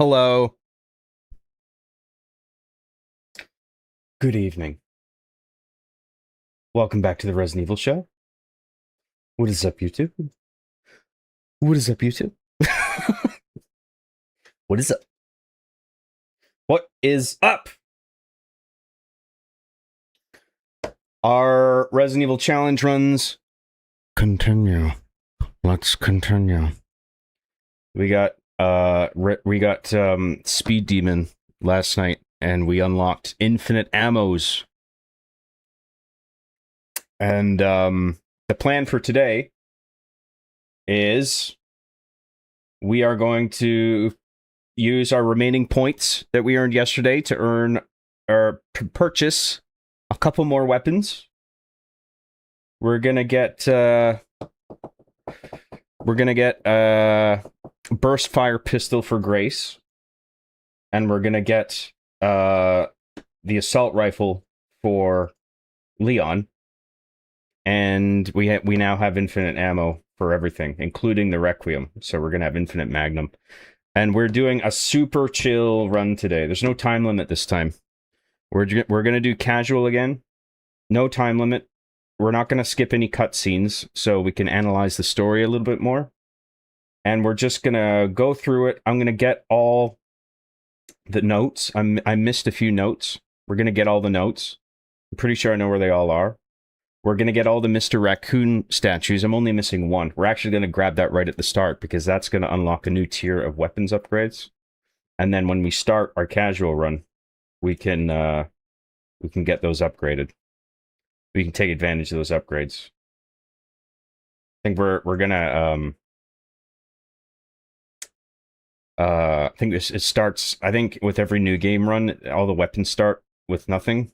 Hello. Good evening. Welcome back to the Resident Evil show. What is up, YouTube? What is up, YouTube? What is up? What is up? Our Resident Evil challenge runs continue. Let's continue. We got Speed Demon last night, and we unlocked infinite ammos. And the plan for today is we are going to use our remaining points that we earned yesterday to earn or purchase a couple more weapons. We're gonna get burst fire pistol for Grace, and we're gonna get the assault rifle for Leon. And we now have infinite ammo for everything, including the Requiem. So we're going to have infinite Magnum. And we're doing a super chill run today. There's no time limit this time. We're going to do casual again. No time limit. We're not going to skip any cutscenes so we can analyze the story a little bit more. And we're just going to go through it. I'm going to get all the notes. I missed a few notes. We're going to get all the notes. I'm pretty sure I know where they all are. We're going to get all the Mr. Raccoon statues. I'm only missing one. We're actually going to grab that right at the start because that's going to unlock a new tier of weapons upgrades. And then when we start our casual run, we can get those upgraded. We can take advantage of those upgrades. I think we're going to I think it starts, I think with every new game run, all the weapons start with nothing.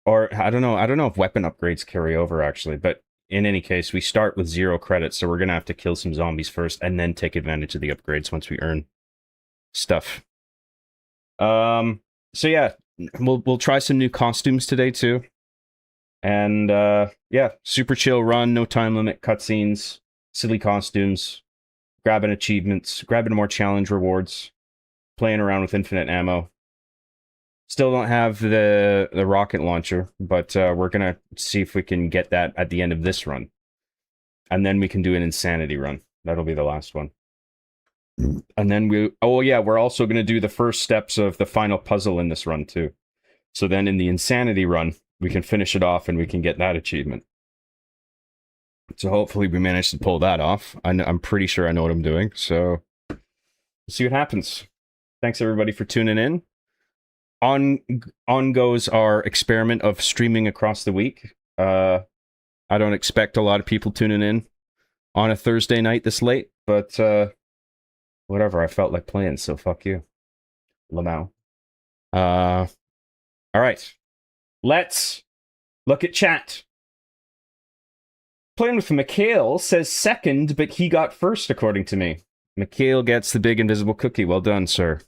Or I don't know if weapon upgrades carry over actually, but in any case, we start with 0 credits, so we're gonna have to kill some zombies first and then take advantage of the upgrades once we earn stuff. So yeah, we'll try some new costumes today too. And yeah, super chill run, no time limit, cutscenes, silly costumes, grabbing achievements, grabbing more challenge rewards, playing around with infinite ammo. Still don't have the rocket launcher, but we're going to see if we can get that at the end of this run. And then we can do an insanity run. That'll be the last one. And then we're also going to do the first steps of the final puzzle in this run too. So then in the insanity run, we can finish it off and we can get that achievement. So hopefully we manage to pull that off. I'm pretty sure I know what I'm doing. So we'll see what happens. Thanks everybody for tuning in. On goes our experiment of streaming across the week. I don't expect a lot of people tuning in on a Thursday night this late, but whatever. I felt like playing, so fuck you, Lamau. All right, let's look at chat. Playing with Mikhail says second, but he got first, according to me. Mikhail gets the big invisible cookie. Well done, sir.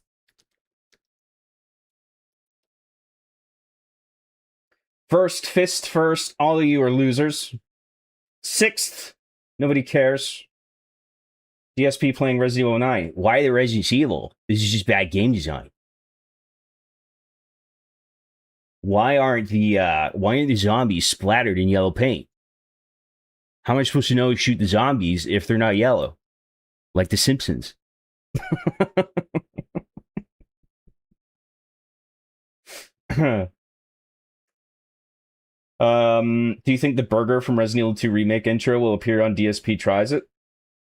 First, fist first, all of you are losers. Sixth, nobody cares. DSP playing Resident Evil 9. Why the Resident Evil? This is just bad game design. Why aren't the zombies splattered in yellow paint? How am I supposed to know to shoot the zombies if they're not yellow? Like The Simpsons. Do you think the burger from Resident Evil 2 Remake intro will appear on DSP Tries It?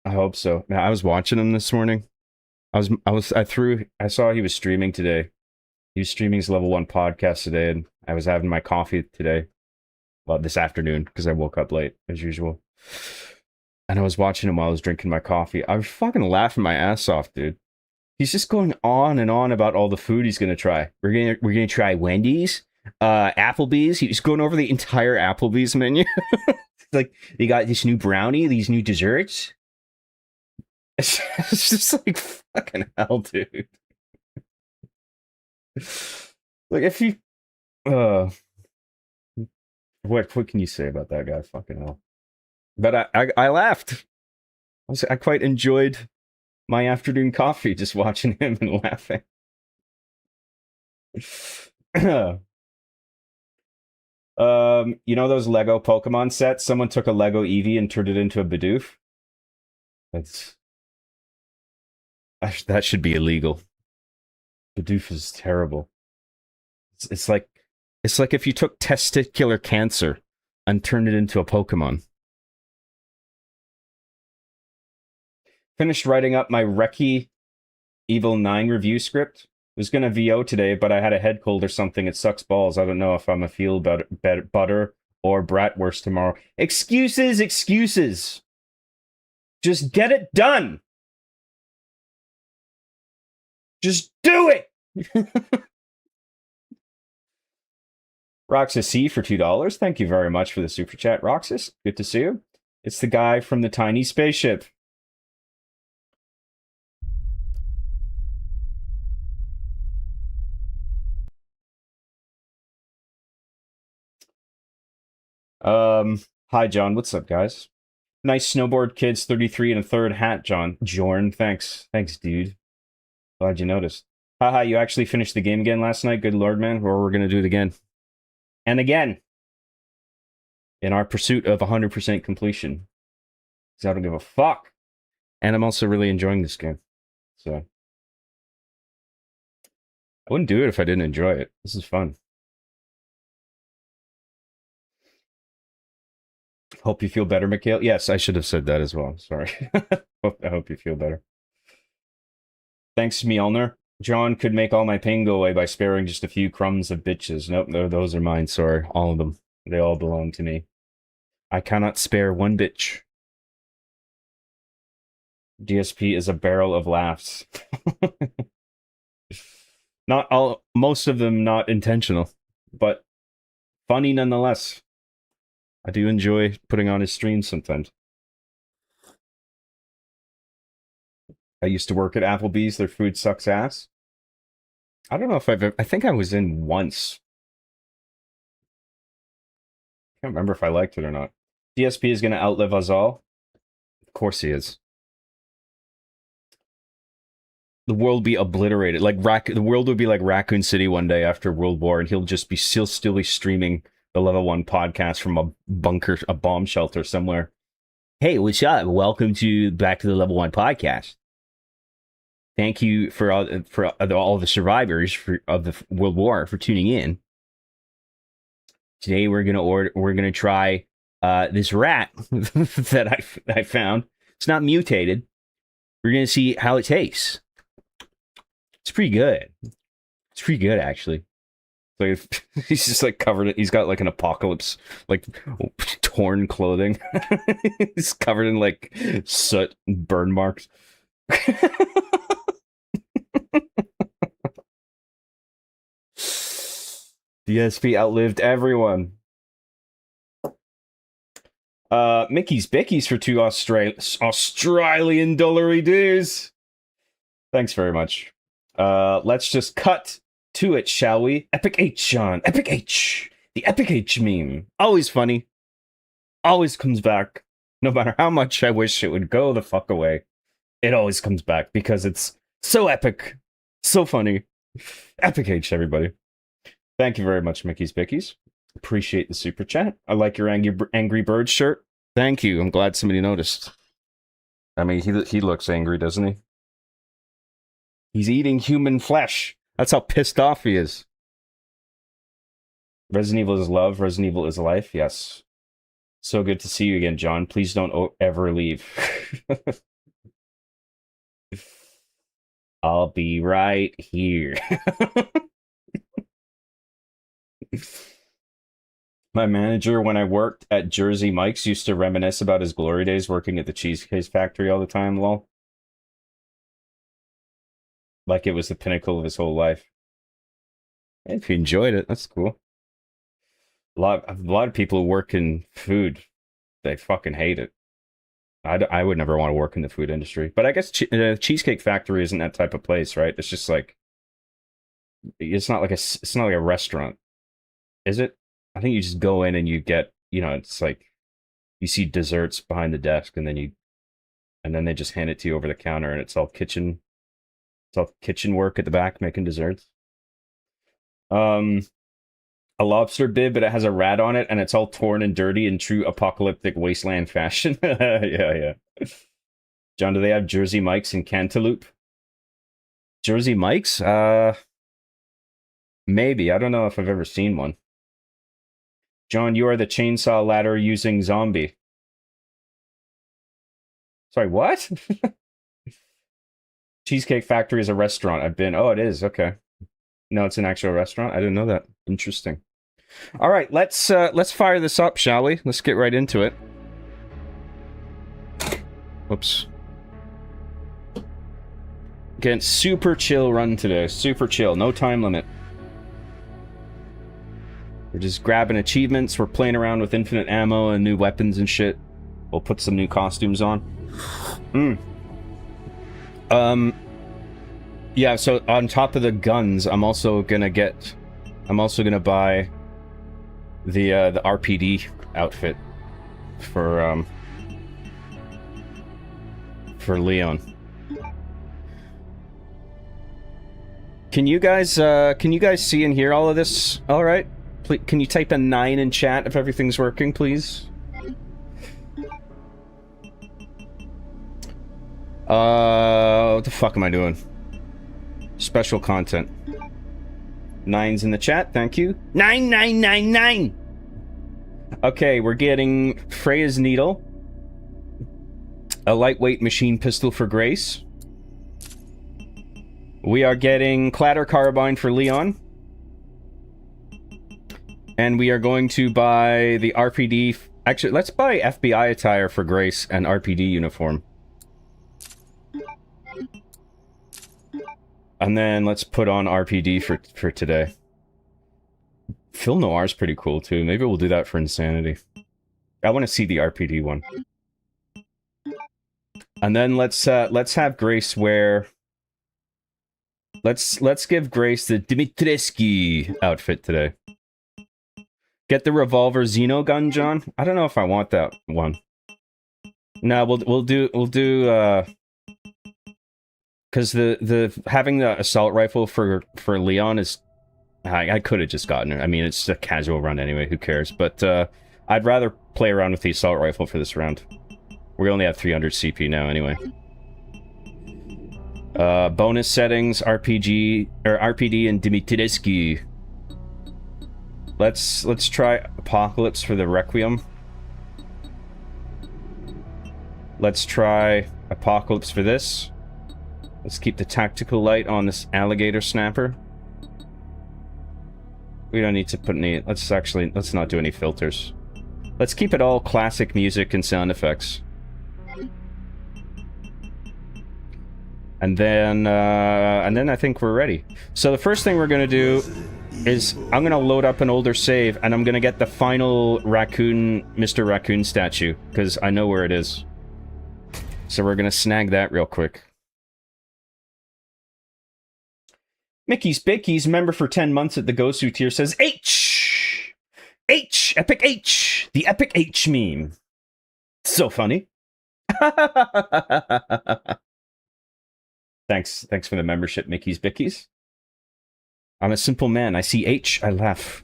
I hope so. Man, I was watching him this morning. I saw he was streaming today. He was streaming his level 1 podcast today, and I was having my coffee today. Well, this afternoon, because I woke up late, as usual. And I was watching him while I was drinking my coffee. I was fucking laughing my ass off, dude. He's just going on and on about all the food he's gonna try. We're gonna try Wendy's. Applebee's. He's going over the entire Applebee's menu. Like, they got this new brownie, these new desserts. It's just like, fucking hell, dude. Like, if you what can you say about that guy? Fucking hell. But I laughed. I quite enjoyed my afternoon coffee just watching him and laughing. You know those Lego Pokemon sets? Someone took a Lego Eevee and turned it into a Bidoof. That's that should be illegal. Bidoof is terrible. It's like if you took testicular cancer and turned it into a Pokemon. Finished writing up my Reki Evil 9 review script. Was gonna VO today, but I had a head cold or something. It sucks balls. I don't know if I'm a feel butter or bratwurst tomorrow. Excuses, excuses. Just get it done. Just do it. Roxas C for $2. Thank you very much for the super chat, Roxas. Good to see you. It's the guy from the tiny spaceship. Hi, John. What's up, guys? Nice snowboard kids, 33 and a third hat, John. Jorn, thanks. Thanks, dude. Glad you noticed. Haha, you actually finished the game again last night? Good lord, man. Or we're going to do it again. And again. In our pursuit of 100% completion. Because I don't give a fuck. And I'm also really enjoying this game. So. I wouldn't do it if I didn't enjoy it. This is fun. Hope you feel better, Mikhail. Yes, I should have said that as well. Sorry. I hope you feel better. Thanks, Mjolnir. John could make all my pain go away by sparing just a few crumbs of bitches. Nope, those are mine. Sorry, all of them. They all belong to me. I cannot spare one bitch. DSP is a barrel of laughs. Not all, most of them not intentional, but funny nonetheless. I do enjoy putting on his streams sometimes. I used to work at Applebee's. Their food sucks ass. I don't know if I've ever, I think I was in once. Can't remember if I liked it or not. DSP is going to outlive us all. Of course he is. The world will be obliterated. Like the world would be like Raccoon City one day after World War, and he'll still be streaming the Level 1 podcast from a bunker, a bomb shelter somewhere. Hey, what's up? Welcome back to the Level 1 podcast. Thank you for all the survivors of the World War for tuning in. Today we're gonna try this rat that I found. It's not mutated. We're gonna see how it tastes. It's pretty good. It's pretty good actually. Like he's just like covered. He's got like an apocalypse, like torn clothing. He's covered in like soot and burn marks. DSP outlived everyone. Mickey's Bickies for 2 Australian dollary dues. Thanks very much. Let's just cut to it, shall we? Epic H, Sean. Epic H. The Epic H meme. Always funny. Always comes back. No matter how much I wish it would go the fuck away. It always comes back because it's so epic. So funny. Epic H, everybody. Thank you very much, Mickey's Bickies. Appreciate the super chat. I like your Angry Bird shirt. Thank you. I'm glad somebody noticed. I mean, he looks angry, doesn't he? He's eating human flesh. That's how pissed off he is. Resident Evil is love. Resident Evil is life. Yes. So good to see you again, John. Please don't ever leave. I'll be right here. My manager, when I worked at Jersey Mike's, used to reminisce about his glory days working at the Cheesecake Factory all the time, lol. Like it was the pinnacle of his whole life. And if you enjoyed it, that's cool. A lot of people who work in food, they fucking hate it. I would never want to work in the food industry. But I guess Cheesecake Factory isn't that type of place, right? It's just like, it's not like a restaurant. Is it? I think you just go in and you get, it's like, you see desserts behind the desk and then you and then they just hand it to you over the counter, and it's all kitchen work at the back, making desserts. A lobster bib, but it has a rat on it, and it's all torn and dirty in true apocalyptic wasteland fashion. Yeah. John, do they have Jersey Mike's in Cantaloupe? Jersey Mike's? Maybe. I don't know if I've ever seen one. John, you are the chainsaw ladder using zombie. Sorry, what? Cheesecake Factory is a restaurant. I've been. Oh, it is. Okay. No, it's an actual restaurant. I didn't know that. Interesting. All right, let's fire this up, shall we? Let's get right into it. Whoops. Again, super chill run today. Super chill. No time limit. We're just grabbing achievements. We're playing around with infinite ammo and new weapons and shit. We'll put some new costumes on. Yeah, so on top of the guns, I'm also gonna buy the RPD outfit for Leon. Can you guys see and hear all of this? All right. Please, can you type a 9 in chat if everything's working, please? What the fuck am I doing? Special content. 9's in the chat, thank you. 9999! Okay, we're getting Freya's Needle. A lightweight machine pistol for Grace. We are getting Clatter Carbine for Leon. And we are going to buy the RPD... Actually, let's buy FBI attire for Grace and RPD uniform. And then let's put on RPD for today. Phil Noir's pretty cool, too. Maybe we'll do that for Insanity. I want to see the RPD one. And then let's have Grace wear... Let's give Grace the Dimitrescu outfit today. Get the revolver Xeno gun, John? I don't know if I want that one. No, we'll do because the having the assault rifle for Leon is I could have just gotten it. I mean, it's a casual run anyway, who cares? But I'd rather play around with the assault rifle for this round. We only have 300 CP now anyway. Bonus settings, RPG or RPD and Dimitrescu. Let's try Apocalypse for the Requiem. Let's try Apocalypse for this. Let's keep the tactical light on this alligator snapper. We don't need to put any... Let's not do any filters. Let's keep it all classic music and sound effects. And then I think we're ready. So the first thing we're gonna do is I'm gonna load up an older save, and I'm gonna get the final raccoon, Mr. Raccoon statue, because I know where it is. So we're gonna snag that real quick. Mickey's Bickies, member for 10 months at the Gosu tier, says H! H! Epic H! The Epic H meme. So funny. Thanks for the membership, Mickey's Bickies. I'm a simple man. I see H, I laugh.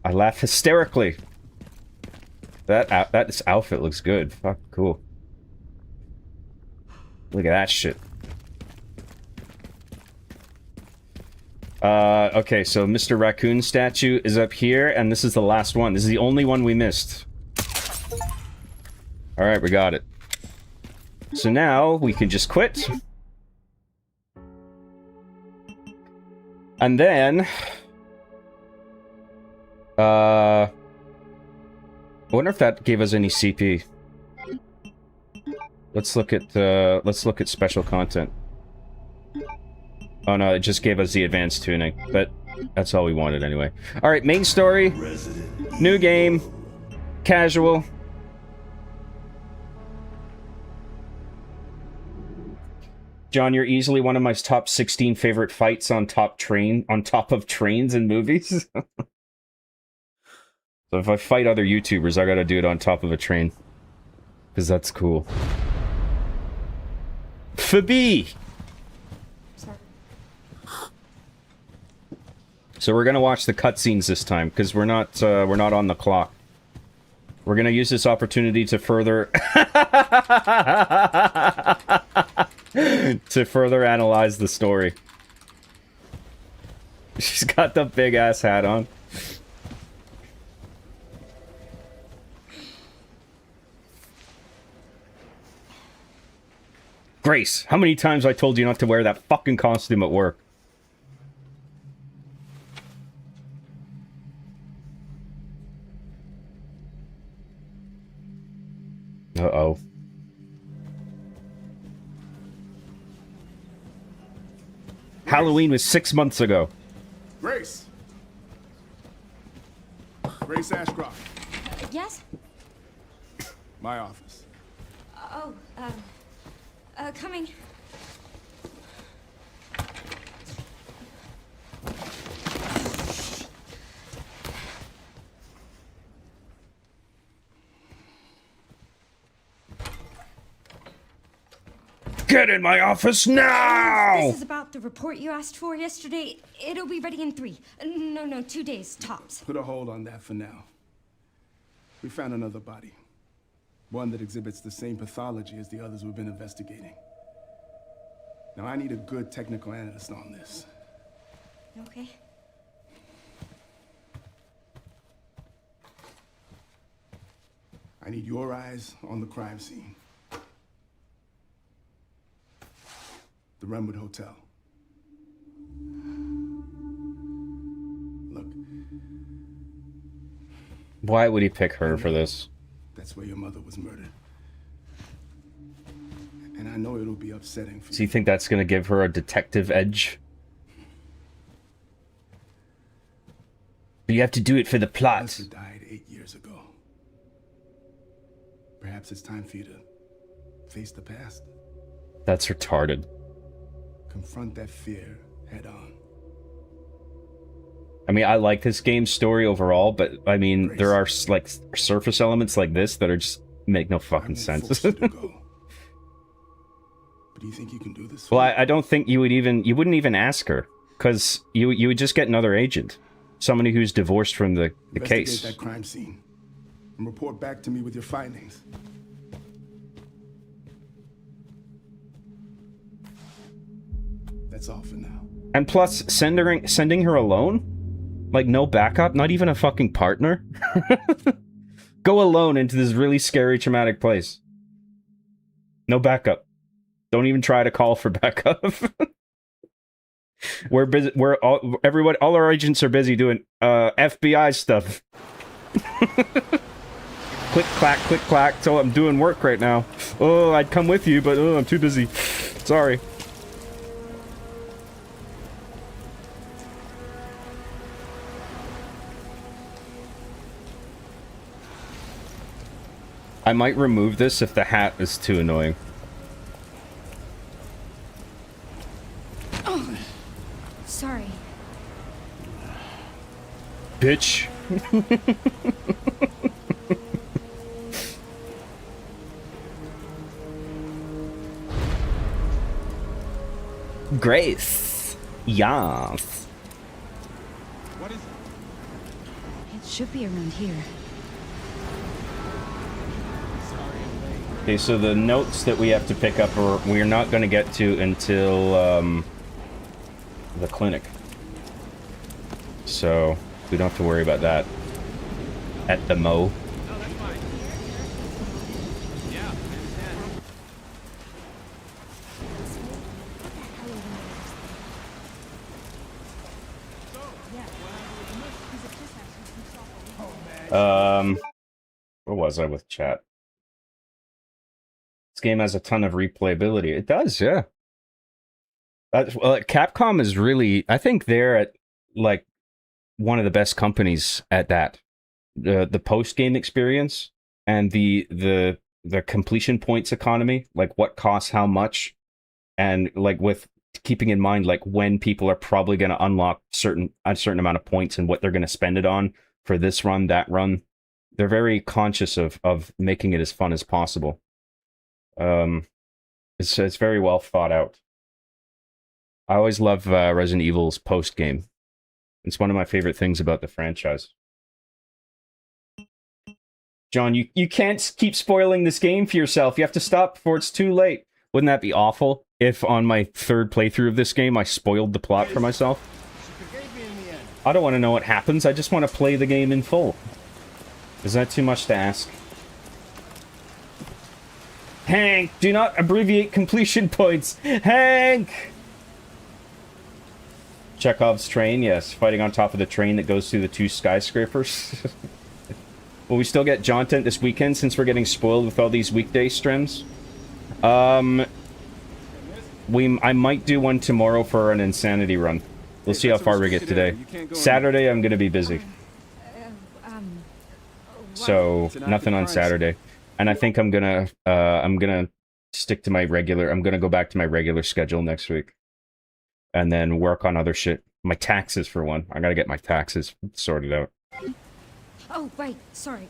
I laugh hysterically. This outfit looks good. Fuck, cool. Look at that shit. Okay, so Mr. Raccoon statue is up here, and this is the last one. This is the only one we missed. Alright, we got it. So now, we can just quit. And then... I wonder if that gave us any CP. Let's look at special content. Oh no, it just gave us the advanced tuning, but that's all we wanted anyway. Alright, main story, new game, casual. John, you're easily one of my top 16 favorite fights on top of trains in movies. So if I fight other YouTubers, I gotta do it on top of a train. Because that's cool. Phoebe! Sorry. So we're gonna watch the cutscenes this time, because we're not on the clock. We're gonna use this opportunity to further... to further analyze the story. She's got the big-ass hat on. Grace, how many times I told you not to wear that fucking costume at work? Uh-oh. Halloween was 6 months ago. Grace! Grace Ashcroft. Yes? My office. Oh, coming. Get in my office now! This is about the report you asked for yesterday. It'll be ready in 3. No, 2 days, tops. Put a hold on that for now. We found another body. One that exhibits the same pathology as the others we've been investigating. Now, I need a good technical analyst on this. Okay. I need your eyes on the crime scene. The Renwood Hotel. Look. Why would he pick her for this? That's where your mother was murdered. And I know it'll be upsetting for you. Do you think that's gonna give her a detective edge? But you have to do it for the plot. Melissa died 8 years ago. Perhaps it's time for you to face the past. That's retarded. Confront that fear head on. I mean, I like this game's story overall, but I mean, there are like surface elements like this that are just make no fucking sense. But do you think you can do this? Well, I don't think you wouldn't even ask her, because you would just get another agent, somebody who's divorced from the case. Investigate that crime scene and report back to me with your findings. That's all for now. And plus, sending her alone? Like, no backup? Not even a fucking partner? Go alone into this really scary, traumatic place. No backup. Don't even try to call for backup. We're busy. All our agents are busy doing FBI stuff. Click clack. So I'm doing work right now. Oh, I'd come with you, but I'm too busy. Sorry. I might remove this if the hat is too annoying. Oh, sorry. Bitch. Grace. Yes. What is it? It should be around here. Okay, so the notes that we have to pick up are we're not going to get to until the clinic. So we don't have to worry about that at the Mo. No, that's fine. Yeah, I understand. Where was I with chat? This game has a ton of replayability. It does, yeah. Well, Capcom is really, I think they're at like one of the best companies at that. The post game experience and the completion points economy, like what costs how much, and like with keeping in mind like when people are probably going to unlock a certain amount of points and what they're going to spend it on for this run, that run. They're very conscious of making it as fun as possible. It's very well thought out. I always love Resident Evil's post game. It's one of my favorite things about the franchise. John, you can't keep spoiling this game for yourself. You have to stop before it's too late. Wouldn't that be awful if on my third playthrough of this game I spoiled the plot for myself? I don't want to know what happens. I just want to play the game in full. Is that too much to ask? Hank, do not abbreviate completion points. Hank! Chekhov's train, yes. Fighting on top of the train that goes through the 2 skyscrapers. Will we still get Jontent this weekend since we're getting spoiled with all these weekday streams? I might do one tomorrow for an insanity run. We'll see how far we get today. Saturday, I'm gonna be busy. So, nothing on Saturday. And I think I'm gonna stick to my regular... I'm gonna go back to my regular schedule next week. And then work on other shit. My taxes, for one. I gotta get my taxes sorted out. Oh, right. Sorry.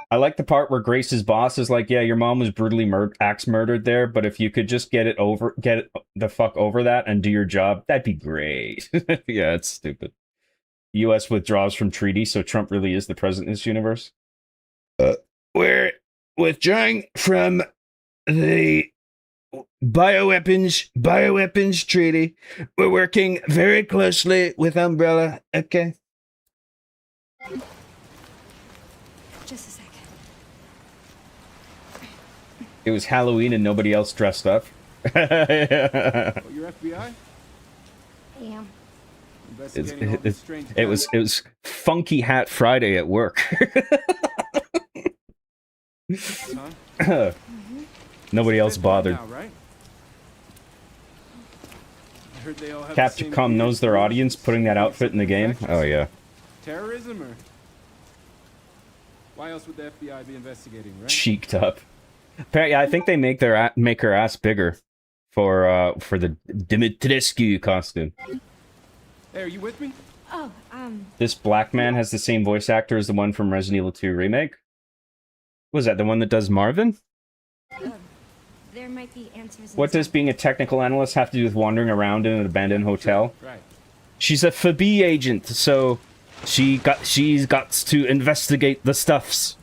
I like the part where Grace's boss is like, yeah, your mom was brutally axe murdered there, but if you could just get it the fuck over that and do your job, that'd be great. Yeah, it's stupid. U.S. withdraws from treaty, so Trump really is the president in this universe. We're withdrawing from the bioweapons treaty. We're working very closely with Umbrella. Okay. Just a second. It was Halloween and nobody else dressed up. Oh, you're FBI? Yeah. Investigating all these strange It was Funky Hat Friday at work. Huh? Nobody else bothered. Now, right? I heard they all have the same Capcom knows their audience, putting that outfit in the game. Oh yeah. Terrorism, or why else would the FBI be investigating, right? Cheeked up. Apparently, I think they make her ass bigger for the Dimitrescu costume. Hey, are you with me? Oh, This black man has the same voice actor as the one from Resident Evil 2 remake. Was that the one that does Marvin? there might be answers. What does being a technical analyst have to do with wandering around in an abandoned hotel? Right. She's a FB agent, so she's got to investigate the stuffs.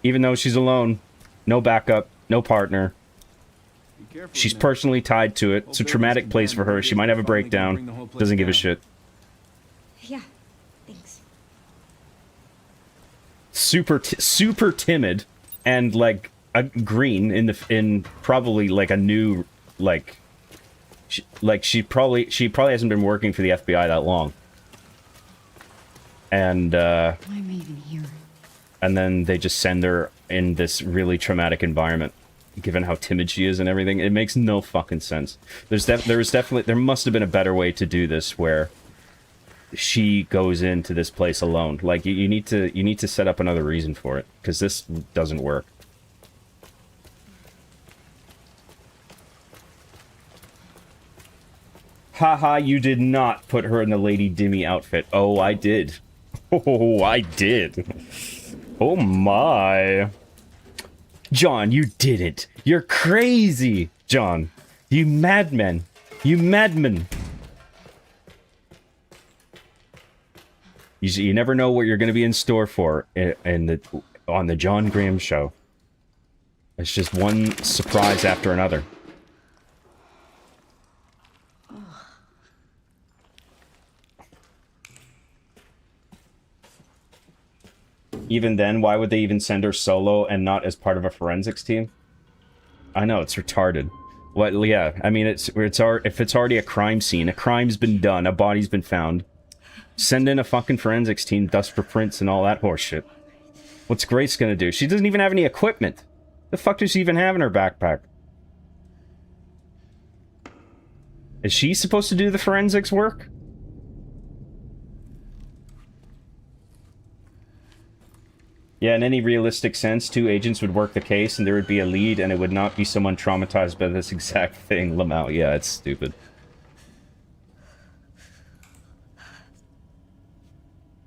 Even though she's alone, no backup, no partner. Be careful. She's now. personally tied to it. It's a traumatic place for her. She might have a breakdown. Doesn't give a shit. Yeah. Thanks. Super timid and like a green in probably like a new like she probably hasn't been working for the FBI that long. And Why am I even here? and then they just send her in this really traumatic environment, given how timid she is and everything. It makes no fucking sense. There must have been a better way to do this where she goes into this place alone. Like you need to set up another reason for it, because this doesn't work. Haha, you did not put her in the Lady Dimmy outfit. Oh, I did. Oh, I did. Oh my. John, you didn't. You're crazy, John. You madman. You madman. You never know what you're going to be in store for on the John Graham Show. It's just one surprise after another. Even then, why would they even send her solo and not as part of a forensics team? I know, it's retarded. Well, yeah, I mean, if it's already a crime scene, a crime's been done, a body's been found. Send in a fucking forensics team, dust for prints and all that horseshit. What's Grace gonna do? She doesn't even have any equipment. The fuck does she even have in her backpack? Is she supposed to do the forensics work? Yeah, in any realistic sense, 2 agents would work the case and there would be a lead and it would not be someone traumatized by this exact thing. Lamau, yeah, it's stupid.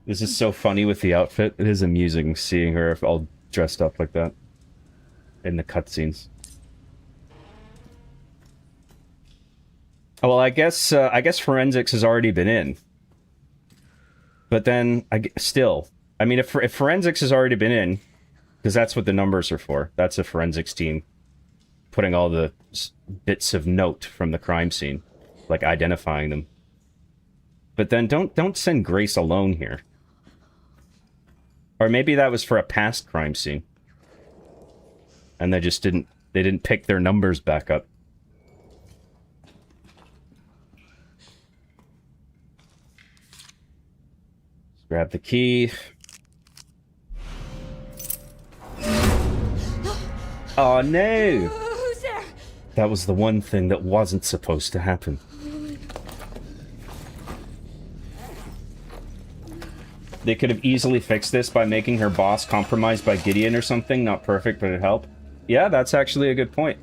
This is so funny with the outfit. It is amusing seeing her all dressed up like that. in the cutscenes. Oh, well, I guess forensics has already been in. But then, still, I mean, if forensics has already been in, because that's what the numbers are for. That's a forensics team putting all the bits of note from the crime scene, like identifying them. But then don't send Grace alone here. Or maybe that was for a past crime scene. And they just didn't pick their numbers back up. Grab the key. Oh no! Who's there? That was the one thing that wasn't supposed to happen. They could have easily fixed this by making her boss compromised by Gideon or something. Not perfect, but it'd help. Yeah, that's actually a good point.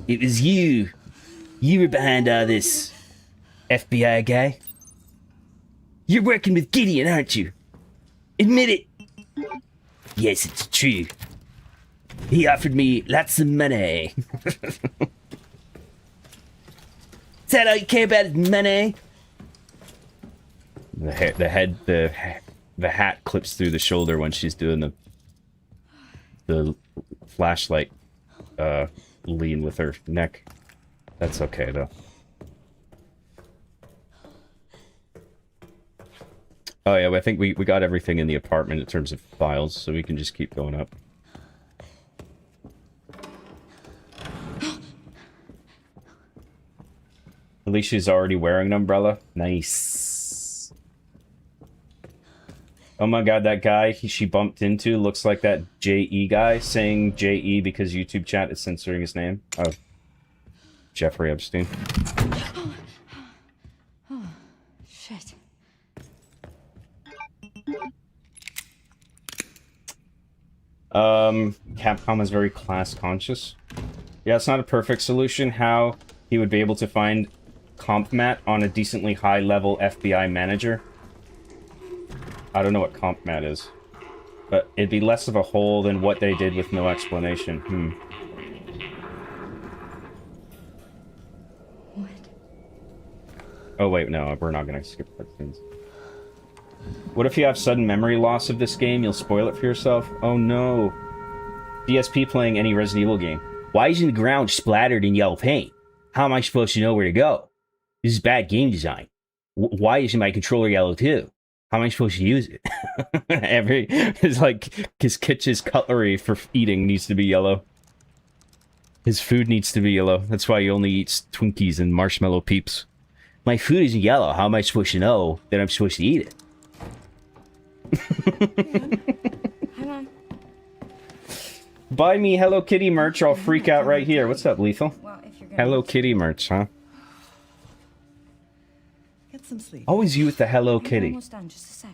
It was you. You were behind all this, FBI guy. You're working with Gideon, aren't you? Admit it. Yes, it's true. He offered me lots of money. Is that all you care about is money? The hat clips through the shoulder when she's doing the flashlight lean with her neck. That's okay though. Oh yeah, I think we got everything in the apartment in terms of files, so we can just keep going up. At least she's already wearing an umbrella. Nice. Oh my god, that guy she bumped into looks like that J.E. guy saying J.E. because YouTube chat is censoring his name. Oh. Jeffrey Epstein. Oh, shit. Capcom is very class conscious. Yeah, it's not a perfect solution how he would be able to find CompMat on a decently high level FBI manager. I don't know what CompMat is, but it'd be less of a hole than what they did with no explanation. What? Oh wait, no, we're not gonna skip cutscenes. What if you have sudden memory loss of this game? You'll spoil it for yourself? Oh no. DSP playing any Resident Evil game. Why isn't the ground splattered in yellow paint? How am I supposed to know where to go? This is bad game design. Why isn't my controller yellow too? How am I supposed to use it? It's like his kitchen's cutlery for eating needs to be yellow. His food needs to be yellow. That's why he only eats Twinkies and marshmallow peeps. My food isn't yellow. How am I supposed to know that I'm supposed to eat it? Hang on. Buy me Hello Kitty merch or I'll freak out right here. What's up, Lethal? Well, if you're gonna Hello Kitty merch, huh? Get some sleep. Always you with the Hello I'm Kitty. almost done, just a sec.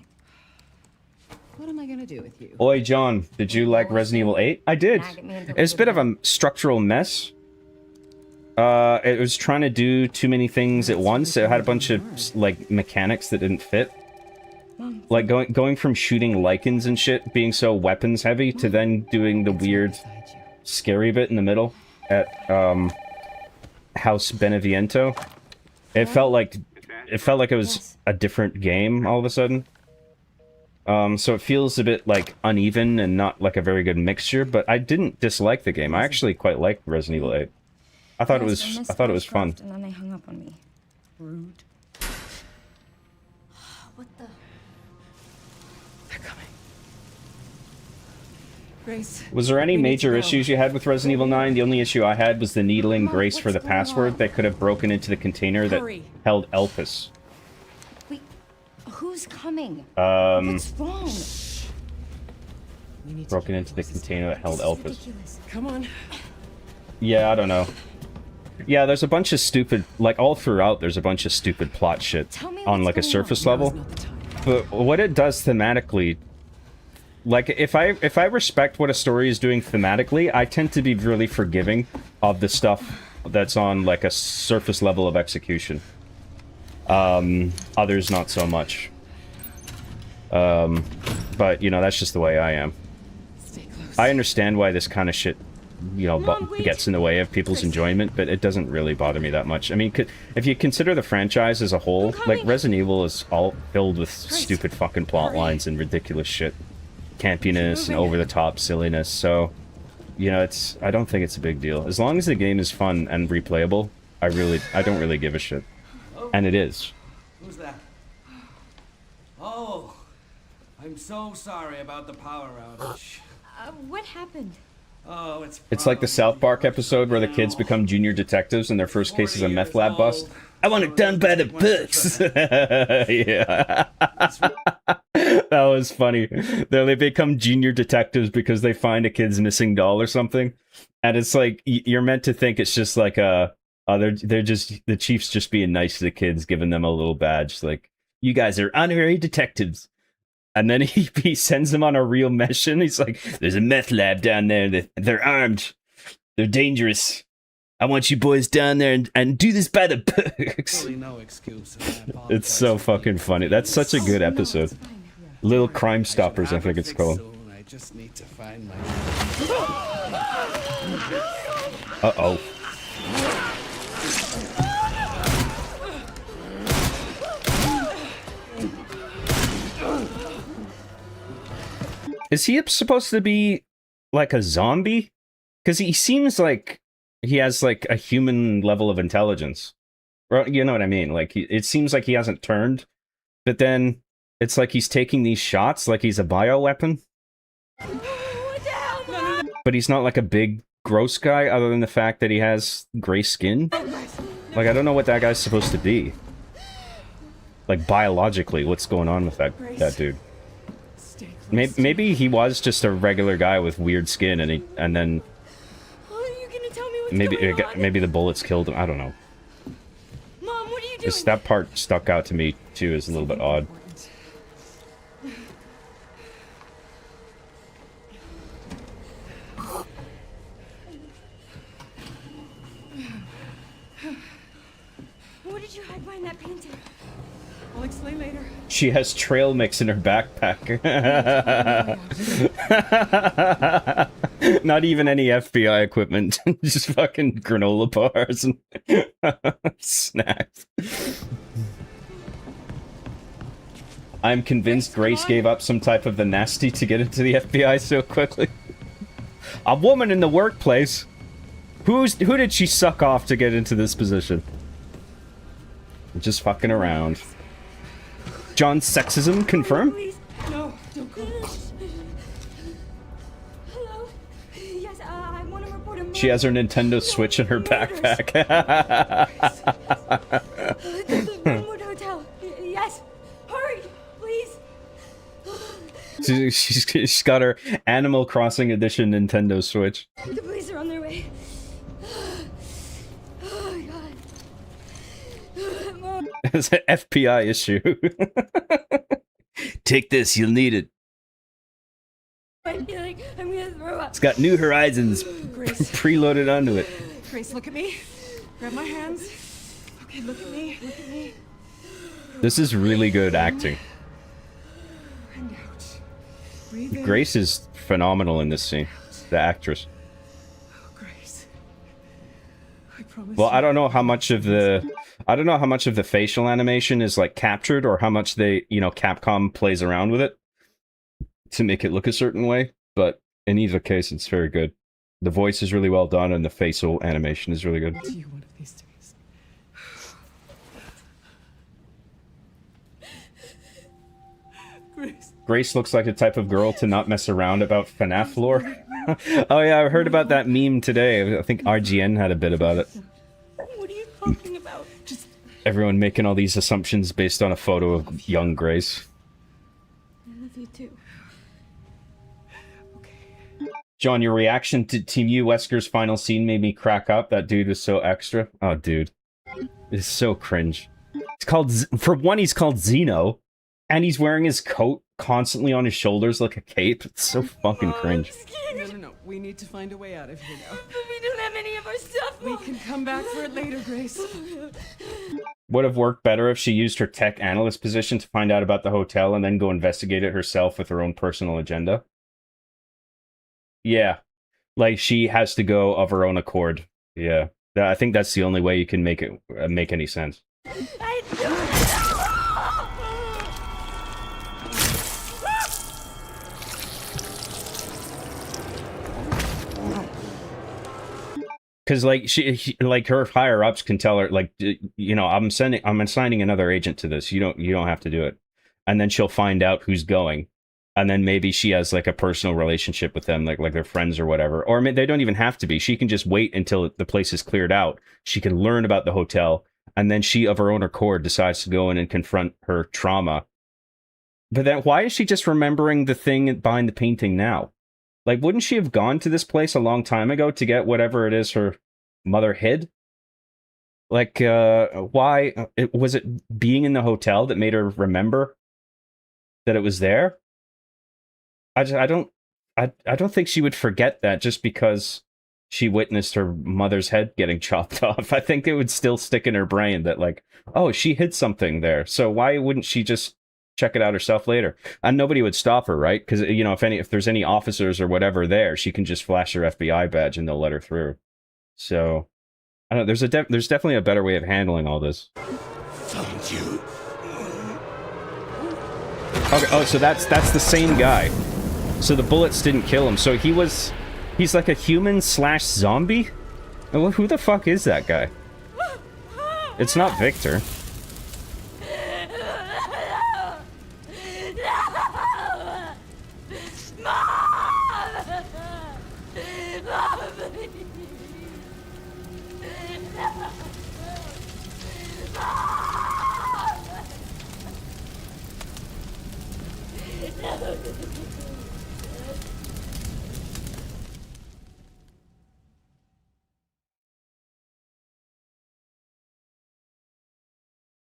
What am I gonna do with you? Oi, John, did you like Resident Evil 8? I did. It's a bit of a structural mess. It was trying to do too many things at once. It had a bunch of, like, mechanics that didn't fit. Like, going from shooting lichens and shit, being so weapons heavy, to then doing the weird, scary bit in the middle at, House Beneviento. It felt like it was a different game all of a sudden. So it feels a bit, like, uneven and not, like, a very good mixture, but I didn't dislike the game. I actually quite liked Resident Evil 8. I thought it was fun. And then they hung up on me. Rude. What the? They're coming. Grace. Was there any we need major to go. issues you had with Resident Evil 9? The only issue I had was the needling Mom, Grace for what's the going password on? that could have broken into the container that Hurry. held Elpis. Wait, who's coming? Um, What's wrong? We need to broken keep into the voices container that held This is Elpis. ridiculous. Come on. Yeah, I don't know. Yeah, there's a bunch of stupid, like, all throughout, there's a bunch of stupid plot shit Tell me on, what's like, a going surface on. Now's level. not the time. But what it does thematically, like, if I respect what a story is doing thematically, I tend to be really forgiving of the stuff that's on, like, a surface level of execution. Others not so much. But, you know, that's just the way I am. Stay close. I understand why this kind of shit, you know, Mom, wait. gets in the way of people's enjoyment, but it doesn't really bother me that much. I mean, if you consider the franchise as a whole, like, Resident Evil is all filled with stupid fucking plot lines and ridiculous shit. Campiness and over-the-top silliness, so, you know, I don't think it's a big deal. As long as the game is fun and replayable, I don't really give a shit. And it is. Who's that? Oh, I'm so sorry about the power outage. What happened? Oh, It's like the South Park episode where the kids become junior detectives and their first case is a meth lab bust. I want it done by the books. Yeah. That was funny. They become junior detectives because they find a kid's missing doll or something. And it's like, you're meant to think it's just like they're just, the chief's just being nice to the kids, giving them a little badge. Like, you guys are honorary detectives. And then he sends them on a real mission. He's like, there's a meth lab down there. They're armed. They're dangerous. I want you boys down there and do this by the books. Really no excuse. and I It's apologize so for fucking funny. That's such a good episode. Little Crime Stoppers, I think it's called. soon. I just need to find my. Uh-oh. Is he supposed to be like a zombie? Because he seems like he has like a human level of intelligence. Or, you know what I mean? Like, it seems like he hasn't turned, but then it's like he's taking these shots like he's a bioweapon. But he's not like a big, gross guy, other than the fact that he has gray skin. Like, I don't know what that guy's supposed to be. Like, biologically, what's going on with that dude? Maybe he was just a regular guy with weird skin, and then Are you gonna tell me what's going on? maybe the bullets killed him. I don't know. Mom, what are you doing? Just that part stuck out to me too as a little bit odd. What did you hide behind that painting? I'll explain later. She has trail mix in her backpack. Not even any FBI equipment. Just fucking granola bars and snacks. I'm convinced Grace gave up some type of the nasty to get into the FBI so quickly. A woman in the workplace? Who did she suck off to get into this position? Just fucking around. John's sexism confirmed? Please. No, don't go. Hello? Yes, I want to report a murder. She has her Nintendo Switch in her backpack. The Brentwood Hotel. Yes. Hurry, please. She's got her Animal Crossing Edition Nintendo Switch. The police are on their way. Oh, God. Mom. It's an FBI issue. Take this, you'll need it. I feel like I'm gonna throw up. It's got New Horizons Grace. preloaded onto it. Grace, look at me. Grab my hands. Okay, look at me. Look at me. This is really good acting. And out. Breathe in. Grace is phenomenal in this scene. The actress. Oh, Grace. I promise. Well, you. I don't know how much of the facial animation is like captured or how much they, you know, Capcom plays around with it to make it look a certain way, but in either case it's very good. The voice is really well done and the facial animation is really good. To you one of these days. Grace. Grace looks like the type of girl to not mess around about FNAF lore. Oh yeah, I heard about that meme today. I think RGN had a bit about it. What are you talking about? Just Everyone making all these assumptions based on a photo of young Grace. I love you too. okay. John, your reaction to Team U Wesker's final scene made me crack up. That dude was so extra. Oh, dude. It's so cringe. It's called... For one, he's called Zeno. And he's wearing his coat constantly on his shoulders like a cape. It's so fucking cringe. No. We need to find a way out of here now. But we don't have any of our stuff. We can come back for it later, Grace. Would have worked better if she used her tech analyst position to find out about the hotel and then go investigate it herself with her own personal agenda. Yeah. Like, she has to go of her own accord. Yeah. I think that's the only way you can make it make any sense. Because like like her higher ups can tell her, like, you know, I'm assigning another agent to this. You don't have to do it. And then she'll find out who's going, and then maybe she has like a personal relationship with them, like they're friends or whatever. Or they don't even have to be. She can just wait until the place is cleared out. She can learn about the hotel, and then she, of her own accord, decides to go in and confront her trauma. But then, why is she just remembering the thing behind the painting now? Like, wouldn't she have gone to this place a long time ago to get whatever it is her mother hid? Like, why? Was it being in the hotel that made her remember that it was there? I don't think she would forget that just because she witnessed her mother's head getting chopped off. I think it would still stick in her brain that, like, oh, she hid something there. So why wouldn't she just check it out herself later? And nobody would stop her, right? Because, you know, if there's any officers or whatever there, she can just flash her FBI badge and they'll let her through. So I don't know. There's definitely a better way of handling all this. Found you. Okay. Oh, so that's the same guy. So the bullets didn't kill him. So he's like a human / zombie. Who the fuck is that guy? It's not Victor.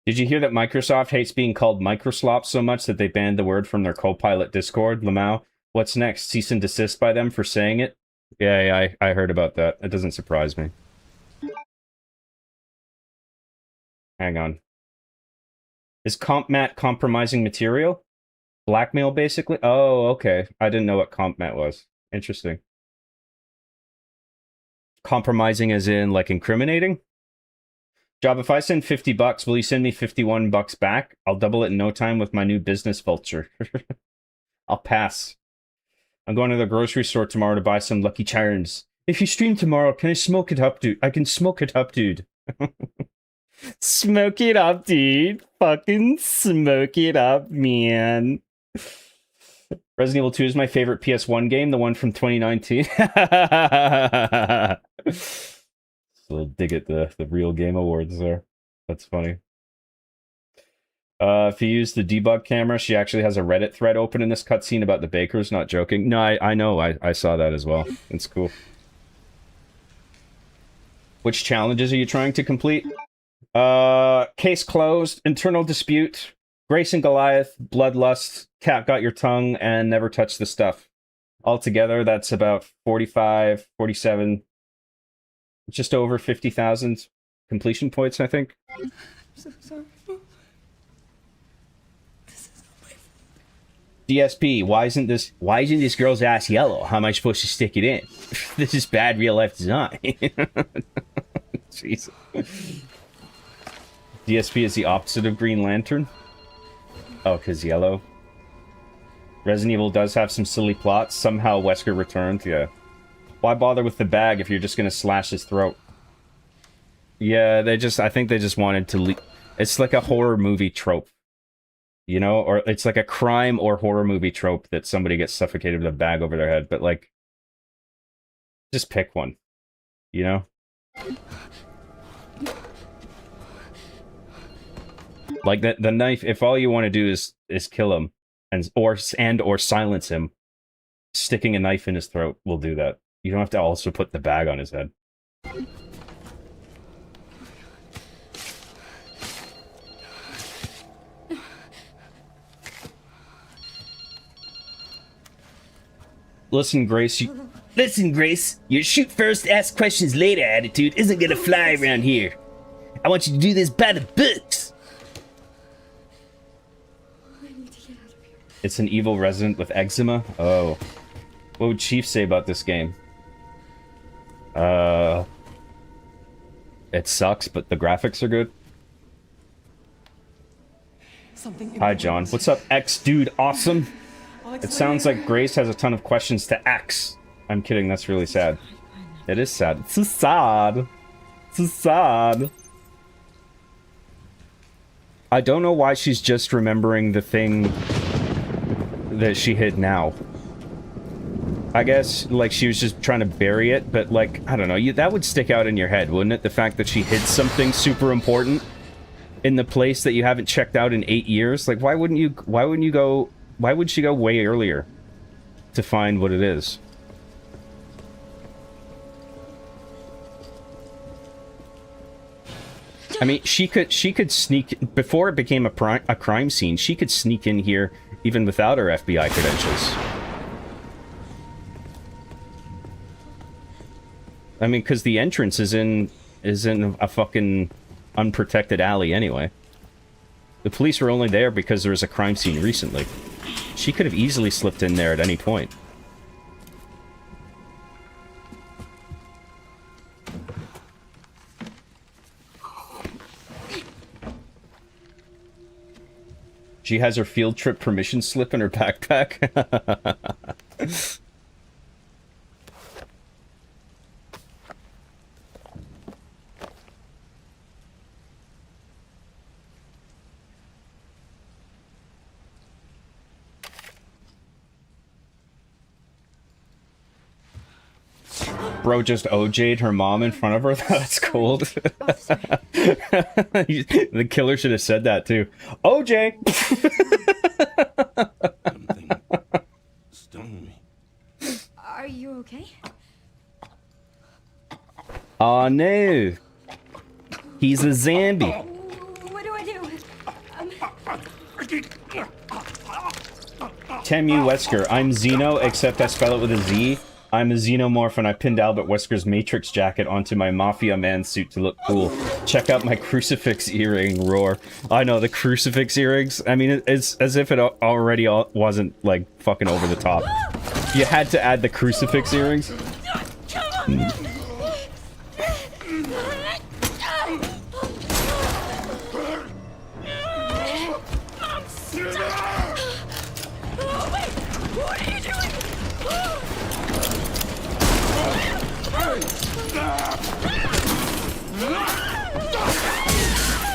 Did you hear that Microsoft hates being called Microslop so much that they banned the word from their Copilot Discord? Lamau, what's next? Cease and desist by them for saying it? Yeah, I heard about that. It doesn't surprise me. Hang on. Is CompMat compromising material? Blackmail, basically? Oh, okay. I didn't know what CompMat was. Interesting. Compromising as in, like, incriminating? Job, if I send $50, will you send me $51 back? I'll double it in no time with my new business vulture. I'll pass. I'm going to the grocery store tomorrow to buy some Lucky Charms. If you stream tomorrow, can I smoke it up, dude? I can smoke it up, dude. Smoke it up, dude. Fucking smoke it up, man. Resident Evil 2 is my favorite PS1 game, the one from 2019. So dig at the real game awards there. That's funny. If you use the debug camera, she actually has a Reddit thread open in this cutscene about the bakers, not joking. No, I know, I saw that as well. It's cool. Which challenges are you trying to complete? Case closed, internal dispute, Grace and Goliath, bloodlust, cat got your tongue, and never touch the stuff. Altogether, that's about 45, 47, just over 50,000 completion points, I think. I'm so sorry. DSP, why isn't this girl's ass yellow? How am I supposed to stick it in? This is bad real life design. Jesus. DSP is the opposite of Green Lantern? Oh, because yellow. Resident Evil does have some silly plots. Somehow Wesker returned, yeah. Why bother with the bag if you're just gonna slash his throat? Yeah, I think they just wanted to it's like a horror movie trope. You know, or it's like a crime or horror movie trope that somebody gets suffocated with a bag over their head, but like, just pick one, you know? Like the knife, if all you want to do is kill him or silence him, sticking a knife in his throat will do that. You don't have to also put the bag on his head. Listen, Grace, your shoot first, ask questions later attitude isn't gonna fly around here. I want you to do this by the books. I need to get out of here. It's an evil resident with eczema. Oh. What would Chief say about this game? It sucks, but the graphics are good. Something Hi, John. What's up, X dude? Awesome. It sounds like Grace has a ton of questions to X. I'm kidding. That's really sad. It is sad. It's so sad. It's so sad. I don't know why she's just remembering the thing that she hid now. I guess, like, she was just trying to bury it, but, like, I don't know. That would stick out in your head, wouldn't it? The fact that she hid something super important in the place that you haven't checked out in 8 years. Like, why would she go way earlier to find what it is? I mean, she could sneak, before it became a crime scene, she could sneak in here even without her FBI credentials. I mean, because the entrance is in a fucking unprotected alley anyway. The police were only there because there was a crime scene recently. She could have easily slipped in there at any point. She has her field trip permission slip in her backpack. Bro just OJ'd her mom in front of her. That's cold. The killer should have said that too. OJ! Something stung me. Are you okay? Oh no. He's a zombie. What do I do? Temu Wesker. I'm Xeno, except I spell it with a Z. I'm a xenomorph and I pinned Albert Wesker's Matrix jacket onto my Mafia Man suit to look cool. Check out my crucifix earring, roar. I know, the crucifix earrings. I mean, it's as if it already wasn't, like, fucking over the top. You had to add the crucifix earrings.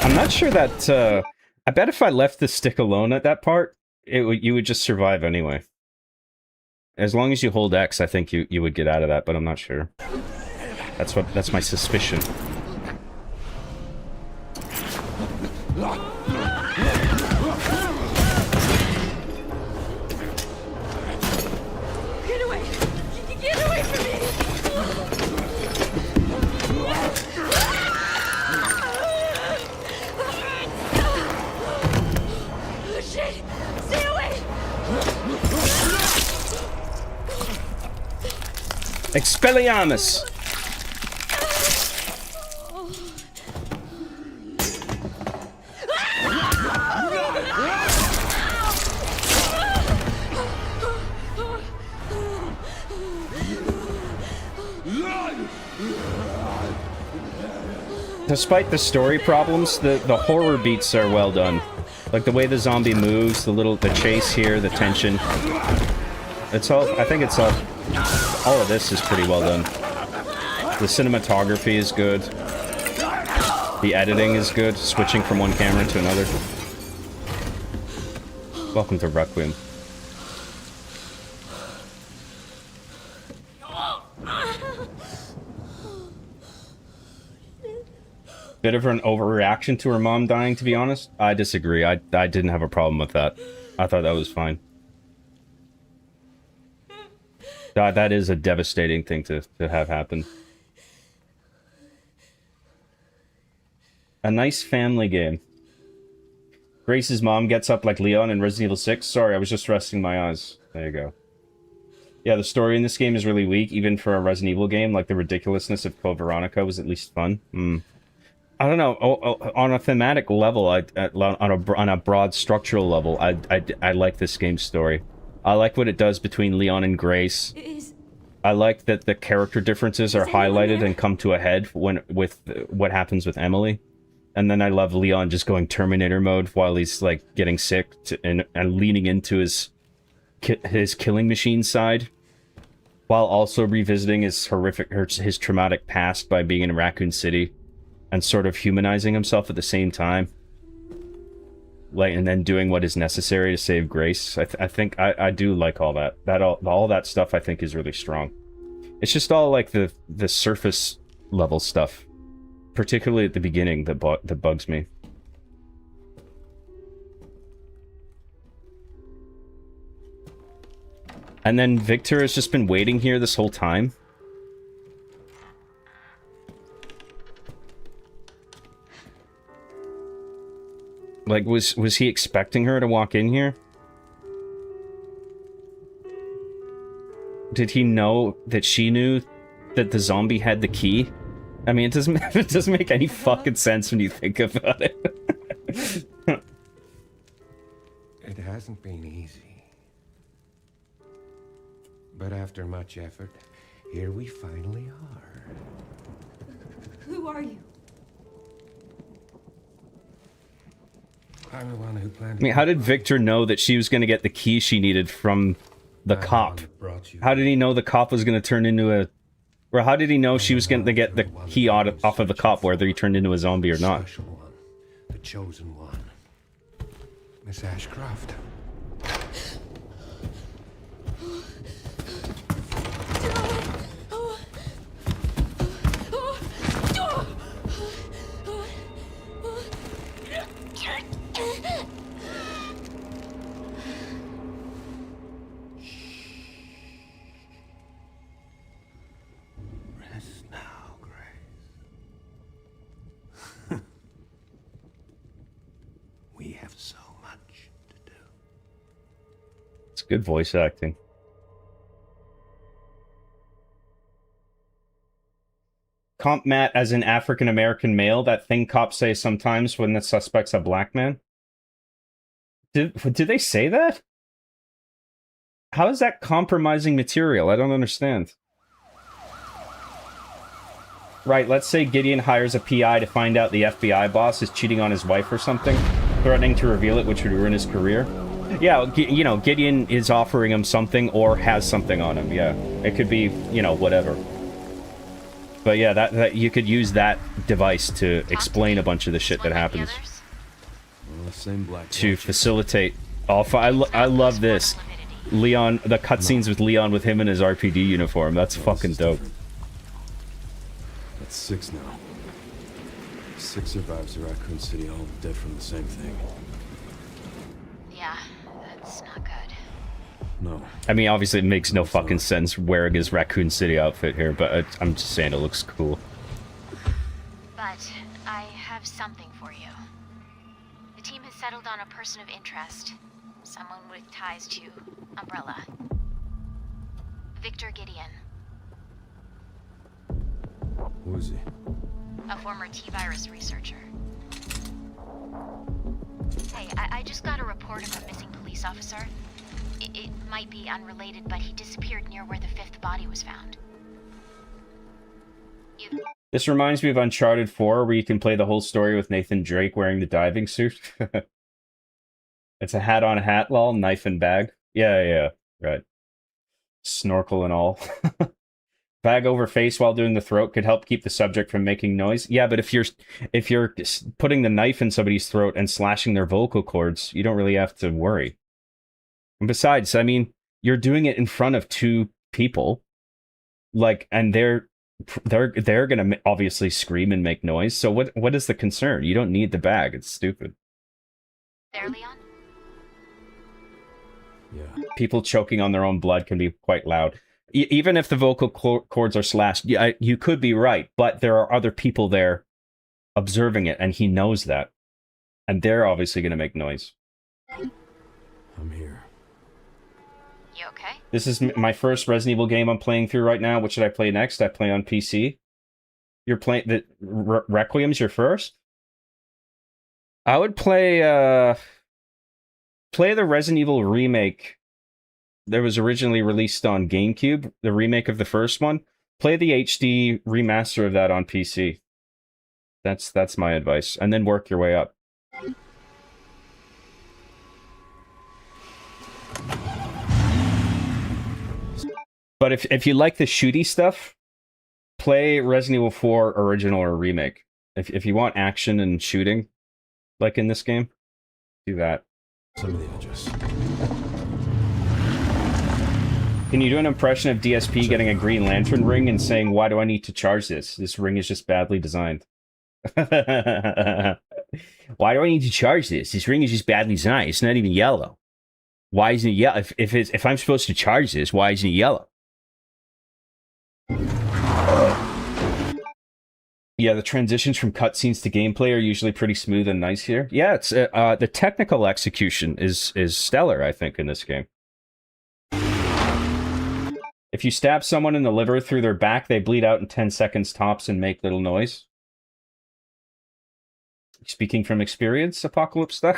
I'm not sure that, I bet if I left the stick alone at that part, you would just survive anyway. As long as you hold X, I think you would get out of that, but I'm not sure. That's my suspicion. Get away! Get away from me! Oh, shit! Stay away! Expelliarmus! Despite the story problems, the horror beats are well done. Like the way the zombie moves, the chase here, the tension. It's all, I think it's all of this is pretty well done. The cinematography is good. The editing is good, switching from one camera to another. Welcome to Requiem. Bit of an overreaction to her mom dying, to be honest. I disagree. I didn't have a problem with that. I thought that was fine. That is a devastating thing to have happen. A nice family game. Grace's mom gets up like Leon in Resident Evil 6. Sorry, I was just resting my eyes. There you go. Yeah, the story in this game is really weak, even for a Resident Evil game. Like, the ridiculousness of Code Veronica was at least fun. I don't know. On a thematic level, on a broad structural level, I like this game's story. I like what it does between Leon and Grace. Is I like that the character differences are Is anyone highlighted there? and come to a head when with what happens with Emily. And then I love Leon just going Terminator mode while he's like getting sick and leaning into his killing machine side, while also revisiting his his traumatic past by being in Raccoon City, and sort of humanizing himself at the same time. Like, and then doing what is necessary to save Grace. I think I do like all that. All that stuff I think is really strong. It's just all like the surface level stuff, particularly at the beginning, that bugs me. And then Victor has just been waiting here this whole time. Like, was he expecting her to walk in here? Did he know that she knew that the zombie had the key? I mean, it doesn't make any fucking sense when you think about it. It hasn't been easy. But after much effort, here we finally are. Who are you? I'm the one who planned. I mean, how did Victor know that she was going to get the key she needed from the cop? How did he know the cop was going to turn into a... Or how did he know she was going to get the key off of the cop, whether he turned into a zombie or not? Special one, the chosen one. Miss Ashcroft. Rest now, Grace. We have so much to do. It's good voice acting. Comp Matt as an African-American male, that thing cops say sometimes when the suspect's a black man? Did they say that? How is that compromising material? I don't understand. Right, let's say Gideon hires a PI to find out the FBI boss is cheating on his wife or something, threatening to reveal it, which would ruin his career. Yeah, you know, Gideon is offering him something or has something on him, yeah. It could be, you know, whatever. But yeah, that you could use that device to explain a bunch of the shit that happens. To facilitate... I love this. Leon, the cutscenes with Leon with him in his RPD uniform. That's fucking dope. That's 6 now. 6 survivors of Raccoon City, all dead from the same thing. Yeah, that's not good. No. I mean, obviously it makes no fucking sense wearing his Raccoon City outfit here, but I'm just saying it looks cool. But I have something for you. The team has settled on a person of interest. Someone with ties to Umbrella. Victor Gideon. Who is he? A former T-virus researcher. Hey, I just got a report of a missing police officer. It might be unrelated, but he disappeared near where the 5th body was found. This reminds me of Uncharted 4, where you can play the whole story with Nathan Drake wearing the diving suit. It's a hat-on-hat, lol, knife and bag. Yeah, right. Snorkel and all. Bag over face while doing the throat could help keep the subject from making noise. Yeah, but if you're putting the knife in somebody's throat and slashing their vocal cords, you don't really have to worry. And besides, I mean, you're doing it in front of 2 people, like, and they're gonna obviously scream and make noise. So what is the concern? You don't need the bag. It's stupid. There, Leon? Yeah. People choking on their own blood can be quite loud. Even if the vocal cords are slashed, yeah, you could be right, but there are other people there observing it, and he knows that. And they're obviously going to make noise. I'm here. You okay? This is my first Resident Evil game I'm playing through right now. What should I play next? I play on PC. You're playing the Requiem's your first? I would play play the Resident Evil remake that was originally released on GameCube, the remake of the first one. Play the HD remaster of that on PC. That's my advice. And then work your way up. But if you like the shooty stuff, play Resident Evil 4 original or remake. If you want action and shooting, like in this game, do that. Some of the address. Can you do an impression of DSP getting a Green Lantern ring and saying, "Why do I need to charge this? This ring is just badly designed." Why do I need to charge this? This ring is just badly designed. It's not even yellow. Why isn't it yellow? If I'm supposed to charge this, why isn't it yellow? Yeah, the transitions from cutscenes to gameplay are usually pretty smooth and nice here. Yeah, it's the technical execution is stellar, I think, in this game. If you stab someone in the liver through their back, they bleed out in 10 seconds tops and make little noise. Speaking from experience, Apocalypse Duck?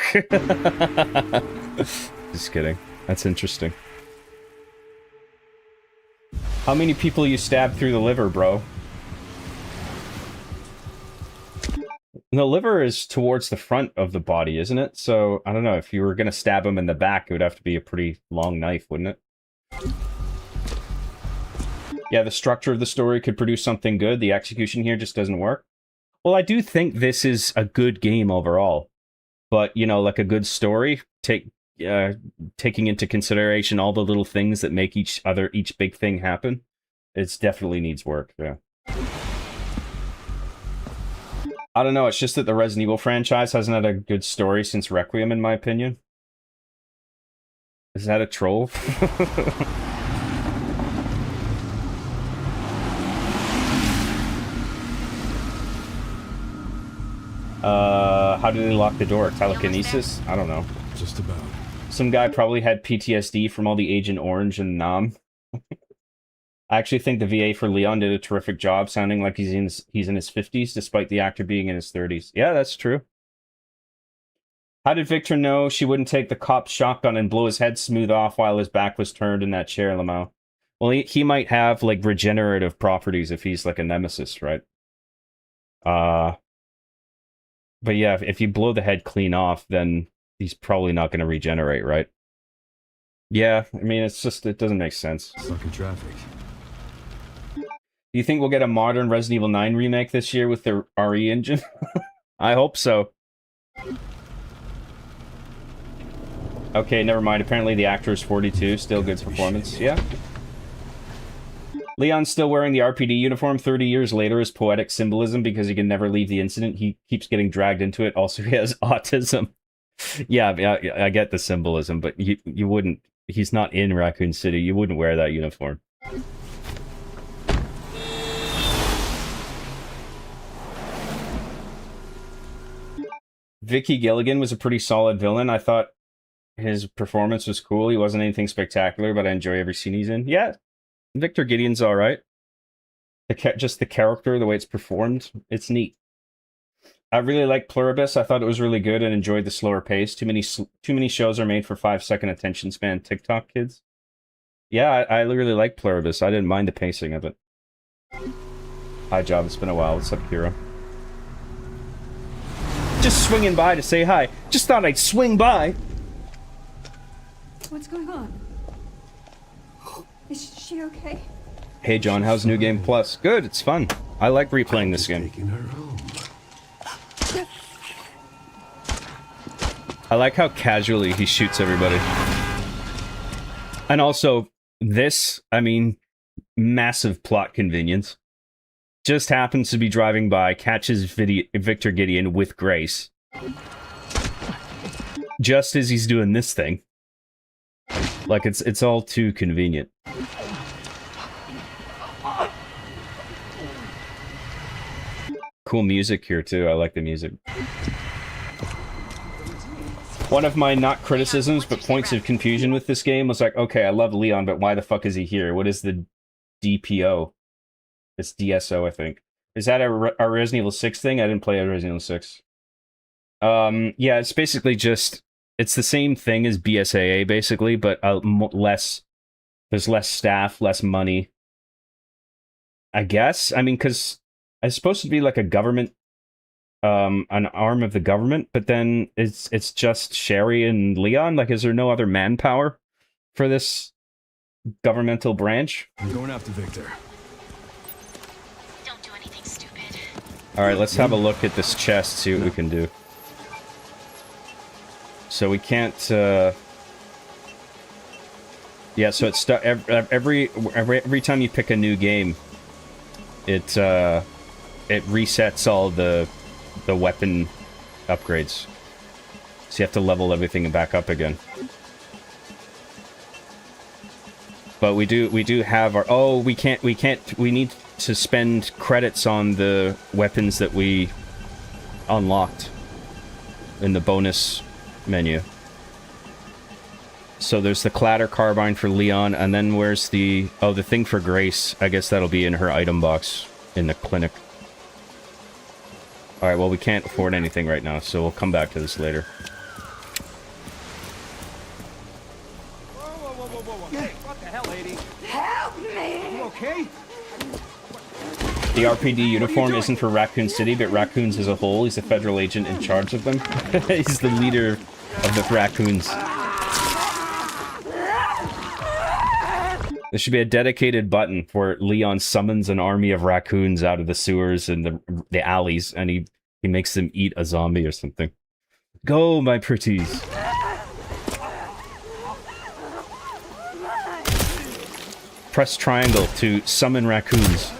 Just kidding. That's interesting. How many people you stabbed through the liver, bro? The liver is towards the front of the body, isn't it? So, I don't know. If you were going to stab him in the back, it would have to be a pretty long knife, wouldn't it? Yeah, the structure of the story could produce something good. The execution here just doesn't work. Well, I do think this is a good game overall. But, you know, like a good story, taking into consideration all the little things that make each big thing happen, it definitely needs work, yeah. I don't know, it's just that the Resident Evil franchise hasn't had a good story since Requiem, in my opinion. Is that a troll? How did they lock the door? Telekinesis? I don't know. Just about. Some guy probably had PTSD from all the Agent Orange and Nam. I actually think the VA for Leon did a terrific job, sounding like he's in his 50s, despite the actor being in his 30s. Yeah, that's true. How did Victor know she wouldn't take the cop's shotgun and blow his head smooth off while his back was turned in that chair, Lamau? Well, he might have, like, regenerative properties if he's, like, a nemesis, right? But yeah, if you blow the head clean off, then he's probably not going to regenerate, right? Yeah, I mean, it's just, it doesn't make sense. Stuck in traffic. Do you think we'll get a modern Resident Evil 9 remake this year with the RE engine? I hope so. Okay, never mind. Apparently the actor is 42. Still good performance. Yeah. Leon's still wearing the RPD uniform 30 years later as poetic symbolism because he can never leave the incident. He keeps getting dragged into it. Also, he has autism. Yeah, I get the symbolism, but you wouldn't... He's not in Raccoon City. You wouldn't wear that uniform. Vicky Gilligan was a pretty solid villain. I thought his performance was cool. He wasn't anything spectacular, but I enjoy every scene he's in. Yeah, Victor Gideon's all right. Just the character, the way it's performed, it's neat. I really like Pluribus. I thought it was really good and enjoyed the slower pace. Too many shows are made for 5-second attention span TikTok kids. Yeah, I really like Pluribus. I didn't mind the pacing of it. Hi, Job. It's been a while. What's up, Kira? Just swinging by to say hi. Just thought I'd swing by. What's going on? Is she okay? Hey, John. How's New Game Plus? Good. It's fun. I like replaying this game. Taking her home. I like how casually he shoots everybody. And also, this, I mean, massive plot convenience. Just happens to be driving by, catches Victor Gideon with Grace. Just as he's doing this thing. Like, it's all too convenient. Cool music here, too. I like the music. One of my not criticisms, but points of confusion with this game was like, okay, I love Leon, but why the fuck is he here? What is the DPO? It's DSO, I think. Is that a Resident Evil 6 thing? I didn't play a Resident Evil 6. Yeah, it's basically just it's the same thing as BSAA basically, but less. There's less staff, less money. I guess. I mean, because it's supposed to be like a government, an arm of the government, but then it's just Sherry and Leon. Like, is there no other manpower for this governmental branch? I'm going after Victor. Don't do anything stupid. All right, let's have a look at this chest. See what we can do. So we can't. Yeah, so it's every time you pick a new game, it resets all the weapon upgrades. So you have to level everything back up again. But we do have our we need to spend credits on the weapons that we unlocked in the bonus menu. So there's the clatter carbine for Leon, and then where's the thing for Grace? I guess that'll be in her item box in the clinic. Alright, well we can't afford anything right now, so we'll come back to this later. Whoa. Hey, what the hell, lady? Help me! You okay? The RPD uniform isn't for Raccoon City, but raccoons as a whole. He's a federal agent in charge of them. He's the leader of the raccoons. There should be a dedicated button for Leon summons an army of raccoons out of the sewers and the alleys, and he makes them eat a zombie or something. Go, my pretties. Press triangle to summon raccoons.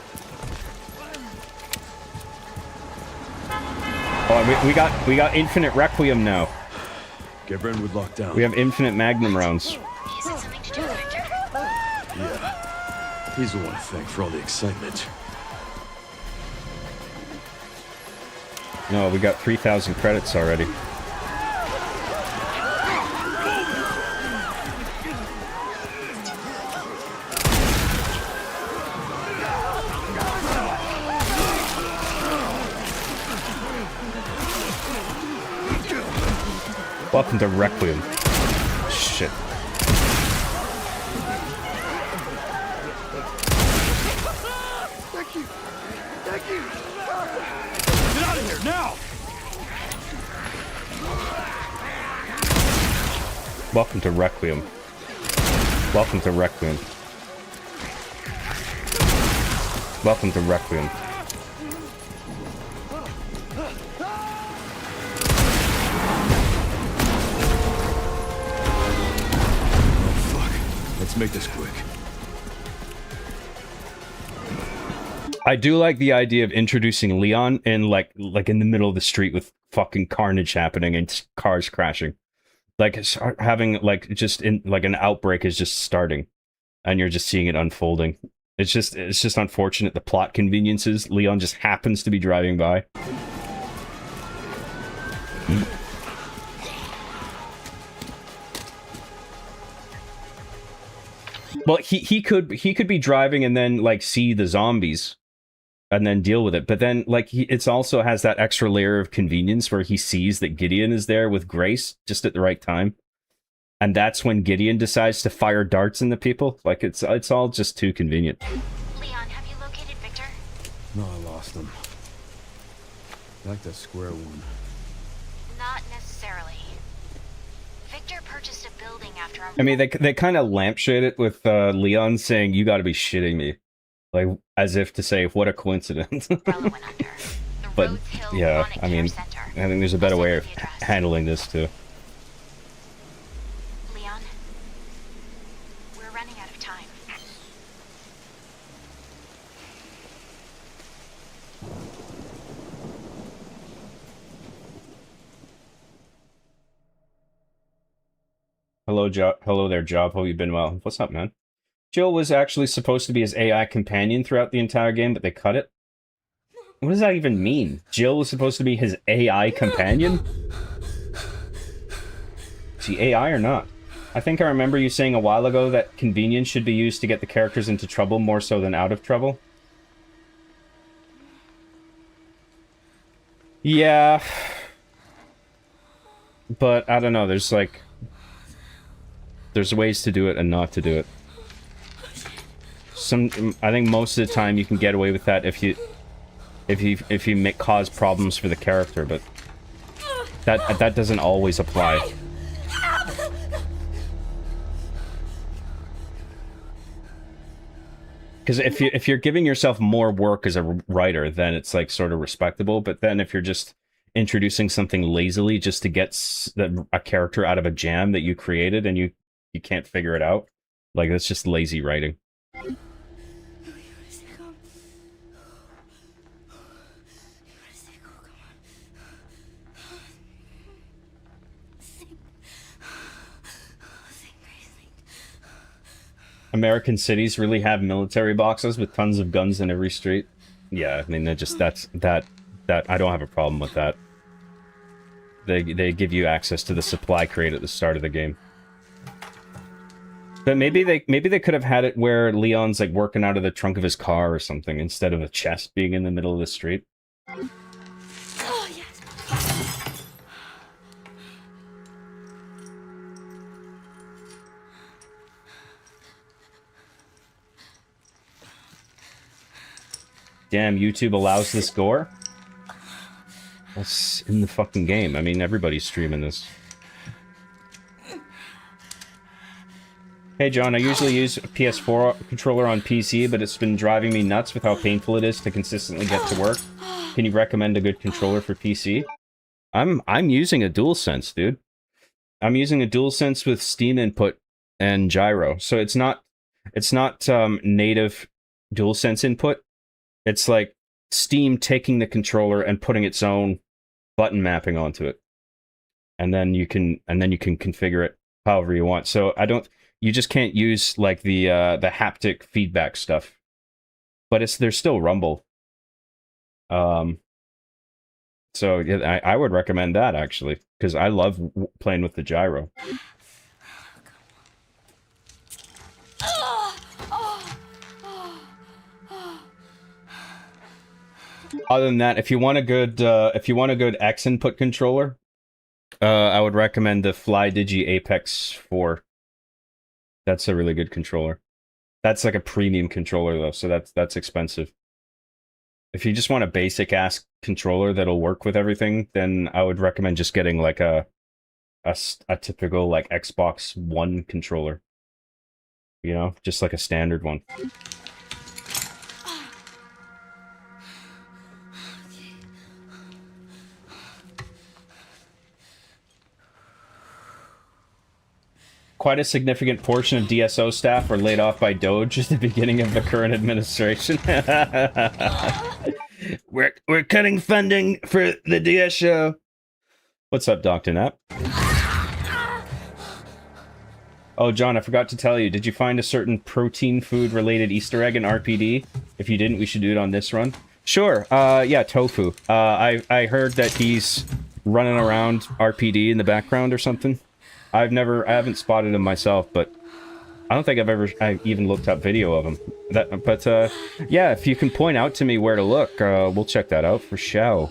Oh, we got infinite Requiem now. Get Brentwood locked down. We have infinite Magnum rounds. Is it something to do with Victor? Yeah. He's the one to thank for all the excitement. No, we got 3,000 credits already. Welcome to Requiem. Shit. Thank you. Thank you. Get out of here, now! Welcome to Requiem. Welcome to Requiem. Welcome to Requiem. Let's make this quick. I do like the idea of introducing Leon in like in the middle of the street with fucking carnage happening and cars crashing. Like having like just in like an outbreak is just starting and you're just seeing it unfolding. It's just unfortunate the plot conveniences. Leon just happens to be driving by. Well, he could be driving and then like see the zombies and then deal with it. But then like it's also has that extra layer of convenience where he sees that Gideon is there with Grace just at the right time. And that's when Gideon decides to fire darts into people. Like it's all just too convenient. Leon, have you located Victor? No, I lost him. Back to square one. Not necessarily. Victor purchased a building after a... I mean, they kind of lampshade it with Leon saying, "You got to be shitting me," like as if to say, "What a coincidence." But yeah, I mean, I think there's a better way of handling this too. Leon, we're running out of time. Hello there, Job. Hope you've been well. What's up, man? Jill was actually supposed to be his AI companion throughout the entire game, but they cut it. What does that even mean? Jill was supposed to be his AI companion? Is he AI or not? I think I remember you saying a while ago that convenience should be used to get the characters into trouble more so than out of trouble. Yeah. But I don't know, there's like there's ways to do it and not to do it. I think most of the time you can get away with that if you cause problems for the character, but that doesn't always apply. Because if you're giving yourself more work as a writer, then it's like sort of respectable. But then if you're just introducing something lazily just to get a character out of a jam that you created and you can't figure it out, like that's just lazy writing. American cities really have military boxes with tons of guns in every street. Yeah, I mean, that I don't have a problem with that. They give you access to the supply crate at the start of the game. But maybe they could have had it where Leon's like working out of the trunk of his car or something instead of a chest being in the middle of the street. Oh, yes. Damn, YouTube allows this gore? That's in the fucking game. I mean, everybody's streaming this. Hey John, I usually use a PS4 controller on PC, but it's been driving me nuts with how painful it is to consistently get to work. Can you recommend a good controller for PC? I'm using a DualSense, dude. I'm using a DualSense with Steam input and gyro. So it's not native DualSense input. It's like Steam taking the controller and putting its own button mapping onto it. And then you can configure it however you want. So you just can't use like the haptic feedback stuff. But there's still rumble. So yeah, I would recommend that actually, because I love playing with the gyro. Other than that, if you want a good X input controller, I would recommend the FlyDigi Apex 4. That's a really good controller. That's like a premium controller though, so that's expensive. If you just want a basic ass controller that'll work with everything, then I would recommend just getting like a typical like Xbox One controller. You know, just like a standard one. Quite a significant portion of DSO staff were laid off by Doge at the beginning of the current administration. We're cutting funding for the DSO. What's up, Dr. Knapp? Oh, John, I forgot to tell you. Did you find a certain protein food related Easter egg in RPD? If you didn't, we should do it on this run. Sure. Yeah, tofu. I heard that he's running around RPD in the background or something. I haven't spotted him myself, but I don't think I even looked up video of him. Yeah, if you can point out to me where to look, we'll check that out for show.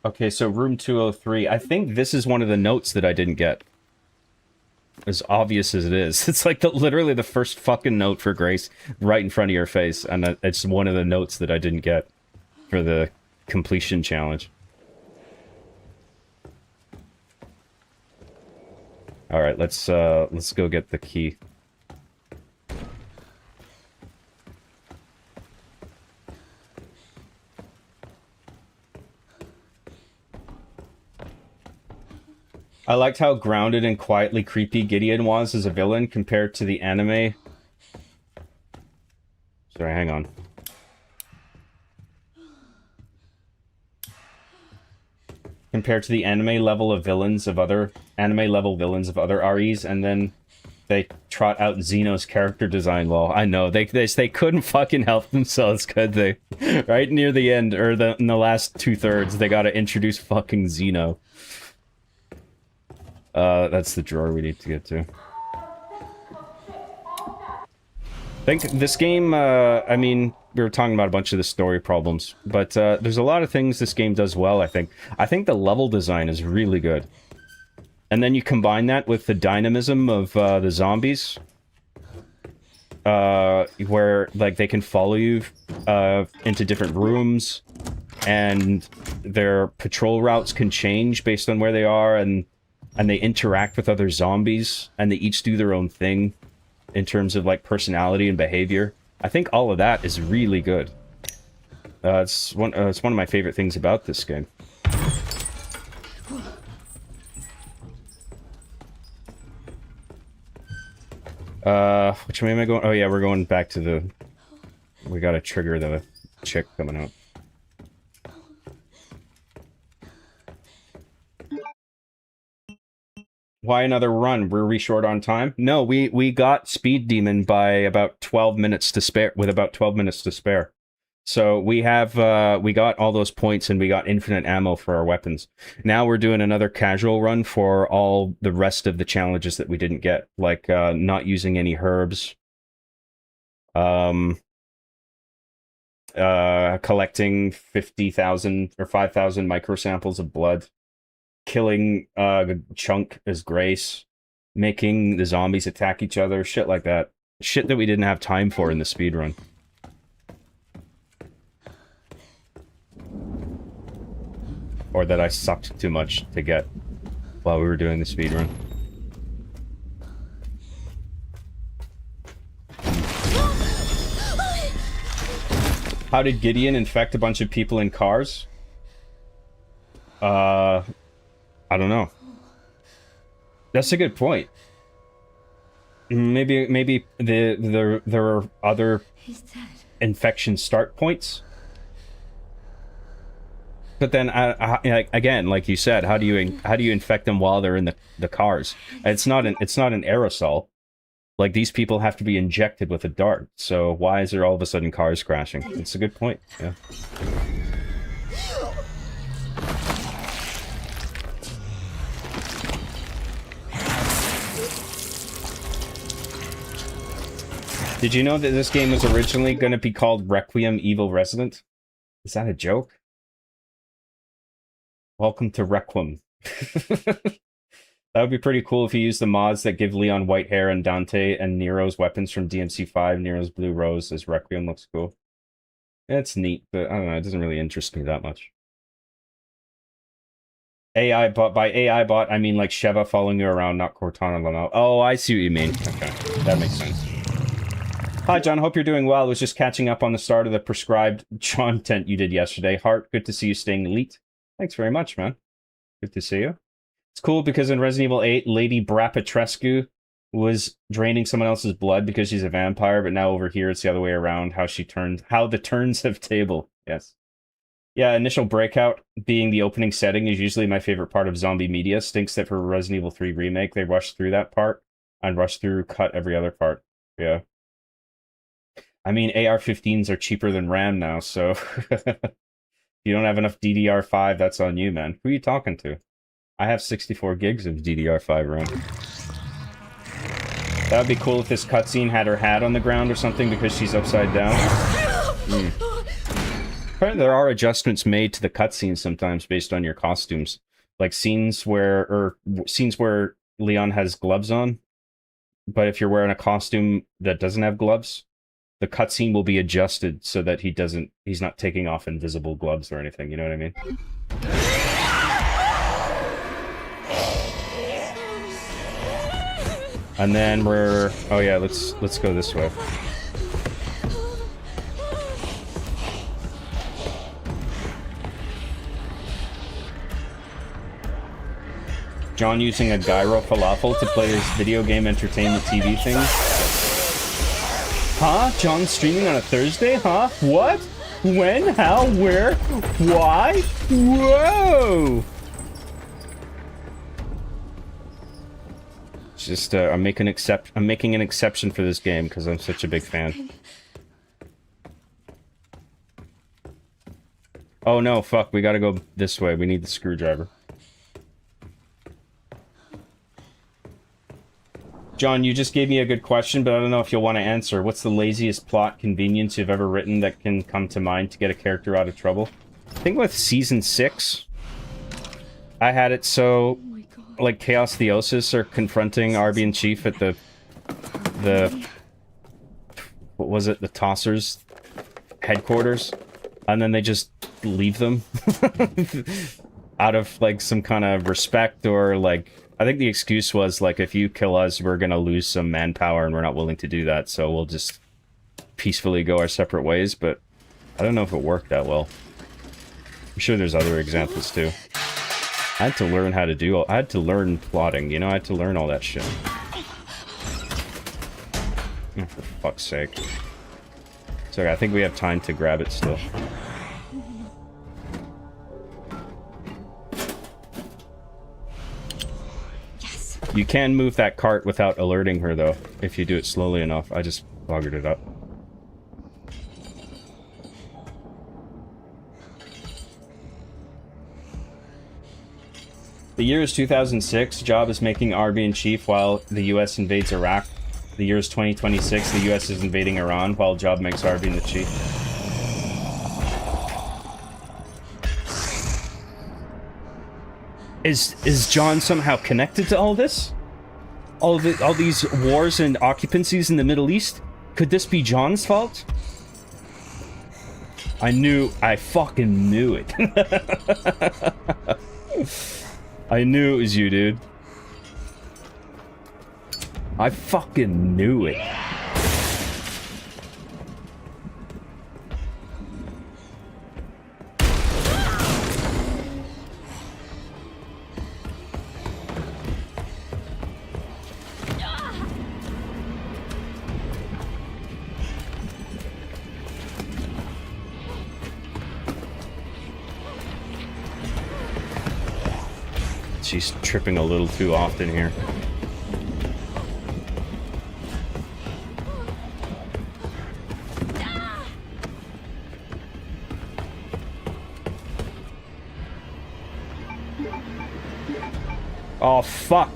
Okay, so room 203. I think this is one of the notes that I didn't get. As obvious as it is. It's like literally the first fucking note for Grace right in front of your face, and it's one of the notes that I didn't get for the completion challenge. Alright, let's go get the key. I liked how grounded and quietly creepy Gideon was as a villain compared to the anime. Sorry, hang on. Compared to the anime level villains of other REs, and then they trot out Xeno's character design. Well, I know they couldn't fucking help themselves, could they? Right near the end, or in the last 2/3, they gotta introduce fucking Xeno. That's the drawer we need to get to. think this game, I mean, we were talking about a bunch of the story problems, but there's a lot of things this game does well, I think. I think the level design is really good. And then you combine that with the dynamism of the zombies, where, like, they can follow you into different rooms, and their patrol routes can change based on where they are, and they interact with other zombies, and they each do their own thing in terms of, like, personality and behavior. I think all of that is really good. It's one of my favorite things about this game. Which way am I going? Oh yeah, we're going back to the... We gotta trigger the chick coming out. Why another run? Were we short on time? No, we got Speed Demon by about 12 minutes to spare, with about 12 minutes to spare. So we have, we got all those points and we got infinite ammo for our weapons. Now we're doing another casual run for all the rest of the challenges that we didn't get, like not using any herbs, collecting 50,000 or 5,000 microsamples of blood, killing Chunk as Grace, making the zombies attack each other, shit like that. Shit that we didn't have time for in the speedrun. Or that I sucked too much to get while we were doing the speedrun. How did Gideon infect a bunch of people in cars? I don't know. That's a good point. Maybe there are other infection start points. But then, again, like you said, how do you infect them while they're in the cars? It's not an aerosol. Like, these people have to be injected with a dart. So why is there all of a sudden cars crashing? It's a good point. Yeah. Did you know that this game was originally going to be called Requiem Evil Resident? Is that a joke? Welcome to Requiem. That would be pretty cool if you used the mods that give Leon white hair and Dante and Nero's weapons from DMC5, Nero's Blue Rose as Requiem. Looks cool. It's neat, but I don't know, it doesn't really interest me that much. AI bot, by AI bot, I mean like Sheva following you around, not Cortana Lano. Oh, I see what you mean. Okay, that makes sense. Hi, John. Hope you're doing well. I was just catching up on the start of the prescribed content you did yesterday. Hart, good to see you staying elite. Thanks very much, man. Good to see you. It's cool because in Resident Evil 8, Lady Brapatrescu was draining someone else's blood because she's a vampire, but now over here it's the other way around, how the turns have table. Yes. Yeah, initial breakout being the opening setting is usually my favorite part of zombie media. Stinks that for Resident Evil 3 Remake, they rushed through that part and rushed through, cut every other part. Yeah. I mean, AR-15s are cheaper than RAM now, so... If you don't have enough DDR5, that's on you, man. Who are you talking to? I have 64 gigs of DDR5 RAM. That would be cool if this cutscene had her hat on the ground or something because she's upside down. Apparently there are adjustments made to the cutscenes sometimes based on your costumes. Like scenes where Leon has gloves on, but if you're wearing a costume that doesn't have gloves, the cutscene will be adjusted so that he's not taking off invisible gloves or anything, you know what I mean? And then oh yeah, let's go this way. John using a gyro falafel to play his video game entertainment TV thing. Huh? John streaming on a Thursday? Huh? What? When? How? Where? Why? Whoa! Just I'm making an exception for this game because I'm such a big fan. Oh no, fuck, we gotta go this way. We need the screwdriver. John, you just gave me a good question, but I don't know if you'll want to answer. What's the laziest plot convenience you've ever written that can come to mind to get a character out of trouble? I think with Season 6, I had it so, like, Chaos Theosis are confronting Arby and Chief at the what was it, the Tossers headquarters, and then they just leave them out of, like, some kind of respect, or, like, I think the excuse was, like, if you kill us, we're gonna lose some manpower, and we're not willing to do that, so we'll just peacefully go our separate ways, but I don't know if it worked that well. I'm sure there's other examples, too. I had to learn how to do... I had to learn plotting, you know? I had to learn all that shit. Oh, for fuck's sake. So I think we have time to grab it still. Yes. You can move that cart without alerting her, though, if you do it slowly enough. I just buggered it up. The year is 2006. Job is making Arby in chief while the U.S. invades Iraq. The year is 2026. The U.S. is invading Iran while Job makes Arby in the chief. Is John somehow connected to all this? All these wars and occupancies in the Middle East? Could this be John's fault? I fucking knew it. I knew it was you, dude. I fucking knew it. She's tripping a little too often here. Oh, fuck.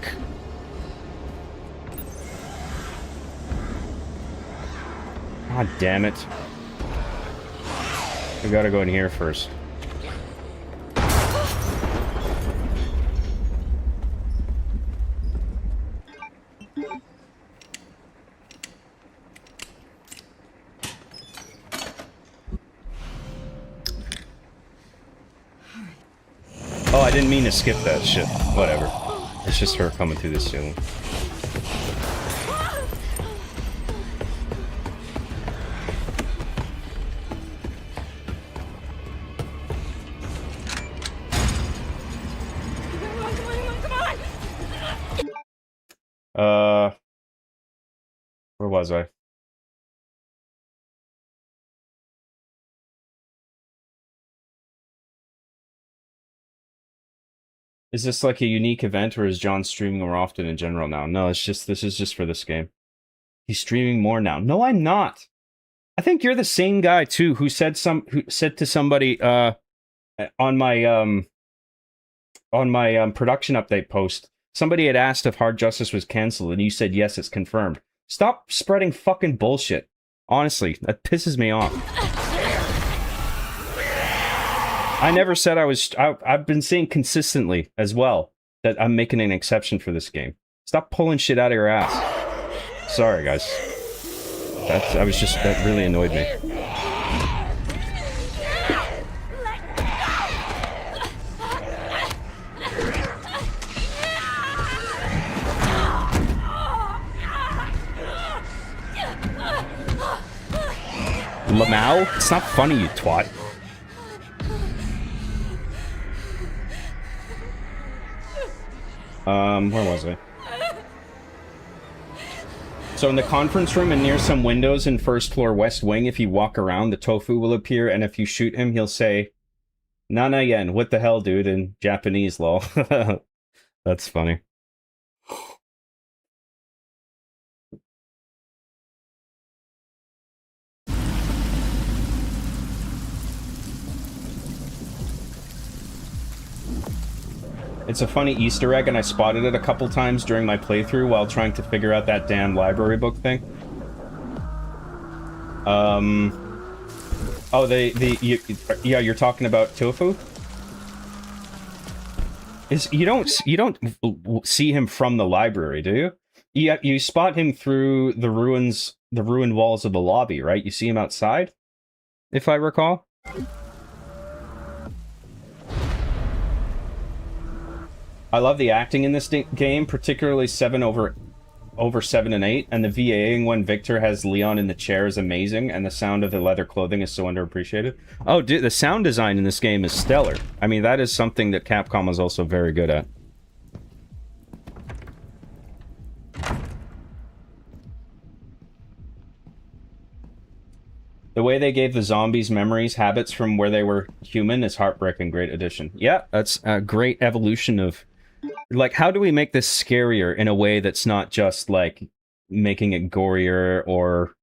God damn it. We gotta go in here first. Oh, I didn't mean to skip that shit. Whatever. It's just her coming through the ceiling. Where was I? Is this like a unique event, or is John streaming more often in general now? No, it's just, this is just for this game. He's streaming more now. No, I'm not. I think you're the same guy too who said to somebody on my production update post. Somebody had asked if Hard Justice was canceled, and you said yes, it's confirmed. Stop spreading fucking bullshit. Honestly, that pisses me off. I never said I was... I've been saying consistently as well that I'm making an exception for this game. Stop pulling shit out of your ass. Sorry, guys. That really annoyed me. Lamau? It's not funny, you twat. Where was I? So in the conference room and near some windows in first floor west wing, if you walk around, the tofu will appear, and if you shoot him, he'll say, "Nana yen, what the hell, dude?" in Japanese, lol. That's funny. It's a funny Easter egg, and I spotted it a couple times during my playthrough while trying to figure out that damn library book thing. Oh, yeah, you're talking about Tofu? You don't see him from the library, do you? You spot him through the ruined walls of the lobby, right? You see him outside, if I recall. I love the acting in this game, particularly 7 over 7 and 8, and the VAing when Victor has Leon in the chair is amazing, and the sound of the leather clothing is so underappreciated. Oh, dude, the sound design in this game is stellar. I mean, that is something that Capcom is also very good at. The way they gave the zombies memories, habits from where they were human is heartbreaking. Great addition. Yeah, that's a great evolution of... Like, how do we make this scarier in a way that's not just, like, making it gorier or,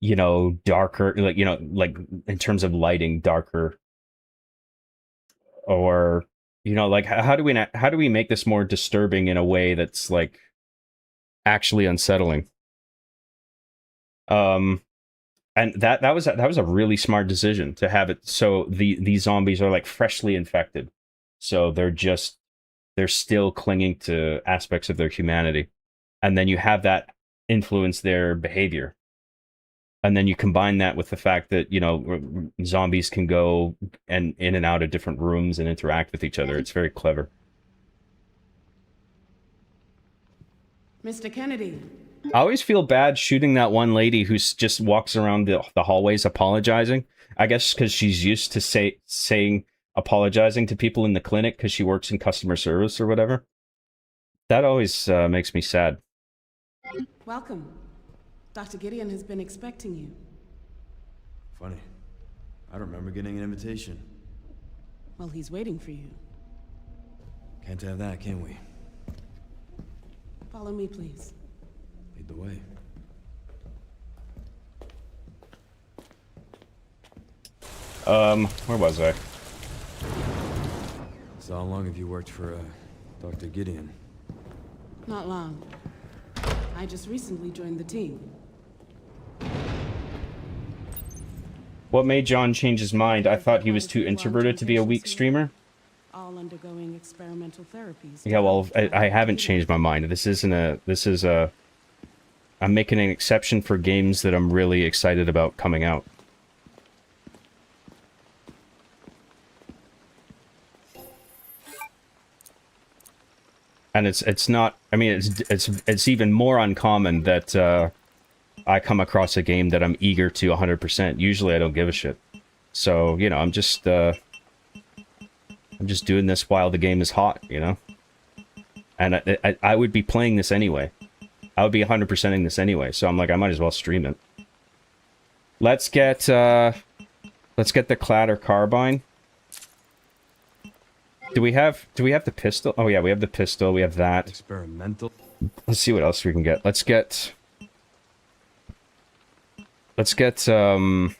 you know, darker, like, you know, like, in terms of lighting, darker. Or, you know, like, how do we make this more disturbing in a way that's, like, actually unsettling? And that was a really smart decision to have it so these zombies are like freshly infected, so they're still clinging to aspects of their humanity, and then you have that influence their behavior, and then you combine that with the fact that, you know, zombies can go and in and out of different rooms and interact with each other. It's very clever. Mr. Kennedy. I always feel bad shooting that one lady who just walks around the hallways apologizing. I guess because she's used to saying apologizing to people in the clinic because she works in customer service or whatever. That always makes me sad. Welcome. Dr. Gideon has been expecting you. Funny. I don't remember getting an invitation. Well, he's waiting for you. Can't have that, can we? Follow me, please. Lead the way. Where was I? So how long have you worked for, Dr. Gideon? Not long. I just recently joined the team. What made John change his mind? I thought he was too introverted to be a weak streamer. All undergoing experimental therapies. Yeah, well, I haven't changed my mind. This is a... I'm making an exception for games that I'm really excited about coming out. And it's not, I mean, it's even more uncommon that I come across a game that I'm eager to 100%. Usually I don't give a shit. So, you know, I'm just doing this while the game is hot, you know? And I would be playing this anyway. I would be 100%ing this anyway, so I'm like, I might as well stream it. Let's get the Clatter Carbine. Do we have the pistol? Oh yeah, we have the pistol, we have that. Experimental. Let's see what else we can get. Let's get oh,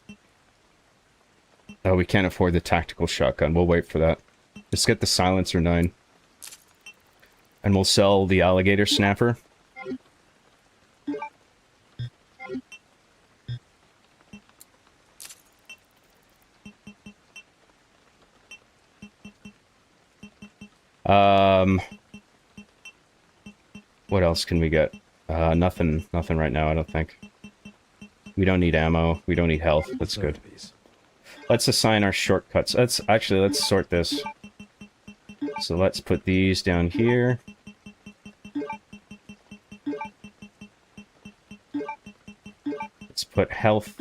we can't afford the tactical shotgun. We'll wait for that. Let's get the silencer 9. And we'll sell the alligator snapper. What else can we get? Nothing right now, I don't think. We don't need ammo. We don't need health. That's good. Let's assign our shortcuts. Let's sort this. So let's put these down here. Let's put health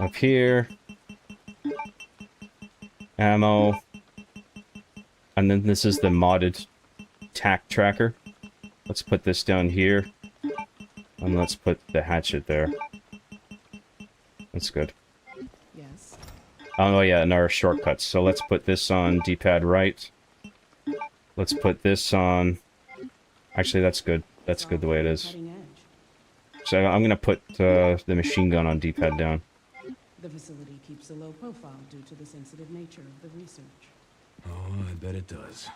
up here. Ammo. And then this is the modded tack tracker. Let's put this down here. And let's put the hatchet there. That's good. Yes. Oh yeah, and our shortcuts. So let's put this on D-pad right. Let's put this on... Actually, that's good. That's good the way it is. So I'm gonna put the machine gun on D-pad down. The facility keeps a low profile due to the sensitive nature of the research. Oh, I bet it does.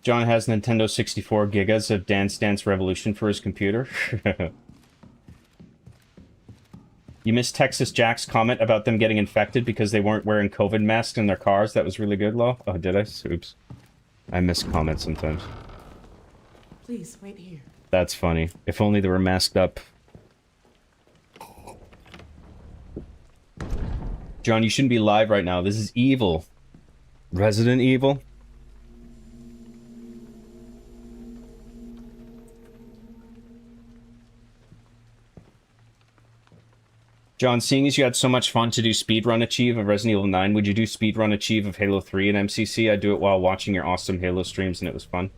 John has Nintendo 64 gigas of Dance Dance Revolution for his computer. You missed Texas Jack's comment about them getting infected because they weren't wearing COVID masks in their cars. That was really good, Lo. Oh, did I? Oops. I miss comments sometimes. Please, wait here. That's funny. If only they were masked up. John, you shouldn't be live right now. This is evil. Resident Evil? John, seeing as you had so much fun to do speedrun achieve of Resident Evil 9, would you do speedrun achieve of Halo 3 and MCC? I do it while watching your awesome Halo streams and it was fun.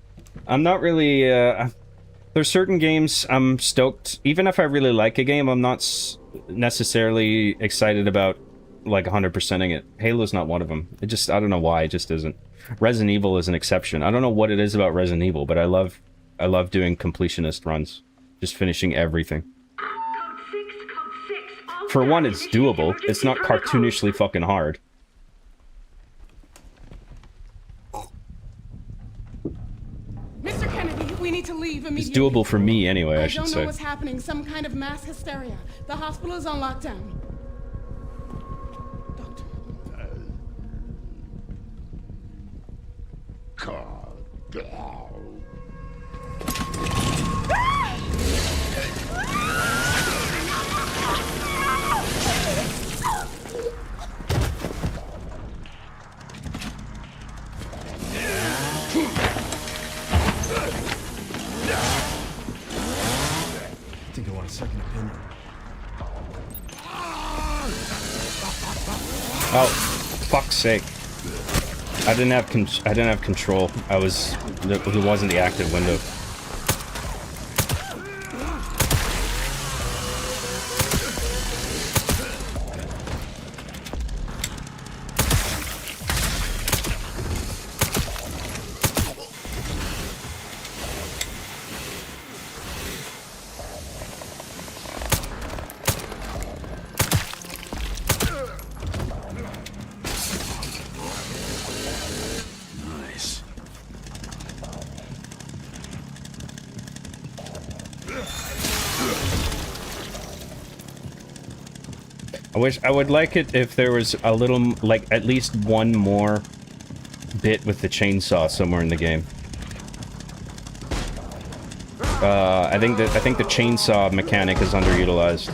I'm not really, there's certain games I'm stoked. Even if I really like a game, I'm not necessarily excited about, like, 100%ing it. Halo's not one of them. It just, I don't know why, it just isn't. Resident Evil is an exception. I don't know what it is about Resident Evil, but I love doing completionist runs. Just finishing everything. For one, it's doable. It's not cartoonishly fucking hard. Mr. Kennedy, we need to leave immediately. It's doable for me anyway, I should don't know say. what's happening. Some kind of mass hysteria. The hospital is on lockdown. Doctor. I think I want a second opinion. Oh, fuck's sake! I didn't have control. It wasn't the active window. Nice. I would like it if there was a little, like, at least one more bit with the chainsaw somewhere in the game. I think the chainsaw mechanic is underutilized.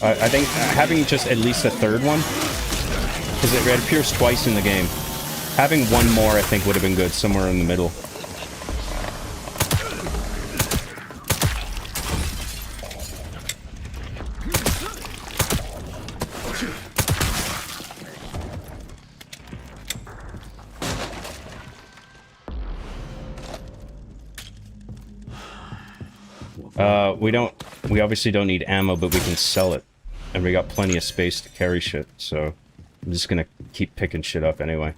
I think having just at least a third one, because it appears twice in the game. Having one more, I think, would have been good, somewhere in the middle. We obviously don't need ammo, but we can sell it. And we got plenty of space to carry shit, so I'm just gonna keep picking shit up anyway.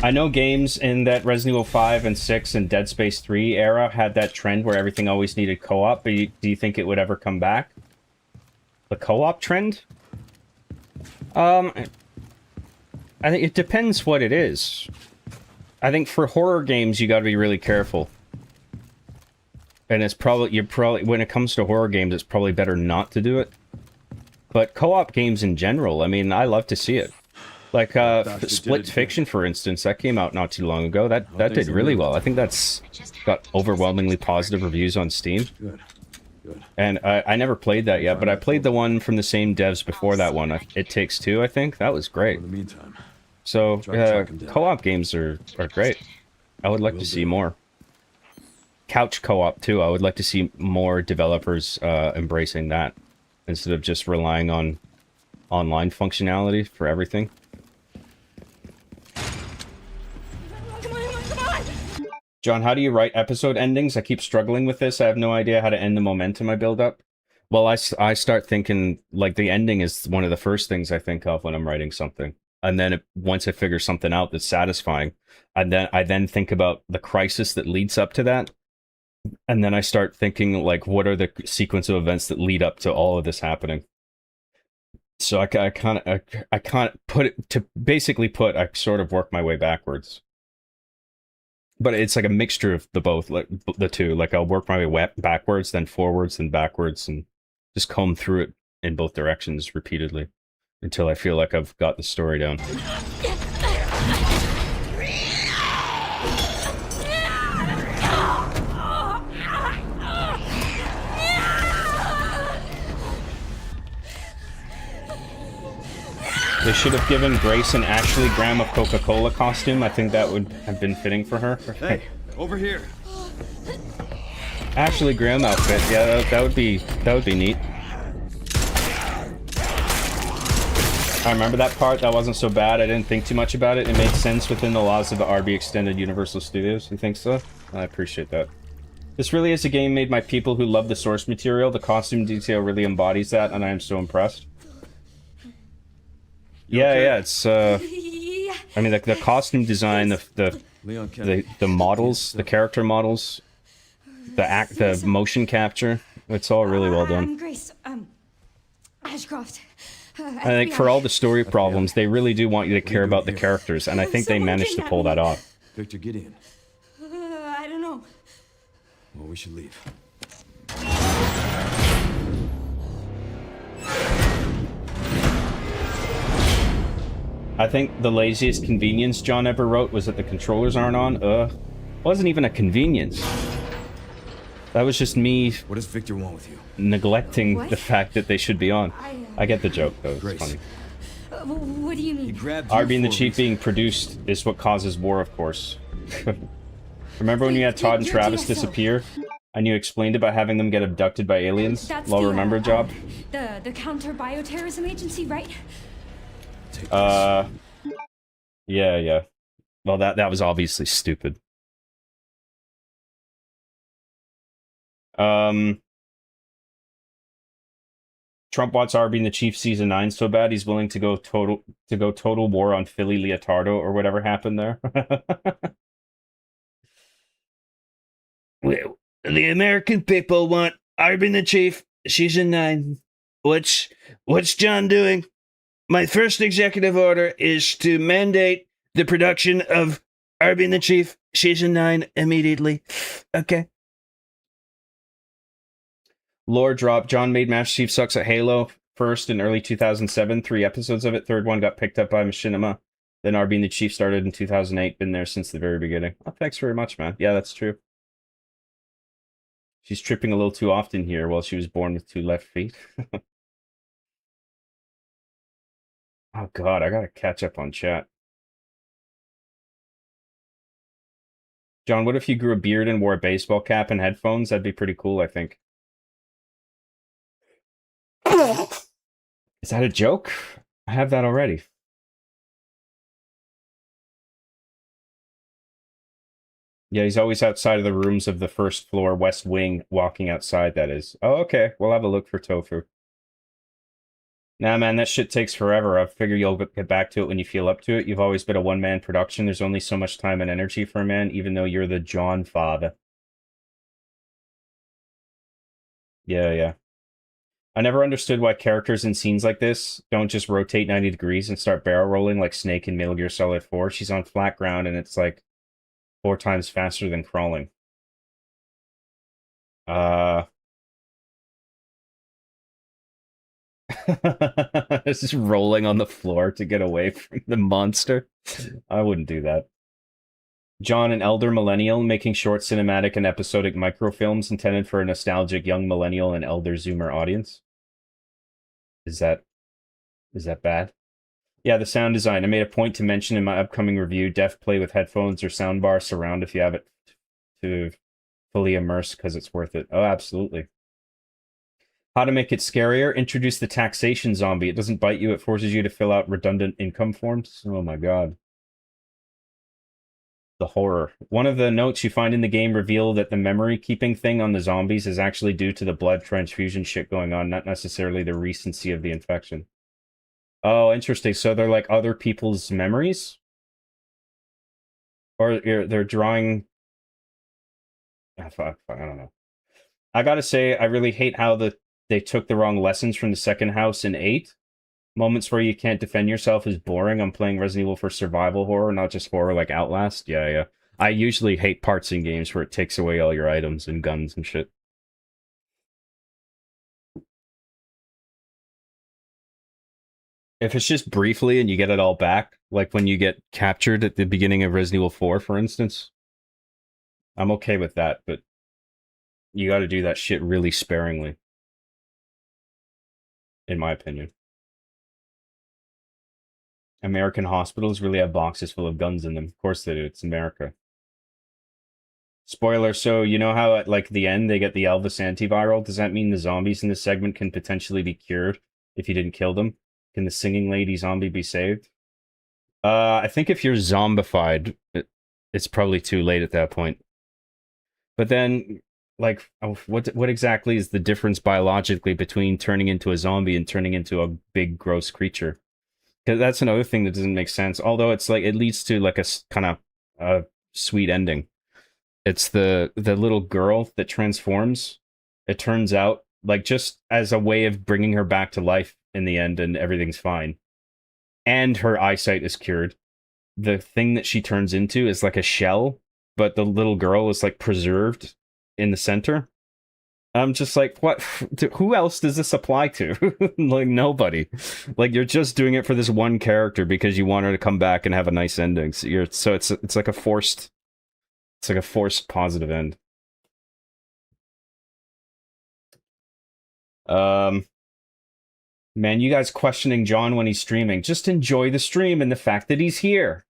I know games in that Resident Evil 5 and 6 and Dead Space 3 era had that trend where everything always needed co-op, but do you think it would ever come back? The co-op trend? I think it depends what it is. I think for horror games, you gotta be really careful. And it's probably, when it comes to horror games, it's probably better not to do it. But co-op games in general, I mean, I love to see it. Like, Split Fiction, for instance, that came out not too long ago. That did really well. I think that's got overwhelmingly positive reviews on Steam. Good. Good. And I never played that yet, but I played the one from the same devs before that one. It Takes Two, I think. That was great. In the meantime, So, co-op games are great. I would like to see more. Couch co-op, too. I would like to see more developers embracing that, instead of just relying on online functionality for everything. John, how do you write episode endings? I keep struggling with this. I have no idea how to end the momentum I build up. Well, I start thinking, like, the ending is one of the first things I think of when I'm writing something. And then once I figure something out that's satisfying, and then I then think about the crisis that leads up to that. And then I start thinking, like, what are the sequence of events that lead up to all of this happening? So I kind of put it to basically put, I sort of work my way backwards. But it's like a mixture of the both, like the two. Like I'll work my way backwards, then forwards, then backwards, and just comb through it in both directions repeatedly until I feel like I've got the story down. They should have given Grace an Ashley Graham of Coca-Cola costume. I think that would have been fitting for her. Hey, over here. Ashley Graham outfit. Yeah, that would be neat. I remember that part. That wasn't so bad. I didn't think too much about it. It made sense within the laws of the RB Extended Universal Studios. You think so? I appreciate that. This really is a game made by people who love the source material. The costume detail really embodies that, and I am so impressed. Yeah, it's I mean, the costume design, the models, the character models, the motion capture, it's all really well done. I'm Grace, Ashcroft. I think for all the story problems, they really do want you to care about the characters, and I think they managed to pull that off. Victor Gideon. I don't know. Well, we should leave. I think the laziest convenience John ever wrote was that the controllers aren't on. Wasn't even a convenience. That was just me. What does Victor want with you? Neglecting the fact that they should be on. I get the joke though. It's Grace. funny. What do you mean? He grabbed RB and the for a Chief reason. being produced is what causes war, of course. Remember when you had Todd and Travis disappear? And you explained about having them get abducted by aliens? That's Well, the, remember, Job? The counter bioterrorism agency, right? Take this. Yeah. Well, that was obviously stupid. Trump wants RB and the Chief season 9 so bad he's willing to go total war on Philly Leotardo or whatever happened there. Well, the American people want RB and the Chief season 9. What's John doing? My first executive order is to mandate the production of RB and the Chief season 9 immediately. Okay. Lore drop. John made Master Chief Sucks at Halo first in early 2007. 3 episodes of it. Third one got picked up by Machinima. Then RB and the Chief started in 2008. Been there since the very beginning. Oh, thanks very much, man. Yeah, that's true. She's tripping a little too often here while she was born with 2 left feet. Oh god, I gotta catch up on chat. John, what if you grew a beard and wore a baseball cap and headphones? That'd be pretty cool, I think. Is that a joke? I have that already. Yeah, he's always outside of the rooms of the first floor west wing, walking outside, that is. Oh, okay. We'll have a look for tofu. Nah, man, that shit takes forever. I figure you'll get back to it when you feel up to it. You've always been a one-man production. There's only so much time and energy for a man, even though you're the John father. Yeah. I never understood why characters in scenes like this don't just rotate 90 degrees and start barrel rolling like Snake in Metal Gear Solid 4. She's on flat ground and it's like 4 times faster than crawling. This is rolling on the floor to get away from the monster. I wouldn't do that. John, an elder millennial, making short cinematic and episodic microfilms intended for a nostalgic young millennial and elder zoomer audience. Is that bad? Yeah, the sound design. I made a point to mention in my upcoming review, def play with headphones or soundbar surround if you have it to fully immerse because it's worth it. Oh, absolutely. How to make it scarier? Introduce the taxation zombie. It doesn't bite you. It forces you to fill out redundant income forms. Oh my god. The horror. One of the notes you find in the game reveal that the memory keeping thing on the zombies is actually due to the blood transfusion shit going on, not necessarily the recency of the infection. Oh, interesting. So they're like other people's memories? Or they're drawing... Ah, fuck, I don't know. I gotta say, I really hate how they took the wrong lessons from the second house in 8. Moments where you can't defend yourself is boring. I'm playing Resident Evil for survival horror, not just horror like Outlast. Yeah, yeah. I usually hate parts in games where it takes away all your items and guns and shit. If it's just briefly and you get it all back, like when you get captured at the beginning of Resident Evil 4, for instance, I'm okay with that, but you gotta do that shit really sparingly, in my opinion. American hospitals really have boxes full of guns in them. Of course they do. It's America. Spoiler, so you know how at like the end they get the Elvis antiviral? Does that mean the zombies in this segment can potentially be cured if you didn't kill them? Can the singing lady zombie be saved? I think if you're zombified, it's probably too late at that point. But then, like, what exactly is the difference biologically between turning into a zombie and turning into a big, gross creature? Because that's another thing that doesn't make sense. Although it's like, it leads to like a kind of sweet ending. It's the little girl that transforms. It turns out, like, just as a way of bringing her back to life in the end, and everything's fine. And her eyesight is cured. The thing that she turns into is like a shell, but the little girl is like preserved in the center. I'm just like, what? Who else does this apply to? Like, nobody. Like, you're just doing it for this one character because you want her to come back and have a nice ending. So it's like a forced... It's like a forced positive end. Man, you guys questioning John when he's streaming. Just enjoy the stream and the fact that he's here.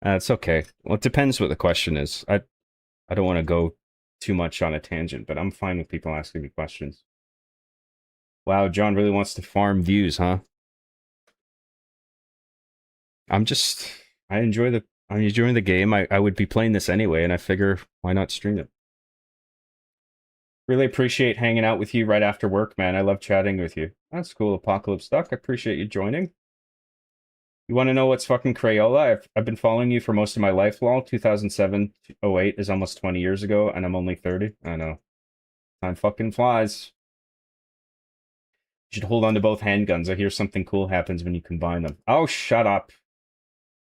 It's okay. Well, it depends what the question is. I don't want to go too much on a tangent, but I'm fine with people asking me questions. Wow, John really wants to farm views, huh? I'm enjoying the game. I would be playing this anyway, and I figure, why not stream it? Really appreciate hanging out with you right after work, man. I love chatting with you. That's cool, Apocalypse Duck. I appreciate you joining. You want to know what's fucking Crayola? I've been following you for most of my life, lol. 2007 to 08 is almost 20 years ago, and I'm only 30. I know. Time fucking flies. You should hold on to both handguns. I hear something cool happens when you combine them. Oh, shut up.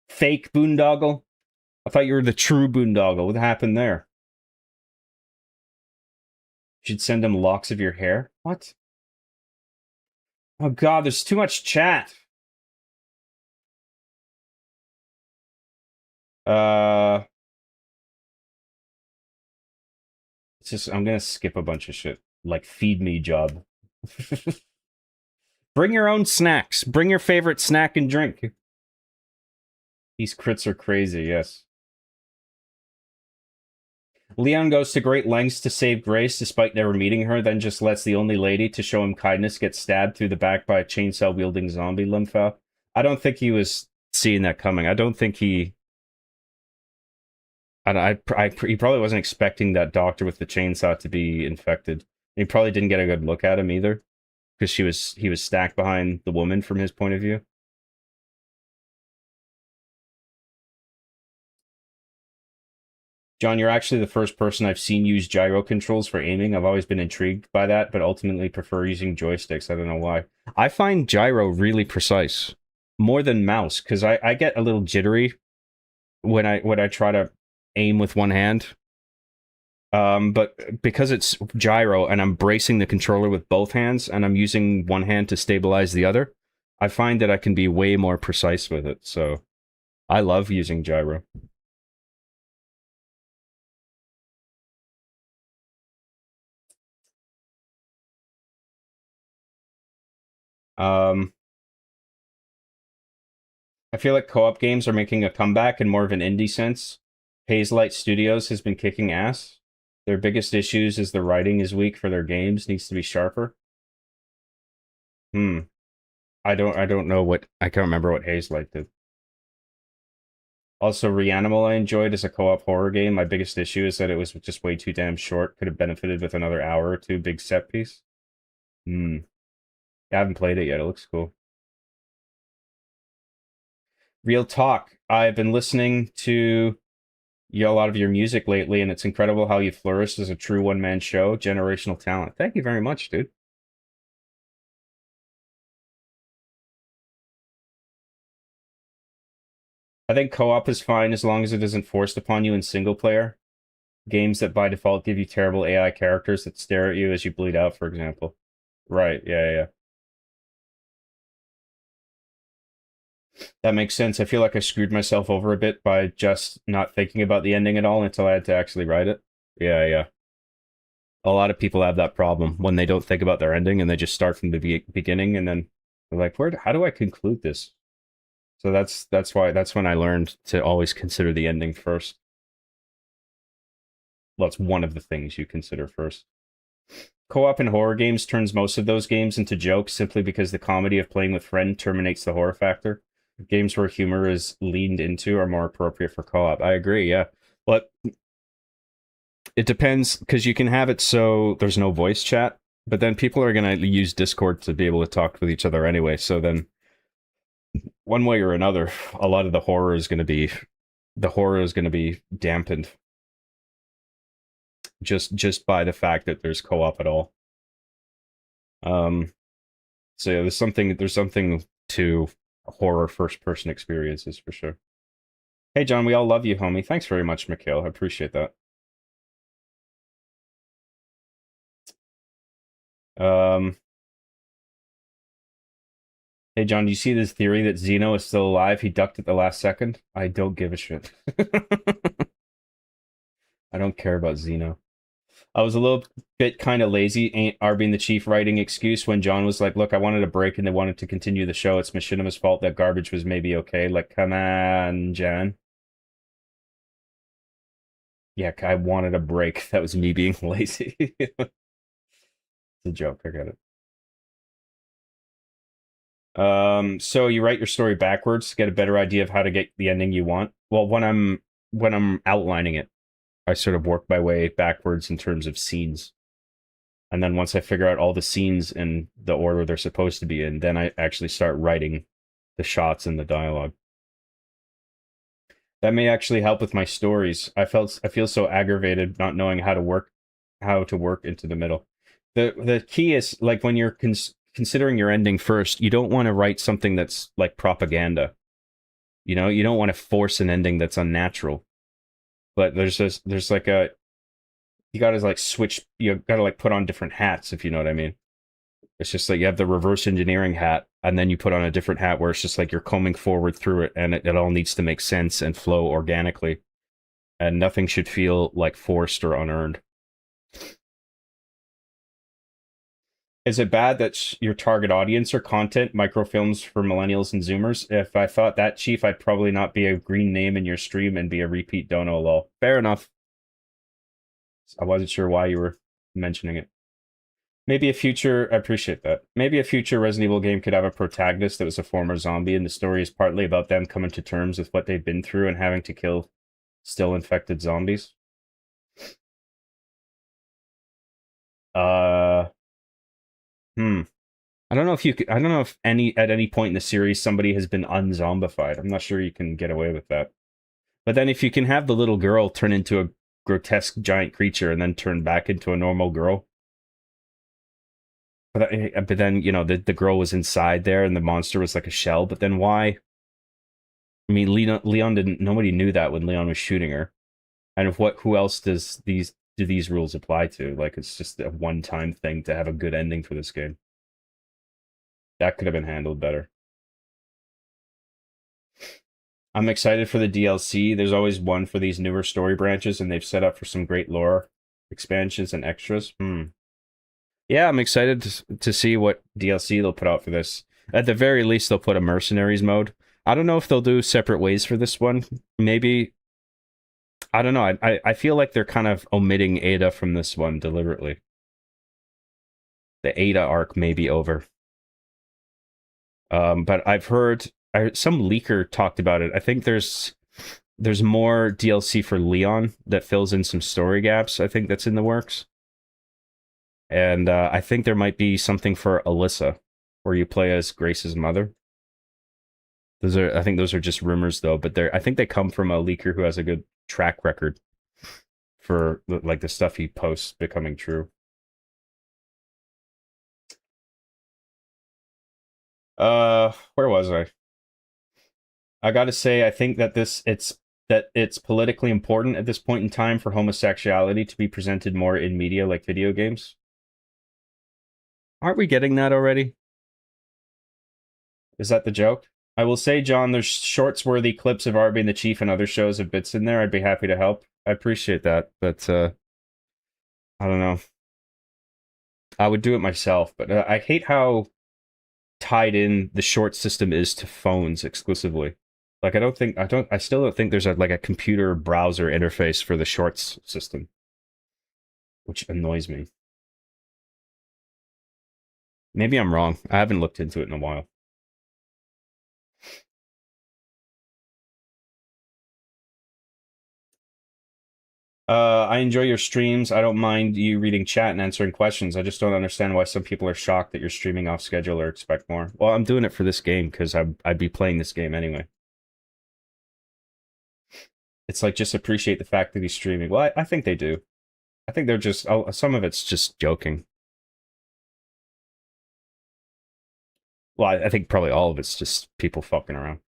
Fake boondoggle? I thought you were the true boondoggle. What happened there? You should send him locks of your hair? What? Oh god, there's too much chat. It's just, I'm gonna skip a bunch of shit. Like, feed me job. Bring your own snacks. Bring your favorite snack and drink. These crits are crazy, yes. Leon goes to great lengths to save Grace despite never meeting her, then just lets the only lady to show him kindness get stabbed through the back by a chainsaw-wielding zombie lympho. I don't think he was seeing that coming. I don't think he... he probably wasn't expecting that doctor with the chainsaw to be infected. He probably didn't get a good look at him either, because he was stacked behind the woman from his point of view. John, you're actually the first person I've seen use gyro controls for aiming. I've always been intrigued by that, but ultimately prefer using joysticks. I don't know why. I find gyro really precise, more than mouse, because I get a little jittery when I try to aim with one hand. But because it's gyro and I'm bracing the controller with both hands and I'm using one hand to stabilize the other, I find that I can be way more precise with it. So I love using gyro. I feel like co-op games are making a comeback in more of an indie sense. Hazelight Studios has been kicking ass. Their biggest issues is the writing is weak for their games, needs to be sharper. I don't know what... I can't remember what Hazelight did. Also, Reanimal I enjoyed as a co-op horror game. My biggest issue is that it was just way too damn short. Could have benefited with another hour or two. Big set piece. Hmm. I haven't played it yet. It looks cool. Real talk. I've been listening to a lot of your music lately, and it's incredible how you flourished as a true one-man show. Generational talent. Thank you very much, dude. I think co-op is fine as long as it isn't forced upon you in single player. Games that by default give you terrible AI characters that stare at you as you bleed out, for example. Right, yeah. That makes sense. I feel like I screwed myself over a bit by just not thinking about the ending at all until I had to actually write it. Yeah. A lot of people have that problem when they don't think about their ending and they just start from the beginning and then they're like, how do I conclude this? So that's when I learned to always consider the ending first. Well, it's one of the things you consider first. Co-op in horror games turns most of those games into jokes simply because the comedy of playing with friend terminates the horror factor. Games where humor is leaned into are more appropriate for co-op. I agree, yeah. But it depends, because you can have it so there's no voice chat, but then people are going to use Discord to be able to talk with each other anyway, so then one way or another, a lot of the horror is going to be dampened just by the fact that there's co-op at all. So yeah, there's something to horror first-person experiences for sure. Hey John, we all love you, homie. Thanks very much, Mikhail. I appreciate that. Hey John, do you see this theory that Zeno is still alive? He ducked at the last second. I don't give a shit. I don't care about Zeno. I was a little bit kind of lazy, ain't R being the chief writing excuse when John was like, look, I wanted a break and they wanted to continue the show. It's Machinima's fault that garbage was maybe okay. Like, come on, John. Yeah, I wanted a break. That was me being lazy. It's a joke. I get it. So you write your story backwards to get a better idea of how to get the ending you want. Well, when I'm outlining it, I sort of work my way backwards in terms of scenes. And then once I figure out all the scenes in the order they're supposed to be in, then I actually start writing the shots and the dialogue. That may actually help with my stories. I feel so aggravated not knowing how to work into the middle. The key is, like, when you're considering your ending first, you don't want to write something that's like propaganda. You know, you don't want to force an ending that's unnatural. But there's like a, you gotta like switch, you gotta like put on different hats, if you know what I mean. It's just like you have the reverse engineering hat, and then you put on a different hat where it's just like you're combing forward through it, and it all needs to make sense and flow organically. And nothing should feel like forced or unearned. Is it bad that your target audience are content, microfilms for millennials and zoomers? If I thought that, Chief, I'd probably not be a green name in your stream and be a repeat dono lol. Fair enough. I wasn't sure why you were mentioning it. Maybe a future, I appreciate that. Maybe a future Resident Evil game could have a protagonist that was a former zombie, and the story is partly about them coming to terms with what they've been through and having to kill still infected zombies. I don't know if I don't know if at any point in the series somebody has been unzombified. I'm not sure you can get away with that. But then if you can have the little girl turn into a grotesque giant creature and then turn back into a normal girl. But then, you know, the girl was inside there and the monster was like a shell. But then why? I mean, Leon didn't, nobody knew that when Leon was shooting her. And who else do these rules apply to? Like, it's just a one-time thing to have a good ending for this game. That could have been handled better. I'm excited for the DLC. There's always one for these newer story branches, and they've set up for some great lore expansions and extras. Yeah, I'm excited to see what DLC they'll put out for this. At the very least, they'll put a mercenaries mode. I don't know if they'll do separate ways for this one. Maybe. I don't know. I feel like they're kind of omitting Ada from this one deliberately. The Ada arc may be over. But I've heard some leaker talked about it. I think there's there's more DLC for Leon that fills in some story gaps. I think that's in the works. And I think there might be something for Alyssa, where you play as Grace's mother. I think those are just rumors though, but I think they come from a leaker who has a good track record for like the stuff he posts becoming true. Where was I? I gotta say, I think that it's politically important at this point in time for homosexuality to be presented more in media like video games. Aren't we getting that already? Is that the joke? I will say, John, there's shorts-worthy clips of Arby and the Chief and other shows of bits in there. I'd be happy to help. I appreciate that, but I don't know. I would do it myself, but I hate how tied in the short system is to phones exclusively. Like, I still don't think there's like a computer browser interface for the shorts system, which annoys me. Maybe I'm wrong. I haven't looked into it in a while. I enjoy your streams. I don't mind you reading chat and answering questions. I just don't understand why some people are shocked that you're streaming off schedule or expect more. Well, I'm doing it for this game because I'd be playing this game anyway. It's like, just appreciate the fact that he's streaming. Well, I think they do. I think they're just, some of it's just joking. Well, I think probably all of it's just people fucking around.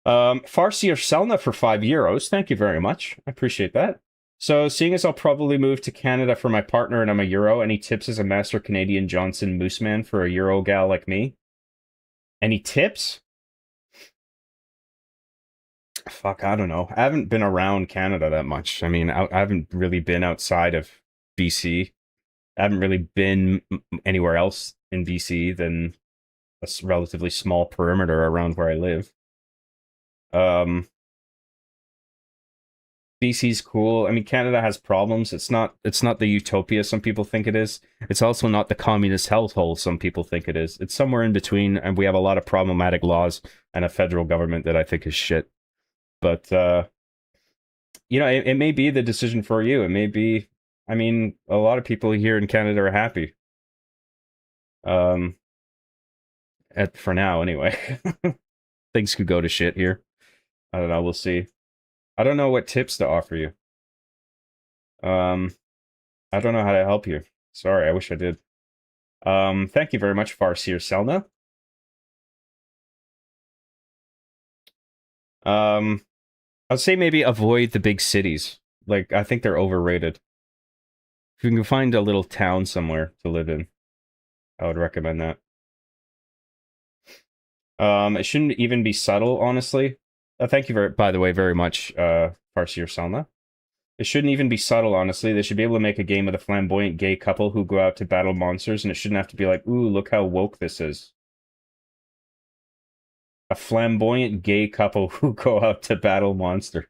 Farsi or Selna for €5. Thank you very much. I appreciate that. So, seeing as I'll probably move to Canada for my partner and I'm a Euro, any tips as a master Canadian Johnson Mooseman for a Euro gal like me? Any tips? Fuck, I don't know. I haven't been around Canada that much. I mean, I haven't really been outside of BC. I haven't really been anywhere else in BC than a relatively small perimeter around where I live. BC's cool. I mean, Canada has problems. It's not the utopia some people think it is. It's also not the communist hellhole some people think it is. It's somewhere in between, and we have a lot of problematic laws and a federal government that I think is shit. But you know, it may be the decision for you. It may be. I mean, a lot of people here in Canada are happy. For now, anyway. Things could go to shit here. I don't know. We'll see. I don't know what tips to offer you. I don't know how to help you. Sorry, I wish I did. Thank you very much, Farseer Selna. I'd say maybe avoid the big cities. Like, I think they're overrated. If you can find a little town somewhere to live in, I would recommend that. It shouldn't even be subtle, honestly. Thank you, by the way, very much, Farseer Selna. It shouldn't even be subtle, honestly. They should be able to make a game with a flamboyant gay couple who go out to battle monsters, and it shouldn't have to be like, ooh, look how woke this is. A flamboyant gay couple who go out to battle monsters.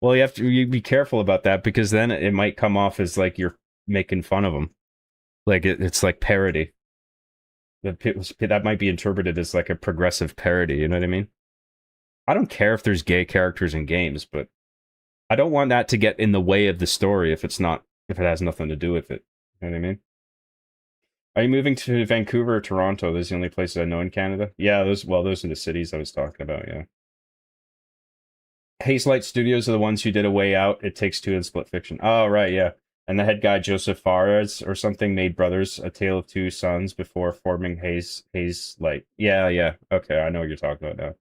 Well, you be careful about that, because then it might come off as like you're making fun of them. Like, it's like parody. That might be interpreted as like a progressive parody, you know what I mean? I don't care if there's gay characters in games, but I don't want that to get in the way of the story if it has nothing to do with it. You know what I mean? Are you moving to Vancouver or Toronto? Those are the only places I know in Canada. Yeah, those are the cities I was talking about, yeah. Hazelight Studios are the ones who did A Way Out, It Takes Two, and Split Fiction. Oh, right, yeah. And the head guy, Joseph Fares, or something, made Brothers, A Tale of Two Sons before forming Hazelight. Yeah. Okay, I know what you're talking about now.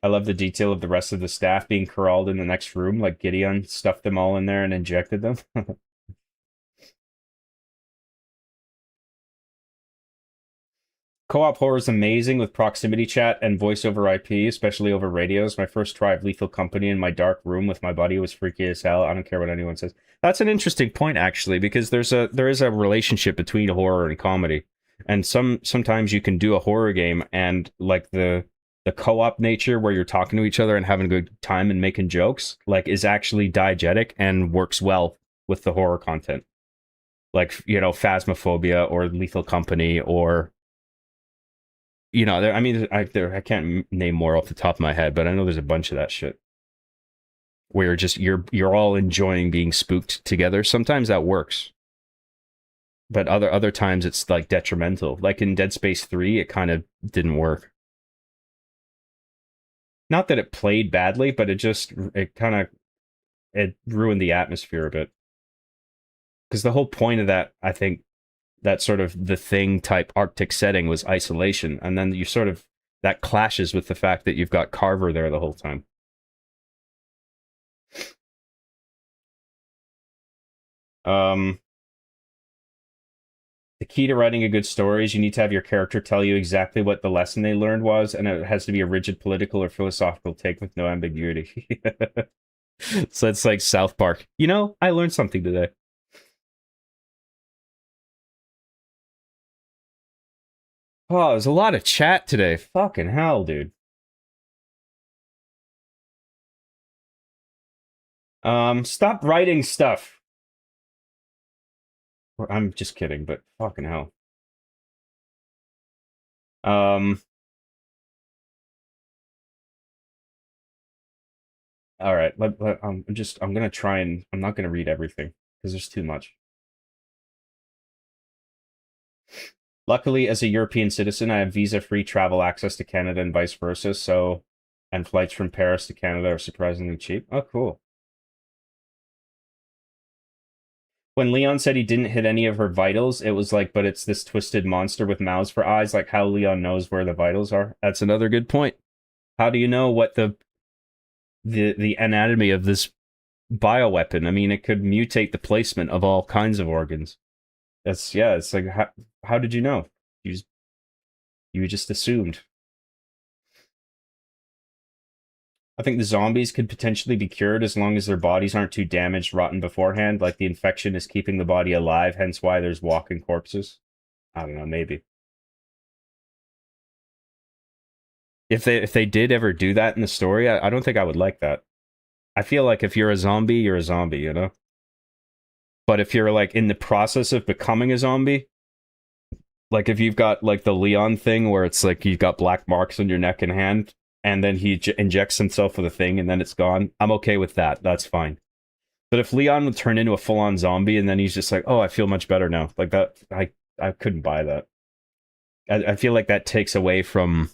I love the detail of the rest of the staff being corralled in the next room, like Gideon stuffed them all in there and injected them. Co-op horror is amazing with proximity chat and voice over IP, especially over radios. My first try of Lethal Company in my dark room with my buddy was freaky as hell. I don't care what anyone says. That's an interesting point, actually, because there is a relationship between horror and comedy. And sometimes you can do a horror game and like the co-op nature where you're talking to each other and having a good time and making jokes, like, is actually diegetic and works well with the horror content. like, you know, Phasmophobia or Lethal Company, or, you know, I mean, I can't name more off the top of my head, but I know there's a bunch of that shit where you're all enjoying being spooked together. Sometimes that works, but other times it's like detrimental. Like in Dead Space 3, it kind of didn't work. Not that it played badly, but it ruined the atmosphere a bit. Because the whole point of that, I think, that sort of The Thing type Arctic setting was isolation, and then that clashes with the fact that you've got Carver there the whole time. The key to writing a good story is you need to have your character tell you exactly what the lesson they learned was, and it has to be a rigid political or philosophical take with no ambiguity. So it's like South Park. You know, I learned something today. Oh, there's a lot of chat today. Fucking hell, dude. Stop writing stuff. I'm just kidding, but fucking hell. All right. I'm gonna try and I'm not gonna read everything because there's too much. Luckily, as a European citizen, I have visa-free travel access to Canada and vice versa. And flights from Paris to Canada are surprisingly cheap. Oh, cool. When Leon said he didn't hit any of her vitals, it was like, but it's this twisted monster with mouths for eyes. Like how Leon knows where the vitals are. That's another good point. How do you know what the anatomy of this bioweapon? I mean, it could mutate the placement of all kinds of organs. It's like, how did you know? You just assumed. I think the zombies could potentially be cured as long as their bodies aren't too damaged, rotten beforehand. Like the infection is keeping the body alive, hence why there's walking corpses. I don't know, maybe. If they did ever do that in the story, I don't think I would like that. I feel like if you're a zombie, you know? But if you're like in the process of becoming a zombie, like if you've got like the Leon thing where it's like you've got black marks on your neck and hand, and then he injects himself with a thing and then it's gone, I'm okay with that. That's fine. But if Leon would turn into a full-on zombie and then he's just like, oh, I feel much better now. Like that, I couldn't buy that. I feel like that takes away from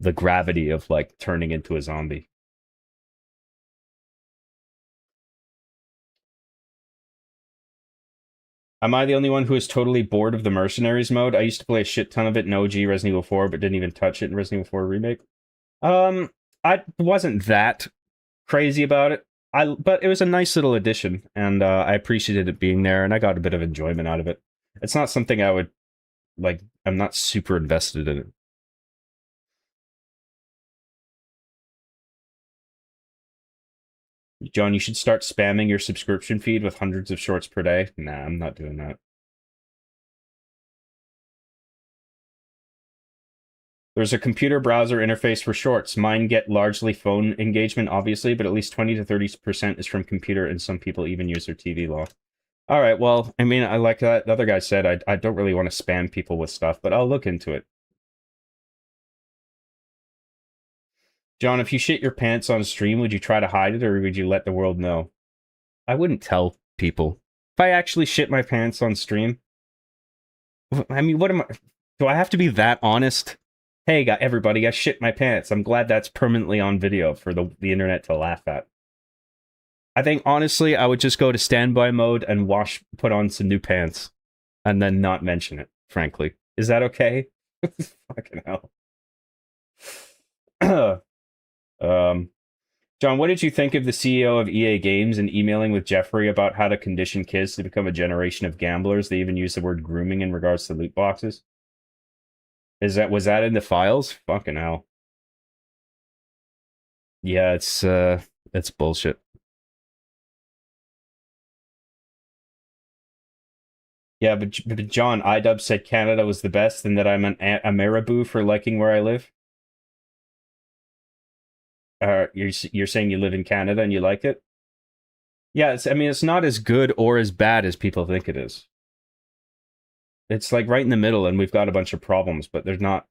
the gravity of like turning into a zombie. Am I the only one who is totally bored of the Mercenaries mode? I used to play a shit ton of it in OG Resident Evil 4, but didn't even touch it in Resident Evil 4 Remake. I wasn't that crazy about it. But it was a nice little addition, and I appreciated it being there, and I got a bit of enjoyment out of it. It's not something I would, like, I'm not super invested in it. John, you should start spamming your subscription feed with hundreds of shorts per day. Nah, I'm not doing that. There's a computer browser interface for shorts. Mine get largely phone engagement, obviously, but at least 20 to 30% is from computer, and some people even use their TV lock. All right, well, I mean, I like that. The other guy said I don't really want to spam people with stuff, but I'll look into it. John, if you shit your pants on stream, would you try to hide it, or would you let the world know? I wouldn't tell people. If I actually shit my pants on stream, I mean, what am I... Do I have to be that honest? Hey, everybody, I shit my pants. I'm glad that's permanently on video for the internet to laugh at. I think, honestly, I would just go to standby mode and put on some new pants, and then not mention it, frankly. Is that okay? Fucking hell. John, what did you think of the CEO of EA Games and emailing with Jeffrey about how to condition kids to become a generation of gamblers? They even use the word grooming in regards to loot boxes. Was that in the files? Fucking hell. Yeah, it's bullshit. Yeah, but John, iDub said Canada was the best and that I'm a marabou for liking where I live. You're saying you live in Canada and you like it? Yeah, I mean, it's not as good or as bad as people think it is. It's like right in the middle, and we've got a bunch of problems, but there's not,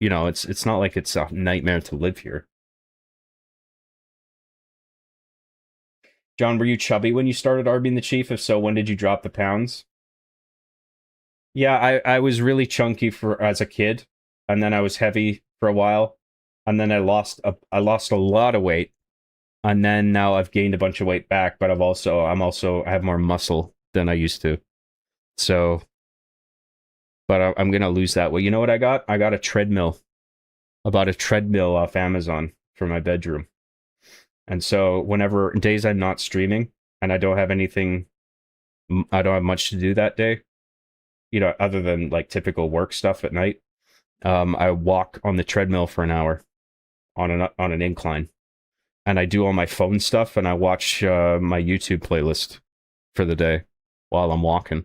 you know, it's not like it's a nightmare to live here. John, were you chubby when you started Arby and the Chief? If so, when did you drop the pounds? Yeah, I was really chunky for as a kid, and then I was heavy for a while, and then I lost a lot of weight, and then now I've gained a bunch of weight back, but I have more muscle than I used to. So, but I'm gonna lose that weight. You know what I got? I got a treadmill. I bought a treadmill off Amazon for my bedroom. And so whenever days I'm not streaming and I don't have much to do that day, you know, other than like typical work stuff at night, I walk on the treadmill for an hour on an incline, and I do all my phone stuff, and I watch my YouTube playlist for the day while I'm walking.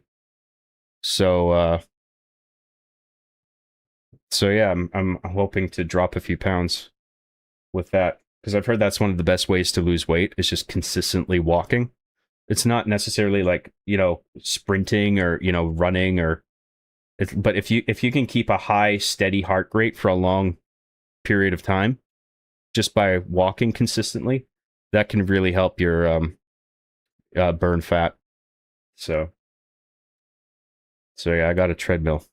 So yeah, I'm hoping to drop a few pounds with that, because I've heard that's one of the best ways to lose weight is just consistently walking. It's not necessarily like, you know, sprinting or, you know, running but if you can keep a high steady heart rate for a long period of time just by walking consistently, that can really help your burn fat. So yeah, I got a treadmill.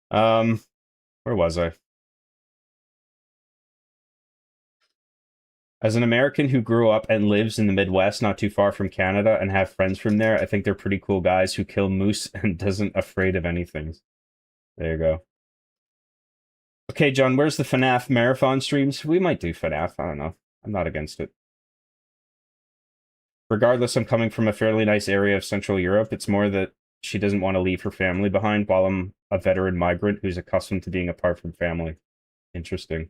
Where was I? As an American who grew up and lives in the Midwest, not too far from Canada, and have friends from there, I think they're pretty cool guys who kill moose and doesn't afraid of anything. There you go. Okay, John, where's the FNAF marathon streams? We might do FNAF. I don't know. I'm not against it. Regardless, I'm coming from a fairly nice area of Central Europe. It's more that she doesn't want to leave her family behind while I'm a veteran migrant who's accustomed to being apart from family. Interesting.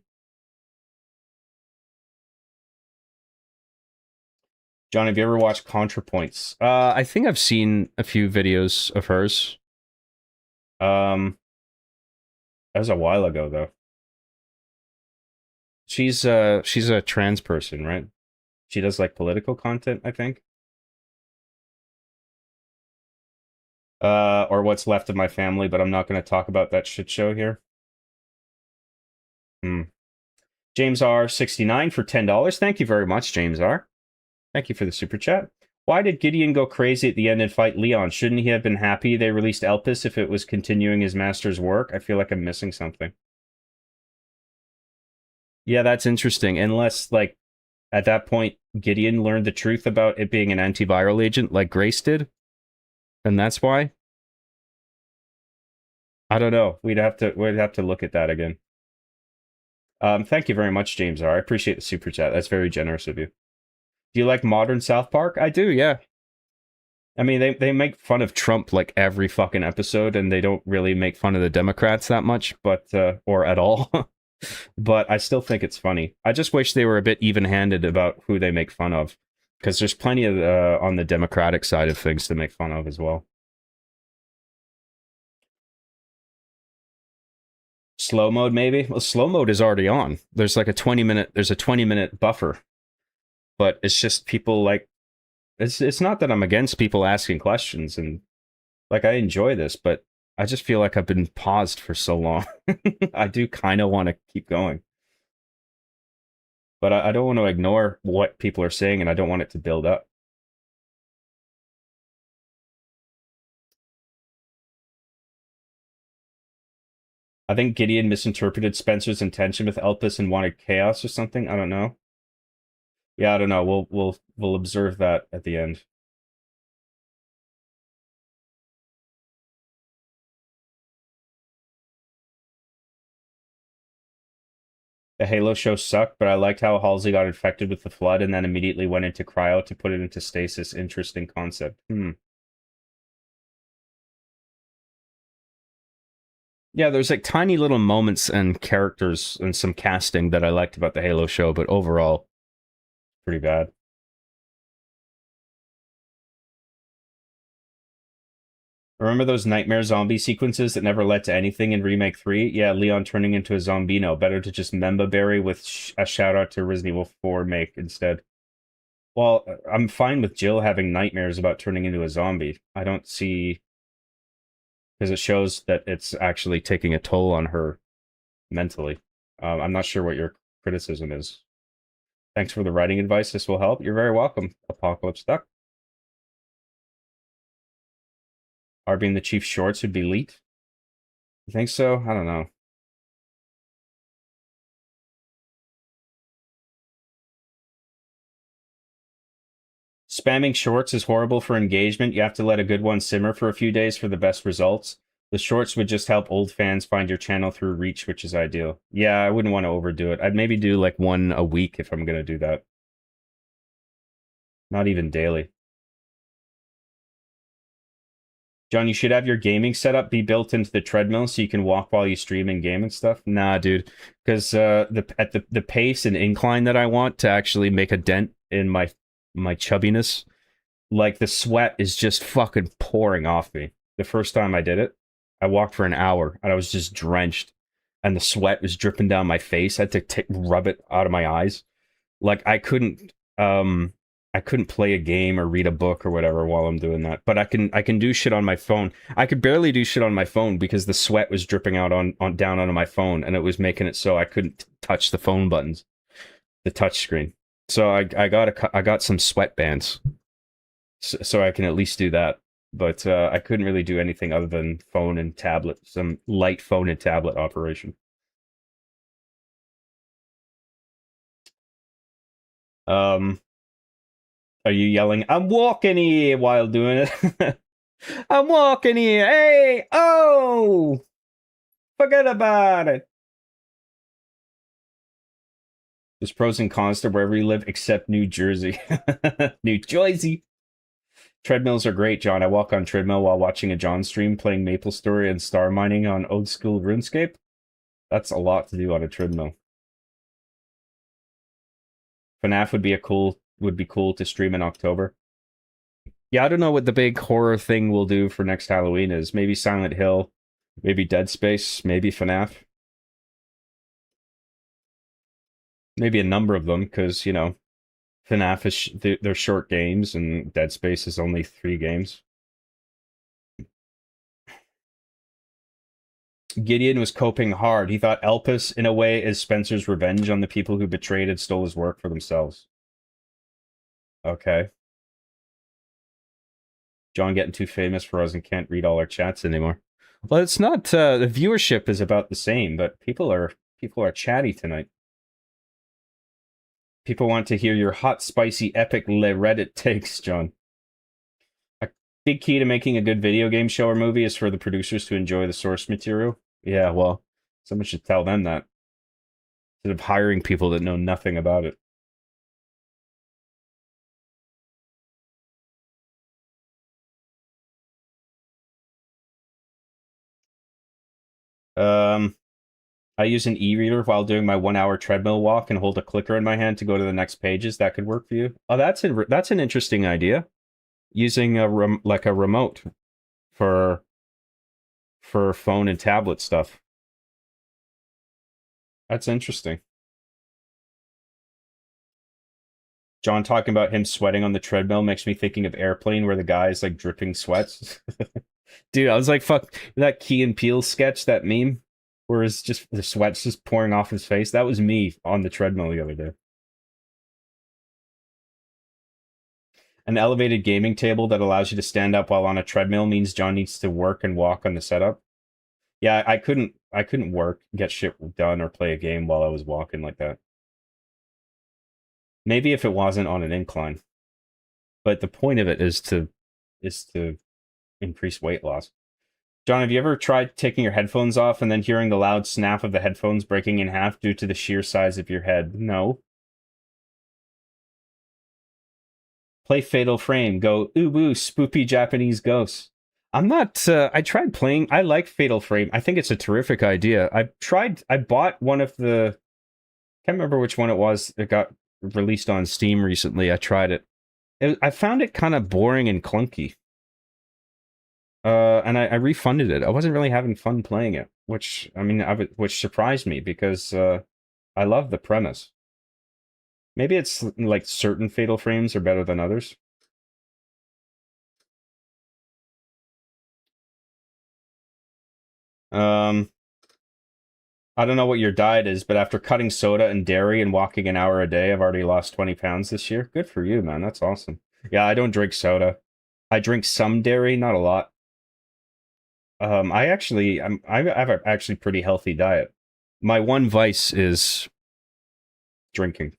John, have you ever watched ContraPoints? I think I've seen a few videos of hers. That was a while ago, though. She's a trans person, right? She does like political content, I think. Or What's Left of My Family, but I'm not going to talk about that shit show here. James R. 69 for $10. Thank you very much, James R. Thank you for the super chat. Why did Gideon go crazy at the end and fight Leon? Shouldn't he have been happy they released Elpis if it was continuing his master's work? I feel like I'm missing something. Yeah, that's interesting. Unless, like, at that point, Gideon learned the truth about it being an antiviral agent like Grace did. And that's why? I don't know. We'd have to look at that again. Thank you very much, James R. I appreciate the super chat. That's very generous of you. Do you like modern South Park? I do, yeah. I mean, they make fun of Trump like every fucking episode, and they don't really make fun of the Democrats that much, but or at all. But I still think it's funny. I just wish they were a bit even-handed about who they make fun of, because there's plenty of on the Democratic side of things to make fun of as well. Slow mode, maybe? Well, slow mode is already on. There's like a 20-minute buffer. But it's just people like, it's not that I'm against people asking questions, and like I enjoy this, but I just feel like I've been paused for so long. I do kind of want to keep going. But I don't want to ignore what people are saying, and I don't want it to build up. I think Gideon misinterpreted Spencer's intention with Elpis and wanted chaos or something. I don't know. Yeah, I don't know. We'll observe that at the end. The Halo show sucked, but I liked how Halsey got infected with the flood and then immediately went into cryo to put it into stasis. Interesting concept. Yeah, there's like tiny little moments and characters and some casting that I liked about the Halo show, but overall, pretty bad. Remember those nightmare zombie sequences that never led to anything in Remake 3? Yeah, Leon turning into a zombino. Better to just Memba Berry with a shout out to Resident Evil 4 make instead. Well, I'm fine with Jill having nightmares about turning into a zombie. I don't see, because it shows that it's actually taking a toll on her mentally. I'm not sure what your criticism is. Thanks for the writing advice. This will help. You're very welcome, Apocalypse Duck. Arby and the Chief shorts would be leaked. You think so? I don't know. Spamming shorts is horrible for engagement. You have to let a good one simmer for a few days for the best results. The shorts would just help old fans find your channel through reach, which is ideal. Yeah, I wouldn't want to overdo it. I'd maybe do like one a week if I'm going to do that. Not even daily. John, you should have your gaming setup be built into the treadmill so you can walk while you stream and game and stuff. Nah, dude, because the pace and incline that I want to actually make a dent in my chubbiness, like the sweat is just fucking pouring off me. The first time I did it, I walked for an hour and I was just drenched, and the sweat was dripping down my face. I had to rub it out of my eyes. Like I couldn't play a game or read a book or whatever while I'm doing that. But I can do shit on my phone. I could barely do shit on my phone because the sweat was dripping out on down onto my phone, and it was making it so I couldn't touch the phone buttons, the touch screen. So I got some sweatbands, so I can at least do that. But I couldn't really do anything other than phone and tablet, some light phone and tablet operation. Are you yelling, "I'm walking here" while doing it? I'm walking here. Hey, oh, forget about it. There's pros and cons to wherever you live, except New Jersey. New Jersey. Treadmills are great, John. I walk on treadmill while watching a John stream, playing Maple Story and star mining on old school RuneScape. That's a lot to do on a treadmill. FNAF would be cool to stream in October. Yeah, I don't know what the big horror thing we'll do for next Halloween is. Maybe Silent Hill, maybe Dead Space, maybe FNAF. Maybe a number of them, because, you know, FNAF is they're short games, and Dead Space is only 3 games. Gideon was coping hard. He thought Elpis, in a way, is Spencer's revenge on the people who betrayed and stole his work for themselves. Okay. John getting too famous for us and can't read all our chats anymore. Well, it's not. The viewership is about the same, but people are chatty tonight. People want to hear your hot, spicy, epic Reddit takes, John. A big key to making a good video game show or movie is for the producers to enjoy the source material. Yeah, well, someone should tell them that, instead of hiring people that know nothing about it. I use an e-reader while doing my 1-hour treadmill walk and hold a clicker in my hand to go to the next pages. That could work for you. Oh, that's an interesting idea. Using a remote for phone and tablet stuff. That's interesting. John talking about him sweating on the treadmill makes me thinking of Airplane, where the guy's like dripping sweats. Dude, I was like, fuck, that Key and Peele sketch, that meme, where it's just the sweat's just pouring off his face. That was me on the treadmill the other day. An elevated gaming table that allows you to stand up while on a treadmill means John needs to work and walk on the setup. Yeah, I couldn't work, get shit done, or play a game while I was walking like that. Maybe if it wasn't on an incline. But the point of it is to increase weight loss. John, have you ever tried taking your headphones off and then hearing the loud snap of the headphones breaking in half due to the sheer size of your head? No. Play Fatal Frame. Go, ooh, spoopy Japanese ghosts. I'm not, I tried playing, I like Fatal Frame. I think it's a terrific idea. I bought one of the, can't remember which one it was that got released on Steam recently. I tried it. I found it kind of boring and clunky. And I refunded it. I wasn't really having fun playing it, which surprised me because I love the premise. Maybe it's like certain Fatal Frames are better than others. I don't know what your diet is, but after cutting soda and dairy and walking an hour a day, I've already lost 20 pounds this year. Good for you, man. That's awesome. Yeah, I don't drink soda. I drink some dairy, not a lot. I have a actually pretty healthy diet. My one vice is drinking.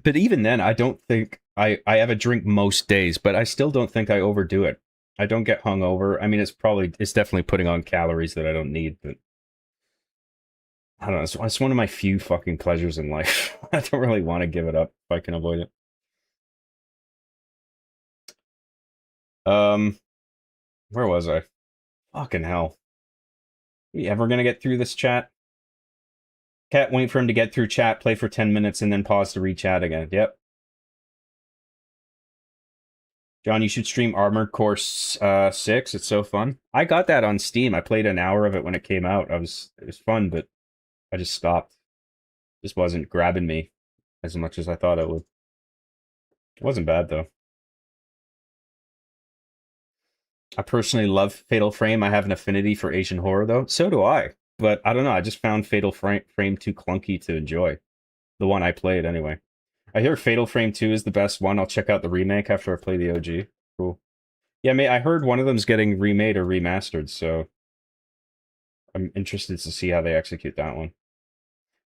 But even then, I don't think I have a drink most days, but I still don't think I overdo it. I don't get hungover. I mean, it's definitely putting on calories that I don't need, but I don't know. It's one of my few fucking pleasures in life. I don't really want to give it up if I can avoid it. Where was I? Fucking hell. Are we ever gonna get through this chat? Cat, wait for him to get through chat, play for 10 minutes, and then pause to re-chat again. Yep. John, you should stream Armored Core 6. It's so fun. I got that on Steam. I played an hour of it when it came out. It was fun, but I just stopped. Just wasn't grabbing me as much as I thought it would. It wasn't bad, though. I personally love Fatal Frame. I have an affinity for Asian horror, though. So do I. But I don't know. I just found Fatal Frame too clunky to enjoy. The one I played, anyway. I hear Fatal Frame 2 is the best one. I'll check out the remake after I play the OG. Cool. Yeah, I heard one of them's getting remade or remastered, so I'm interested to see how they execute that one.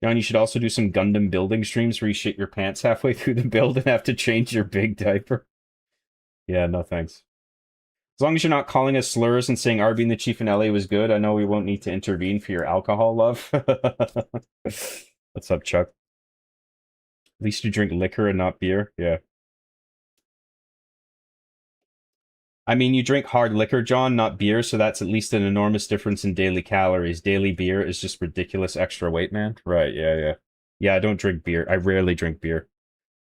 John, you should also do some Gundam building streams where you shit your pants halfway through the build and have to change your big diaper. Yeah, no thanks. As long as you're not calling us slurs and saying Arby and the Chief in LA was good, I know we won't need to intervene for your alcohol love. What's up, Chuck? At least you drink liquor and not beer. Yeah. I mean, you drink hard liquor, John, not beer, so that's at least an enormous difference in daily calories. Daily beer is just ridiculous extra weight, man. Right, yeah. Yeah, I don't drink beer. I rarely drink beer. It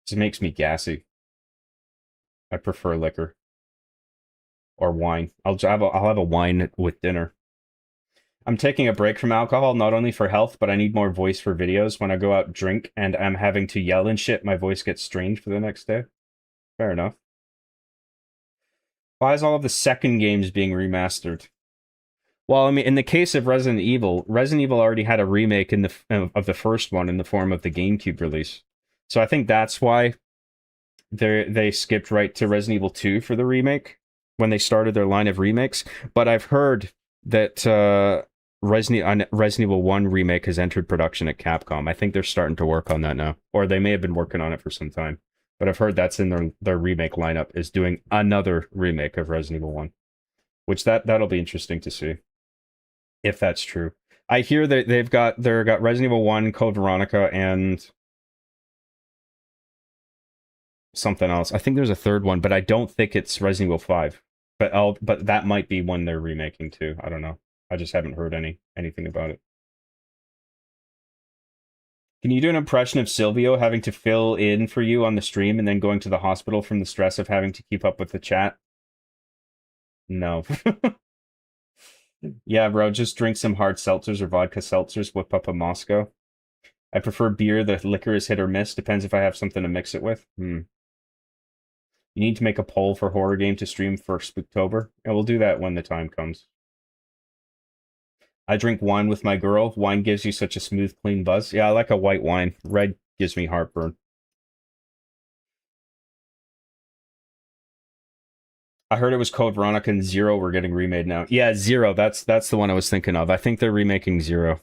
just makes me gassy. I prefer liquor. Or wine. I'll have a wine with dinner. I'm taking a break from alcohol, not only for health, but I need more voice for videos. When I go out drink and I'm having to yell and shit, my voice gets strange for the next day. Fair enough. Why is all of the second games being remastered? Well, I mean, in the case of Resident Evil already had a remake of the first one in the form of the GameCube release. So I think that's why they skipped right to Resident Evil 2 for the remake when they started their line of remakes. But I've heard that Resident Evil 1 remake has entered production at Capcom. I think they're starting to work on that now. Or they may have been working on it for some time. But I've heard that's in their remake lineup, is doing another remake of Resident Evil 1. Which that'll be interesting to see. If that's true. I hear that they've got Resident Evil 1, Code Veronica, and something else. I think there's a third one, but I don't think it's Resident Evil 5. But that might be one they're remaking too. I don't know. I just haven't heard anything about it. Can you do an impression of Silvio having to fill in for you on the stream and then going to the hospital from the stress of having to keep up with the chat? No. Yeah, bro, just drink some hard seltzers or vodka seltzers, whip up a Moscow. I prefer beer. The liquor is hit or miss. Depends if I have something to mix it with. You need to make a poll for horror game to stream for Spooktober. And we'll do that when the time comes. I drink wine with my girl. Wine gives you such a smooth, clean buzz. Yeah, I like a white wine. Red gives me heartburn. I heard it was Code Veronica and Zero were getting remade now. Yeah, Zero. That's the one I was thinking of. I think they're remaking Zero.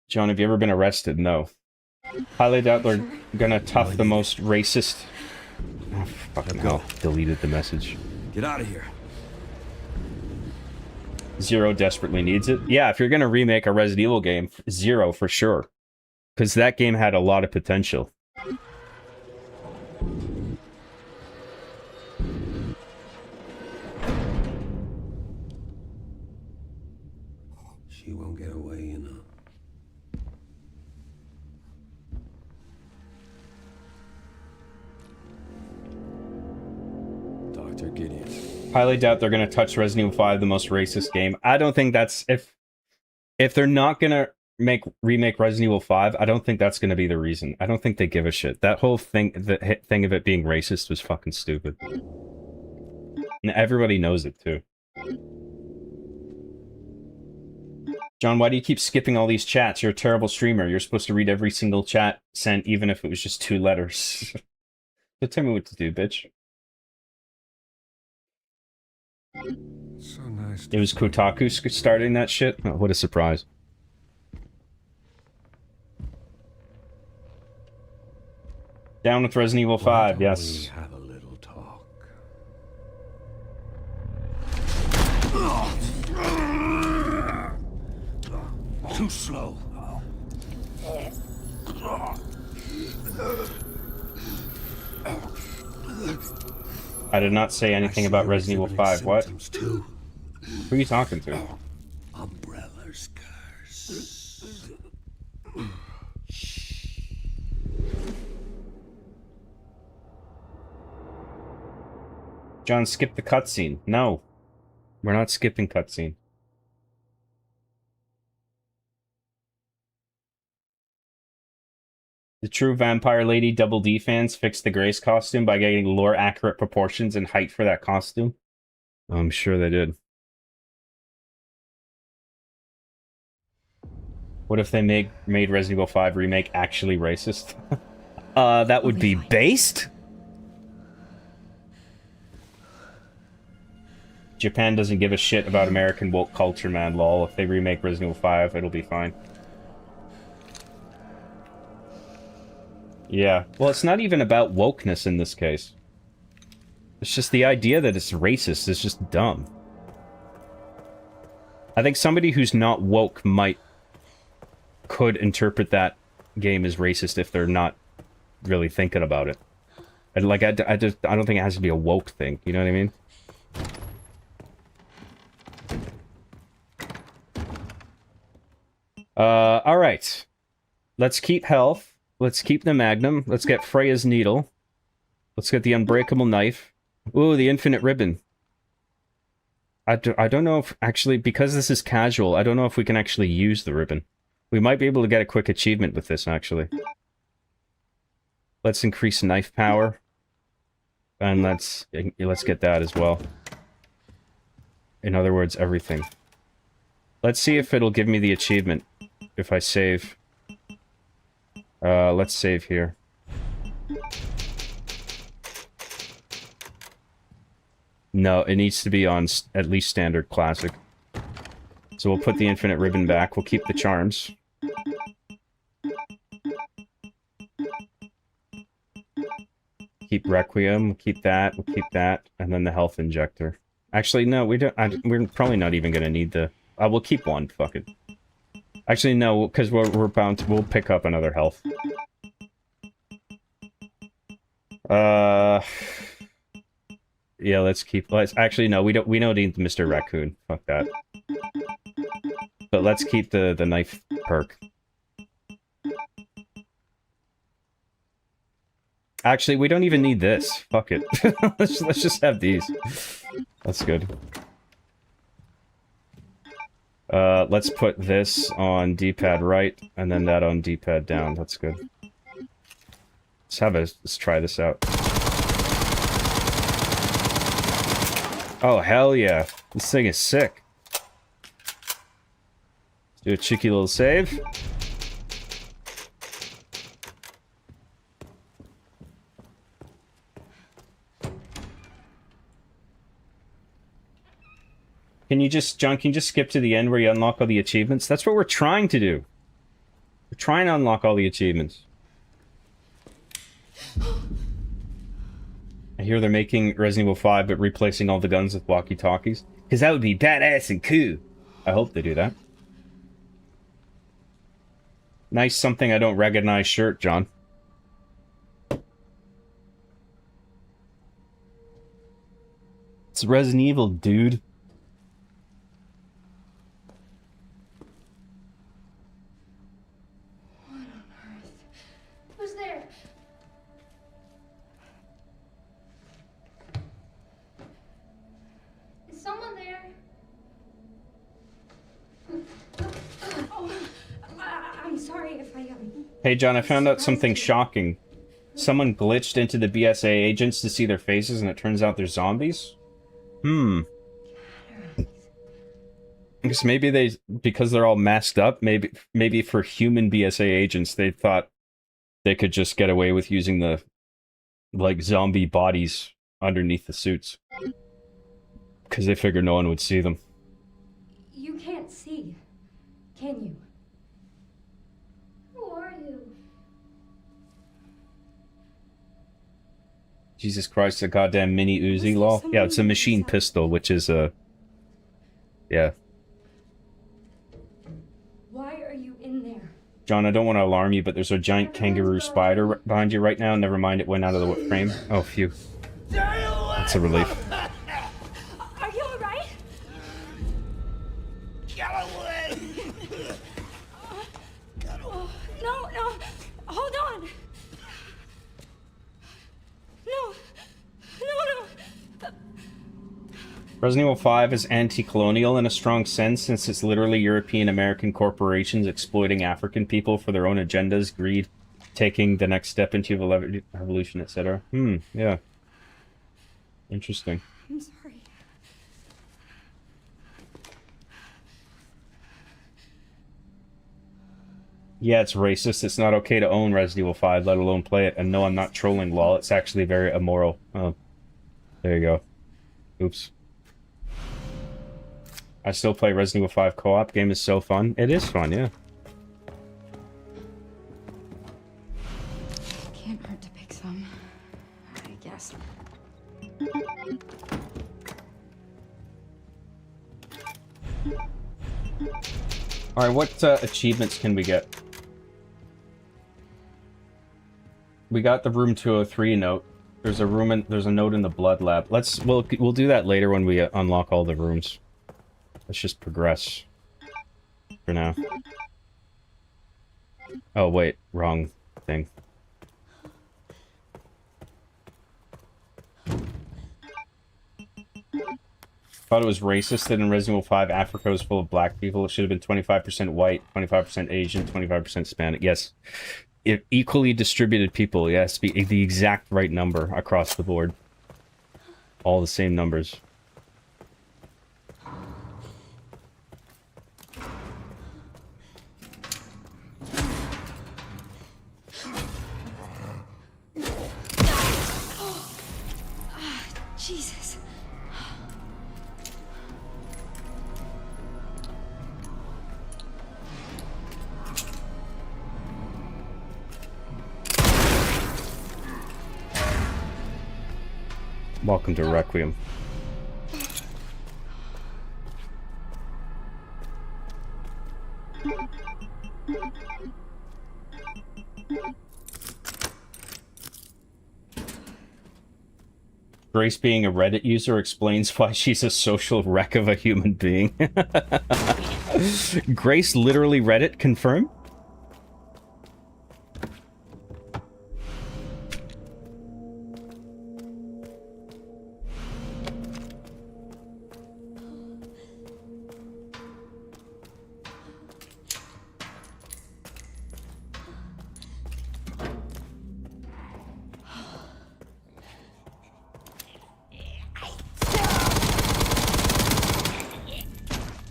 John, have you ever been arrested? No. Highly doubt they're gonna tough the most racist. Oh, fucking hell. Deleted the message. Get out of here. Zero desperately needs it. Yeah, if you're gonna remake a Resident Evil game, Zero for sure. Because that game had a lot of potential. She won't get away, you know. Dr. Gideon. Highly doubt they're gonna touch Resident Evil 5, the most racist game. I don't think that's if they're not gonna remake Resident Evil 5, I don't think that's going to be the reason. I don't think they give a shit. That whole thing, the thing of it being racist was fucking stupid. And everybody knows it too. John, why do you keep skipping all these chats? You're a terrible streamer. You're supposed to read every single chat sent, even if it was just 2 letters. So tell me what to do, bitch. So nice. It was Kotaku starting that shit? Oh, what a surprise. Down with Resident Evil 5, yes. We have a little talk. Too slow. I did not say anything about Resident Evil 5. What? Too. Who are you talking to? Umbrella's curse. John, skip the cutscene. No. We're not skipping cutscene. The true Vampire Lady Double D fans fixed the Grace costume by getting lore-accurate proportions and height for that costume. I'm sure they did. What if they made Resident Evil 5 Remake actually racist? That would be based? Japan doesn't give a shit about American woke culture, man, lol. If they remake Resident Evil 5, it'll be fine. Yeah. Well, it's not even about wokeness in this case. It's just the idea that it's racist is just dumb. I think somebody who's not woke could interpret that game as racist if they're not really thinking about it. And like, I don't think it has to be a woke thing. You know what I mean? Alright. Let's keep health. Let's keep the Magnum. Let's get Freya's Needle. Let's get the Unbreakable Knife. Ooh, the Infinite Ribbon. I don't know if, actually, because this is casual, I don't know if we can actually use the ribbon. We might be able to get a quick achievement with this, actually. Let's increase knife power. And let's get that as well. In other words, everything. Let's see if it'll give me the achievement if I save. Let's save here. No, it needs to be on at least standard classic. So we'll put the infinite ribbon back. We'll keep the charms. Keep Requiem. We'll keep that. We'll keep that. And then the health injector. Actually, no, we don't. We're probably not even going to need the... we'll keep one. Fuck it. Actually, no, because we're bound to... We'll pick up another health. Yeah, let's keep... actually, no, we don't need Mr. Raccoon. Fuck that. But let's keep the knife perk. Actually, we don't even need this. Fuck it. let's just have these. That's good. Let's put this on D-pad right, and then that on D-pad down. That's good. Let's try this out. Oh, hell yeah. This thing is sick. Let's do a cheeky little save. John, can you just skip to the end where you unlock all the achievements? That's what we're trying to do. We're trying to unlock all the achievements. I hear they're making Resident Evil 5, but replacing all the guns with walkie-talkies. Because that would be badass and cool. I hope they do that. Nice something I don't recognize shirt, John. It's Resident Evil, dude. Who's there? Is someone there? Oh, Hey John, I found out something shocking. Someone glitched into the BSA agents to see their faces, and it turns out they're zombies? I guess maybe because they're all masked up, maybe for human BSA agents, they thought they could just get away with using the, like, zombie bodies underneath the suits. Because they figured no one would see them. You can't see, can you? Who are you? Jesus Christ, a goddamn mini Uzi, lol. Yeah, it's a machine pistol, which is a... Yeah. Why are you in there? John, I don't want to alarm you, but there's a giant kangaroo spider behind you right now. Never mind, it went out of the frame. Oh, phew. That's a relief. Are you alright? Get away! No, no. Hold on. No. No. Resident Evil 5 is anti-colonial in a strong sense, since it's literally European-American corporations exploiting African people for their own agendas, greed, taking the next step into evolution, etc. Yeah. Interesting. I'm sorry. Yeah, it's racist. It's not okay to own Resident Evil 5, let alone play it. And no, I'm not trolling, lol. It's actually very immoral. Oh. There you go. Oops. I still play Resident Evil 5 co-op. Game is so fun. It is fun, yeah. Can't hurt to pick some, I guess. Alright, what achievements can we get? We got the room 203 note. There's a note in the blood lab. We'll do that later when we unlock all the rooms. Let's just progress for now. Oh wait, wrong thing. Thought it was racist that in Resident Evil 5 Africa was full of black people. It should have been 25% white, 25% Asian, 25% Hispanic. Yes. Equally distributed people, yes, be the exact right number across the board. All the same numbers. Jesus. Welcome to Requiem. Grace being a Reddit user explains why she's a social wreck of a human being. Grace literally Reddit, confirm?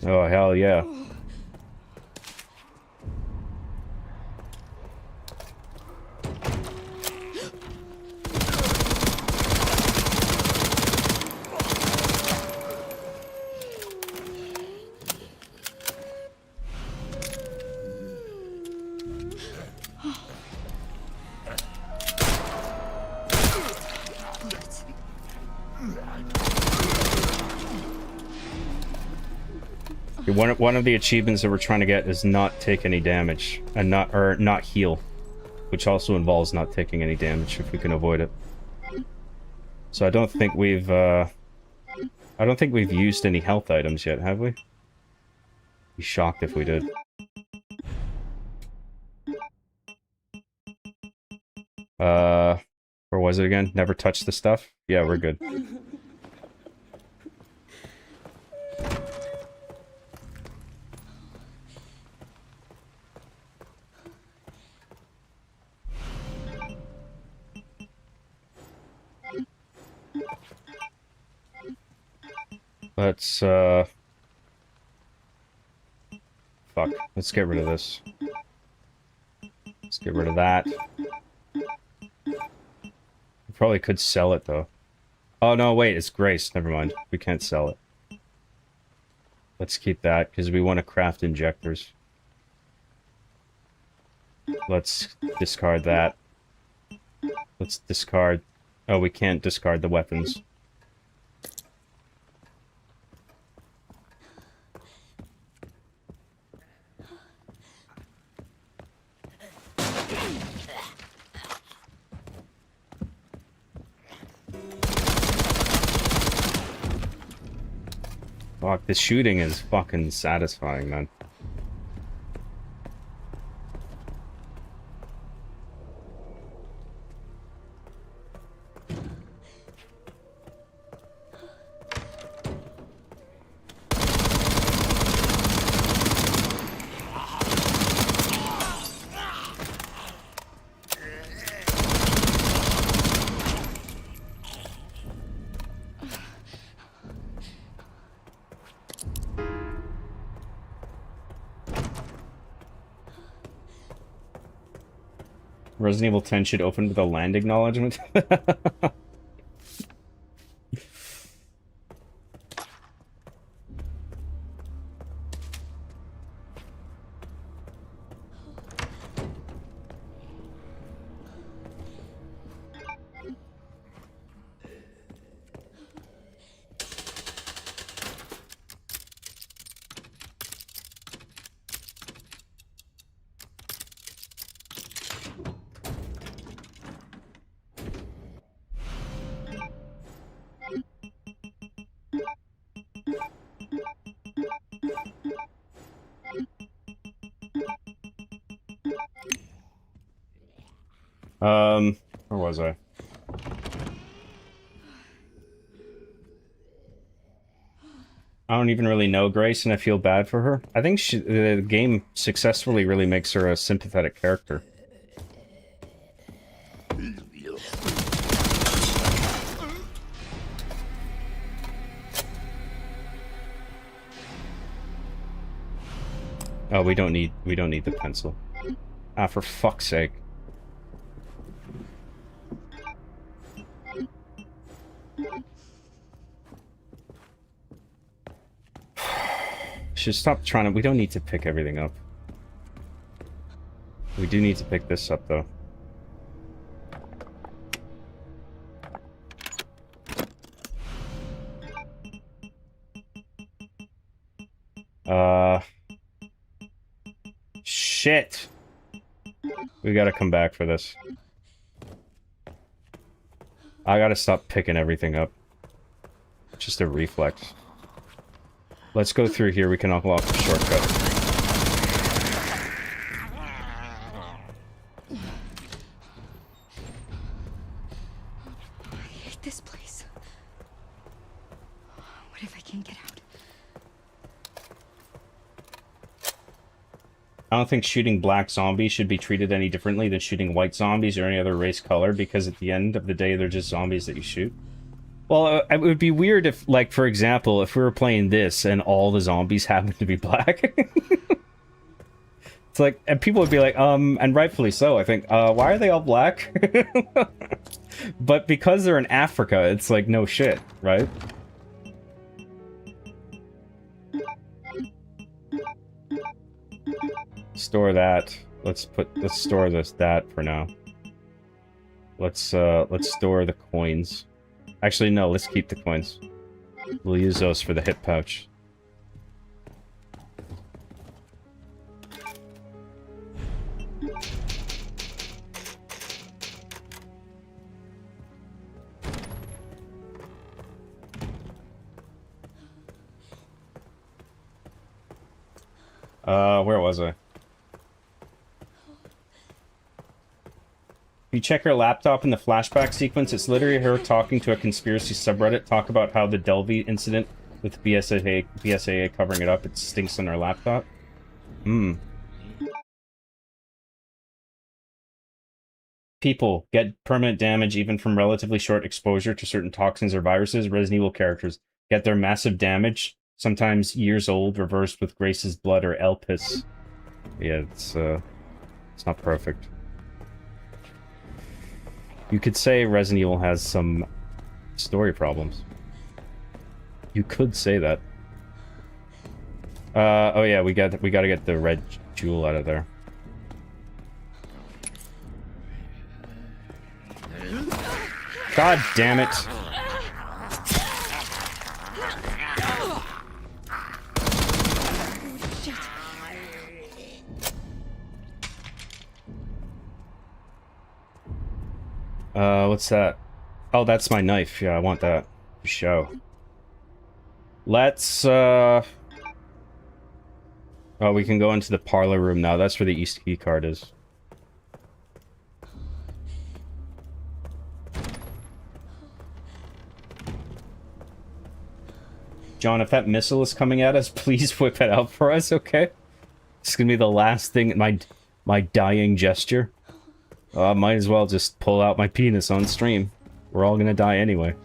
Oh, hell yeah. One of the achievements that we're trying to get is not take any damage and not heal, which also involves not taking any damage if we can avoid it. So I don't think we've used any health items yet, have we? Be shocked if we did. Or was it again? Never touch the stuff? Yeah, we're good. Let's, fuck. Let's get rid of this. Let's get rid of that. We probably could sell it, though. Oh, no, wait, it's Grace. Never mind. We can't sell it. Let's keep that, because we want to craft injectors. Let's discard that. Let's discard... Oh, we can't discard the weapons. Fuck, the shooting is fucking satisfying, man. Resident Evil 10 should open with a land acknowledgement. Where was I? I don't even really know Grace, and I feel bad for her. I think the game successfully really makes her a sympathetic character. Oh, we don't need the pencil. Ah, for fuck's sake. Should stop trying to... We don't need to pick everything up. We do need to pick this up, though. Shit! We gotta come back for this. I gotta stop picking everything up. Just a reflex. Let's go through here. We can unlock the shortcut. I hate this place. What if I can't get out? I don't think shooting black zombies should be treated any differently than shooting white zombies or any other race color, because at the end of the day, they're just zombies that you shoot. Well, it would be weird if, like, for example, if we were playing this and all the zombies happened to be black. It's like, and people would be like, and rightfully so, I think, why are they all black? But because they're in Africa, it's like, no shit, right? Store that. Let's store that for now. Let's store the coins. Actually, no, let's keep the coins. We'll use those for the hip pouch. Where was I? If you check her laptop in the flashback sequence, it's literally her talking to a conspiracy subreddit, talk about how the Delvey incident with BSAA covering it up, it stinks on her laptop. People get permanent damage even from relatively short exposure to certain toxins or viruses. Resident Evil characters get their massive damage, sometimes years old, reversed with Grace's blood or Elpis. Yeah, it's not perfect. You could say Resident Evil has some story problems. You could say that. Oh yeah, we gotta get the red jewel out of there. God damn it. What's that? Oh, that's my knife. Yeah, I want that. Show. Let's, oh, we can go into the parlor room now. That's where the East key card is. John, if that missile is coming at us, please whip it out for us, okay? It's gonna be the last thing, my dying gesture. Might as well just pull out my penis on stream. We're all gonna die anyway.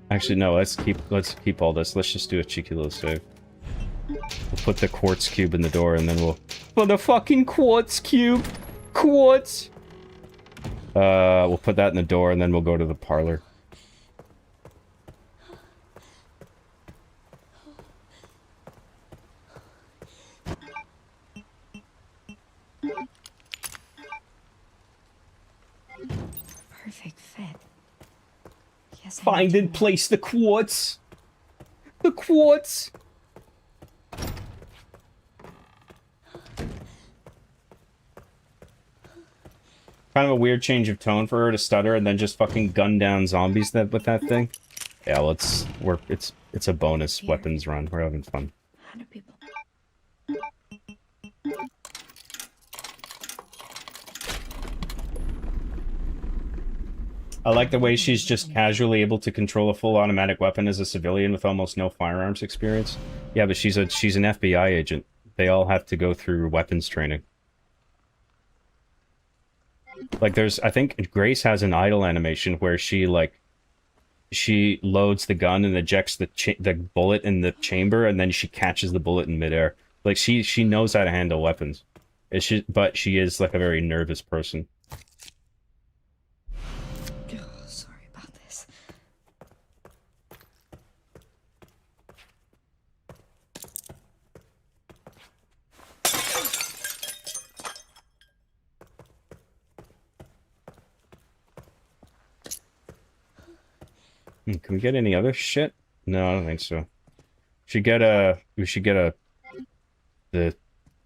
Actually, no, let's keep all this. Let's just do a cheeky little save. We'll put the quartz cube in the door and then we'll... For the fucking quartz cube! Quartz! We'll put that in the door and then we'll go to the parlor. Perfect fit. Yes, Find and place the quartz! The quartz! Kind of a weird change of tone for her to stutter and then just fucking gun down zombies with that thing. Yeah, let's work. It's a bonus weapons run. We're having fun. 100 people. I like the way she's just casually able to control a full automatic weapon as a civilian with almost no firearms experience. Yeah, but she's an FBI agent. They all have to go through weapons training. Like I think Grace has an idle animation where she loads the gun and ejects the bullet in the chamber and then she catches the bullet in midair. Like she knows how to handle weapons. But she is like a very nervous person. Sorry about this. Can we get any other shit? No, I don't think so. We should get the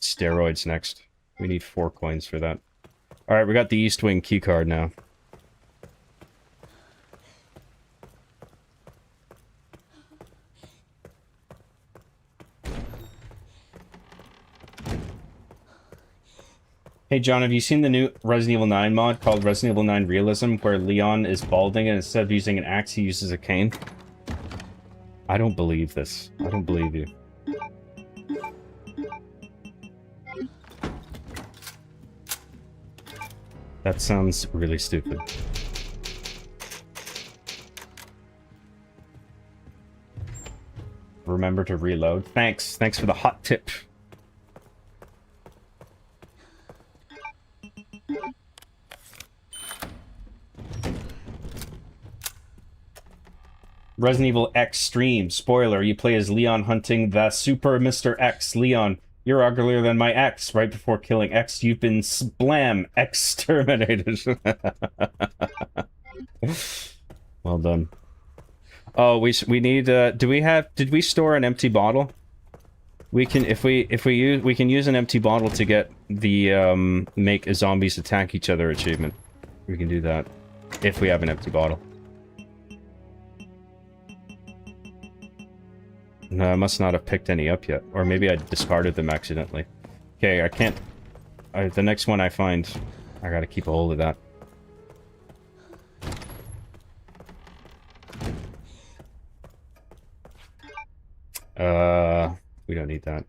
steroids next. We need 4 coins for that. Alright, we got the East Wing keycard now. Hey John, have you seen the new Resident Evil 9 mod called Resident Evil 9 Realism, where Leon is balding and instead of using an axe, he uses a cane? I don't believe this. I don't believe you. That sounds really stupid. Remember to reload. Thanks. Thanks for the hot tip. Resident Evil X stream. Spoiler, you play as Leon hunting the Super Mr. X. Leon, you're uglier than my ex. Right before killing X, you've been splam exterminated. Well done. Oh, we need did we store an empty bottle? We can we can use an empty bottle to get the make zombies attack each other achievement. We can do that if we have an empty bottle. No, I must not have picked any up yet. Or maybe I discarded them accidentally. Okay, I can't... the next one I find, I gotta keep a hold of that. We don't need that.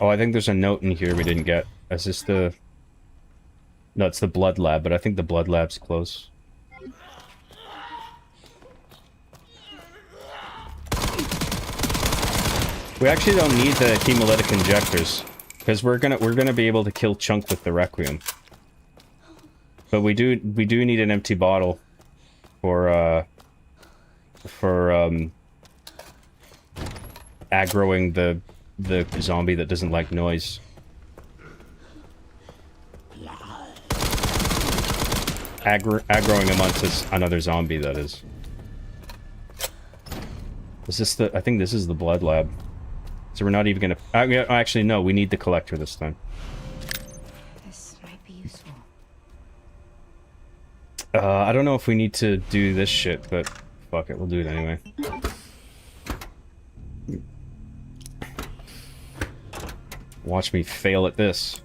Oh, I think there's a note in here we didn't get. Is this the... No, it's the blood lab, but I think the blood lab's close. We actually don't need the hemolytic injectors, because we're gonna be able to kill Chunk with the Requiem. But we do need an empty bottle for aggroing the zombie that doesn't like noise. Aggroing him onto another zombie, that is. Is this the... I think this is the blood lab. So we're not even gonna... actually, no, we need the collector this time. This might be useful. I don't know if we need to do this shit, but fuck it, we'll do it anyway. Watch me fail at this.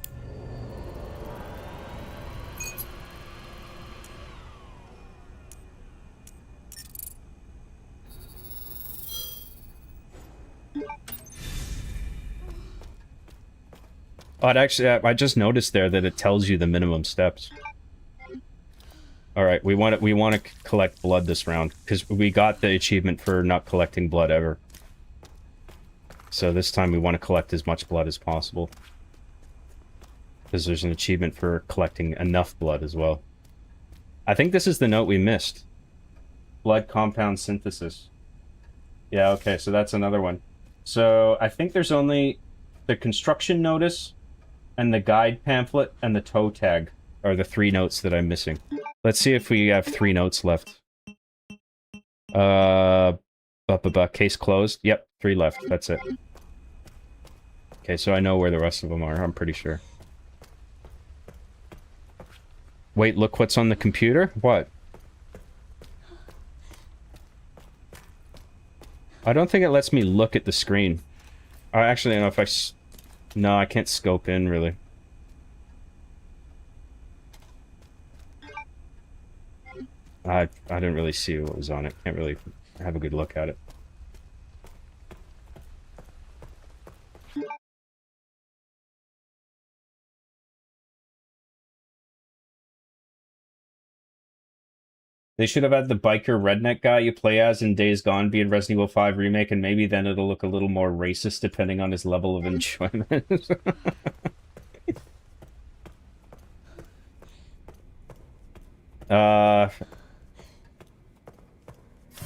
Oh, it actually, I just noticed there that it tells you the minimum steps. All right, we want to collect blood this round because we got the achievement for not collecting blood ever. So this time we want to collect as much blood as possible because there's an achievement for collecting enough blood as well. I think this is the note we missed. Blood compound synthesis. Yeah, okay, so that's another one. So I think there's only the construction notice and the guide pamphlet and the toe tag are the 3 notes that I'm missing. Let's see if we have 3 notes left. Case closed. Yep, 3 left. That's it. Okay, so I know where the rest of them are, I'm pretty sure. Wait, look what's on the computer? What? I don't think it lets me look at the screen. Actually, I don't know if I... No, I can't scope in, really. I didn't really see what was on it. Can't really have a good look at it. They should have had the biker redneck guy you play as in Days Gone be in Resident Evil 5 Remake, and maybe then it'll look a little more racist depending on his level of enjoyment.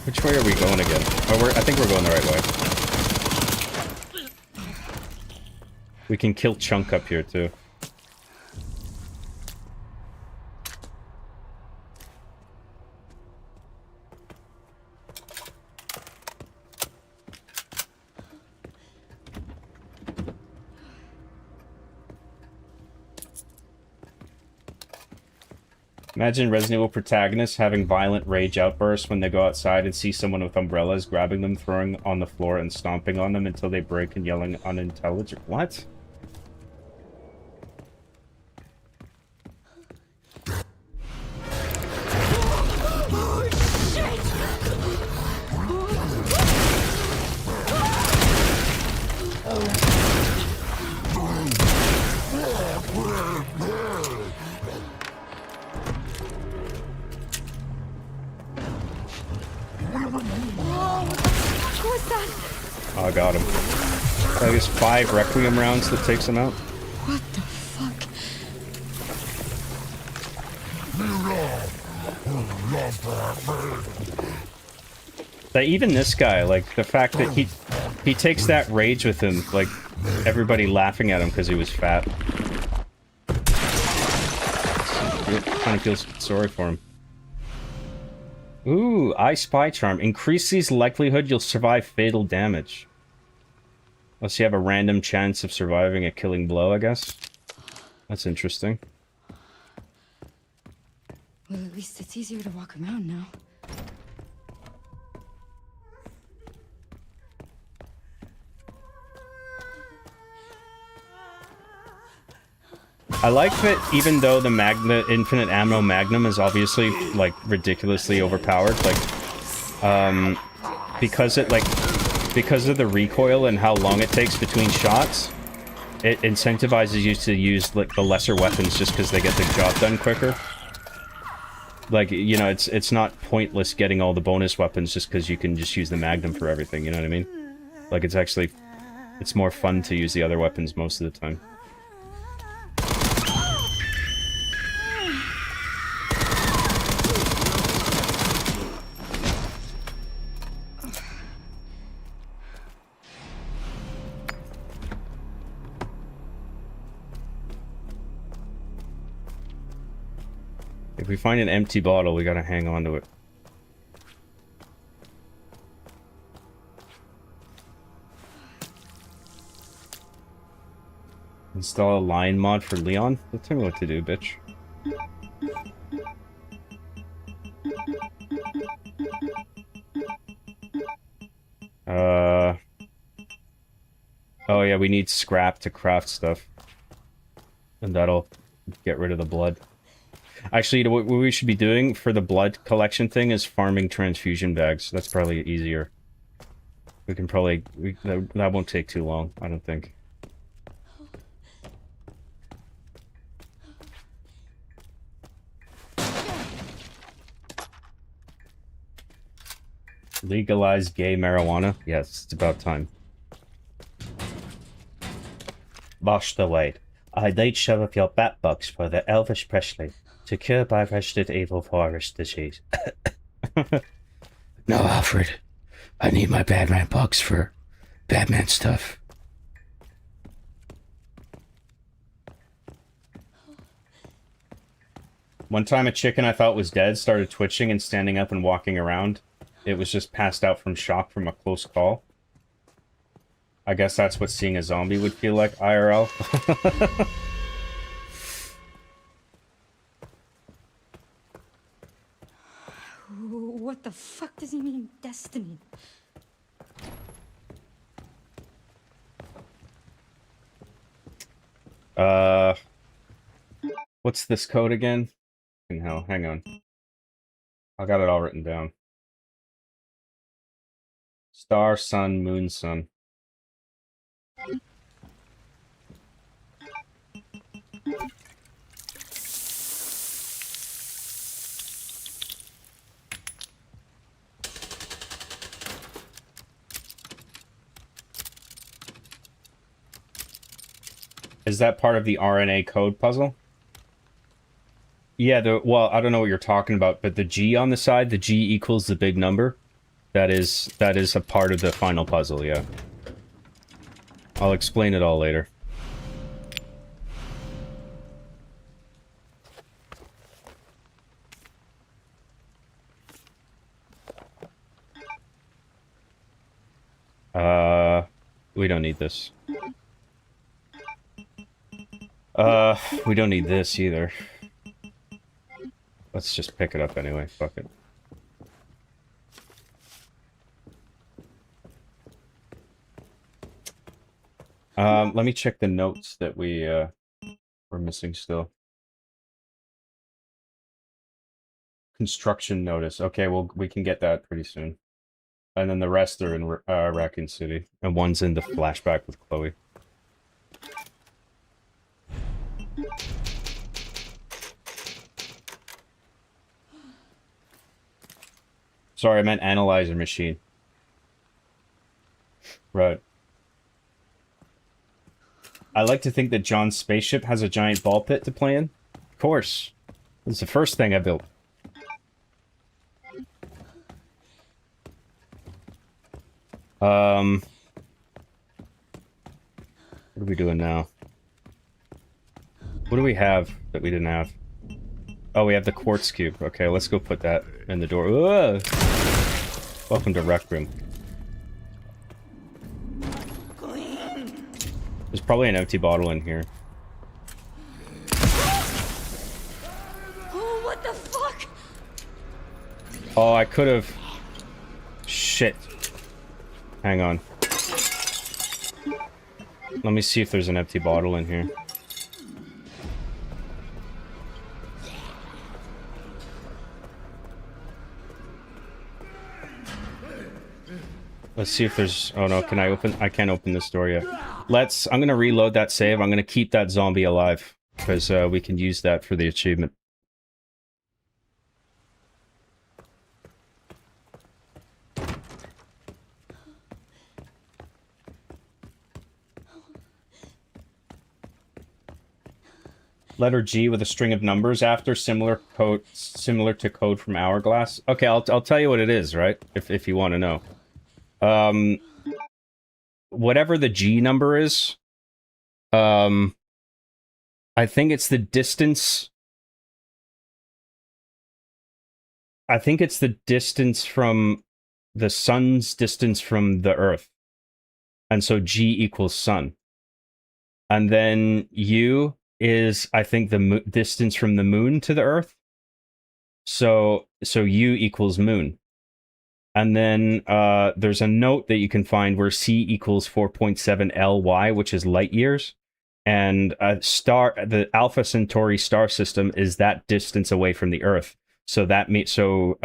Which way are we going again? Oh, I think we're going the right way. We can kill Chunk up here, too. Imagine Resident Evil protagonists having violent rage outbursts when they go outside and see someone with umbrellas, grabbing them, throwing on the floor, and stomping on them until they break and yelling unintelligent. What? Oh, I got him. I guess 5 Requiem rounds that takes him out. What the fuck? That even this guy, like, the fact that he takes that rage with him, like, everybody laughing at him because he was fat. Kind of feels sorry for him. Ooh, I Spy Charm. Increases likelihood you'll survive fatal damage. Unless you have a random chance of surviving a killing blow, I guess. That's interesting. Well, at least it's easier to walk around now. I like that even though the infinite ammo magnum is obviously like ridiculously overpowered, like because of the recoil and how long it takes between shots, it incentivizes you to use like the lesser weapons just because they get the job done quicker. Like, you know, it's not pointless getting all the bonus weapons just because you can just use the Magnum for everything, you know what I mean? Like, it's more fun to use the other weapons most of the time. If we find an empty bottle, we gotta hang on to it. Install a line mod for Leon? Don't tell me what to do, bitch. Oh yeah, we need scrap to craft stuff. And that'll get rid of the blood. Actually, you know, what we should be doing for the blood collection thing is farming transfusion bags. That's probably easier. We can probably... that won't take too long, I don't think. Legalize gay marijuana? Yes, it's about time. Master Wade, I need some of your bat bugs for the Elvis Presley to cure my Resident Evil virus disease. No, Alfred. I need my Batman bugs for Batman stuff. One time a chicken I thought was dead started twitching and standing up and walking around. It was just passed out from shock from a close call. I guess that's what seeing a zombie would feel like, IRL. What the fuck does he mean, destiny? What's this code again? Fucking hell, hang on. I got it all written down. Star, sun, moon, sun. Is that part of the RNA code puzzle? Yeah, well, I don't know what you're talking about, but the G on the side, the G equals the big number. That is a part of the final puzzle, yeah. I'll explain it all later. We don't need this. We don't need this either. Let's just pick it up anyway, fuck it. Let me check the notes that we're missing still. Construction notice. Okay, well, we can get that pretty soon. And then the rest are in Raccoon City. And one's in the flashback with Chloe. Sorry, I meant analyzer machine. Right. I like to think that John's spaceship has a giant ball pit to play in. Of course. It's the first thing I built. What are we doing now? What do we have that we didn't have? Oh, we have the quartz cube. Okay, let's go put that in the door. Whoa! Welcome to Requiem. There's probably an empty bottle in here. Oh, what the fuck? Oh, I could have... Shit. Hang on. Let me see if there's an empty bottle in here. Let's see if there's... Oh no, can I open... I can't open this door yet. I'm gonna reload that save. I'm gonna keep that zombie alive because we can use that for the achievement. Letter G with a string of numbers after, similar to code from Hourglass. Okay, I'll tell you what it is, right? If you want to know. Whatever the G number is, I think it's the distance. I think it's the distance from the sun's distance from the Earth. And so G equals sun. And then U is, I think, the distance from the moon to the Earth. So U equals moon. And then there's a note that you can find where C equals 4.7 LY, which is light years. And the Alpha Centauri star system is that distance away from the Earth. So that means what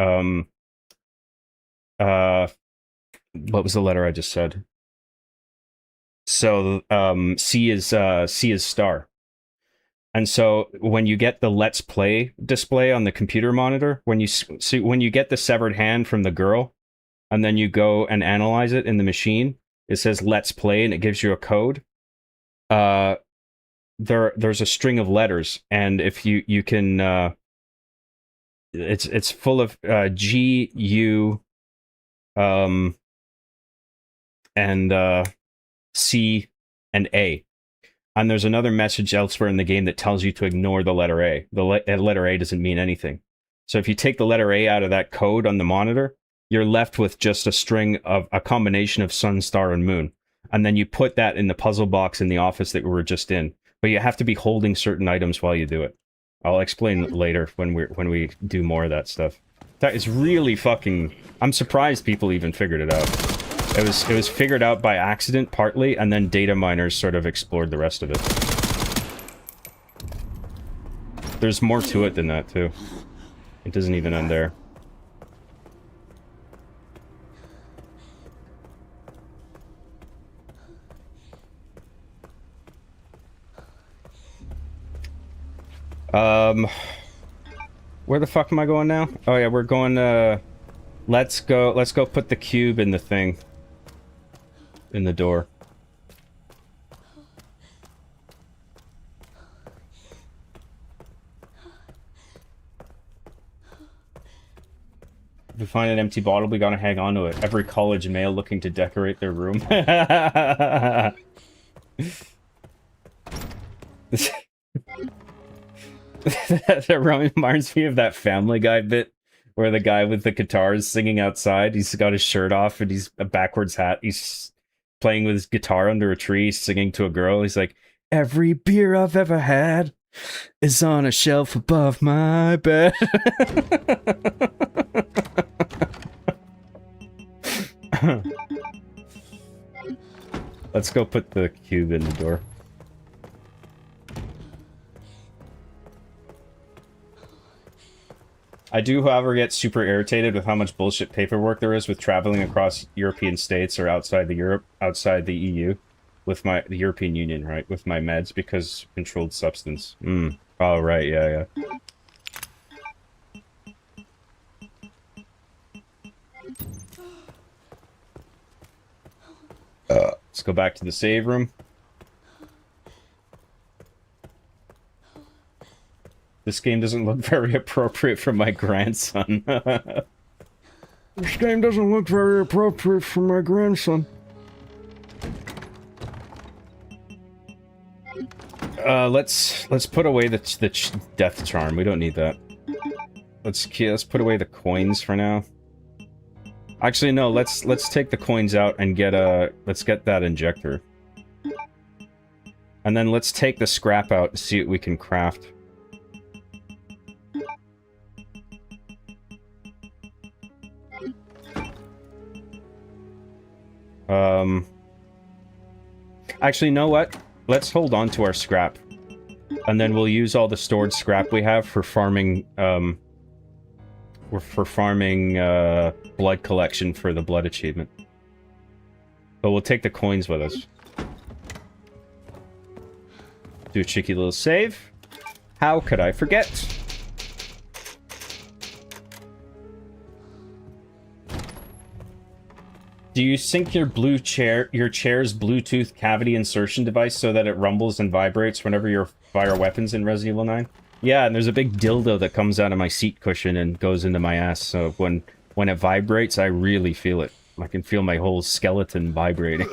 was the letter I just said? So C is star. And so when you get the Let's Play display on the computer monitor, when you get the severed hand from the girl, and then you go and analyze it in the machine, it says Let's Play and it gives you a code. There's a string of letters, and if you can it's full of G, U, and C and A. And there's another message elsewhere in the game that tells you to ignore the letter A. The letter A doesn't mean anything. So if you take the letter A out of that code on the monitor, you're left with just a string of a combination of sun, star, and moon. And then you put that in the puzzle box in the office that we were just in. But you have to be holding certain items while you do it. I'll explain later when we do more of that stuff. That is really fucking... I'm surprised people even figured it out. It was figured out by accident, partly, and then data miners sort of explored the rest of it. There's more to it than that, too. It doesn't even end there. Where the fuck am I going now? Oh yeah, we're going let's go put the cube in the thing. In the door. If we find an empty bottle, we gotta hang on to it. Every college male looking to decorate their room. That reminds me of that Family Guy bit where the guy with the guitar is singing outside. He's got his shirt off and he's a backwards hat. He's playing with his guitar under a tree, singing to a girl. He's like, "Every beer I've ever had is on a shelf above my bed." Let's go put the cube in the door. I do, however, get super irritated with how much bullshit paperwork there is with traveling across European states or outside the EU, with the European Union, right? With my meds, because controlled substance. Oh, right, yeah. Let's go back to the save room. This game doesn't look very appropriate for my grandson. This game doesn't look very appropriate for my grandson. Let's put away the death charm. We don't need that. Let's put away the coins for now. Actually, no. Let's take the coins out and let's get that injector. And then let's take the scrap out and see what we can craft. Actually, you know what? Let's hold on to our scrap. And then we'll use all the stored scrap we have for farming, blood collection for the blood achievement. But we'll take the coins with us. Do a cheeky little save. How could I forget? Do you sync your chair's Bluetooth cavity insertion device so that it rumbles and vibrates whenever you fire weapons in Resident Evil 9? Yeah, and there's a big dildo that comes out of my seat cushion and goes into my ass, so when it vibrates, I really feel it. I can feel my whole skeleton vibrating.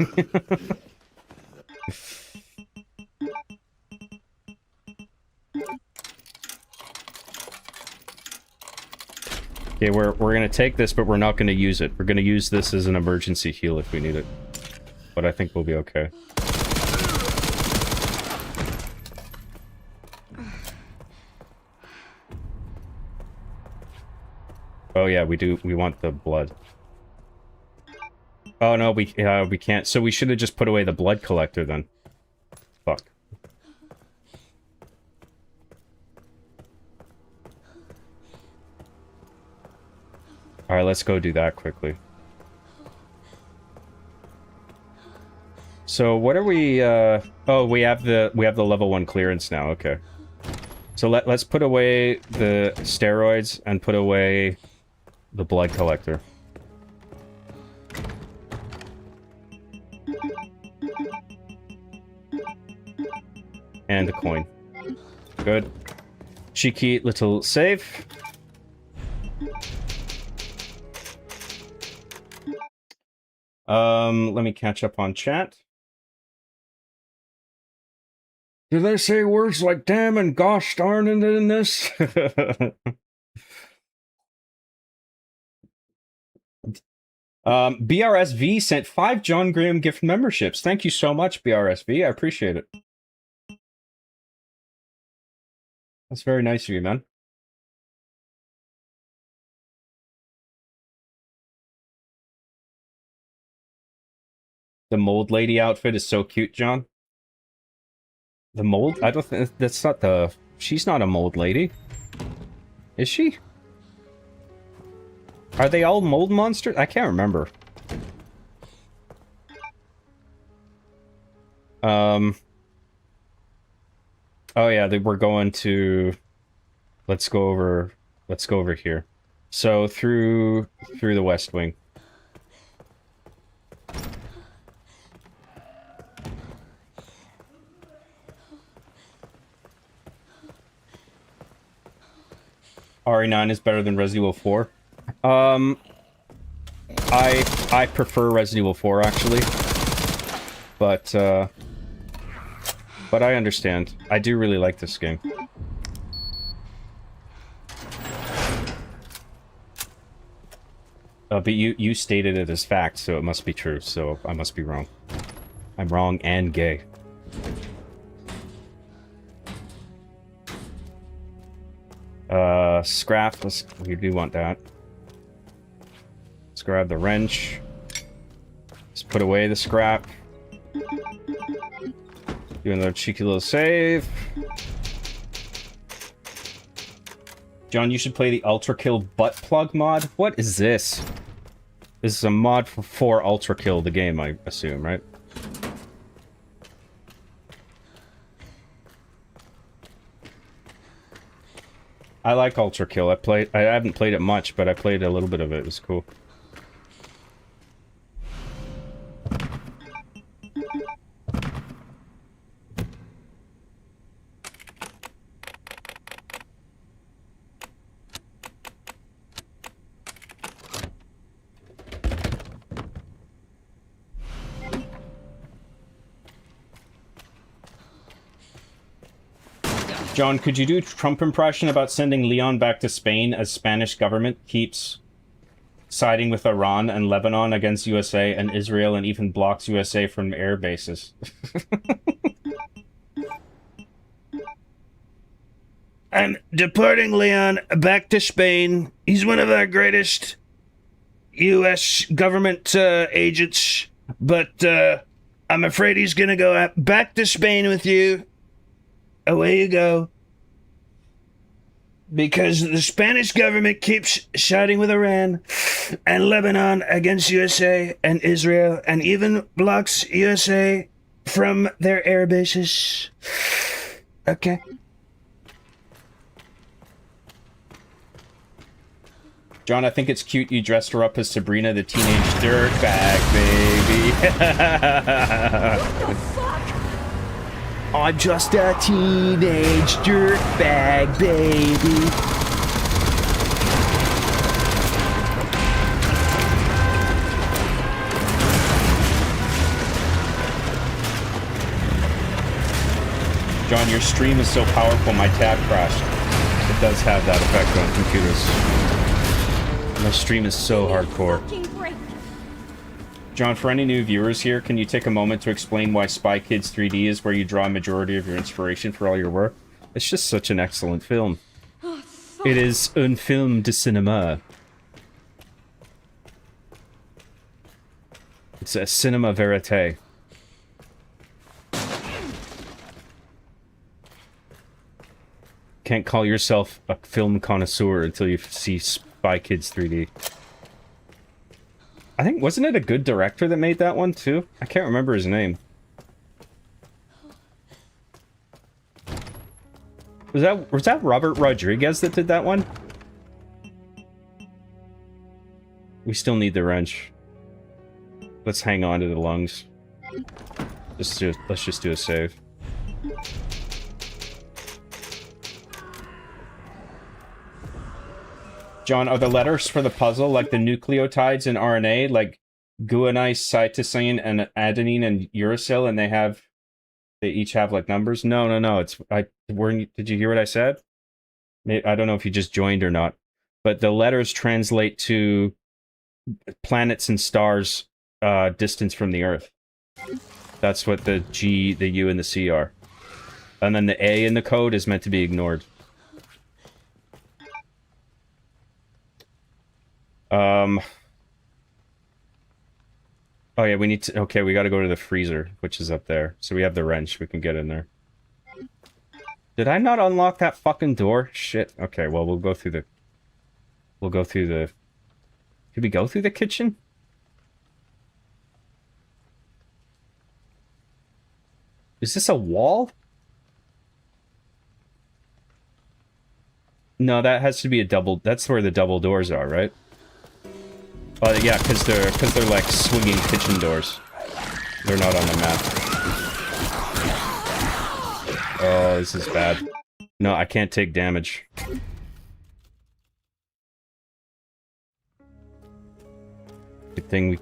Okay, we're gonna take this, but we're not gonna use it. We're gonna use this as an emergency heal if we need it. But I think we'll be okay. Oh yeah, we do. We want the blood. Oh no, we can't. So we should have just put away the blood collector then. Fuck. All right, let's go do that quickly. So what are we? Oh, we have the level 1 clearance now. Okay. So let's put away the steroids and put away the blood collector. And the coin. Good. Cheeky little save. Let me catch up on chat. Do they say words like damn and gosh darn in this? BRSV sent 5 John Graham gift memberships. Thank you so much, BRSV. I appreciate it. That's very nice of you, man. The mold lady outfit is so cute, John. The mold? I don't think that's not the... She's not a mold lady. Is she? Are they all mold monsters? I can't remember. Oh yeah, we're going to... Let's go over here. So through the West Wing. RE9 is better than Resident Evil 4. I prefer Resident Evil 4 actually. But I understand. I do really like this game. But you stated it as fact, so it must be true, so I must be wrong. I'm wrong and gay. Scrap, we do want that. Let's grab the wrench. Let's put away the scrap. Do another cheeky little save. John, you should play the Ultra Kill butt plug mod. What is this? This is a mod for Ultra Kill, the game, I assume, right? I like Ultra Kill. I haven't played it much, but I played a little bit of it. It was cool. John, could you do Trump impression about sending Leon back to Spain as Spanish government keeps siding with Iran and Lebanon against USA and Israel and even blocks USA from air bases? I'm deporting Leon back to Spain. He's one of our greatest U.S. government agents, but I'm afraid he's gonna go back to Spain with you. Away you go. Because the Spanish government keeps siding with Iran and Lebanon against USA and Israel and even blocks USA from their air bases. Okay. John, I think it's cute you dressed her up as Sabrina the Teenage Dirtbag, baby. I'm just a teenage dirtbag, baby. John, your stream is so powerful, my tab crashed. It does have that effect on computers. My stream is so hardcore. John, for any new viewers here, can you take a moment to explain why Spy Kids 3D is where you draw a majority of your inspiration for all your work? It's just such an excellent film. It is un film de cinéma. It's a cinema verite. Can't call yourself a film connoisseur until you see Spy Kids 3D. I think, wasn't it a good director that made that one too? I can't remember his name. Was that Robert Rodriguez that did that one? We still need the wrench. Let's hang on to the lungs. Let's just do a save. John, are the letters for the puzzle like the nucleotides in RNA, like guanine, cytosine, and adenine and uracil, and they each have like numbers? No. Did you hear what I said? I don't know if you just joined or not, but the letters translate to planets and stars distance from the Earth. That's what the G, the U, and the C are. And then the A in the code is meant to be ignored. Oh yeah, we need to... Okay, we gotta go to the freezer, which is up there. So we have the wrench, we can get in there. Did I not unlock that fucking door? Shit. Okay, well, we'll go through the... Did we go through the kitchen? Is this a wall? No, that has to be a double... That's where the double doors are, right? Oh, yeah, because they're like swinging kitchen doors. They're not on the map. Oh, this is bad. No, I can't take damage. Good thing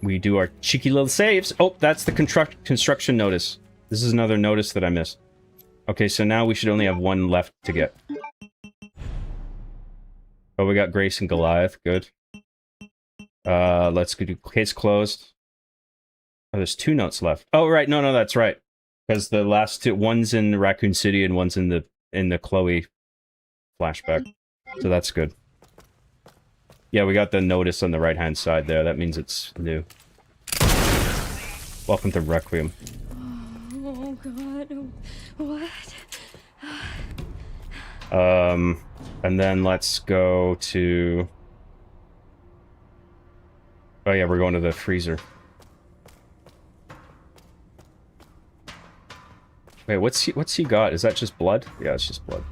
we do our cheeky little saves. Oh, that's the construction notice. This is another notice that I missed. Okay, so now we should only have one left to get. Oh, we got Grace and Goliath. Good. Let's go do case closed. Oh, there's 2 notes left. Oh, right. No, that's right. Because the last 2, one's in Raccoon City and one's in the Chloe flashback. So that's good. Yeah, we got the notice on the right-hand side there. That means it's new. Welcome to Requiem. Oh, God. What? And then let's go to... Oh yeah, we're going to the freezer. Wait, what's he got? Is that just blood? Yeah, it's just blood.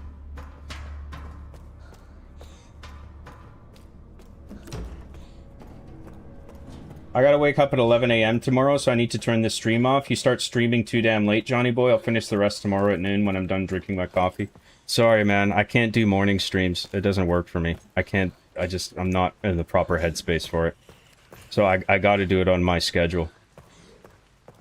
I gotta wake up at 11 a.m. tomorrow, so I need to turn this stream off. You start streaming too damn late, Johnny boy. I'll finish the rest tomorrow at noon when I'm done drinking my coffee. Sorry, man. I can't do morning streams. It doesn't work for me. I'm not in the proper headspace for it. So I gotta do it on my schedule.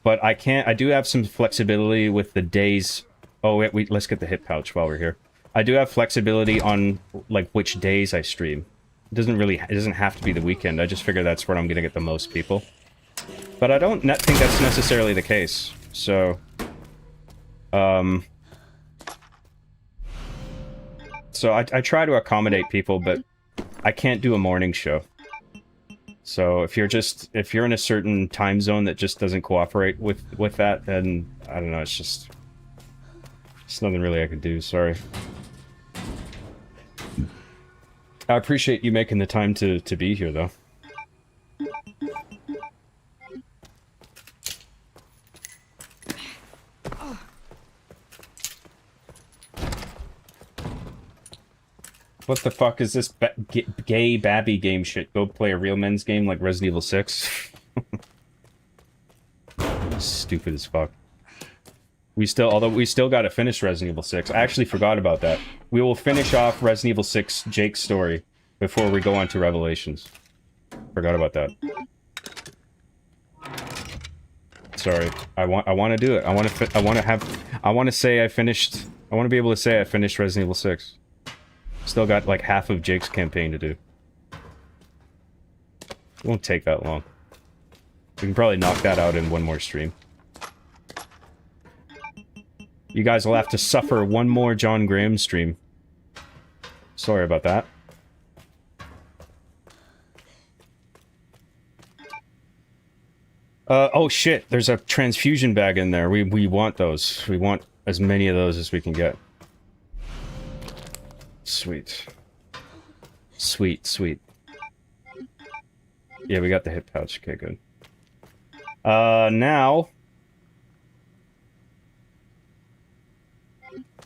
But I do have some flexibility with the days. Oh, wait, let's get the hip pouch while we're here. I do have flexibility on, like, which days I stream. It doesn't have to be the weekend. I just figure that's where I'm gonna get the most people. But I don't think that's necessarily the case. So, so I try to accommodate people, but I can't do a morning show. So if you're in a certain time zone that just doesn't cooperate with that, then I don't know, it's nothing really I can do, sorry. I appreciate you making the time to be here though. What the fuck is this gay babby game shit? Go play a real men's game like Resident Evil 6? Stupid as fuck. Although we still gotta finish Resident Evil 6. I actually forgot about that. We will finish off Resident Evil 6 Jake's story before we go on to Revelations. Forgot about that. Sorry. I want to do it. I want to say I finished. I want to be able to say I finished Resident Evil 6. Still got like half of Jake's campaign to do. It won't take that long. We can probably knock that out in one more stream. You guys will have to suffer one more John Graham stream. Sorry about that. Oh shit, there's a transfusion bag in there. We want those. We want as many of those as we can get. Sweet. Sweet, sweet. Yeah, we got the hip pouch. Okay, good. Now...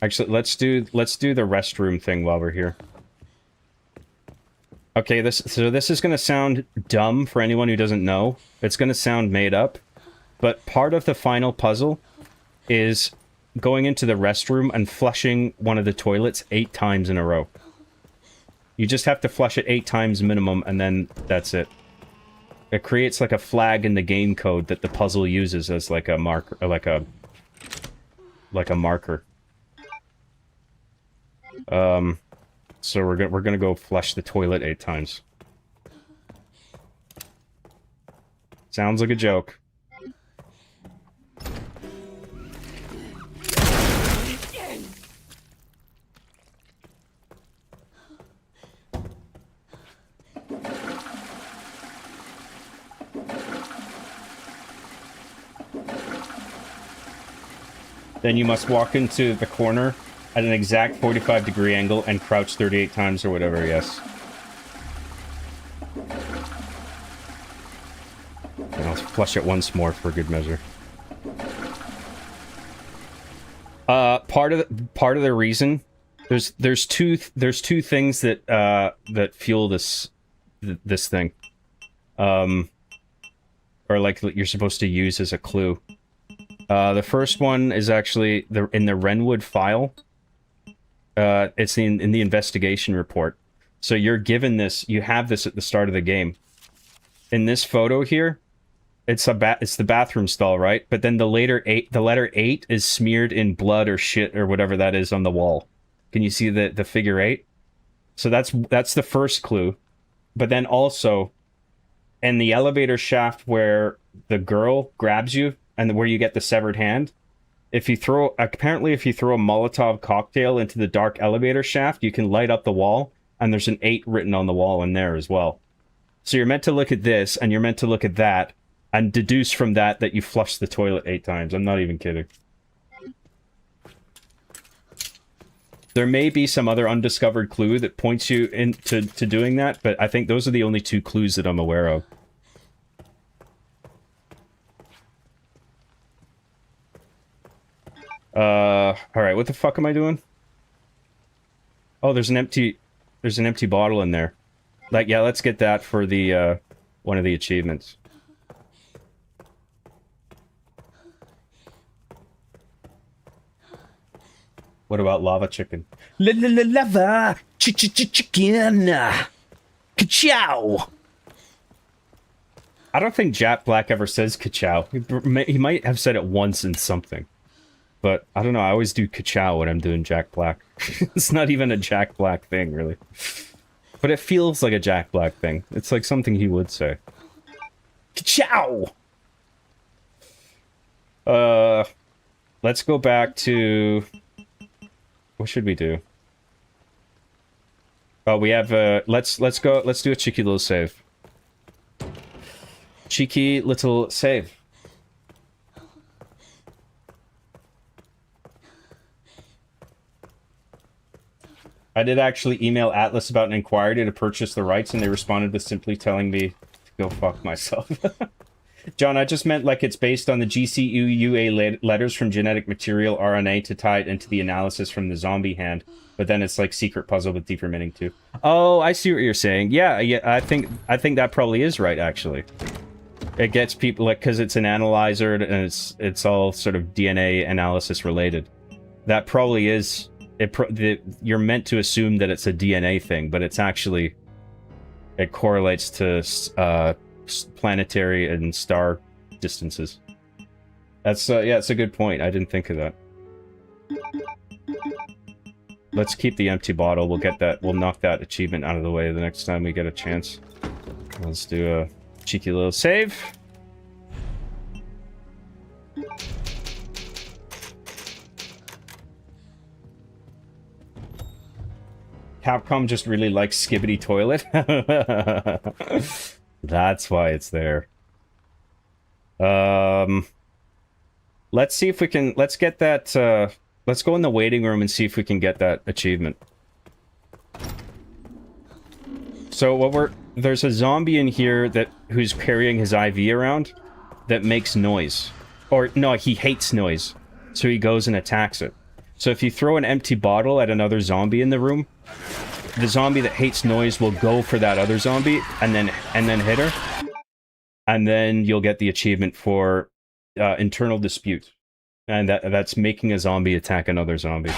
Actually, let's do the restroom thing while we're here. Okay, this is gonna sound dumb for anyone who doesn't know. It's gonna sound made up, but part of the final puzzle is going into the restroom and flushing one of the toilets 8 times in a row. You just have to flush it 8 times minimum, and then that's it. It creates like a flag in the game code that the puzzle uses as like a marker, like a marker. So we're gonna go flush the toilet 8 times. Sounds like a joke. Then you must walk into the corner at an exact 45-degree angle and crouch 38 times or whatever, yes. And I'll flush it once more for good measure. Part of the reason there's two things that that fuel this thing. Or like you're supposed to use as a clue. The first one is actually in the Renwood file. It's in the investigation report. So you're given this, you have this at the start of the game. In this photo here, it's the bathroom stall, right? But then the letter 8 is smeared in blood or shit or whatever that is on the wall. Can you see the figure 8? So that's the first clue. But then also in the elevator shaft where the girl grabs you and where you get the severed hand, apparently if you throw a Molotov cocktail into the dark elevator shaft, you can light up the wall, and there's an 8 written on the wall in there as well. So you're meant to look at this, and you're meant to look at that, and deduce from that you flush the toilet 8 times. I'm not even kidding. There may be some other undiscovered clue that points you into doing that, but I think those are the only 2 clues that I'm aware of. Alright, what the fuck am I doing? Oh, there's an empty bottle in there. Like, yeah, let's get that for the, one of the achievements. What about lava chicken? Lava chicken. Ka-chow. I don't think Jack Black ever says ka-chow. He might have said it once in something. But, I don't know, I always do ka-chow when I'm doing Jack Black. It's not even a Jack Black thing, really. But it feels like a Jack Black thing. It's like something he would say. Ka-chow! Let's go back to... What should we do? Oh, we have, let's do a cheeky little save. Cheeky little save. I did actually email Atlas about an inquiry to purchase the rights, and they responded with simply telling me to go fuck myself. John, I just meant like it's based on the GCUUA letters from genetic material RNA to tie it into the analysis from the zombie hand. But then it's like secret puzzle with deeper meaning too. Oh, I see what you're saying. Yeah, I think that probably is right actually. It gets people like because it's an analyzer and it's all sort of DNA analysis related. That probably is you're meant to assume that it's a DNA thing, but it's actually it correlates to planetary and star distances. That's yeah, it's a good point. I didn't think of that. Let's keep the empty bottle. We'll get that. We'll knock that achievement out of the way the next time we get a chance. Let's do a cheeky little save. Capcom just really likes Skibbity Toilet. That's why it's there. Let's see if we can... Let's get that... let's go in the waiting room and see if we can get that achievement. So what there's a zombie in here who's carrying his IV around that makes noise. Or, no, he hates noise. So he goes and attacks it. So if you throw an empty bottle at another zombie in the room, the zombie that hates noise will go for that other zombie and then hit her. And then you'll get the achievement for internal dispute. And that's making a zombie attack another zombie.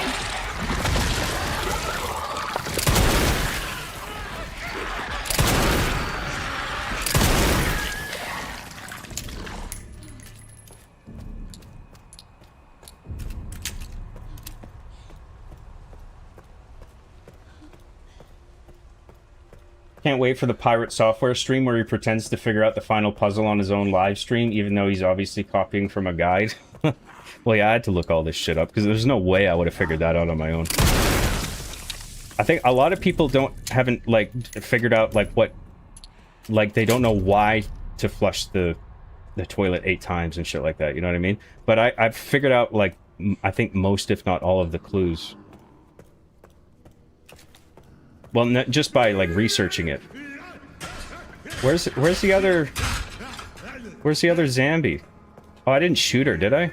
Can't wait for the Pirate Software stream where he pretends to figure out the final puzzle on his own live stream, even though he's obviously copying from a guide. Well, yeah, I had to look all this shit up, because there's no way I would have figured that out on my own. I think a lot of people haven't, like, figured out, like, what... Like, they don't know why to flush the toilet 8 times and shit like that, you know what I mean? But I've figured out, like, I think most, if not all of the clues. Well, just by, like, researching it. Where's the other... Where's the other zombie? Oh, I didn't shoot her, did I?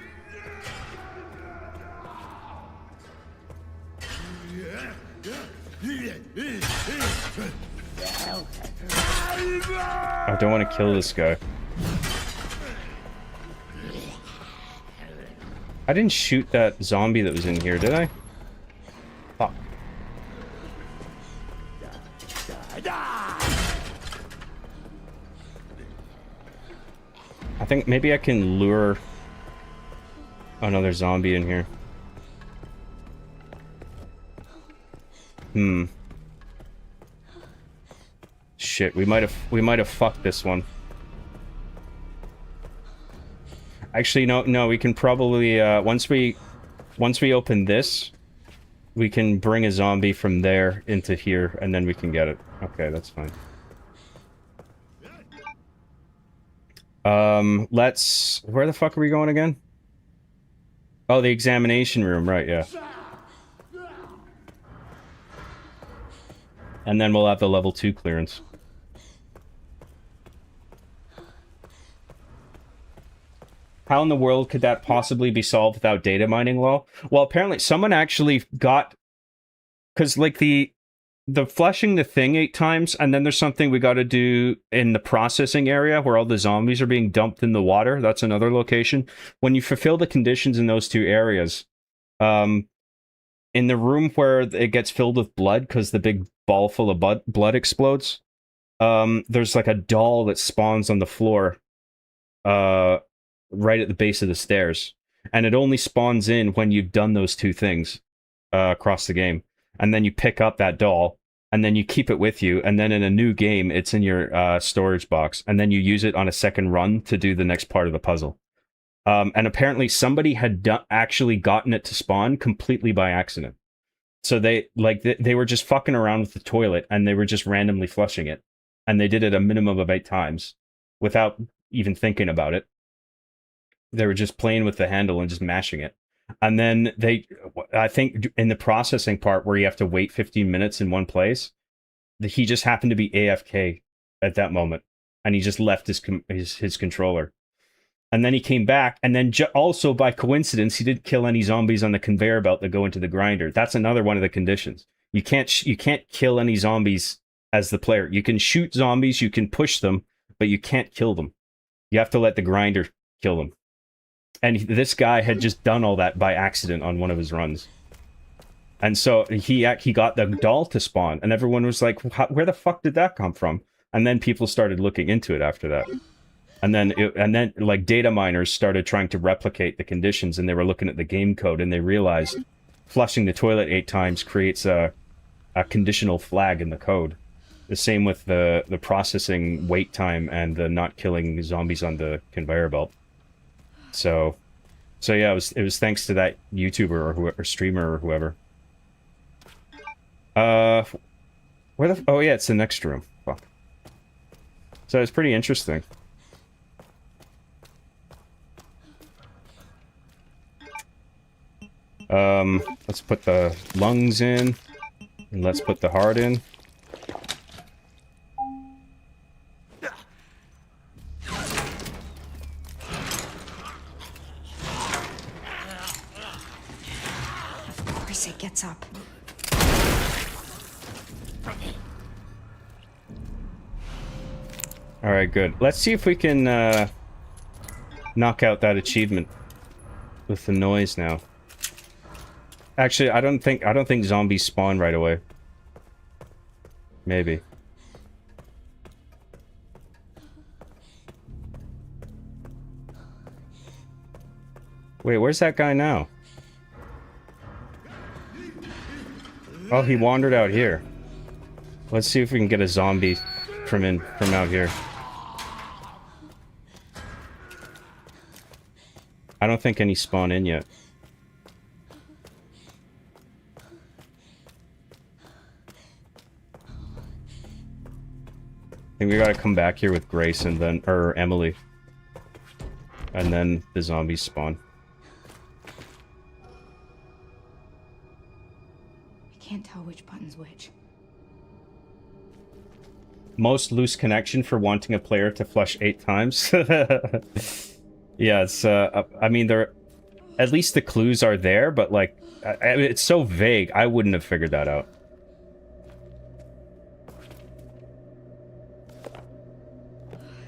I don't want to kill this guy. I didn't shoot that zombie that was in here, did I? Fuck. I think maybe I can lure another zombie in here. Shit, we might have fucked this one. Actually, no, we can probably once we open this, we can bring a zombie from there into here, and then we can get it. Okay, that's fine. Where the fuck are we going again? Oh, the examination room, right, yeah. And then we'll have the level 2 clearance. How in the world could that possibly be solved without data mining law? Well, apparently someone actually got... Because, like, the flushing the thing 8 times, and then there's something we got to do in the processing area where all the zombies are being dumped in the water. That's another location. When you fulfill the conditions in those 2 areas, in the room where it gets filled with blood because the big ball full of blood explodes, there's like a doll that spawns on the floor right at the base of the stairs. And it only spawns in when you've done those 2 things across the game. And then you pick up that doll, and then you keep it with you, and then in a new game, it's in your storage box, and then you use it on a second run to do the next part of the puzzle. And apparently somebody had actually gotten it to spawn completely by accident. So they were just fucking around with the toilet, and they were just randomly flushing it. And they did it a minimum of 8 times without even thinking about it. They were just playing with the handle and just mashing it. And then I think in the processing part where you have to wait 15 minutes in one place, he just happened to be AFK at that moment. And he just left his controller. And then he came back, and then also by coincidence, he didn't kill any zombies on the conveyor belt that go into the grinder. That's another one of the conditions. You can't kill any zombies as the player. You can shoot zombies, you can push them, but you can't kill them. You have to let the grinder kill them. And this guy had just done all that by accident on one of his runs. And so he got the doll to spawn, and everyone was like, where the fuck did that come from? And then people started looking into it after that. And then like data miners started trying to replicate the conditions, and they were looking at the game code, and they realized flushing the toilet 8 times creates a conditional flag in the code. The same with the processing wait time and the not killing zombies on the conveyor belt. So yeah, it was thanks to that YouTuber or streamer or whoever. Where the... Oh yeah, it's the next room. Fuck. So it's pretty interesting. Let's put the lungs in, and let's put the heart in. Of course it gets up. Alright, good. Let's see if we can, knock out that achievement with the noise now. Actually, I don't think zombies spawn right away. Maybe. Wait, where's that guy now? Oh, he wandered out here. Let's see if we can get a zombie from out here. I don't think any spawn in yet. I think we gotta come back here with Grace and then, or Emily. And then the zombies spawn. I can't tell which button's which. Most loose connection for wanting a player to flush 8 times. Yeah, it's, I mean, at least the clues are there, but, like, it's so vague, I wouldn't have figured that out.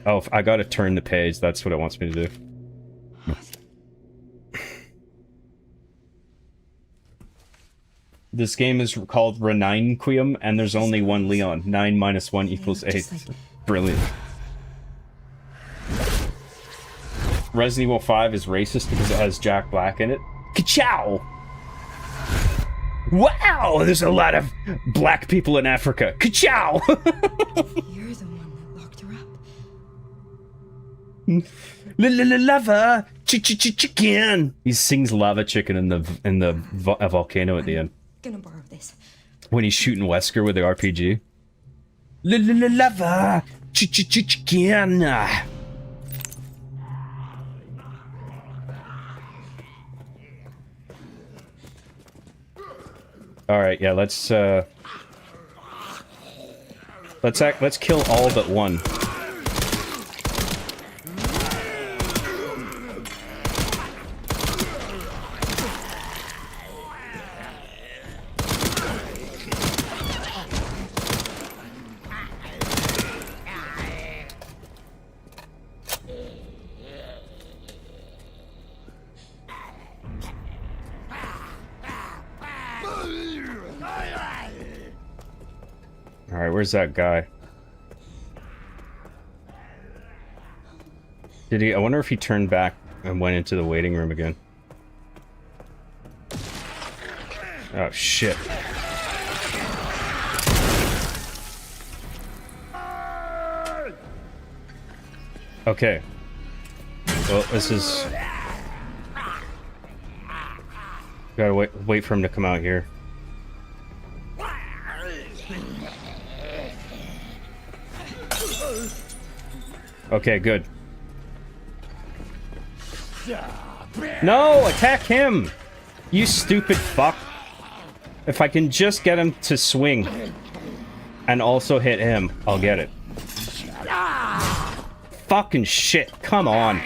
Oh, I gotta turn the page, that's what it wants me to do. This game is called Requiem, and there's only one Leon. 9 minus 1 equals 8. Brilliant. Resident Evil 5 is racist because it has Jack Black in it. Ka-chow! Wow! There's a lot of black people in Africa. Ka-chow! You're the one that locked her up. Lava! Chicken! He sings Lava Chicken in the volcano at the end. Gonna borrow this. When he's shooting Wesker with the RPG. Lava! Chicken! Alright, yeah, let's kill all but one. Alright, where's that guy? Did he? I wonder if he turned back and went into the waiting room again. Oh, shit. Okay. Well, this is... Gotta wait for him to come out here. Okay, good. No! Attack him! You stupid fuck. If I can just get him to swing and also hit him, I'll get it. Fucking shit, come on.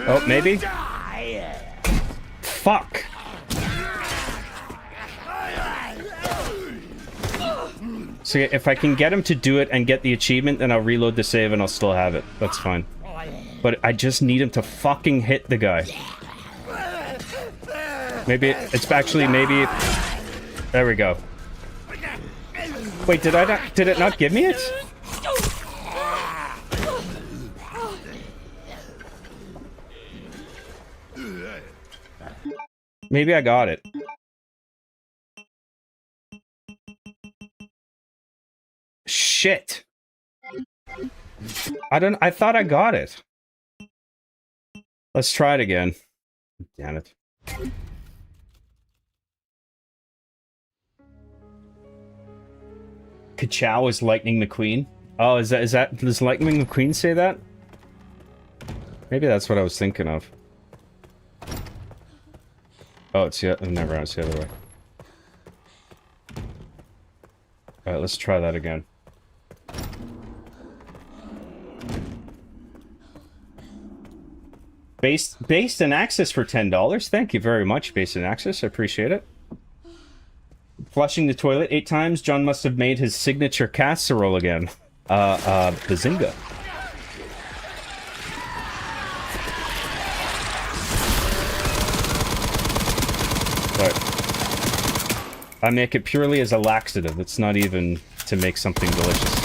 Oh, maybe? Fuck! So if I can get him to do it and get the achievement, then I'll reload the save and I'll still have it. That's fine. But I just need him to fucking hit the guy. Maybe it's actually maybe... There we go. Wait, did it not give me it? Maybe I got it. Shit. I thought I got it. Let's try it again. Damn it. Kachow is Lightning McQueen. Oh, does Lightning McQueen say that? Maybe that's what I was thinking of. Oh, it's never, it's the other way. Alright, let's try that again. Based and Access for $10. Thank you very much, Based and Access. I appreciate it. Flushing the toilet 8 times. John must have made his signature casserole again. Bazinga. But I make it purely as a laxative. It's not even to make something delicious.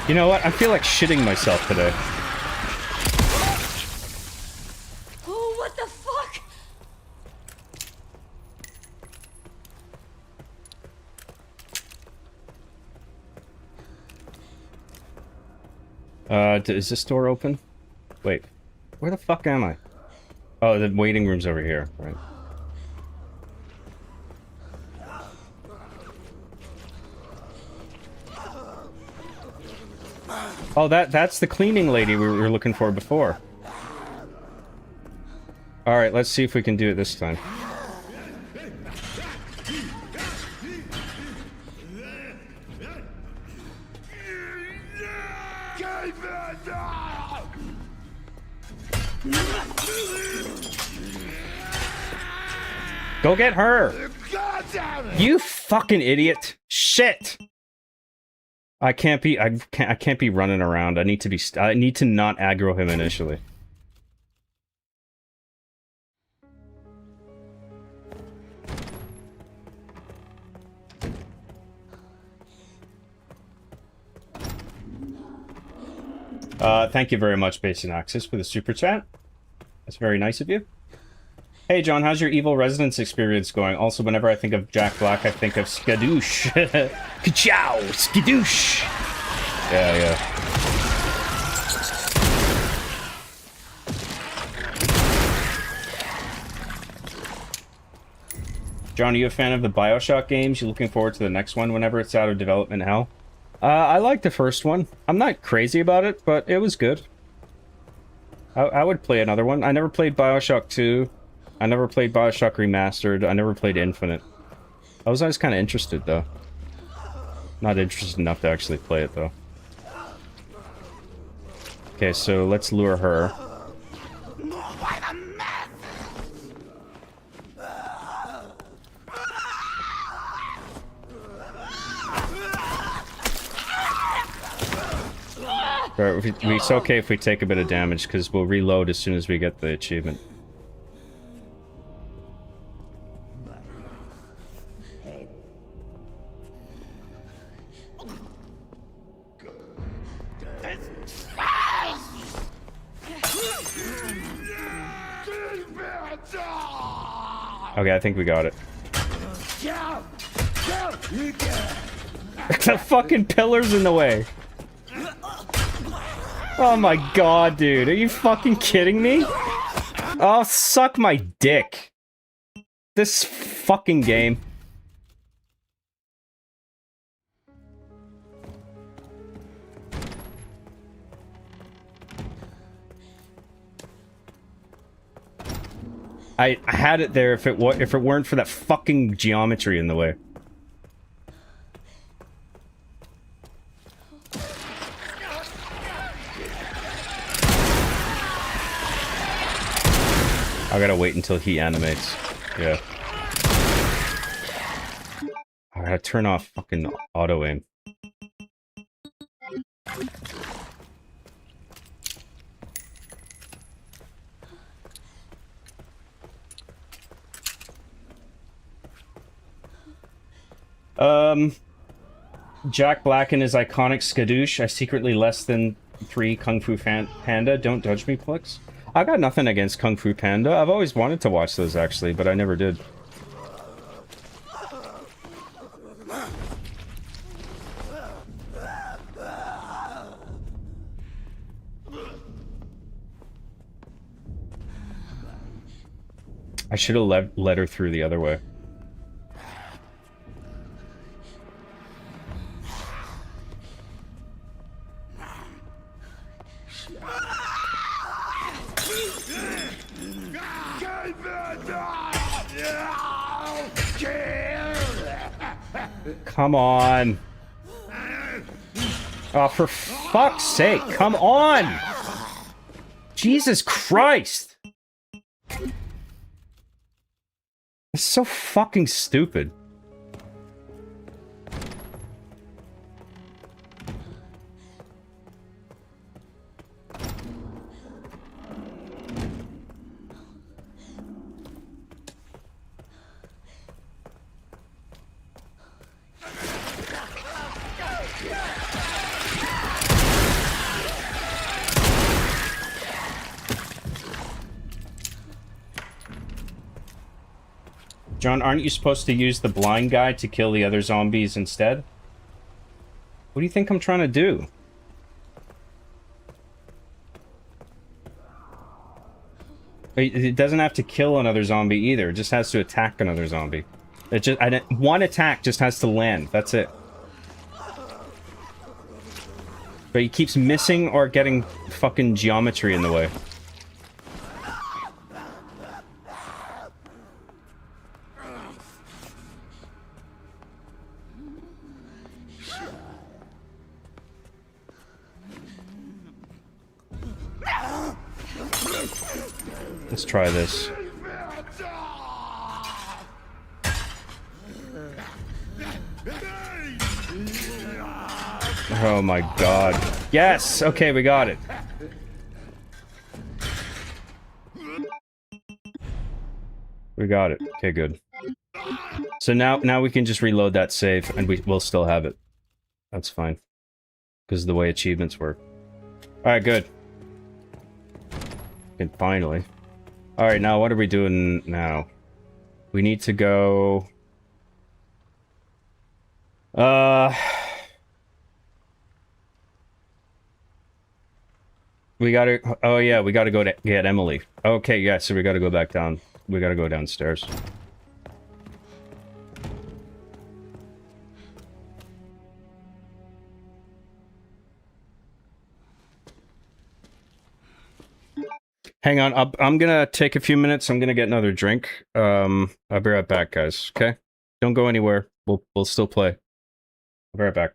You know what? I feel like shitting myself today. Oh, what the fuck? Is this door open? Wait. Where the fuck am I? Oh, the waiting room's over here, right. Oh, that's the cleaning lady we were looking for before. Alright, let's see if we can do it this time. Go get her! You fucking idiot! Shit! I can't be running around. I need to not aggro him initially. Thank you very much, Basin Axis, for the super chat. That's very nice of you. Hey, John, how's your Evil Residence experience going? Also, whenever I think of Jack Black, I think of Skadoosh. Ka-chow! Skadoosh! Yeah. John, are you a fan of the BioShock games? You looking forward to the next one whenever it's out of development hell? I like the first one. I'm not crazy about it, but it was good. I would play another one. I never played BioShock 2. I never played BioShock Remastered. I never played Infinite. I was always kind of interested, though. Not interested enough to actually play it, though. Okay, so let's lure her. Alright, it's okay if we take a bit of damage, because we'll reload as soon as we get the achievement. Okay, I think we got it. The fucking pillar's in the way. Oh my god, dude. Are you fucking kidding me? Oh, suck my dick. This fucking game. I had it there if it weren't for that fucking geometry in the way. I gotta wait until he animates. Yeah. I gotta turn off fucking auto aim. Jack Black and his iconic skadoosh. I secretly less than 3 Kung Fu Panda. Don't judge me, Plex. I got nothing against Kung Fu Panda. I've always wanted to watch those, actually, but I never did. I should have led her through the other way. Come on. Oh, for fuck's sake, come on! Jesus Christ! It's so fucking stupid. John, aren't you supposed to use the blind guy to kill the other zombies instead? What do you think I'm trying to do? It doesn't have to kill another zombie either. It just has to attack another zombie. One attack just has to land. That's it. But he keeps missing or getting fucking geometry in the way. Let's try this. Oh my god. Yes! Okay, we got it. We got it. Okay, good. So now we can just reload that save and we'll still have it. That's fine. Because of the way achievements work. Alright, good. Okay, finally. Alright, now what are we doing now? We need to go... We gotta... Oh yeah, we gotta go to get Emily. Okay, yeah, so we gotta go back down. We gotta go downstairs. Hang on, I'm gonna take a few minutes. I'm gonna get another drink. I'll be right back, guys. Okay? Don't go anywhere. We'll still play. I'll be right back.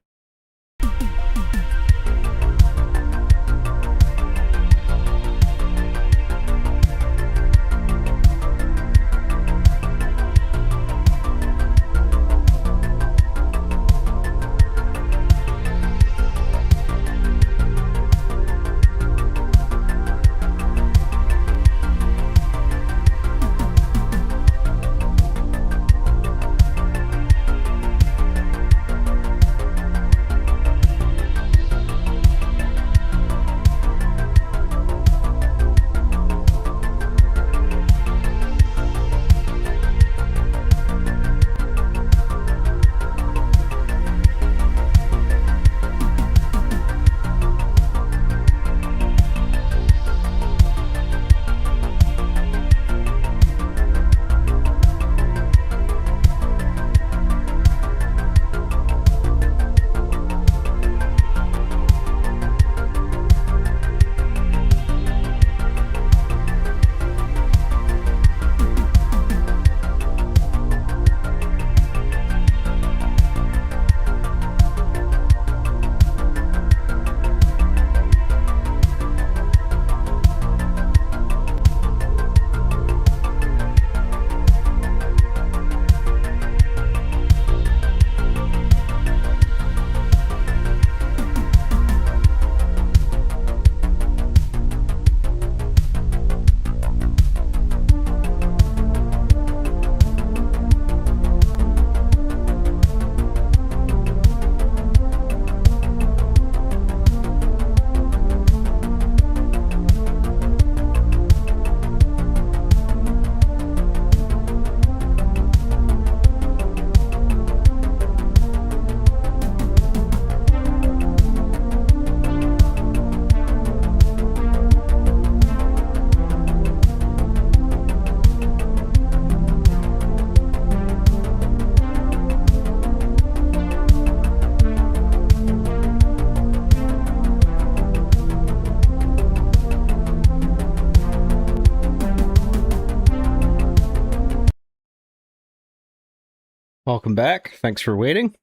Welcome back. Thanks for waiting.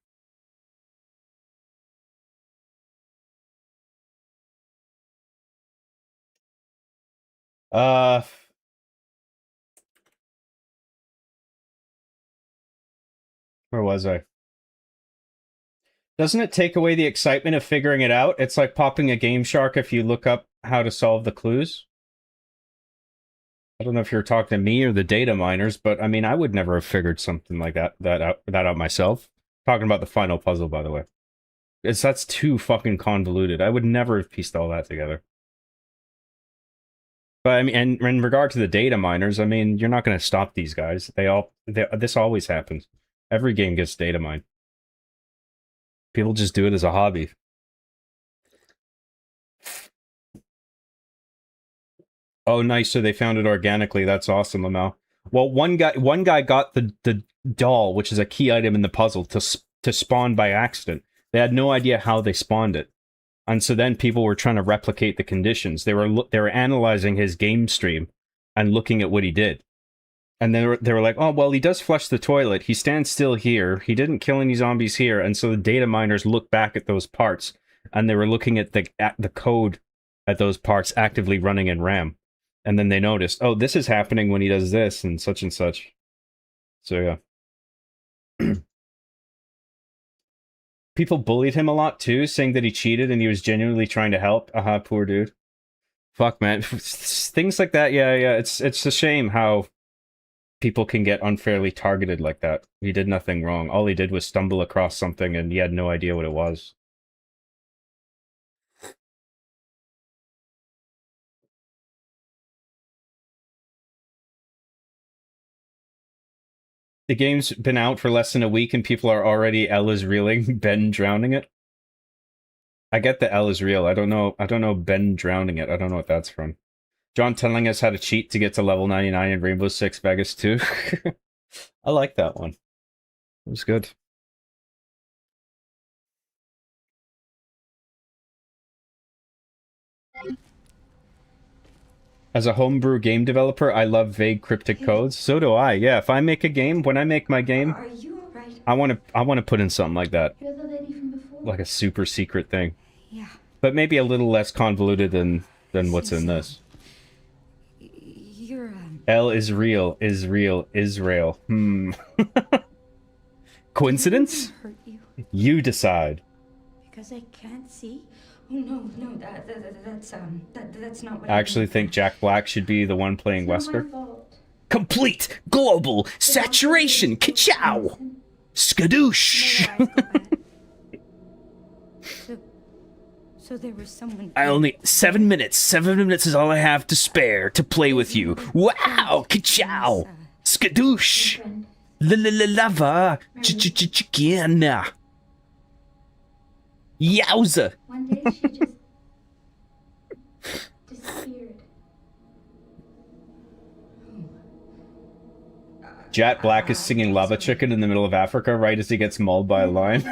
Where was I? Doesn't it take away the excitement of figuring it out? It's like popping a Game Shark if you look up how to solve the clues. I don't know if you're talking to me or the data miners, but I mean, I would never have figured something like that out myself. Talking about the final puzzle, by the way. That's too fucking convoluted. I would never have pieced all that together. But I mean, and in regard to the data miners, I mean, you're not going to stop these guys. This always happens. Every game gets data mined. People just do it as a hobby. Oh, nice. So they found it organically. That's awesome, Lamau. Well, one guy got the doll, which is a key item in the puzzle, to spawn by accident. They had no idea how they spawned it, and so then people were trying to replicate the conditions. They were analyzing his game stream and looking at what he did, and they were like, oh well, he does flush the toilet. He stands still here. He didn't kill any zombies here, and so the data miners looked back at those parts, and they were looking at the code at those parts actively running in RAM. And then they noticed, oh, this is happening when he does this and such and such. So, yeah. People bullied him a lot, too, saying that he cheated and he was genuinely trying to help. Poor dude. Fuck, man. Things like that, yeah. It's a shame how people can get unfairly targeted like that. He did nothing wrong. All he did was stumble across something and he had no idea what it was. The game's been out for less than a week and people are already L is reeling, Ben drowning it. I get the L is real. I don't know Ben drowning it. I don't know what that's from. John telling us how to cheat to get to level 99 in Rainbow Six Vegas 2. I like that one. It was good. As a homebrew game developer, I love vague cryptic codes. So do I. Yeah, if I make a game, when I make my game, Are you alright? I want to put in something like that. You're the lady from before? Like a super secret thing. Yeah. But maybe a little less convoluted than what's in this. You're, L is real, Israel. Coincidence? hurt you You decide. because I can't see? Oh, no, that's not what I actually think Jack Black should be the one playing Wesker. fault. Complete global saturation. Ka-chow! Skadoosh! So there was someone... I only... 7 minutes. 7 minutes is all I have to spare to play with you. Wow! Ka-chow! Skadoosh! La-la-la-lava! Ch-ch-ch-chicken! Yowza! One day she just disappeared. Jack Black is singing Lava Chicken in the middle of Africa right as he gets mauled by a lion.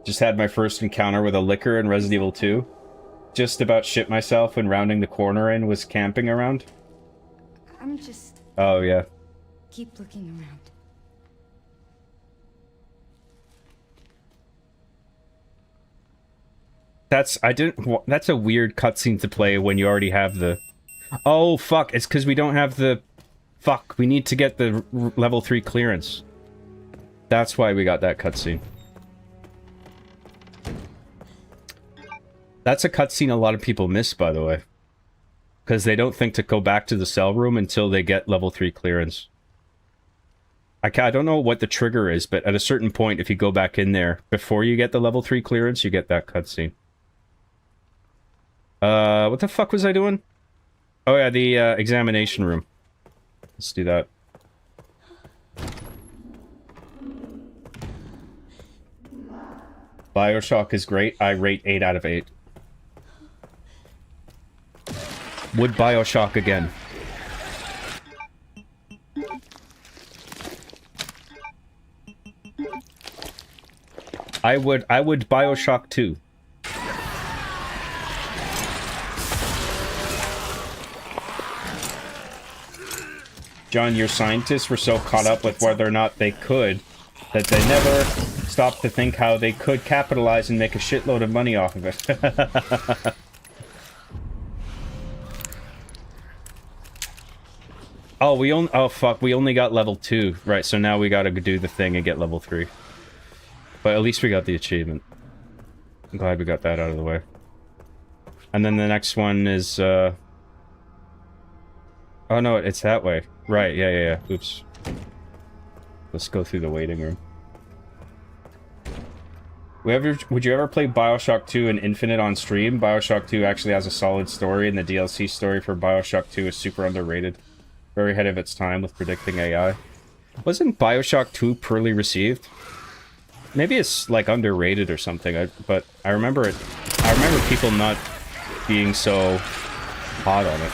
Just had my first encounter with a licker in Resident Evil 2. Just about shit myself when rounding the corner and was camping around. I'm just... Oh, yeah. Keep looking around. That's a weird cutscene to play when you already have the... Oh, fuck. It's because we don't have the... Fuck. We need to get the level 3 clearance. That's why we got that cutscene. That's a cutscene a lot of people miss, by the way. Because they don't think to go back to the cell room until they get level 3 clearance. I don't know what the trigger is, but at a certain point, if you go back in there before you get the level 3 clearance, you get that cutscene. What the fuck was I doing? Oh yeah, the examination room. Let's do that. BioShock is great. I rate 8 out of 8. Would BioShock again. I would BioShock 2. John, your scientists were so caught up with whether or not they could that they never stopped to think how they could capitalize and make a shitload of money off of it. Oh, fuck, we only got level 2. Right, so now we gotta do the thing and get level 3. But at least we got the achievement. I'm glad we got that out of the way. And then the next one is, oh no, it's that way. Right, yeah. Oops. Let's go through the waiting room. Would you ever play Bioshock 2 and Infinite on stream? Bioshock 2 actually has a solid story, and the DLC story for Bioshock 2 is super underrated. Very ahead of its time with predicting AI. Wasn't Bioshock 2 poorly received? Maybe it's like underrated or something, but I remember it. I remember people not being so hot on it.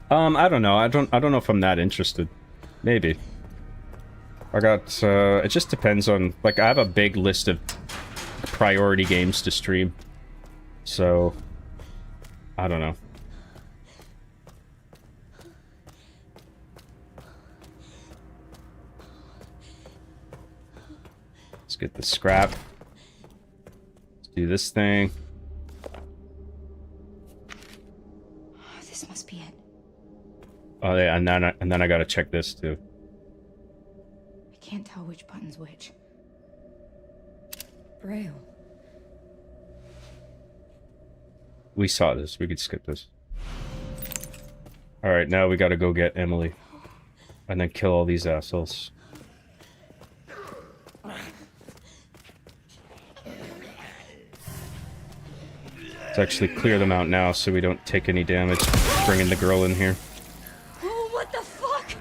I don't know. I don't know if I'm that interested. Maybe. I got, it just depends on, like, I have a big list of priority games to stream. So, I don't know. Let's get the scrap. Let's do this thing. This must be it. Oh yeah, and then I gotta check this too. I can't tell which button's which. Braille. We saw this. We could skip this. Alright, now we gotta go get Emily. And then kill all these assholes. Let's actually clear them out now so we don't take any damage bringing the girl in here. Oh, what the fuck?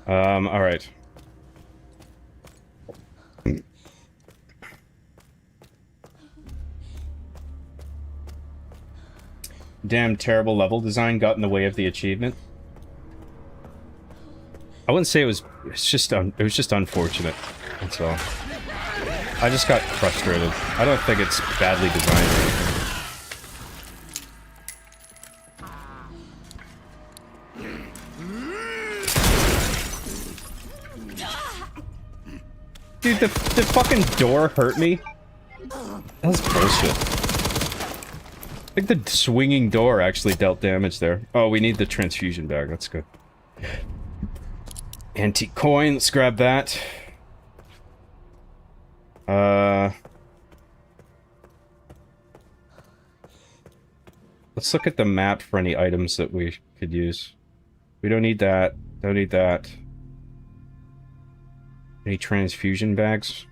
Alright. Damn terrible level design got in the way of the achievement. I wouldn't say it was just unfortunate. That's all. I just got frustrated. I don't think it's badly designed or anything. Dude, the fucking door hurt me. That was bullshit. I think the swinging door actually dealt damage there. Oh, we need the transfusion bag. That's good. Antique coin. Let's grab that. Let's look at the map for any items that we could use. We don't need that. Don't need that. Any transfusion bags?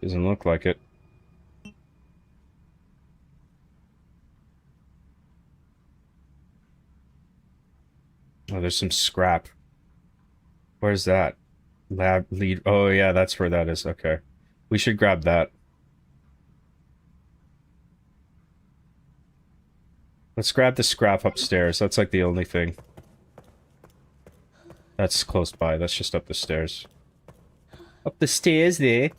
Doesn't look like it. Oh, there's some scrap. Where's that? Lab lead. Oh, yeah, that's where that is. Okay. We should grab that. Let's grab the scrap upstairs. That's like the only thing. That's close by. That's just up the stairs. Up the stairs there.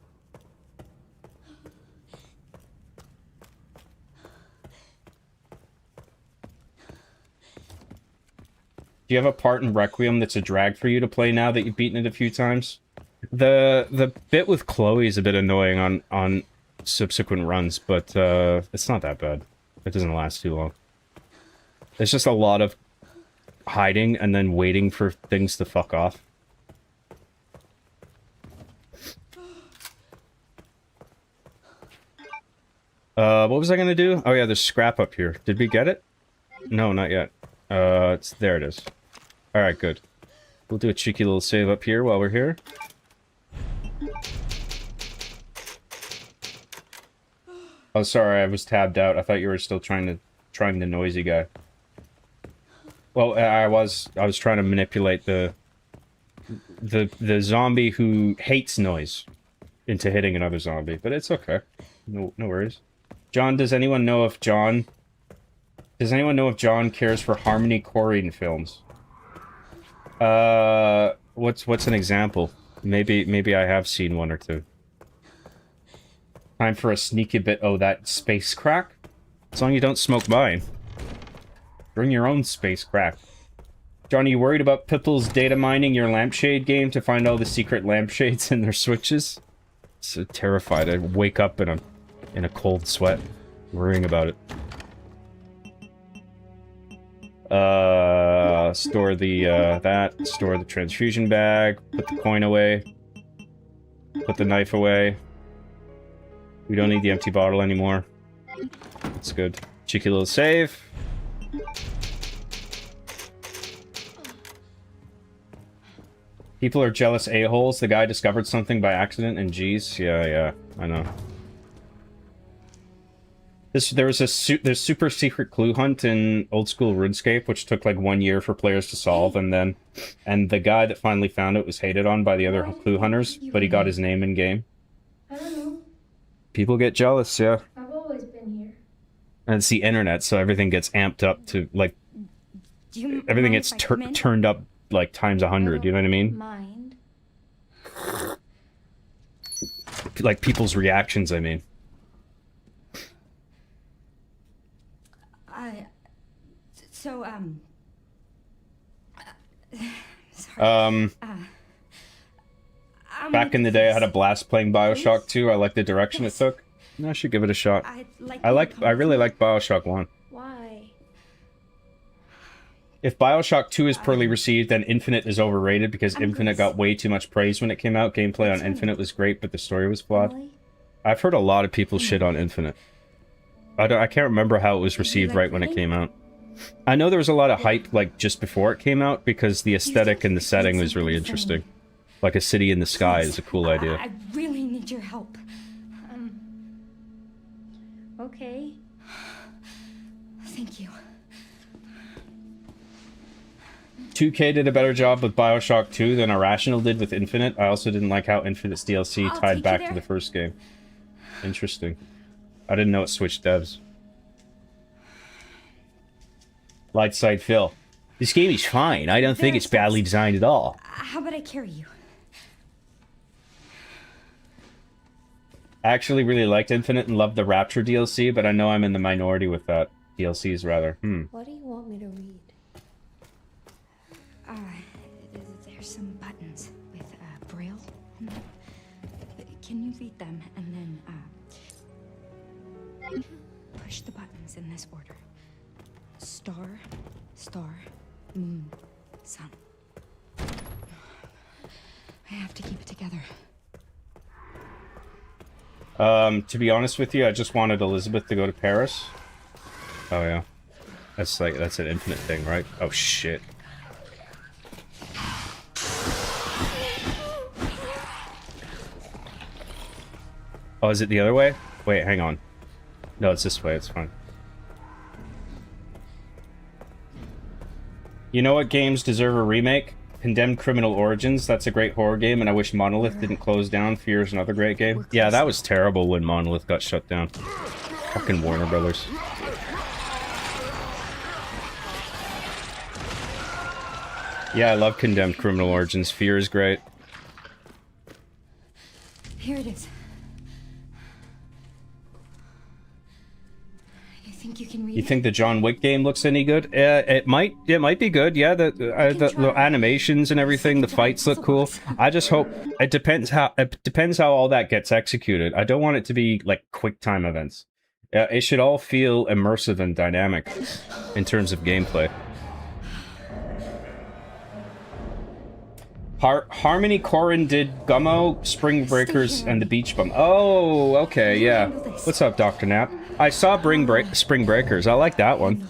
Do you have a part in Requiem that's a drag for you to play now that you've beaten it a few times? The bit with Chloe is a bit annoying on subsequent runs, but it's not that bad. It doesn't last too long. There's just a lot of hiding and then waiting for things to fuck off. What was I gonna do? Oh yeah, there's scrap up here. Did we get it? No, not yet. There it is. Alright, good. We'll do a cheeky little save up here while we're here. Oh, sorry, I was tabbed out. I thought you were still trying the noisy guy. Well, I was trying to manipulate the zombie who hates noise into hitting another zombie, but it's okay. No worries. John, does anyone know if John cares for Harmony Korine films? What's an example? Maybe I have seen one or two. Time for a sneaky bit. Oh, that space crack? As long as you don't smoke mine. Bring your own space crack. John, are you worried about Pipples data mining your lampshade game to find all the secret lampshades in their switches? So terrified. I wake up in a cold sweat, worrying about it. Store the store the transfusion bag, put the coin away, put the knife away. We don't need the empty bottle anymore. That's good. Cheeky little save. People are jealous a-holes. The guy discovered something by accident and geez. Yeah, I know. There's super secret clue hunt in old school RuneScape, which took like 1 year for players to solve, and the guy that finally found it was hated on by the other clue hunters, but he got his name in game. I don't know. People get jealous, yeah. I've always been here. And it's the internet, so everything gets amped up to like everything gets turned up like times 100. You know what I mean? Mind. Like people's reactions, I mean. Sorry. Back in the day, I had a blast playing Bioshock 2. I like the direction it took. I should give it a shot. I really like Bioshock 1. Why? If Bioshock 2 is poorly received, then Infinite is overrated because Infinite got way too much praise when it came out. Gameplay on Infinite was great, but the story was flawed. I've heard a lot of people shit on Infinite. I can't remember how it was received right when it came out. I know there was a lot of hype like just before it came out because the aesthetic and the setting was really interesting. Like a city in the sky is a cool idea. I really need your help. Okay. Thank you. 2K did a better job with Bioshock 2 than Irrational did with Infinite. I also didn't like how Infinite's DLC tied back to the first game. Interesting. I didn't know it switched devs. Lightside Phil. This game is fine. I don't think it's badly designed at all. How about I carry you? I actually really liked Infinite and loved the Rapture DLC, but I know I'm in the minority with that. DLCs, rather. What do you want me to read? There's some buttons with Braille on them. Can you read them and then push the buttons in this order? Star, star, moon, sun. I have to keep it together. To be honest with you, I just wanted Elizabeth to go to Paris. Oh yeah. That's an Infinite thing, right? Oh shit. Oh, is it the other way? Wait, hang on. No, it's this way, it's fine. You know what games deserve a remake? Condemned Criminal Origins, that's a great horror game, and I wish Monolith didn't close down. Fear is another great game. Yeah, that was terrible when Monolith got shut down. Fucking Warner Brothers. Yeah, I love Condemned Criminal Origins. Fear is great. Here it is. You think you can read You think the John Wick game looks any good? It might be good. Yeah, the animations and everything, the fights look cool. I just hope it depends how all that gets executed. I don't want it to be like quick time events. It should all feel immersive and dynamic in terms of gameplay. Harmony Korine did Gummo, Spring Breakers, and the Beach Bum. Oh, okay, yeah. What's up, Dr. Knapp? I saw Spring Breakers. I like that one.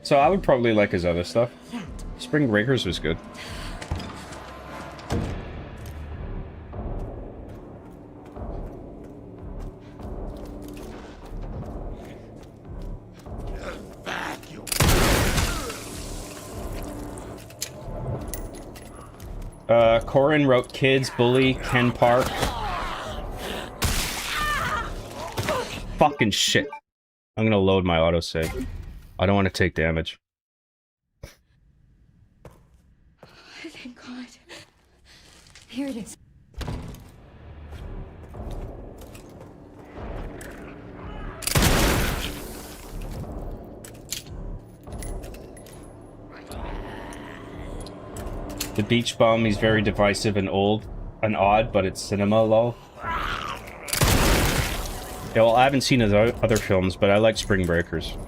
So I would probably like his other stuff. Spring Breakers was good. Corin wrote Kids, Bully, Ken Park. Fucking shit. I'm gonna load my autosave. I don't want to take damage. Thank God. Here it is. The beach bum, he's very divisive and old and odd, but it's cinema, lol. Yeah, well, I haven't seen his other films, but I like Spring Breakers.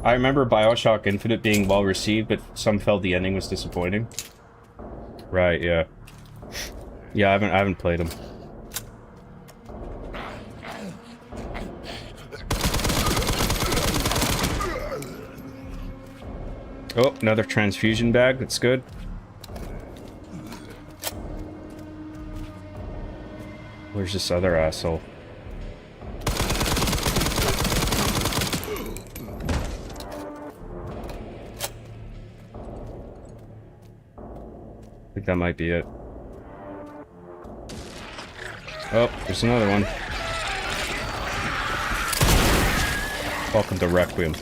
I remember BioShock Infinite being well received, but some felt the ending was disappointing. Right, yeah. Yeah, I haven't played them. Oh, another transfusion bag. That's good. Where's this other asshole? I think that might be it. Oh, there's another one. Welcome to Requiem.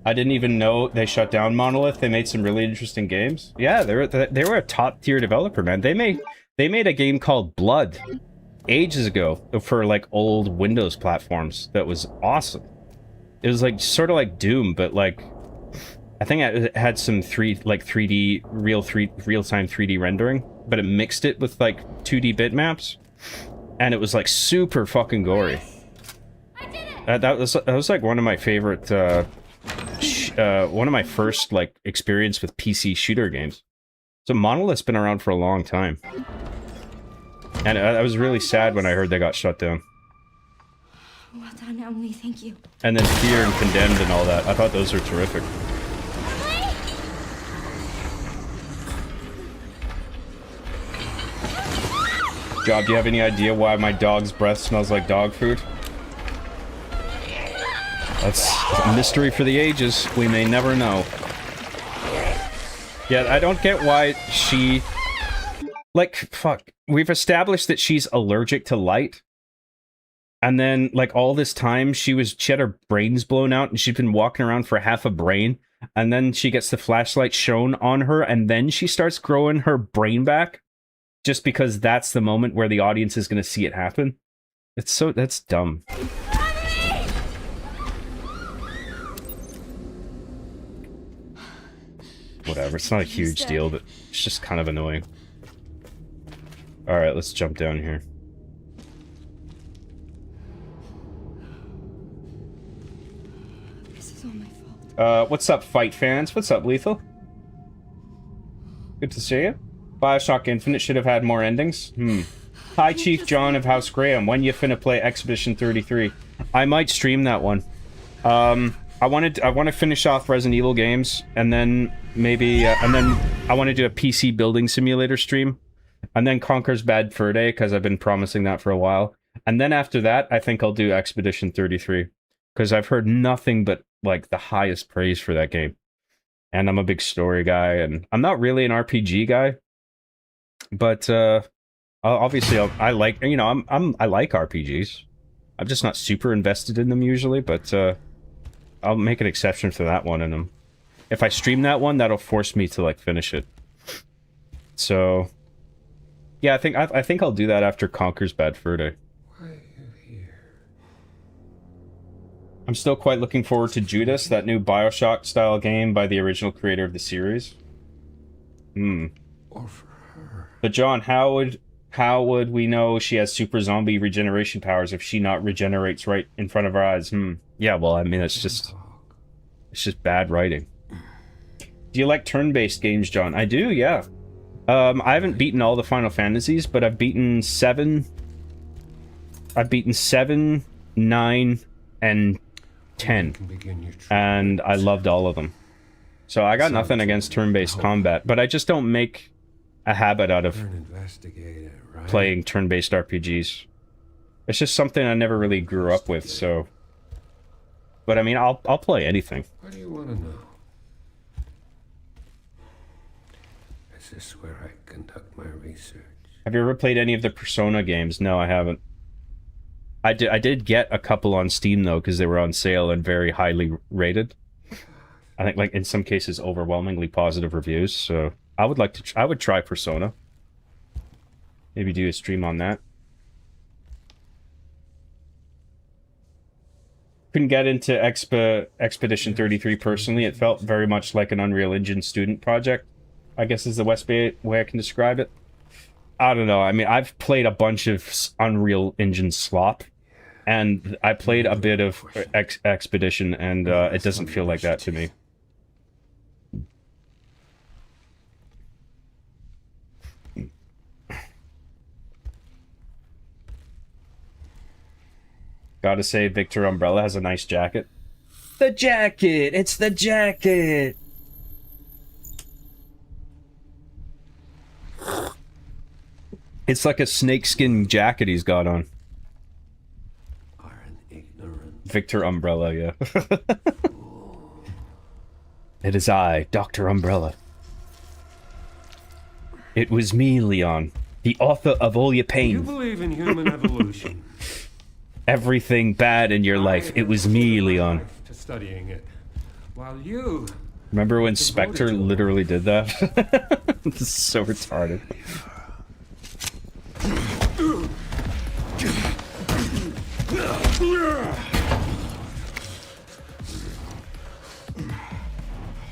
I didn't even know they shut down Monolith. They made some really interesting games. Yeah, they were a top tier developer, man. They made a game called Blood ages ago for like old Windows platforms that was awesome. It was like sort of like Doom, but like I think it had some 3D real-time 3D rendering, but it mixed it with like 2D bitmaps, and it was like super fucking gory. That was like one of my favorite. One of my first like experience with PC shooter games. So Monolith's been around for a long time, and I was really sad when I heard they got shut down. Well done, Emily. Thank you. And then Fear and Condemned and all that. I thought those were terrific. Job, do you have any idea why my dog's breath smells like dog food? That's a mystery for the ages. We may never know. Yeah, I don't get why she... Like, fuck. We've established that she's allergic to light. And then, like, all this time, she had her brains blown out, and she'd been walking around for half a brain. And then she gets the flashlight shown on her, and then she starts growing her brain back. Just because that's the moment where the audience is going to see it happen. That's dumb. Whatever, it's not a huge deal, but it's just kind of annoying. Alright, let's jump down here. This is all my fault. What's up, fight fans? What's up, Lethal? Good to see you. BioShock Infinite should have had more endings. Hi, Chief John of House Graham. When you finna play Expedition 33? I might stream that one. I want to finish off Resident Evil games, and then maybe, and then I want to do a PC building simulator stream, and then Conker's Bad Fur Day, because I've been promising that for a while. And then after that, I think I'll do Expedition 33, because I've heard nothing but, like, the highest praise for that game. And I'm a big story guy, and I'm not really an RPG guy, but, obviously, I like, you know, I like RPGs. I'm just not super invested in them usually, but, I'll make an exception for that one, and if I stream that one, that'll force me to like finish it. So, yeah, I think I'll do that after Conker's Bad Fur Day. Why are you here? I'm still quite looking forward to Judas, that new BioShock style game by the original creator of the series. Or for her. But John, how would we know she has super zombie regeneration powers if she not regenerates right in front of our eyes? Yeah, well, I mean, it's just bad writing. Do you like turn-based games, John? I do, yeah. I haven't beaten all the Final Fantasies, but I've beaten 7. I've beaten 7, 9, and 10. And I loved all of them. So I got nothing against turn-based combat, but I just don't make a habit out of playing turn-based RPGs. It's just something I never really grew up with, so... But I mean, I'll play anything. What do you want to know? Is this where I conduct my research? Have you ever played any of the Persona games? No, I haven't. I did get a couple on Steam, though, because they were on sale and very highly rated. I think, like, in some cases, overwhelmingly positive reviews, so... I would like to... I would try Persona. Maybe do a stream on that. Couldn't get into Expedition 33 personally. It felt very much like an Unreal Engine student project, I guess is the best way I can describe it. I don't know. I mean, I've played a bunch of Unreal Engine slop, and I played a bit of Expedition, and it doesn't feel like that to me. Gotta say, Victor Umbrella has a nice jacket. The jacket! It's the jacket! It's like a snakeskin jacket he's got on. Victor Umbrella, yeah. It is I, Dr. Umbrella. It was me, Leon, the author of all your pain. You believe in human evolution? Everything bad in your life, it was me, Leon. To studying it, while you... Remember when Spectre literally did that? This is so retarded.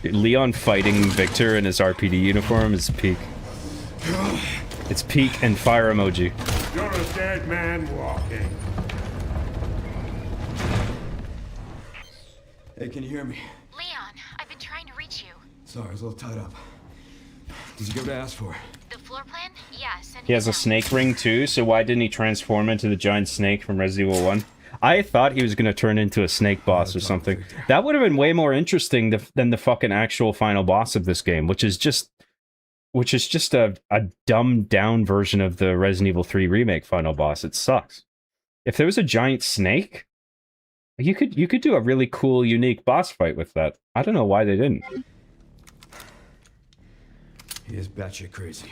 Leon fighting Victor in his RPD uniform is peak. It's peak and fire emoji. You're a dead man walking. Hey, can you hear me? Leon, I've been trying to reach you. Sorry, I was a little tied up. Did you go to ask for? The floor plan? Yeah, send He has a snake ring too, so why didn't he transform into the giant snake from Resident Evil 1? I thought he was going to turn into a snake boss or something. That would have been way more interesting than the fucking actual final boss of this game, which is just a dumbed down version of the Resident Evil 3 remake final boss. It sucks. If there was a giant snake, you could do a really cool, unique boss fight with that. I don't know why they didn't. He is batshit crazy.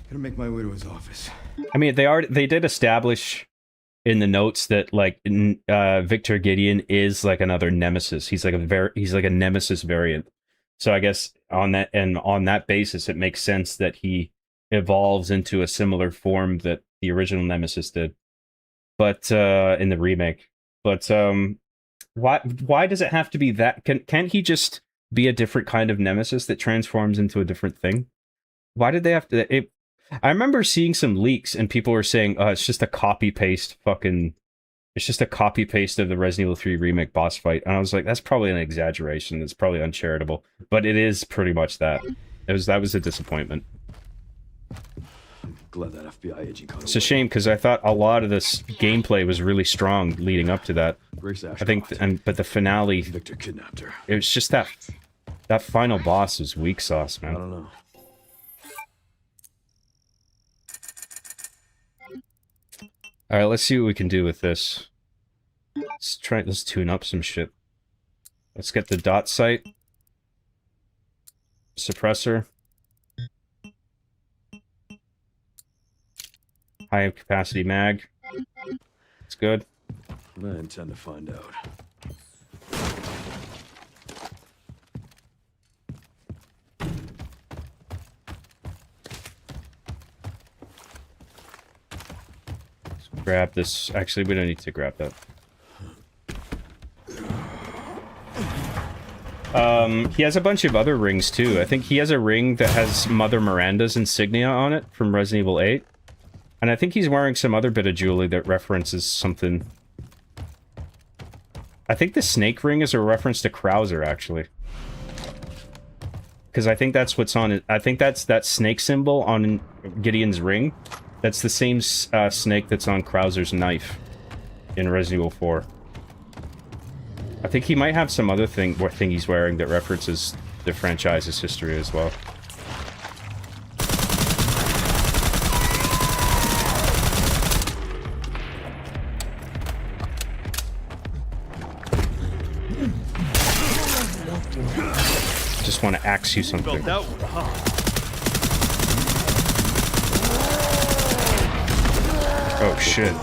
Gotta make my way to his office. I mean, they did establish in the notes that like Victor Gideon is like another nemesis. He's like a nemesis variant. So I guess on that basis, it makes sense that he evolves into a similar form that the original nemesis did, but in the remake. But why does it have to be that? Can't he just be a different kind of nemesis that transforms into a different thing? Why did they have to? I remember seeing some leaks and people were saying, it's just a copy-paste it's just a copy-paste of the Resident Evil 3 remake boss fight. And I was like, that's probably an exaggeration. It's probably uncharitable. But it is pretty much that. That was a disappointment. I'm glad that FBI agent caught It's a shame, because I thought a lot of this gameplay was really strong leading up to that. I think, but the finale... Victor kidnapped her. It was just that final boss was weak sauce, man. I don't know. Alright, let's see what we can do with this. Let's tune up some shit. Let's get the dot sight. Suppressor. High capacity mag. It's good. I intend to find out. Grab this. Actually, we don't need to grab that. He has a bunch of other rings too. I think he has a ring that has Mother Miranda's insignia on it from Resident Evil 8. And I think he's wearing some other bit of jewelry that references something. I think the snake ring is a reference to Krauser, actually. Because I think that's what's on it. I think that's that snake symbol on Gideon's ring. That's the same snake that's on Krauser's knife in Resident Evil 4. I think he might have some other thing he's wearing that references the franchise's history as well. want to axe you something. Felt that one, huh? Oh shit.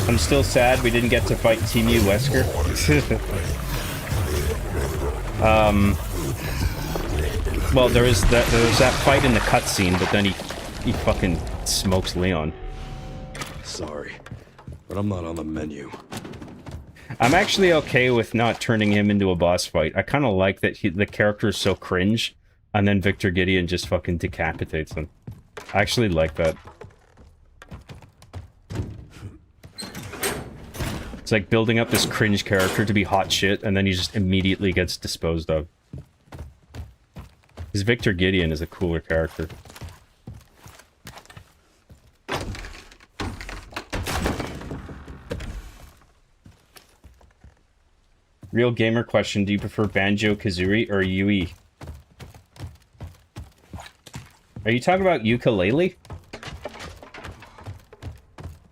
I'm still sad we didn't get to fight Team U Wesker. Well, there was that fight in the cutscene, but then he fucking smokes Leon. Sorry, but I'm not on the menu. I'm actually okay with not turning him into a boss fight. I kind of like that the character is so cringe, and then Victor Gideon just fucking decapitates him. I actually like that. It's like building up this cringe character to be hot shit, and then he just immediately gets disposed of. Because Victor Gideon is a cooler character. Real gamer question, do you prefer Banjo-Kazooie or Yui? Are you talking about ukulele?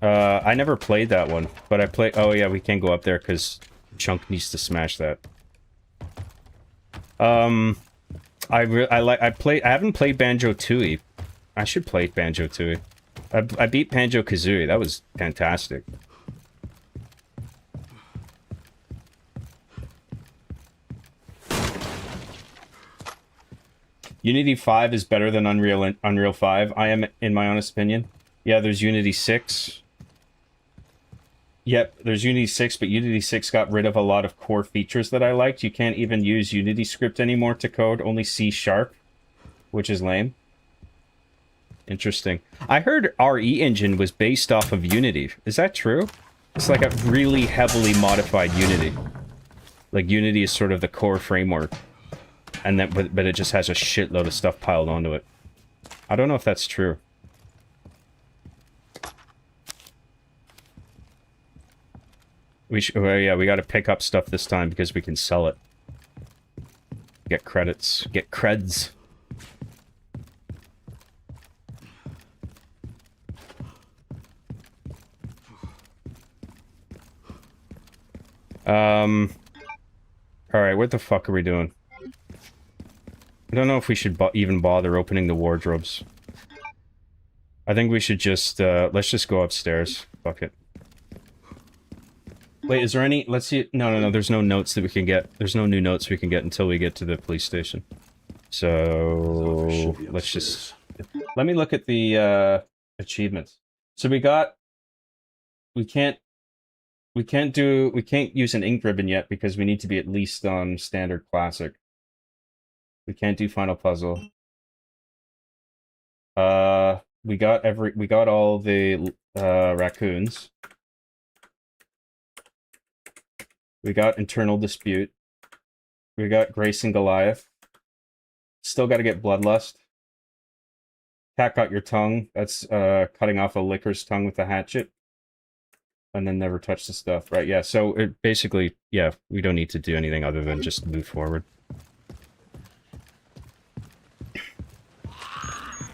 I never played that one, but I play. Oh yeah, we can't go up there because Chunk needs to smash that. I haven't played Banjo-Tooie. I should play Banjo-Tooie. I beat Banjo-Kazooie. That was fantastic. Unity 5 is better than Unreal 5. I am, in my honest opinion. Yeah, there's Unity 6. Yep, there's Unity 6, but Unity 6 got rid of a lot of core features that I liked. You can't even use Unity script anymore to code, only C#, which is lame. Interesting. I heard RE Engine was based off of Unity. Is that true? It's like a really heavily modified Unity. Like, Unity is sort of the core framework. And then, but it just has a shitload of stuff piled onto it. I don't know if that's true. Well, yeah, we gotta pick up stuff this time because we can sell it. Get credits. Get creds. Alright, what the fuck are we doing? I don't know if we should even bother opening the wardrobes. I think we should just, let's just go upstairs. Fuck it. Wait, is there any... Let's see... No, there's no notes that we can get. There's no new notes we can get until we get to the police station. So... let's just... Let me look at the, achievements. So we got... We can't use an ink ribbon yet because we need to be at least on standard classic. We can't do final puzzle. We got all the raccoons. We got internal dispute. We got Grace and Goliath. Still got to get bloodlust. Cat got your tongue. That's cutting off a licker's tongue with a hatchet. And then never touch the stuff. Right, yeah, so it basically, yeah, we don't need to do anything other than just move forward.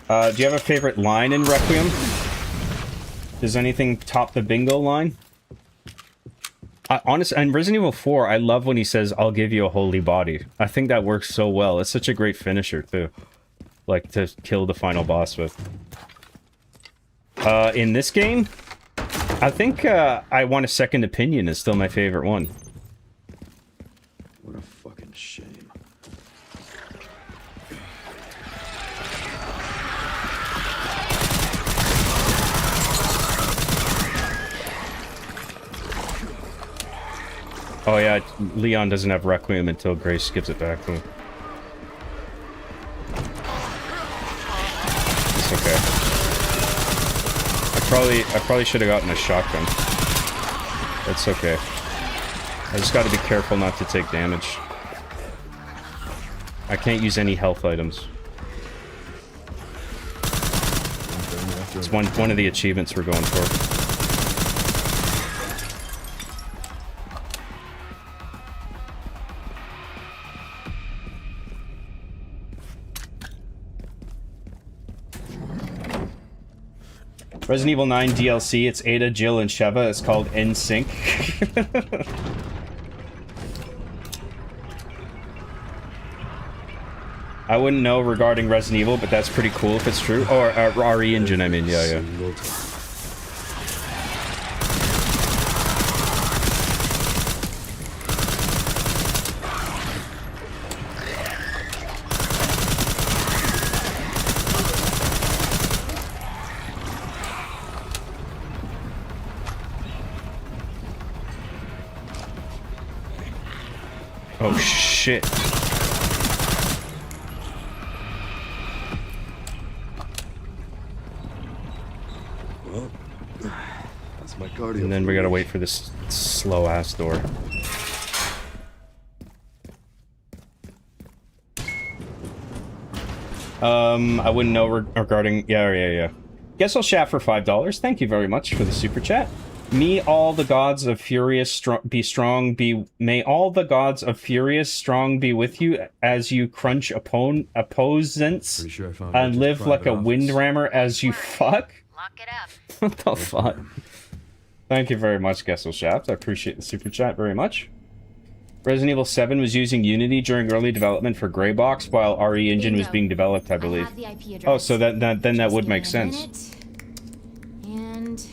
Do you have a favorite line in Requiem? Does anything top the bingo line? Honestly, in Resident Evil 4, I love when he says, "I'll give you a holy body." I think that works so well. It's such a great finisher, too. Like, to kill the final boss with. In this game, I think, I Want a Second Opinion is still my favorite one. What a fucking shame. Oh yeah, Leon doesn't have Requiem until Grace gives it back to him. It's okay. I probably should have gotten a shotgun. That's okay. I just gotta be careful not to take damage. I can't use any health items. It's one of the achievements we're going for. Resident Evil 9 DLC, it's Ada, Jill, and Sheva. It's called NSYNC. I wouldn't know regarding Resident Evil, but that's pretty cool if it's true. Or RE Engine, I mean, yeah. Oh shit. Well, that's my cardio. And then we gotta wait for this slow ass door. I wouldn't know regarding. Yeah. Guess I'll chat for $5. Thank you very much for the super chat. May all the gods of Furious be strong. May all the gods of Furious strong be with you as you crunch opposants Sure and live like a windrammer as you fuck. Lock it up. What the fuck? Thank you very much, Gessel Shaft. I appreciate the super chat very much. Resident Evil 7 was using Unity during early development for Greybox, while RE Engine was being developed, I believe. Oh, so then that would make sense. And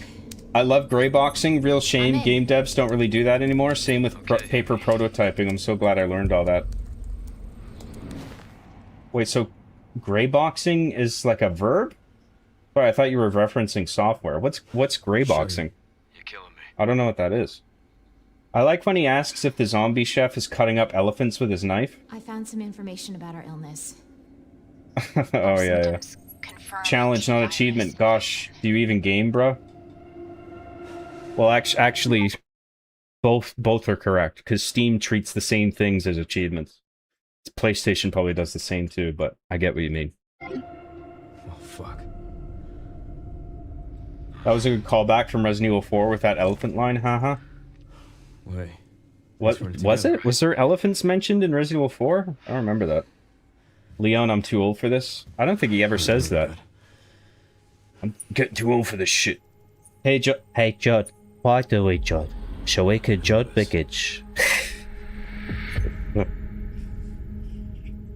I love grayboxing. Real shame game devs don't really do that anymore. Same with paper prototyping. I'm so glad I learned all that. Wait, so grayboxing is like a verb? Sorry, I thought you were referencing software. What's grayboxing? You're killing me. I don't know what that is. I like when he asks if the zombie chef is cutting up elephants with his knife. I found some information about our illness. Oh, yeah. Challenge, not achievement. Gosh, do you even game, bro? Well, actually, both are correct, because Steam treats the same things as achievements. PlayStation probably does the same too, but I get what you mean. Oh, fuck. That was a good callback from Resident Evil 4 with that elephant line, haha. Wait. What was it? Was there elephants mentioned in Resident Evil 4? I don't remember that. Leon, I'm too old for this. I don't think he ever says that. I'm getting too old for this shit. Hey, Judd. Why do we Judd? So we could Judd Biggage.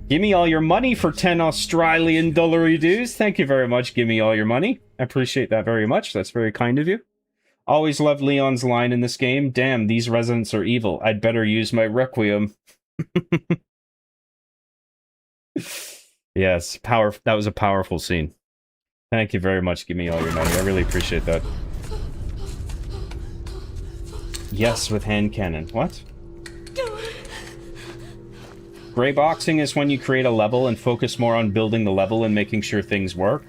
Give me all your money for 10 Australian dollary dues. Thank you very much. Give me all your money. I appreciate that very much. That's very kind of you. Always loved Leon's line in this game. Damn, these residents are evil. I'd better use my Requiem. Yes, that was a powerful scene. Thank you very much. Give me all your money. I really appreciate that. Yes, with hand cannon. What? Grayboxing is when you create a level and focus more on building the level and making sure things work.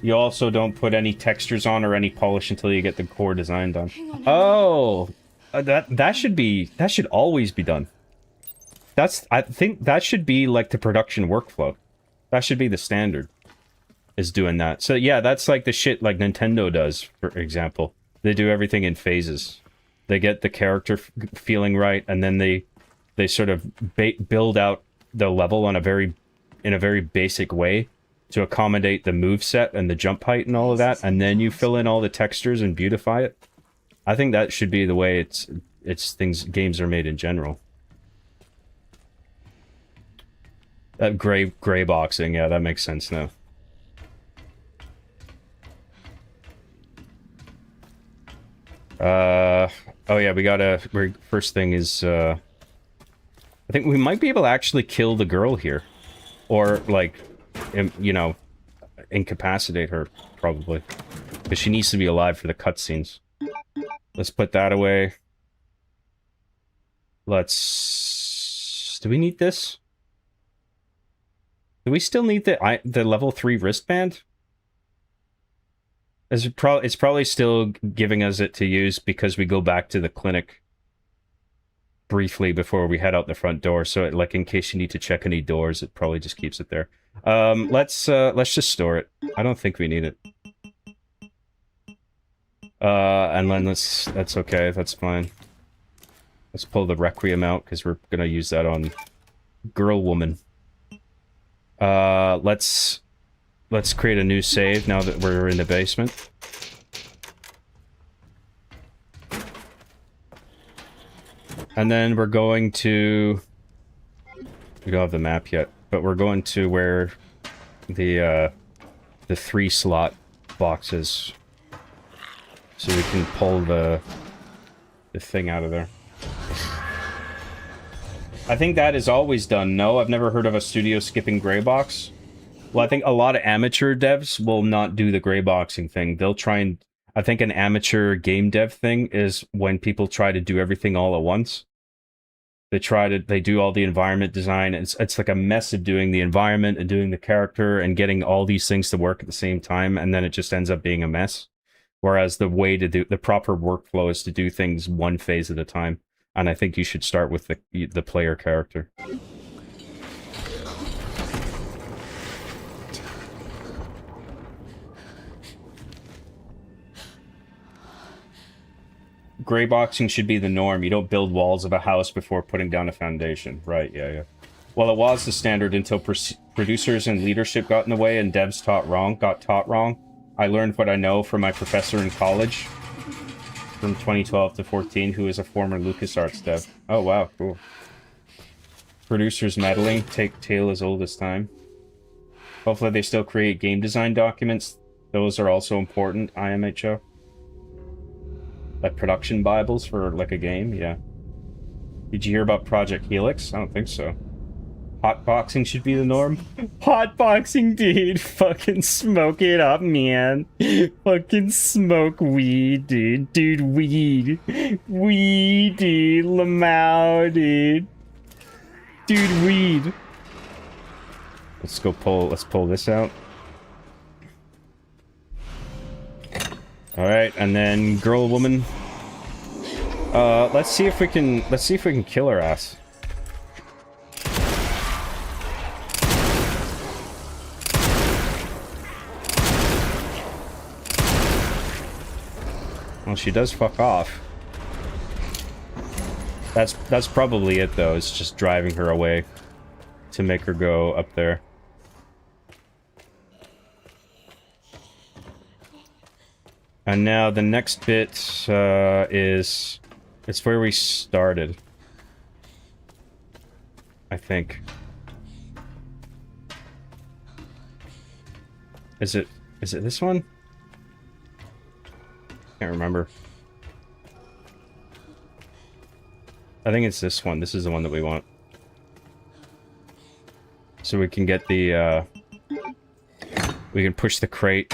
You also don't put any textures on or any polish until you get the core design done. Oh, that should always be done. I think that should be like the production workflow. That should be the standard, is doing that. So yeah, that's like the shit like Nintendo does, for example. They do everything in phases. They get the character feeling right, and then they sort of build out the level in a very basic way to accommodate the moveset and the jump height and all of that, and then you fill in all the textures and beautify it. I think that should be the way games are made in general. That gray boxing, yeah, that makes sense now. Oh yeah, first thing is, I think we might be able to actually kill the girl here. Or, like, you know, incapacitate her, probably. Because she needs to be alive for the cutscenes. Let's put that away. Do we need this? Do we still need the level 3 wristband? It's probably still giving us it to use because we go back to the clinic briefly before we head out the front door. So, like, in case you need to check any doors, it probably just keeps it there. Let's just store it. I don't think we need it. And then that's okay. That's fine. Let's pull the Requiem out because we're gonna use that on girl woman. Let's create a new save now that we're in the basement. And then we're going to... We don't have the map yet, but we're going to where the 3-slot box is. So we can pull the thing out of there. I think that is always done. No, I've never heard of a studio skipping gray box. Well, I think a lot of amateur devs will not do the gray boxing thing. They'll try and... I think an amateur game dev thing is when people try to do everything all at once. They do all the environment design. It's like a mess of doing the environment and doing the character and getting all these things to work at the same time, and then it just ends up being a mess. Whereas the way to do the proper workflow is to do things one phase at a time. And I think you should start with the player character. Gray boxing should be the norm. You don't build walls of a house before putting down a foundation. Right, yeah. Well, it was the standard until producers and leadership got in the way and devs got taught wrong. I learned what I know from my professor in college from 2012 to 14, who is a former LucasArts dev. Oh, wow, cool. Producers meddling, take tale as old as time. Hopefully they still create game design documents. Those are also important, IMHO. Like production bibles for like a game, yeah. Did you hear about Project Helix? I don't think so. Hotboxing should be the norm. Hotboxing, dude. Fucking smoke it up, man. Fucking smoke weed, dude. Dude, weed. Weed, dude. Lamau, dude. Dude, weed. Let's pull this out. Alright, and then girl, woman. Let's see if we can kill her ass. Well, she does fuck off. That's probably it though, it's just driving her away to make her go up there. And now the next bit is... It's where we started. I think. Is it this one? Can't remember. I think it's this one. This is the one that we want. So we can get the, we can push the crate,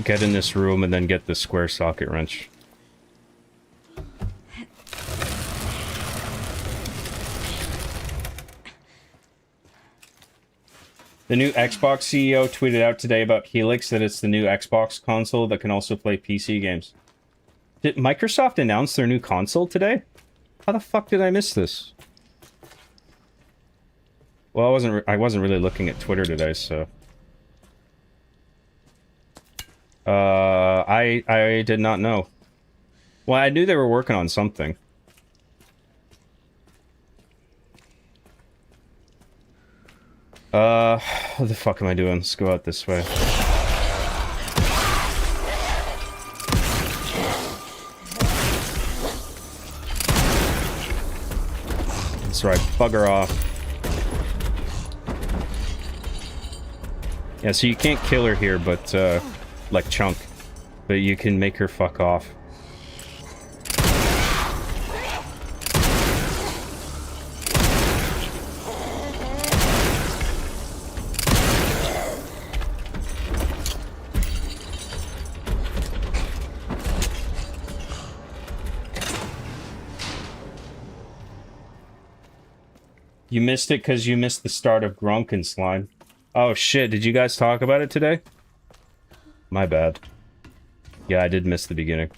get in this room, and then get the square socket wrench. The new Xbox CEO tweeted out today about Helix that it's the new Xbox console that can also play PC games. Did Microsoft announce their new console today? How the fuck did I miss this? Well, I wasn't really looking at Twitter today, so... I did not know. Well, I knew they were working on something. What the fuck am I doing? Let's go out this way. That's right, bugger off. Yeah, so you can't kill her here, but, like Chunk. But you can make her fuck off. You missed it because you missed the start of Gronk and Slime. Oh shit, did you guys talk about it today? My bad. Yeah, I did miss the beginning.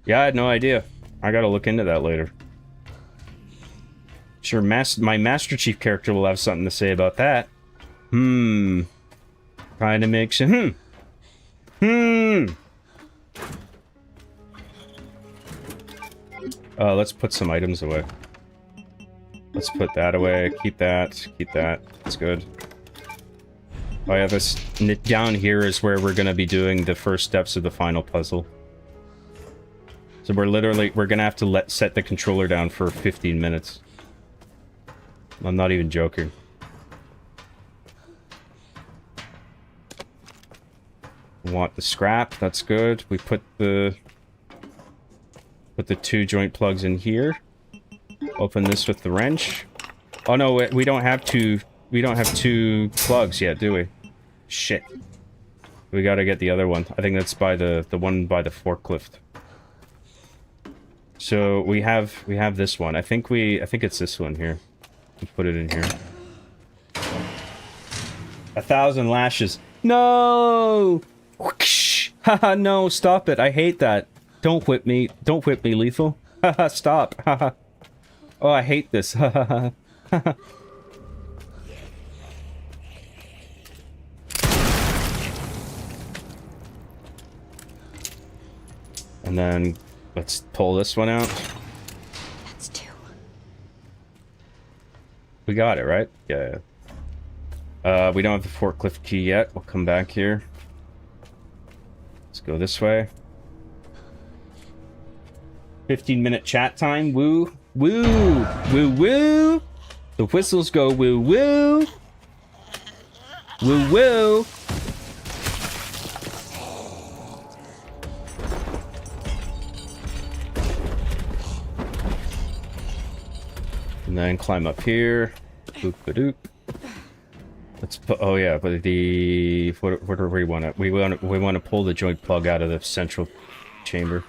Yeah, I had no idea. I gotta look into that later. Sure, my Master Chief character will have something to say about that. Trying to make sure. Let's put some items away. Let's put that away. Keep that. Keep that. That's good. Oh yeah, this down here is where we're gonna be doing the first steps of the final puzzle. So we're gonna have to set the controller down for 15 minutes. I'm not even joking. Want the scrap, that's good. We put the 2 joint plugs in here. Open this with the wrench. Oh no, we don't have 2 plugs yet, do we? Shit. We gotta get the other one. I think that's by the one by the forklift. So we have this one. I think it's this one here. We put it in here. 1,000 lashes. No! Haha, no, stop it. I hate that. Don't whip me. Don't whip me, Lethal. Haha, stop. Haha. Oh, I hate this. Haha. And then let's pull this one out. That's 2. We got it, right? Yeah. We don't have the forklift key yet. We'll come back here. Let's go this way. 15-minute chat time. Woo. Woo. Woo woo. The whistles go woo woo. Woo woo. And then climb up here. Boop-a-doop. Let's put. Oh yeah, but the what do we want to? We want to pull the joint plug out of the central chamber.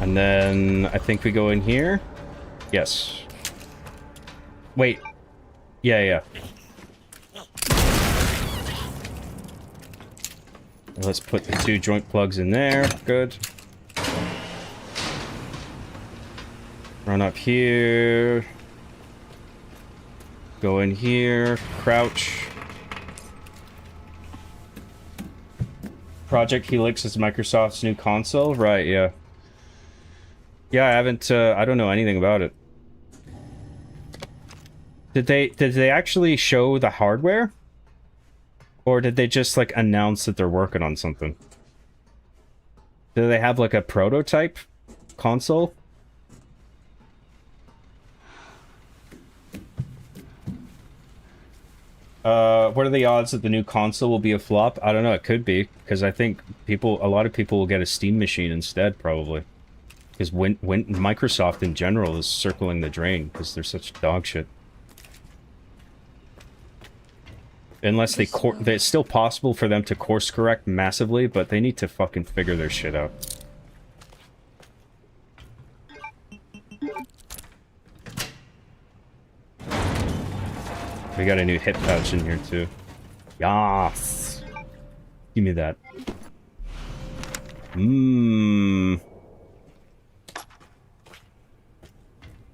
And then I think we go in here. Yes. Wait. Yeah. Let's put the 2 joint plugs in there. Good. Run up here. Go in here. Crouch. Project Helix is Microsoft's new console? Right, yeah. Yeah, I haven't, I don't know anything about it. Did they actually show the hardware? Or did they just, like, announce that they're working on something? Do they have, like, a prototype console? What are the odds that the new console will be a flop? I don't know, it could be. Because I think a lot of people will get a Steam machine instead, probably. Because when Microsoft in general is circling the drain because they're such dog shit. Unless it's still possible for them to course correct massively, but they need to fucking figure their shit out. We got a new hip pouch in here too. Yas. Give me that. Mmm.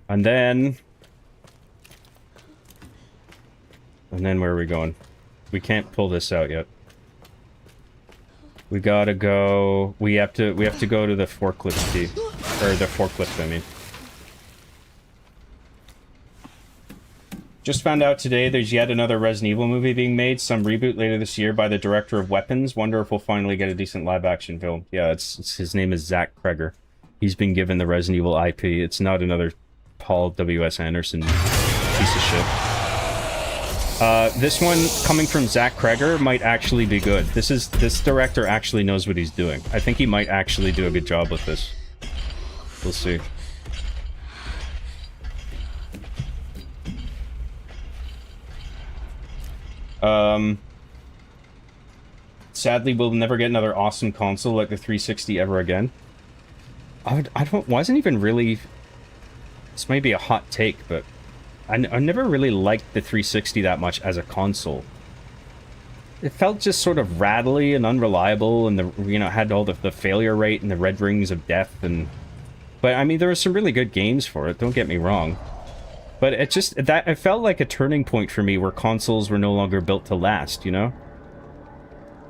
And then where are we going? We can't pull this out yet. We gotta go. We have to go to the forklift key, or the forklift. I mean. Just found out today there's yet another Resident Evil movie being made, some reboot later this year by the director of Weapons. Wonder if we'll finally get a decent live-action film. Yeah, it's his name is Zach Kreger. He's been given the Resident Evil IP. It's not another Paul W.S. Anderson piece of shit. This one, coming from Zach Kreger, might actually be good. This director actually knows what he's doing. I think he might actually do a good job with this. We'll see. Sadly, we'll never get another awesome console like the 360 ever again. Wasn't even really... This might be a hot take, but I never really liked the 360 that much as a console. It felt just sort of rattly and unreliable, and had all the failure rate and the red rings of death, but I mean, there were some really good games for it, don't get me wrong. But it just, that, it felt like a turning point for me where consoles were no longer built to last, you know?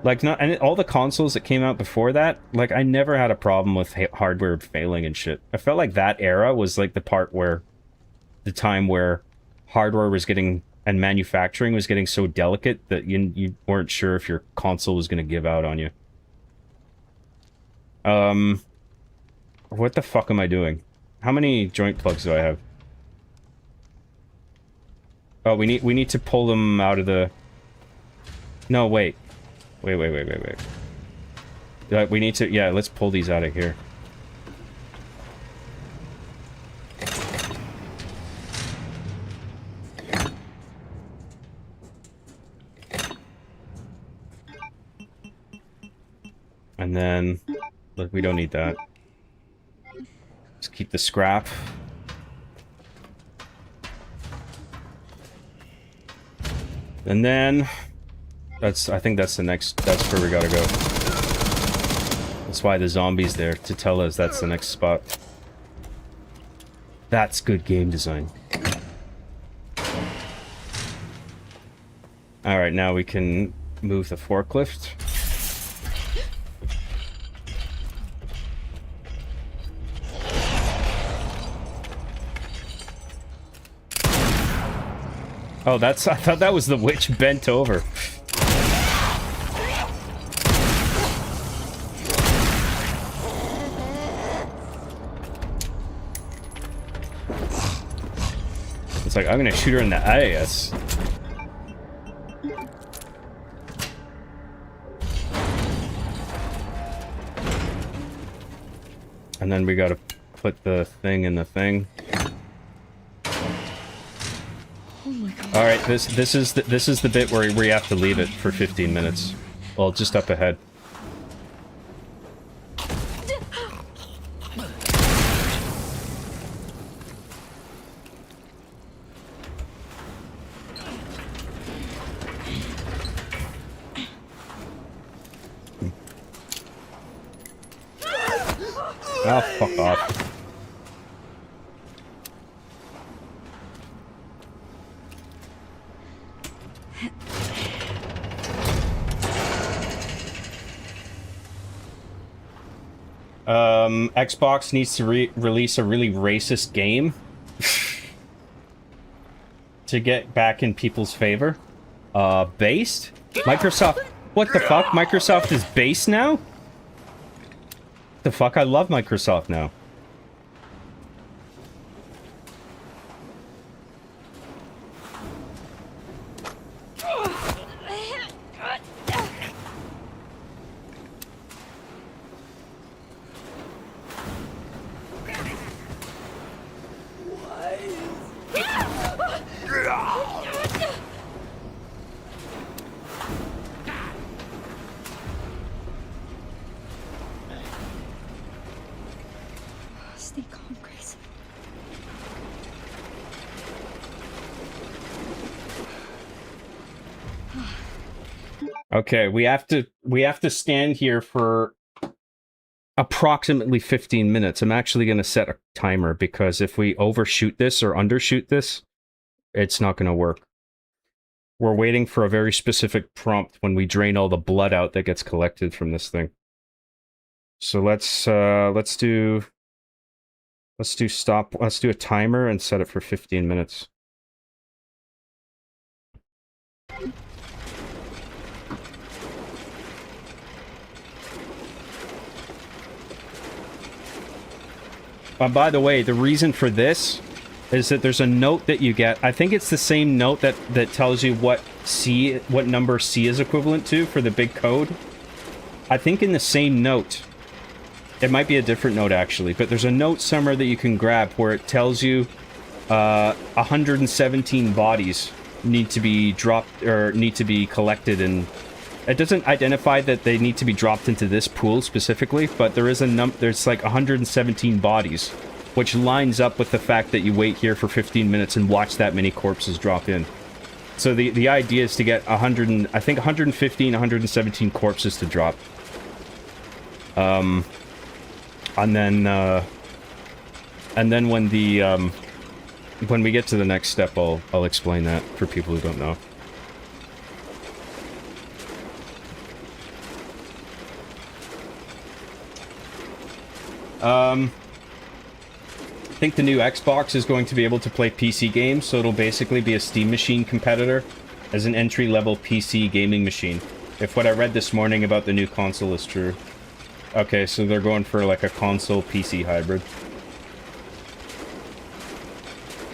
Like, not, and all the consoles that came out before that, like, I never had a problem with hardware failing and shit. I felt like that era was like the time where hardware was getting, and manufacturing was getting so delicate that you weren't sure if your console was going to give out on you. What the fuck am I doing? How many joint plugs do I have? Oh, we need to pull them out of the... No, wait. Wait. We need to... Yeah, let's pull these out of here. And then... Look, we don't need that. Just keep the scrap. And then... I think that's the next... That's where we gotta go. That's why the zombie's there, to tell us that's the next spot. That's good game design. Alright, now we can move the forklift. Oh, that's... I thought that was the witch bent over. It's like, I'm gonna shoot her in the ass. And then we gotta put the thing in the thing. Oh my god. All right, this is the bit where we have to leave it for 15 minutes. Well, just up ahead. Oh, fuck off. Xbox needs to release a really racist game to get back in people's favor. Based? Microsoft... What the fuck? Microsoft is based now? The fuck? I love Microsoft now. Stay calm, Grace. Okay, we have to stand here for approximately 15 minutes. I'm actually going to set a timer because if we overshoot this or undershoot this, it's not going to work. We're waiting for a very specific prompt when we drain all the blood out that gets collected from this thing. So let's do a timer and set it for 15 minutes. By the way, the reason for this is that there's a note that you get. I think it's the same note that tells you what number C is equivalent to for the big code. I think in the same note, it might be a different note actually, but there's a note somewhere that you can grab where it tells you 117 bodies need to be dropped or need to be collected, and it doesn't identify that they need to be dropped into this pool specifically, but there is there's like 117 bodies, which lines up with the fact that you wait here for 15 minutes and watch that many corpses drop in. So the idea is to get 115, 117 corpses to drop. And then when the when we get to the next step, I'll explain that for people who don't know. I think the new Xbox is going to be able to play PC games, so it'll basically be a Steam Machine competitor as an entry-level PC gaming machine. If what I read this morning about the new console is true. Okay, so they're going for like a console-PC hybrid.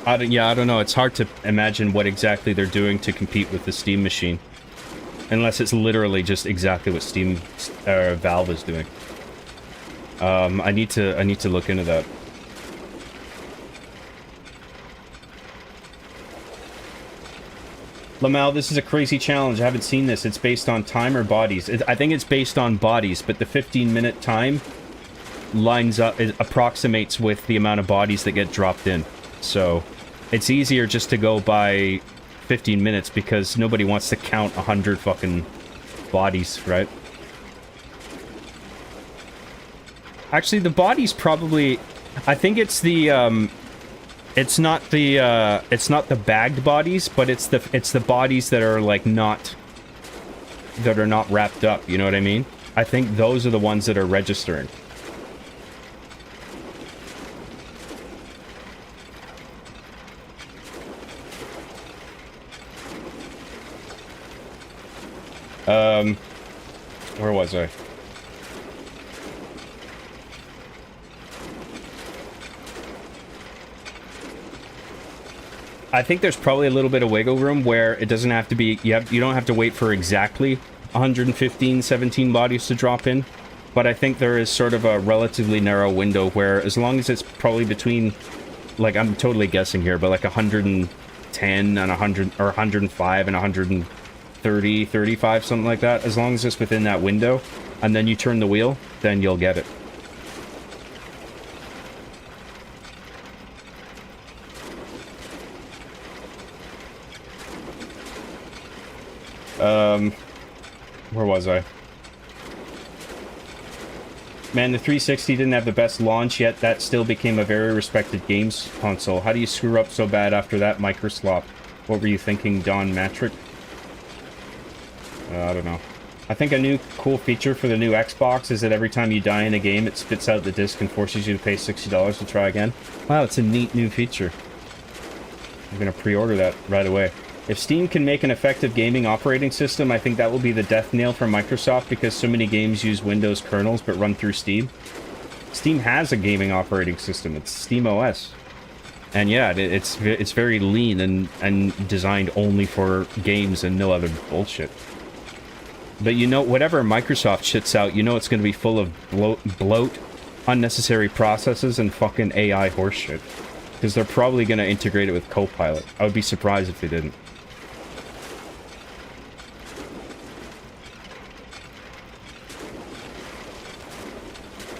I don't know. It's hard to imagine what exactly they're doing to compete with the Steam Machine. Unless it's literally just exactly what Valve is doing. I need to look into that. Lamau, this is a crazy challenge. I haven't seen this. It's based on time or bodies. I think it's based on bodies, but the 15-minute time lines up, it approximates with the amount of bodies that get dropped in. So it's easier just to go by 15 minutes because nobody wants to count 100 fucking bodies, right? Actually, the bodies probably... I think it's the, it's not the bagged bodies, but it's the bodies that are, like, not wrapped up, you know what I mean? I think those are the ones that are registering. Where was I? I think there's probably a little bit of wiggle room where it doesn't have to be, you don't have to wait for exactly 115, 17 bodies to drop in. But I think there is sort of a relatively narrow window where as long as it's probably between, like, I'm totally guessing here, but like 110 and 100, or 105 and 130, 35, something like that. As long as it's within that window, and then you turn the wheel, then you'll get it. Where was I? Man, the 360 didn't have the best launch, yet that still became a very respected games console. How do you screw up so bad after that microslop? What were you thinking, Don Matrick? I don't know. I think a new cool feature for the new Xbox is that every time you die in a game, it spits out the disc and forces you to pay $60 to try again. Wow, it's a neat new feature. I'm gonna pre-order that right away. If Steam can make an effective gaming operating system, I think that will be the death nail for Microsoft because so many games use Windows kernels but run through Steam. Steam has a gaming operating system. It's Steam OS. And yeah, it's very lean and designed only for games and no other bullshit. But you know, whatever Microsoft shits out, you know it's going to be full of bloat, unnecessary processes, and fucking AI horseshit. Because they're probably going to integrate it with Copilot. I would be surprised if they didn't.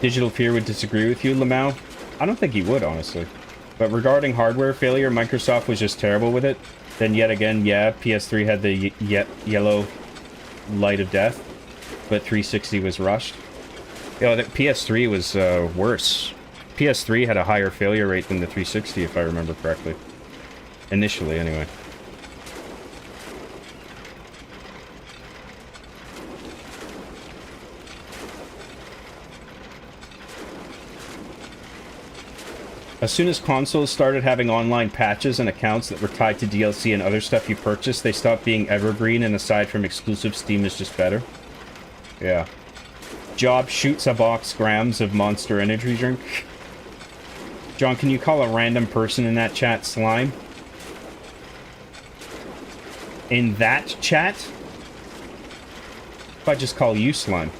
Digital Fear would disagree with you, Lamau? I don't think he would, honestly. But regarding hardware failure, Microsoft was just terrible with it. Then yet again, yeah, PS3 had the yellow light of death, but 360 was rushed. Yo, the PS3 was worse. PS3 had a higher failure rate than the 360, if I remember correctly. Initially, anyway. As soon as consoles started having online patches and accounts that were tied to DLC and other stuff you purchased, they stopped being evergreen, and aside from exclusive, Steam is just better. Yeah. Job shoots a box grams of Monster Energy drink. John, can you call a random person in that chat slime? In that chat? If I just call you slime.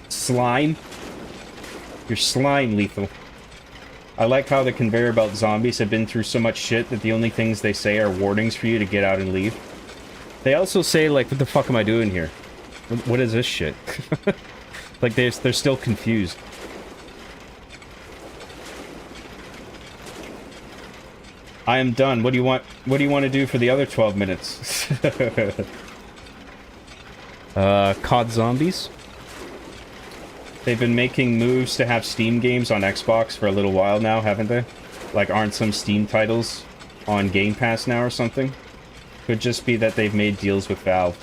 Slime? You're slime lethal. I like how the conveyor belt zombies have been through so much shit that the only things they say are warnings for you to get out and leave. They also say, like, what the fuck am I doing here? What is this shit? Like, they're still confused. I am done. What do you want to do for the other 12 minutes? COD Zombies? They've been making moves to have Steam games on Xbox for a little while now, haven't they? Like, aren't some Steam titles on Game Pass now or something. Could just be that they've made deals with Valve.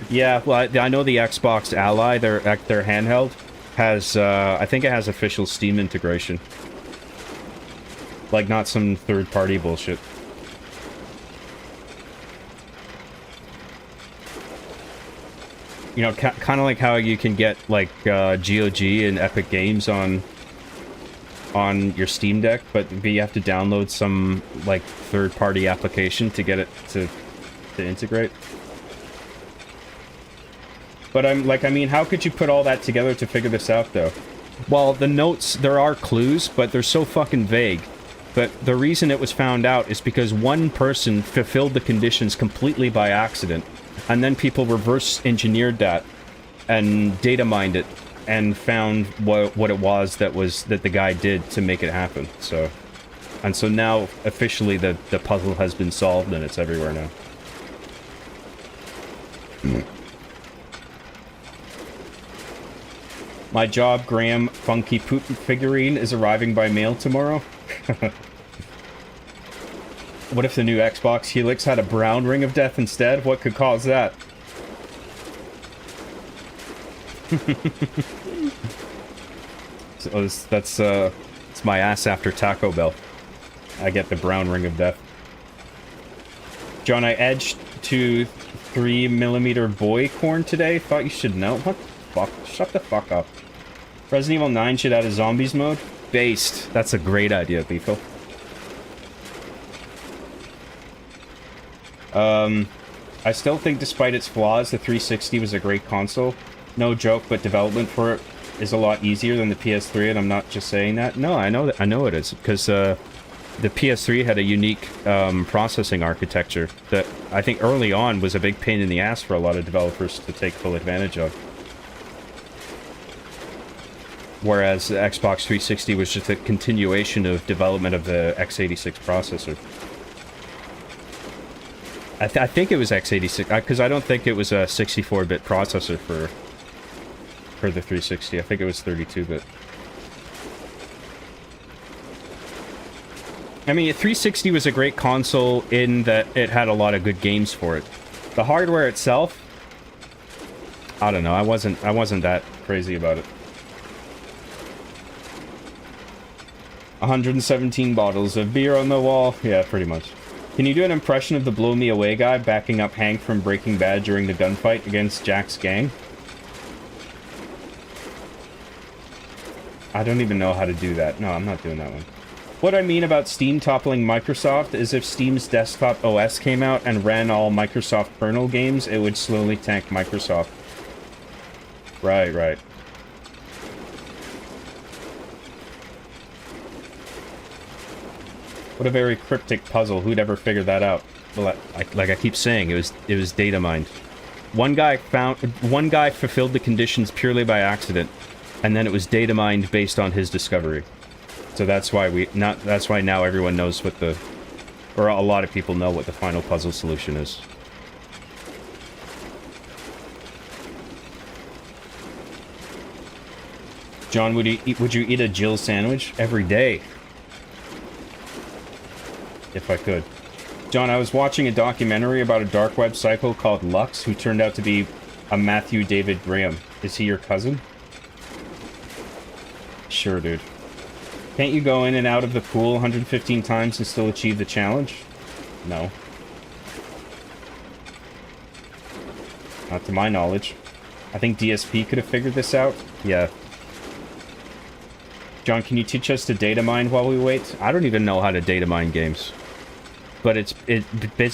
Yeah, well, I know the Xbox Ally, their handheld, has, I think it has official Steam integration. Like, not some third-party bullshit. You know, kind of like how you can get, like, GOG and Epic Games on your Steam Deck, but you have to download some, like, third-party application to get it to integrate. But I mean, how could you put all that together to figure this out, though? Well, the notes, there are clues, but they're so fucking vague. But the reason it was found out is because one person fulfilled the conditions completely by accident, and then people reverse engineered that and data mined it and found what it was that the guy did to make it happen. So now officially the puzzle has been solved and it's everywhere now. My job, Graham Funky Poop figurine, is arriving by mail tomorrow. What if the new Xbox Helix had a brown ring of death instead? What could cause that? So that's it's my ass after Taco Bell. I get the brown ring of death. John, I edged to 3mm boy corn today. Thought you should know. What the fuck? Shut the fuck up. Resident Evil 9 should add a zombies mode. Based. That's a great idea, Beefo. I still think despite its flaws, the 360 was a great console. No joke, but development for it is a lot easier than the PS3, and I'm not just saying that. No, I know it is, because the PS3 had a unique processing architecture that I think early on was a big pain in the ass for a lot of developers to take full advantage of. Whereas the Xbox 360 was just a continuation of development of the x86 processor. I think it was x86, because I don't think it was a 64-bit processor for the 360. I think it was 32-bit. I mean, 360 was a great console in that it had a lot of good games for it. The hardware itself, I don't know. I wasn't that crazy about it. 117 bottles of beer on the wall. Yeah, pretty much. Can you do an impression of the Blow Me Away guy backing up Hank from Breaking Bad during the gunfight against Jack's gang? I don't even know how to do that. No, I'm not doing that one. What I mean about Steam toppling Microsoft is if Steam's desktop OS came out and ran all Microsoft kernel games, it would slowly tank Microsoft. Right, right. What a very cryptic puzzle. Who'd ever figure that out? Well, like I keep saying, it was data mined. One guy fulfilled the conditions purely by accident, and then it was data mined based on his discovery. So that's why now everyone knows what or a lot of people know what the final puzzle solution is. John, would you eat a Jill sandwich every day? If I could. John, I was watching a documentary about a dark web psycho called Lux, who turned out to be a Matthew David Graham. Is he your cousin? Sure, dude. Can't you go in and out of the pool 115 times and still achieve the challenge? No. Not to my knowledge. I think DSP could have figured this out. Yeah. John, can you teach us to data mine while we wait? I don't even know how to data mine games. But it's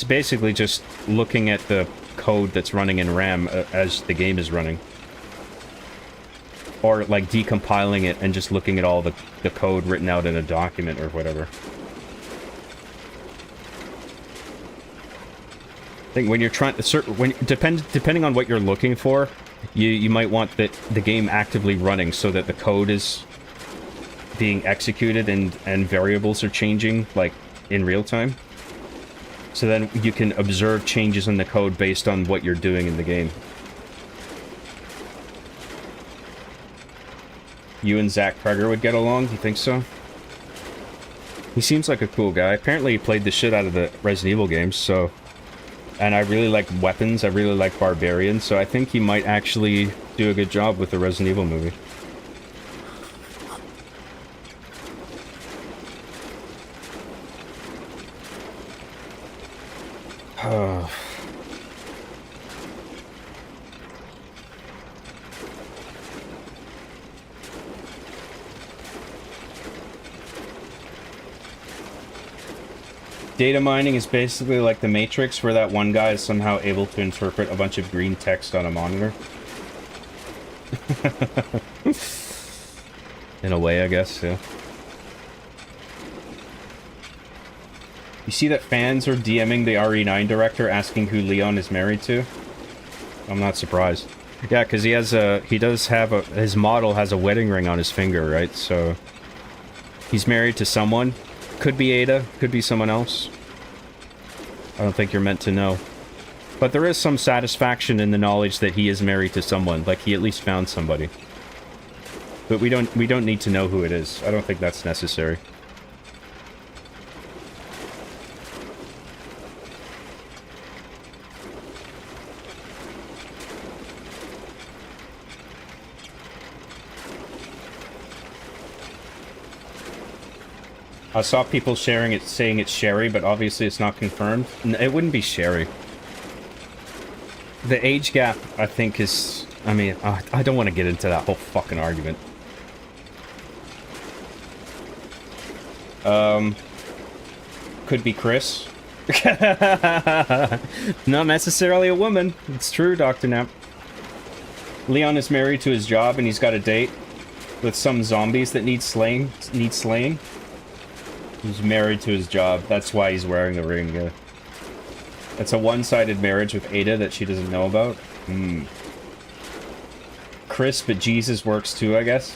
basically just looking at the code that's running in RAM as the game is running. Or, like, decompiling it and just looking at all the code written out in a document or whatever. I think when you're trying to... depending on what you're looking for, you might want the game actively running so that the code is being executed and variables are changing, like, in real time. So then you can observe changes in the code based on what you're doing in the game. You and Zach Kreger would get along? Do you think so? He seems like a cool guy. Apparently he played the shit out of the Resident Evil games, so... And I really like weapons, I really like Barbarian, so I think he might actually do a good job with the Resident Evil movie. Oh... Data mining is basically like the Matrix, where that one guy is somehow able to interpret a bunch of green text on a monitor. In a way, I guess, yeah. You see that fans are DMing the RE9 director asking who Leon is married to? I'm not surprised. Yeah, because his model has a wedding ring on his finger, right? So he's married to someone. Could be Ada, could be someone else. I don't think you're meant to know. But there is some satisfaction in the knowledge that he is married to someone, like he at least found somebody. But we don't need to know who it is. I don't think that's necessary. I saw people sharing it, saying it's Sherry, but obviously it's not confirmed. It wouldn't be Sherry. The age gap, I think, is... I mean, I don't want to get into that whole fucking argument. Could be Chris. Not necessarily a woman. It's true, Dr. Knapp. Leon is married to his job, and he's got a date with some zombies that need slaying. He's married to his job. That's why he's wearing the ring. Yeah. It's a one-sided marriage with Ada that she doesn't know about. Chris, but Jesus works too, I guess.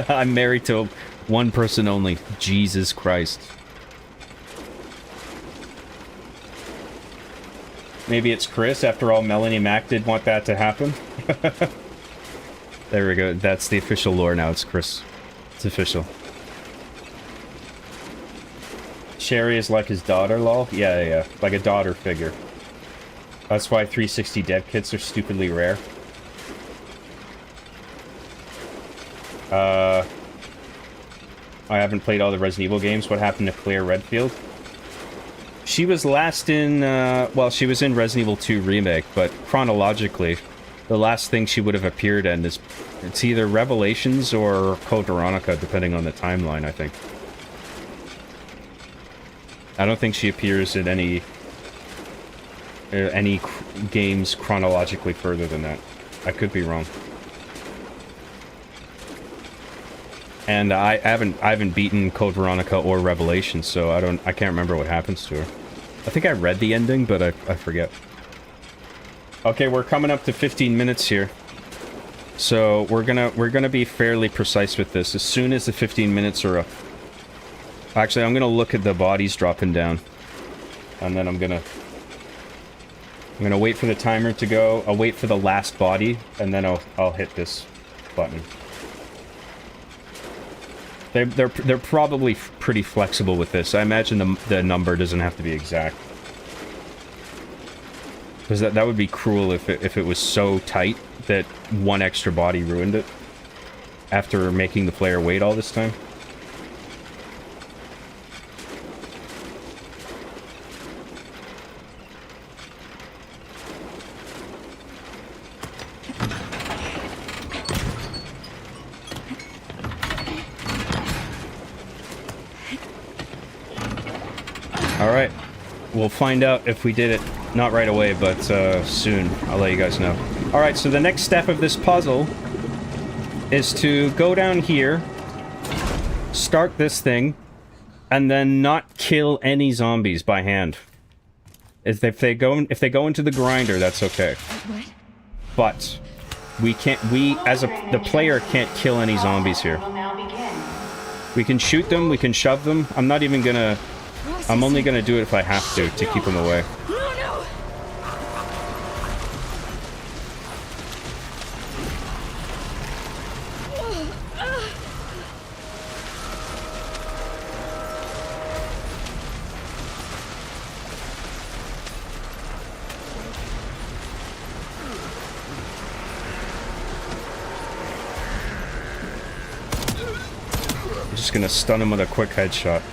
I'm married to one person only. Jesus Christ. Maybe it's Chris. After all, Melanie Mac did want that to happen. There we go. That's the official lore now. It's Chris. It's official. Sherry is like his daughter, lol? Yeah. Like a daughter figure. That's why 360 dev kits are stupidly rare. I haven't played all the Resident Evil games. What happened to Claire Redfield? She was last in, well, she was in Resident Evil 2 Remake, but chronologically, the last thing she would have appeared in is... It's either Revelations or Code Veronica, depending on the timeline, I think. I don't think she appears in any games chronologically further than that. I could be wrong. And I haven't beaten Code Veronica or Revelation, so I can't remember what happens to her. I think I read the ending, but I forget. Okay, we're coming up to 15 minutes here. So we're gonna be fairly precise with this. As soon as the 15 minutes are up. Actually, I'm gonna look at the bodies dropping down. And then I'm gonna wait for the timer to go. I'll wait for the last body, and then I'll hit this button. They're probably pretty flexible with this. I imagine the number doesn't have to be exact. Because that would be cruel if it was so tight that one extra body ruined it. After making the player wait all this time. Alright, we'll find out if we did it, not right away, but soon. I'll let you guys know. Alright, so the next step of this puzzle is to go down here, start this thing, and then not kill any zombies by hand. If they go into the grinder, that's okay. What? But the player can't kill any zombies here. We can shoot them, we can shove them. I'm only gonna do it if I have to keep them away. just gonna stun him with a quick headshot.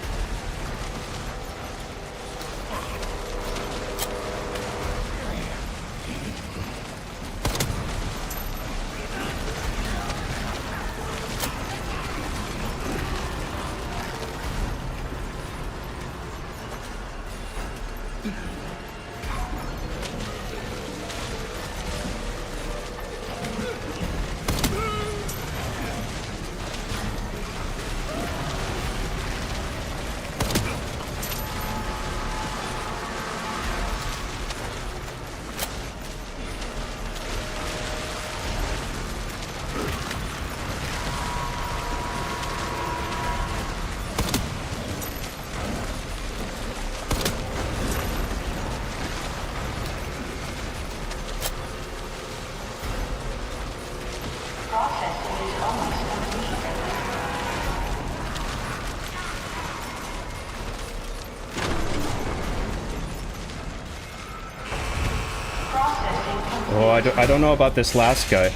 Oh, I don't know about this last guy. I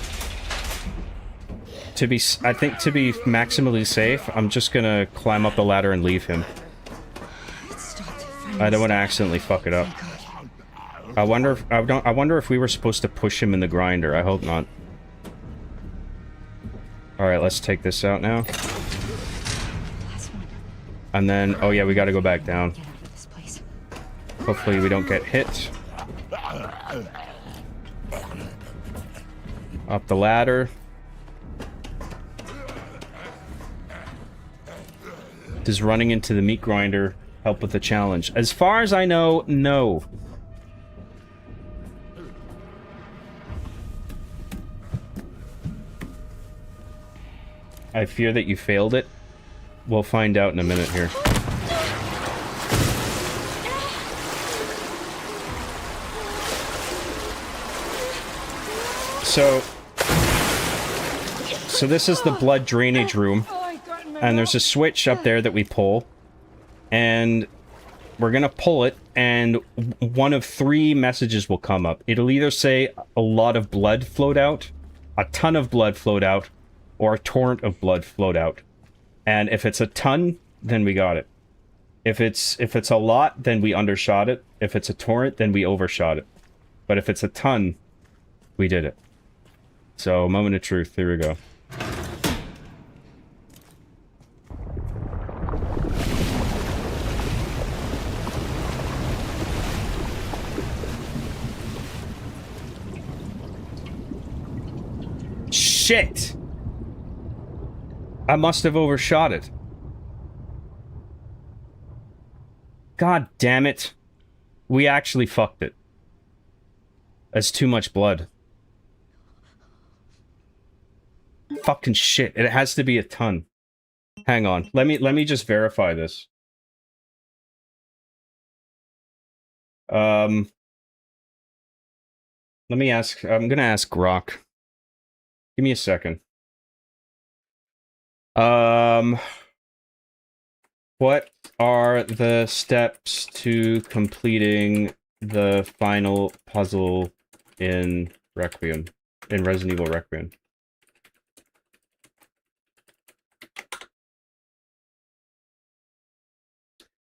think to be maximally safe, I'm just gonna climb up the ladder and leave him. I don't want to accidentally fuck it up. I wonder if we were supposed to push him in the grinder. I hope not. All right, let's take this out now. And then, oh yeah, we got to go back down. Hopefully we don't get hit. Up the ladder. Does running into the meat grinder help with the challenge? As far as I know, no. I fear that you failed it. We'll find out in a minute here. So this is the blood drainage room, and there's a switch up there that we pull, and we're gonna pull it, and one of three messages will come up. It'll either say a lot of blood flowed out, a ton of blood flowed out, or a torrent of blood flowed out. And if it's a ton, then we got it. If it's a lot, then we undershot it. If it's a torrent, then we overshot it. But if it's a ton, we did it. So, moment of truth. Here we go. Shit! I must have overshot it. God damn it. We actually fucked it. That's too much blood. Fucking shit. It has to be a ton. Hang on. Let me just verify this. Let me ask. I'm gonna ask Grok. Give me a second. What are the steps to completing the final puzzle in Requiem? In Resident Evil Requiem?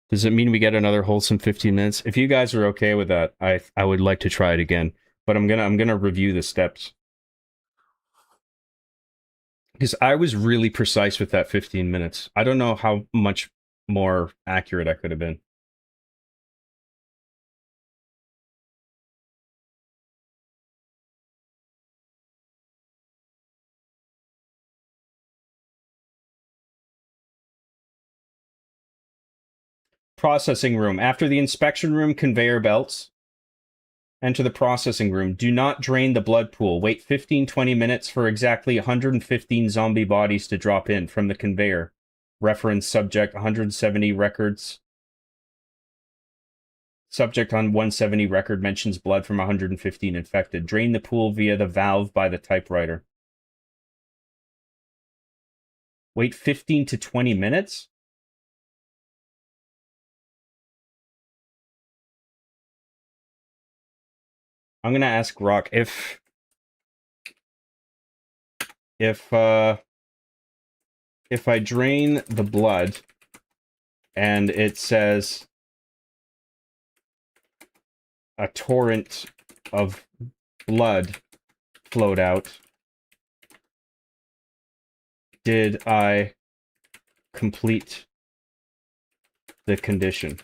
Does it mean we get another wholesome 15 minutes? If you guys are okay with that, I would like to try it again. But I'm gonna review the steps. Because I was really precise with that 15 minutes. I don't know how much more accurate I could have been. Processing room. After the inspection room conveyor belts, enter the processing room. Do not drain the blood pool. Wait 15-20 minutes for exactly 115 zombie bodies to drop in from the conveyor. Reference subject 170 records. Subject on 170 record mentions blood from 115 infected. Drain the pool via the valve by the typewriter. Wait 15 to 20 minutes? I'm gonna ask Rock if if I drain the blood and it says a torrent of blood flowed out, did I complete the condition?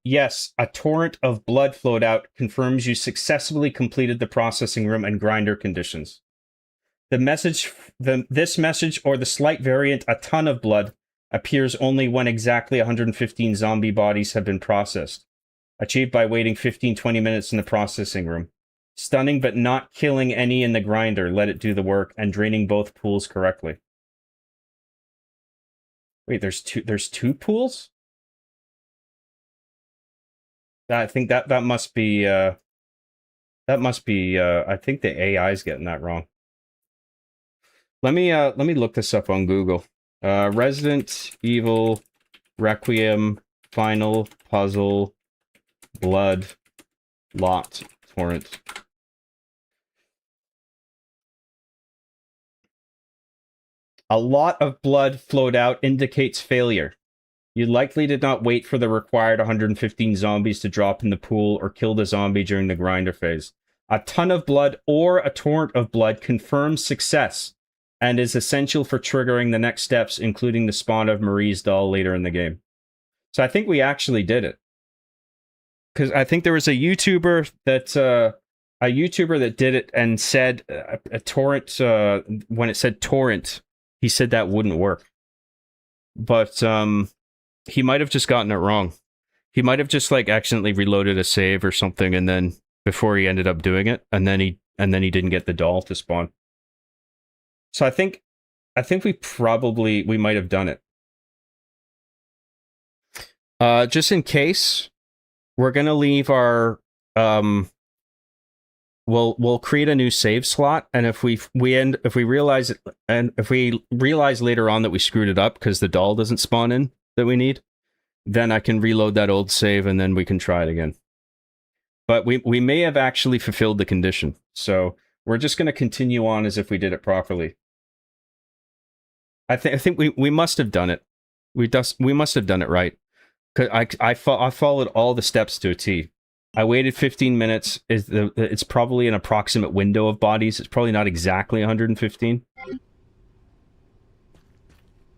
Yes, a torrent of blood flowed out confirms you successfully completed the processing room and grinder conditions. This message, or the slight variant, a ton of blood, appears only when exactly 115 zombie bodies have been processed. Achieved by waiting 15-20 minutes in the processing room. Stunning but not killing any in the grinder, let it do the work, and draining both pools correctly. Wait, there's two pools? I think that must be I think the AI's getting that wrong. Let me look this up on Google. Resident Evil Requiem Final Puzzle Blood Lot Torrent. A lot of blood flowed out indicates failure. You likely did not wait for the required 115 zombies to drop in the pool or kill the zombie during the grinder phase. A ton of blood or a torrent of blood confirms success and is essential for triggering the next steps, including the spawn of Marie's doll later in the game. So I think we actually did it. Because I think there was a YouTuber that did it and said a torrent, when it said torrent, he said that wouldn't work. But he might have just gotten it wrong. He might have just like accidentally reloaded a save or something, and then before he ended up doing it, and then he didn't get the doll to spawn. So I think we might have done it. Just in case, we're gonna leave our we'll create a new save slot, and if we realize later on that we screwed it up because the doll doesn't spawn in that we need, then I can reload that old save and then we can try it again. But we may have actually fulfilled the condition, so we're just going to continue on as if we did it properly. I think we must have done it. We must have done it right. Cause I followed all the steps to a T. I waited 15 minutes. It's probably an approximate window of bodies. It's probably not exactly 115.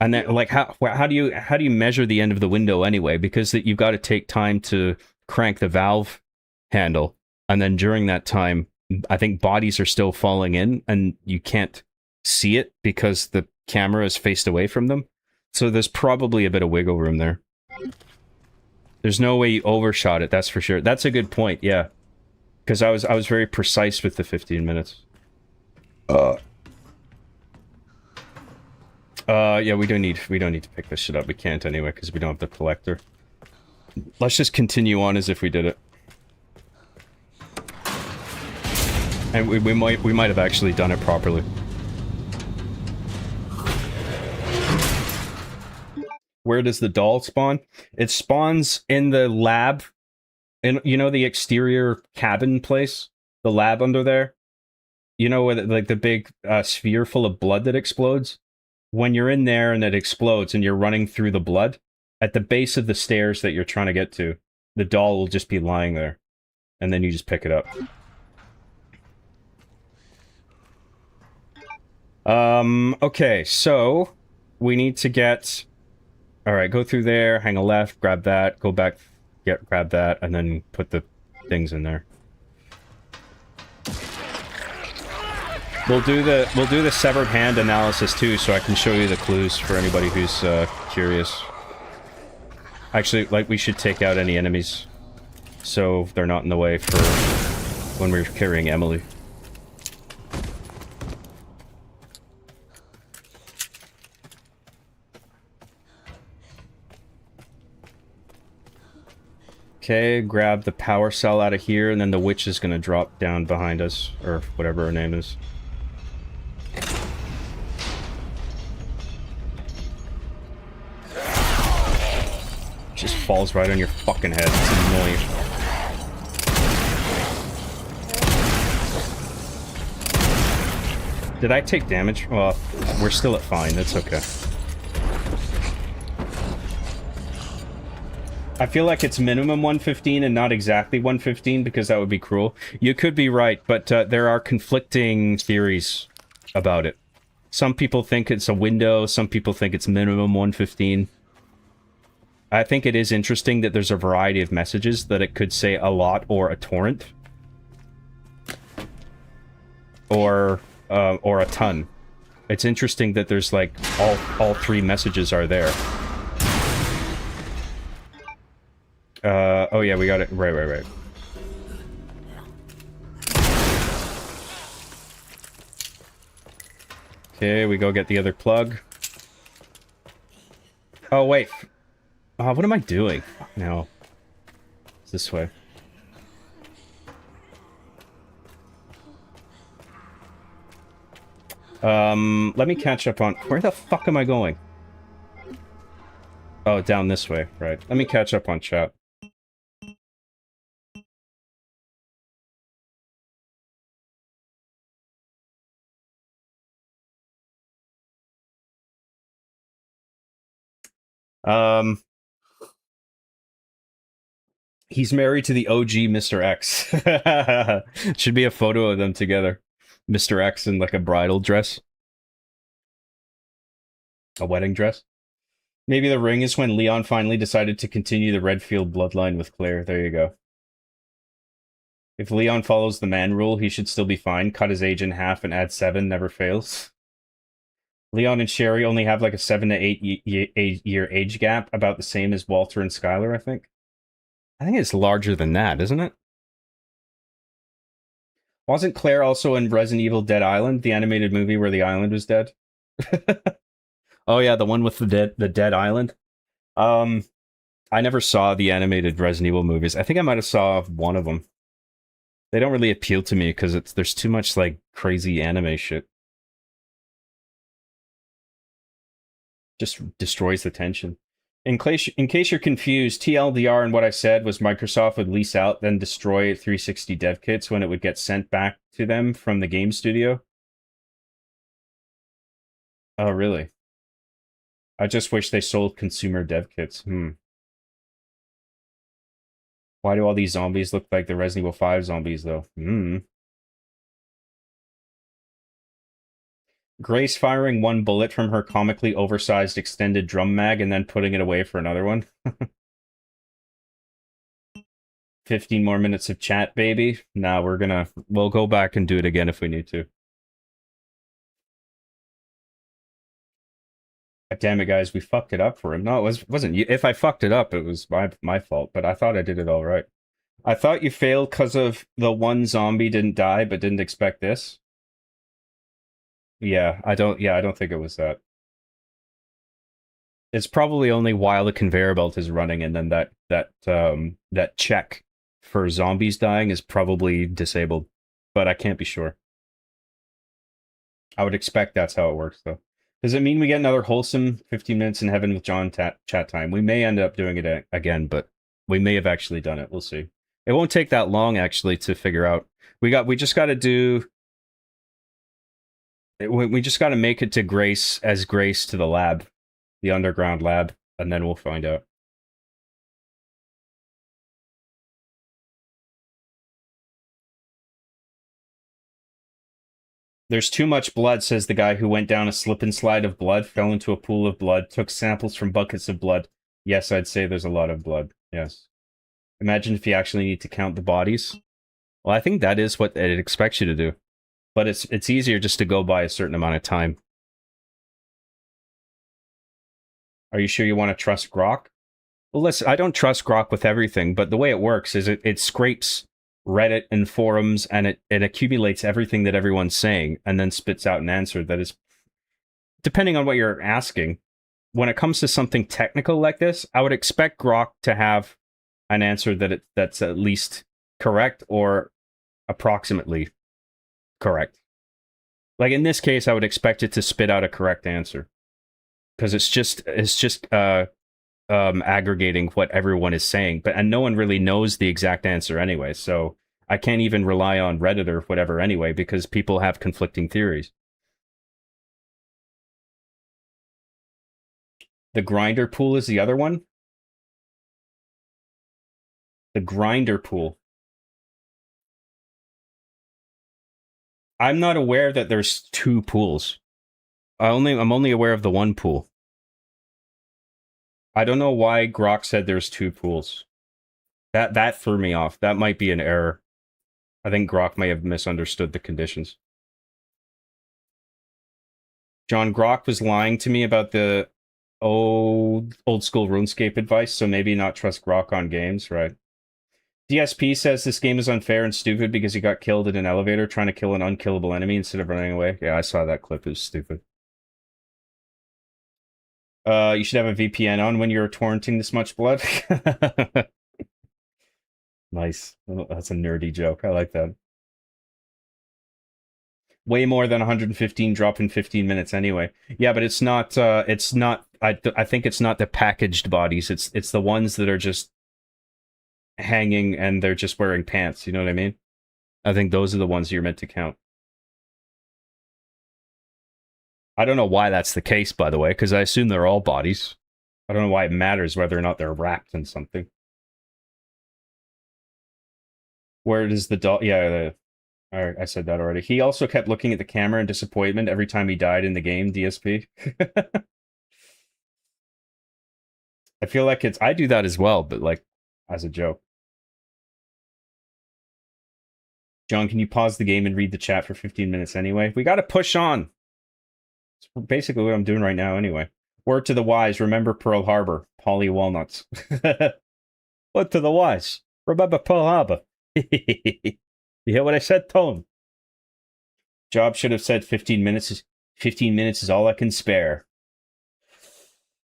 And then, like, how do you measure the end of the window anyway? Because you've got to take time to crank the valve handle, and then during that time, I think bodies are still falling in, and you can't see it because the camera is faced away from them. So there's probably a bit of wiggle room there. There's no way you overshot it, that's for sure. That's a good point, yeah. Because I was very precise with the 15 minutes. Yeah, we don't need to pick this shit up. We can't anyway, because we don't have the collector. Let's just continue on as if we did it. And we might have actually done it properly. Where does the doll spawn? It spawns in the lab. In, you know, the exterior cabin place? The lab under there? You know, where like the big sphere full of blood that explodes? When you're in there and it explodes and you're running through the blood, at the base of the stairs that you're trying to get to, the doll will just be lying there. And then you just pick it up. Okay, so we need to get... Alright, go through there, hang a left, grab that, go back, grab that, and then put the things in there. We'll do the severed hand analysis too, so I can show you the clues for anybody who's curious. Actually, like, we should take out any enemies, so they're not in the way for when we're carrying Emily. Okay, grab the power cell out of here, and then the witch is gonna drop down behind us, or whatever her name is. Just falls right on your fucking head. It's annoying. Did I take damage? Well, we're still at fine. That's okay. I feel like it's minimum 115 and not exactly 115 because that would be cruel. You could be right, but there are conflicting theories about it. Some people think it's a window, some people think it's minimum 115. I think it is interesting that there's a variety of messages that it could say a lot or a torrent. Or a ton. It's interesting that there's like all three messages are there. Oh yeah, we got it. Right. Okay, we go get the other plug. Oh, wait. What am I doing? No. It's this way. Let me catch up on... Where the fuck am I going? Oh, down this way. Right. Let me catch up on chat. He's married to the OG Mr. X. Should be a photo of them together. Mr. X in like a bridal dress. A wedding dress. Maybe the ring is when Leon finally decided to continue the Redfield bloodline with Claire. There you go. If Leon follows the man rule, he should still be fine. Cut his age in half and add 7, never fails. Leon and Sherry only have like a 7 to 8 year age gap, about the same as Walter and Skylar, I think. I think it's larger than that, isn't it? Wasn't Claire also in Resident Evil Dead Island, the animated movie where the island was dead? Oh yeah, the one with the dead island. I never saw the animated Resident Evil movies. I think I might have saw one of them. They don't really appeal to me because there's too much like crazy anime shit. Just destroys the tension. In case you're confused, TLDR and what I said was Microsoft would lease out, then destroy 360 dev kits when it would get sent back to them from the game studio. Oh, really? I just wish they sold consumer dev kits. Why do all these zombies look like the Resident Evil 5 zombies, though? Grace firing one bullet from her comically oversized extended drum mag and then putting it away for another one. 15 more minutes of chat, baby. Nah, we'll go back and do it again if we need to. Damn it, guys, we fucked it up for him. No, it wasn't you. If I fucked it up, it was my fault, but I thought I did it all right. I thought you failed because of the one zombie didn't die, but didn't expect this. Yeah, I don't think it was that. It's probably only while the conveyor belt is running, and then that check for zombies dying is probably disabled, but I can't be sure. I would expect that's how it works, though. Does it mean we get another wholesome 15 minutes in heaven with John chat time? We may end up doing it again, but we may have actually done it. We'll see. It won't take that long, actually, to figure out. We just got to do... We just got to make it to Grace to the lab, the underground lab, and then we'll find out. There's too much blood, says the guy who went down a slip and slide of blood, fell into a pool of blood, took samples from buckets of blood. Yes, I'd say there's a lot of blood. Yes. Imagine if you actually need to count the bodies. Well, I think that is what it expects you to do. But it's easier just to go by a certain amount of time. Are you sure you want to trust Grok? Well, listen, I don't trust Grok with everything, but the way it works is it scrapes Reddit and forums, and it accumulates everything that everyone's saying, and then spits out an answer that is, depending on what you're asking. When it comes to something technical like this, I would expect Grok to have an answer that's at least correct or approximately correct. Like in this case, I would expect it to spit out a correct answer, because it's just aggregating what everyone is saying, and no one really knows the exact answer anyway. So I can't even rely on Reddit or whatever anyway, because people have conflicting theories. The grinder pool is the other one. The grinder pool. I'm not aware that there's two pools. I'm only aware of the one pool. I don't know why Grok said there's two pools. That threw me off. That might be an error. I think Grok may have misunderstood the conditions. John Grok was lying to me about the old school RuneScape advice, so maybe not trust Grok on games, right? DSP says this game is unfair and stupid because he got killed in an elevator trying to kill an unkillable enemy instead of running away. Yeah, I saw that clip. It was stupid. You should have a VPN on when you're torrenting this much blood. Nice. Oh, that's a nerdy joke. I like that. Way more than 115 drop in 15 minutes anyway. Yeah, but it's not I think it's not the packaged bodies. It's the ones that are just hanging and they're just wearing pants, you know what I mean? I think those are the ones you're meant to count. I don't know why that's the case, by the way, because I assume they're all bodies. I don't know why it matters whether or not they're wrapped in something. Where does the doll... Yeah, I said that already. He also kept looking at the camera in disappointment every time he died in the game, DSP. I feel like I do that as well, but like, as a joke. John, can you pause the game and read the chat for 15 minutes anyway? We gotta push on! It's basically what I'm doing right now anyway. Word to the wise, remember Pearl Harbor. Polly Walnuts. Word to the wise, remember Pearl Harbor. You hear what I said, Tone? Job should have said 15 minutes. 15 minutes is all I can spare.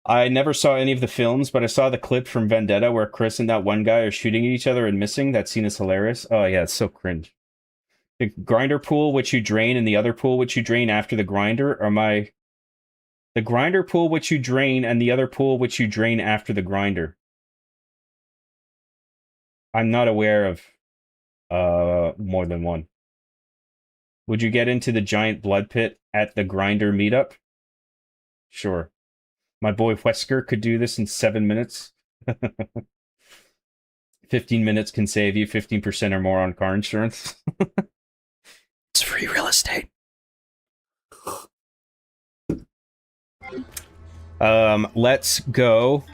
I never saw any of the films, but I saw the clip from Vendetta where Chris and that one guy are shooting at each other and missing. That scene is hilarious. Oh yeah, it's so cringe. The grinder pool which you drain and the other pool which you drain after the grinder, or the grinder pool which you drain and the other pool which you drain after the grinder. I'm not aware of more than one. Would you get into the giant blood pit at the grinder meetup? Sure. My boy Wesker could do this in 7 minutes. 15 minutes can save you 15% or more on car insurance. It's free real estate. Let's go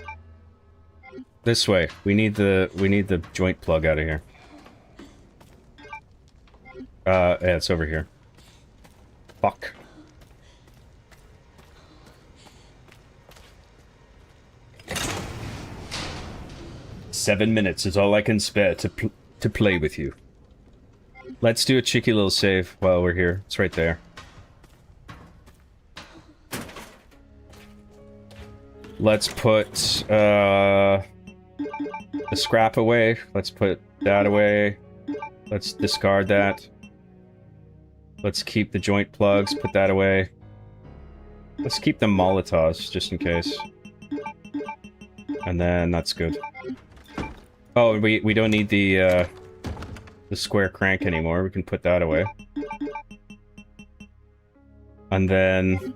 this way. We need the joint plug out of here. Yeah, it's over here. Fuck. "7 minutes is all I can spare to play with you." Let's do a cheeky little save while we're here. It's right there. Let's put the scrap away. Let's put that away. Let's discard that. Let's keep the joint plugs, put that away. Let's keep the Molotovs, just in case. And then that's good. Oh, we don't need the square crank anymore. We can put that away. And then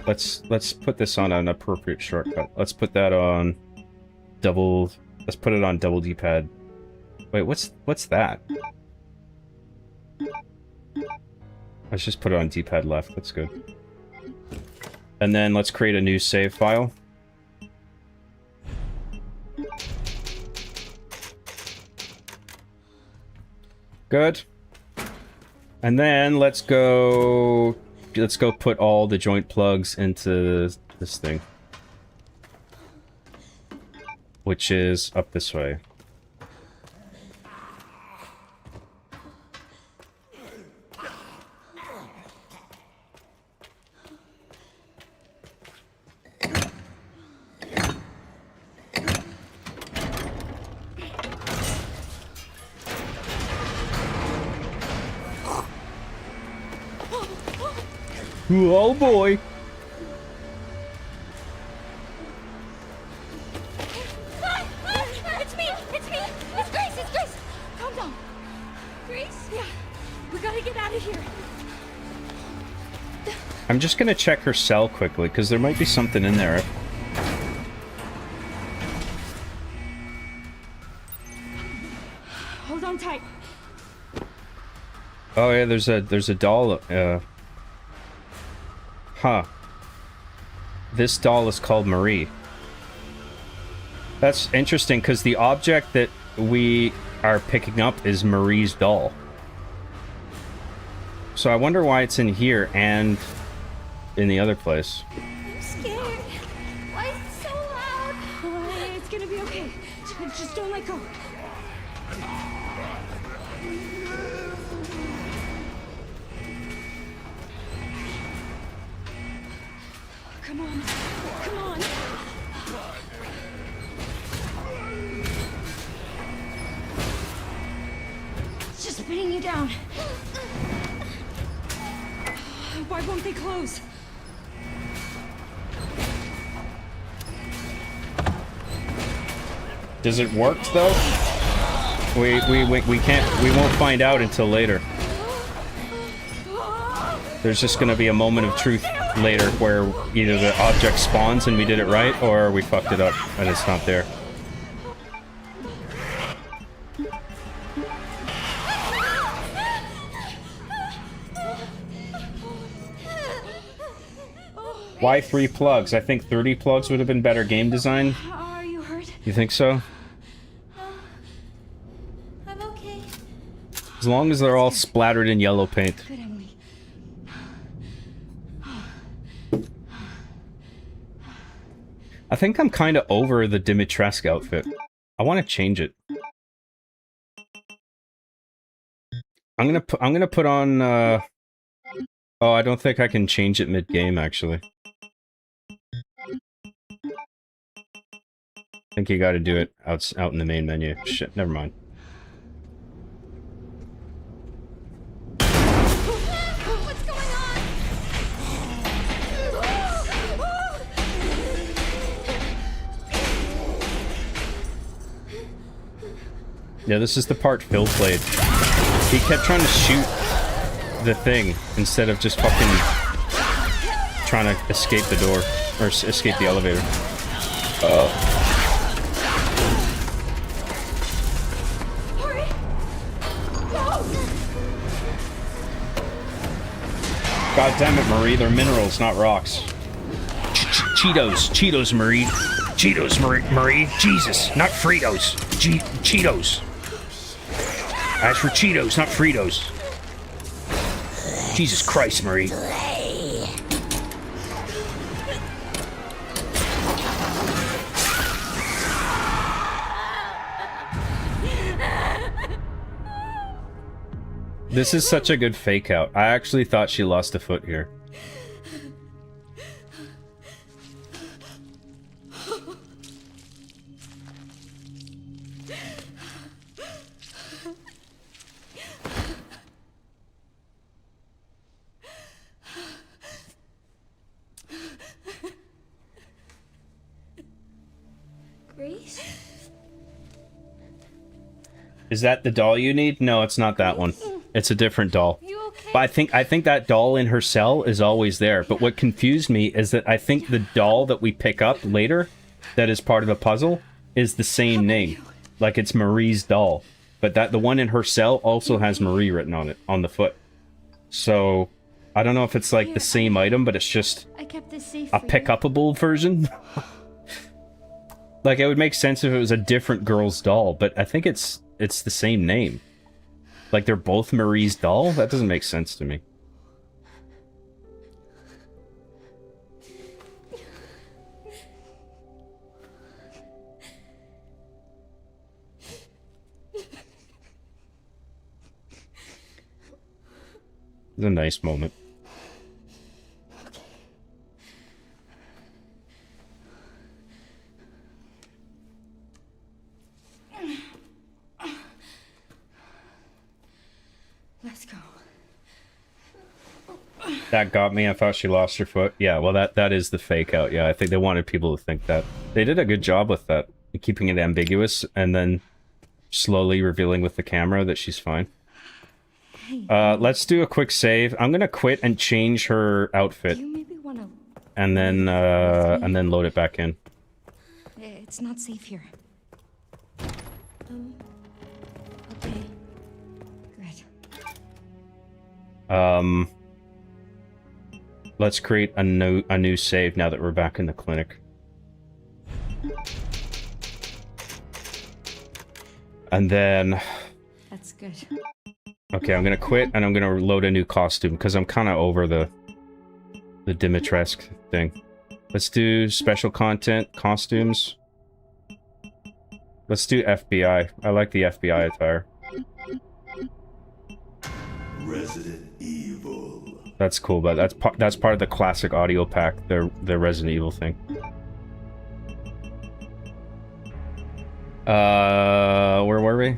let's put this on an appropriate shortcut. Let's put that on double. Let's put it on double D-pad. Wait, what's that? Let's just put it on D-pad left. That's good. And then let's create a new save file. Good. And then let's go put all the joint plugs into this thing. Which is up this way. Oh boy! of here. I'm just gonna check her cell quickly, because there might be something in there. Hold on tight. Oh yeah, there's a doll, huh. This doll is called Marie. That's interesting, because the object that we are picking up is Marie's doll. So I wonder why it's in here and in the other place. I'm scared. Why is it so loud? Oh, it's gonna be okay. Just don't let go. Come on. Come on. It's just pinning you down. Why won't they close? Does it work though? We can't, we won't find out until later. There's just gonna be a moment of truth later where either the object spawns and we did it right, or we fucked it up and it's not there. Why 3 plugs? I think 30 plugs would have been better game design. Are you hurt? You think so? I'm okay. As long as they're all splattered in yellow paint. Good, Emily. I think I'm kind of over the Dimitrescu outfit. I want to change it. I'm gonna put on. Oh, I don't think I can change it mid-game. Actually, I think you got to do it out in the main menu. Shit, never mind. What's going on? Yeah, this is the part Phil played. He kept trying to shoot the thing instead of just fucking trying to escape the door or escape the elevator. Hurry! Go! God damn it, Marie! They're minerals, not rocks. Cheetos, Marie. Cheetos, Marie. Jesus, not Fritos. Cheetos. Ask for Cheetos, not Fritos. Jesus Christ, Marie. This is such a good fake out. I actually thought she lost a foot here. Grace? Is that the doll you need? No, it's not that one. It's a different doll. You okay? But I think that doll in her cell is always there. But what confused me is that I think the doll that we pick up later, that is part of the puzzle, is the same name. Like it's Marie's doll. But that the one in her cell also has Marie written on it, on the foot. So I don't know if it's like the same item, but it's just I kept this safe a for you. pick-upable version. Like it would make sense if it was a different girl's doll, but I think it's the same name. Like they're both Marie's doll? That doesn't make sense to me. It's a nice moment. Let's go. That got me. I thought she lost her foot. Yeah, well that is the fake out. Yeah, I think they wanted people to think that. They did a good job with that. Keeping it ambiguous and then slowly revealing with the camera that she's fine. Let's do a quick save. I'm gonna quit and change her outfit, Do you maybe want to... and then load it back in. It's not safe here. Okay. Good. Let's create a new save now that we're back in the clinic. And then... That's good. Okay, I'm gonna quit and I'm gonna load a new costume because I'm kind of over the Dimitrescu thing. Let's do special content, costumes. Let's do FBI. I like the FBI attire. Resident Evil. That's cool, but that's part of the classic audio pack, the Resident Evil thing. Where were we?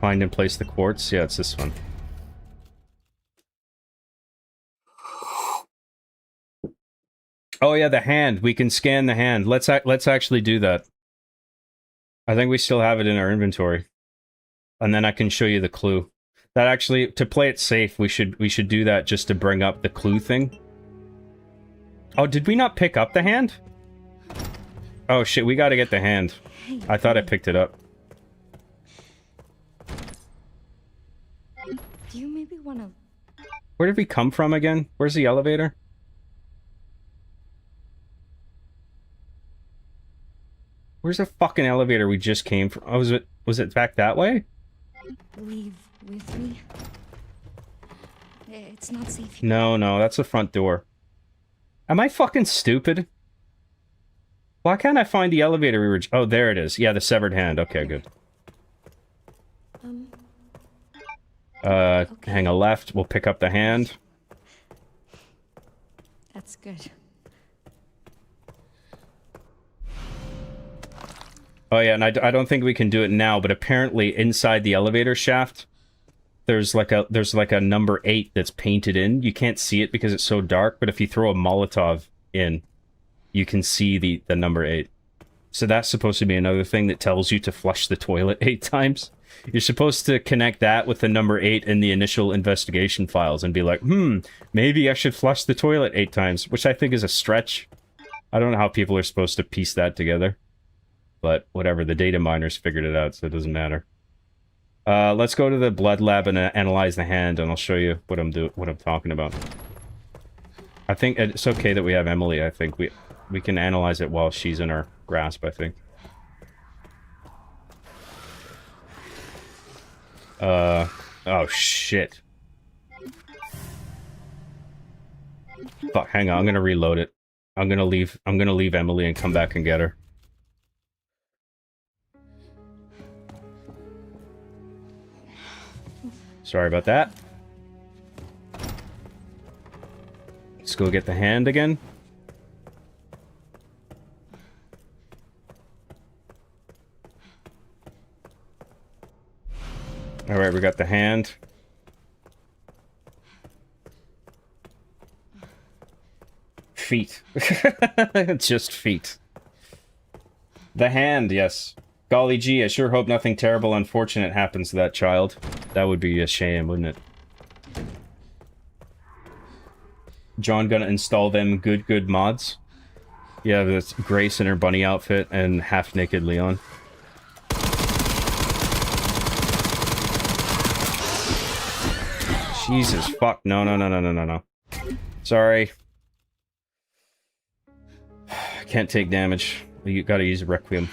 Find and place the quartz. Yeah, it's this one. Oh yeah, the hand. We can scan the hand. Let's actually do that. I think we still have it in our inventory. And then I can show you the clue. That actually, to play it safe, we should do that just to bring up the clue thing. Oh, did we not pick up the hand? Oh shit, we gotta get the hand. I thought I picked it up. Do you maybe want to... Where did we come from again? Where's the elevator? Where's the fucking elevator we just came from? Oh, was it back that way? leave with me? It's not safe here. No, that's the front door. Am I fucking stupid? Why can't I find the elevator we were... Oh, there it is. Yeah, the severed hand. Okay, good. Okay. Hang a left. We'll pick up the hand. That's good. Oh yeah, and I don't think we can do it now, but apparently inside the elevator shaft, there's like a number 8 that's painted in. You can't see it because it's so dark, but if you throw a Molotov in, you can see the number 8. So that's supposed to be another thing that tells you to flush the toilet 8 times. You're supposed to connect that with the number 8 in the initial investigation files and be like, maybe I should flush the toilet 8 times, which I think is a stretch. I don't know how people are supposed to piece that together. But whatever, the data miners figured it out, so it doesn't matter. Let's go to the blood lab and analyze the hand, and I'll show you what I'm talking about. I think it's okay that we have Emily. I think we can analyze it while she's in our grasp, I think. Oh shit. Fuck, hang on, I'm gonna reload it. I'm gonna leave Emily and come back and get her. Sorry about that. Let's go get the hand again. Alright, we got the hand. Feet. Just feet. The hand, yes. Golly gee, I sure hope nothing terrible unfortunate happens to that child. That would be a shame, wouldn't it? John gonna install them good mods. Yeah, that's Grace in her bunny outfit and half-naked Leon. Jesus fuck. No. Sorry. I can't take damage. You gotta use Requiem.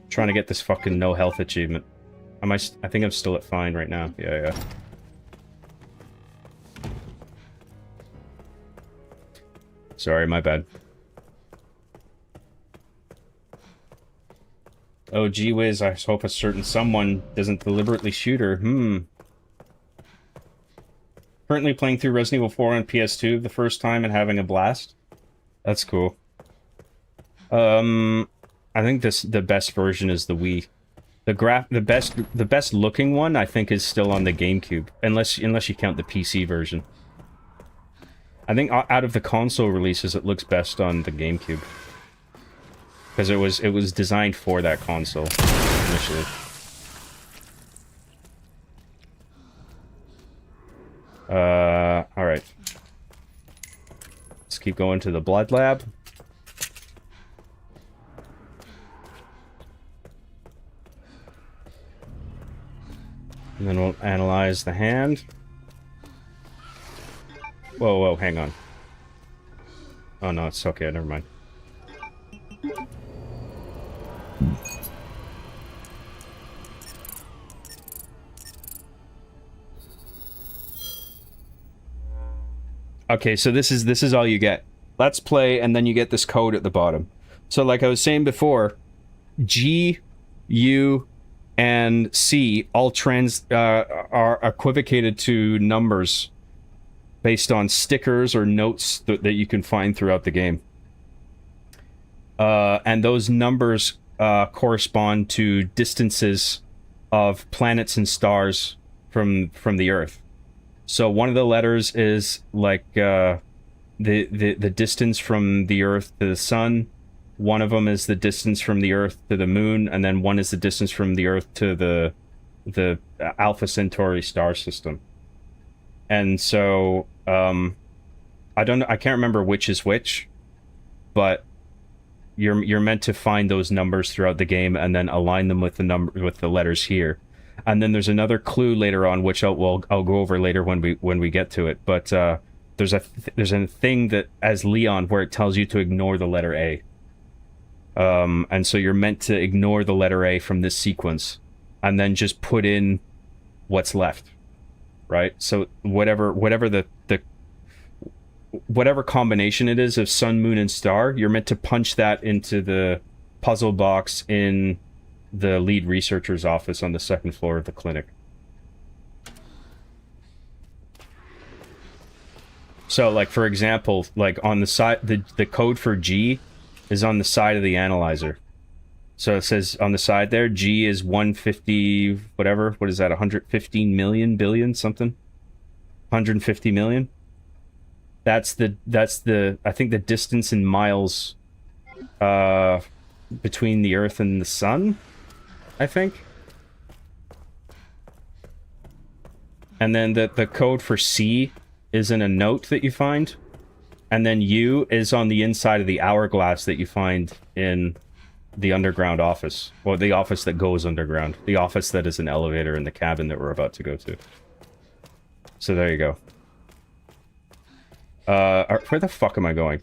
Trying to get this fucking no health achievement. I think I'm still at fine right now. Yeah. Sorry, my bad. Oh, gee whiz, I hope a certain someone doesn't deliberately shoot her. Currently playing through Resident Evil 4 on PS2 the first time and having a blast. That's cool. I think the best version is the Wii. The best looking one I think is still on the GameCube, unless you count the PC version. I think out of the console releases it looks best on the GameCube. Because it was designed for that console initially. Alright. Let's keep going to the blood lab. And then we'll analyze the hand. Whoa, whoa, hang on. Oh no, it's okay, never mind. Okay, so this is all you get. Let's play, and then you get this code at the bottom. So like I was saying before, G, U, and C all are equivocated to numbers based on stickers or notes that you can find throughout the game. And those numbers correspond to distances of planets and stars from the Earth. So one of the letters is like the distance from the Earth to the Sun. One of them is the distance from the Earth to the Moon, and then one is the distance from the Earth to the Alpha Centauri star system. And so I can't remember which is which, but you're meant to find those numbers throughout the game and then align them with the letters here. And then there's another clue later on, which I'll go over later when we get to it. But there's a thing that as Leon where it tells you to ignore the letter A. And so you're meant to ignore the letter A from this sequence, and then just put in what's left, right? So whatever combination it is of sun, moon, and star, you're meant to punch that into the puzzle box in the lead researcher's office on the second floor of the clinic. So, like, for example, like on the side, the code for G is on the side of the analyzer. So it says on the side there, G is 150, whatever. What is that? 115 million, billion, something? 150 million? That's the I think the distance in miles between the Earth and the Sun, I think. And then the code for C is in a note that you find. And then U is on the inside of the hourglass that you find in the underground office. Well, the office that goes underground. The office that is an elevator in the cabin that we're about to go to. So there you go. Where the fuck am I going?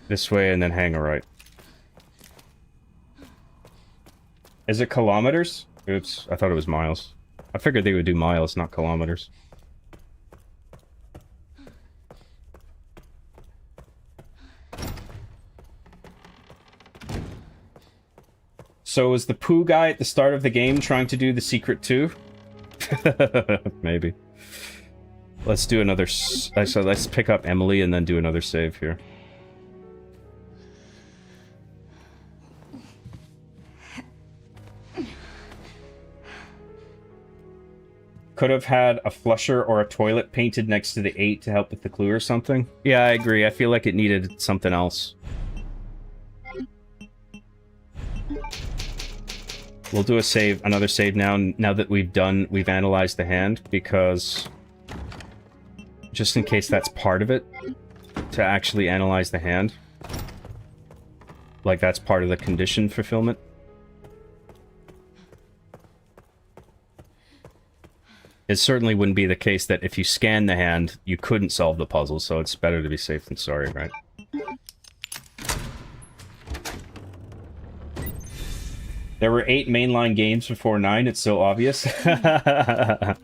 This way and then hang a right. Is it kilometers? Oops, I thought it was miles. I figured they would do miles, not kilometers. So is the poo guy at the start of the game trying to do the secret too? Maybe. Let's do another... So let's pick up Emily and then do another save here. Could have had a flusher or a toilet painted next to the 8 to help with the clue or something. Yeah, I agree. I feel like it needed something else. We'll do another save now that we've analyzed the hand, because just in case that's part of it, to actually analyze the hand. Like that's part of the condition fulfillment. It certainly wouldn't be the case that if you scan the hand, you couldn't solve the puzzle, so it's better to be safe than sorry, right? There were 8 mainline games before 9, it's so obvious. I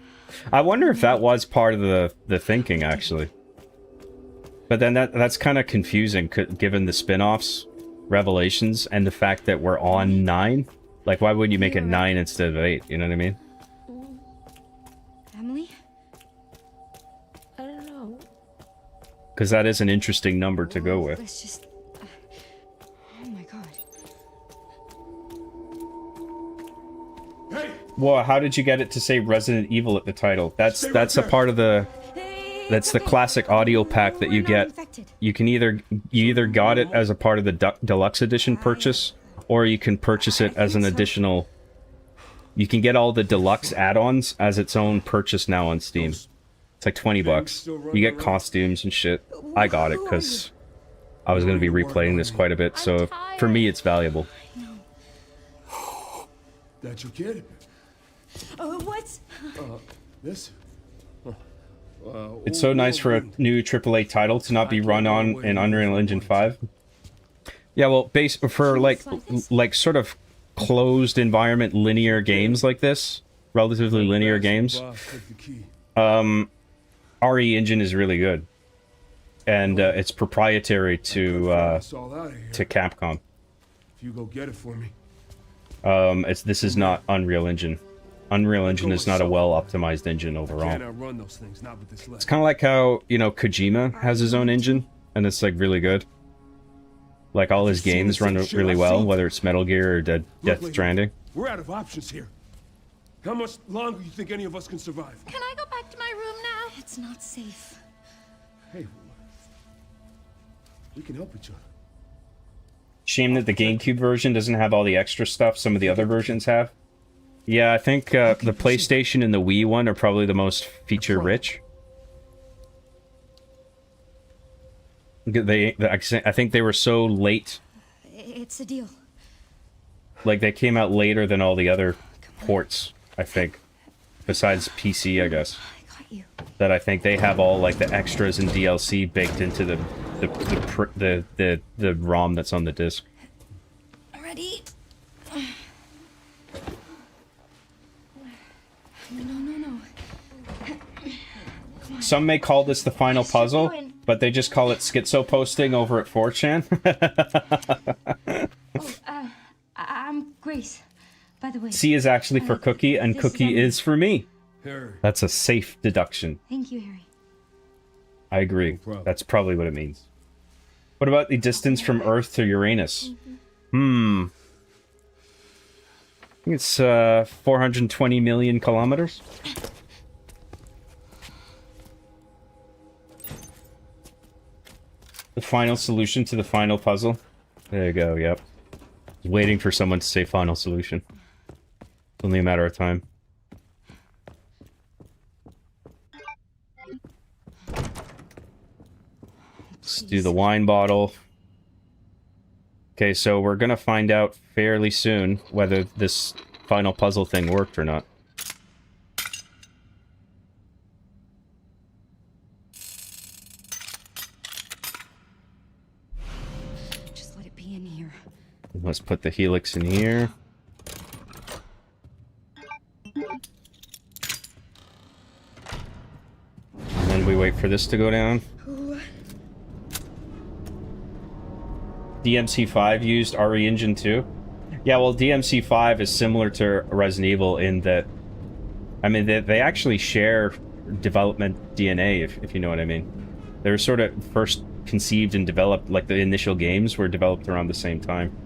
wonder if that was part of the thinking, actually. But then that's kind of confusing, given the spin-offs, Revelations, and the fact that we're on 9. Like, why wouldn't you make it 9 instead of 8, you know what I mean? Emily? I don't know. Because that is an interesting number to go with. Let's just... oh my god. Whoa, how did you get it to say Resident Evil at the title? That's a part of the... That's the classic audio pack that you get. You either got it as a part of the deluxe edition purchase, or you can purchase it as an additional. You can get all the deluxe add-ons as its own purchase now on Steam. It's like $20. You get costumes and shit. I got it because I was going to be replaying this quite a bit, so for me it's valuable. That's your kid? What? This? It's so nice for a new AAA title to not be run on in Unreal Engine 5. Yeah, well, for like sort of closed environment linear games like this, relatively linear games, RE Engine is really good, and it's proprietary to Capcom. If you go get it for me. This is not Unreal Engine. Unreal Engine is not a well-optimized engine overall. It's kind of like how, you know, Kojima has his own engine, and it's like really good. Like all his games run really well, whether it's Metal Gear or Death Stranding. We're out of options here. How much longer do you think any of us can survive? Can I go back to my room now? It's not safe. Hey, we can help each other. Shame that the GameCube version doesn't have all the extra stuff some of the other versions have. Yeah, I think the PlayStation and the Wii one are probably the most feature-rich. I think they were so late. It's a deal. Like, they came out later than all the other ports, I think. Besides PC, I guess. That I think they have all, like, the extras and DLC baked into the ROM that's on the disc. Ready? No. Some may call this the final puzzle, but they just call it schizo posting over at 4chan. I'm Grace, by the way. C is actually for Cookie, and Cookie is for me. That's a safe deduction. Thank you, Harry. I agree. That's probably what it means. What about the distance from Earth to Uranus? I think it's 420 million kilometers. The final solution to the final puzzle. There you go, yep. I was waiting for someone to say final solution. It's only a matter of time. Let's do the wine bottle. Okay, so we're gonna find out fairly soon whether this final puzzle thing worked or not. Just let it be in here. Let's put the helix in here. And then we wait for this to go down. DMC5 used RE Engine 2. Yeah, well, DMC5 is similar to Resident Evil in that, I mean, they actually share development DNA, if you know what I mean. They were sort of first conceived and developed, like the initial games were developed around the same time.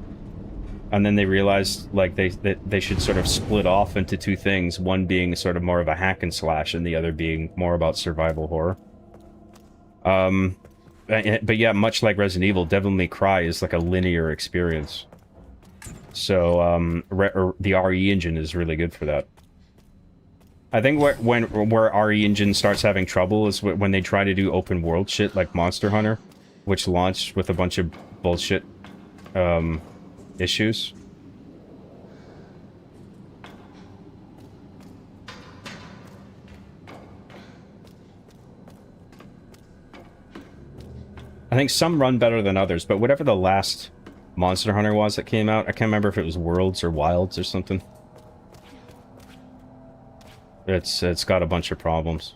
And then they realized, like, they should sort of split off into two things, one being sort of more of a hack and slash, and the other being more about survival horror. But yeah, much like Resident Evil, Devil May Cry is like a linear experience. So, the RE engine is really good for that. I think where RE engine starts having trouble is when they try to do open world shit like Monster Hunter, which launched with a bunch of bullshit, issues. I think some run better than others, but whatever the last Monster Hunter was that came out, I can't remember if it was Worlds or Wilds or something. It's got a bunch of problems.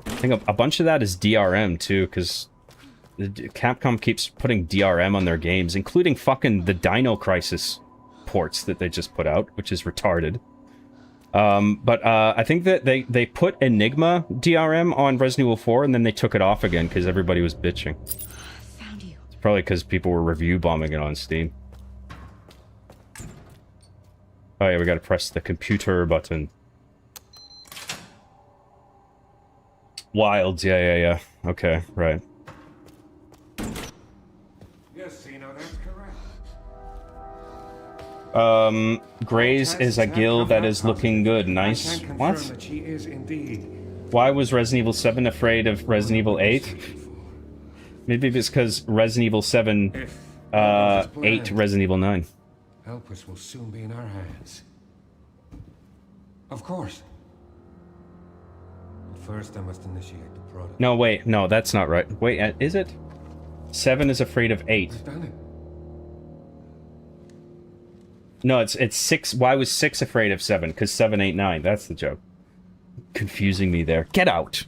I think a bunch of that is DRM too, because Capcom keeps putting DRM on their games, including fucking the Dino Crisis ports that they just put out, which is retarded. But I think that they put Enigma DRM on Resident Evil 4 and then they took it off again because everybody was bitching. Found you. It's probably because people were review bombing it on Steam. Oh yeah, we gotta press the computer button. Wilds, yeah. Okay, right. Yes, Graze is a guild that is looking good. Nice. What? That she is indeed. Why was Resident Evil 7 afraid of Resident Evil 8? Maybe it's because Resident Evil 7 ate Resident Evil 9. Elpis will soon be in our hands. Of course. But first, I must initiate the product. No, wait. No, that's not right. Wait, is it? 7 is afraid of 8. I've done it. No, it's 6. Why was 6 afraid of 7? Because 7, 8, 9. That's the joke. Confusing me there. Get out!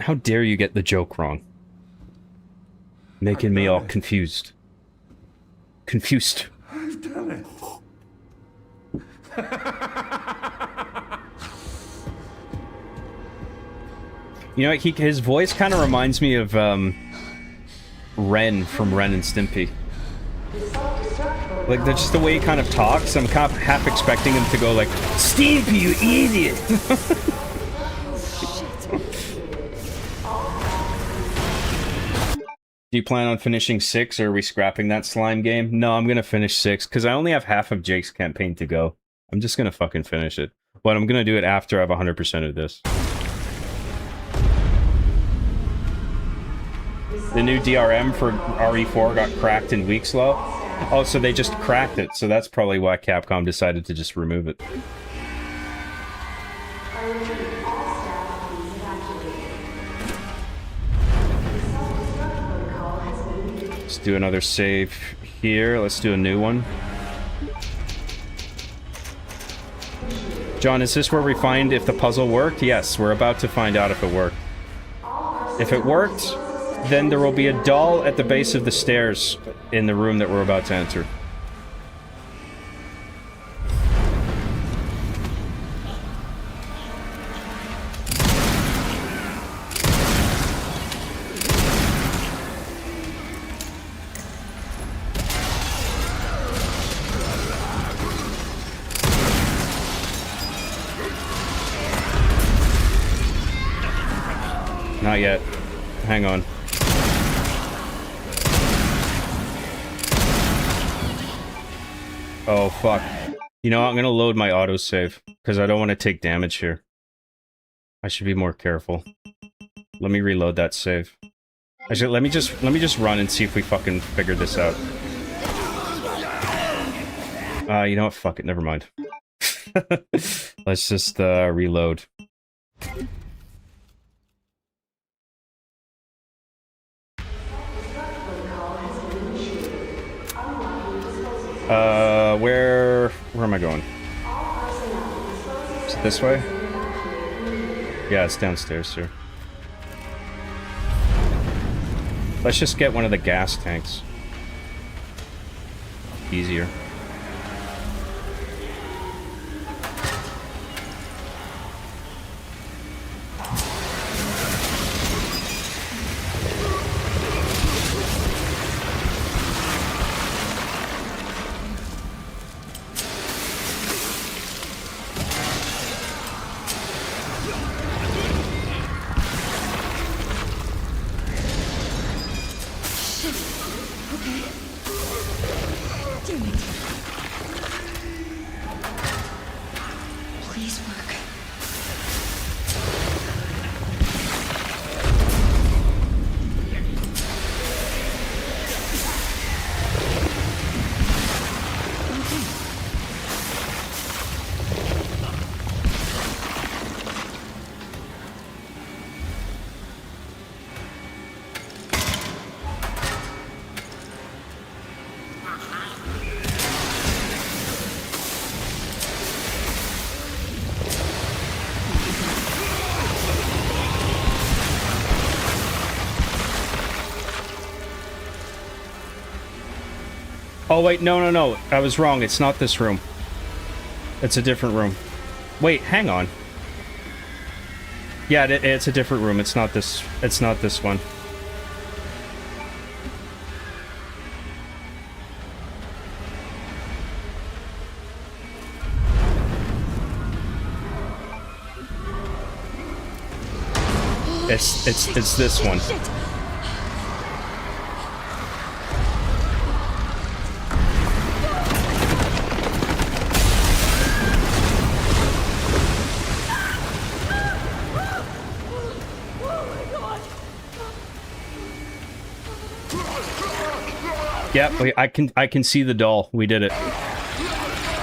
How dare you get the joke wrong? Making me all confused. Confused. I've done it. You know, his voice kind of reminds me of Ren from Ren and Stimpy. Like, just the way he kind of talks, I'm kind of half expecting him to go like, Stimpy, you idiot! Do you plan on finishing 6, or are we scrapping that slime game? No, I'm gonna finish 6, because I only have half of Jake's campaign to go. I'm just gonna fucking finish it. But I'm gonna do it after I have 100% of this. The new DRM for RE4 got cracked in week slow. Oh, so they just cracked it, so that's probably why Capcom decided to just remove it. Let's do another save here. Let's do a new one. John, is this where we find if the puzzle worked? Yes, we're about to find out if it worked. If it worked, then there will be a doll at the base of the stairs in the room that we're about to enter. Not yet. Hang on. Oh, fuck. You know, I'm gonna load my autosave, because I don't want to take damage here. I should be more careful. Let me reload that save. Actually, let me just run and see if we fucking figure this out. You know what? Fuck it. Never mind. Let's just, reload. Where am I going? Is it this way? Yeah, it's downstairs here. Let's just get one of the gas tanks. Easier. Oh, wait, no. I was wrong. It's not this room. It's a different room. Wait, hang on. Yeah, it's a different room. It's not this one. It's this one. Yeah, wait, I can see the doll. We did it.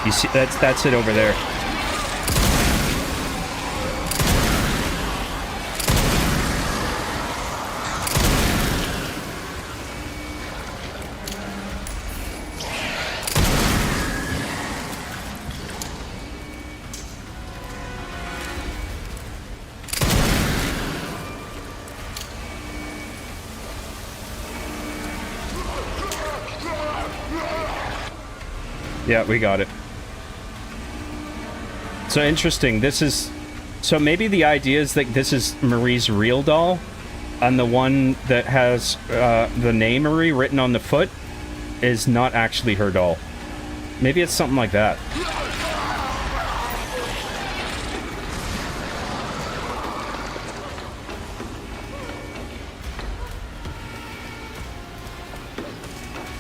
You see, that's it over there. Yeah, we got it. So interesting. This is... So maybe the idea is that this is Marie's real doll, and the one that has the name Marie written on the foot is not actually her doll. Maybe it's something like that.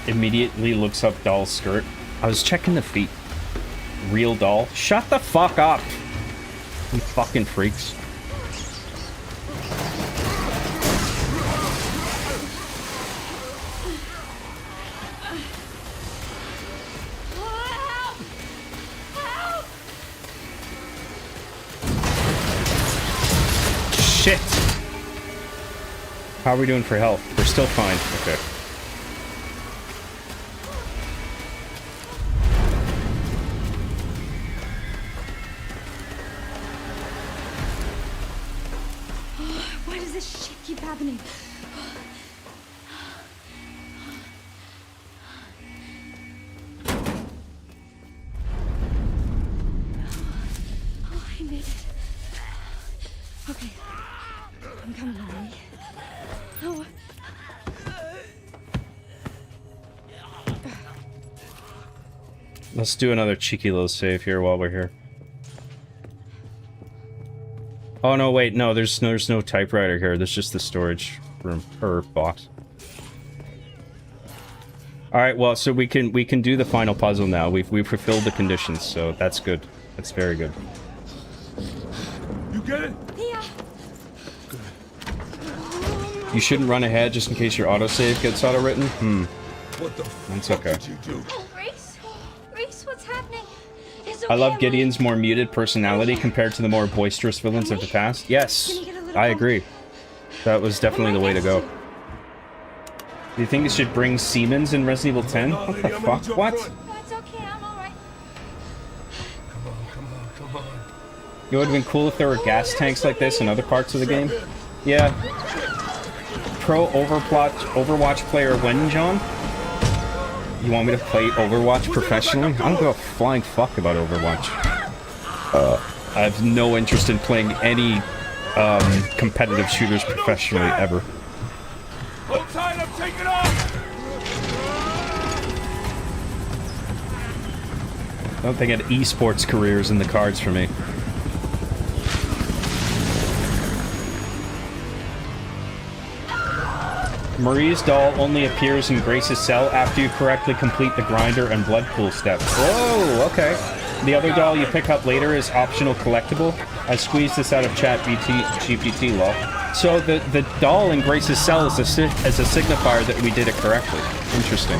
Immediately looks up doll's skirt. I was checking the feet. Real doll. Shut the fuck up! You fucking freaks. Shit! How are we doing for health? We're still fine. Okay. Why does this shit keep happening? Oh, I made it. Okay. I'm coming, Emily. Oh. Let's do another cheeky little save here while we're here. Oh no, wait, no, there's no typewriter here. There's just the storage room or box. All right, well, so we can do the final puzzle now. We've fulfilled the conditions, so that's good. That's very good. You get it? Yeah. You shouldn't run ahead just in case your autosave gets auto-written. What the That's okay. did you do? Oh, Reese? Reese, what's happening? It's I okay, love Emily. Gideon's more muted personality compared to the more boisterous villains of the past. Yes, Can you get a little I help? agree. That was definitely the way to go. Do you think it should bring Siemens in Resident Evil 10? What the fuck? What? No, it's okay. I'm all right. Come on. It would have been cool if there were gas tanks like this in other parts of the game. Yeah. Pro Overwatch player when, John? You want me to play Overwatch professionally? I don't give a flying fuck about Overwatch. I have no interest in playing any competitive shooters professionally ever. Hold tight, I'm taking off! I don't think an esports career is in the cards for me. Marie's doll only appears in Grace's cell after you correctly complete the grinder and blood pool steps. Whoa, okay. The other doll you pick up later is optional collectible. I squeezed this out of chat GPT, lol. So the doll in Grace's cell is a signifier that we did it correctly. Interesting.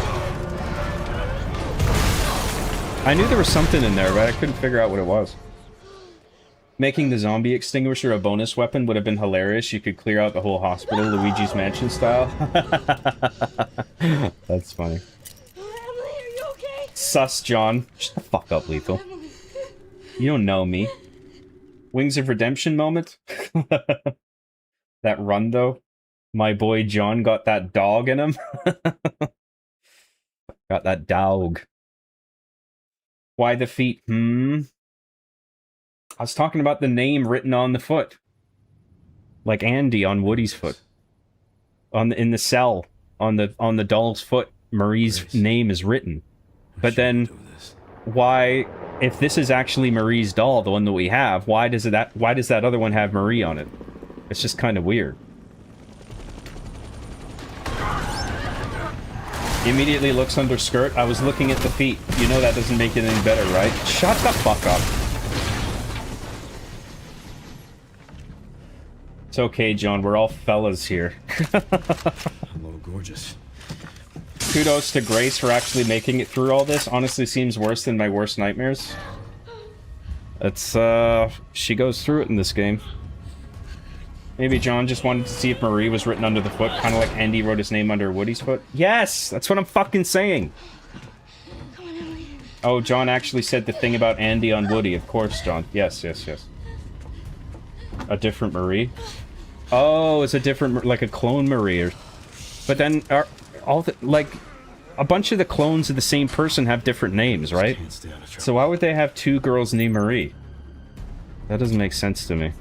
I knew there was something in there, but I couldn't figure out what it was. Making the zombie extinguisher a bonus weapon would have been hilarious. You could clear out the whole hospital Luigi's Mansion style. That's funny. Emily, are you okay? Sus, John. Shut the fuck up, Lethal. You don't know me. Wings of Redemption moment? That run, though. My boy John got that dog in him. Got that dog. Why the feet? I was talking about the name written on the foot. Like Andy on Woody's foot. In the cell. On the doll's foot. Marie's name is written. But then why, if this is actually Marie's doll, the one that we have, why does that other one have Marie on it? It's just kind of weird. He immediately looks under skirt. I was looking at the feet. You know that doesn't make it any better, right? Shut the fuck up. It's okay, John. We're all fellas here. A little gorgeous. kudos to Grace for actually making it through all this. Honestly, seems worse than my worst nightmares. It's, she goes through it in this game. Maybe John just wanted to see if Marie was written under the foot, kind of like Andy wrote his name under Woody's foot. Yes! That's what I'm fucking saying! Oh, John actually said the thing about Andy on Woody. Of course, John. Yes, yes, yes. A different Marie? Oh, it's a different, like a clone Marie. Or... But then, are all the, like, a bunch of the clones of the same person have different names, right? So why would they have two girls named Marie? That doesn't make sense to me.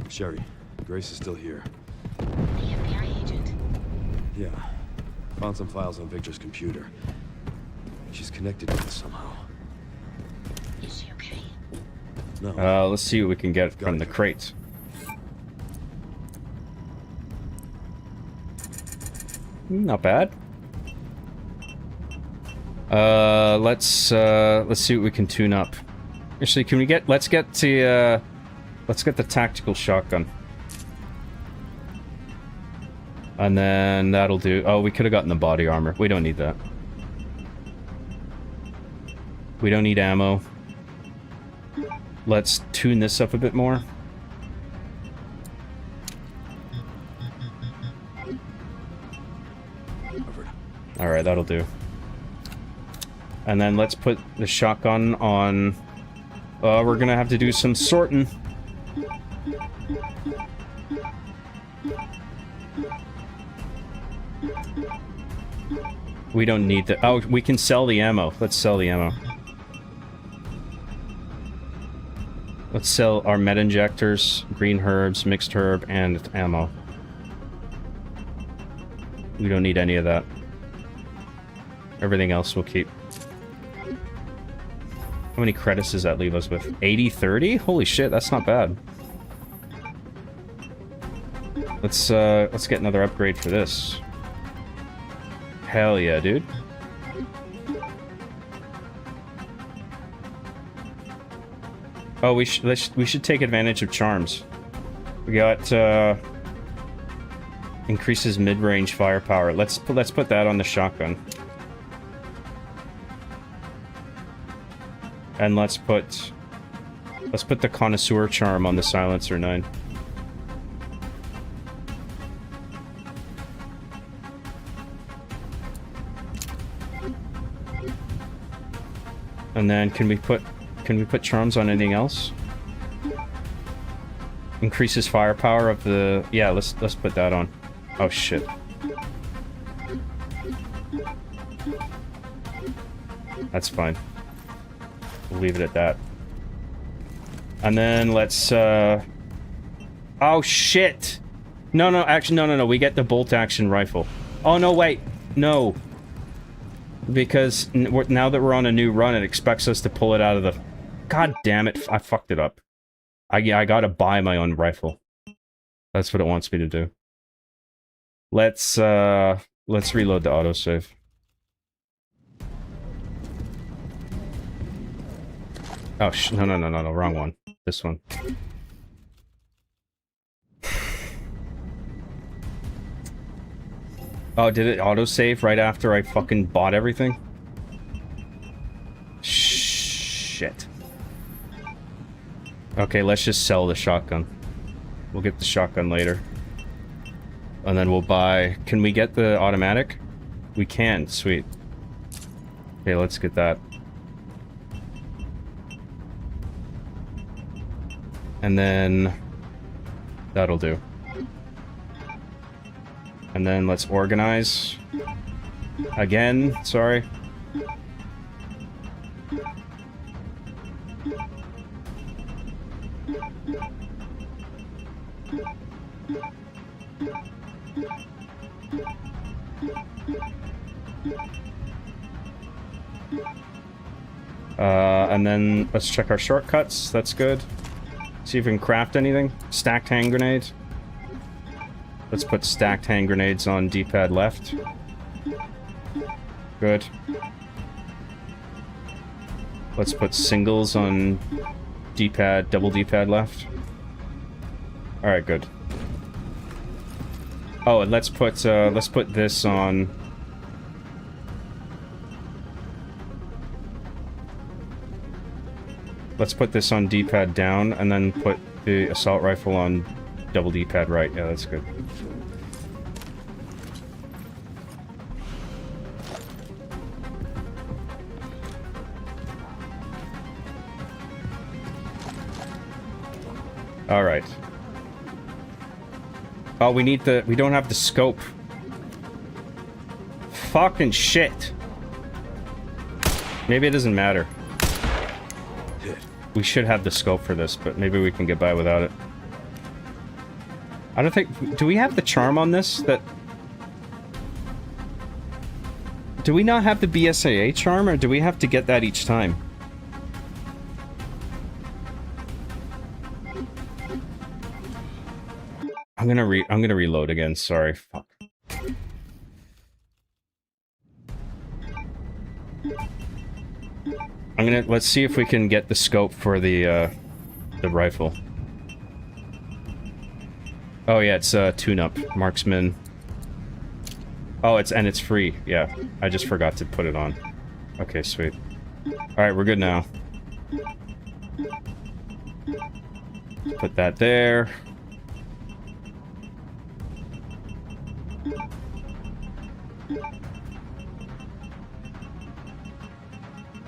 Sherry, Grace is still here. The FBI agent. Yeah. Found some files on Victor's computer. She's connected to this somehow. Is she okay? No. Let's see what we can get from the crates. Not bad. Let's see what we can tune up. Actually, can we get, let's get the tactical shotgun. And then that'll do. Oh, we could have gotten the body armor. We don't need that. We don't need ammo. Let's tune this up a bit more. Alright, that'll do. And then let's put the shotgun on... we're gonna have to do some sorting. We don't need the... Oh, we can sell the ammo. Let's sell the ammo. Let's sell our med injectors, green herbs, mixed herb, and ammo. We don't need any of that. Everything else we'll keep. How many credits does that leave us with? 80-30? Holy shit, that's not bad. Let's get another upgrade for this. Hell yeah, dude. Oh, we should take advantage of charms. We got increases mid-range firepower. Let's put that on the shotgun. And let's put the connoisseur charm on the silencer 9. And then can we put charms on anything else? Increases firepower of the... Yeah, let's put that on. Oh shit. That's fine. We'll leave it at that. And then let's oh shit! No, actually, no. We get the bolt action rifle. Oh no, wait. No. Because now that we're on a new run, it expects us to pull it out of the... God damn it, I fucked it up. I gotta buy my own rifle. That's what it wants me to do. Let's reload the autosave. Oh, no, wrong one. This one. Oh, did it autosave right after I fucking bought everything? Shit. Okay, let's just sell the shotgun. We'll get the shotgun later. And then we'll buy... Can we get the automatic? We can, sweet. Okay, let's get that. And then... That'll do. And then let's organize. Again, sorry. And then let's check our shortcuts. That's good. See if we can craft anything. Stacked hand grenade. Let's put stacked hand grenades on D-pad left. Good. Let's put singles on D-pad, double D-pad left. Alright, good. Oh, and let's put this on. Let's put this on D-pad down, and then put the assault rifle on double D-pad right. Yeah, that's good. Alright. Oh, we don't have the scope. Fucking shit. Maybe it doesn't matter. We should have the scope for this, but maybe we can get by without it. I don't think... Do we have the charm on this? Do we not have the BSAA charm, or do we have to get that each time? I'm gonna reload again, sorry. Fuck. Let's see if we can get the scope for the rifle. Oh yeah, it's tune-up, marksman. Oh, it's free. Yeah, I just forgot to put it on. Okay, sweet. All right, we're good now. Put that there.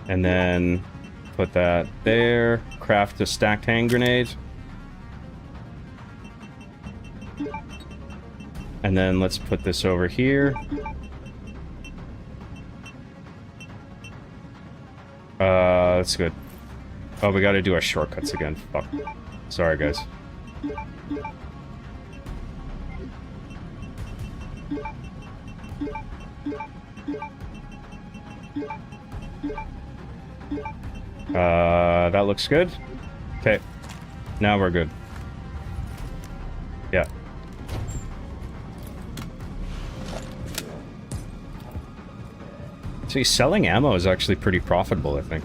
And then put that there. Craft a stacked hand grenade. And then let's put this over here. That's good. Oh, we gotta do our shortcuts again. Fuck. Sorry, guys. That looks good. Okay. Now we're good. Yeah. See, selling ammo is actually pretty profitable, I think.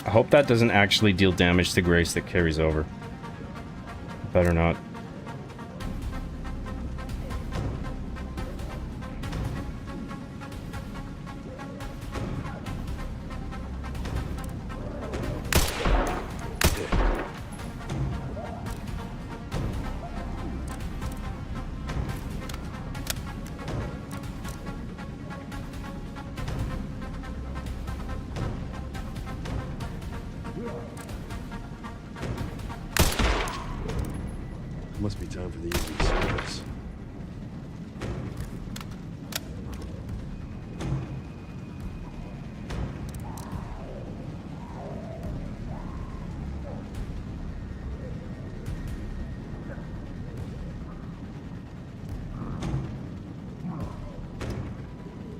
I hope that doesn't actually deal damage to Grace that carries over. Better not. Must be time for the evening service.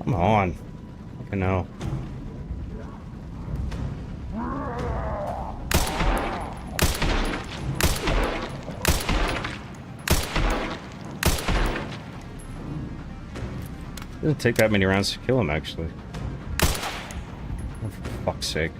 Come on. Fucking hell. Doesn't take that many rounds to kill him, actually. Oh, for fuck's sake.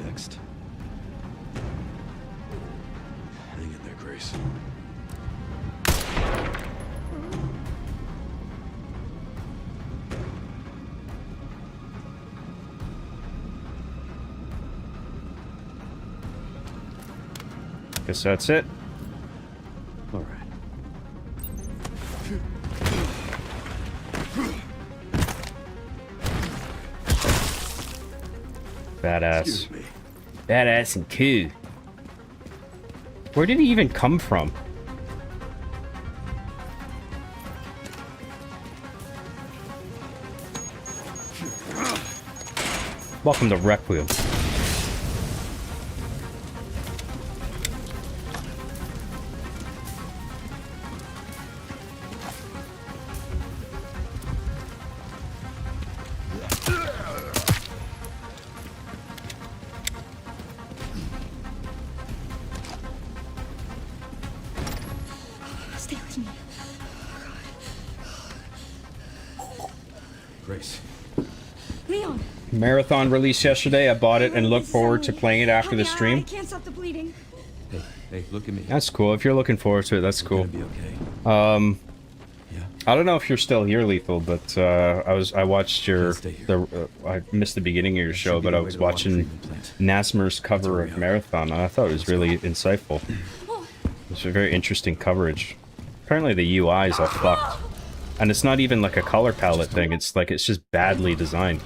Next. Hang in there, Grace. Guess that's it. All right. Badass. Excuse me. Badass and cool. Where did he even come from? Welcome to Requiem. Stay with me. Grace. Leon. Marathon released yesterday. I bought it and look forward to playing it after the Help me, stream. I can't stop the bleeding. Hey, look at me. That's cool. If you're looking forward to it, that's cool. Be okay. I don't know if you're still here, Lethal, but I watched your I missed the beginning of your show, but I was watching Nasmer's cover of Marathon, and I thought it was really insightful. It's a very interesting coverage. Apparently the UIs are fucked, and it's not even like a color palette thing. It's like it's just badly designed.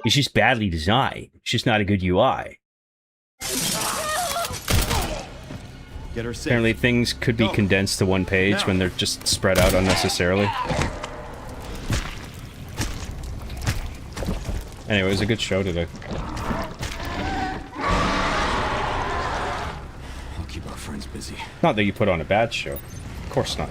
It's just badly designed. It's just not a good UI. Get her safe. Apparently things could be condensed to one page when they're just spread out unnecessarily. Anyway, it was a good show today. I'll keep our friends busy. Not that you put on a bad show. Of course not.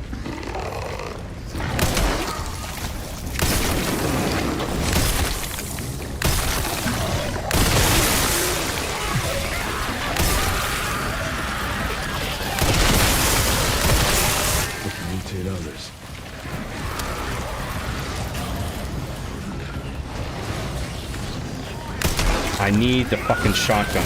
Others. I need the fucking shotgun.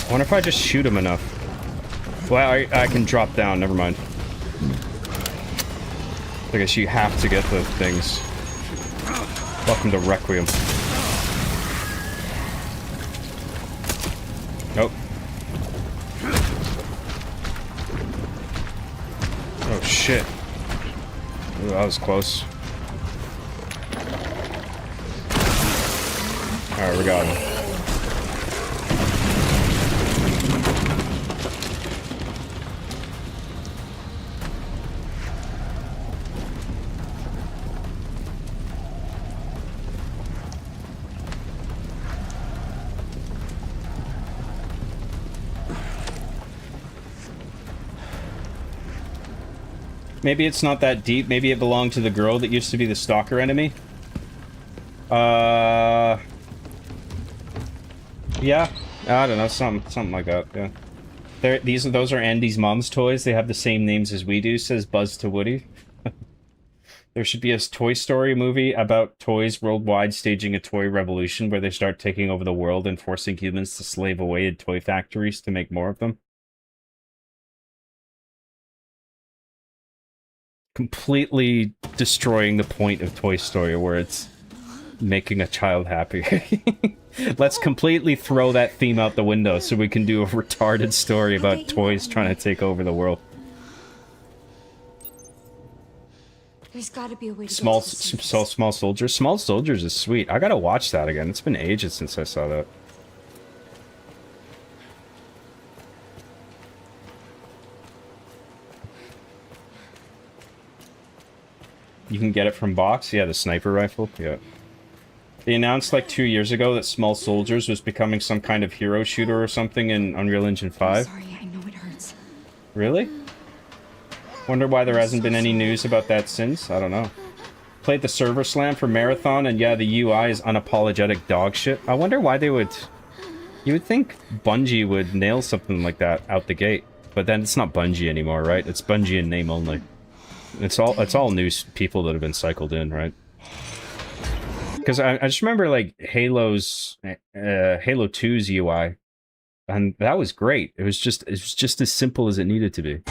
I wonder if I just shoot him enough. Well, I can drop down, never mind. I guess you have to get the things. Welcome to Requiem. Nope. Oh shit. Ooh, that was close. Alright, we got him. Maybe it's not that deep. Maybe it belonged to the girl that used to be the stalker enemy. Yeah. I don't know, something like that, yeah. Those are Andy's mom's toys. They have the same names as we do, says Buzz to Woody. There should be a Toy Story movie about toys worldwide staging a toy revolution where they start taking over the world and forcing humans to slave away in toy factories to make more of them. Completely destroying the point of Toy Story, where it's making a child happy. Let's completely throw that theme out the window so we can do a retarded story about toys trying to take over the world. There's got to be a way to Small Soldiers. Small Soldiers is sweet. I gotta watch that again. It's been ages since I saw that. You can get it from box? Yeah, the sniper rifle? Yeah. They announced like 2 years ago that Small Soldiers was becoming some kind of hero shooter or something in Unreal Engine 5. Sorry, I know it hurts. Really? Wonder why there hasn't been any news about that since? I don't know. Played the server slam for Marathon, and yeah, the UI is unapologetic dog shit. I wonder why they would... You would think Bungie would nail something like that out the gate. But then it's not Bungie anymore, right? It's Bungie in name only. It's all new people that have been cycled in, right? Because I just remember like Halo 2's UI And that was great. It was just as simple as it needed to be.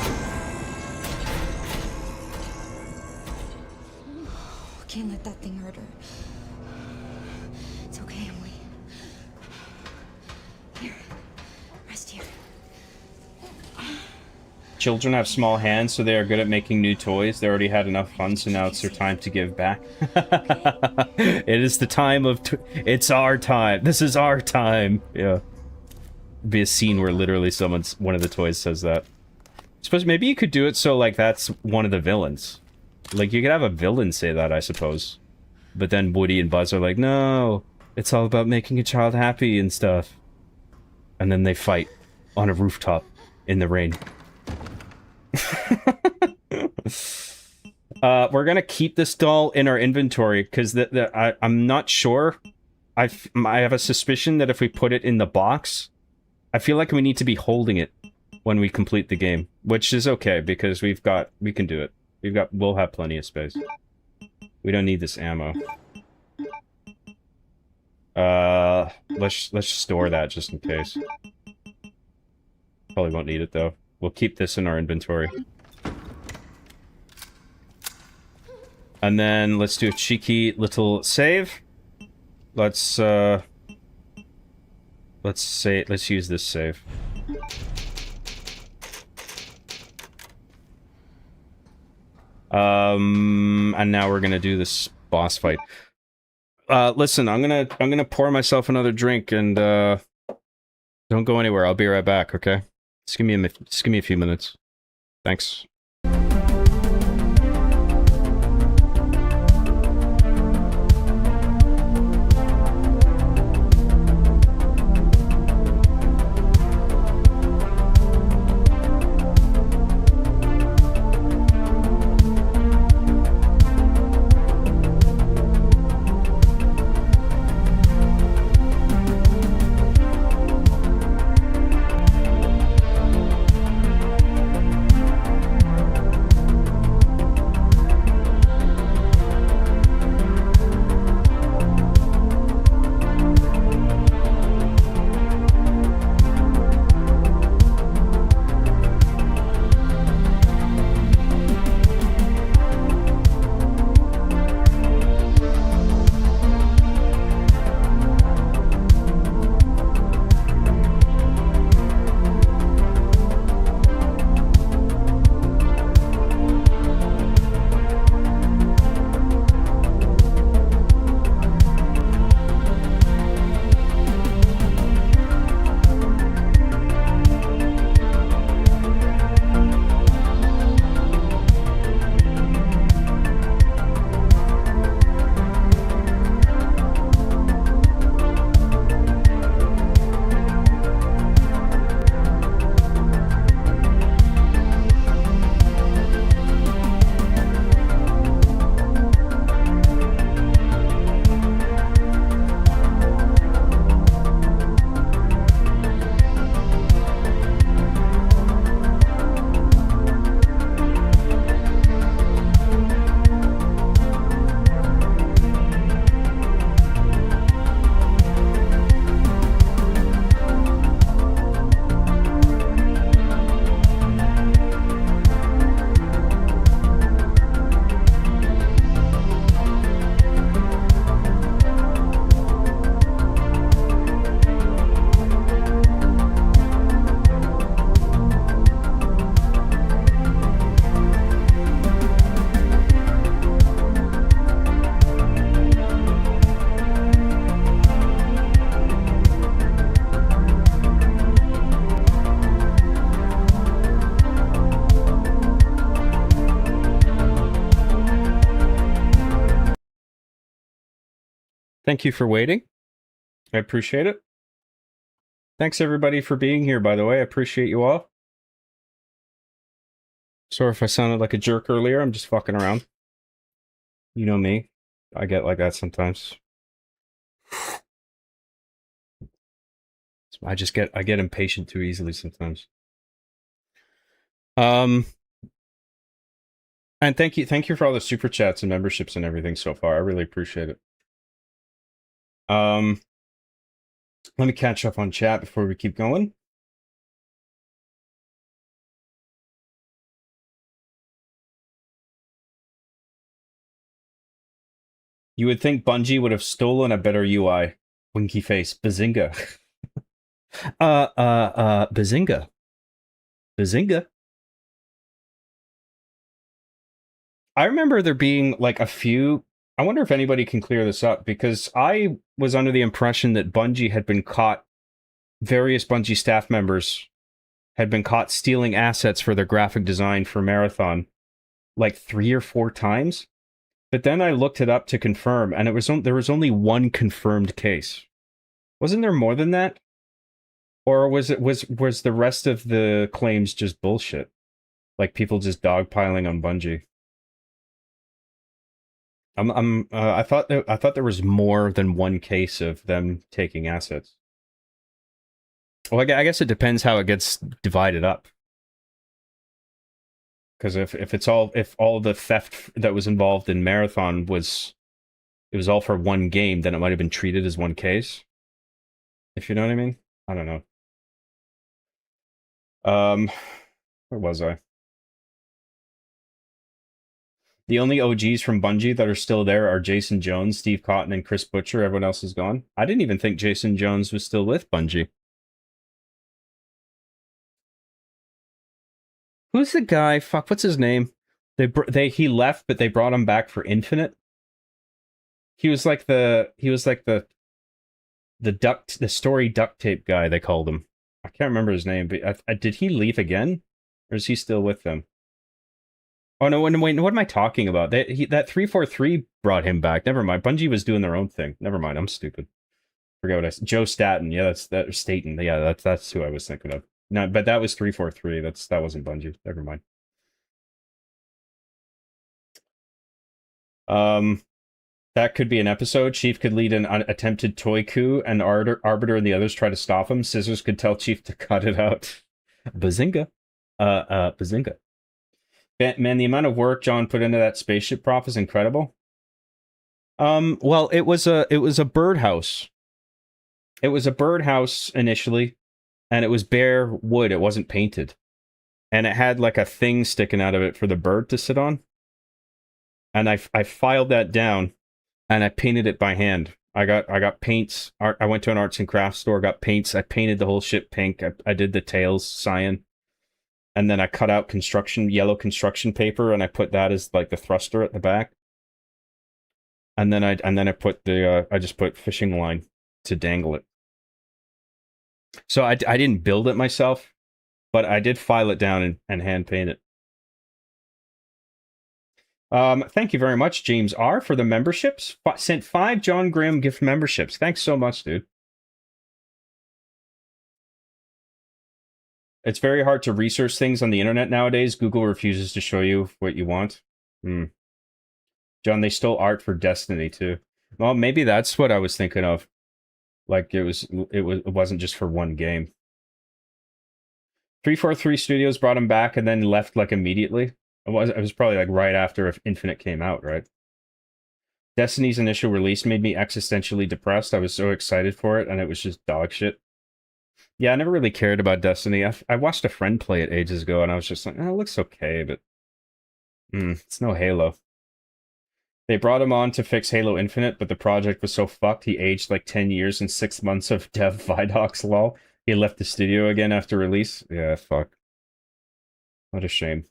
Can't let that thing hurt her. It's okay, Emily. Here, rest here. Children have small hands, so they are good at making new toys. They already had enough fun, so now it's their time to give back. It is the time of... it's our time. This is our time. Yeah. It'd be a scene where literally one of the toys says that. I suppose maybe you could do it so, like, that's one of the villains. Like, you could have a villain say that, I suppose. But then Woody and Buzz are like, no, it's all about making a child happy and stuff. And then they fight on a rooftop in the rain. We're gonna keep this doll in our inventory because I'm not sure. I have a suspicion that if we put it in the box, I feel like we need to be holding it when we complete the game, which is okay because we can do it. We'll have plenty of space. We don't need this ammo. Let's store that just in case. Probably won't need it though. We'll keep this in our inventory. And then let's do a cheeky little save. Let's use this save. And now we're gonna do this boss fight. Listen, I'm gonna pour myself another drink and don't go anywhere. I'll be right back, okay? Just give me a few minutes. Thanks. Thank you for waiting. I appreciate it. Thanks everybody for being here, by the way. I appreciate you all. Sorry if I sounded like a jerk earlier. I'm just fucking around. You know me. I get like that sometimes. I get impatient too easily sometimes. And thank you for all the super chats and memberships and everything so far. I really appreciate it. Let me catch up on chat before we keep going. You would think Bungie would have stolen a better UI. Winky face. Bazinga. Bazinga. Bazinga. I remember there being like a few. I wonder if anybody can clear this up, because I was under the impression that Bungie had been caught, various Bungie staff members had been caught stealing assets for their graphic design for Marathon like 3 or 4 times. But then I looked it up to confirm, and there was only one confirmed case. Wasn't there more than that? Or was the rest of the claims just bullshit? Like people just dogpiling on Bungie? I thought there was more than one case of them taking assets. Well, I guess it depends how it gets divided up. Because if all the theft that was involved in Marathon was all for one game, then it might have been treated as one case. If you know what I mean? I don't know. Where was I? The only OGs from Bungie that are still there are Jason Jones, Steve Cotton, and Chris Butcher. Everyone else is gone. I didn't even think Jason Jones was still with Bungie. Who's the guy? Fuck, what's his name? He left, but they brought him back for Infinite. He was like the story duct tape guy, they called him. I can't remember his name, but did he leave again, or is he still with them? Oh no! Wait, what am I talking about? That 343 brought him back. Never mind. Bungie was doing their own thing. Never mind. I'm stupid. Forget what I said. Joe Staten. Yeah, that's Staten. Yeah, that's who I was thinking of. No, but that was 343. That wasn't Bungie. Never mind. That could be an episode. Chief could lead an attempted toy coup, and Arbiter and the others try to stop him. Scissors could tell Chief to cut it out. Bazinga. Bazinga. Man, the amount of work John put into that spaceship prop is incredible. Well, it was a birdhouse. It was a birdhouse initially, and it was bare wood. It wasn't painted, and it had like a thing sticking out of it for the bird to sit on. And I filed that down, and I painted it by hand. I got paints. I went to an arts and crafts store, got paints. I painted the whole ship pink. I did the tails cyan. And then I cut out yellow construction paper, and I put that as like the thruster at the back. And then I put I just put fishing line to dangle it. So I didn't build it myself, but I did file it down and hand paint it. Thank you very much, James R, for the memberships. Sent 5 John Graham gift memberships. Thanks so much, dude. It's very hard to research things on the internet nowadays. Google refuses to show you what you want. John, they stole art for Destiny too. Well, maybe that's what I was thinking of. Like it wasn't just for one game. 343 Studios brought him back and then left like immediately. It was probably like right after Infinite came out, right? Destiny's initial release made me existentially depressed. I was so excited for it, and it was just dog shit. Yeah, I never really cared about Destiny. I watched a friend play it ages ago, and I was just like, oh, it looks okay, but it's no Halo. They brought him on to fix Halo Infinite, but the project was so fucked, he aged like 10 years and 6 months of dev Vidocs, lol. He left the studio again after release. Yeah, fuck. What a shame.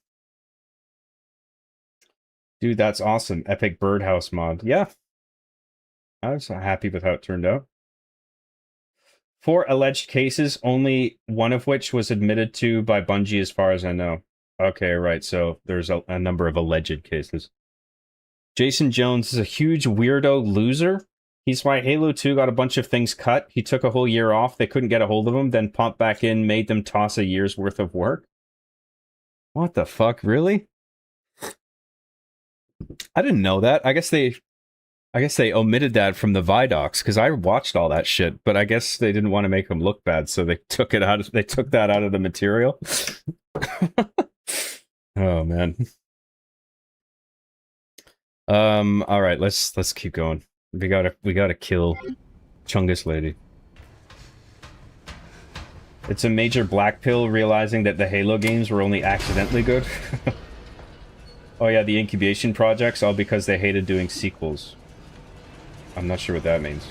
Dude, that's awesome. Epic Birdhouse mod. Yeah. I was happy with how it turned out. 4 alleged cases, only one of which was admitted to by Bungie as far as I know. Okay, right, so there's a number of alleged cases. Jason Jones is a huge weirdo loser. He's why Halo 2 got a bunch of things cut. He took a whole year off. They couldn't get a hold of him, then popped back in, made them toss a year's worth of work. What the fuck, really? I didn't know that. I guess they omitted that from the Vidocs, because I watched all that shit, but I guess they didn't want to make him look bad, so they took that out of the material. Oh man. All right, let's keep going. We gotta kill Chungus Lady. It's a major black pill realizing that the Halo games were only accidentally good. Oh yeah, the incubation projects, all because they hated doing sequels. I'm not sure what that means.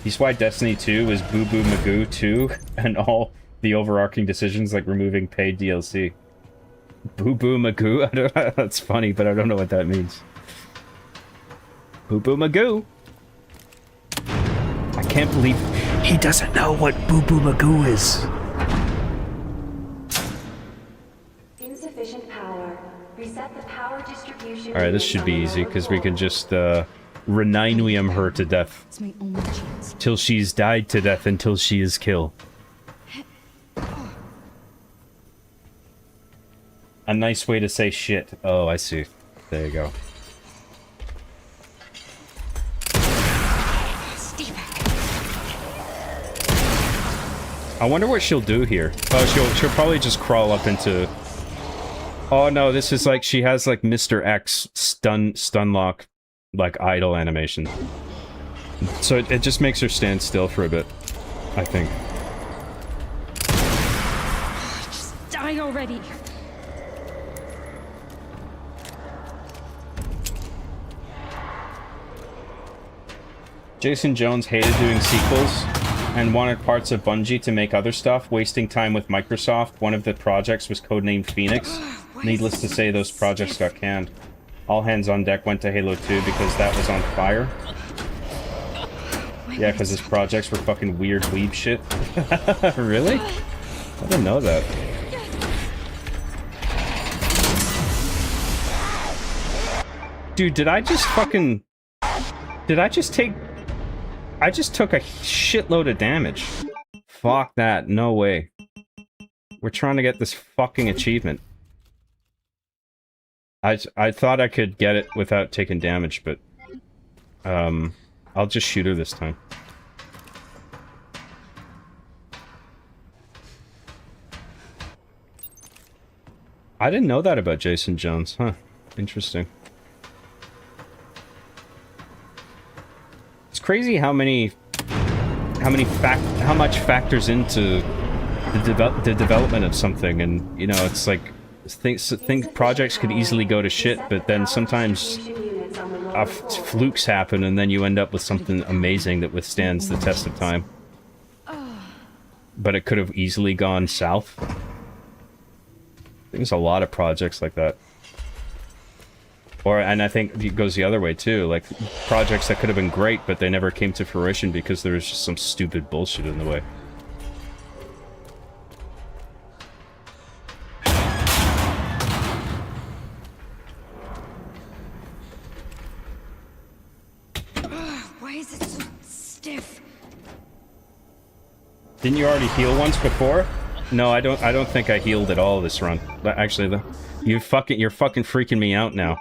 He's why Destiny 2 is Boo Boo Magoo 2 and all the overarching decisions like removing paid DLC. Boo Boo Magoo? I don't know, that's funny, but I don't know what that means. Boo Boo Magoo? I can't believe he doesn't know what Boo Boo Magoo is. Insufficient power. Reset the power distribution. Alright, this should be easy, because we can just, Requiem her to death. It's my only chance. Till she's died to death until she is killed. A nice way to say shit. Oh, I see. There you go. I wonder what she'll do here. Oh, she'll probably just crawl up into... Oh no, this is like, she has like Mr. X stun lock, like idle animation. So it just makes her stand still for a bit, I think. Just die already. Jason Jones hated doing sequels and wanted parts of Bungie to make other stuff, wasting time with Microsoft. One of the projects was codenamed Phoenix. Needless to say, those projects got canned. All hands on deck went to Halo 2 because that was on fire. Yeah, because his projects were fucking weird weeb shit. Really? I didn't know that. Dude, did I just fucking... Did I just take... I just took a shitload of damage. Fuck that, no way. We're trying to get this fucking achievement. I thought I could get it without taking damage, but... I'll just shoot her this time. I didn't know that about Jason Jones, huh? Interesting. It's crazy how much factors into the development of something, and you know, it's like think projects could easily go to shit, but then sometimes flukes happen, and then you end up with something amazing that withstands the test of time. But it could have easily gone south. There's a lot of projects like that. And I think it goes the other way too, like projects that could have been great, but they never came to fruition because there was just some stupid bullshit in the way. Why is it so stiff? Didn't you already heal once before? No, I don't think I healed at all this run. Actually, you're fucking freaking me out now.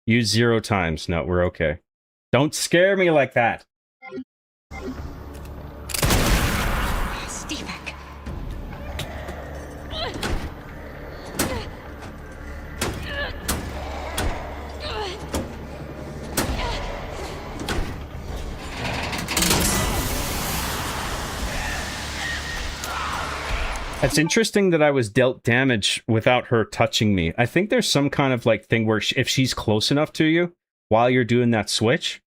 Use 0 times. No, we're okay. Don't scare me like that. Steven. It's interesting that I was dealt damage without her touching me. I think there's some kind of like thing where if she's close enough to you while you're doing that switch,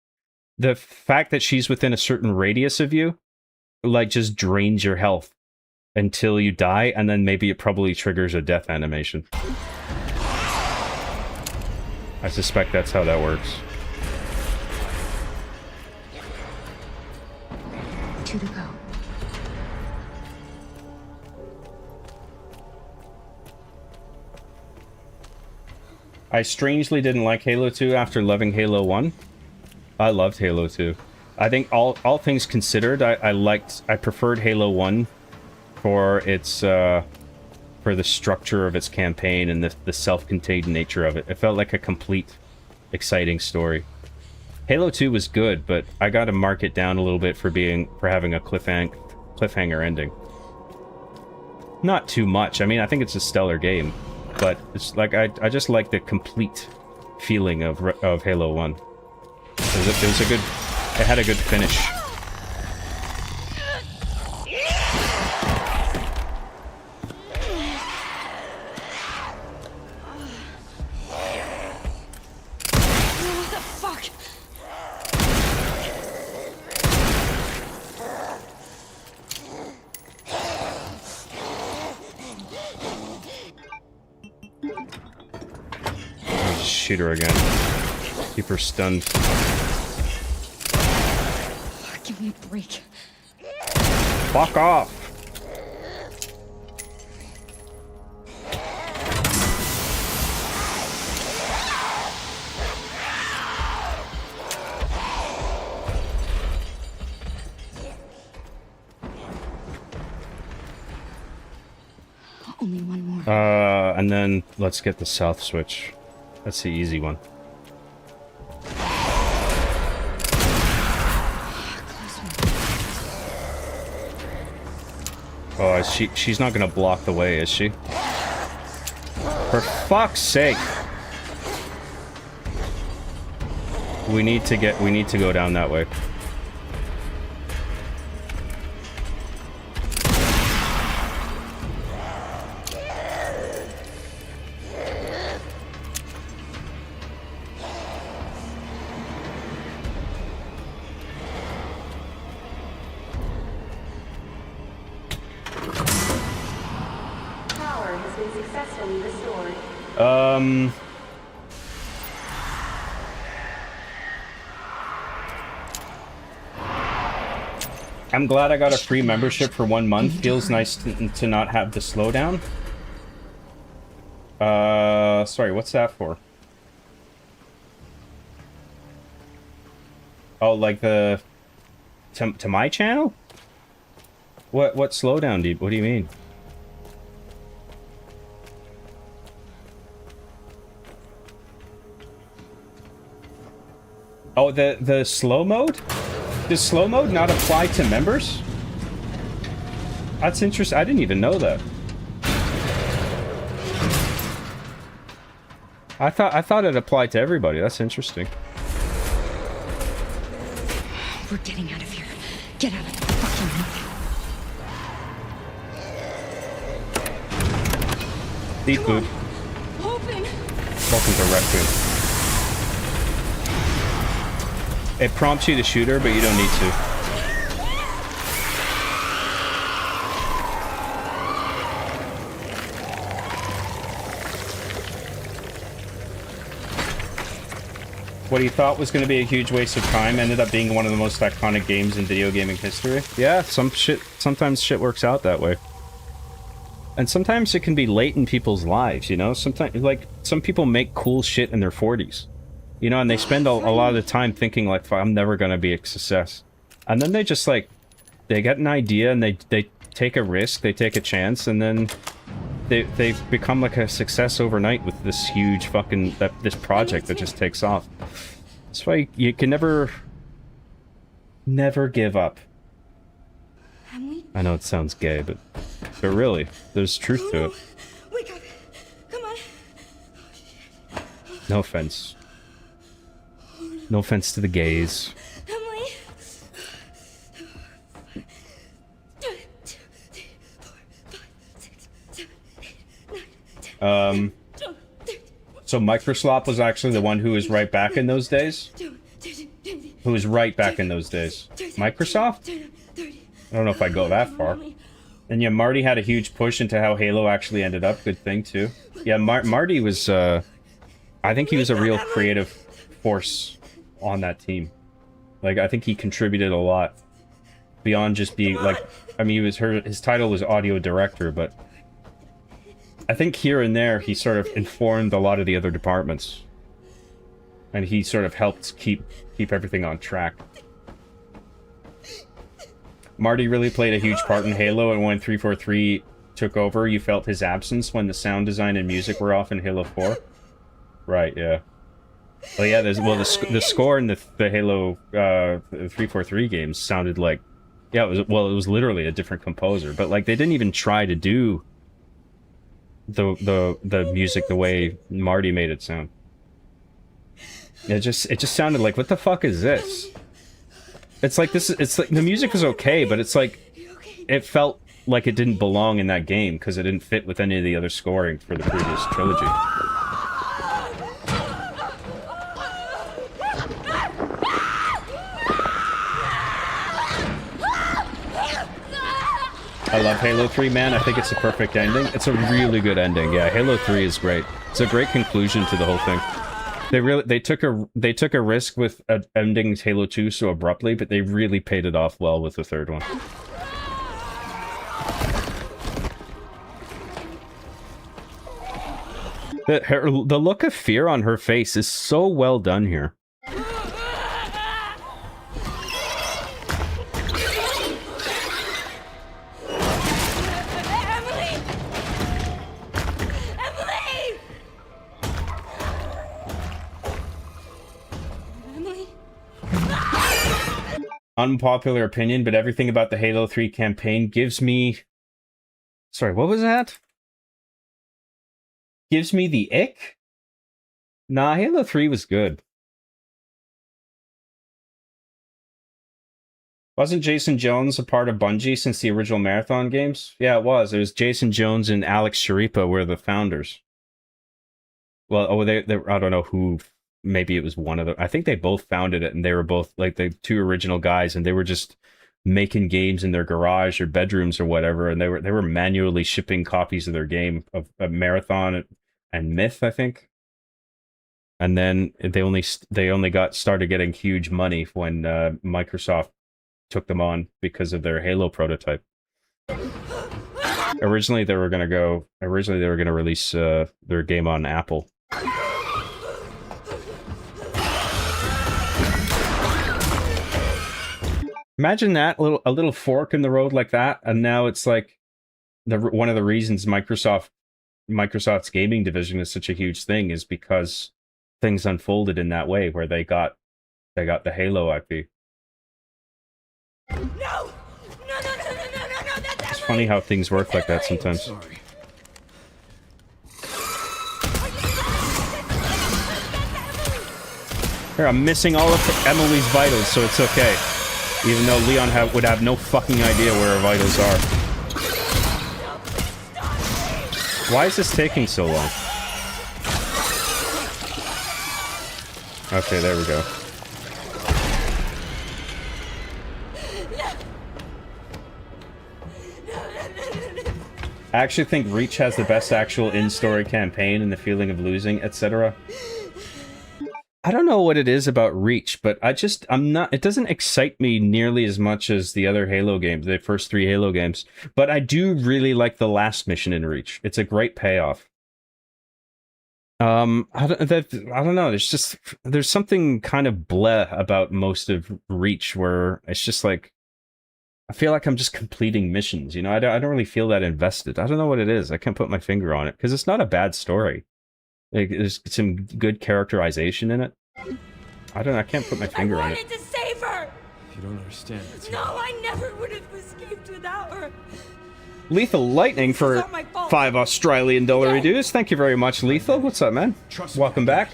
the fact that she's within a certain radius of you, like, just drains your health until you die, and then maybe it probably triggers a death animation. I suspect that's how that works. 2 to go. I strangely didn't like Halo 2 after loving Halo 1. I loved Halo 2. I think all things considered, I preferred Halo 1 for its for the structure of its campaign and the self-contained nature of it. It felt like a complete, exciting story. Halo 2 was good, but I got to mark it down a little bit for having a cliffhanger ending. Not too much. I mean, I think it's a stellar game. But it's like I just like the complete feeling of Halo 1. It was a good, it had a good finish. What the fuck? Shoot her again. Keep her stunned. Give me a break. Fuck off! Only one more. And then let's get the south switch. That's the easy one. Oh, she's not gonna block the way, is she? For fuck's sake! We need to go down that way. Power has been successfully restored. I'm glad I got a free membership for 1 month. Feels nice to not have the slowdown. Sorry, what's that for? Oh, like the... To my channel? What slowdown, what do you mean? Oh, the slow mode? Does slow mode not apply to members? That's interesting. I didn't even know that. I thought it applied to everybody. That's interesting. We're getting out of here. Get out of the fucking way. Deep boot. Open. Welcome to Requiem. It prompts you to shoot her, but you don't need to. What he thought was going to be a huge waste of time ended up being one of the most iconic games in video gaming history. Yeah, sometimes shit works out that way. And sometimes it can be late in people's lives, you know? Sometimes, like, some people make cool shit in their 40s. You know, and they spend a lot of the time thinking, like, I'm never gonna be a success. And then they just, like, they get an idea and they take a risk, they take a chance, and then they become, like, a success overnight with this huge fucking, this project that just takes off. That's why you can never give up. I know it sounds gay, but really, there's truth to it. Wake up. Come on. No offense. No offense to the gays. Emily. So Microsoft was actually the one who was right back in those days? Who was right back in those days? Microsoft? I don't know if I go that far. And yeah, Marty had a huge push into how Halo actually ended up. Good thing, too. Yeah, Marty was, I think he was a real creative force on that team. Like, I think he contributed a lot. Beyond just being, like, I mean, his title was audio director, but I think here and there he sort of informed a lot of the other departments. And he sort of helped keep everything on track. Marty really played a huge part in Halo, and when 343 took over, you felt his absence when the sound design and music were off in Halo 4. Right, yeah. Well, yeah, the score in the Halo 343 games sounded like, yeah, it was literally a different composer, but like they didn't even try to do the music the way Marty made it sound. It just sounded like, what the fuck is this? It's like it's like the music was okay, but it's like it felt like it didn't belong in that game because it didn't fit with any of the other scoring for the previous trilogy. I love Halo 3, man. I think it's a perfect ending. It's a really good ending. Yeah, Halo 3 is great. It's a great conclusion to the whole thing. They took a risk with ending Halo 2 so abruptly, but they really paid it off well with the third one. The look of fear on her face is so well done here. Unpopular opinion, but everything about the Halo 3 campaign gives me... Sorry, what was that? Gives me the ick? Nah, Halo 3 was good. Wasn't Jason Jones a part of Bungie since the original Marathon games? Yeah, it was. It was Jason Jones and Alex Sharipa were the founders. Well, oh, they I don't know who... Maybe it was one of them. I think they both founded it, and they were both like the two original guys, and they were just making games in their garage or bedrooms or whatever, and they were manually shipping copies of their game of Marathon and Myth, I think. And then they only started getting huge money when Microsoft took them on because of their Halo prototype. Originally they were going to release their game on Apple. Imagine that, a little fork in the road like that, and now it's like one of the reasons Microsoft's gaming division is such a huge thing is because things unfolded in that way, where they got the Halo IP. No, It's funny how things work like that sometimes. Sorry. Here, I'm missing all of Emily's vitals, so it's okay. Even though Leon would have no fucking idea where her vitals are. Why is this taking so long? Okay, there we go. I actually think Reach has the best actual in-story campaign and the feeling of losing, etc. I don't know what it is about Reach, but it doesn't excite me nearly as much as the other Halo games, the first 3 Halo games. But I do really like the last mission in Reach. It's a great payoff. I don't know. There's something kind of bleh about most of Reach where it's just like, I feel like I'm just completing missions. You know, I don't really feel that invested. I don't know what it is. I can't put my finger on it because it's not a bad story. Like, there's some good characterization in it. I can't put my finger on it. I wanted to save her! You don't understand. No, I never would have escaped without her. Lethal Lightning for 5 Australian dollar dues. Thank you very much, Lethal. What's up, man? Welcome back.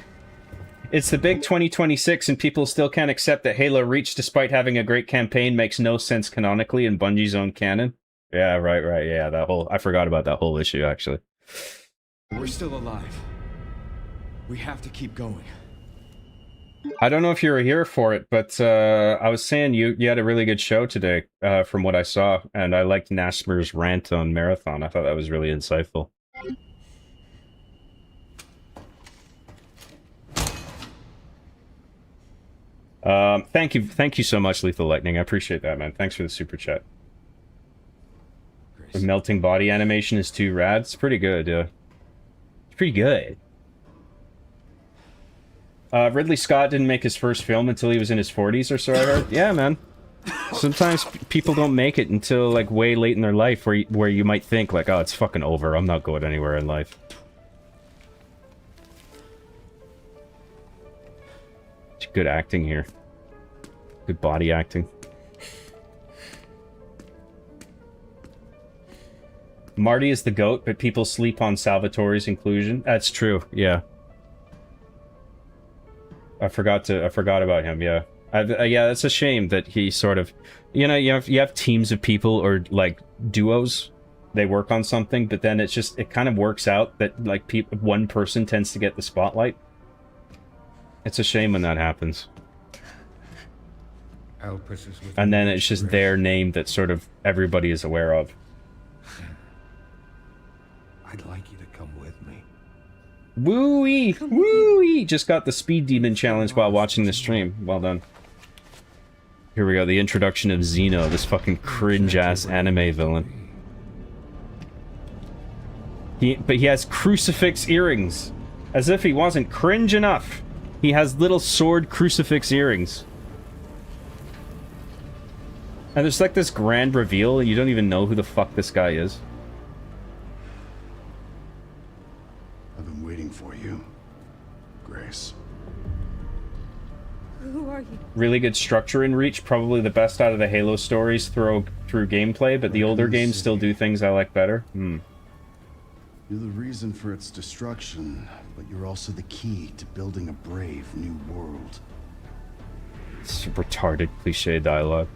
It's the big 2026 and people still can't accept that Halo Reach, despite having a great campaign, makes no sense canonically in Bungie's own canon. Yeah, right. Yeah, I forgot about that whole issue, actually. We're still alive. We have to keep going. I don't know if you were here for it, but I was saying you had a really good show today, from what I saw, and I liked Nasmer's rant on Marathon. I thought that was really insightful. Thank you so much, Lethal Lightning. I appreciate that, man. Thanks for the super chat. The melting body animation is too rad. It's pretty good, yeah. It's pretty good. Ridley Scott didn't make his first film until he was in his 40s or so, I heard. Yeah, man. Sometimes people don't make it until, like, way late in their life, where you might think, like, oh, it's fucking over. I'm not going anywhere in life. It's good acting here. Good body acting. Marty is the GOAT, but people sleep on Salvatore's inclusion. That's true, yeah. I forgot about him, yeah. Yeah, it's a shame that he sort of... You know, you have teams of people, or, like, duos. They work on something, but then it kind of works out that, like, one person tends to get the spotlight. It's a shame when that happens. And then it's just their name that sort of everybody is aware of. I'd like you to come with me. Woo-wee! Woo-wee! Just got the Speed Demon challenge while watching the stream. Well done. Here we go, the introduction of Xeno, this fucking cringe-ass anime villain. But he has crucifix earrings. As if he wasn't cringe enough. He has little sword crucifix earrings. And there's like this grand reveal, and you don't even know who the fuck this guy is. I've been waiting for you, Grace. Who are you? Really good structure in Reach, probably the best out of the Halo stories through gameplay, but the older games still do things I like better. You're the reason for its destruction, but you're also the key to building a brave new world. It's retarded cliche dialogue.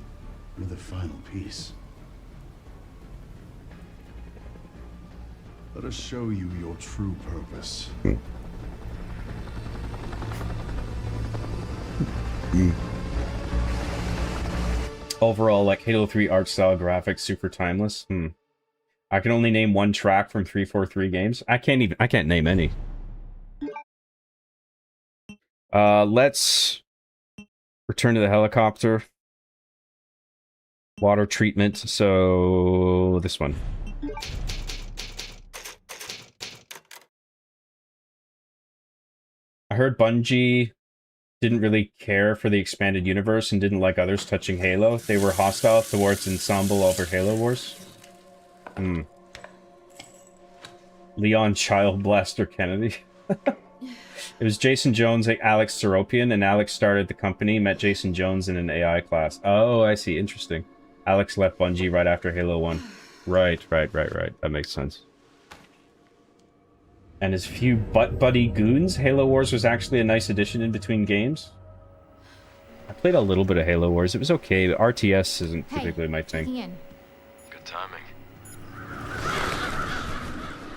You're the final piece. Let us show you your true purpose. Overall, like Halo 3 art style graphics, super timeless. I can only name one track from 343 games. I can't name any. Let's return to the helicopter. Water treatment, so this one. I heard Bungie didn't really care for the expanded universe and didn't like others touching Halo. They were hostile towards Ensemble over Halo Wars. Leon Child Blaster Kennedy. It was Jason Jones, Alex Seropian, and Alex started the company, met Jason Jones in an AI class. Oh, I see. Interesting. Alex left Bungie right after Halo 1. Right. That makes sense. And his few butt-buddy goons, Halo Wars was actually a nice addition in between games. I played a little bit of Halo Wars. It was okay, but RTS isn't particularly my thing. Good timing.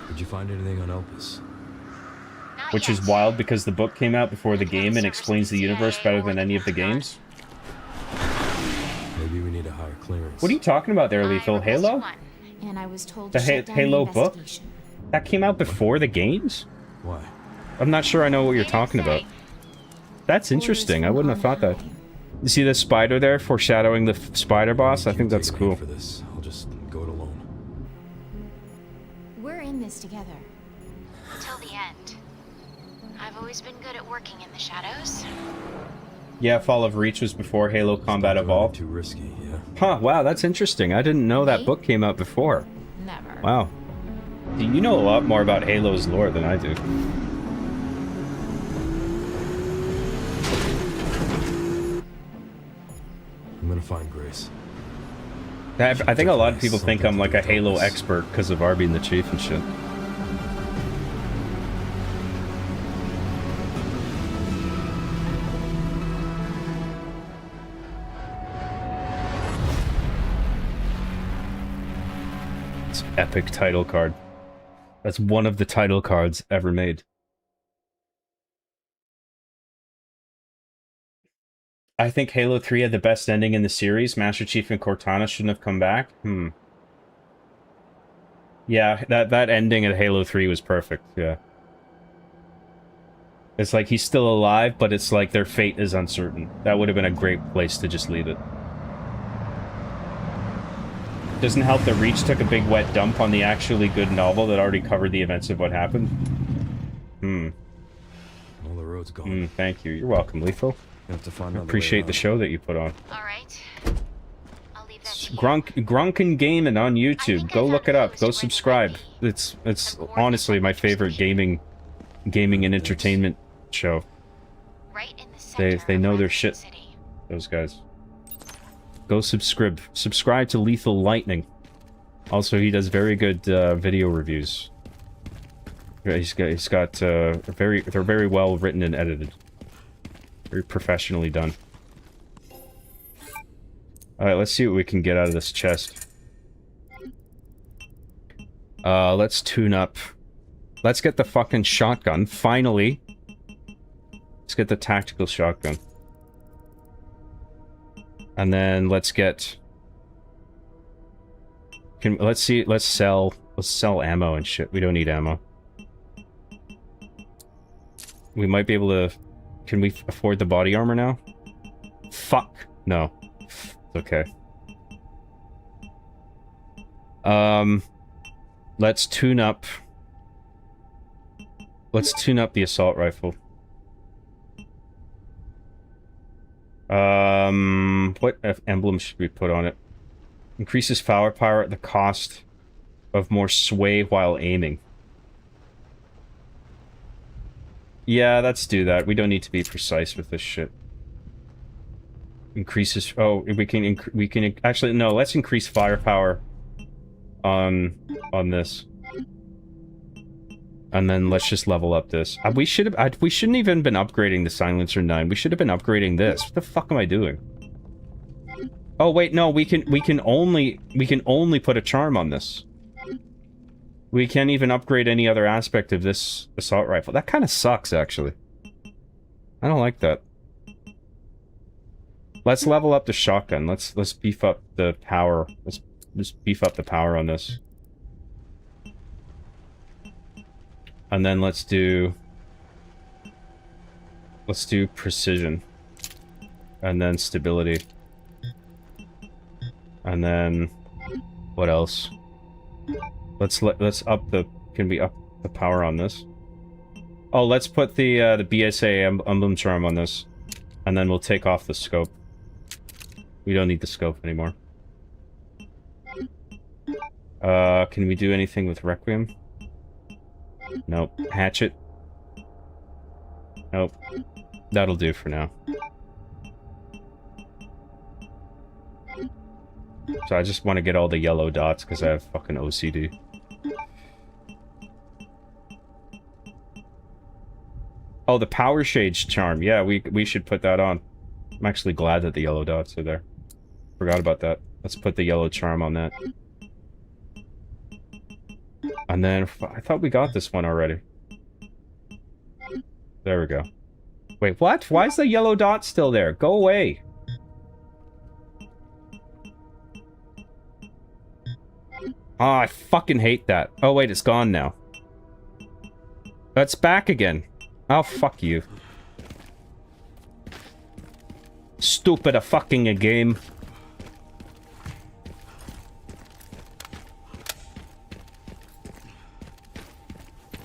Did you find anything on Elpis? Which is wild because the book came out before the game and explains the universe better than any of the games. Maybe we need a higher clearance. What are you talking about there, Lethal? Halo? And I was told The Halo book? That came out before the games? Why? I'm not sure I know what you're talking about. That's interesting. I wouldn't have thought that. You see the spider there foreshadowing the spider boss? I think that's cool. For this, I'll just go it alone. We're in this together. Until the end. I've always been good at working in the shadows. Yeah, Fall of Reach was before Halo Combat Evolved. Too risky, yeah. Huh, wow, that's interesting. I didn't know that book came out before. Never. Wow. You know a lot more about Halo's lore than I do. I'm gonna find Grace. I think a lot of people think I'm like a Halo expert because of Arby and the Chief and shit. It's epic title card. That's one of the title cards ever made. I think Halo 3 had the best ending in the series. Master Chief and Cortana shouldn't have come back. Yeah, that ending at Halo 3 was perfect, yeah. It's like he's still alive, but it's like their fate is uncertain. That would have been a great place to just leave it. Doesn't help that Reach took a big wet dump on the actually good novel that already covered the events of what happened. All the road's gone. Thank you. You're welcome, Lethal. Have to find I appreciate the show that you put on. Alright. I'll leave that to you. Grunkin Gaming on YouTube. Go look it up. Go subscribe. It's honestly my favorite gaming and entertainment show. Right in the center They know of their Raccoon shit. City. Those guys. Go subscribe. Subscribe to Lethal Lightning. Also, he does very good video reviews. Yeah, he's got they're very well written and edited. Very professionally done. Alright, let's see what we can get out of this chest. Let's tune up. Let's get the fucking shotgun, finally. Let's get the tactical shotgun. And then let's get... let's sell ammo and shit. We don't need ammo. We might be able to... Can we afford the body armor now? Fuck. No. It's okay. Let's tune up... Let's tune up the assault rifle. What emblem should we put on it? Increases firepower at the cost of more sway while aiming. Yeah, let's do that. We don't need to be precise with this shit. Increases... Oh, we can... Actually, no, let's increase firepower on this. And then let's just level up this. We shouldn't even been upgrading the Silencer 9. We should have been upgrading this. What the fuck am I doing? Oh wait, no, we can only put a charm on this. We can't even upgrade any other aspect of this assault rifle. That kind of sucks, actually. I don't like that. Let's level up the shotgun. Let's beef up the power. Let's beef up the power on this. And then let's do precision. And then stability. And then what else? Let's up the... Can we up the power on this? Oh, let's put the BSA emblem charm on this. And then we'll take off the scope. We don't need the scope anymore. Can we do anything with Requiem? Nope. Hatchet? Nope. That'll do for now. So I just want to get all the yellow dots because I have fucking OCD. Oh, the Power Shades charm. Yeah, we should put that on. I'm actually glad that the yellow dots are there. Forgot about that. Let's put the yellow charm on that. And then... I thought we got this one already. There we go. Wait, what? Why is the yellow dot still there? Go away! Oh, I fucking hate that. Oh, wait, it's gone now. That's back again. Oh, fuck you. Stupid a fucking a game.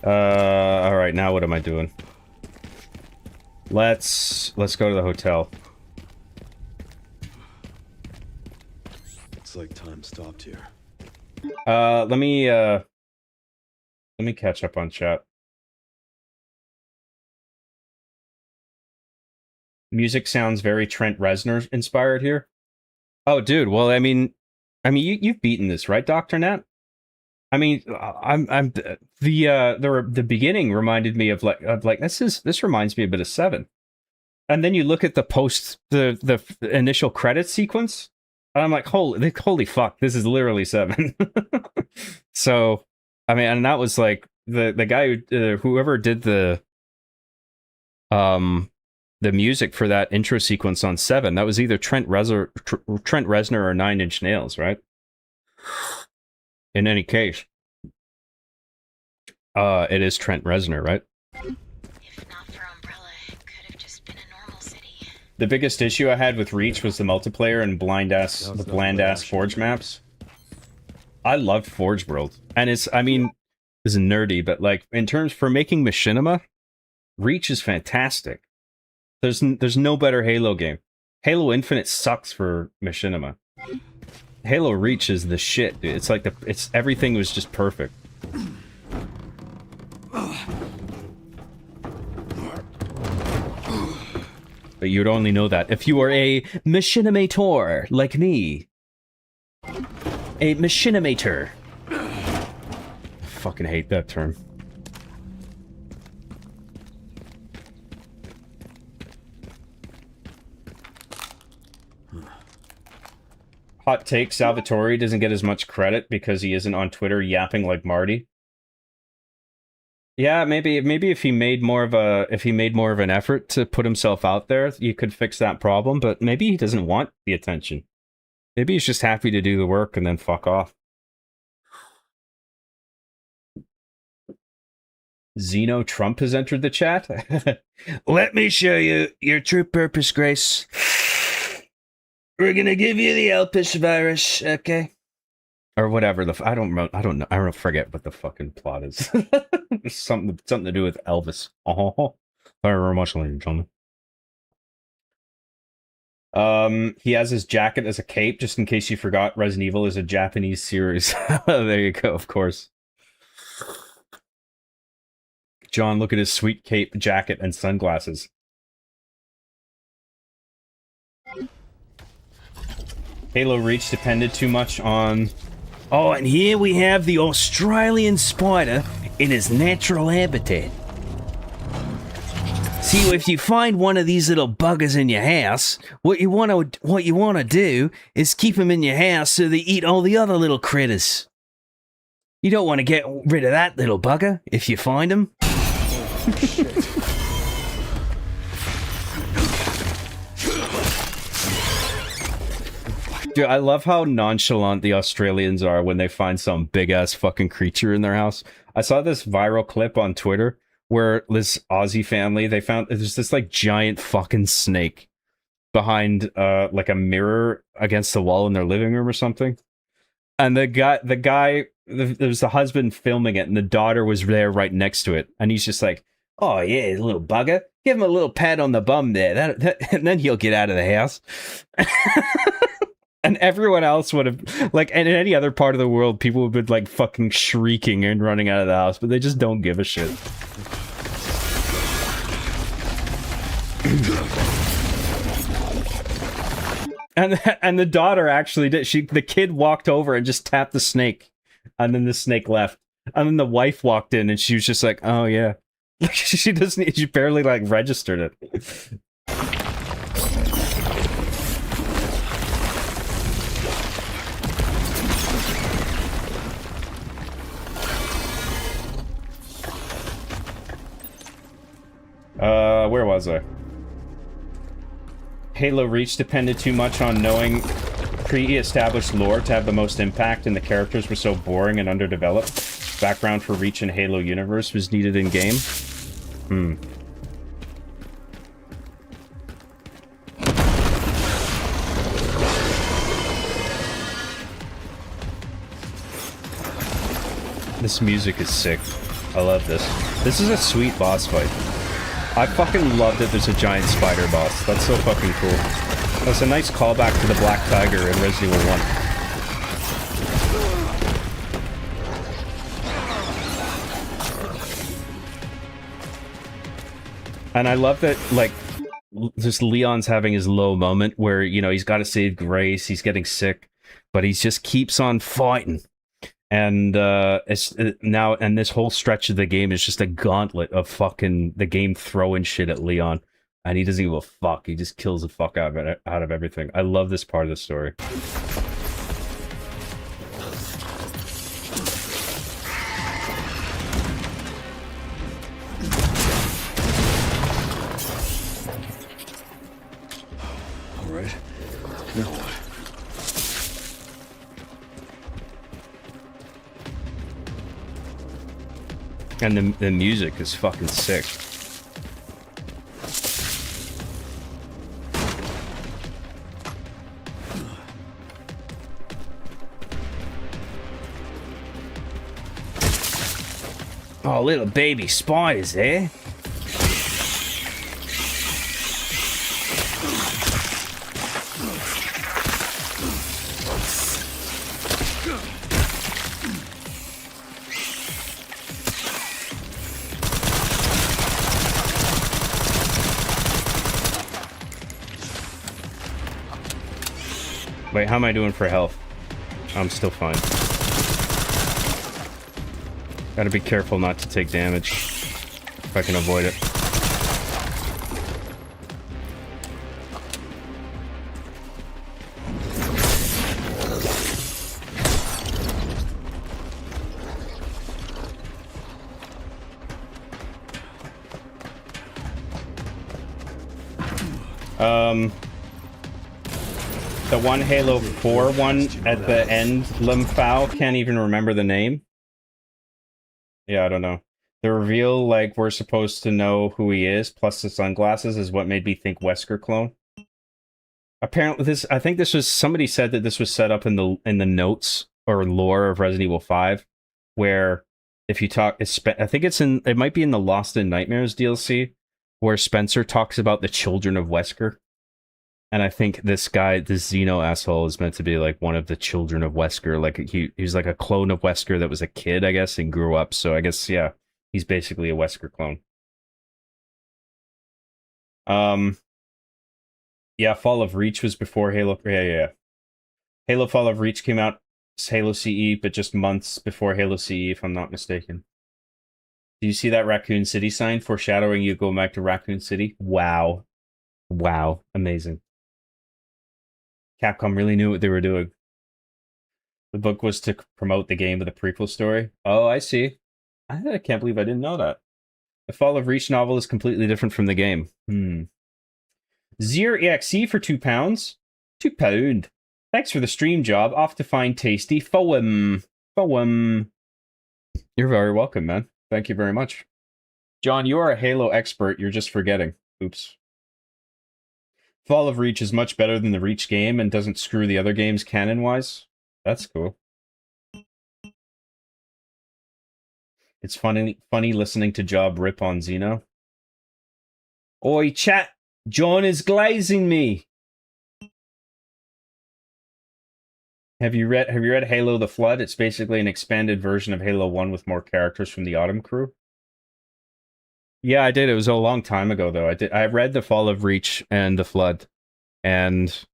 Alright, now what am I doing? Let's go to the hotel. It's like time stopped here. Let me catch up on chat. Music sounds very Trent Reznor inspired here. Oh, dude. Well, I mean, you've beaten this, right, Dr. Nat? I mean, the beginning reminded me of like this reminds me a bit of 7. And then you look at the initial credit sequence, and I'm like, holy fuck, this is literally 7. So, I mean, and that was like the guy whoever did the music for that intro sequence on 7. That was either Trent Reznor or Nine Inch Nails, right? In any case, it is Trent Reznor, right? If not for Umbrella, it could have just been a normal city. The biggest issue I had with Reach was the multiplayer and bland-ass Forge maps. I loved Forge World. And it's nerdy, but like, in terms for making machinima, Reach is fantastic. There's no better Halo game. Halo Infinite sucks for machinima. Halo Reach is the shit, dude. It's like everything was just perfect. But you'd only know that if you were a machinimator like me. A machinimator. I fucking hate that term. Hot take, Salvatore doesn't get as much credit because he isn't on Twitter yapping like Marty. Yeah, maybe if he made more of an effort to put himself out there, you could fix that problem, but maybe he doesn't want the attention. Maybe he's just happy to do the work and then fuck off. Zeno Trump has entered the chat. Let me show you your true purpose, Grace. We're gonna give you the Elpis virus, okay? Or whatever the I don't know. I don't forget what the fucking plot is. something to do with Elvis. Oh, very much, ladies and gentlemen. He has his jacket as a cape, just in case you forgot. Resident Evil is a Japanese series. There you go. Of course. John, look at his sweet cape, jacket, and sunglasses. Halo Reach depended too much on... Oh, and here we have the Australian spider in his natural habitat. See, if you find one of these little buggers in your house, what you want to do is keep them in your house so they eat all the other little critters. You don't want to get rid of that little bugger if you find him. Oh, shit. Dude, I love how nonchalant the Australians are when they find some big-ass fucking creature in their house. I saw this viral clip on Twitter where this Aussie family, they found there's this like giant fucking snake behind like a mirror against the wall in their living room or something. And there was the husband filming it and the daughter was there right next to it. And he's just like, oh yeah, little bugger. Give him a little pat on the bum there. And then he'll get out of the house. And everyone else would have, like, and in any other part of the world, people would have been, like, fucking shrieking and running out of the house, but they just don't give a shit. And the daughter actually did. The kid walked over and just tapped the snake, and then the snake left. And then the wife walked in, and she was just like, "Oh yeah," she barely like registered it. Where was I? Halo Reach depended too much on knowing pre-established lore to have the most impact, and the characters were so boring and underdeveloped. Background for Reach and Halo universe was needed in game. This music is sick. I love this. This is a sweet boss fight. I fucking love that there's a giant spider boss. That's so fucking cool. That's a nice callback to the Black Tiger in Resident Evil 1. And I love that, like, just Leon's having his low moment where, you know, he's got to save Grace, he's getting sick, but he just keeps on fighting. And it's now, and this whole stretch of the game is just a gauntlet of fucking the game throwing shit at Leon, and he doesn't give a fuck. He just kills the fuck out of everything. I love this part of the story. All right. Now what? And the music is fucking sick. Oh, little baby spiders there. Wait, how am I doing for health? I'm still fine. Gotta be careful not to take damage, if I can avoid it. The one Halo 4 one at the end, Limphao, can't even remember the name. Yeah, I don't know. The reveal, like, we're supposed to know who he is, plus the sunglasses, is what made me think Wesker clone. Apparently, I think this was, somebody said that this was set up in the notes or lore of Resident Evil 5, where if you talk, I think it might be in the Lost in Nightmares DLC, where Spencer talks about the children of Wesker. And I think this guy, this Xeno asshole, is meant to be like one of the children of Wesker. Like he's like a clone of Wesker that was a kid, I guess, and grew up. So I guess, yeah, he's basically a Wesker clone. Yeah, Fall of Reach was before Halo. Yeah. Halo Fall of Reach came out, Halo CE, but just months before Halo CE, if I'm not mistaken. Do you see that Raccoon City sign foreshadowing you going back to Raccoon City? Wow. Wow. Amazing. Capcom really knew what they were doing. The book was to promote the game with a prequel story. Oh, I see. I can't believe I didn't know that. The Fall of Reach novel is completely different from the game. Zier EXE for £2. £2. Thanks for the stream job. Off to find tasty Foam. You're very welcome, man. Thank you very much. John, you are a Halo expert. You're just forgetting. Oops. Fall of Reach is much better than the Reach game and doesn't screw the other games canon-wise. That's cool. It's funny listening to Job rip on Xeno. Oi, chat! John is glazing me! Have you read Halo the Flood? It's basically an expanded version of Halo 1 with more characters from the Autumn crew. Yeah, I did. It was a long time ago, though. I read The Fall of Reach and The Flood. And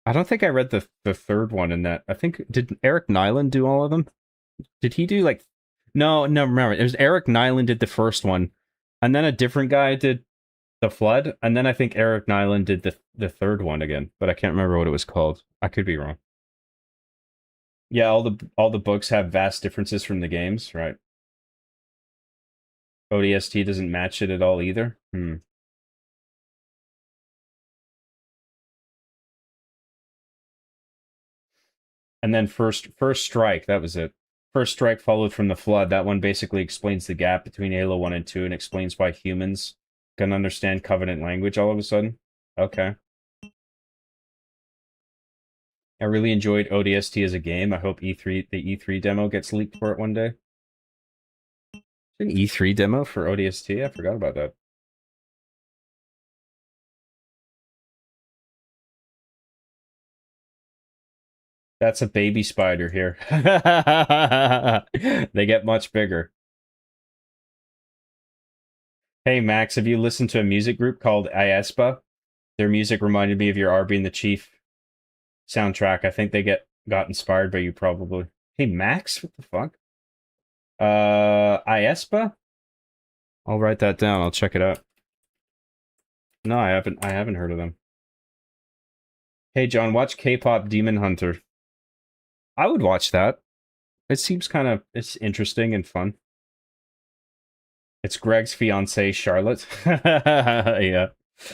I don't think I read the third one in that. I think, did Eric Nyland do all of them? Did he do, like... No, remember. It was Eric Nyland did the first one. And then a different guy did The Flood. And then I think Eric Nyland did the third one again. But I can't remember what it was called. I could be wrong. Yeah, all the books have vast differences from the games, right? ODST doesn't match it at all either. And then first strike, that was it. First strike followed from the Flood. That one basically explains the gap between Halo 1 and 2 and explains why humans can understand Covenant language all of a sudden. Okay. I really enjoyed ODST as a game. I hope the E3 demo gets leaked for it one day. An E3 demo for ODST? I forgot about that. That's a baby spider here. They get much bigger. Hey, Max, have you listened to a music group called IESPA? Their music reminded me of your Arby and the Chief soundtrack. I think they got inspired by you, probably. Hey, Max? What the fuck? IESPA? I'll write that down. I'll check it out. No, I haven't heard of them. Hey, John, watch K-pop Demon Hunter. I would watch that. It seems it's interesting and fun. It's Greg's fiancée, Charlotte. Yeah.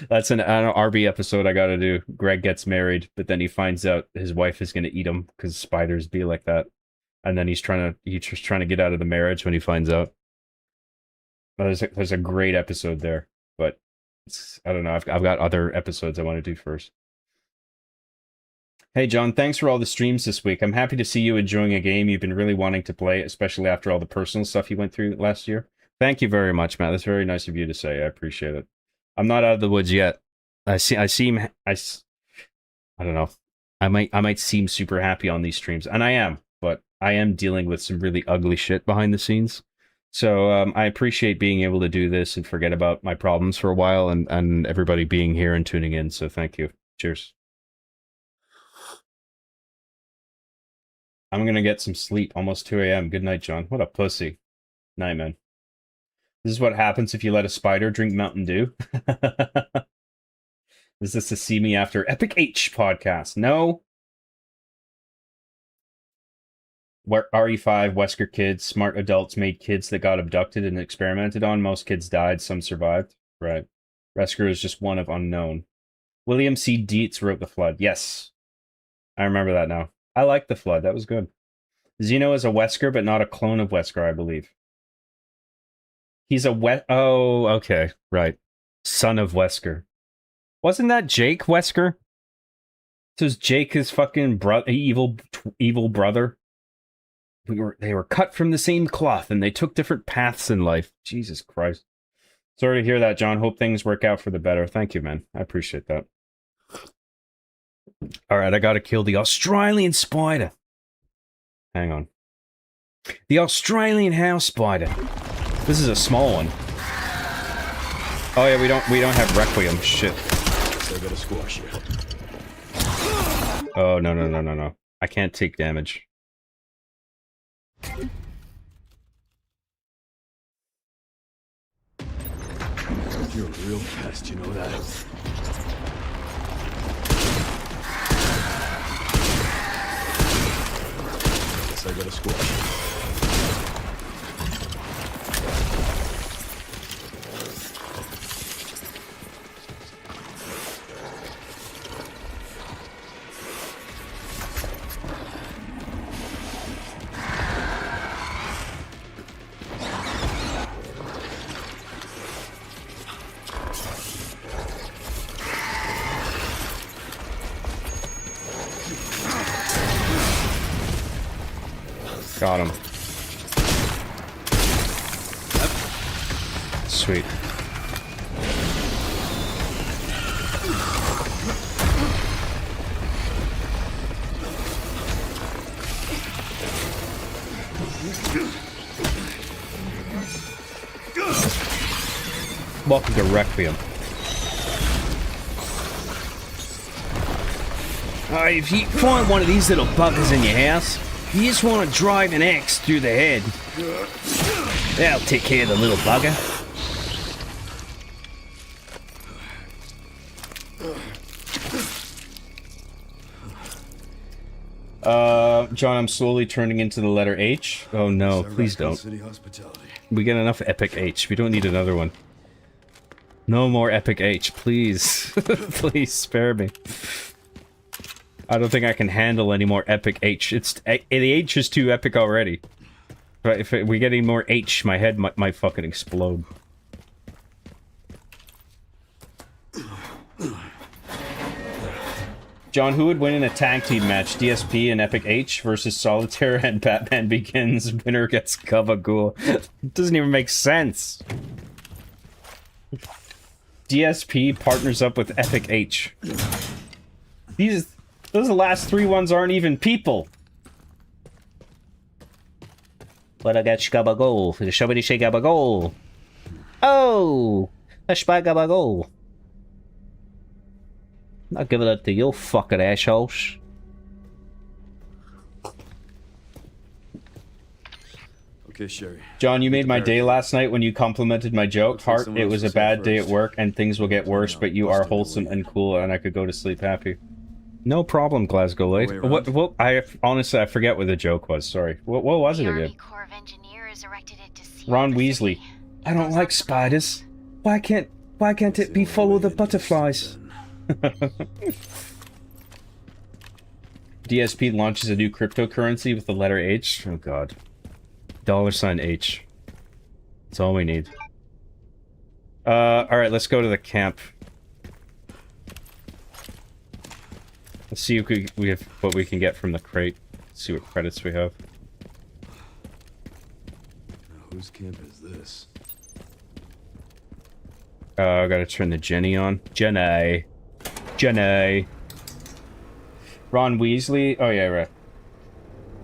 That's an RB episode I gotta do. Greg gets married, but then he finds out his wife is gonna eat him because spiders be like that. And then he's just trying to get out of the marriage when he finds out. There's a great episode there, but I don't know. I've got other episodes I want to do first. Hey, John, thanks for all the streams this week. I'm happy to see you enjoying a game you've been really wanting to play, especially after all the personal stuff you went through last year. Thank you very much, Matt. That's very nice of you to say. I appreciate it. I'm not out of the woods yet. I don't know. I might seem super happy on these streams, and I am, but I am dealing with some really ugly shit behind the scenes. So I appreciate being able to do this and forget about my problems for a while, and everybody being here and tuning in. So thank you. Cheers. I'm gonna get some sleep. Almost 2 a.m. Good night, John. What a pussy. Night, man. This is what happens if you let a spider drink Mountain Dew. Is this a See Me After Epic H podcast? No. RE5, Wesker kids, smart adults made kids that got abducted and experimented on. Most kids died, some survived. Right. Wesker is just one of unknown. William C. Dietz wrote The Flood. Yes. I remember that now. I like The Flood. That was good. Xeno is a Wesker, but not a clone of Wesker, I believe. He's a Oh, okay, right. Son of Wesker. Wasn't that Jake Wesker? So is Jake his fucking evil brother? They were cut from the same cloth, and they took different paths in life. Jesus Christ. Sorry to hear that, John. Hope things work out for the better. Thank you, man. I appreciate that. All right, I gotta kill the Australian spider. Hang on. The Australian house spider. This is a small one. Oh yeah, we don't have Requiem. Shit. So I gotta squash you. Oh no. I can't take damage. You're a real pest, you know that? Guess I gotta squash you. Got him. Sweet. Welcome to Requiem. If you find one of these little buggers in your house, you just want to drive an axe through the head. That'll take care of the little bugger. John, I'm slowly turning into the letter H. Oh no, please don't. City hospitality. We get enough epic H. We don't need another one. No more epic H, please. Please spare me. I don't think I can handle any more epic H. The H is too epic already. But if we get any more H, my head might fucking explode. John, who would win in a tag team match? DSP and Epic H versus Solitaire and Batman Begins. Winner gets Gabagool. It doesn't even make sense. DSP partners up with Epic H. Those last three ones aren't even people. But I got Gabagool. Shabby shake Gabagool. Oh! A spy Gabagool. I'll give it up to you, fucking assholes. Okay, Sherry. John, you made my day last night when you complimented my joke. Heart, it was a bad day at work and things will get worse, but you are wholesome and cool and I could go to sleep happy. No problem, Glasgow Light. What? Honestly, I forget what the joke was. Sorry. What was it again? Ron Weasley. I don't like spiders. Why can't it be follow the butterflies? DSP launches a new cryptocurrency with the letter H. Oh god. $H. That's all we need. Alright, let's go to the camp. Let's see if we have what we can get from the crate. Let's see what credits we have. Now, whose camp is this? I gotta turn the Jenny on. Jenny. Ron Weasley. Oh yeah, right.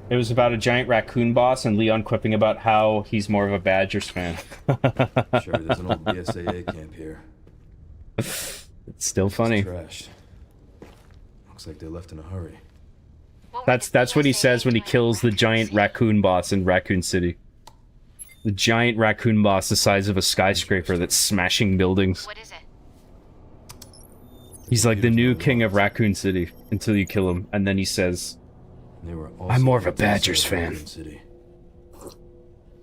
It was about a giant raccoon boss and Leon quipping about how he's more of a Badgers fan. Sure, there's an old BSAA camp here. It's still funny. It's trashed. Looks like they left in a hurry. That's what he says when he kills the giant raccoon boss in Raccoon City. The giant raccoon boss the size of a skyscraper that's smashing buildings. What is it? He's like the new king of Raccoon City until you kill him, and then he says, I'm more of a Badgers fan.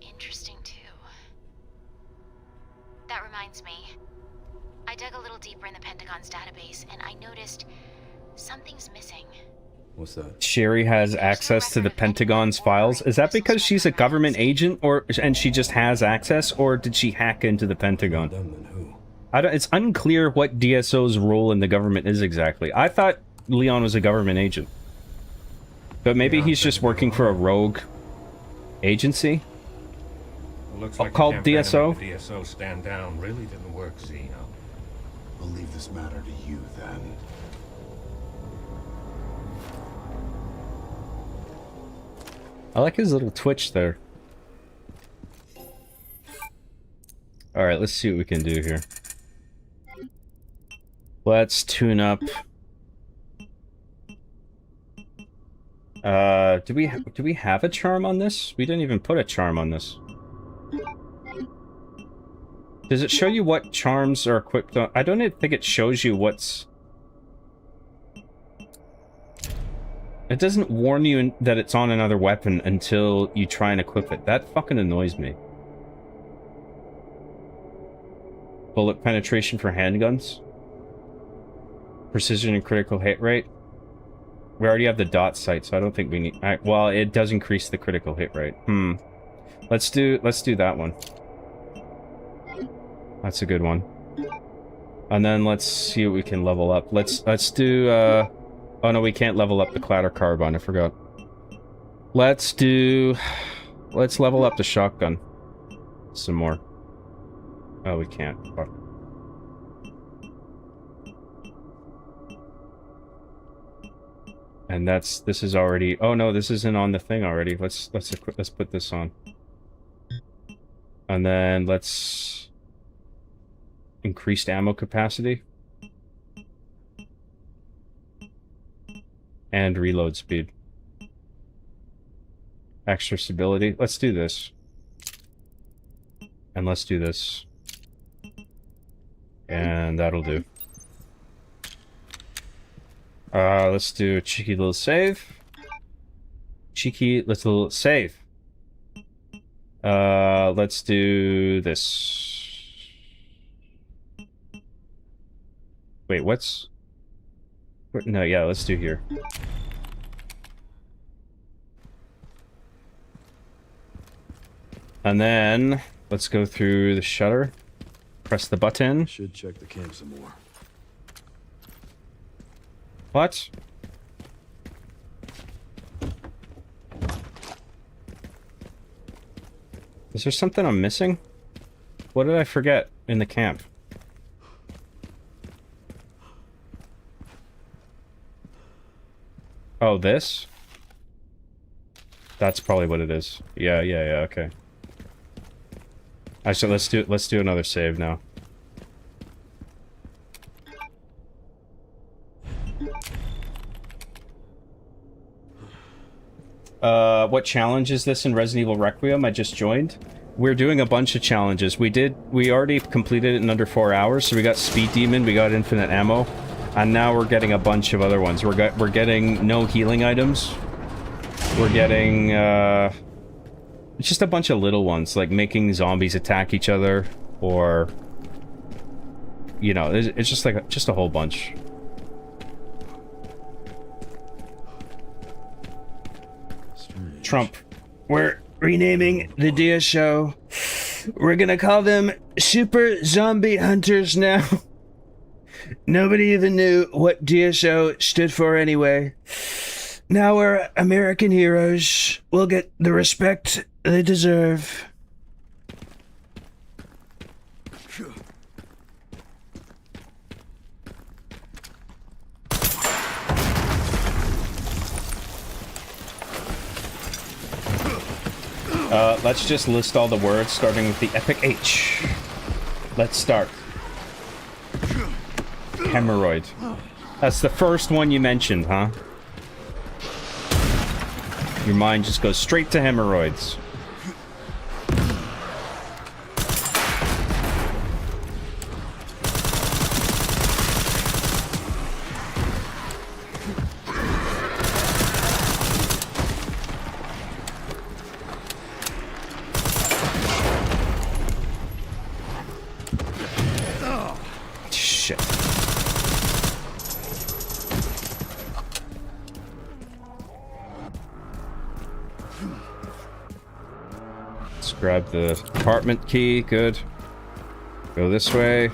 Interesting, too. That reminds me. I dug a little deeper in the Pentagon's database, and I noticed something's missing. What's that? Sherry has access to the Pentagon's files. Is that because she's a government agent, and she just has access, or did she hack into the Pentagon? It's unclear what DSO's role in the government is exactly. I thought Leon was a government agent. But maybe he's just working for a rogue agency? Looks like called the campaign DSO? to make the DSO stand down really didn't work, Zeno. We'll leave this matter to you, then. I like his little twitch there. Alright, let's see what we can do here. Let's tune up. Do we have a charm on this? We didn't even put a charm on this. Does it show you what charms are equipped on? I don't even think it shows you what's... It doesn't warn you that it's on another weapon until you try and equip it. That fucking annoys me. Bullet penetration for handguns. Precision and critical hit rate. We already have the dot sight, so I don't think we need... well, it does increase the critical hit rate. Let's do that one. That's a good one. And then let's see what we can level up. Let's do, oh no, we can't level up the clatter carbine, I forgot. Let's level up the shotgun. Some more. Oh, we can't. Fuck. And this is already... Oh no, this isn't on the thing already. Let's put this on. And then let's... Increased ammo capacity. And reload speed. Extra stability. Let's do this. And let's do this. And that'll do. Let's do a cheeky little save. Cheeky little save. Let's do this. Wait, what's... No, yeah, let's do here. And then, let's go through the shutter. Press the button. Should check the camp some more. What? Is there something I'm missing? What did I forget in the camp? Oh, this? That's probably what it is. Yeah, okay. Actually, let's do another save now. What challenge is this in Resident Evil Requiem? I just joined. We're doing a bunch of challenges. We already completed it in under 4 hours, so we got Speed Demon, we got infinite ammo, and now we're getting a bunch of other ones. We're getting no healing items. We're getting, just a bunch of little ones, like making zombies attack each other, or, you know, it's just like, just a whole bunch. Trump. We're renaming the DSO. We're gonna call them Super Zombie Hunters now. Nobody even knew what DSO stood for anyway. Now we're American heroes. We'll get the respect they deserve. Let's just list all the words starting with the epic H. Let's start. Hemorrhoid. That's the first one you mentioned, huh? Your mind just goes straight to hemorrhoids. Grab the apartment key. Good. Go this way.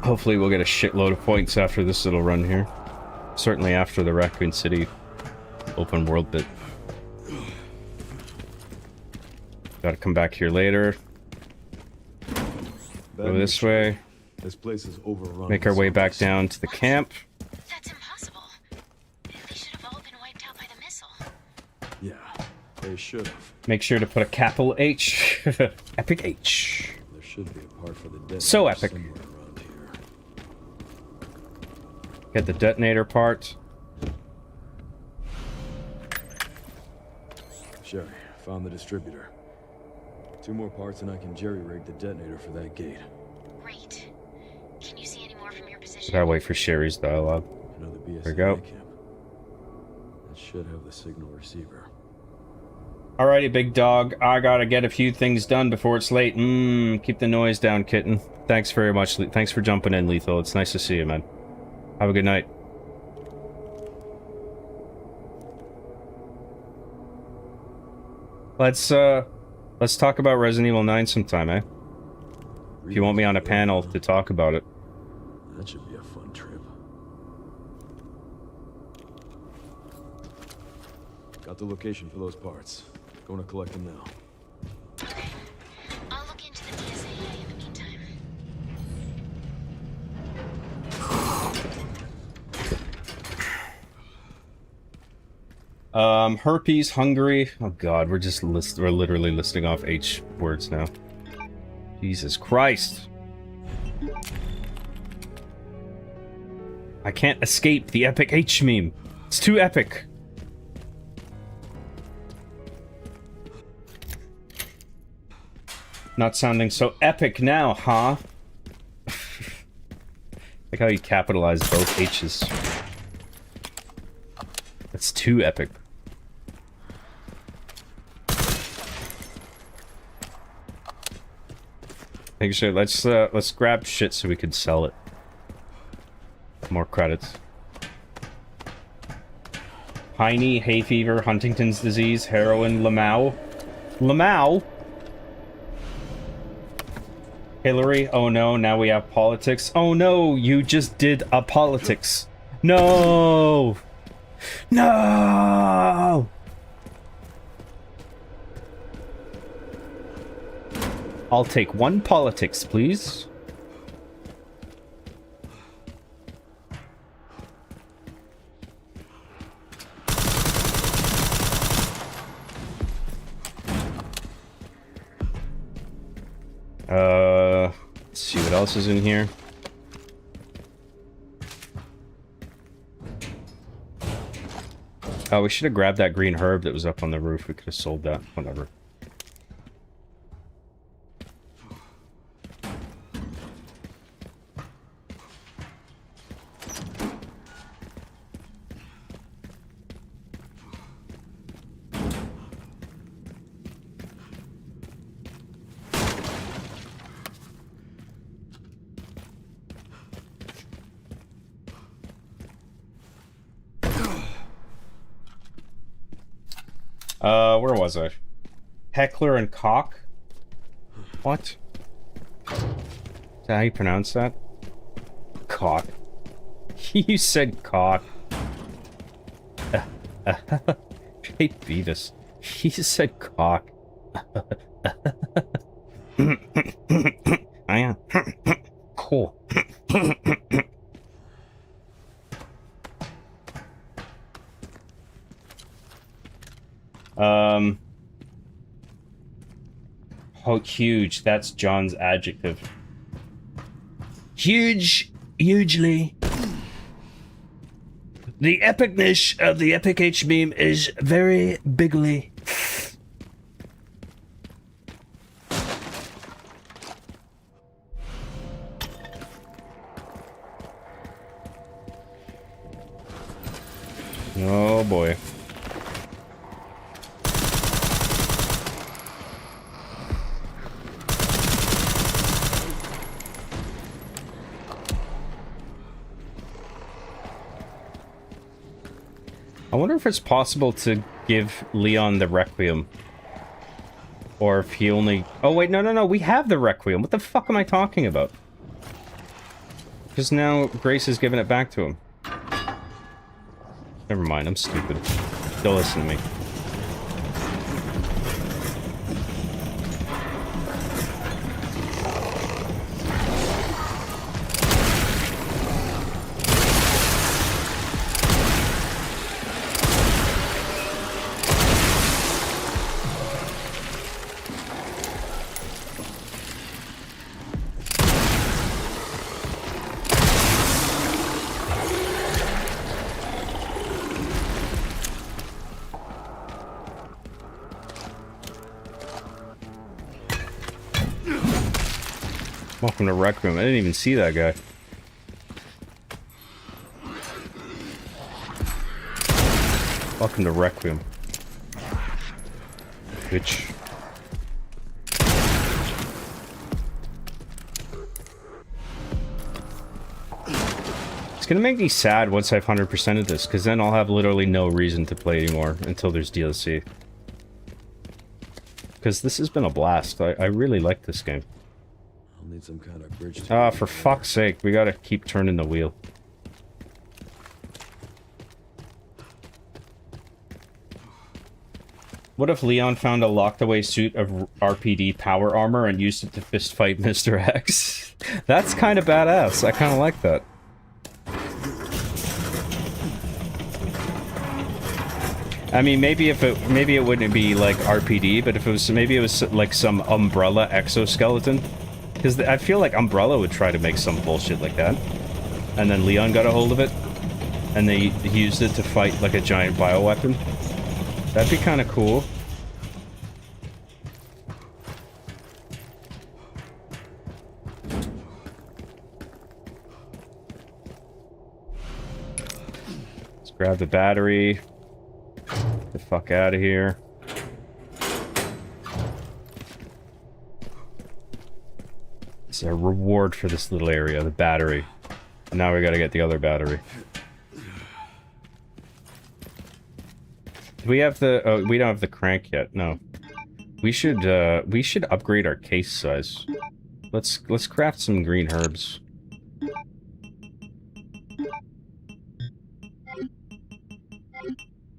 Hopefully we'll get a shitload of points after this little run here. Certainly after the Raccoon City open world bit. Gotta come back here later. Go this way. This place is overrun. Make our way back down to the camp. That's impossible. They should have all been wiped out by the missile. Yeah, they should have. Make sure to put a capital H. Epic H. There should be a part for the detonator So epic. somewhere around here. Get the detonator part. Sherry, found the distributor. 2 more parts and I can jerry-rig the detonator for that gate. Great. Can you see any more from your position? Gotta wait for Sherry's dialogue. Another There we BSAA go. camp. That should have the signal receiver. Alrighty, big dog. I gotta get a few things done before it's late. Keep the noise down, kitten. Thanks very much. Thanks for jumping in, Lethal. It's nice to see you, man. Have a good night. Let's talk about Resident Evil 9 sometime, eh? If you want me on a panel to talk about it. That should be a fun trip. Got the location for those parts. Going to collect them now. Okay. I'll look into the BSAA in the meantime. Herpes, hungry. Oh god, we're literally listing off H words now. Jesus Christ. I can't escape the epic H meme. It's too epic. Not sounding so epic now, huh? Like how you capitalized both H's. That's too epic. Make sure let's grab shit so we can sell it. More credits. Piney, hay fever, Huntington's disease, heroin, Lamau. Lamau? Hillary, oh no, now we have politics. Oh no, you just did a politics. No! No! I'll take 1 politics, please. Let's see what else is in here. Oh, we should have grabbed that green herb that was up on the roof. We could have sold that. Whatever. Where was I? Heckler and Cock? What? Is that how you pronounce that? Cock. You said cock. Hey, Beavis. He said cock. I am. Cool. Oh, huge. That's John's adjective. Huge, hugely. The epicness of the epic H meme is very bigly. Oh boy. I wonder if it's possible to give Leon the Requiem Or if he only... Oh, wait, no, we have the Requiem. What the fuck am I talking about? Because now Grace has given it back to him. Never mind, I'm stupid. Don't listen to me. Welcome to Requiem. I didn't even see that guy. Welcome to Requiem. Bitch. It's gonna make me sad once I've 100%ed this, because then I'll have literally no reason to play anymore until there's DLC. Because this has been a blast. I really like this game. I'll need some kind of bridge. Ah, for fuck's sake, we gotta keep turning the wheel. What if Leon found a locked-away suit of RPD power armor and used it to fistfight Mr. X? That's kind of badass. I kind of like that. I mean, maybe it wouldn't be like RPD, but if it was, maybe it was like some Umbrella exoskeleton. Because I feel like Umbrella would try to make some bullshit like that. And then Leon got a hold of it. And he used it to fight like a giant bioweapon. That'd be kind of cool. Let's grab the battery. Get the fuck out of here. It's a reward for this little area, the battery. Now we gotta get the other battery. Do we have the... Oh, we don't have the crank yet. No. We should upgrade our case size. Let's craft some green herbs.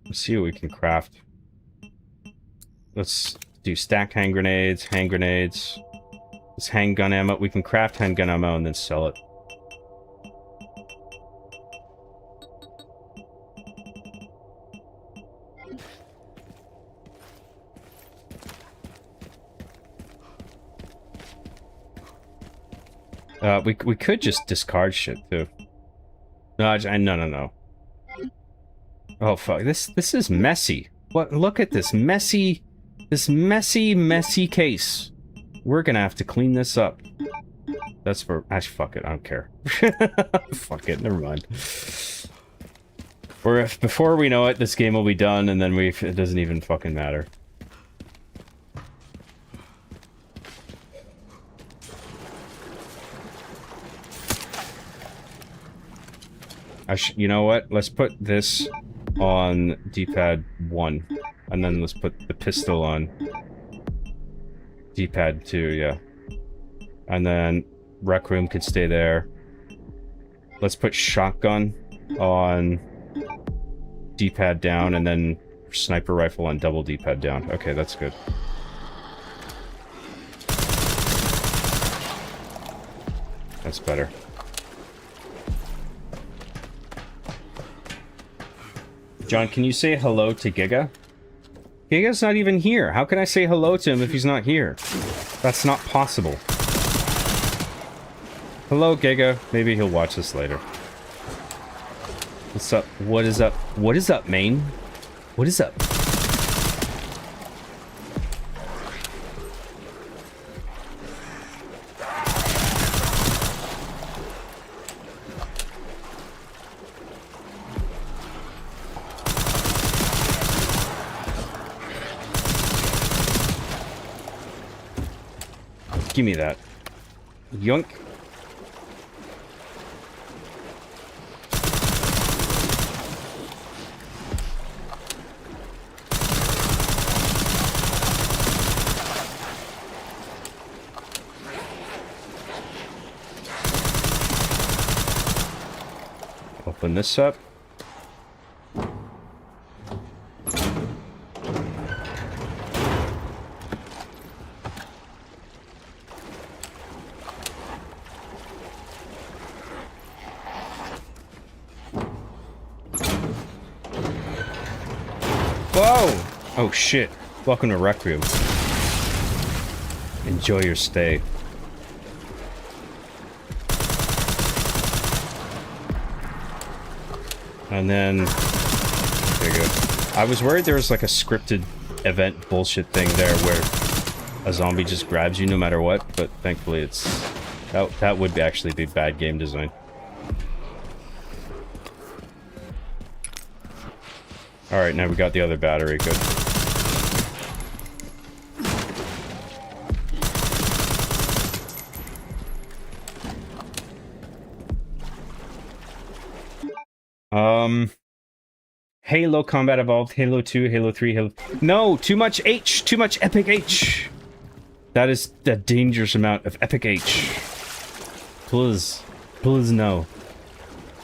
Let's see what we can craft. Let's do stack hand grenades. This handgun ammo. We can craft handgun ammo and then sell it. We could just discard shit too. No. Oh fuck! This is messy. What? Look at this messy case. We're gonna have to clean this up. That's for... Actually, fuck it. I don't care. Fuck it. Never mind. Or if before we know it, this game will be done, and then it doesn't even fucking matter. You know what? Let's put this on D-pad 1, and then let's put the pistol on D-pad 2, yeah. And then Requiem could stay there. Let's put shotgun on D-pad down, and then sniper rifle on double D-pad down. Okay, that's good. That's better. John, can you say hello to Giga? Giga's not even here. How can I say hello to him if he's not here? That's not possible. Hello, Giga. Maybe he'll watch this later. What's up? What is up? What is up, main? What is up? Give me that. Yoink. Open this up. Whoa! Oh shit. Welcome to Requiem. Enjoy your stay. And then... There you go. I was worried there was like a scripted event bullshit thing there where a zombie just grabs you no matter what, but thankfully it's... That would actually be bad game design. Alright, now we got the other battery, good. Halo Combat Evolved, Halo 2, Halo 3, Halo... No! Too much H! Too much Epic H! That is a dangerous amount of Epic H. Please. Please, no.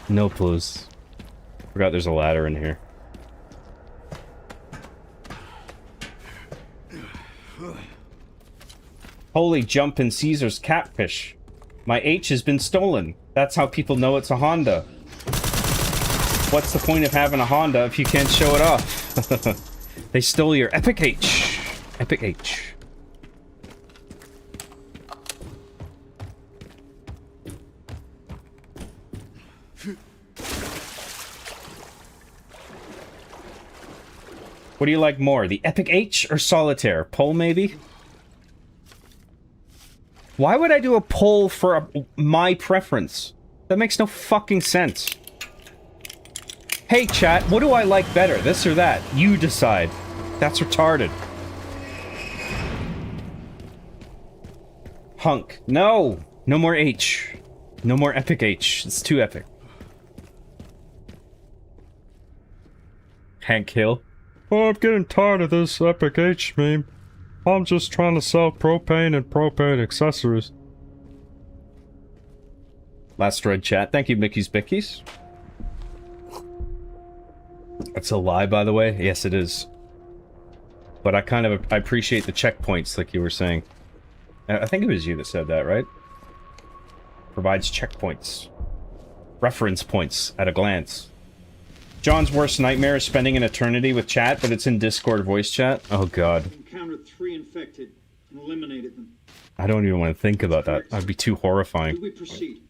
No, please. Forgot there's a ladder in here. Holy jumpin' Caesar's catfish. My H has been stolen. That's how people know it's a Honda. What's the point of having a Honda if you can't show it off? They stole your Epic H. Epic H. What do you like more, the Epic H or Solitaire? Poll, maybe? Why would I do a poll for my preference? That makes no fucking sense. Hey chat, what do I like better, this or that? You decide. That's retarded. Hunk. No! No more H. No more Epic H. It's too epic. Hank Hill. Oh, I'm getting tired of this Epic H meme. I'm just trying to sell propane and propane accessories. Last red chat. Thank you, Mickey's Bickies. That's a lie, by the way. Yes, it is. But I appreciate the checkpoints, like you were saying. I think it was you that said that, right? Provides checkpoints. Reference points at a glance. John's worst nightmare is spending an eternity with chat, but it's in Discord voice chat. Oh god. Encountered 3 infected and eliminated them. I don't even want to think about that. That'd be too horrifying. Do we proceed?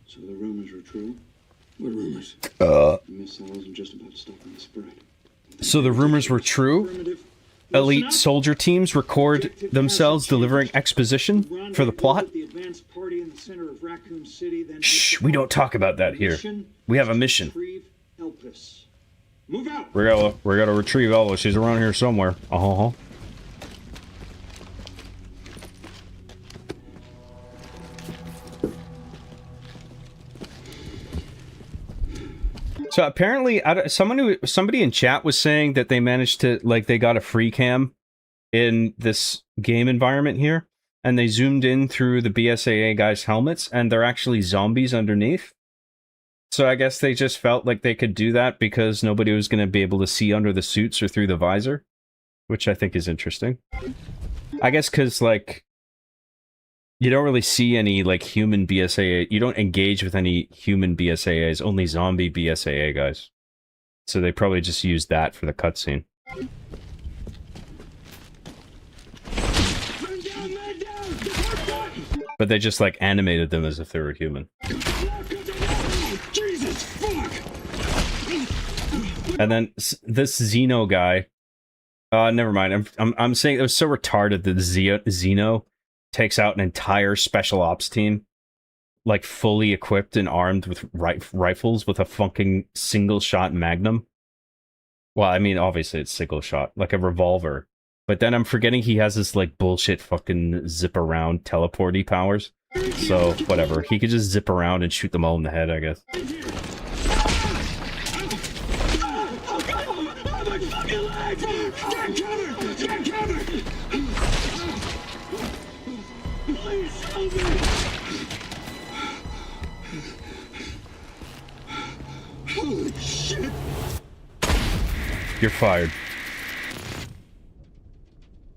So the rumors were true? What rumors? The missile wasn't just about stopping the spread. So the rumors were true? Elite soldier teams record themselves delivering exposition for the plot? Shh, we don't talk about that here. We have a mission. Move out. We gotta retrieve Elvis. She's around here somewhere. Uh-huh. So apparently, somebody in chat was saying that they managed to, like, they got a free cam in this game environment here, and they zoomed in through the BSAA guys' helmets, and they're actually zombies underneath. So I guess they just felt like they could do that because nobody was going to be able to see under the suits or through the visor, which I think is interesting. I guess because, like, you don't really see any, like, human BSAA. You don't engage with any human BSAAs, only zombie BSAA guys. So they probably just used that for the cutscene. But they just, like, animated them as if they were human. Jesus, fuck! And then this Xeno guy... never mind. I'm saying it was so retarded that Xeno takes out an entire special ops team, like fully equipped and armed with rifles with a fucking single shot magnum. Well, I mean, obviously it's single shot, like a revolver. But then I'm forgetting he has this like bullshit fucking zip around teleporty powers. So whatever, he could just zip around and shoot them all in the head, I guess. You're fired.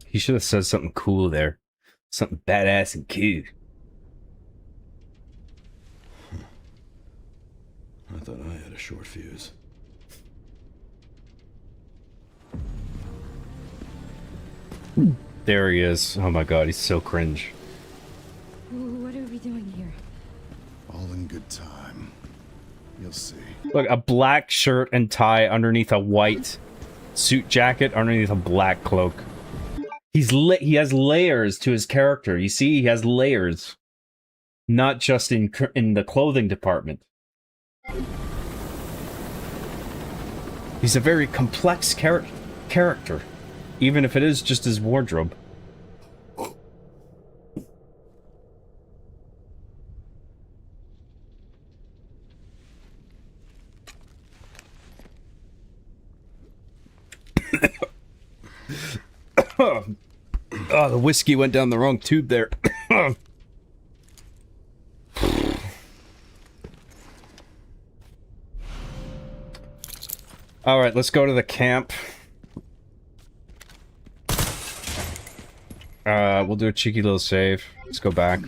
He should have said something cool there. Something badass and cool. I thought I had a short fuse. There he is. Oh my god, he's so cringe. What are we doing here? All in good time. You'll see. Look, a black shirt and tie underneath a white suit jacket underneath a black cloak. He has layers to his character. You see, he has layers. Not just in the clothing department. He's a very complex character, even if it is just his wardrobe. Oh, the whiskey went down the wrong tube there. All right, let's go to the camp. We'll do a cheeky little save. Let's go back.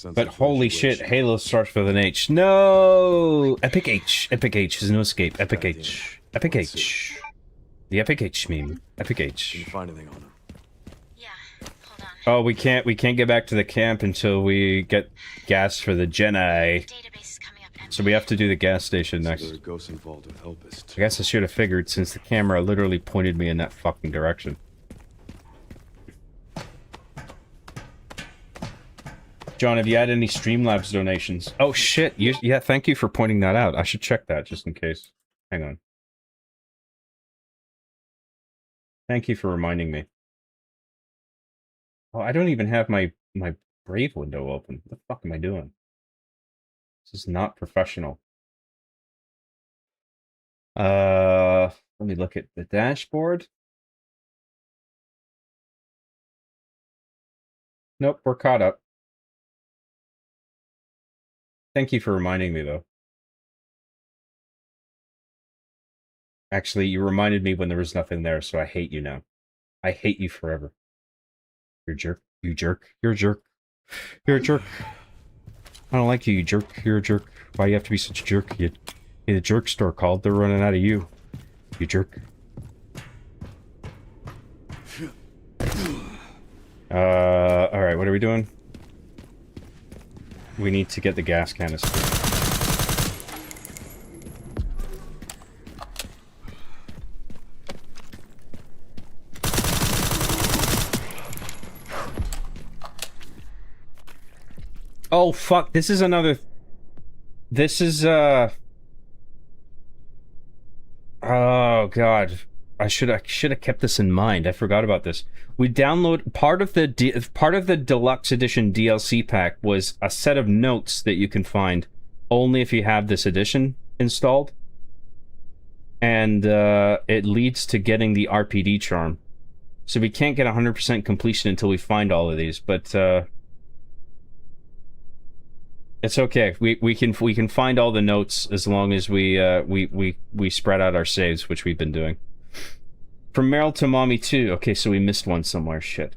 But holy shit, Halo starts with an H. No! Epic H. Epic H. There's no escape. Epic H. Epic H. The Epic H meme. Epic H. Did you find anything on him? Oh, we can't get back to the camp until we get gas for the Jedi. So we have to do the gas station next. There are ghosts involved with Elpis. I guess I should have figured since the camera literally pointed me in that fucking direction. John, have you had any Streamlabs donations? Oh shit, yeah, thank you for pointing that out. I should check that just in case. Hang on. Thank you for reminding me. Oh, I don't even have my Brave window open. What the fuck am I doing? This is not professional. Let me look at the dashboard. Nope, we're caught up. Thank you for reminding me, though. Actually, you reminded me when there was nothing there, so I hate you now. I hate you forever. You're a jerk. You jerk. You're a jerk. You're a jerk. I don't like you, you jerk. You're a jerk. Why do you have to be such a jerk? Hey, the jerk store called. They're running out of you. You jerk. Alright, what are we doing? We need to get the gas canister. Oh fuck, this is another... This is, Oh god. I should have kept this in mind. I forgot about this. We download... Part of the deluxe edition DLC pack was a set of notes that you can find only if you have this edition installed. And, it leads to getting the RPD charm. So we can't get 100% completion until we find all of these, but, it's okay. We can find all the notes as long as we spread out our saves, which we've been doing. From Meryl to Mommy too. Okay, so we missed one somewhere. Shit.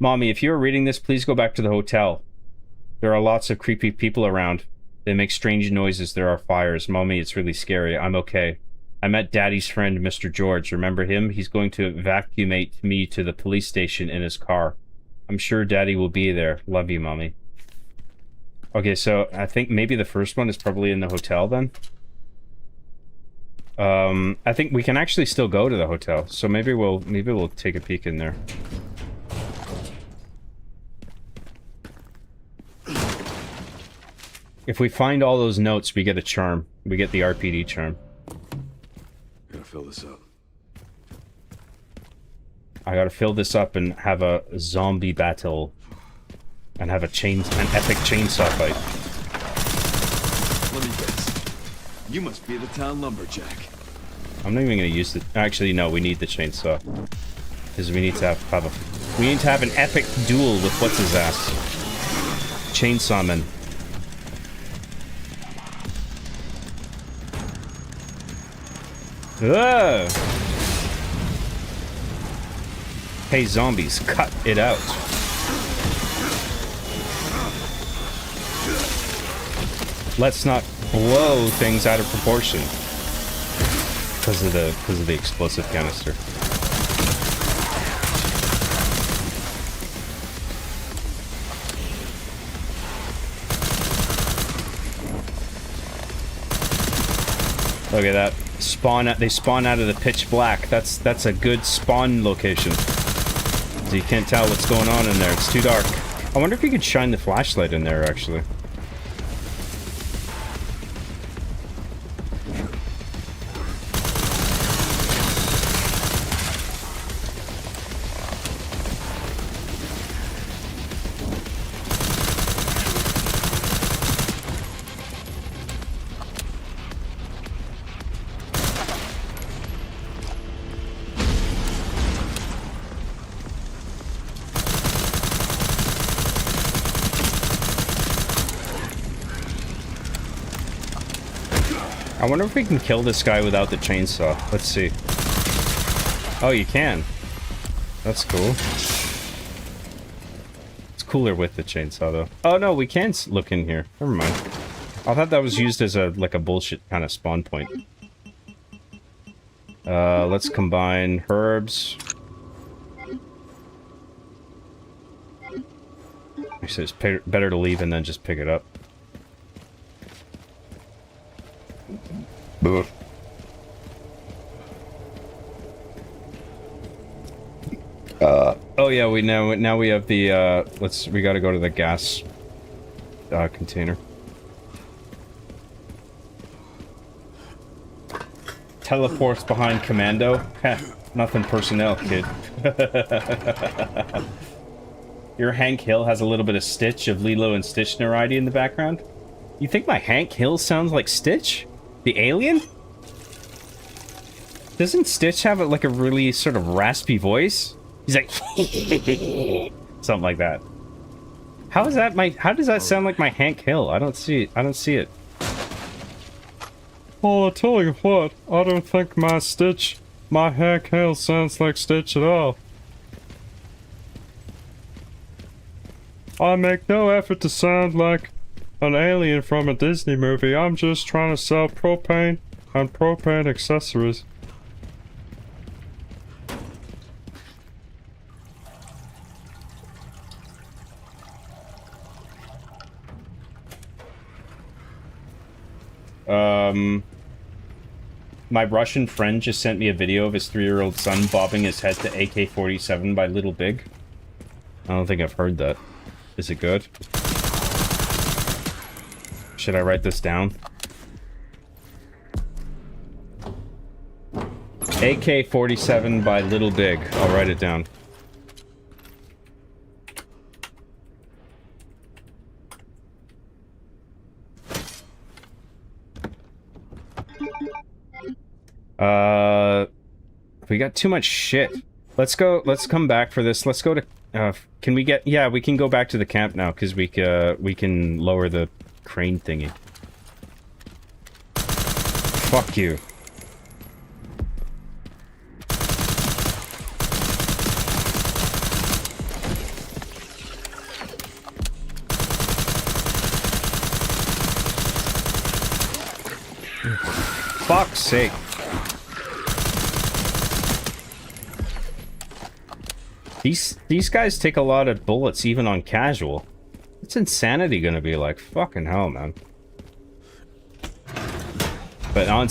Mommy, if you're reading this, please go back to the hotel. There are lots of creepy people around. They make strange noises. There are fires. Mommy, it's really scary. I'm okay. I met Daddy's friend, Mr. George. Remember him? He's going to evacuate me to the police station in his car. I'm sure Daddy will be there. Love you, Mommy. Okay, so I think maybe the first one is probably in the hotel then. I think we can actually still go to the hotel, so maybe we'll take a peek in there. If we find all those notes, we get a charm. We get the RPD charm. Gotta fill this up. I gotta fill this up and have a zombie battle. And have an epic chainsaw fight. Let me guess. You must be the town lumberjack. I'm not even gonna use it. Actually, no, we need the chainsaw. Because we need to have an epic duel with what's his ass. Chainsaw Man. Ugh. Hey, zombies, cut it out. Let's not blow things out of proportion because of the explosive canister. Look at that. They spawn out of the pitch black. That's a good spawn location. So you can't tell what's going on in there. It's too dark. I wonder if you could shine the flashlight in there, actually. I wonder if we can kill this guy without the chainsaw. Let's see. Oh, you can. That's cool. It's cooler with the chainsaw, though. Oh, no, we can look in here. Never mind. I thought that was used as a bullshit kind of spawn point. Let's combine herbs. Actually, it's better to leave and then just pick it up. Oh yeah, now we have the we gotta go to the gas container. Teleports behind commando. Heh, nothing personnel, kid. Your Hank Hill has a little bit of Stitch of Lilo and Stitch notoriety in the background. You think my Hank Hill sounds like Stitch? The alien? Doesn't Stitch have a really sort of raspy voice? He's like something like that. How does that sound like my Hank Hill? I don't see it. Well, I'll tell you what, I don't think my Hank Hill sounds like Stitch at all. I make no effort to sound like an alien from a Disney movie. I'm just trying to sell propane and propane accessories. My Russian friend just sent me a video of his 3-year-old son bobbing his head to AK-47 by Little Big. I don't think I've heard that. Is it good? Should I write this down? AK-47 by Little Big. I'll write it down. We got too much shit. Let's come back for this. Let's go to, can we get, yeah, we can go back to the camp now, because we can lower the crane thingy. Fuck you. Fuck's sake. These guys take a lot of bullets even on casual. What's insanity gonna be like? Fucking hell, man. But on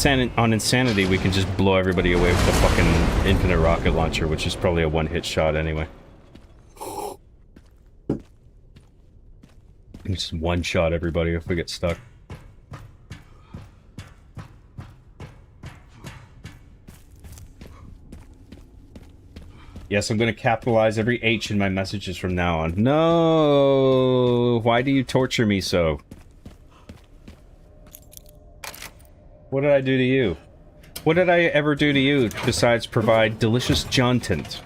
insanity, we can just blow everybody away with the fucking infinite rocket launcher, which is probably a one-hit shot anyway. Just one-shot everybody if we get stuck. Yes, I'm going to capitalize every H in my messages from now on. No! Why do you torture me so? What did I do to you? What did I ever do to you besides provide delicious content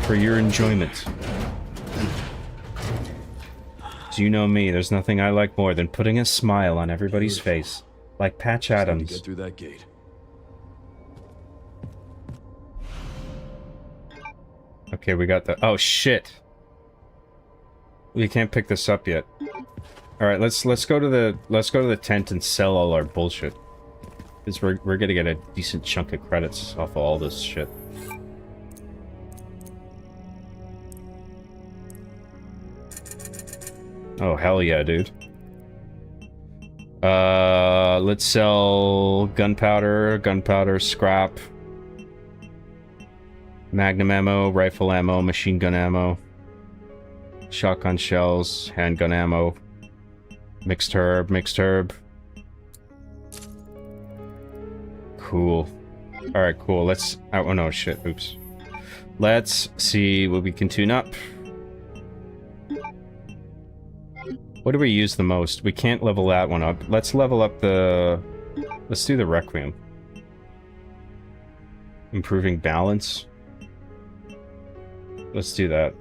for your enjoyment? Do you know me? There's nothing I like more than putting a smile on everybody's face. Like Patch Adams. Get through that gate. Okay, we got the... Oh, shit. We can't pick this up yet. Alright, let's go to the tent and sell all our bullshit. Because we're gonna get a decent chunk of credits off of all this shit. Oh, hell yeah, dude. Let's sell gunpowder, scrap, magnum ammo, rifle ammo, machine gun ammo, shotgun shells, handgun ammo, mixed herb. Cool. Alright, cool. Let's... Oh, no, shit. Oops. Let's see what we can tune up. What do we use the most? We can't level that one up. Let's level up the... Let's do the Requiem. Improving balance. Let's do that.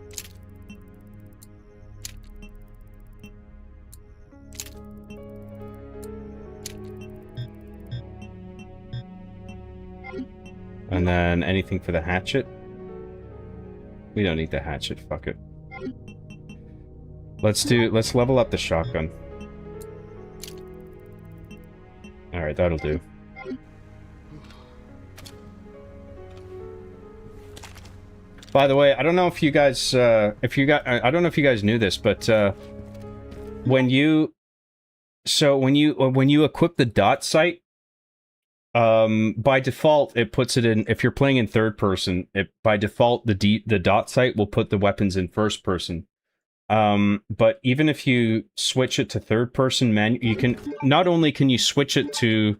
And then anything for the hatchet? We don't need the hatchet, fuck it. Let's level up the shotgun. Alright, that'll do. By the way, I don't know if you guys, I don't know if you guys knew this, but, when you equip the dot sight, by default, it puts it in, if you're playing in third person, by default, the dot sight will put the weapons in first person. But even if you switch it to third person you can, not only can you switch it to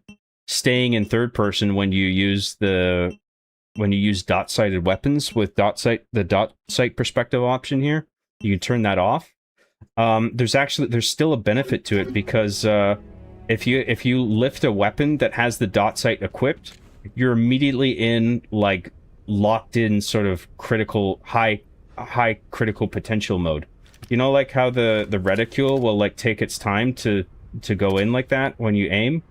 staying in third person when you use dot sighted weapons with the dot sight perspective option here, you can turn that off. There's still a benefit to it because, if you lift a weapon that has the dot sight equipped, you're immediately in, like, locked in sort of high critical potential mode. You know, like how the reticule will, like, take its time to go in like that when you aim?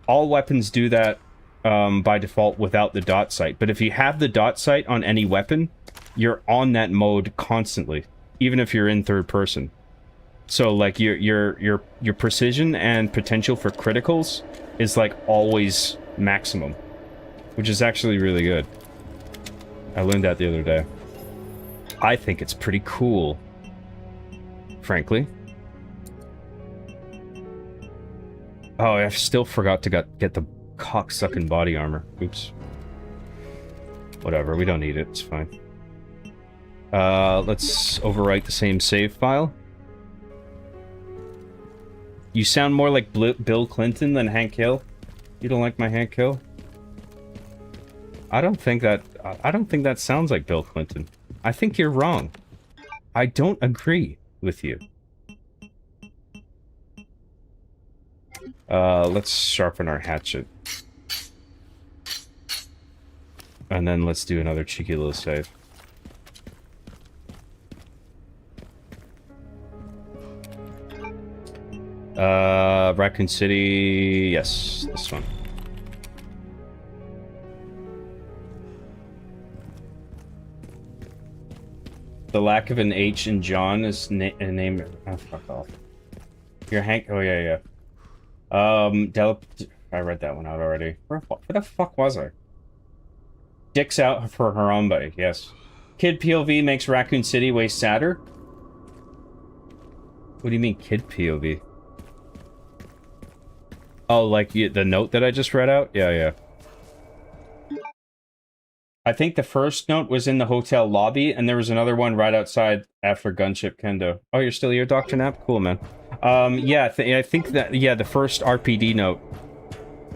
All weapons do that by default without the dot sight. But if you have the dot sight on any weapon, you're on that mode constantly, even if you're in third person. So, like, your precision and potential for criticals is, like, always maximum. Which is actually really good. I learned that the other day. I think it's pretty cool. Frankly. Oh, I still forgot to get the cocksucking body armor. Oops. Whatever, we don't need it. It's fine. Let's overwrite the same save file. You sound more like Bill Clinton than Hank Hill. You don't like my Hank Hill? I don't think that sounds like Bill Clinton. I think you're wrong. I don't agree with you. Let's sharpen our hatchet. And then let's do another cheeky little save. Raccoon City, yes, this one. The lack of an H in John is a name. Oh, fuck off. Your Hank. Oh yeah. I read that one out already. Where the fuck was I? Dicks out for Harambe. Yes. Kid POV makes Raccoon City way sadder. What do you mean, kid POV? Oh, like the note that I just read out? Yeah. I think the first note was in the hotel lobby, and there was another one right outside after Gunship Kendo. Oh, you're still here, Dr. Knapp? Cool, man. Yeah, I think that, yeah, the first RPD note,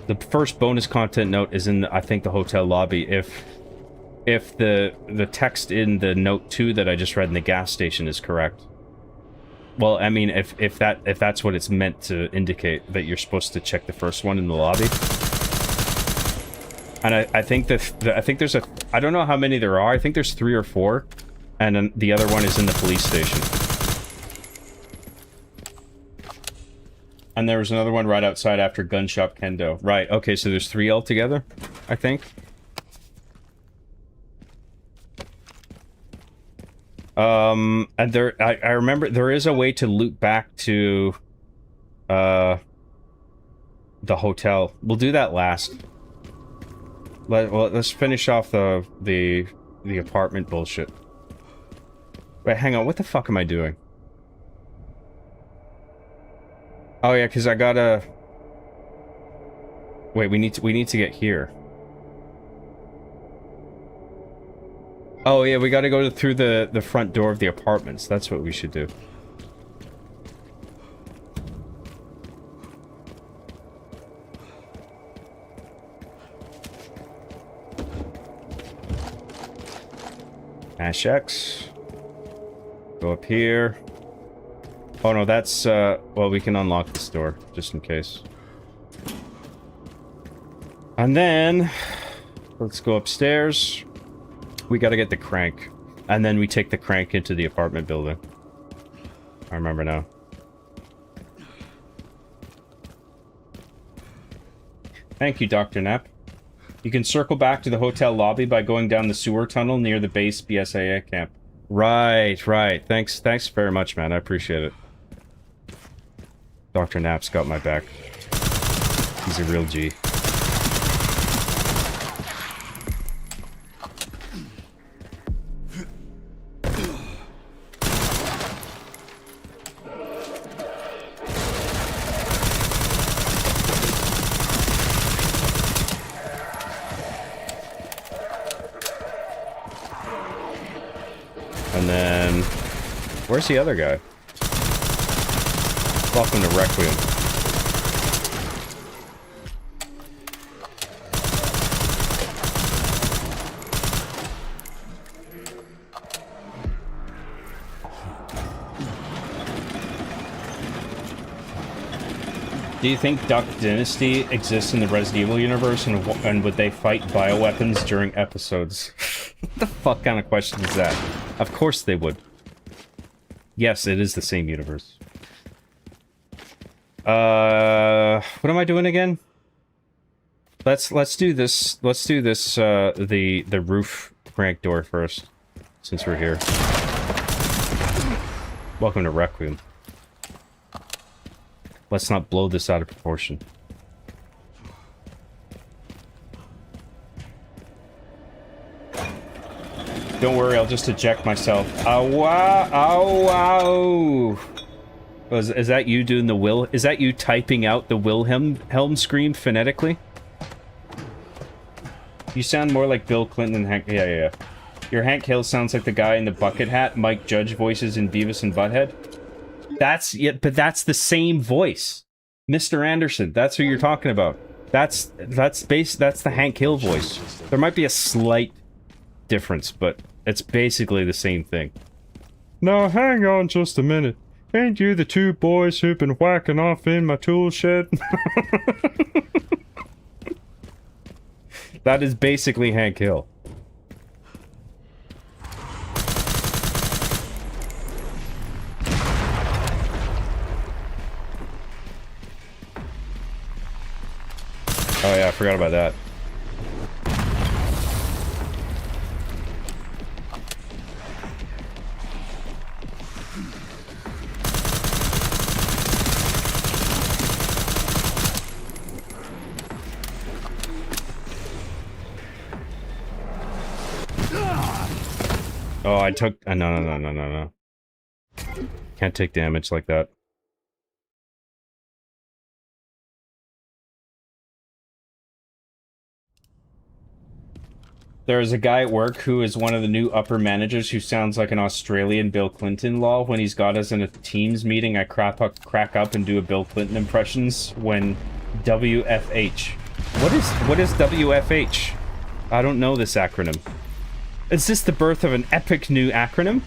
the first bonus content note is in, I think, the hotel lobby. If the text in the note 2 that I just read in the gas station is correct. Well, I mean, if that's what it's meant to indicate, that you're supposed to check the first one in the lobby. And I think there's I don't know how many there are. I think there's 3 or 4, and then the other one is in the police station. And there was another one right outside after Gun Shop Kendo. Right. Okay, so there's 3 altogether, I think. And I remember there is a way to loop back to, the hotel. We'll do that last. Let's finish off the apartment bullshit. Wait, hang on. What the fuck am I doing? Oh yeah, because I gotta. Wait, we need to get here. Oh yeah, we gotta go through the front door of the apartments. That's what we should do. Ash X. Go up here. Oh no, that's, well, we can unlock this door, just in case. And then, let's go upstairs. We gotta get the crank. And then we take the crank into the apartment building. I remember now. Thank you, Dr. Knapp. You can circle back to the hotel lobby by going down the sewer tunnel near the base BSAA camp. Right, right. Thanks very much, man. I appreciate it. Dr. Knapp's got my back. He's a real G. And then... where's the other guy? Welcome to Requiem. Do you think Duck Dynasty exists in the Resident Evil universe, and would they fight bioweapons during episodes? What the fuck kind of question is that? Of course they would. Yes, it is the same universe. What am I doing again? Let's do this. Let's do this. The roof crank door first, since we're here. Welcome to Requiem. Let's not blow this out of proportion. Don't worry, I'll just eject myself. Oh wow! Oh wow! Is that you doing the will? Is that you typing out the Wilhelm scream phonetically? You sound more like Bill Clinton and Hank. Yeah. Your Hank Hill sounds like the guy in the bucket hat Mike Judge voices in Beavis and Butthead. That's but that's the same voice, Mr. Anderson. That's who you're talking about. That's the Hank Hill voice. There might be a slight difference, but it's basically the same thing. Now hang on just a minute. Ain't you the two boys who've been whacking off in my tool shed? That is basically Hank Hill. Oh yeah, I forgot about that. Oh, I took... no. Can't take damage like that. There is a guy at work who is one of the new upper managers who sounds like an Australian Bill Clinton. Lol. When he's got us in a Teams meeting, I crack up and do a Bill Clinton impressions when WFH. What is WFH? I don't know this acronym. Is this the birth of an epic new acronym?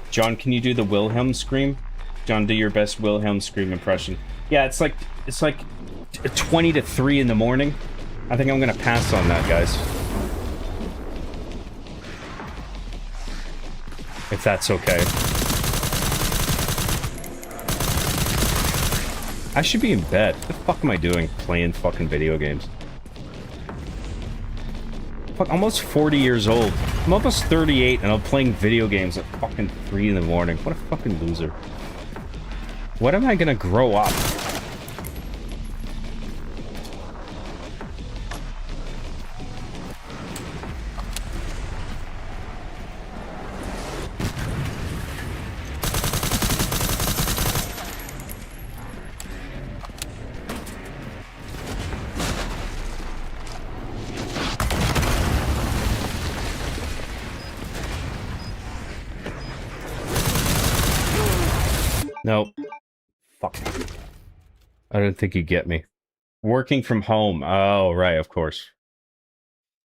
John, can you do the Wilhelm scream? John, do your best Wilhelm scream impression. Yeah, it's like 20 to 3 in the morning. I think I'm gonna pass on that, guys. If that's okay. I should be in bed. What the fuck am I doing playing fucking video games? Fuck, almost 40 years old. I'm almost 38 and I'm playing video games at fucking 3 in the morning. What a fucking loser. When am I gonna grow up? Nope. Fuck. I didn't think you'd get me. Working from home. Oh, right, of course.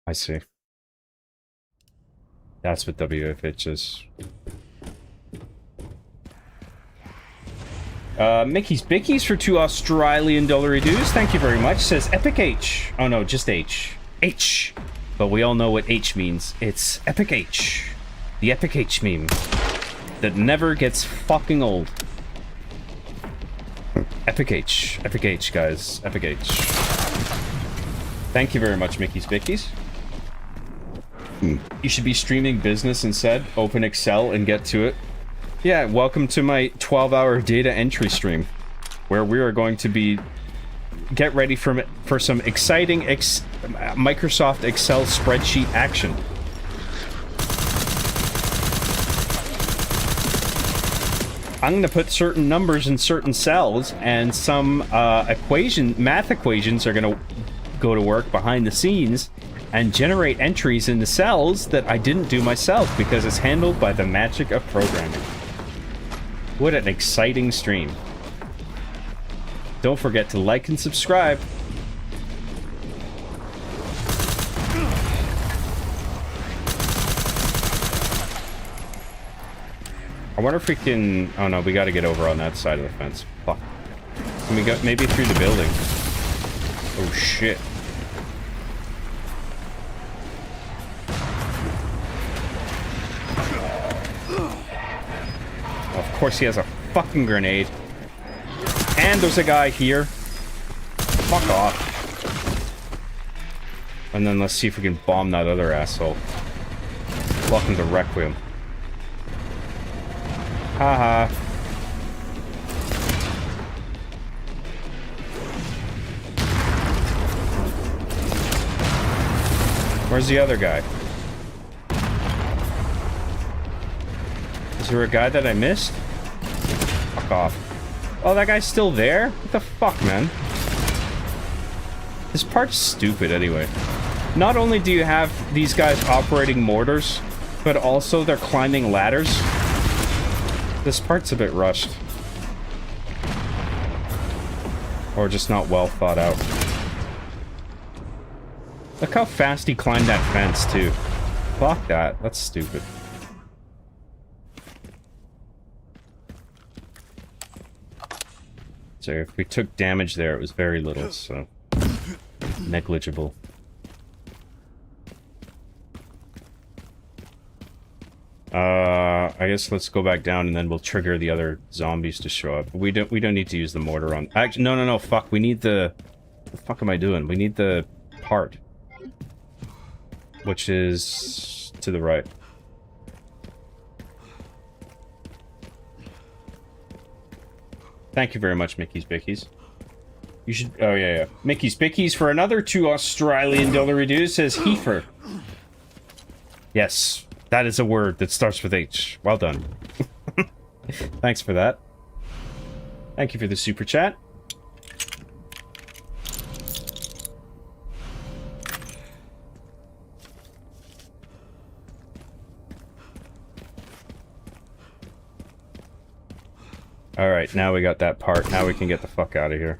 I see. That's what WFH is. Mickey's Bickies for $2 dues. Thank you very much. Says Epic H. Oh no, just H. H. But we all know what H means. It's Epic H. The Epic H meme. That never gets fucking old. Epic H. Epic H, guys. Epic H. Thank you very much, Mickey's Bickies. You should be streaming business instead. Open Excel and get to it. Yeah, welcome to my 12-hour data entry stream, where we are going to be... Get ready for some exciting Microsoft Excel spreadsheet action. I'm going to put certain numbers in certain cells, and some math equations are going to go to work behind the scenes and generate entries in the cells that I didn't do myself because it's handled by the magic of programming. What an exciting stream. Don't forget to like and subscribe. I wonder if we can... Oh no, we gotta get over on that side of the fence. Fuck. Can we go maybe through the building? Oh shit. Of course he has a fucking grenade. And there's a guy here. Fuck off. And then let's see if we can bomb that other asshole. Welcome to Requiem. Haha. Where's the other guy? Is there a guy that I missed? Fuck off. Oh, that guy's still there? What the fuck, man? This part's stupid anyway. Not only do you have these guys operating mortars, but also they're climbing ladders. This part's a bit rushed. Or just not well thought out. Look how fast he climbed that fence, too. Fuck that. That's stupid. So if we took damage there, it was very little, so... negligible. I guess let's go back down and then we'll trigger the other zombies to show up. We don't need to use the mortar on... Actually, no, fuck. We need the... What the fuck am I doing? We need the part. Which is... to the right. Thank you very much, Mickey's Bickies. You should... Oh, yeah. Mickey's Bickies for another $2 dues says Heifer. Yes. That is a word that starts with H. Well done. Thanks for that. Thank you for the super chat. Alright, now we got that part. Now we can get the fuck out of here.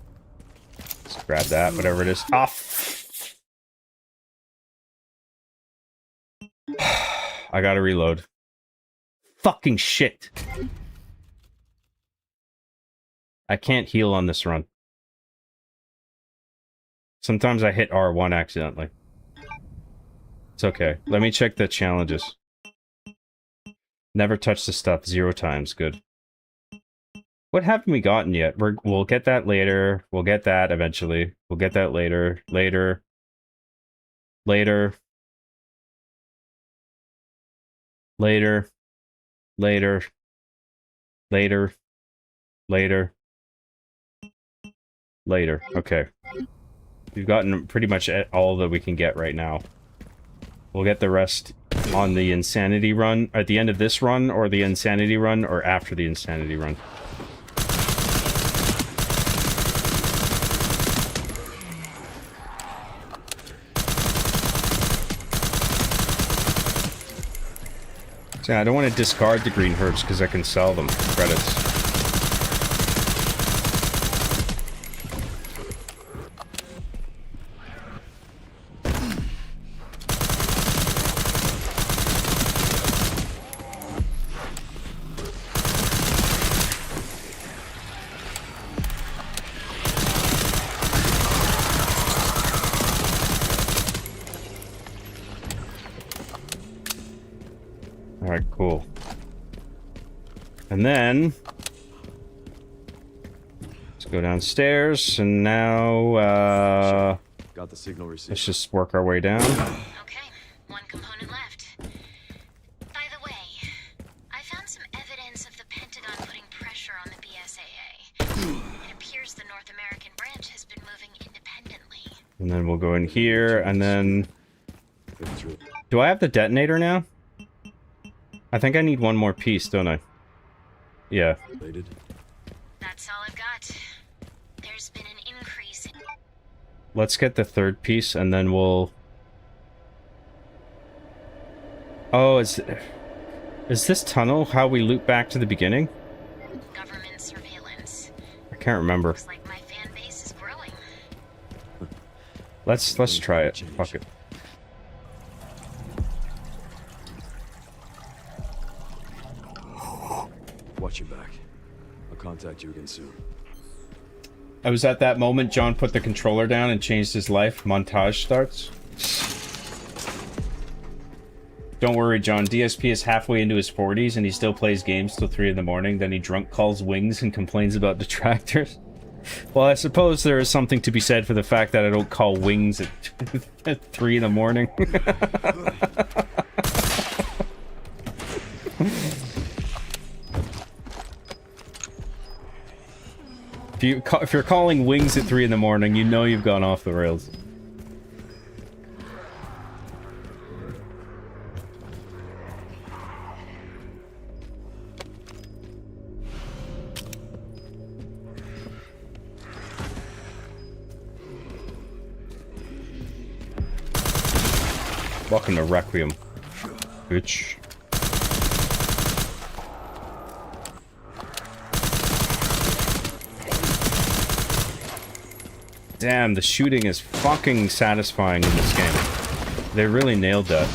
Let's grab that, whatever it is. Off! I gotta reload. Fucking shit. I can't heal on this run. Sometimes I hit R1 accidentally. It's okay. Let me check the challenges. Never touch the stuff 0 times. Good. What haven't we gotten yet? We'll get that later. We'll get that eventually. We'll get that later. Later. Later. Later. Later. Later. Later. Later. Okay. We've gotten pretty much all that we can get right now. We'll get the rest on the Insanity run, at the end of this run, or the Insanity run, or after the Insanity run. So yeah, I don't want to discard the green herbs because I can sell them for credits. Alright, cool. And then let's go downstairs, and now got the signal received. Let's just work our way down. Okay, one component left. By the way, I found some evidence of the Pentagon putting pressure on the BSAA. It appears the North American branch has been moving independently. And then we'll go in here, and then... Do I have the detonator now? I think I need one more piece, don't I? Yeah. That's all I've got. There's been an increase in... Let's get the third piece, and then we'll... Oh, is this tunnel how we loop back to the beginning? Government surveillance. I can't remember. Looks like my fan base is growing. Let's try it. Fuck it. Watch your back. I'll contact you again soon. I was at that moment John put the controller down and changed his life. Montage starts. Don't worry, John. DSP is halfway into his 40s and he still plays games till 3 in the morning. Then he drunk calls Wings and complains about detractors. Well, I suppose there is something to be said for the fact that I don't call Wings at 3 in the morning. If you're calling Wings at 3 in the morning, you know you've gone off the rails. Welcome to Requiem, bitch. Damn, the shooting is fucking satisfying in this game. They really nailed that.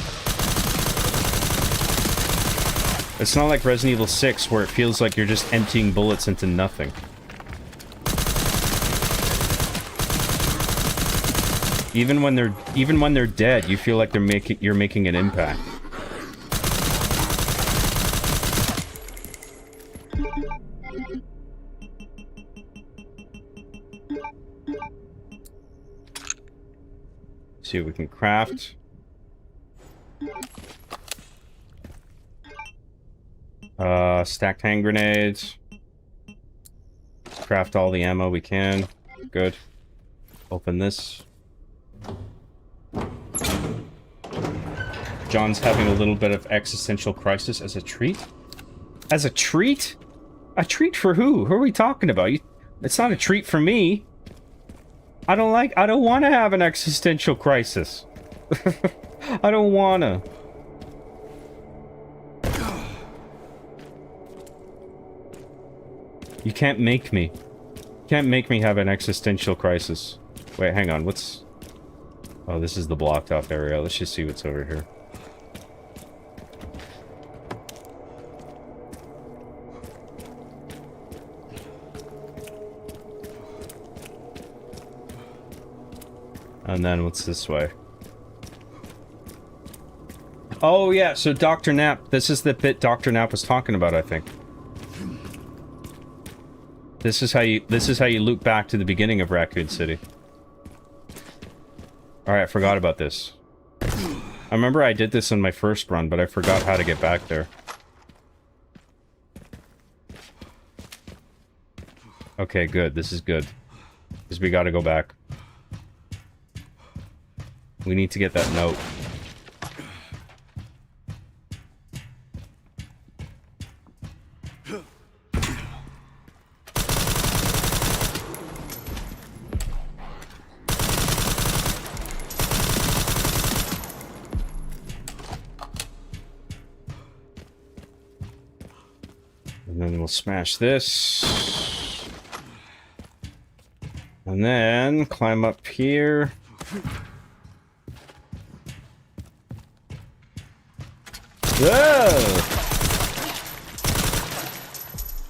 It's not like Resident Evil 6 where it feels like you're just emptying bullets into nothing. Even when they're dead, you feel like you're making an impact. See what we can craft. Stacked hand grenades. Let's craft all the ammo we can. Good. Open this. John's having a little bit of existential crisis as a treat. As a treat? A treat for who? Who are we talking about? It's not a treat for me. I don't want to have an existential crisis. I don't wanna. You can't make me. You can't make me have an existential crisis. Wait, hang on, what's... Oh, this is the blocked off area. Let's just see what's over here. And then what's this way? Oh yeah, so Dr. Knapp, this is the bit Dr. Knapp was talking about, I think. This is how you loop back to the beginning of Raccoon City. Alright, I forgot about this. I remember I did this in my first run, but I forgot how to get back there. Okay, good. This is good. Because we gotta go back. We need to get that note. And then we'll smash this. And then climb up here. Whoa!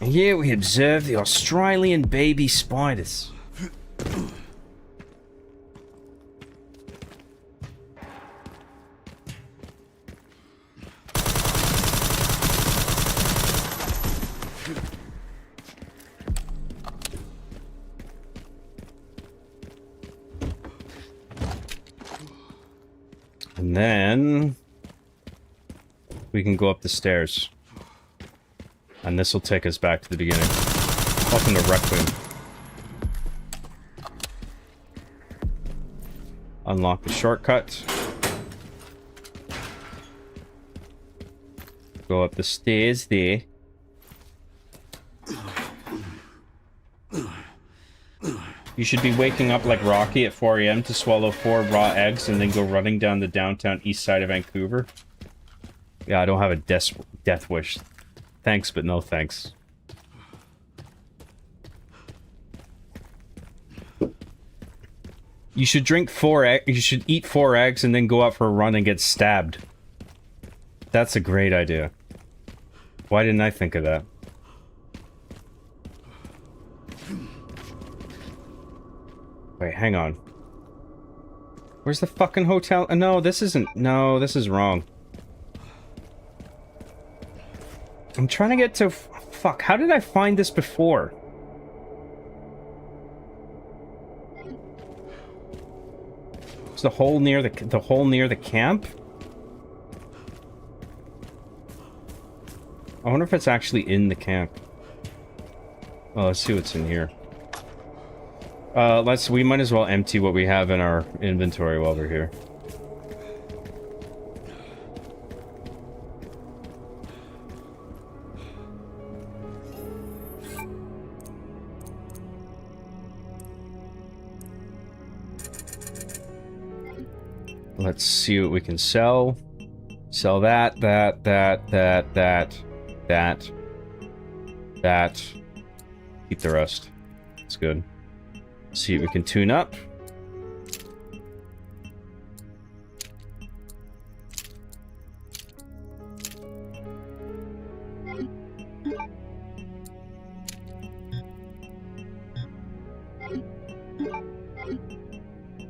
And here we observe the Australian baby spiders. And then we can go up the stairs. And this will take us back to the beginning. Welcome to Requiem. Unlock the shortcut. Go up the stairs there. You should be waking up like Rocky at 4 AM to swallow 4 raw eggs and then go running down the downtown east side of Vancouver. Yeah, I don't have a death wish. Thanks, but no thanks. You should drink 4 eggs. You should eat 4 eggs and then go out for a run and get stabbed. That's a great idea. Why didn't I think of that? Wait, hang on. Where's the fucking hotel? No, this isn't. No, this is wrong. I'm trying to get to... Fuck, how did I find this before? Is the hole near the camp? I wonder if it's actually in the camp. Oh, let's see what's in here. We might as well empty what we have in our inventory while we're here. Let's see what we can sell. Sell that. Keep the rest. That's good. See what we can tune up.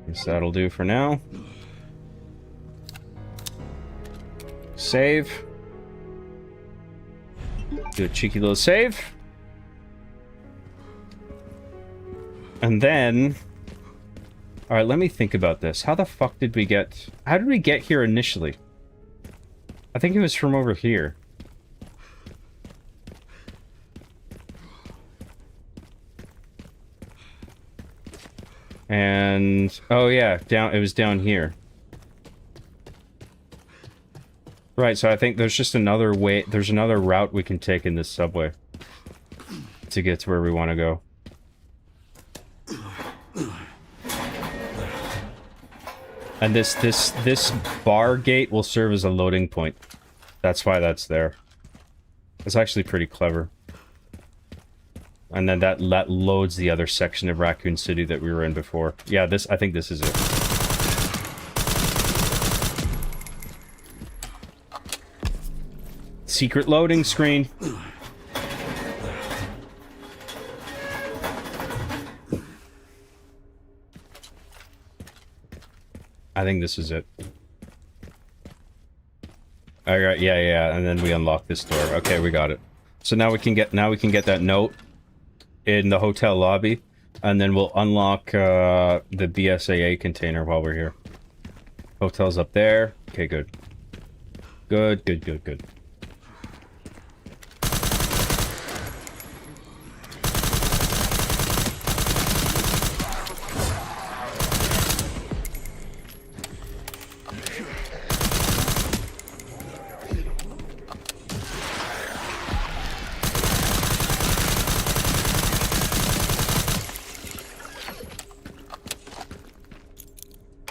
Guess that'll do for now. Save. Do a cheeky little save. And then... Alright, let me think about this. How the fuck did we get... How did we get here initially? I think it was from over here. And... Oh yeah, it was down here. Right, so I think there's just another way... There's another route we can take in this subway. To get to where we want to go. And this bar gate will serve as a loading point. That's why that's there. It's actually pretty clever. And then that loads the other section of Raccoon City that we were in before. Yeah, I think this is it. Secret loading screen. I think this is it. Alright, yeah, and then we unlock this door. Okay, we got it. So now we can get that note in the hotel lobby, and then we'll unlock the BSAA container while we're here. Hotel's up there. Okay, good. Good.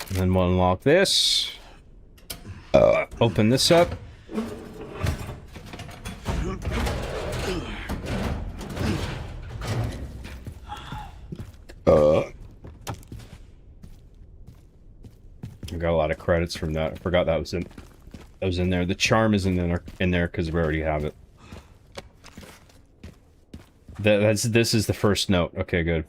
And then we'll unlock this. Open this up. I got a lot of credits from that. I forgot that was in there. The charm is in there because we already have it. This is the first note. Okay, good.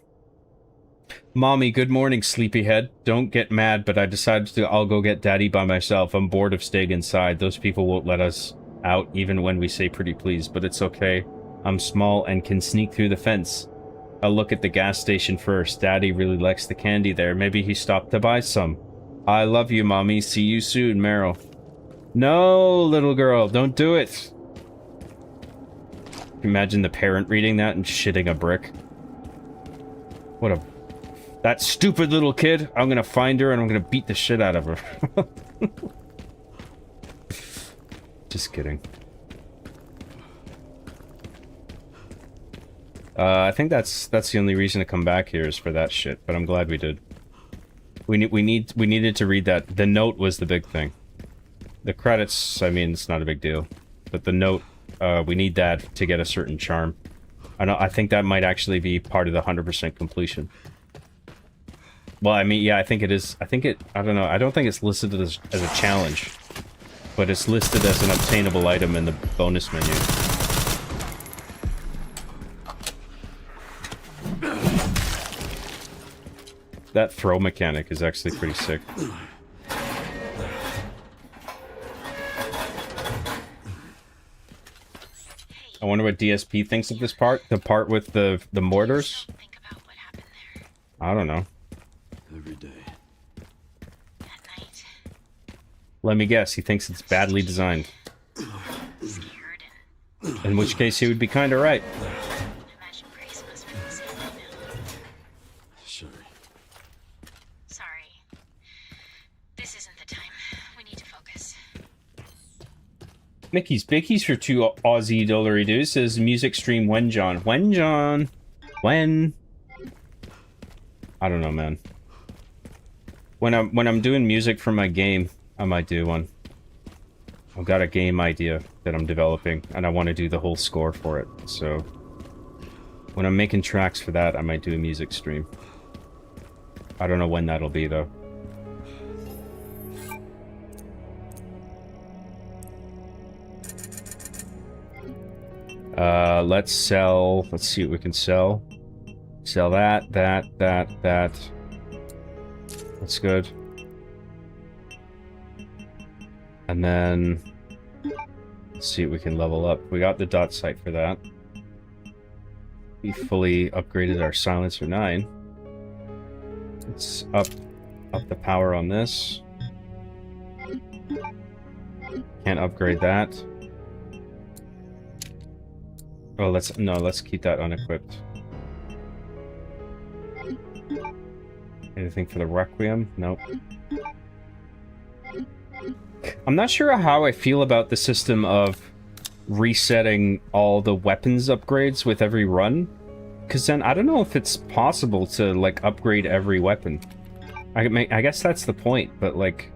Mommy, good morning, sleepyhead. Don't get mad, but I decided I'll go get Daddy by myself. I'm bored of staying inside. Those people won't let us out even when we say pretty please, but it's okay. I'm small and can sneak through the fence. I'll look at the gas station first. Daddy really likes the candy there. Maybe he stopped to buy some. I love you, Mommy. See you soon, Meryl. No, little girl, don't do it. Imagine the parent reading that and shitting a brick. What a... That stupid little kid. I'm gonna find her and I'm gonna beat the shit out of her. Just kidding. I think that's the only reason to come back here is for that shit, but I'm glad we did. We needed to read that. The note was the big thing. The credits, I mean, it's not a big deal. But the note, we need that to get a certain charm. I think that might actually be part of the 100% completion. Well, I mean, yeah, I think it is. I don't know. I don't think it's listed as a challenge. But it's listed as an obtainable item in the bonus menu. That throw mechanic is actually pretty sick. I wonder what DSP thinks of this part. The part with the mortars. I don't know. Every day. Let me guess. He thinks it's badly designed. In which case, he would be kind of right. Sorry. This isn't the time. We need to focus. Mickey's Bickies for 2 Aussie dollary says music stream when John. When John? When? I don't know, man. When I'm doing music for my game, I might do one. I've got a game idea that I'm developing, and I want to do the whole score for it. So when I'm making tracks for that, I might do a music stream. I don't know when that'll be, though. Let's see what we can sell. Sell that. That's good. And then let's see what we can level up. We got the dot sight for that. We fully upgraded our silencer 9. Let's up the power on this. Can't upgrade that. Oh, let's keep that unequipped. Anything for the Requiem? Nope. I'm not sure how I feel about the system of resetting all the weapons upgrades with every run. Because then I don't know if it's possible to, like, upgrade every weapon. I guess that's the point, but, like...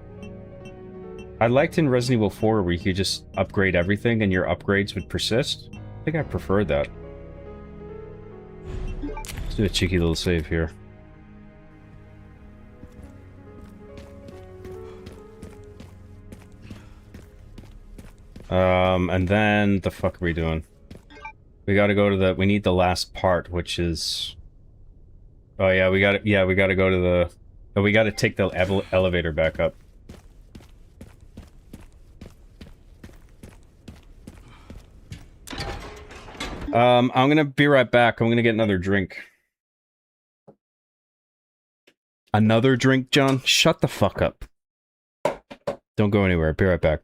I liked in Resident Evil 4 where you could just upgrade everything and your upgrades would persist. I think I preferred that. Let's do a cheeky little save here. And then the fuck are we doing? We gotta go to we need the last part, which is... Oh yeah, we gotta go to the... Oh, we gotta take the elevator back up. I'm gonna be right back. I'm gonna get another drink. Another drink, John? Shut the fuck up. Don't go anywhere. Be right back.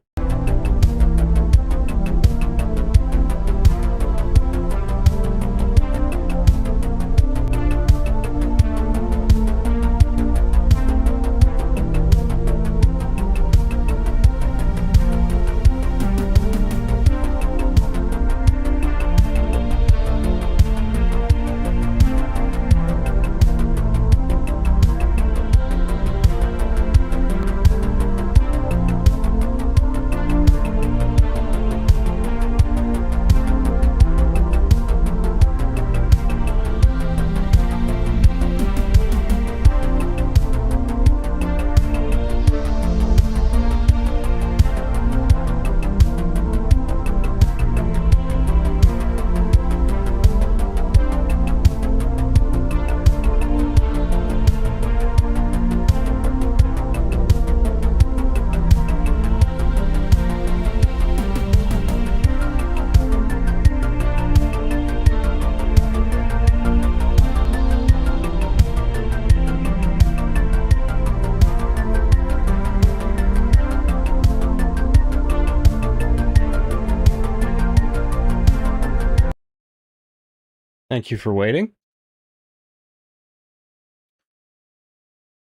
Thank you for waiting.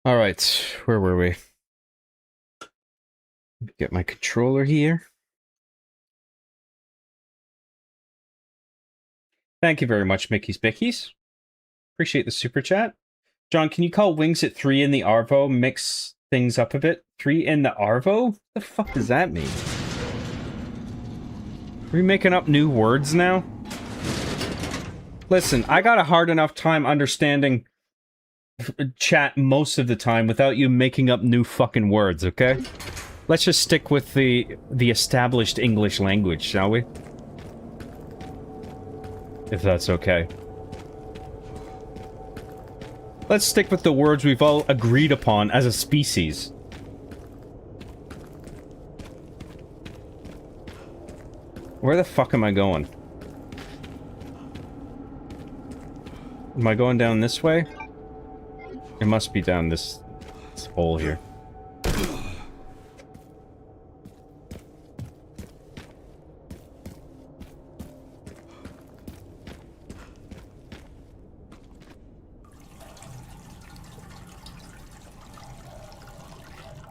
All right, where were we? Get my controller here. Thank you very much, Mickey's Bickies. Appreciate the super chat. John, can you call Wings at 3 in the Arvo? Mix things up a bit. 3 in the Arvo? What the fuck does that mean? Are we making up new words now? Listen, I got a hard enough time understanding chat most of the time without you making up new fucking words, okay? Let's just stick with the established English language, shall we? If that's okay. Let's stick with the words we've all agreed upon as a species. Where the fuck am I going? Am I going down this way? It must be down this hole here.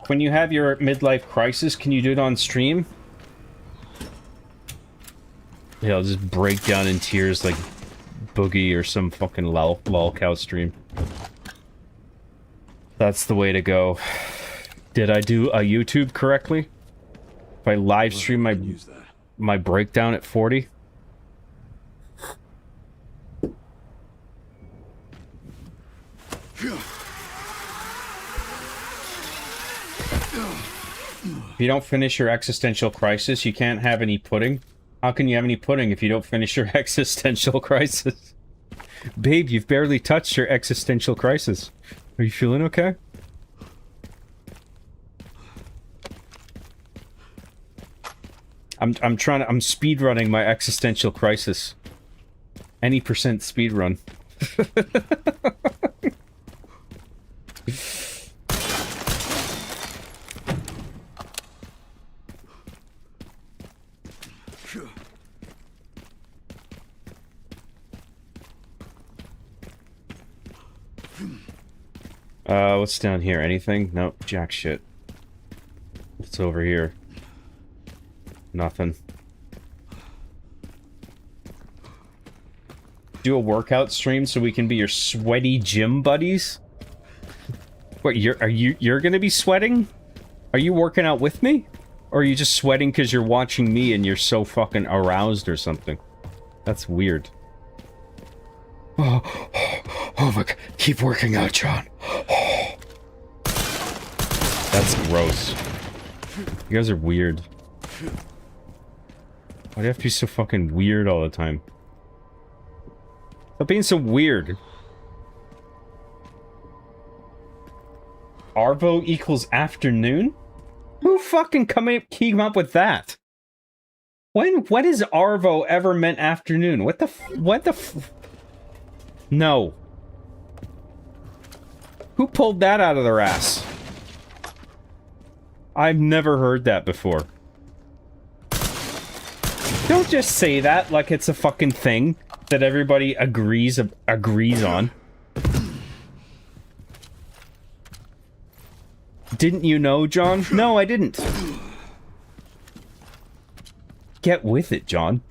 When you have your midlife crisis, can you do it on stream? Yeah, I'll just break down in tears like Boogie or some fucking lolcow stream. That's the way to go. Did I do a YouTube correctly? If I live stream my breakdown at 40? If you don't finish your existential crisis, you can't have any pudding. How can you have any pudding if you don't finish your existential crisis? Babe, you've barely touched your existential crisis. Are you feeling okay? I'm speedrunning my existential crisis. Any percent speedrun. What's down here? Anything? Nope, jack shit. What's over here? Nothing. Do a workout stream so we can be your sweaty gym buddies? What, you're gonna be sweating? Are you working out with me? Or are you just sweating because you're watching me and you're so fucking aroused or something? That's weird. Oh my god, keep working out, John. That's gross. You guys are weird. Why do you have to be so fucking weird all the time? Stop being so weird. Arvo equals afternoon? Who fucking came up with that? When has Arvo ever meant afternoon? What the No. Who pulled that out of their ass? I've never heard that before. Don't just say that like it's a fucking thing that everybody agrees on. Didn't you know, John? No, I didn't. Get with it, John.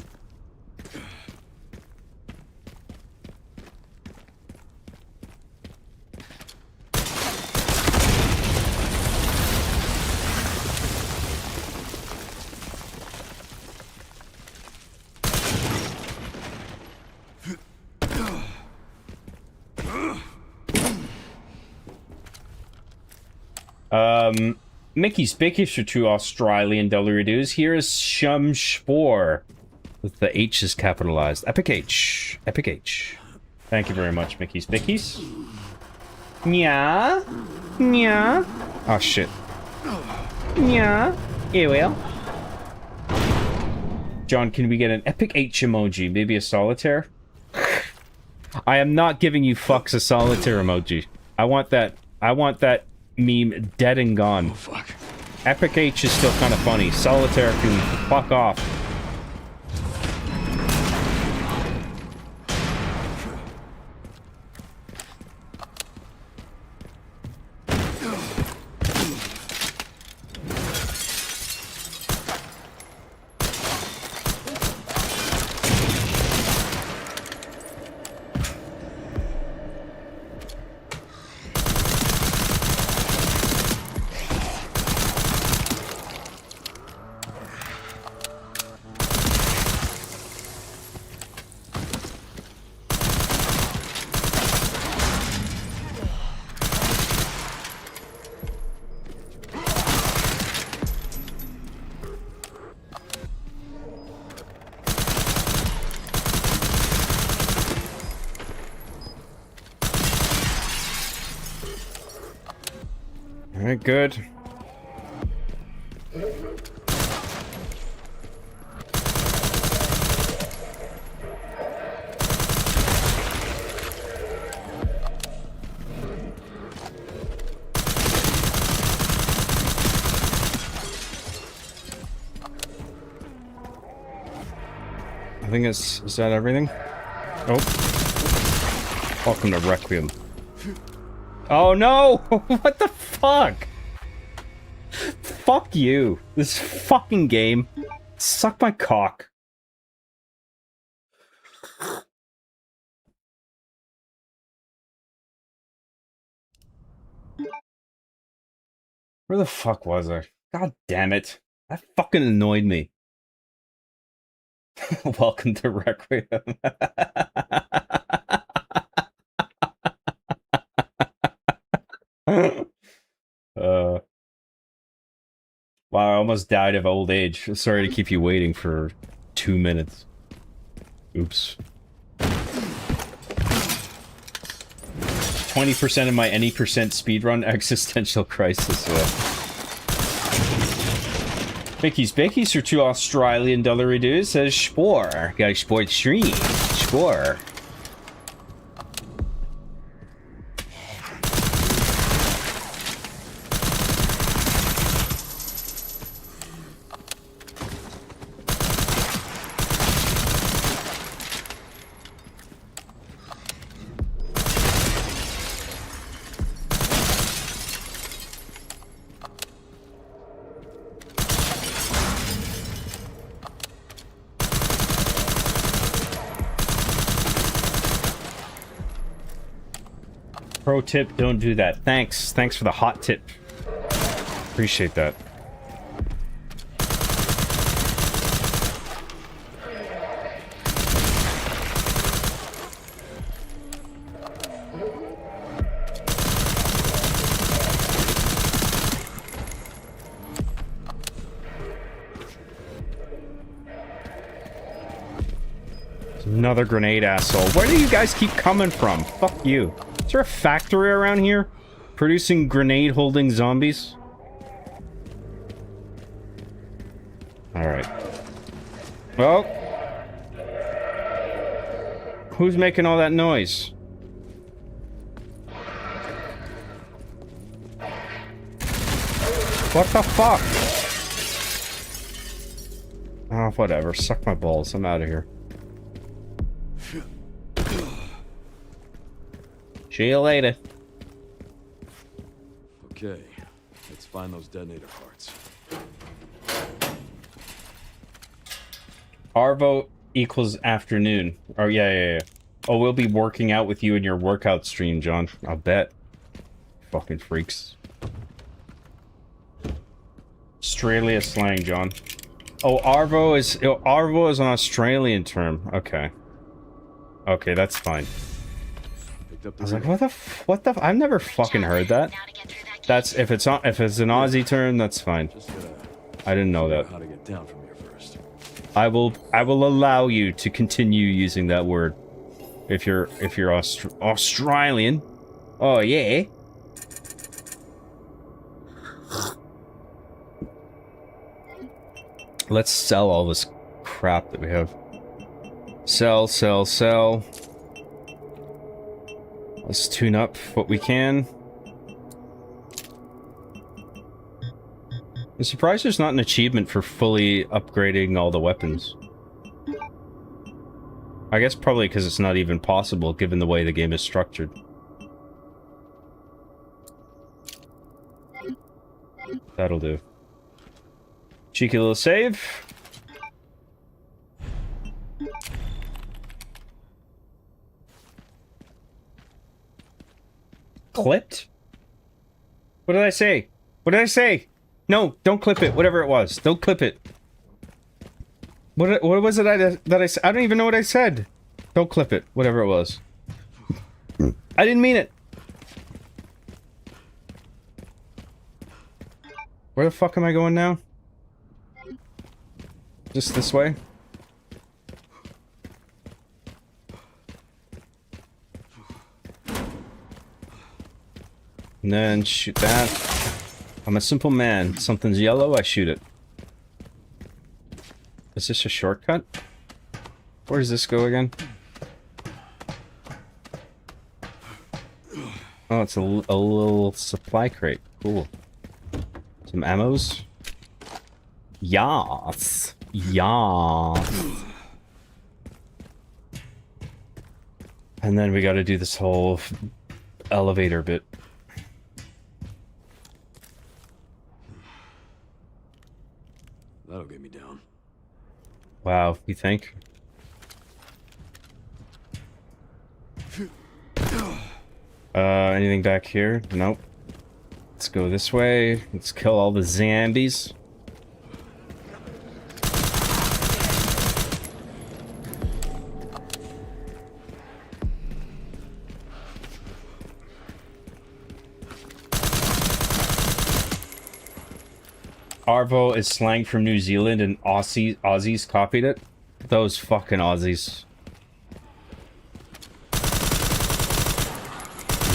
Mickey's Bickish for 2 Australian $. Here is Shum Spore. With the H is capitalized. Epic H. Epic H. Thank you very much, Mickey's Bickies. Yeah. Yeah. Oh, shit. Yeah. You will. John, can we get an Epic H emoji? Maybe a solitaire? I am not giving you fucks a solitaire emoji. I want that meme dead and gone. Oh, fuck. Epic H is still kind of funny. Solitaire can fuck off. Alright, good. I think is that everything? Oh. Welcome to Requiem. Oh no! What the fuck? Fuck you. This fucking game. Suck my cock. Where the fuck was I? God damn it. That fucking annoyed me. Welcome to Requiem. Wow, I almost died of old age. Sorry to keep you waiting for 2 minutes. Oops. 20% of my any percent speedrun existential crisis. Mickey's Bickies for 2 Australian $. Says Spore. Got a sport stream. Spore. Pro tip, don't do that. Thanks. Thanks for the hot tip. Appreciate that. Another grenade, asshole. Where do you guys keep coming from? Fuck you. Is there a factory around here? Producing grenade-holding zombies? Alright. Well, who's making all that noise? What the fuck? Oh, whatever. Suck my balls. I'm out of here. See you later. Okay, let's find those detonator parts. Arvo equals afternoon. Oh, yeah. Oh, we'll be working out with you in your workout stream, John. I'll bet. Fucking freaks. Australia slang, John. Oh, Arvo is an Australian term. Okay. Okay, that's fine. I was like, what the I've never fucking heard that. That's if it's an Aussie term, that's fine. I didn't know that. How to get down from here first. I will allow you to continue using that word. If you're Australian. Oh yeah. Let's sell all this crap that we have. Sell. Let's tune up what we can. I'm surprised there's not an achievement for fully upgrading all the weapons. I guess probably because it's not even possible given the way the game is structured. That'll do. Cheeky little save. Clipped? What did I say? What did I say? No, don't clip it. Whatever it was. Don't clip it. What was it that I said? I don't even know what I said. Don't clip it. Whatever it was. I didn't mean it. Where the fuck am I going now? Just this way? And then shoot that. I'm a simple man. Something's yellow, I shoot it. Is this a shortcut? Where does this go again? Oh, it's a little supply crate. Cool. Some ammos. Yas. Yas. And then we gotta do this whole elevator bit. That'll get me down. Wow, you think? Anything back here? Nope. Let's go this way. Let's kill all the zombies. Arvo is slang from New Zealand and Aussies copied it. Those fucking Aussies.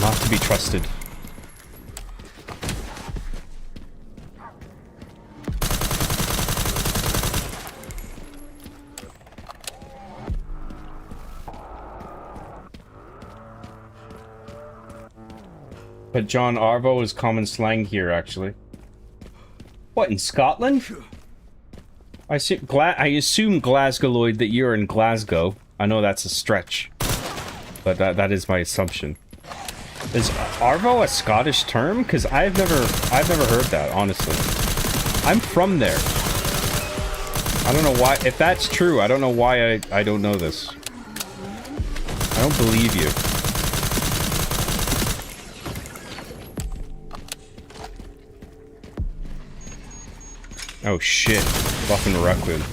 Not to be trusted. But John, Arvo is common slang here, actually. What, in Scotland? I assume Glasgowloid that you're in Glasgow. I know that's a stretch, but that is my assumption. Is Arvo a Scottish term? Because I've never heard that, honestly. I'm from there. I don't know why. If that's true, I don't know why I don't know this. I don't believe you. Oh shit. Fucking Requiem.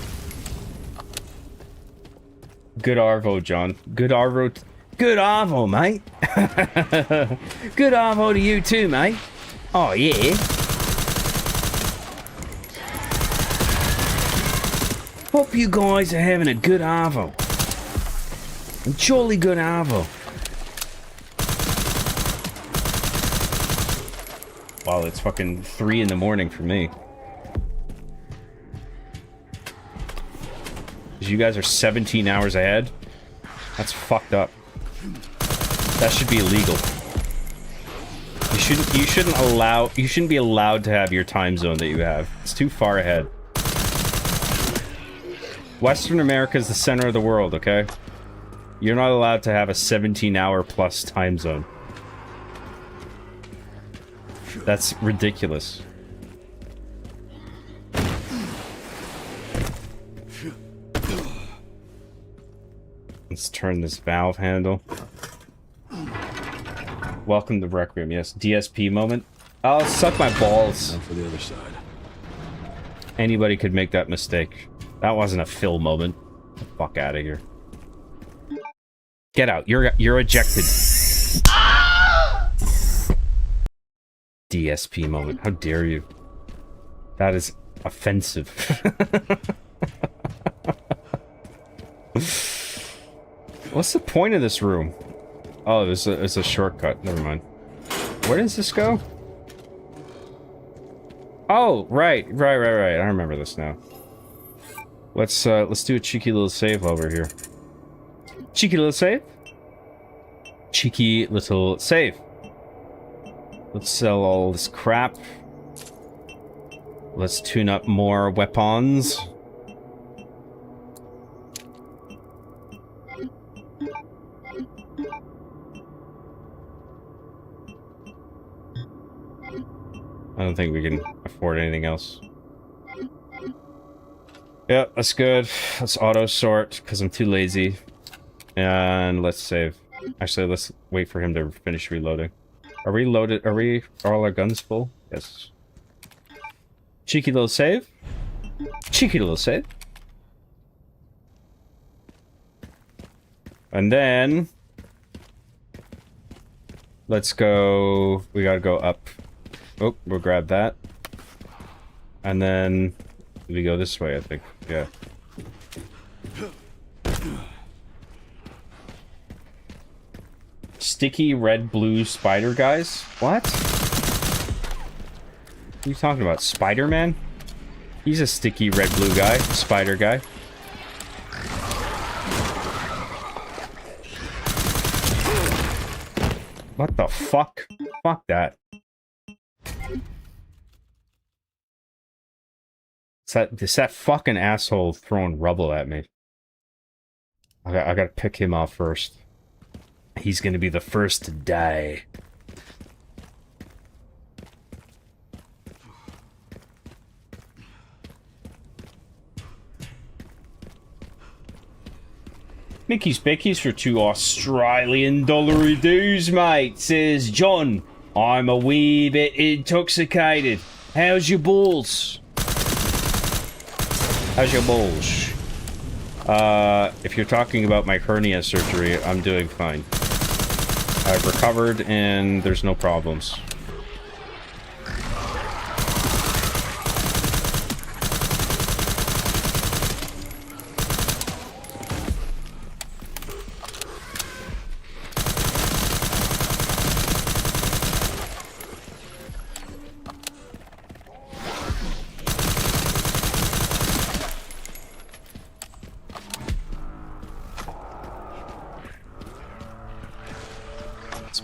Good Arvo, John. Good Arvo. Good Arvo, mate. Good Arvo to you too, mate. Oh yeah. Hope you guys are having a good Arvo. A jolly good Arvo. Wow, it's fucking 3 in the morning for me. because you guys are 17 hours ahead. That's fucked up. That should be illegal. You shouldn't be allowed to have your time zone that you have. It's too far ahead. Western America is the center of the world, okay? You're not allowed to have a 17-hour plus time zone. That's ridiculous. Let's turn this valve handle. Welcome to Requiem, yes. DSP moment. Oh, suck my balls. Now for the other side. Anybody could make that mistake. That wasn't a Phil moment. Get the fuck out of here. Get out. You're ejected. DSP moment. How dare you? That is offensive. What's the point of this room? Oh, it's a shortcut. Never mind. Where does this go? Oh, right. I remember this now. Let's do a cheeky little save over here. Cheeky little save? Cheeky little save. Let's sell all this crap. Let's tune up more weapons. I don't think we can afford anything else. Yeah, that's good. Let's auto sort, because I'm too lazy. And let's save. Actually, let's wait for him to finish reloading. Are we loaded? Are all our guns full? Yes. Cheeky little save. Cheeky little save. And then... let's go... we gotta go up. Oh, we'll grab that. And then... we go this way, I think. Yeah. Sticky red blue spider guys? What? What are you talking about? Spider-Man? He's a sticky red blue guy. Spider guy. What the fuck? Fuck that. It's that fucking asshole throwing rubble at me. I gotta pick him off first. He's gonna be the first to die. Mickey's Becky's for 2 Australian dollary dues, mate. Says John, I'm a wee bit intoxicated. How's your balls? How's your balls? If you're talking about my hernia surgery, I'm doing fine. I've recovered and there's no problems.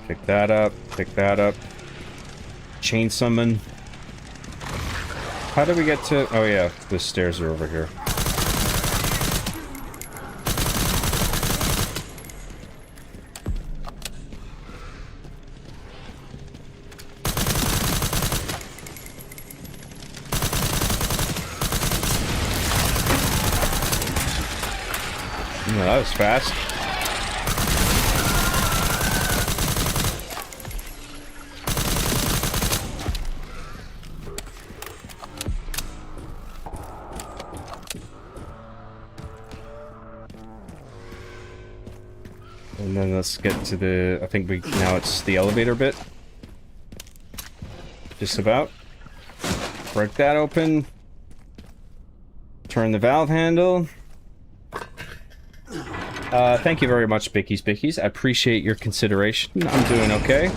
Pick that up, pick that up. Chain summon. How do we get to... oh yeah, the stairs are over here. Oh, that was fast. And then let's get to the... I think now it's the elevator bit. Just about. Break that open. Turn the valve handle. Thank you very much, Bickies. I appreciate your consideration. I'm doing okay.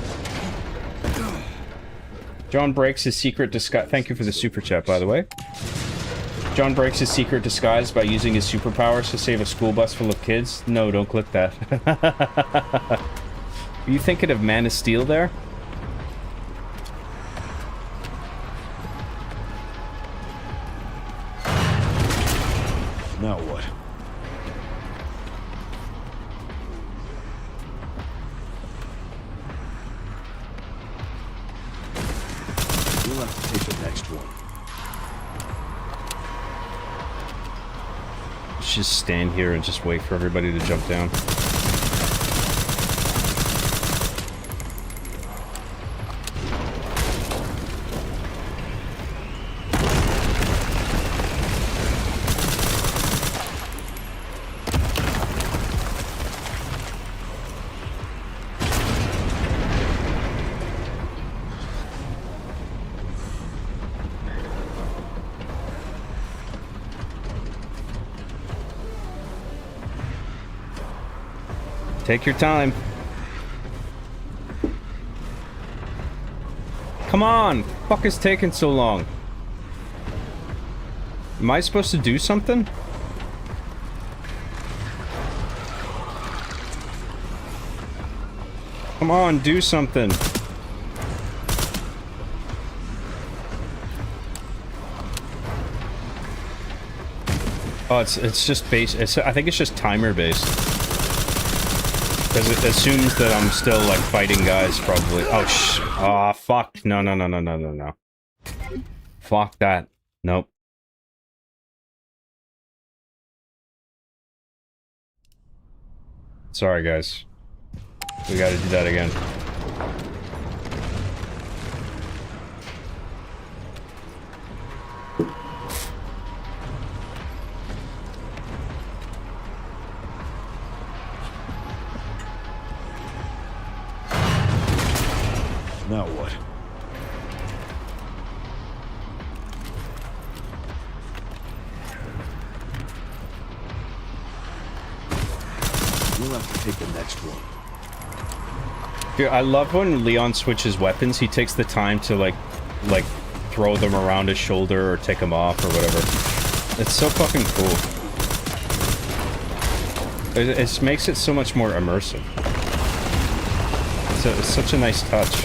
John breaks his secret disguise. Thank you for the super chat, by the way. John breaks his secret disguise by using his superpowers to save a school bus full of kids. No, don't click that. Are you thinking of Man of Steel there? Now what? We'll have to take the next one. Let's just stand here and just wait for everybody to jump down. Take your time. Come on! Fuck is taking so long? Am I supposed to do something? Come on, do something. Oh, it's just base. I think it's just timer based. Because it assumes that I'm still, like, fighting guys, probably. Oh, aw, fuck. No. Fuck that. Nope. Sorry, guys. We gotta do that again. Now what? We'll have to take the next one. Dude, I love when Leon switches weapons. He takes the time to, like throw them around his shoulder or take them off or whatever. It's so fucking cool. It makes it so much more immersive. It's such a nice touch.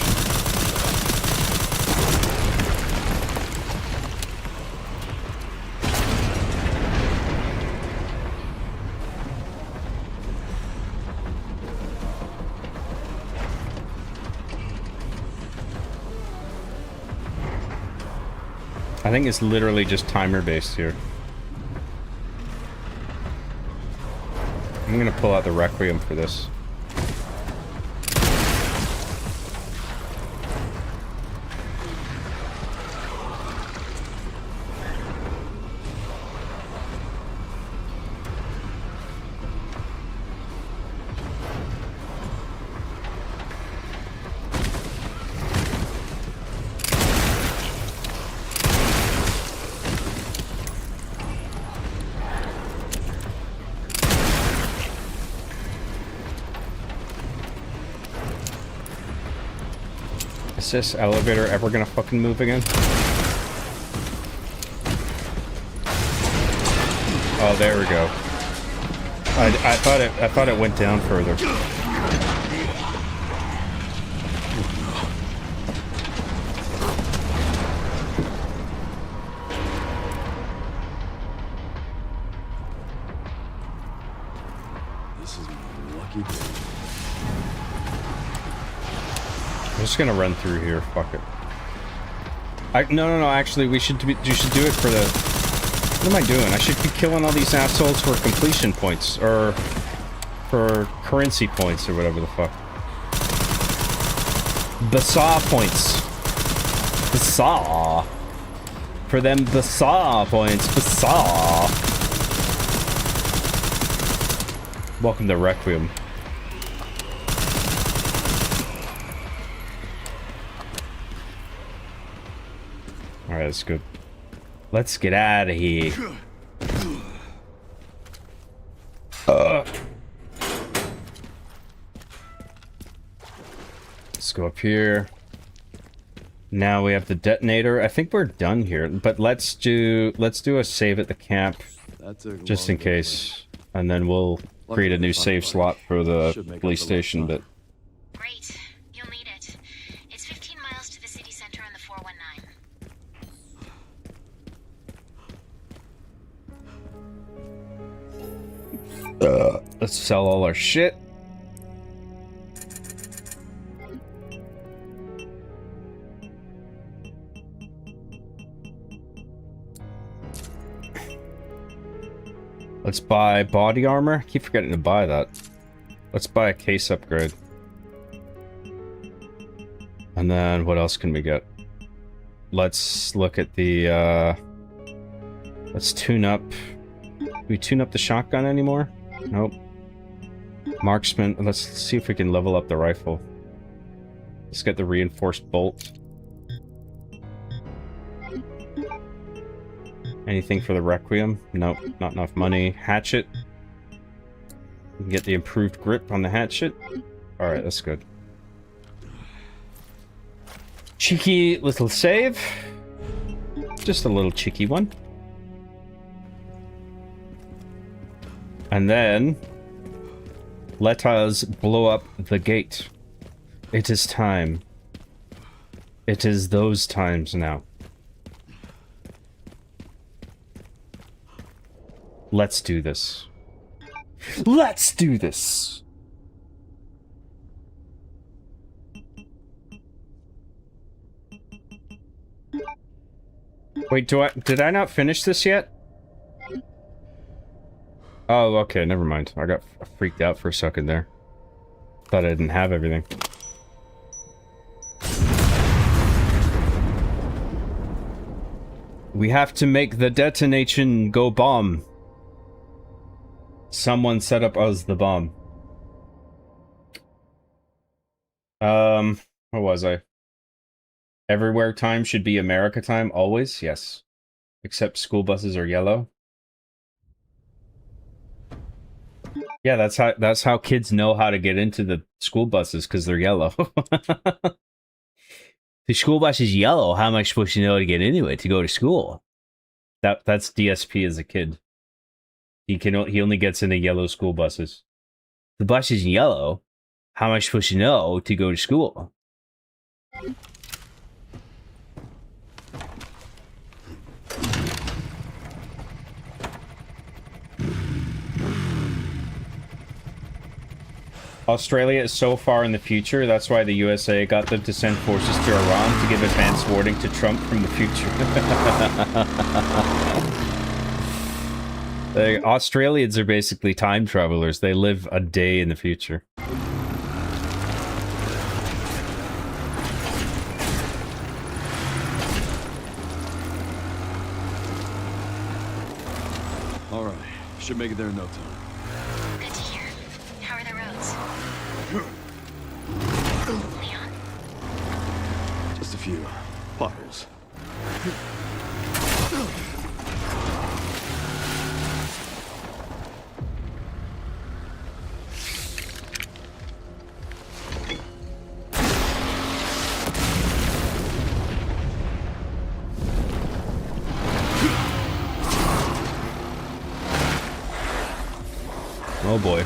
I think it's literally just timer based here. I'm gonna pull out the Requiem for this. Is this elevator ever gonna fucking move again? Oh, there we go. I thought it went down further. This is my lucky day. I'm just gonna run through here. Fuck it. No. Actually, you should do it for the. What am I doing? I should be killing all these assholes for completion points or for currency points or whatever the fuck. Basaw points. Basaw. For them Basaw points. Basaw. Welcome to Requiem. Alright, that's good. Let's get out of here. Let's go up here. Now we have the detonator. I think we're done here, but let's do a save at the camp, just in case, and then we'll create a new save slot for the police station bit. Great. You'll need it. It's 15 miles to the city center on the 419. Let's sell all our shit. Let's buy body armor. Keep forgetting to buy that. Let's buy a case upgrade. And then what else can we get? Let's look at the let's tune up. Can we tune up the shotgun anymore? Nope. Marksman. Let's see if we can level up the rifle. Let's get the reinforced bolt. Anything for the Requiem? Nope, not enough money. Hatchet. We can get the improved grip on the hatchet. Alright, that's good. Cheeky little save. Just a little cheeky one. And then let us blow up the gate. It is time. It is those times now. Let's do this. Let's do this! Wait, did I not finish this yet? Oh, okay, never mind. I got freaked out for a second there. Thought I didn't have everything. We have to make the detonation go bomb. Someone set up us the bomb. Where was I? Everywhere time should be America time, always? Yes. Except school buses are yellow. Yeah, that's how kids know how to get into the school buses, because they're yellow. The school bus is yellow. How am I supposed to know to get into it to go to school? That's DSP as a kid. He only gets into yellow school buses. The bus is yellow. How am I supposed to know to go to school? Australia is so far in the future, that's why the USA got them to send forces to Iran to give advance warning to Trump from the future. The Australians are basically time travelers. They live a day in the future. All right, should make it there in no time. Good to hear. How are the roads? Leon? Just a few potholes. Oh boy.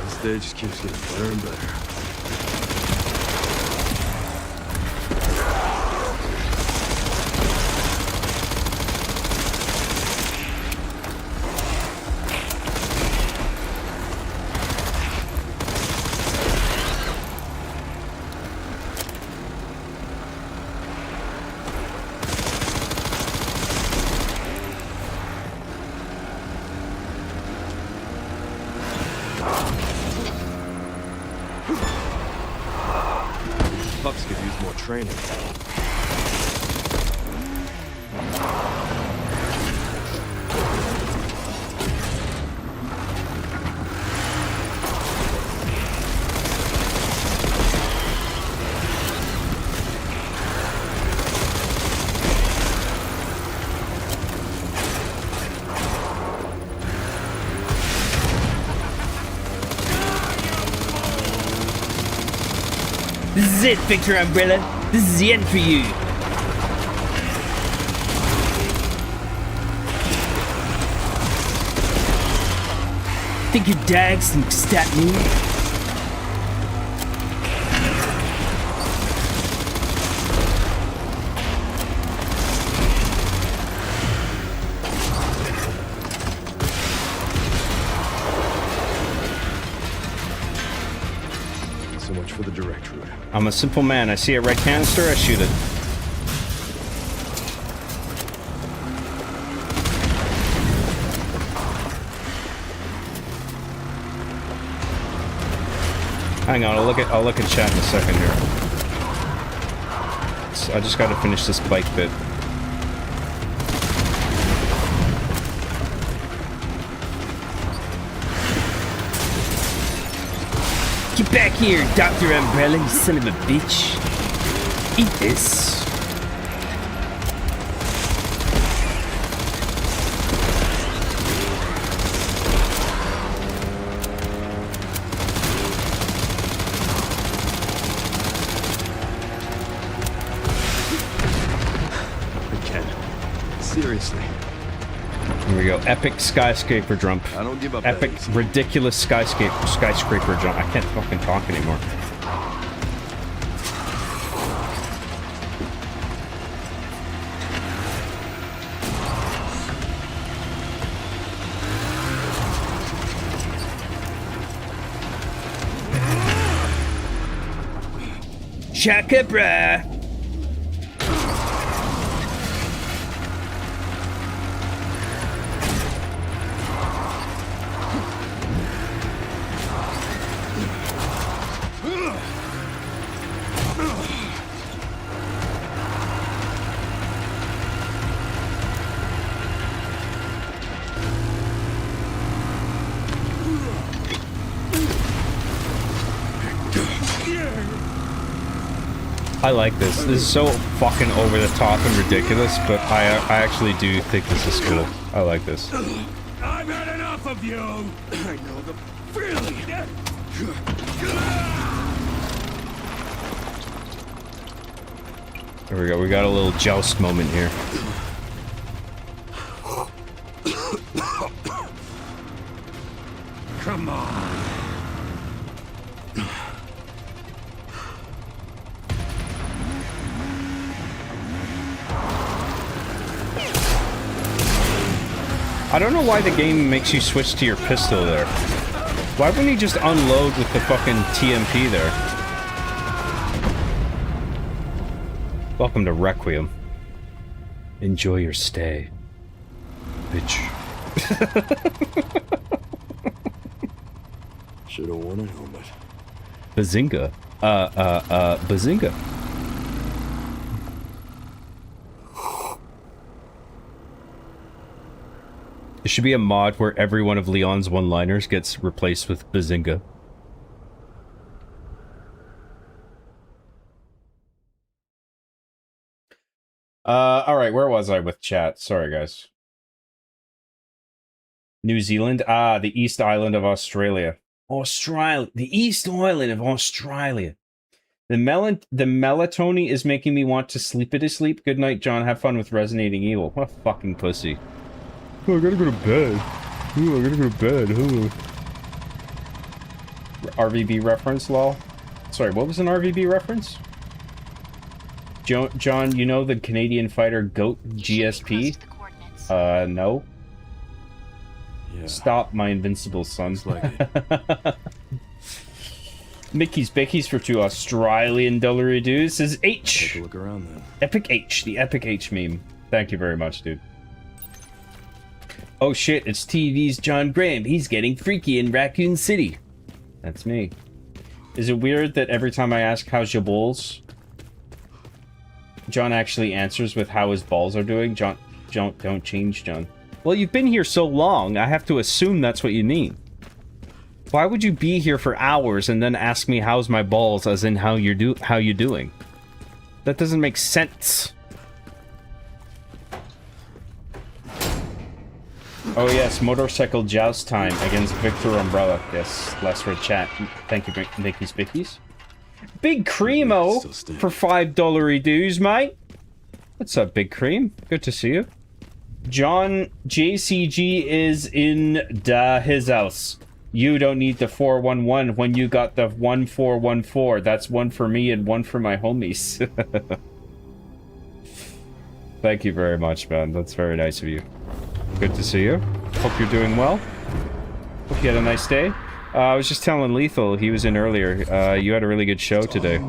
This day just keeps getting better and better. Bucks could use more training. it, Victor Umbrella. This is the end for you. Think your dags can stop me? So much for the direct route. I'm a simple man. I see a red canister, I shoot it. Hang on, I'll look at chat in a second here. So I just gotta finish this bike bit. Get back here, Dr. Umbrella, you son of a bitch. Eat this. Seriously. Here we go. Epic skyscraper jump. I don't give up. Epic, ridiculous skyscraper jump. I can't fucking talk anymore. Shaka brah. I like this. This is so fucking over the top and ridiculous, but I actually do think this is cool. I like this. I've had enough of you. I know the feeling. There we go. We got a little joust moment here. Come on. I don't know why the game makes you switch to your pistol there. Why wouldn't he just unload with the fucking TMP there? Welcome to Requiem. Enjoy your stay, bitch. Should have worn a helmet. Bazinga. Bazinga. There should be a mod where every one of Leon's one-liners gets replaced with Bazinga. Alright, where was I with chat? Sorry, guys. New Zealand? Ah, the East Island of Australia. Australia. The East Island of Australia. The melatonin is making me want to sleepity sleep. Good night, John. Have fun with Resonating Evil. What a fucking pussy. Oh, I gotta go to bed. Ooh, I gotta go to bed. Ooh. RVB reference, lol. Sorry, what was an RVB reference? John, you know the Canadian fighter GOAT GSP? No. Yeah. Stop, my invincible son. Like it. Mickey's Bickies for 2 Australian dollary dudes. Says H. Take a look around then. Epic H, the Epic H meme. Thank you very much, dude. Oh shit, it's TV's John Graham. He's getting freaky in Raccoon City. That's me. Is it weird that every time I ask how's your balls, John actually answers with how his balls are doing? John, don't change, John. Well, you've been here so long, I have to assume that's what you mean. Why would you be here for hours and then ask me how's my balls, as in how you doing? That doesn't make sense. Oh yes, motorcycle joust time against Victor Umbrella. Yes, last red chat. Thank you, Mickey's Bickies. Big Creamo for $5 dues, mate. What's up, Big Cream? Good to see you. John JCG is in his house. You don't need the 411 when you got the 1414. That's one for me and one for my homies. Thank you very much, man. That's very nice of you. Good to see you. Hope you're doing well. Hope you had a nice day. I was just telling Lethal, he was in earlier, you had a really good show today.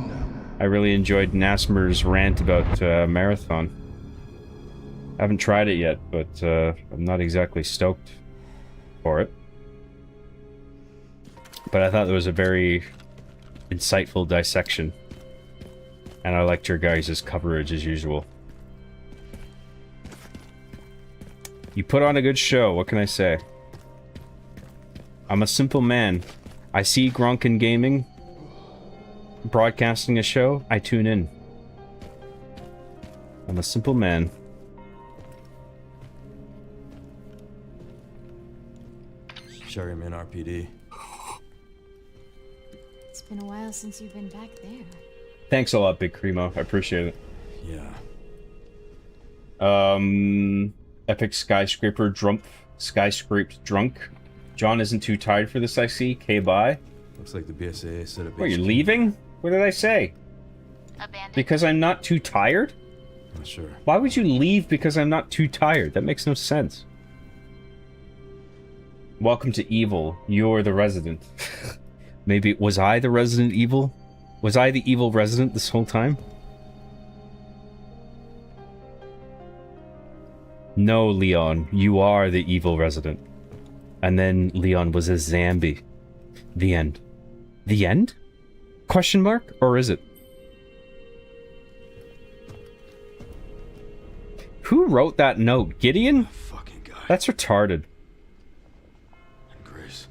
I really enjoyed Nasmer's rant about Marathon. I haven't tried it yet, but I'm not exactly stoked for it. But I thought there was a very insightful dissection. And I liked your guys' coverage as usual. You put on a good show, what can I say? I'm a simple man. I see Gronk in gaming, broadcasting a show, I tune in. I'm a simple man. Sherry, I'm in RPD. It's been a while since you've been back there. Thanks a lot, Big Creamo. I appreciate it. Yeah. Epic skyscraper skyscraped drunk. John isn't too tired for this, I see. K-bye. Looks like the BSAA set up. What, you're leaving? What did I say? Abandoned. Because I'm not too tired? Not sure. Why would you leave because I'm not too tired? That makes no sense. Welcome to Evil. You're the resident. Maybe, was I the resident evil? Was I the evil resident this whole time? No, Leon, you are the evil resident. And then Leon was a zombie. The end. The end? Question mark? Or is it? Who wrote that note? Gideon? Fucking guy. That's retarded. And Grace.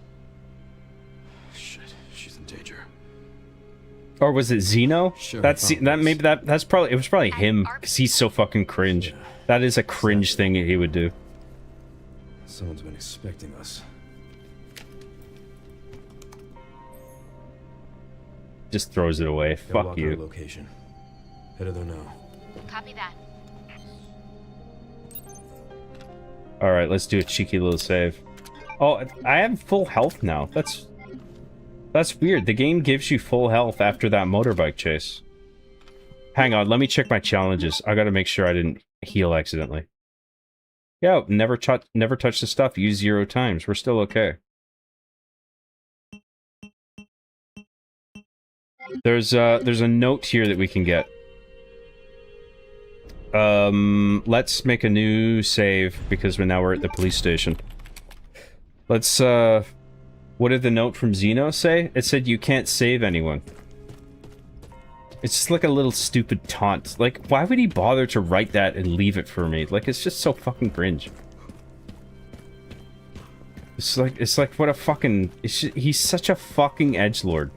Shit, she's in danger. Or was it Zeno? Sure, That's probably it was probably him because he's so fucking cringe. Yeah. That is a cringe thing he would do. Someone's been expecting us. Just throws it away. Gotta Fuck lock our you. location. Head of there now. Copy that. Alright, let's do a cheeky little save. Oh, I have full health now. That's weird. The game gives you full health after that motorbike chase. Hang on, let me check my challenges. I gotta make sure I didn't heal accidentally. Yeah, never touch the stuff. Use 0 times. We're still okay. There's a note here that we can get. Let's make a new save because we're at the police station. Let's what did the note from Zeno say? It said you can't save anyone. It's just like a little stupid taunt. Like, why would he bother to write that and leave it for me? Like, it's just so fucking cringe. It's like what a fucking... he's such a fucking edgelord.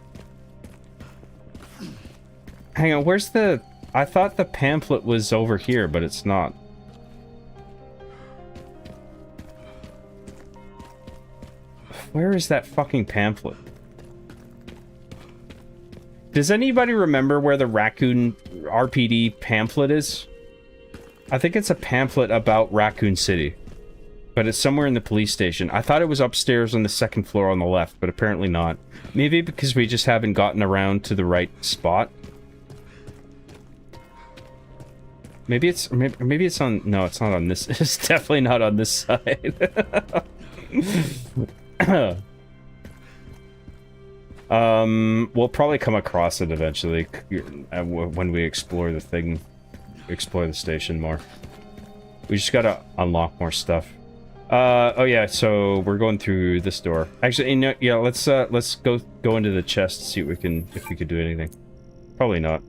Hang on, where's the... I thought the pamphlet was over here, but it's not. Where is that fucking pamphlet? Does anybody remember where the Raccoon RPD pamphlet is? I think it's a pamphlet about Raccoon City. But it's somewhere in the police station. I thought it was upstairs on the 2nd floor on the left, but apparently not. Maybe because we just haven't gotten around to the right spot. Maybe it's on... No, it's not on this... It's definitely not on this side. We'll probably come across it eventually when we explore the thing, explore the station more. We just gotta unlock more stuff. Oh yeah, so we're going through this door. Actually, you know, yeah, let's go into the chest to see what we can, if we could do anything. Probably not.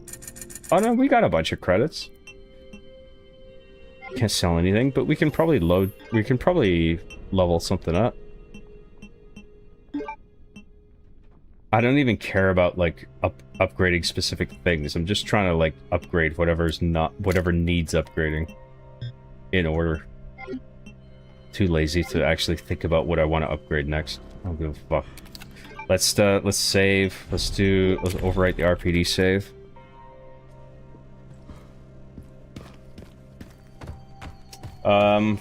Oh no, we got a bunch of credits. Can't sell anything, but we can probably level something up. I don't even care about, like, upgrading specific things. I'm just trying to, like, upgrade whatever needs upgrading. In order. Too lazy to actually think about what I want to upgrade next. I don't give a fuck. Let's save. Let's overwrite the RPD save.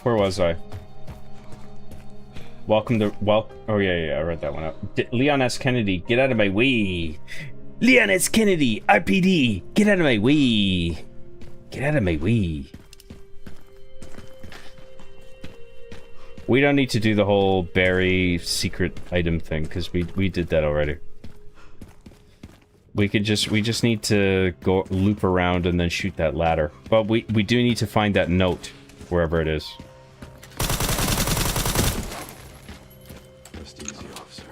Where was I? Oh yeah, I read that one out. Leon S. Kennedy, get out of my way. Leon S. Kennedy, RPD, get out of my way. Get out of my way. We don't need to do the whole Barry secret item thing because we did that already. We just need to go loop around and then shoot that ladder. But we do need to find that note wherever it is. Rest easy, officer.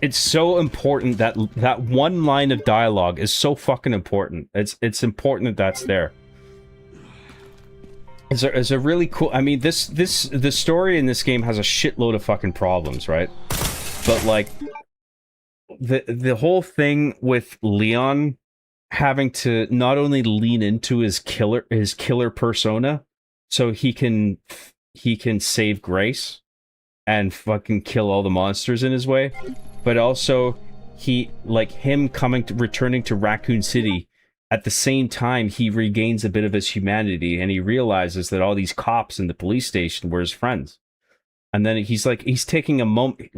It's so important that one line of dialogue is so fucking important. It's important that that's there. It's a really cool. I mean, the story in this game has a shitload of fucking problems, right? But like the whole thing with Leon having to not only lean into his killer persona, so he can save Grace and fucking kill all the monsters in his way, but also returning to Raccoon City. At the same time, he regains a bit of his humanity, and he realizes that all these cops in the police station were his friends. And then he's taking a moment,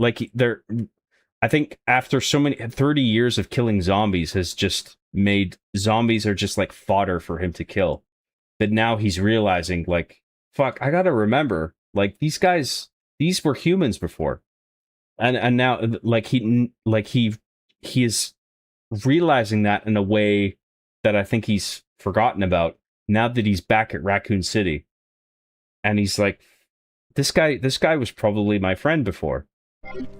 I think after so many 30 years of killing zombies has just made zombies are just like fodder for him to kill. But now he's realizing, like, fuck, I gotta remember, like, these were humans before. And now, he is realizing that in a way that I think he's forgotten about now that he's back at Raccoon City. And he's like, this guy was probably my friend before.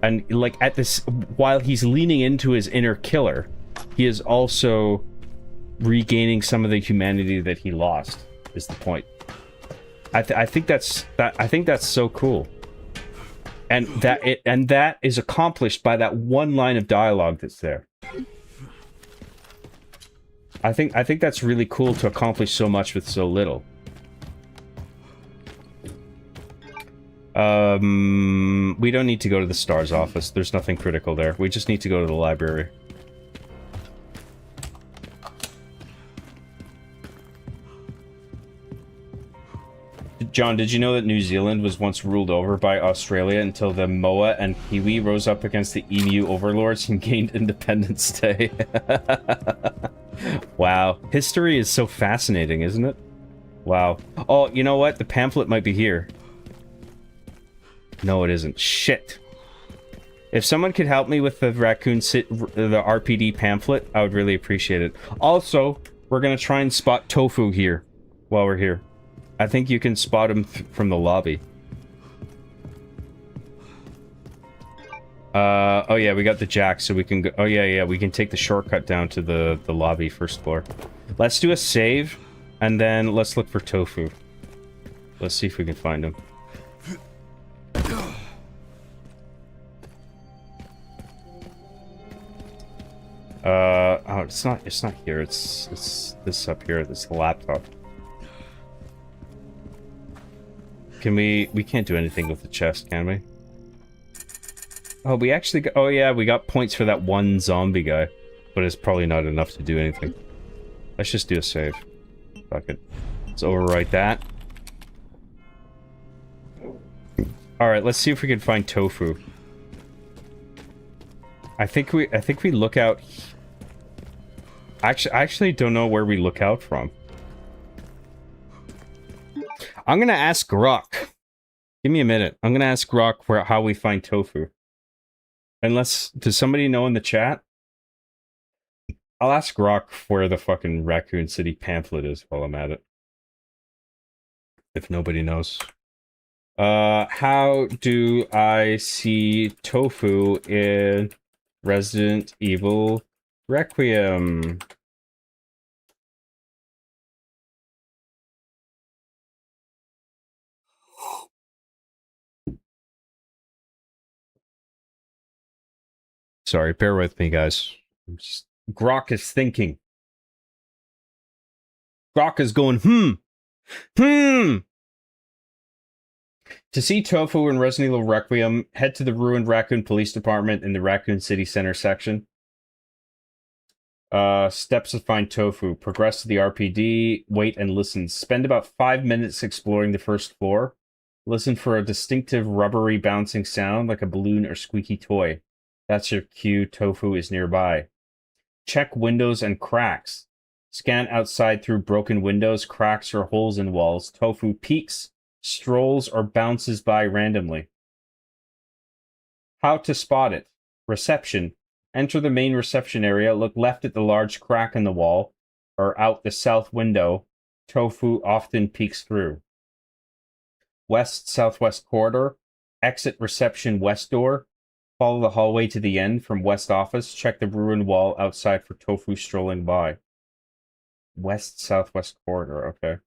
And like while he's leaning into his inner killer, he is also regaining some of the humanity that he lost, is the point. I think that's so cool. And that is accomplished by that one line of dialogue that's there. I think that's really cool to accomplish so much with so little. We don't need to go to the STARS office. There's nothing critical there. We just need to go to the library. John, did you know that New Zealand was once ruled over by Australia until the Moa and Kiwi rose up against the emu overlords and gained Independence Day? Wow. History is so fascinating, isn't it? Wow. Oh, you know what? The pamphlet might be here. No, it isn't. Shit. If someone could help me with the the RPD pamphlet, I would really appreciate it. Also, we're gonna try and spot Tofu here while we're here. I think you can spot him from the lobby. Oh yeah, we got the jack, so we can go. Oh yeah, we can take the shortcut down to the lobby, first floor. Let's do a save, and then let's look for Tofu. Let's see if we can find him. Oh, it's not here. It's this up here. This the laptop. Can we can't do anything with the chest, can we? Oh, we actually got, oh yeah, we got points for that one zombie guy, but it's probably not enough to do anything. Let's just do a save. Fuck it. Let's overwrite that. Alright, let's see if we can find Tofu. I think we look out. I actually don't know where we look out from. I'm gonna ask Grok. Give me a minute. I'm gonna ask Grok how we find Tofu. Unless, does somebody know in the chat? I'll ask Grok where the fucking Raccoon City pamphlet is while I'm at it. If nobody knows. How do I see Tofu in Resident Evil Requiem? Sorry, bear with me, guys. Grok is thinking. Grok is going, hmm. To see Tofu in Resident Evil Requiem, head to the ruined Raccoon Police Department in the Raccoon City Center section. Steps to find Tofu. Progress to the RPD. Wait and listen. Spend about 5 minutes exploring the first floor. Listen for a distinctive rubbery bouncing sound like a balloon or squeaky toy. That's your cue. Tofu is nearby. Check windows and cracks. Scan outside through broken windows, cracks, or holes in walls. Tofu peeks, strolls, or bounces by randomly. How to spot it. Reception. Enter the main reception area. Look left at the large crack in the wall, or out the south window. Tofu often peeks through. West-southwest corridor. Exit reception west door. Follow the hallway to the end from west office. Check the ruined wall outside for Tofu strolling by. West-southwest corridor, okay.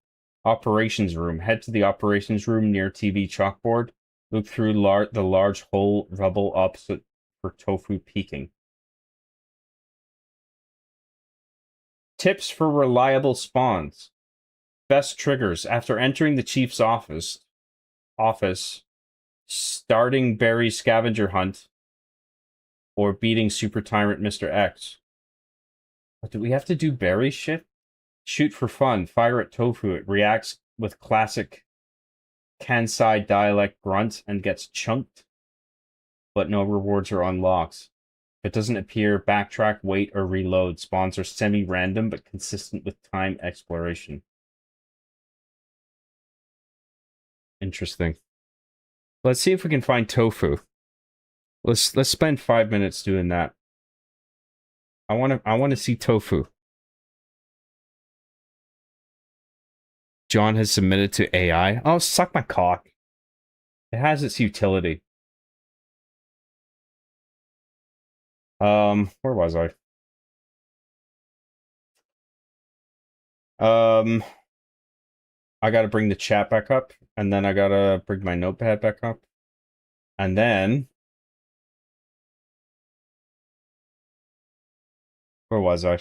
Operations room. Head to the operations room near TV chalkboard. Look through the large hole rubble opposite for Tofu peeking. Tips for reliable spawns. Best triggers. After entering the chief's office, starting Barry's scavenger hunt, or beating Super Tyrant Mr. X. What, do we have to do Barry shit? Shoot for fun. Fire at Tofu. It reacts with classic Kansai dialect grunt and gets chunked, but no rewards or unlocks. If it doesn't appear, backtrack, wait, or reload. Spawns are semi-random but consistent with time exploration. Interesting. Let's see if we can find Tofu. Let's spend 5 minutes doing that. I want to see Tofu. John has submitted to AI. Oh, suck my cock. It has its utility. Where was I? I gotta bring the chat back up, and then I gotta bring my notepad back up. And then... Where was I?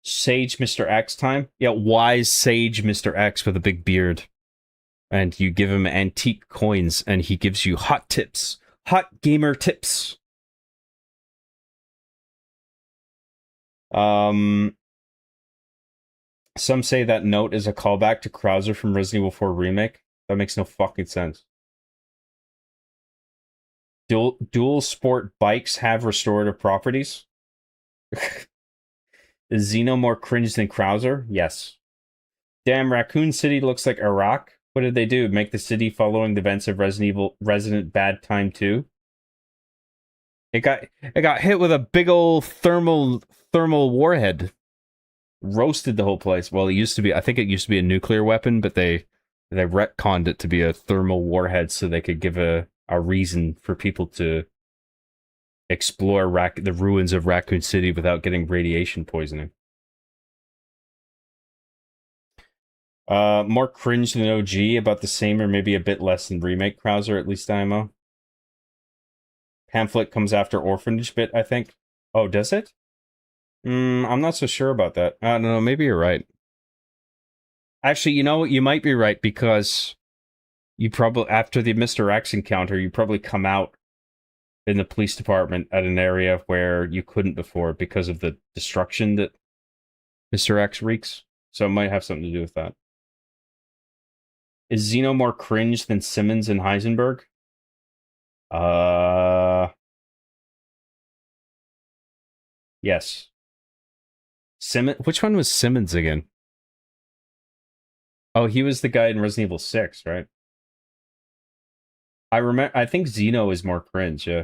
Sage Mr. X time? Yeah, wise sage Mr. X with a big beard. And you give him antique coins, and he gives you hot tips. Hot gamer tips. Some say that note is a callback to Krauser from Resident Evil 4 Remake. That makes no fucking sense. Dual sport bikes have restorative properties. Is Xeno more cringe than Krauser? Yes. Damn, Raccoon City looks like Iraq. What did they do? Make the city following the events of Resident Bad Time 2? It got hit with a big old thermal warhead. Roasted the whole place. Well, it used to be, I think it used to be a nuclear weapon, but they retconned it to be a thermal warhead so they could give a reason for people to explore the ruins of Raccoon City without getting radiation poisoning. More cringe than OG, about the same or maybe a bit less than Remake Krauser, at least IMO. Pamphlet comes after Orphanage bit, I think. Oh, does it? I'm not so sure about that. I don't know, maybe you're right. Actually, you know what? You might be right, because you probably, after the Mr. X encounter, you probably come out in the police department at an area where you couldn't before because of the destruction that Mr. X wreaks. So it might have something to do with that. Is Xeno more cringe than Simmons and Heisenberg? Yes. Which one was Simmons again? Oh, he was the guy in Resident Evil 6, right? I think Xeno is more cringe, yeah.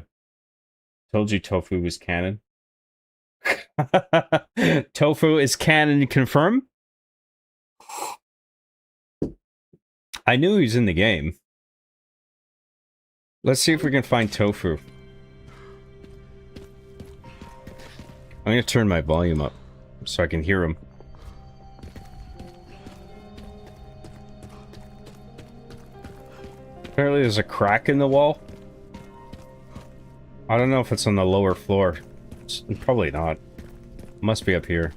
Told you Tofu was canon. Tofu is canon, confirm? I knew he was in the game. Let's see if we can find Tofu. I'm gonna turn my volume up so I can hear him. Apparently there's a crack in the wall. I don't know if it's on the lower floor. It's probably not. Must be up here.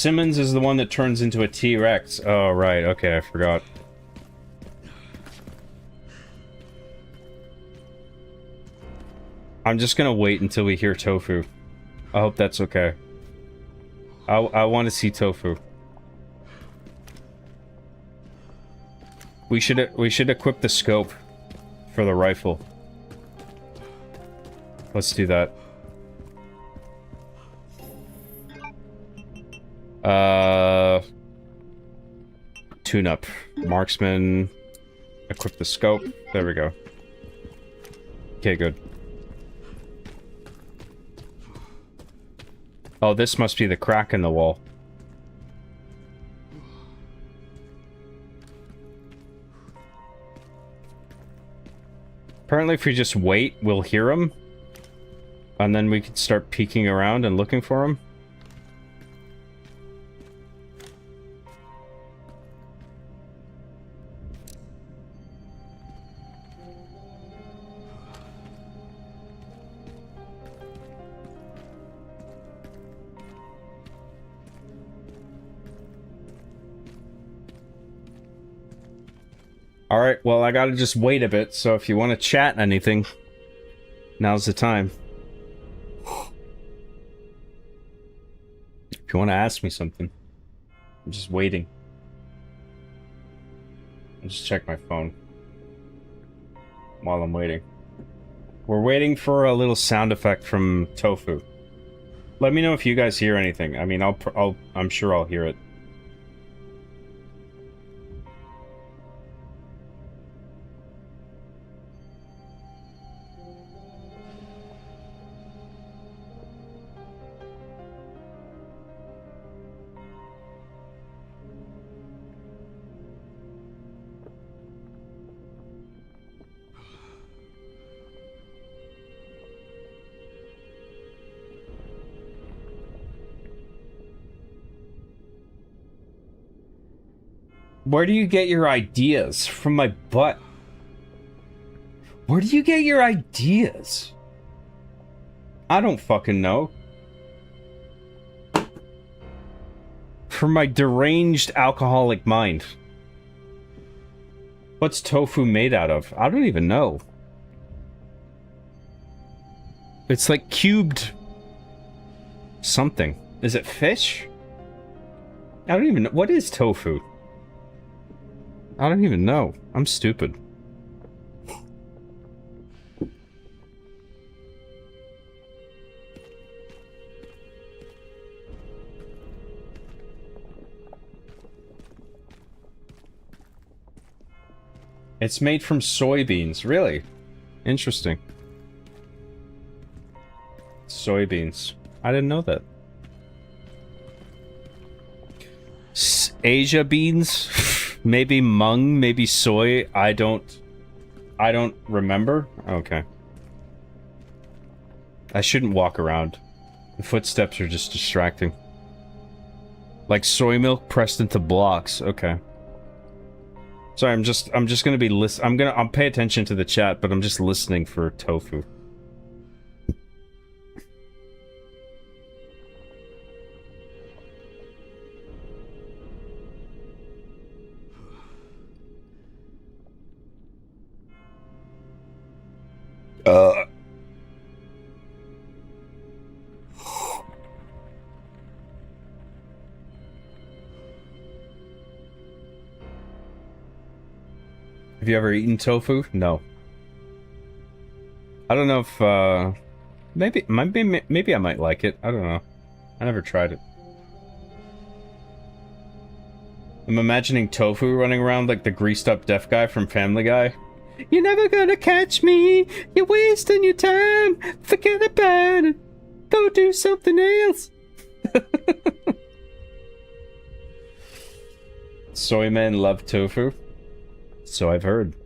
Simmons is the one that turns into a T-Rex. Oh, right. Okay, I forgot. I'm just gonna wait until we hear Tofu. I hope that's okay. I want to see Tofu. We should equip the scope for the rifle. Let's do that. Tune up. Marksman. Equip the scope. There we go. Okay, good. Oh, this must be the crack in the wall. Apparently, if we just wait, we'll hear him. And then we can start peeking around and looking for him. Alright, well, I gotta just wait a bit, so if you want to chat anything, now's the time. If you want to ask me something, I'm just waiting. I'll just check my phone while I'm waiting. We're waiting for a little sound effect from Tofu. Let me know if you guys hear anything. I mean, I'm sure I'll hear it. Where do you get your ideas? From my butt. Where do you get your ideas? I don't fucking know. From my deranged alcoholic mind. What's tofu made out of? I don't even know. It's like cubed something. Is it fish? I don't even know. What is tofu? I don't even know. I'm stupid. It's made from soybeans. Really? Interesting. Soybeans. I didn't know that. Asia beans? Maybe mung, maybe soy. I don't remember. Okay. I shouldn't walk around. The footsteps are just distracting. Like soy milk pressed into blocks. Okay. Sorry, I'm just gonna be I'll pay attention to the chat, but I'm just listening for tofu. Have you ever eaten tofu? No. I don't know if, maybe I might like it. I don't know. I never tried it. I'm imagining Tofu running around like the greased up deaf guy from Family Guy. You're never gonna catch me! You're wasting your time! Forget about it! Go do something else! Soy men love tofu. So I've heard.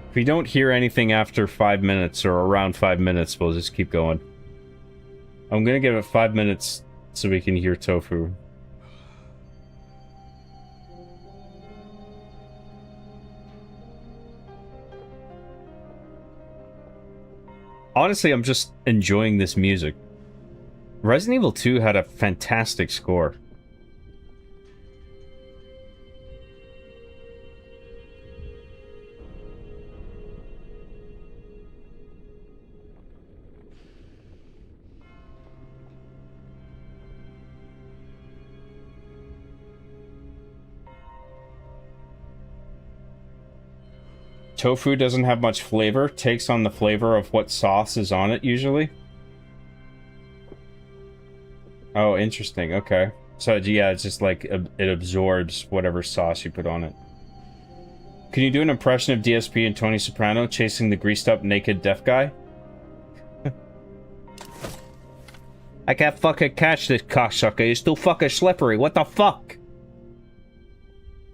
If we don't hear anything after 5 minutes or around 5 minutes, we'll just keep going. I'm gonna give it 5 minutes so we can hear Tofu. Honestly, I'm just enjoying this music. Resident Evil 2 had a fantastic score. Tofu doesn't have much flavor, takes on the flavor of what sauce is on it usually. Oh, interesting. Okay. So, yeah, it's just like it absorbs whatever sauce you put on it. Can you do an impression of DSP and Tony Soprano chasing the greased up naked deaf guy? I can't fucking catch this cocksucker. He's too fucking slippery. What the fuck?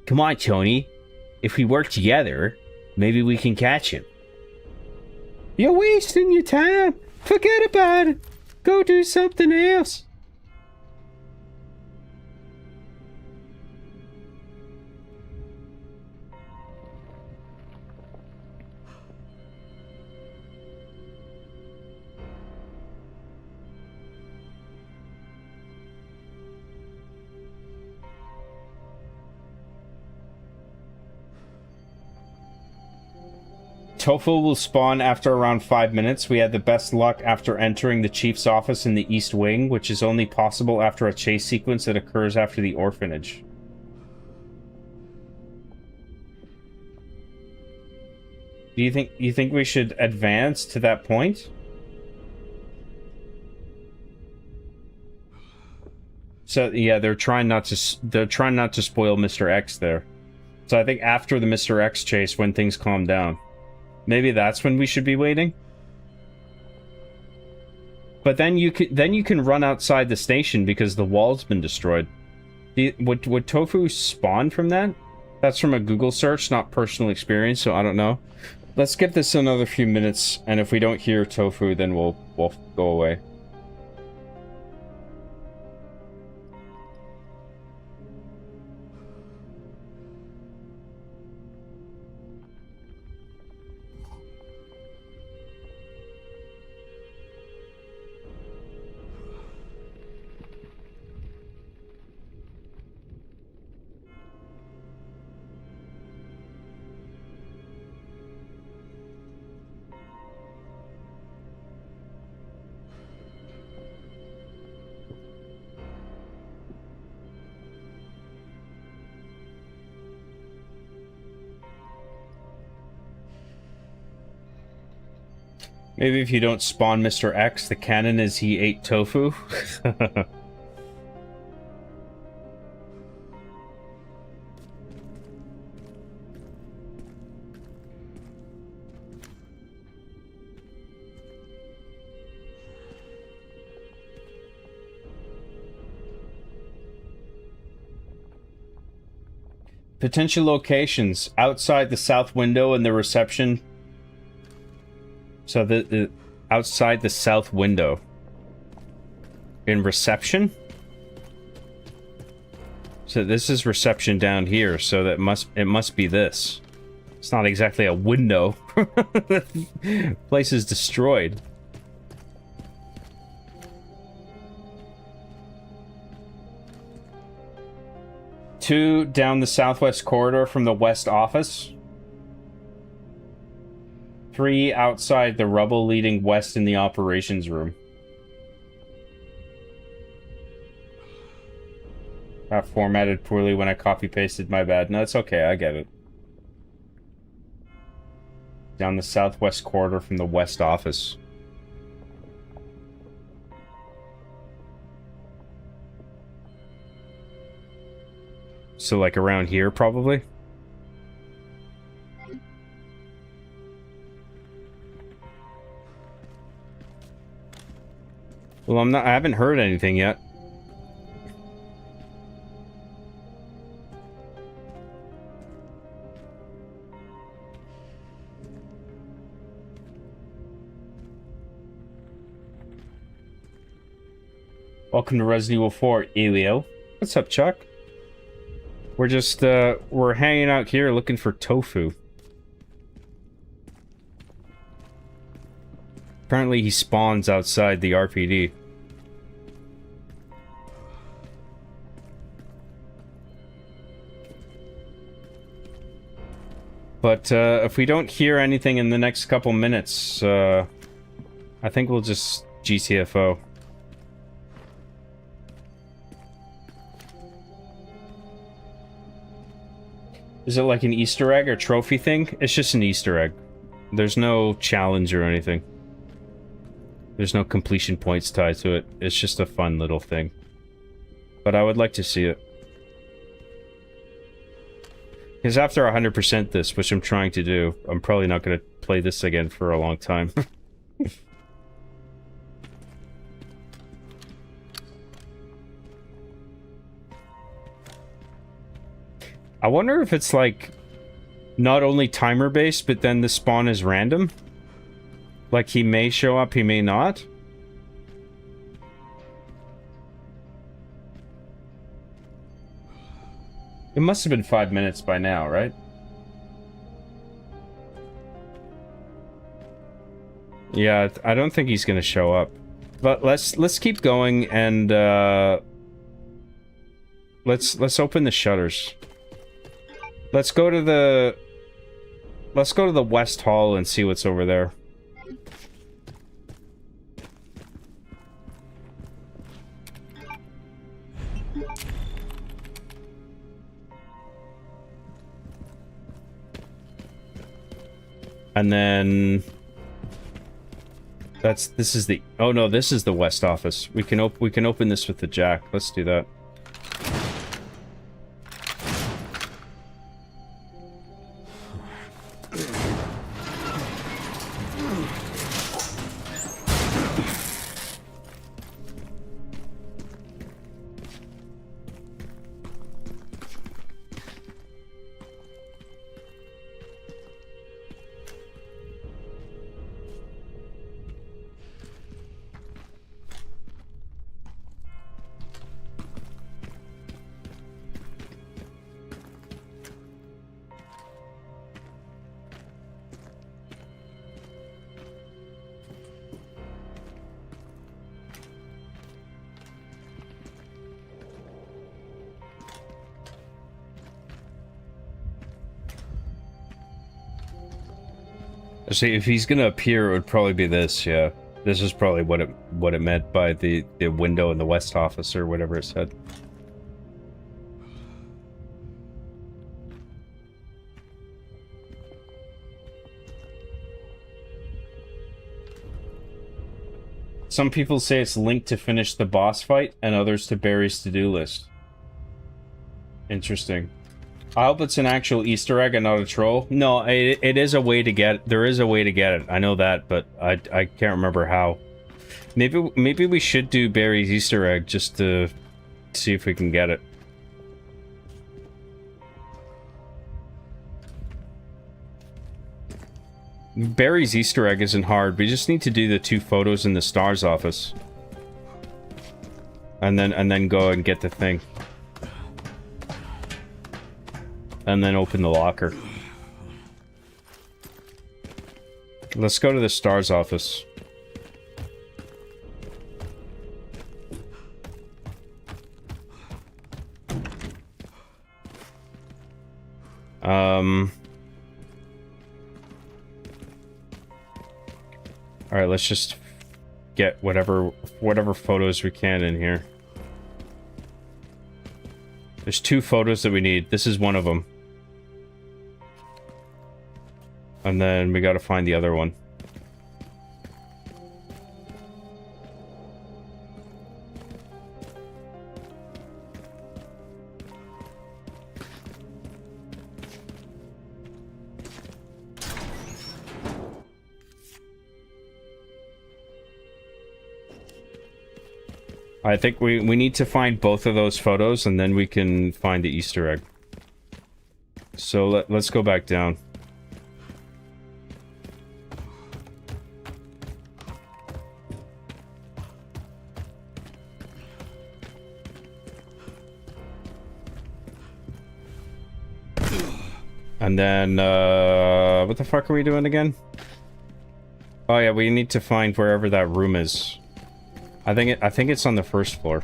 Come on, Tony. If we work together, maybe we can catch him. You're wasting your time. Forget about it. Go do something else. Tofu will spawn after around 5 minutes. We had the best luck after entering the chief's office in the East Wing, which is only possible after a chase sequence that occurs after the orphanage. Do you think we should advance to that point? So yeah, they're trying not to spoil Mr. X there. So I think after the Mr. X chase, when things calm down. Maybe that's when we should be waiting. But then you can run outside the station because the wall's been destroyed. Would Tofu spawn from that? That's from a Google search, not personal experience, so I don't know. Let's give this another few minutes, and if we don't hear Tofu, then we'll go away. Maybe if you don't spawn Mr. X, the canon is he ate tofu. Potential locations outside the south window and the reception. So the outside the south window in reception. So this is reception down here. So it must be this. It's not exactly a window. Place is destroyed. Two down the southwest corridor from the west office. 3 outside the rubble leading west in the operations room. Got formatted poorly when I copy-pasted, my bad. No, it's okay, I get it. Down the southwest corridor from the west office. So, like, around here, probably? Well, I haven't heard anything yet. Welcome to Resident Evil 4, Elio. What's up, Chuck? We're just, we're hanging out here looking for tofu. Apparently he spawns outside the RPD. But if we don't hear anything in the next couple minutes, I think we'll just GTFO. Is it like an Easter egg or trophy thing? It's just an Easter egg. There's no challenge or anything. There's no completion points tied to it. It's just a fun little thing. But I would like to see it. Because after 100% this, which I'm trying to do, I'm probably not going to play this again for a long time. I wonder if it's like not only timer based, but then the spawn is random. Like he may show up, he may not. It must have been 5 minutes by now, right? Yeah, I don't think he's gonna show up. But let's keep going and let's open the shutters. Let's go to the West Hall and see what's over there. And then this is the West office. We can open this with the jack. Let's do that. See, if he's gonna appear, it would probably be this, yeah. This is probably what it meant by the window in the West office or whatever it said. Some people say it's linked to finish the boss fight, and others to Barry's to-do list. Interesting. I hope it's an actual Easter egg and not a troll. No, it is a way to get... There is a way to get it. I know that, but I can't remember how. Maybe we should do Barry's Easter egg just to see if we can get it. Barry's Easter egg isn't hard. We just need to do the 2 photos in the STARS office. And then go and get the thing. And then open the locker. Let's go to the STARS office. Alright, let's just get whatever photos we can in here. There's 2 photos that we need. This is one of them. And then we gotta find the other one. I think we need to find both of those photos and then we can find the Easter egg. So let's go back down. And then, what the fuck are we doing again? Oh yeah, we need to find wherever that room is. I think it's on the first floor.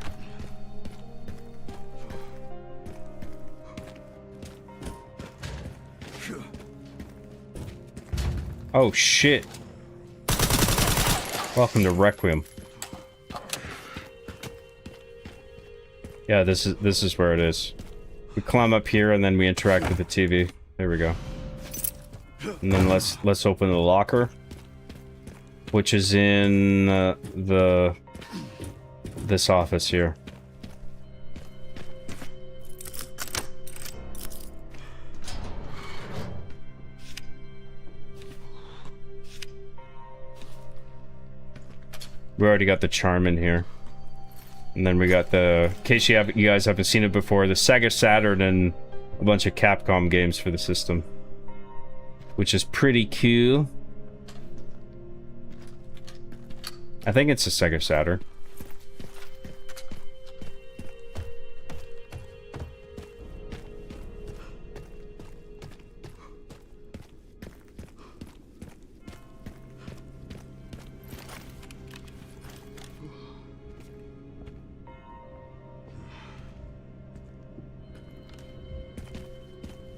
Oh shit. Welcome to Requiem. Yeah, this is where it is. We climb up here and then we interact with the TV. There we go. And then let's open the locker, which is in this office here. We already got the charm in here. And then we got the, in case you guys haven't seen it before, the Sega Saturn and a bunch of Capcom games for the system. Which is pretty cool. I think it's a Sega Saturn.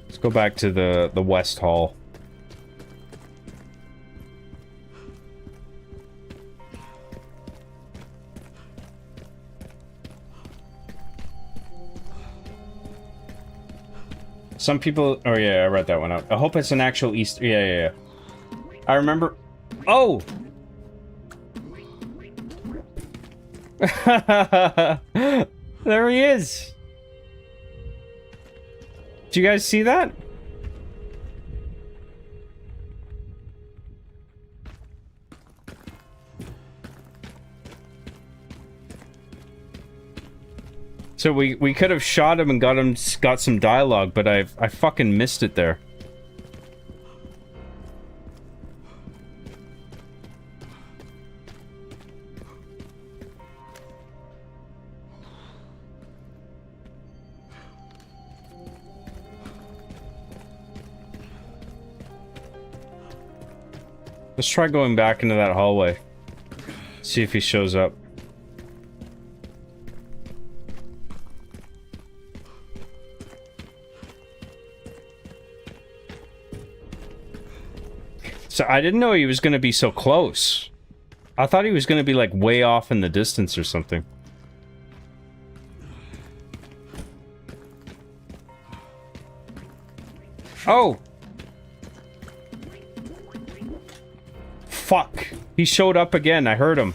Let's go back to the West Hall. Some people... Oh, yeah, I read that one out. I hope it's an actual Easter... Yeah. I remember... Oh! There he is! Did you guys see that? So we could have shot him and got some dialogue, but I fucking missed it there. Let's try going back into that hallway. See if he shows up. So I didn't know he was going to be so close. I thought he was going to be like way off in the distance or something. Oh! Fuck. He showed up again. I heard him.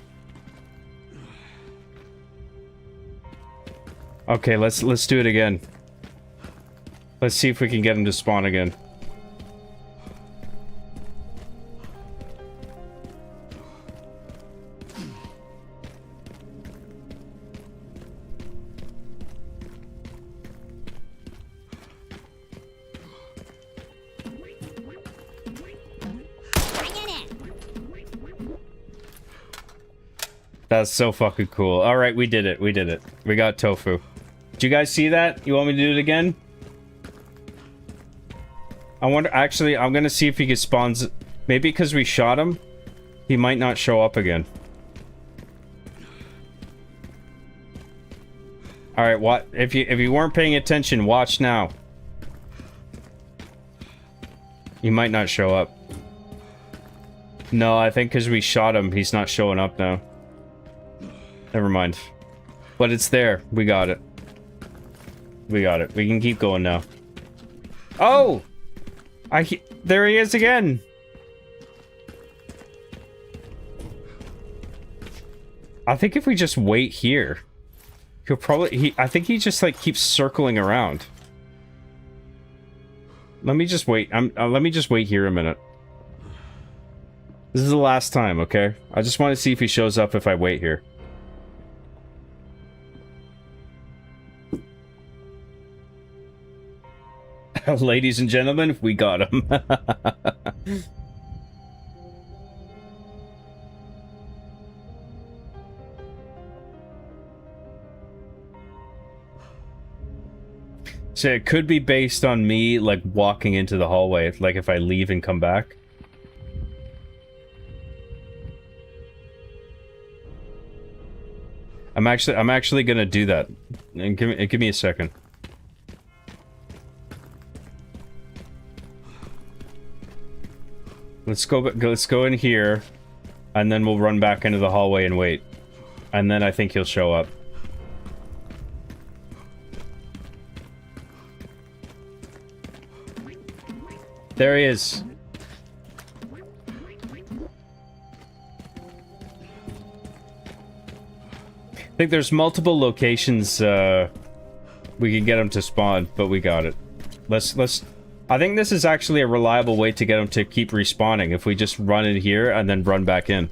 Okay, let's do it again. Let's see if we can get him to spawn again. That's so fucking cool. Alright, we did it. We did it. We got Tofu. Did you guys see that? You want me to do it again? I wonder... Actually, I'm gonna see if he gets spawns... Maybe because we shot him, he might not show up again. Alright, what? If you weren't paying attention, watch now. He might not show up. No, I think because we shot him, he's not showing up now. Never mind. But it's there. We got it. We got it. We can keep going now. Oh! There he is again! I think if we just wait here, he'll probably... I think he just, like, keeps circling around. Let me just wait. Let me just wait here a minute. This is the last time, okay? I just want to see if he shows up if I wait here. Ladies and gentlemen, we got him. So it could be based on me, like, walking into the hallway, like if I leave and come back. I'm actually gonna do that. And give me a second. Let's go in here, and then we'll run back into the hallway and wait. And then I think he'll show up. There he is. I think there's multiple locations we can get him to spawn, but we got it. Let's I think this is actually a reliable way to get him to keep respawning if we just run in here and then run back in.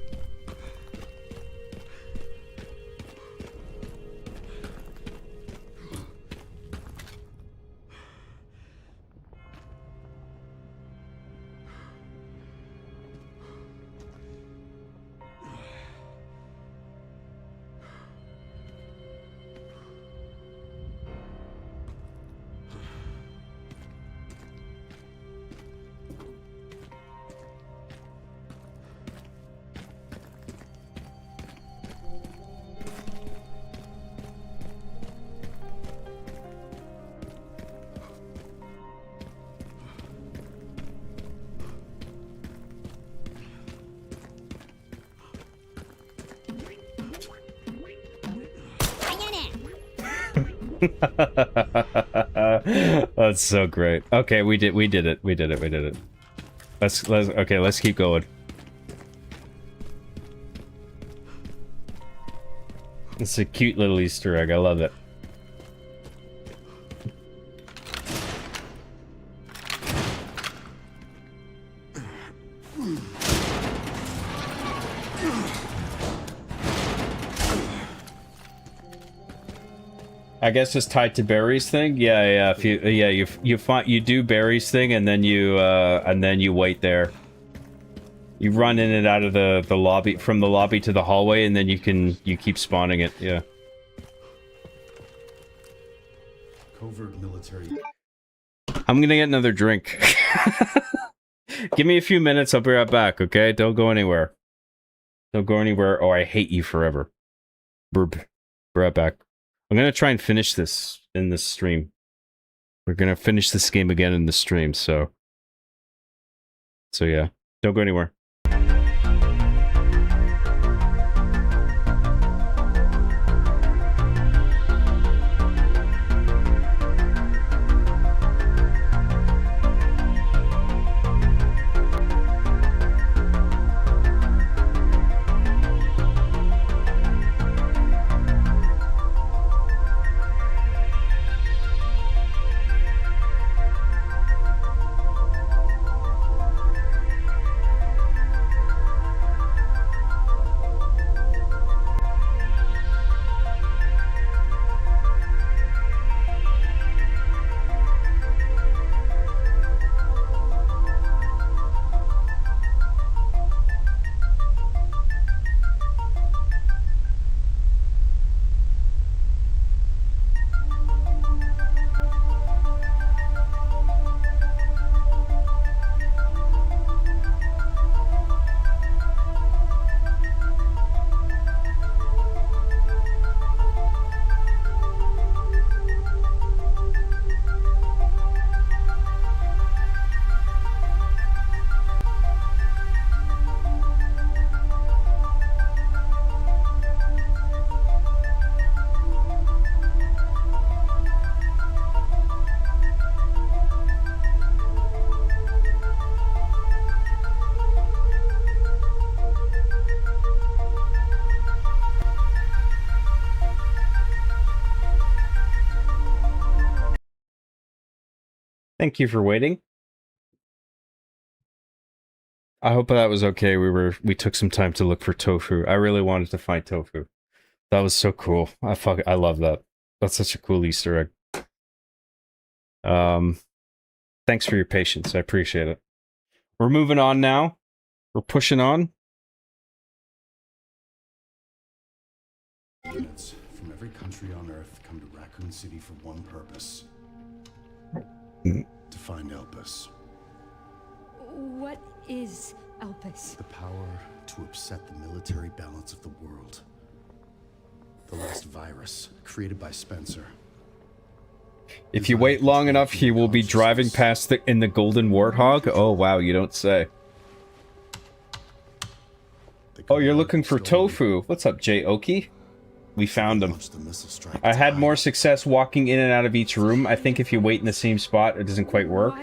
That's so great. Okay, we did it. Let's keep going. It's a cute little Easter egg. I love it. I guess it's tied to Barry's thing. Yeah. If you do Barry's thing, and then you wait there. You run in and out of the lobby, from the lobby to the hallway, and then you keep spawning it. Yeah. Covert military. I'm gonna get another drink. Give me a few minutes. I'll be right back. Okay? Don't go anywhere. Don't go anywhere, or I hate you forever. Be right back. I'm gonna try and finish this in this stream. We're gonna finish this game again in the stream, so yeah. Don't go anywhere. Thank you for waiting. I hope that was okay. We took some time to look for tofu. I really wanted to find tofu. That was so cool. I love that. That's such a cool Easter egg. Thanks for your patience. I appreciate it. We're moving on now. We're pushing on. Units from every country on Earth come to Raccoon City for one purpose. To find Elpis. What is Elpis? The power to upset the military balance of the world. The last virus, created by Spencer. If you wait long enough, he will be driving past in the Golden Warthog. Oh, wow, you don't say. Oh, you're looking for tofu. What's up, Jay Oki? We found him. I had more success walking in and out of each room. I think if you wait in the same spot, it doesn't quite work.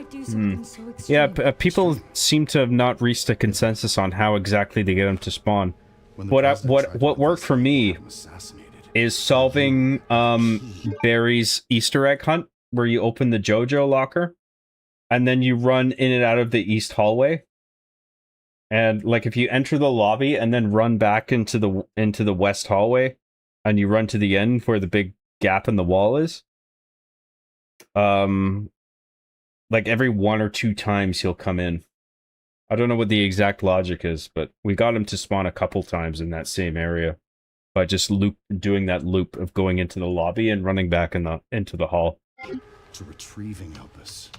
Yeah, people seem to have not reached a consensus on how exactly to get them to spawn. What worked for me is solving Barry's Easter egg hunt, where you open the JoJo locker, and then you run in and out of the east hallway. And like if you enter the lobby and then run back into the west hallway, and you run to the end where the big gap in the wall is, like every 1 or 2 times he'll come in. I don't know what the exact logic is, but we got him to spawn a couple times in that same area by just doing that loop of going into the lobby and running back into the hall. To retrieving Opus.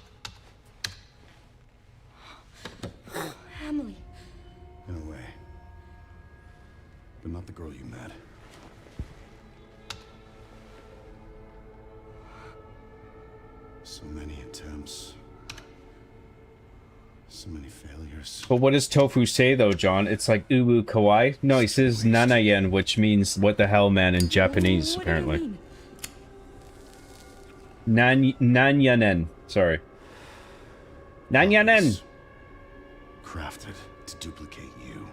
Emily. In a way. But not the girl you met. So many attempts. So many failures. But what does Tofu say though, John? It's like uwu kawaii? No, he says nanayen, which means what the hell, man, in Japanese, apparently. Nanyanen. Sorry. Nanyanen! Crafted to duplicate you.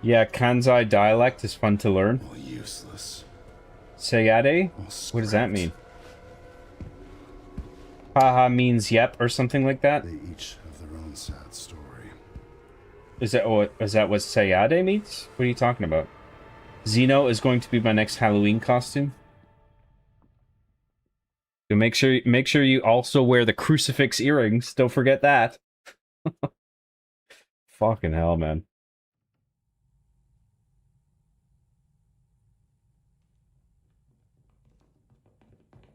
Yeah, Kanzai dialect is fun to learn. All useless. Sayade? What does that mean? Haha means yep or something like that? They each have their own sad story. Is that what Sayade means? What are you talking about? Xeno is going to be my next Halloween costume. So make sure you also wear the crucifix earrings. Don't forget that. Fucking hell, man.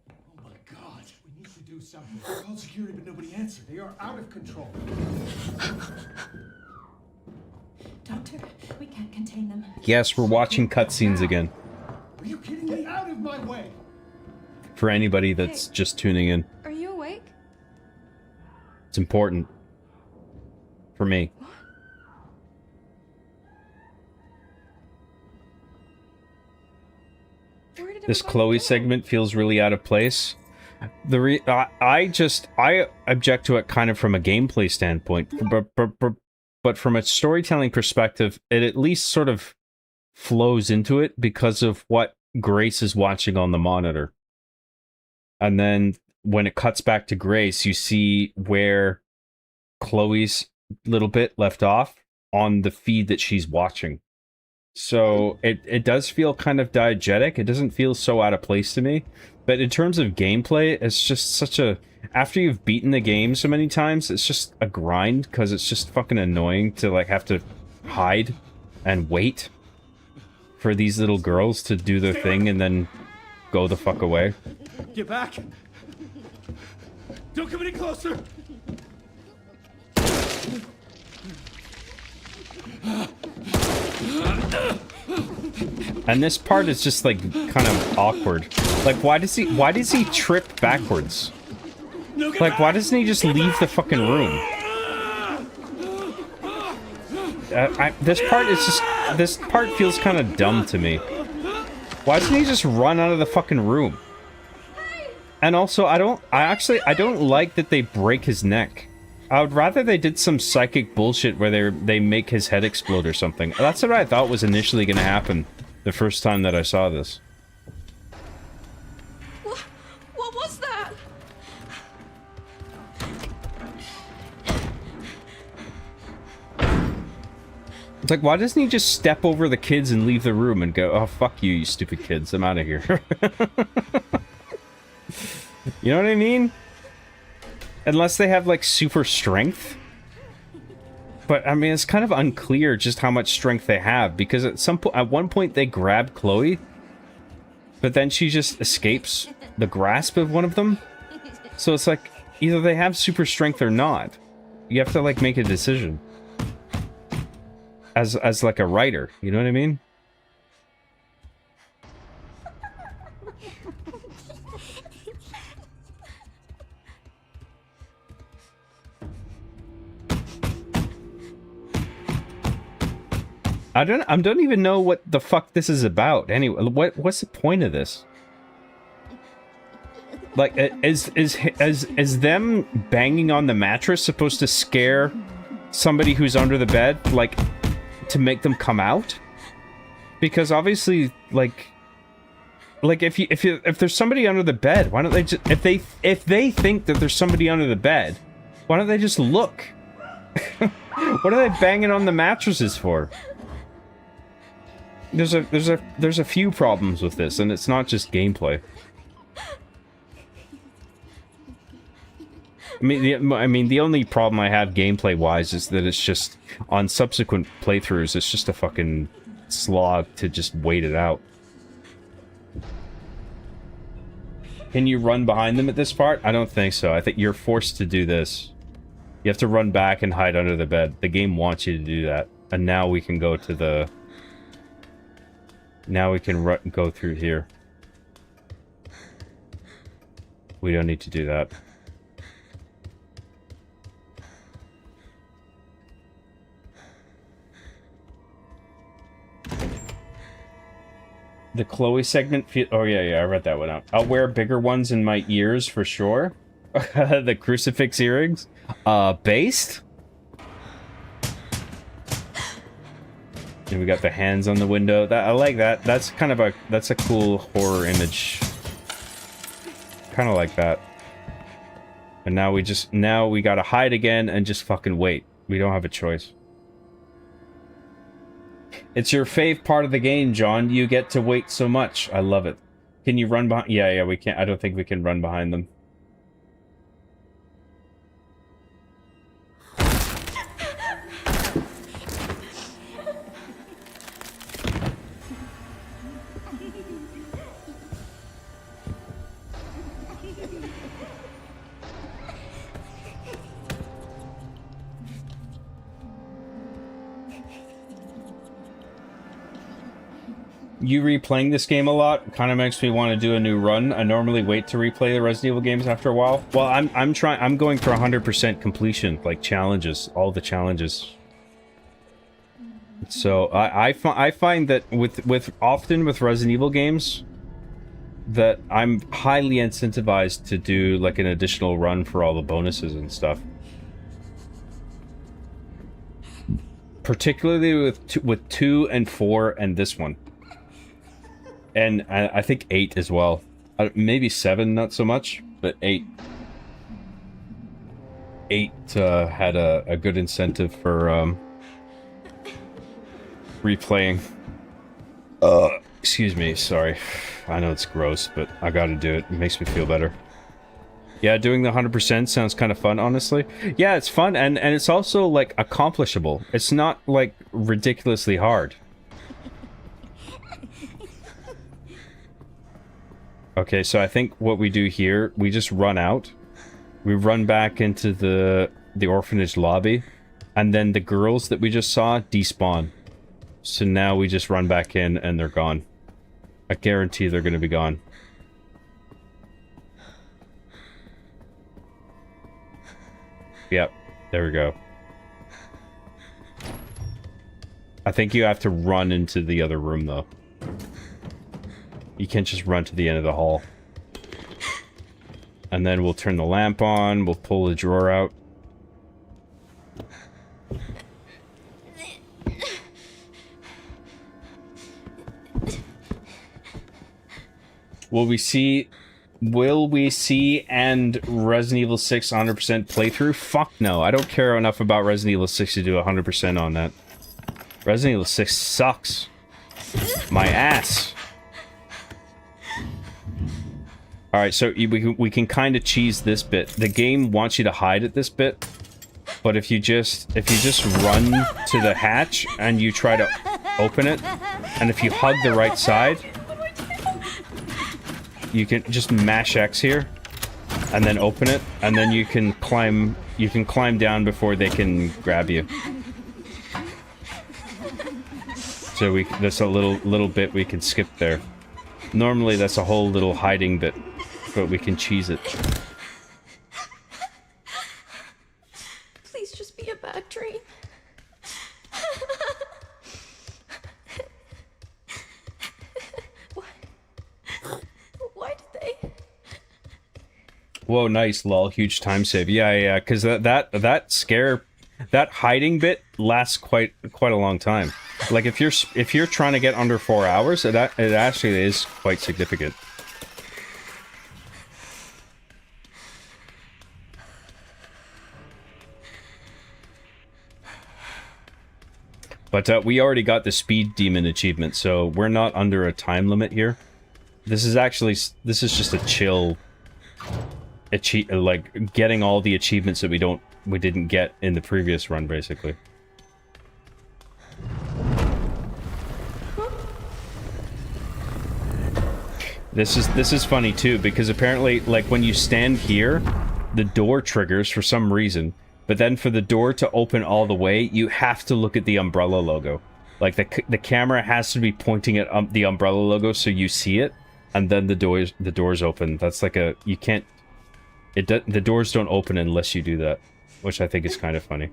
Oh my god, we need to do something. I called security, but nobody answered. They are out of control. Doctor, we can't contain them. Yes, we're watching cutscenes again. Are you kidding me? Get out of my way! For anybody that's just tuning in. Are you awake? It's important. For me. This Chloe segment feels really out of place. I object to it kind of from a gameplay standpoint, but from a storytelling perspective, it at least sort of flows into it because of what Grace is watching on the monitor. And then when it cuts back to Grace, you see where Chloe's little bit left off on the feed that she's watching. So it does feel kind of diegetic. It doesn't feel so out of place to me. But in terms of gameplay, it's just such a... After you've beaten the game so many times, it's just a grind, because it's just fucking annoying to like have to hide and wait for these little girls to do their thing and then go the fuck away. Get back! Don't come any closer! And this part is just like kind of awkward. Like why does he trip backwards? Like why doesn't he just leave the fucking room? This part feels kind of dumb to me. Why doesn't he just run out of the fucking room? And also I don't like that they break his neck. I would rather they did some psychic bullshit where they make his head explode or something. That's what I thought was initially going to happen the first time that I saw this. What was that? It's like, why doesn't he just step over the kids and leave the room and go, oh, fuck you, you stupid kids, I'm out of here. You know what I mean? Unless they have, like, super strength. But, I mean, it's kind of unclear just how much strength they have, because at one point they grab Chloe, but then she just escapes the grasp of one of them. So it's like, either they have super strength or not. You have to, like, make a decision. As like, a writer, you know what I mean? I don't even know what the fuck this is about. Anyway, what's the point of this? Like, is them banging on the mattress supposed to scare somebody who's under the bed, like, to make them come out? Because obviously, like if there's somebody under the bed, why don't they just if they think that there's somebody under the bed, why don't they just look? What are they banging on the mattresses for? There's a few problems with this, and it's not just gameplay. I mean, the only problem I have gameplay-wise is that it's just, on subsequent playthroughs, it's just a fucking slog to just wait it out. Can you run behind them at this part? I don't think so. I think you're forced to do this. You have to run back and hide under the bed. The game wants you to do that. And now we can go to the... Now we can go through here. We don't need to do that. The Chloe segment oh yeah, I read that one out. I'll wear bigger ones in my ears for sure. The crucifix earrings. Based? And we got the hands on the window. I like that. That's kind of that's a cool horror image. Kind of like that. And now we gotta hide again and just fucking wait. We don't have a choice. It's your fave part of the game, John. You get to wait so much. I love it. Can you run behind? Yeah, we can't. I don't think we can run behind them. You replaying this game a lot kind of makes me want to do a new run. I normally wait to replay the Resident Evil games after a while. Well, I'm going for 100% completion, like challenges, all the challenges. So I find that often with Resident Evil games that I'm highly incentivized to do like an additional run for all the bonuses and stuff. Particularly with 2 and 4 and this one. And I think 8 as well. Maybe 7, not so much, but 8. 8 had a good incentive for replaying. Excuse me, sorry. I know it's gross, but I gotta do it. It makes me feel better. Yeah, doing the 100% sounds kind of fun, honestly. Yeah, it's fun, and it's also, like, accomplishable. It's not, like, ridiculously hard. Okay, so I think what we do here, we just run out. We run back into the orphanage lobby. And then the girls that we just saw despawn. So now we just run back in and they're gone. I guarantee they're going to be gone. Yep, there we go. I think you have to run into the other room, though. You can't just run to the end of the hall. And then we'll turn the lamp on, we'll pull the drawer out. Will we see and Resident Evil 6 100% playthrough? Fuck no, I don't care enough about Resident Evil 6 to do 100% on that. Resident Evil 6 sucks. My ass. Alright, so we can kind of cheese this bit. The game wants you to hide at this bit, but if you just run to the hatch and you try to open it, and if you hug the right side, you can just mash X here, and then open it, and then you can climb down before they can grab you. So that's a little bit we can skip there. Normally that's a whole little hiding bit, but we can cheese it. Please just be a bad dream. Whoa, nice, lol, huge time save. Yeah, because that scare, that hiding bit lasts quite a long time. Like if you're trying to get under 4 hours, it actually is quite significant. But we already got the speed demon achievement, so we're not under a time limit here. This is just a chill like getting all the achievements that we didn't get in the previous run, basically. This is funny too, because apparently, like, when you stand here, the door triggers for some reason, but then for the door to open all the way, you have to look at the umbrella logo. Like, the camera has to be pointing at the umbrella logo so you see it, and then the doors open. That's like a... You can't... the doors don't open unless you do that, which I think is kind of funny.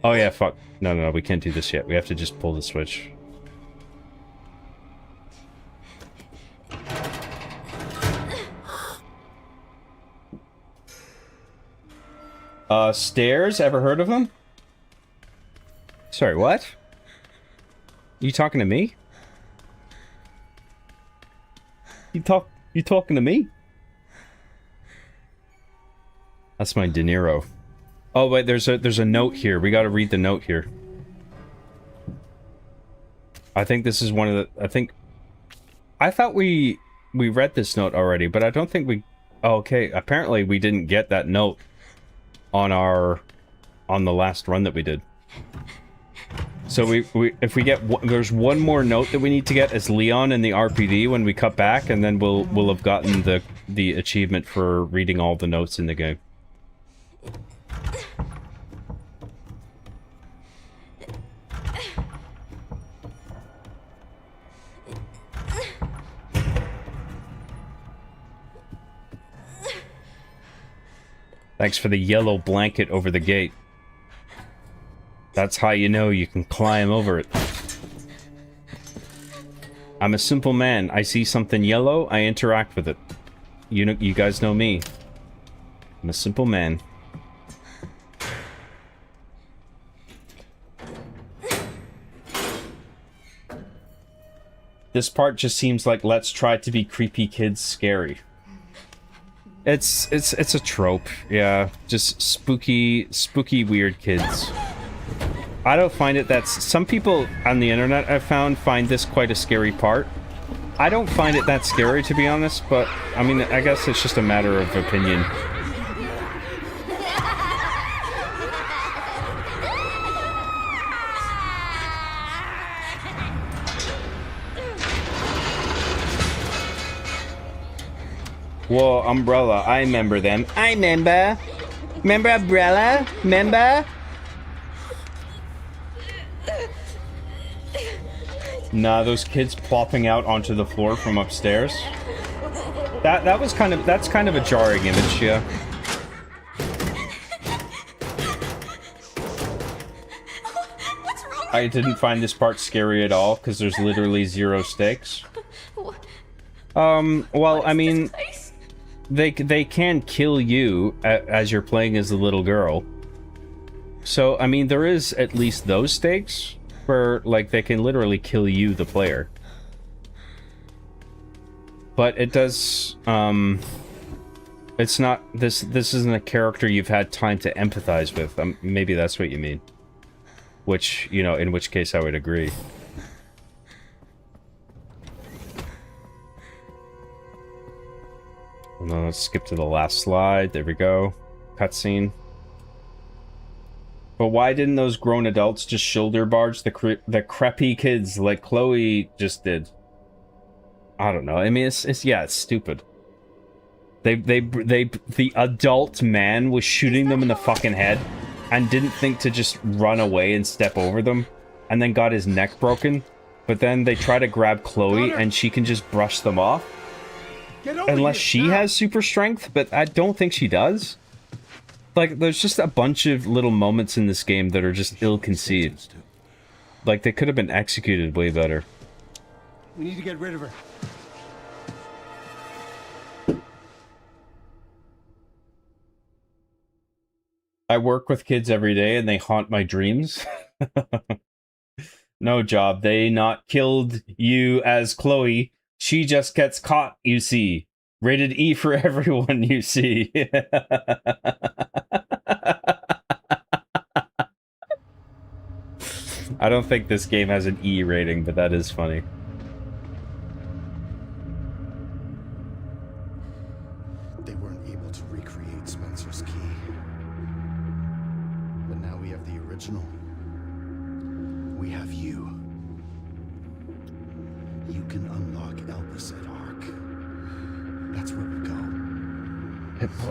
Oh yeah, fuck. No, we can't do this yet. We have to just pull the switch. Stairs? Ever heard of them? Sorry, what? You talking to me? You talking to me? That's my De Niro. Oh wait, there's a note here. We gotta read the note here. I think this is one of the... I thought we read this note already, but I don't think we... Oh, okay, apparently we didn't get that note on the last run that we did. So if we get... There's one more note that we need to get as Leon in the RPD when we cut back, and then we'll have gotten the achievement for reading all the notes in the game. Thanks for the yellow blanket over the gate. That's how you know you can climb over it. I'm a simple man. I see something yellow, I interact with it. You guys know me. I'm a simple man. This part just seems like let's try to be creepy kids scary. It's a trope, yeah. Just spooky weird kids. I don't find it some people on the internet I've found find this quite a scary part. I don't find it that scary, to be honest, but I mean, I guess it's just a matter of opinion. Whoa, Umbrella, I remember them. I remember. Remember Umbrella? Remember? Nah, those kids plopping out onto the floor from upstairs. That's kind of a jarring image, yeah. I didn't find this part scary at all, because there's literally zero stakes. Well, I mean, they can kill you as you're playing as the little girl. So, I mean, there is at least those stakes, where, like, they can literally kill you, the player. But it does, it's not, this isn't a character you've had time to empathize with. Maybe that's what you mean. Which, you know, in which case I would agree. And then let's skip to the last slide. There we go. Cutscene. But why didn't those grown adults just shoulder barge the crappy kids like Chloe just did? I don't know. I mean, it's stupid. The adult man was shooting them in the fucking head and didn't think to just run away and step over them, and then got his neck broken. But then they try to grab Chloe and she can just brush them off. Unless she has super strength, but I don't think she does. Like, there's just a bunch of little moments in this game that are just ill-conceived. Like, they could have been executed way better. We need to get rid of her. I work with kids every day and they haunt my dreams. No job. They not killed you as Chloe. She just gets caught, you see. Rated E for everyone, you see. I don't think this game has an E rating, but that is funny. They weren't able to recreate Spencer's key. But now we have the original. We have you. You can unlock Elbaset Arc. That's where we go.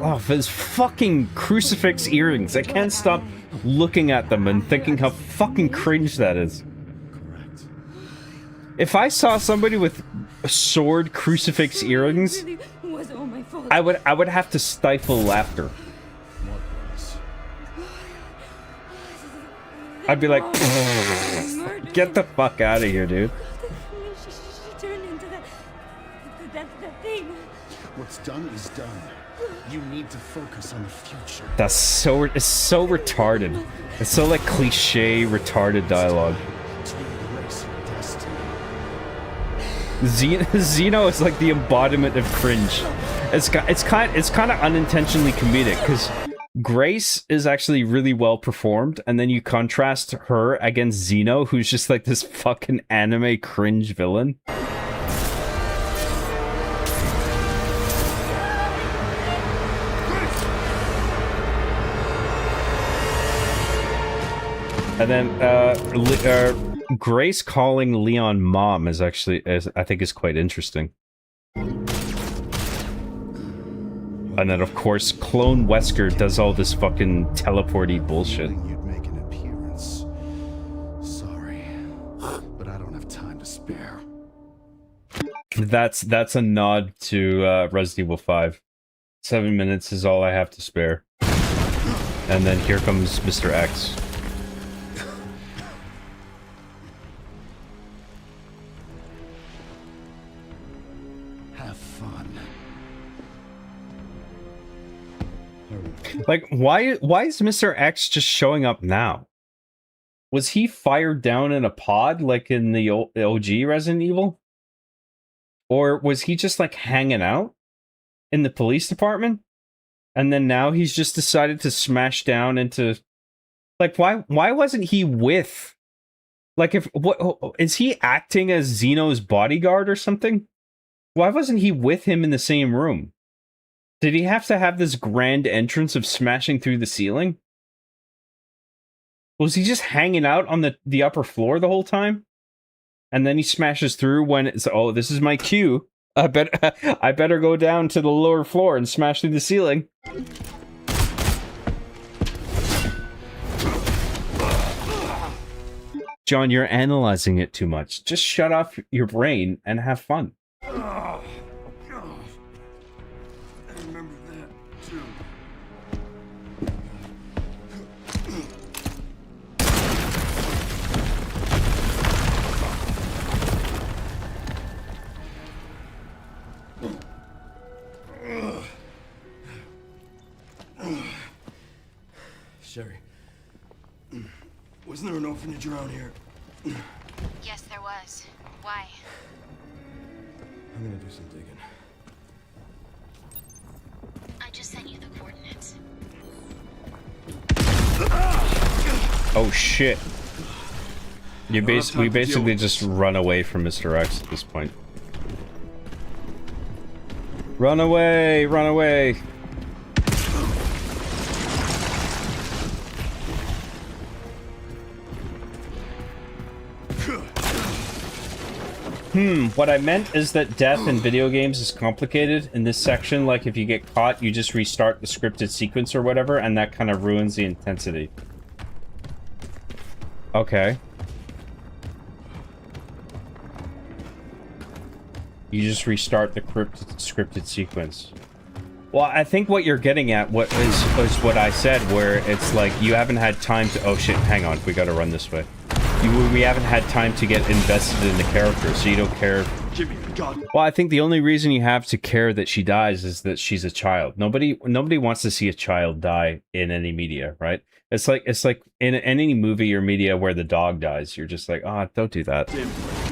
Oh, his fucking crucifix earrings. I can't stop looking at them and thinking how fucking cringe that is. Correct. If I saw somebody with sword crucifix earrings, It really was all my fault. I would have to stifle laughter. What was? I'd be like, Murder. get the fuck out of here, dude. She turned into that thing. What's done is done. You need to focus on the future. That's so, it's so retarded. It's so like cliche retarded dialogue. To erase your destiny. Xeno is like the embodiment of cringe. It's kind of unintentionally comedic because Grace is actually really well performed, and then you contrast her against Xeno, who's just like this fucking anime cringe villain. And then Grace calling Leon mom is actually, I think, is quite interesting. And then, of course, Clone Wesker does all this fucking teleporty bullshit. You'd make an appearance. Sorry, but I don't have time to spare. That's a nod to Resident Evil 5. 7 minutes is all I have to spare. And then here comes Mr. X. Have fun. Like, why is Mr. X just showing up now? Was he fired down in a pod like in the OG Resident Evil? Or was he just like hanging out in the police department? And then now he's just decided to smash down into, like, why wasn't he with, like, what is he acting as Xeno's bodyguard or something? Why wasn't he with him in the same room? Did he have to have this grand entrance of smashing through the ceiling? Was he just hanging out on the upper floor the whole time? And then he smashes through when it's, oh, this is my cue. I better go down to the lower floor and smash through the ceiling. John, you're analyzing it too much. Just shut off your brain and have fun. Oh, God. I remember that, too. Sherry, wasn't there an orphanage around here? Yes, there was. Why? I'm gonna do some digging. I just sent you the coordinates. Oh shit. We basically just run away from Mr. X at this point. Run away! Run away! What I meant is that death in video games is complicated. In this section, like, if you get caught, you just restart the scripted sequence or whatever, and that kind of ruins the intensity. Okay. You just restart the scripted sequence. Well, I think what you're getting at is what I said, where it's like, you haven't had time to... Oh shit, hang on, we gotta run this way. We haven't had time to get invested in the character, so you don't care Jimmy, God. Well, I think the only reason you have to care that she dies is that she's a child. Nobody wants to see a child die in any media, right? It's like in any movie or media where the dog dies, you're just like, oh, don't do that.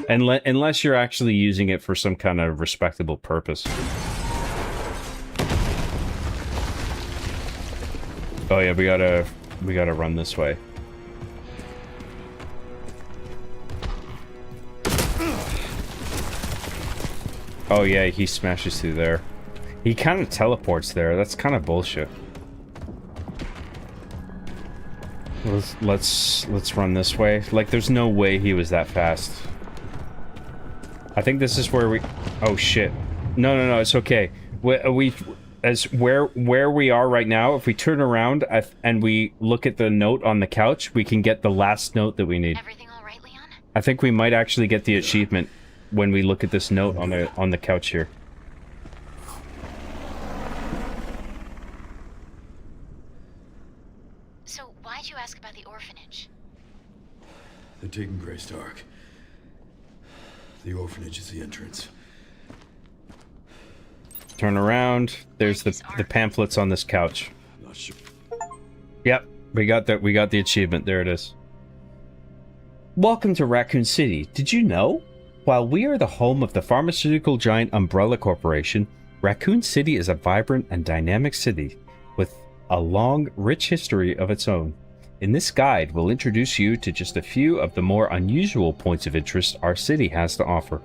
Unless you're actually using it for some kind of respectable purpose. Oh yeah, we gotta run this way. Oh yeah, he smashes through there. He kind of teleports there. That's kind of bullshit. Let's run this way. Like, there's no way he was that fast. I think this is where we... Oh shit. No, it's okay. Where we are right now, if we turn around and we look at the note on the couch, we can get the last note that we need. Everything all right, Leon? I think we might actually get the achievement when we look at this note on the couch here. So why'd you ask about the orphanage? They're taking Grace Dark. The orphanage is the entrance. Turn around. There's the pamphlets on this couch. Not sure. Yep, we got the achievement. There it is. Welcome to Raccoon City. Did you know? While we are the home of the pharmaceutical giant Umbrella Corporation, Raccoon City is a vibrant and dynamic city with a long, rich history of its own. In this guide, we'll introduce you to just a few of the more unusual points of interest our city has to offer.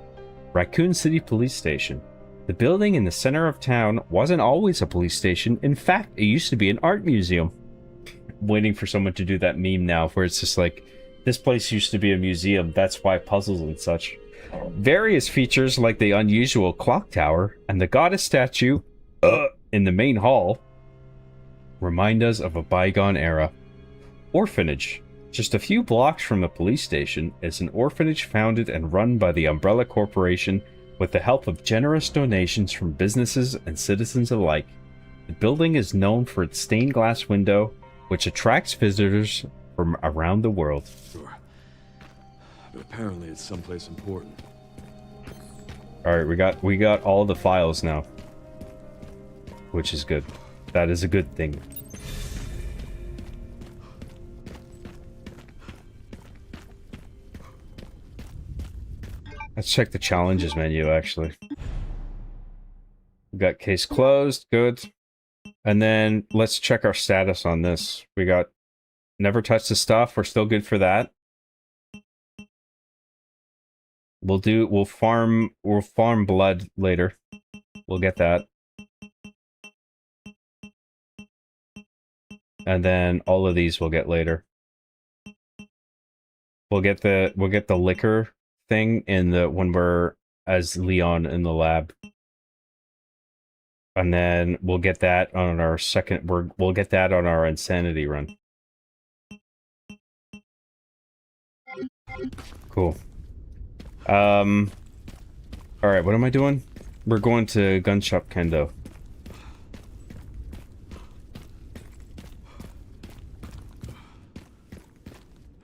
Raccoon City Police Station. The building in the center of town wasn't always a police station. In fact, it used to be an art museum. I'm waiting for someone to do that meme now where it's just like, this place used to be a museum, that's why puzzles and such. Various features like the unusual clock tower and the goddess statue in the main hall remind us of a bygone era. Orphanage. Just a few blocks from the police station is an orphanage founded and run by the Umbrella Corporation with the help of generous donations from businesses and citizens alike. The building is known for its stained glass window, which attracts visitors from around the world. Sure. But apparently it's someplace important. Alright, we got all the files now. Which is good. That is a good thing. Let's check the challenges menu, actually. We got case closed, good. And then let's check our status on this. We got never touch the stuff, we're still good for that. We'll farm blood later. We'll get that. And then all of these we'll get later. We'll get the liquor thing in the when we're as Leon in the lab. And then we'll get that on our we'll get that on our insanity run. Cool. Alright, what am I doing? We're going to Gun Shop Kendo.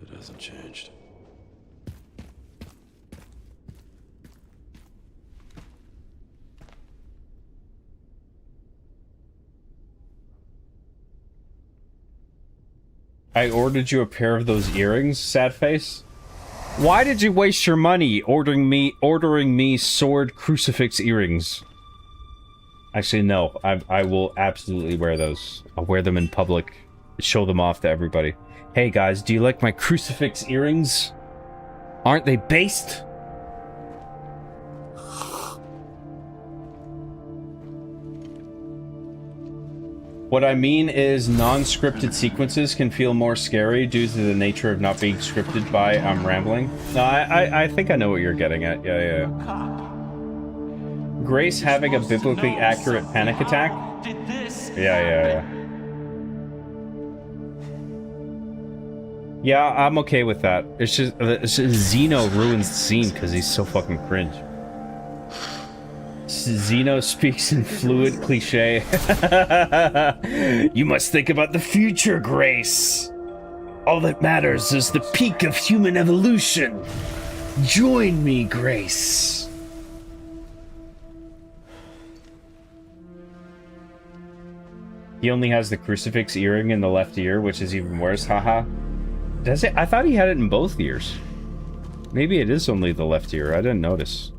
It hasn't changed. I ordered you a pair of those earrings, sad face. Why did you waste your money ordering me sword crucifix earrings? Actually, no. I will absolutely wear those. I'll wear them in public. Show them off to everybody. Hey guys, do you like my crucifix earrings? Aren't they based? What I mean is non-scripted sequences can feel more scary due to the nature of not being scripted by rambling. No, I think I know what you're getting at. Yeah. Grace having a biblically accurate panic attack? Yeah. Yeah, I'm okay with that. It's just Zeno ruins the scene because he's so fucking cringe. Zeno speaks in fluid cliche. You must think about the future, Grace. All that matters is the peak of human evolution. Join me, Grace. He only has the crucifix earring in the left ear, which is even worse. Haha. Does it? I thought he had it in both ears. Maybe it is only the left ear. I didn't notice.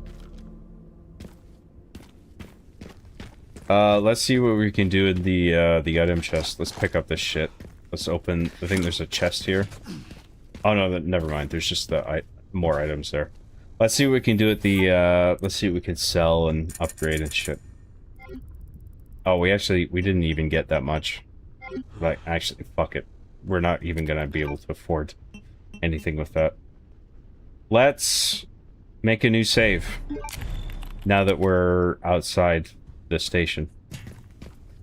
Let's see what we can do in the item chest. Let's pick up this shit. Let's open. I think there's a chest here. Oh no, never mind. There's just more items there. Let's see what we can do at the. Let's see what we can sell and upgrade and shit. Oh, we didn't even get that much. Like, actually, fuck it. We're not even gonna be able to afford anything with that. Let's make a new save. Now that we're outside the station.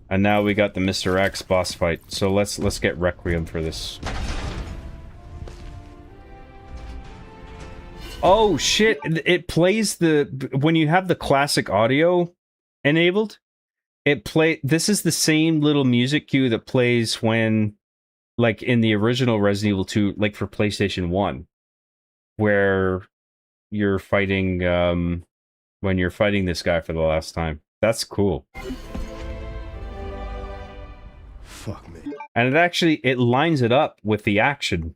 And now we got the Mr. X boss fight. So let's get Requiem for this. Oh shit, it plays when you have the classic audio enabled, this is the same little music cue that plays when, like, in the original Resident Evil 2, like for PlayStation 1, where you're fighting, when you're fighting this guy for the last time. That's cool. Fuck me. And it lines it up with the action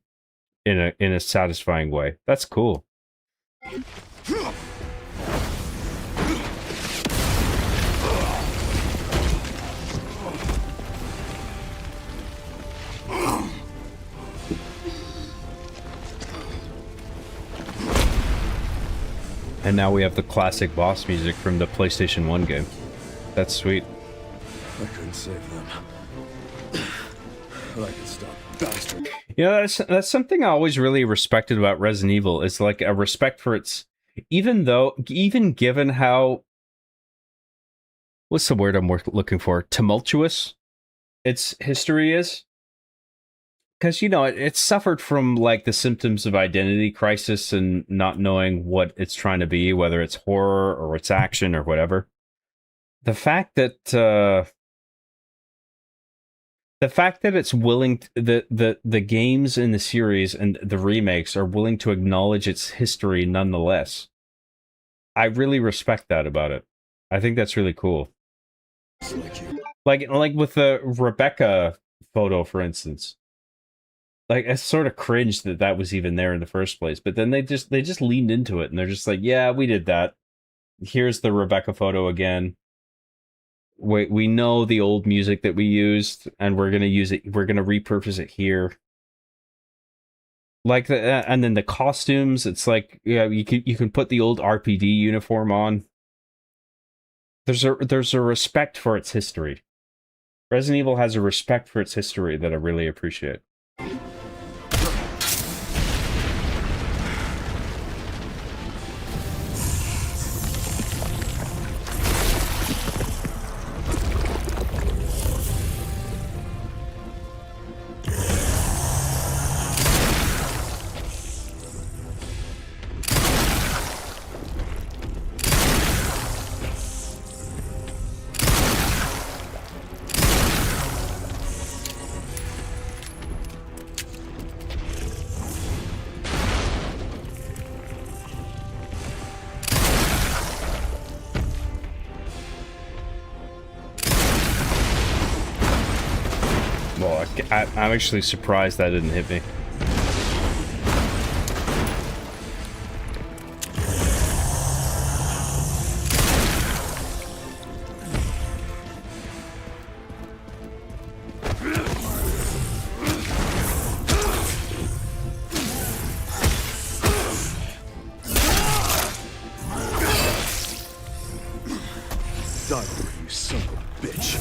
in a satisfying way. That's cool. And now we have the classic boss music from the PlayStation 1 game. That's sweet. I couldn't save them. But I can stop bastard. You know, that's something I always really respected about Resident Evil. It's like a respect for its... even given how... what's the word I'm looking for? Tumultuous its history is. Because, you know, it suffered from, like, the symptoms of identity crisis and not knowing what it's trying to be, whether it's horror or it's action or whatever. The fact that it's willing the games in the series and the remakes are willing to acknowledge its history nonetheless. I really respect that about it. I think that's really cool. Like with the Rebecca photo, for instance. Like, I sort of cringed that was even there in the first place, but then they just leaned into it and they're just like, yeah, we did that. Here's the Rebecca photo again. We know the old music that we used, and we're gonna use it. We're gonna repurpose it here. Like and then the costumes. It's like, yeah, you can put the old RPD uniform on. There's a respect for its history. Resident Evil has a respect for its history that I really appreciate. I'm actually surprised that didn't hit me. Die already, you son of a bitch.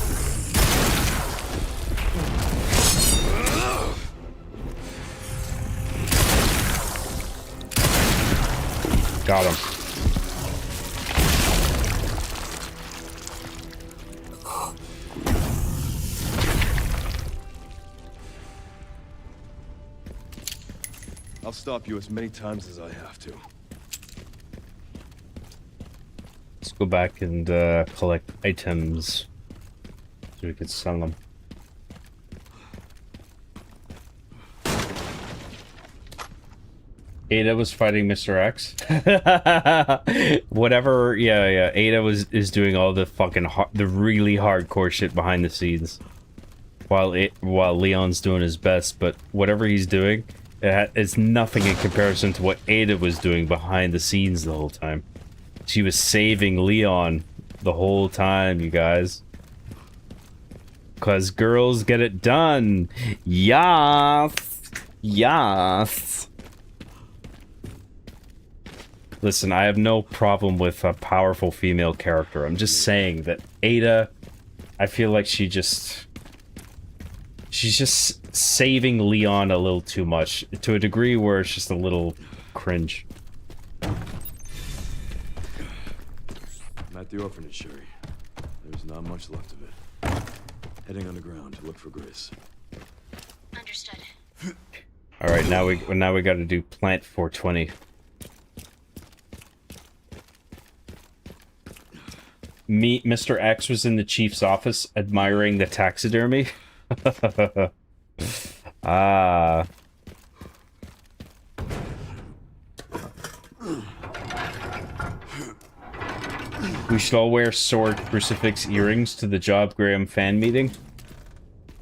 Got him. I'll stop you as many times as I have to. Let's go back and collect items so we can sell them. Ada was fighting Mr. X. Whatever, yeah. Ada is doing all the fucking the really hardcore shit behind the scenes. while Leon's doing his best, but whatever he's doing, it's nothing in comparison to what Ada was doing behind the scenes the whole time. She was saving Leon the whole time, you guys. 'Cause girls get it done. Yas. Yas. Listen, I have no problem with a powerful female character. I'm just saying that Ada, I feel like she's just saving Leon a little too much, to a degree where it's just a little cringe. I'm at the orphanage, Sherry. There's not much left of it. Heading underground to look for Grace. Understood. All right, now we got to do Plant 420. Mr. X was in the chief's office admiring the taxidermy. Ah. We should all wear sword crucifix earrings to the Job Graham fan meeting.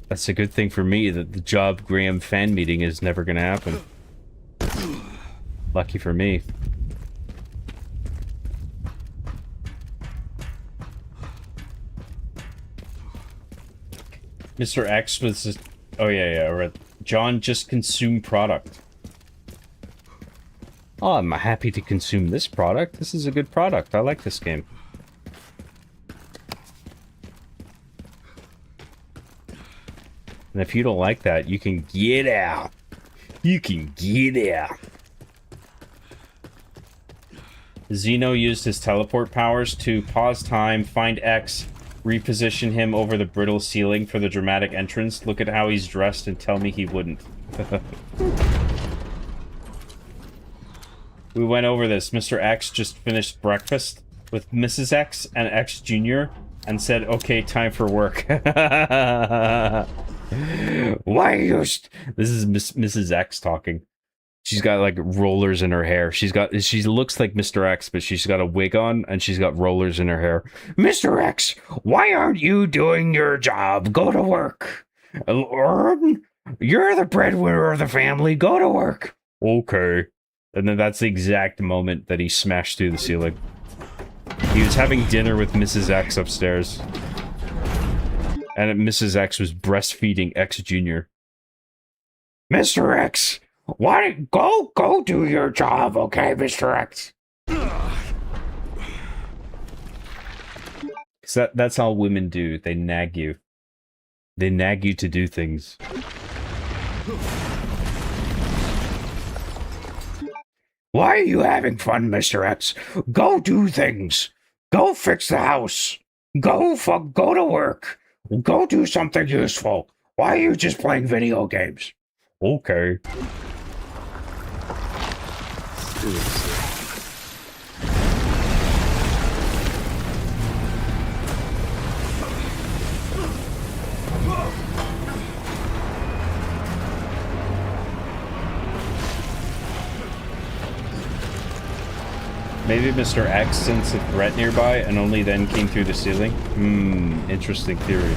That's a good thing for me that the Job Graham fan meeting is never gonna happen. Lucky for me. Mr. X was just, oh yeah, right. John just consumed product. Oh, I'm happy to consume this product. This is a good product. I like this game. And if you don't like that, you can get out. You can get out. Zeno used his teleport powers to pause time, find X, reposition him over the brittle ceiling for the dramatic entrance. Look at how he's dressed and tell me he wouldn't. We went over this. Mr. X just finished breakfast with Mrs. X and X Jr. and said, okay, time for work. Why are you... This is Mrs. X talking. She's got like rollers in her hair. She looks like Mr. X, but she's got a wig on and she's got rollers in her hair. Mr. X, why aren't you doing your job? Go to work. You're the breadwinner of the family. Go to work. Okay. And then that's the exact moment that he smashed through the ceiling. He was having dinner with Mrs. X upstairs. And Mrs. X was breastfeeding X Jr. Mr. X, why go do your job, okay, Mr. X? That's how women do. They nag you. They nag you to do things. Why are you having fun, Mr. X? Go do things. Go fix the house. Go to work. Go do something useful. Why are you just playing video games? Okay. Maybe Mr. X sensed a threat nearby and only then came through the ceiling? Interesting theory.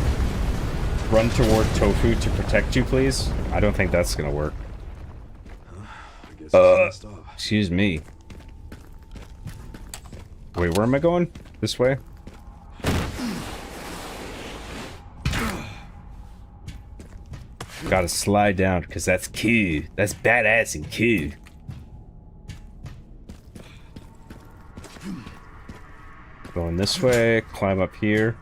Run toward Tofu to protect you, please? I don't think that's gonna work. Excuse me. Wait, where am I going? This way? Gotta slide down, because that's cool. That's badass and cool. Going this way, climb up here.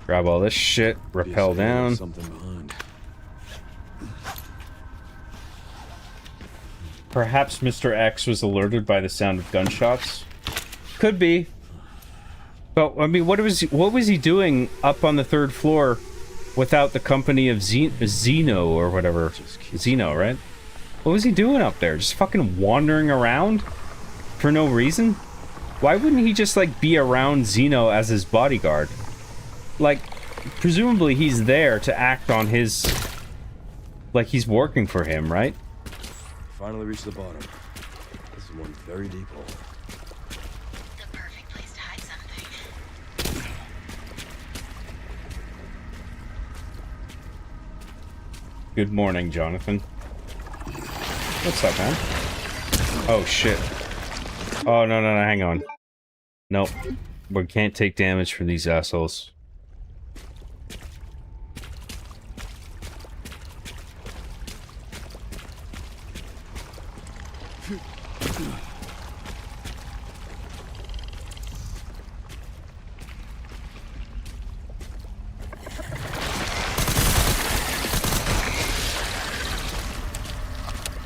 Grab all this shit, rappel down. Perhaps Mr. X was alerted by the sound of gunshots. Could be. But, I mean, what was he doing up on the third floor without the company of Zeno or whatever? Zeno, right? What was he doing up there? Just fucking wandering around? For no reason? Why wouldn't he just, like, be around Zeno as his bodyguard? Like, presumably he's there to act on his... Like, he's working for him, right? Finally reached the bottom. This is one very deep hole. Good morning, Jonathan. What's up, man? Oh, shit. Oh, no, hang on. Nope. We can't take damage from these assholes.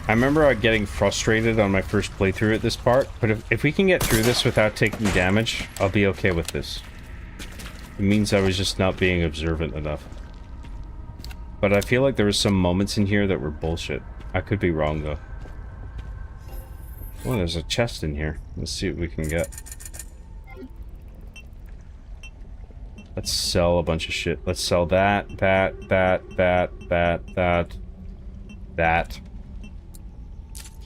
I remember getting frustrated on my first playthrough at this part, but if we can get through this without taking damage, I'll be okay with this. It means I was just not being observant enough. But I feel like there were some moments in here that were bullshit. I could be wrong, though. Oh, there's a chest in here. Let's see what we can get. Let's sell a bunch of shit. Let's sell that.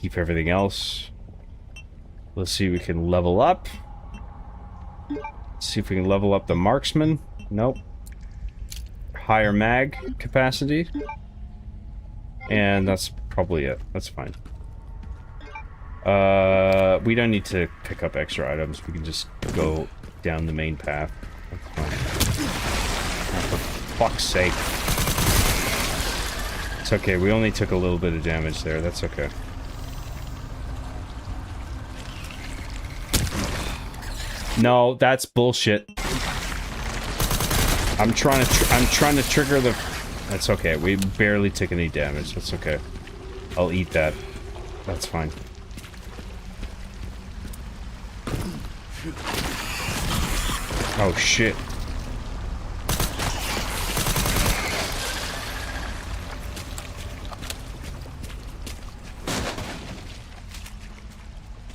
Keep everything else. Let's see if we can level up. Let's see if we can level up the marksman. Nope. Higher mag capacity. And that's probably it. That's fine. We don't need to pick up extra items. We can just go down the main path. That's fine. Oh, for fuck's sake. It's okay. We only took a little bit of damage there. That's okay. No, that's bullshit. I'm trying to trigger the... That's okay. We barely took any damage. That's okay. I'll eat that. That's fine. Oh, shit.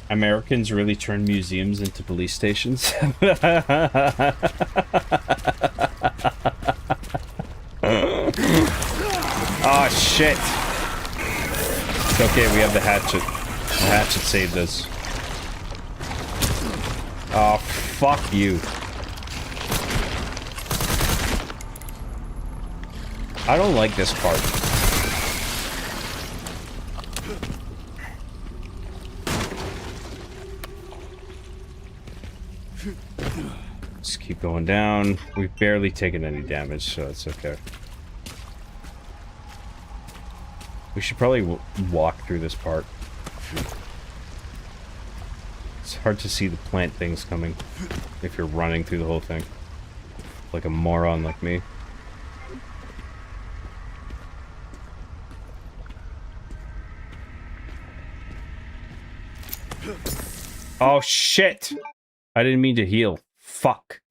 Americans really turn museums into police stations. Oh, shit. It's okay, we have the hatchet. The hatchet saved us. Oh, fuck you. I don't like this part. Just keep going down. We've barely taken any damage, so it's okay. We should probably walk through this part. It's hard to see the plant things coming if you're running through the whole thing. Like a moron like me. Oh, shit! I didn't mean to heal. Fuck.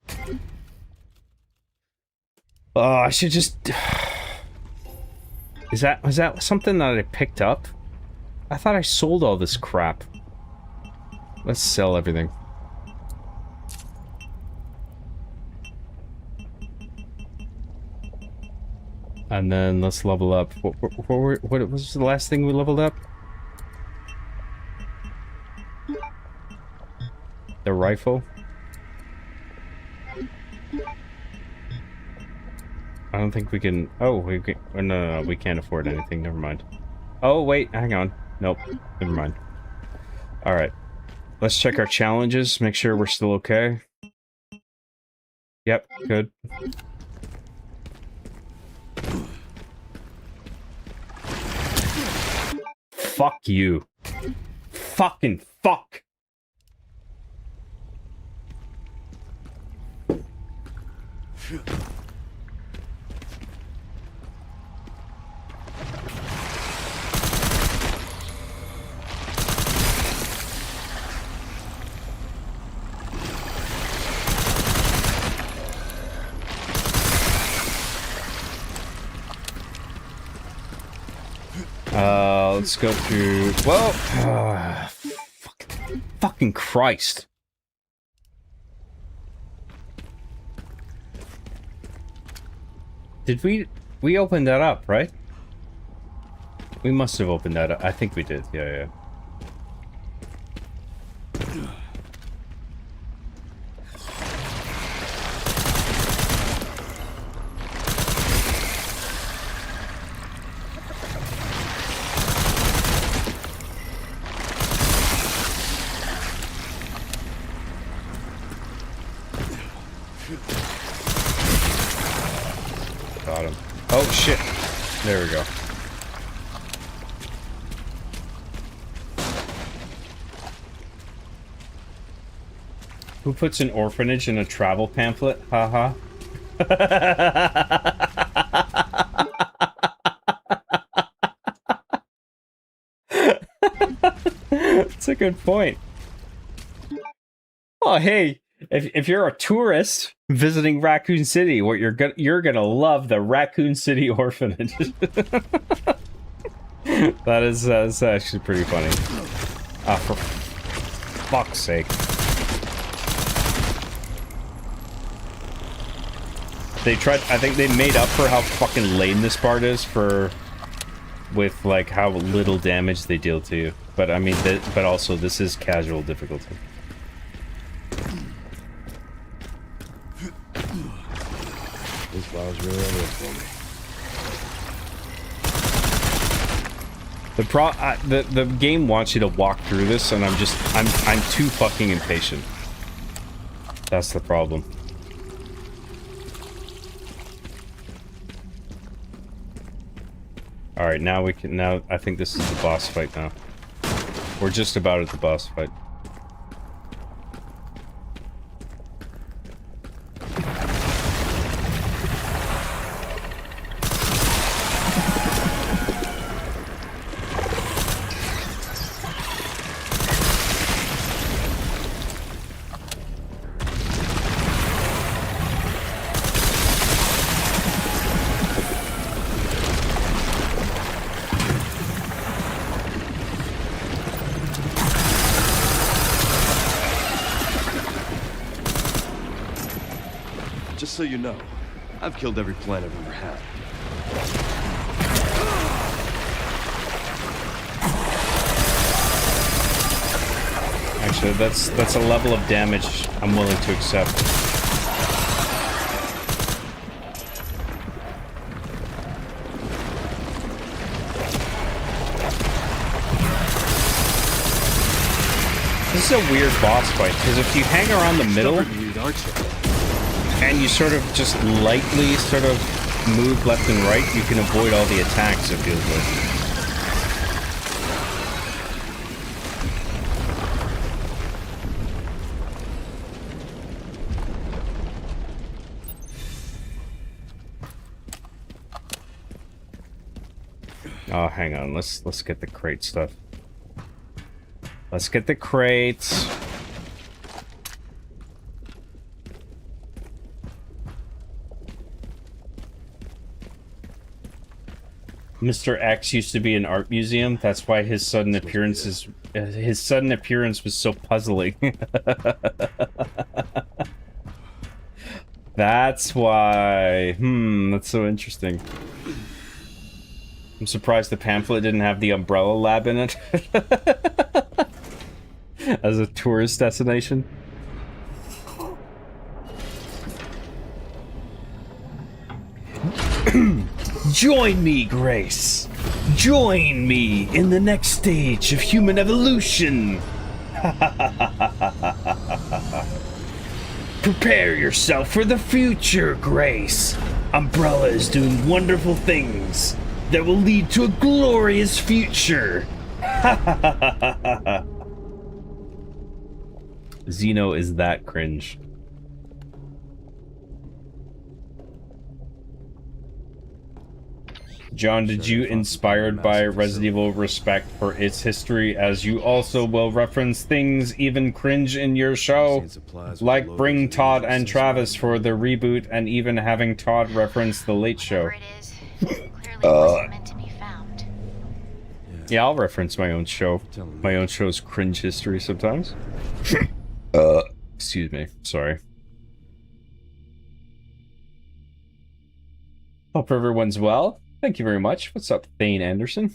Oh, I should just... Was that something that I picked up? I thought I sold all this crap. Let's sell everything. And then let's level up. What was the last thing we leveled up? The rifle? I don't think we can... Oh, we can... No, we can't afford anything. Never mind. Oh, wait. Hang on. Nope. Never mind. Alright. Let's check our challenges. Make sure we're still okay. Yep. Good. Fuck you. Fucking fuck. Let's go through... Whoa! Fucking Christ. Did we opened that up, right? We must have opened that up. I think we did. Yeah, yeah. Got him. Oh shit. There we go. Who puts an orphanage in a travel pamphlet? Haha. That's a good point. Oh, hey, if you're a tourist visiting Raccoon City, what you're gonna love the Raccoon City Orphanage. That's actually pretty funny. For fuck's sake. They tried. I think they made up for how fucking lame this part is with like how little damage they deal to you. But I mean, but also this is casual difficulty. This flowers really are there for me. The game wants you to walk through this, and I'm too fucking impatient. That's the problem. All right, now I think this is the boss fight now. We're just about at the boss fight. Just so you know, I've killed every plant I've ever had. Actually, that's a level of damage I'm willing to accept. This is a weird boss fight, because if you hang around the middle, and you sort of just lightly sort of move left and right, you can avoid all the attacks, it feels like. Oh, hang on. Let's get the crate stuff. Let's get the crates. Mr. X used to be an art museum. That's why his sudden appearance was so puzzling. That's why. That's so interesting. I'm surprised the pamphlet didn't have the Umbrella Lab in it. As a tourist destination. Join me, Grace. Join me in the next stage of human evolution. Prepare yourself for the future, Grace. Umbrella is doing wonderful things that will lead to a glorious future. Xeno is that cringe. John, did you inspired by Resident Evil respect for its history, as you also will reference things even cringe in your show, like bring Todd and Travis for the reboot, and even having Todd reference The Late Show? Yeah, I'll reference my own show. My own show's cringe history sometimes. Excuse me. Sorry. Hope everyone's well. Thank you very much. What's up, Thane Anderson?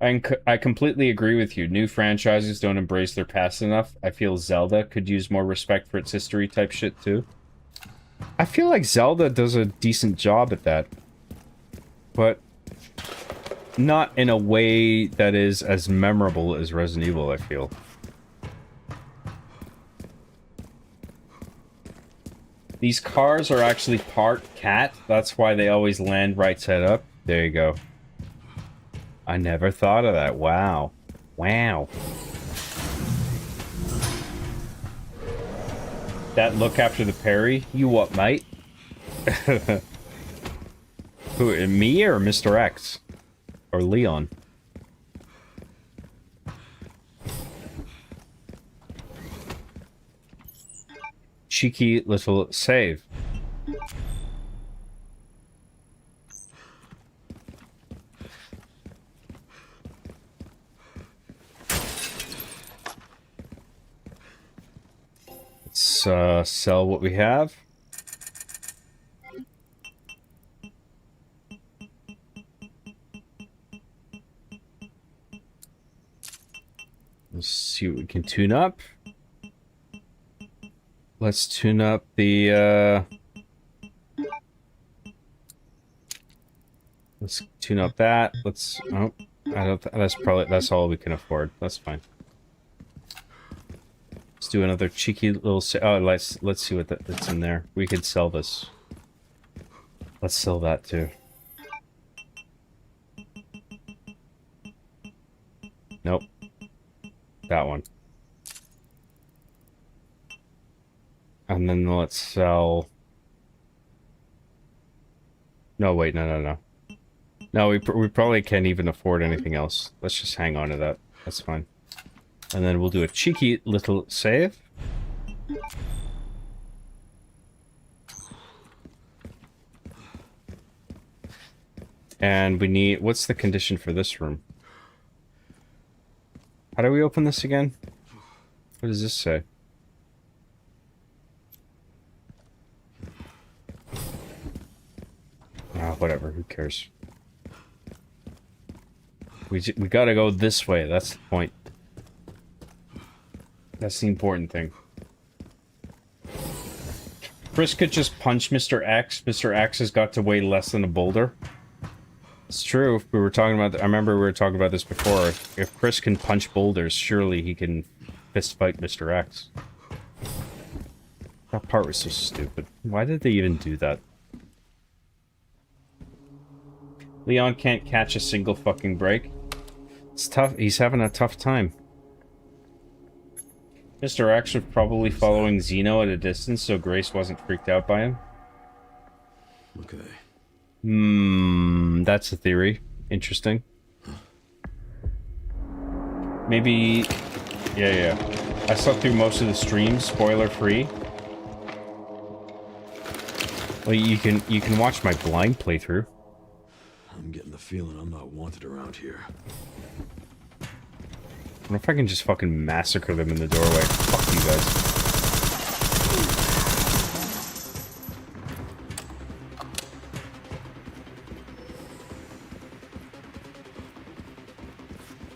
I completely agree with you. New franchises don't embrace their past enough. I feel Zelda could use more respect for its history type shit too. I feel like Zelda does a decent job at that. But not in a way that is as memorable as Resident Evil, I feel. These cars are actually part cat. That's why they always land right side up. There you go. I never thought of that. Wow. Wow. That look after the parry? You what, mate? Who, me or Mr. X? Or Leon? Cheeky little save. Let's sell what we have. Let's see what we can tune up. Let's tune up the, let's tune up that. Let's, oh, that's all we can afford. That's fine. Let's do another cheeky little, oh, let's see what that's in there. We could sell this. Let's sell that too. Nope. That one. And then let's sell... No, wait, no. No, we probably can't even afford anything else. Let's just hang on to that. That's fine. And then we'll do a cheeky little save. And we need... What's the condition for this room? How do we open this again? What does this say? Whatever, who cares? We gotta go this way, that's the point. That's the important thing. Chris could just punch Mr. X. Mr. X has got to weigh less than a boulder. It's true. We were talking about... I remember we were talking about this before. If Chris can punch boulders, surely he can fist fight Mr. X. That part was so stupid. Why did they even do that? Leon can't catch a single fucking break. It's tough. He's having a tough time. Mr. X was probably following Zeno at a distance, so Grace wasn't freaked out by him. Okay. That's a theory. Interesting. Maybe... Yeah. I slept through most of the stream, spoiler free. Well, you can watch my blind playthrough. I'm getting the feeling I'm not wanted around here. I wonder if I can just fucking massacre them in the doorway. Fuck you guys.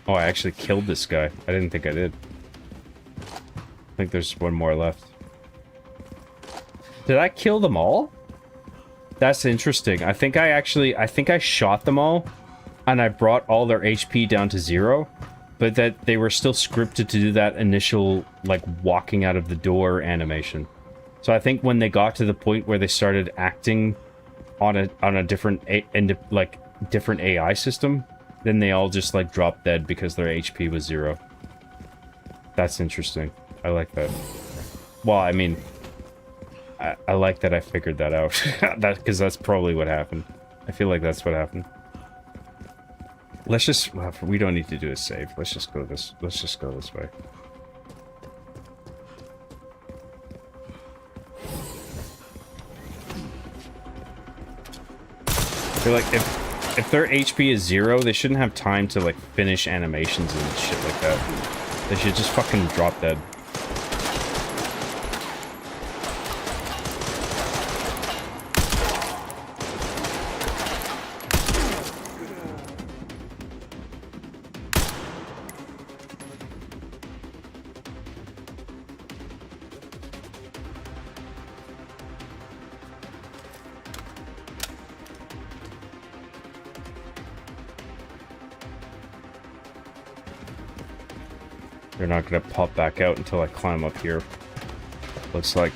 Oh, I actually killed this guy. I didn't think I did. I think there's one more left. Did I kill them all? That's interesting. I think I shot them all, and I brought all their HP down to 0, but that they were still scripted to do that initial, like, walking out of the door animation. So I think when they got to the point where they started acting on a different different AI system, then they all just, like, dropped dead because their HP was 0. That's interesting. I like that. Well, I mean... I like that I figured that out. Because that's probably what happened. I feel like that's what happened. Let's just... Well, we don't need to do a save. Let's just go this way. I feel like if their HP is 0, they shouldn't have time to, like, finish animations and shit like that. They should just fucking drop dead. They're not gonna pop back out until I climb up here. Looks like.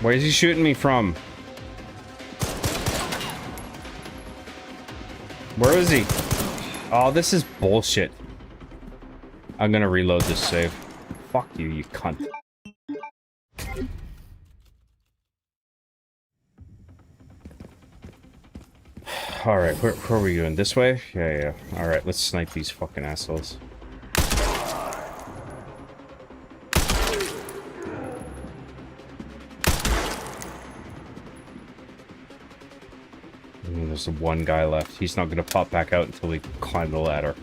Where is he shooting me from? Where is he? Oh, this is bullshit. I'm gonna reload this save. Fuck you, you cunt. Alright, where are we going? This way? Yeah. Alright, let's snipe these fucking assholes. There's the one guy left. He's not gonna pop back out until we climb the ladder.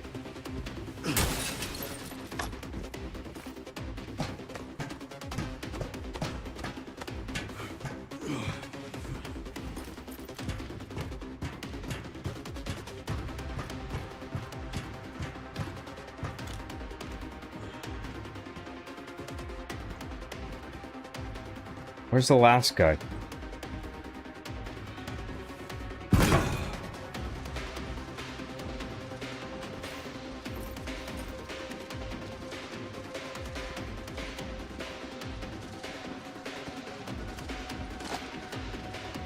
Where's the last guy?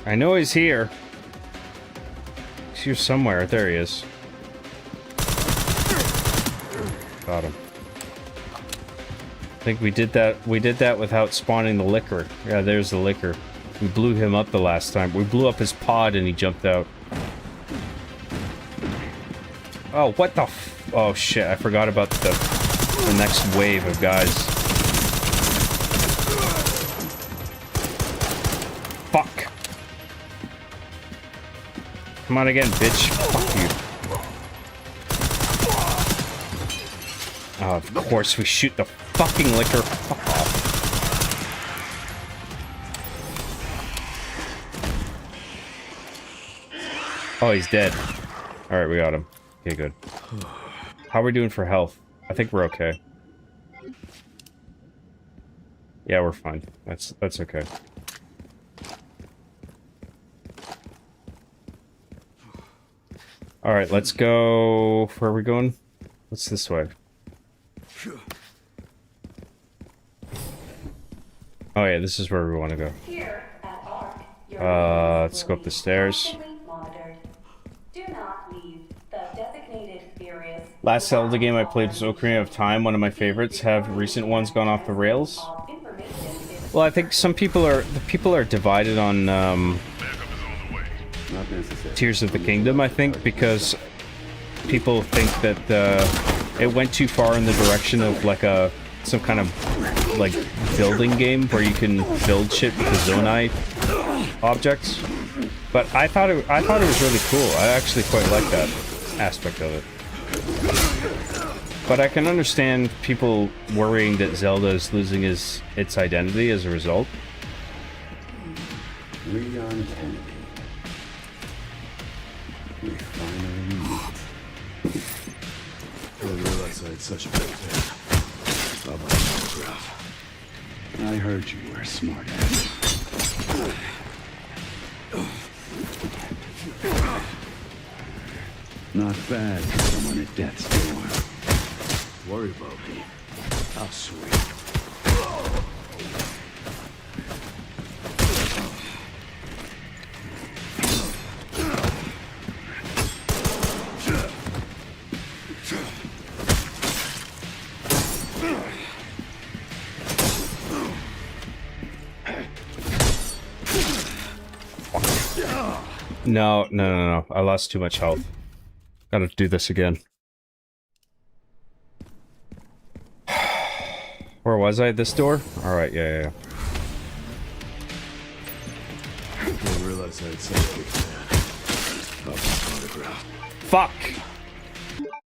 I know he's here. He's here somewhere. There he is. Got him. I think we did that without spawning the liquor. Yeah, there's the liquor. We blew him up the last time. We blew up his pod and he jumped out. Oh, what the f— oh shit, I forgot about the next wave of guys. Fuck. Come on again, bitch. Fuck you. Oh, of course we shoot the fucking liquor. Fuck off. Oh, he's dead. Alright, we got him. Okay, good. How are we doing for health? I think we're okay. Yeah, we're fine. That's okay. Alright, let's go... where are we going? What's this way? Oh yeah, this is where we want to go. Here at ARC, let's go up the stairs. do not leave the designated areas. Last Zelda game I played was Ocarina of Time, one of my favorites. Have recent ones gone off the rails? Well, I think some people are divided on Tears of the Kingdom, I think, because people think that it went too far in the direction of like some kind of like building game where you can build shit with the Zonai objects. But I thought it was really cool. I actually quite like that aspect of it. But I can understand people worrying that Zelda is losing its identity as a result. Leon Kennedy. We finally meet. I didn't realize I had such a big fan. How about the autograph? I heard you were a smart ass. Not bad for someone at death's door. Worry about me. How sweet. No. I lost too much health. Gotta do this again. Where was I? This door? Alright, yeah. I didn't realize I had such a big fan. How about the autograph? Fuck!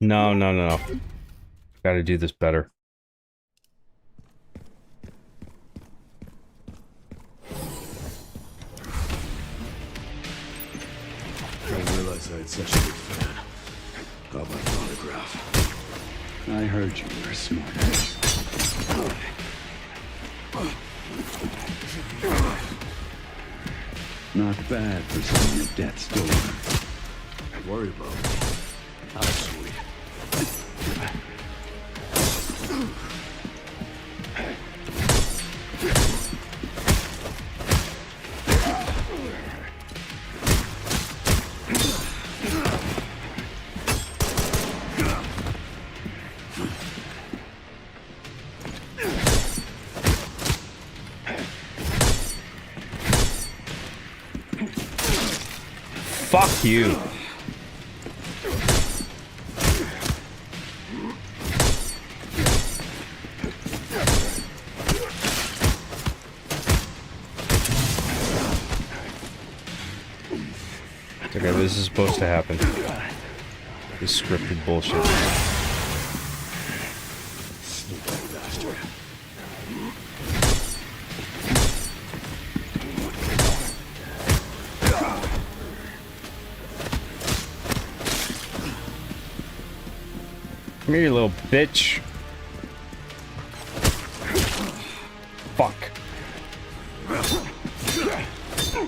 No. Gotta do this better. I didn't realize I had such a big fan. How about the autograph? I heard you were a smart ass. Not bad for someone at death's door. Worry about me. How sweet. Fuck you. Okay, this is supposed to happen. This scripted bullshit. Sneaky bastard. Come here, you little bitch. Fuck.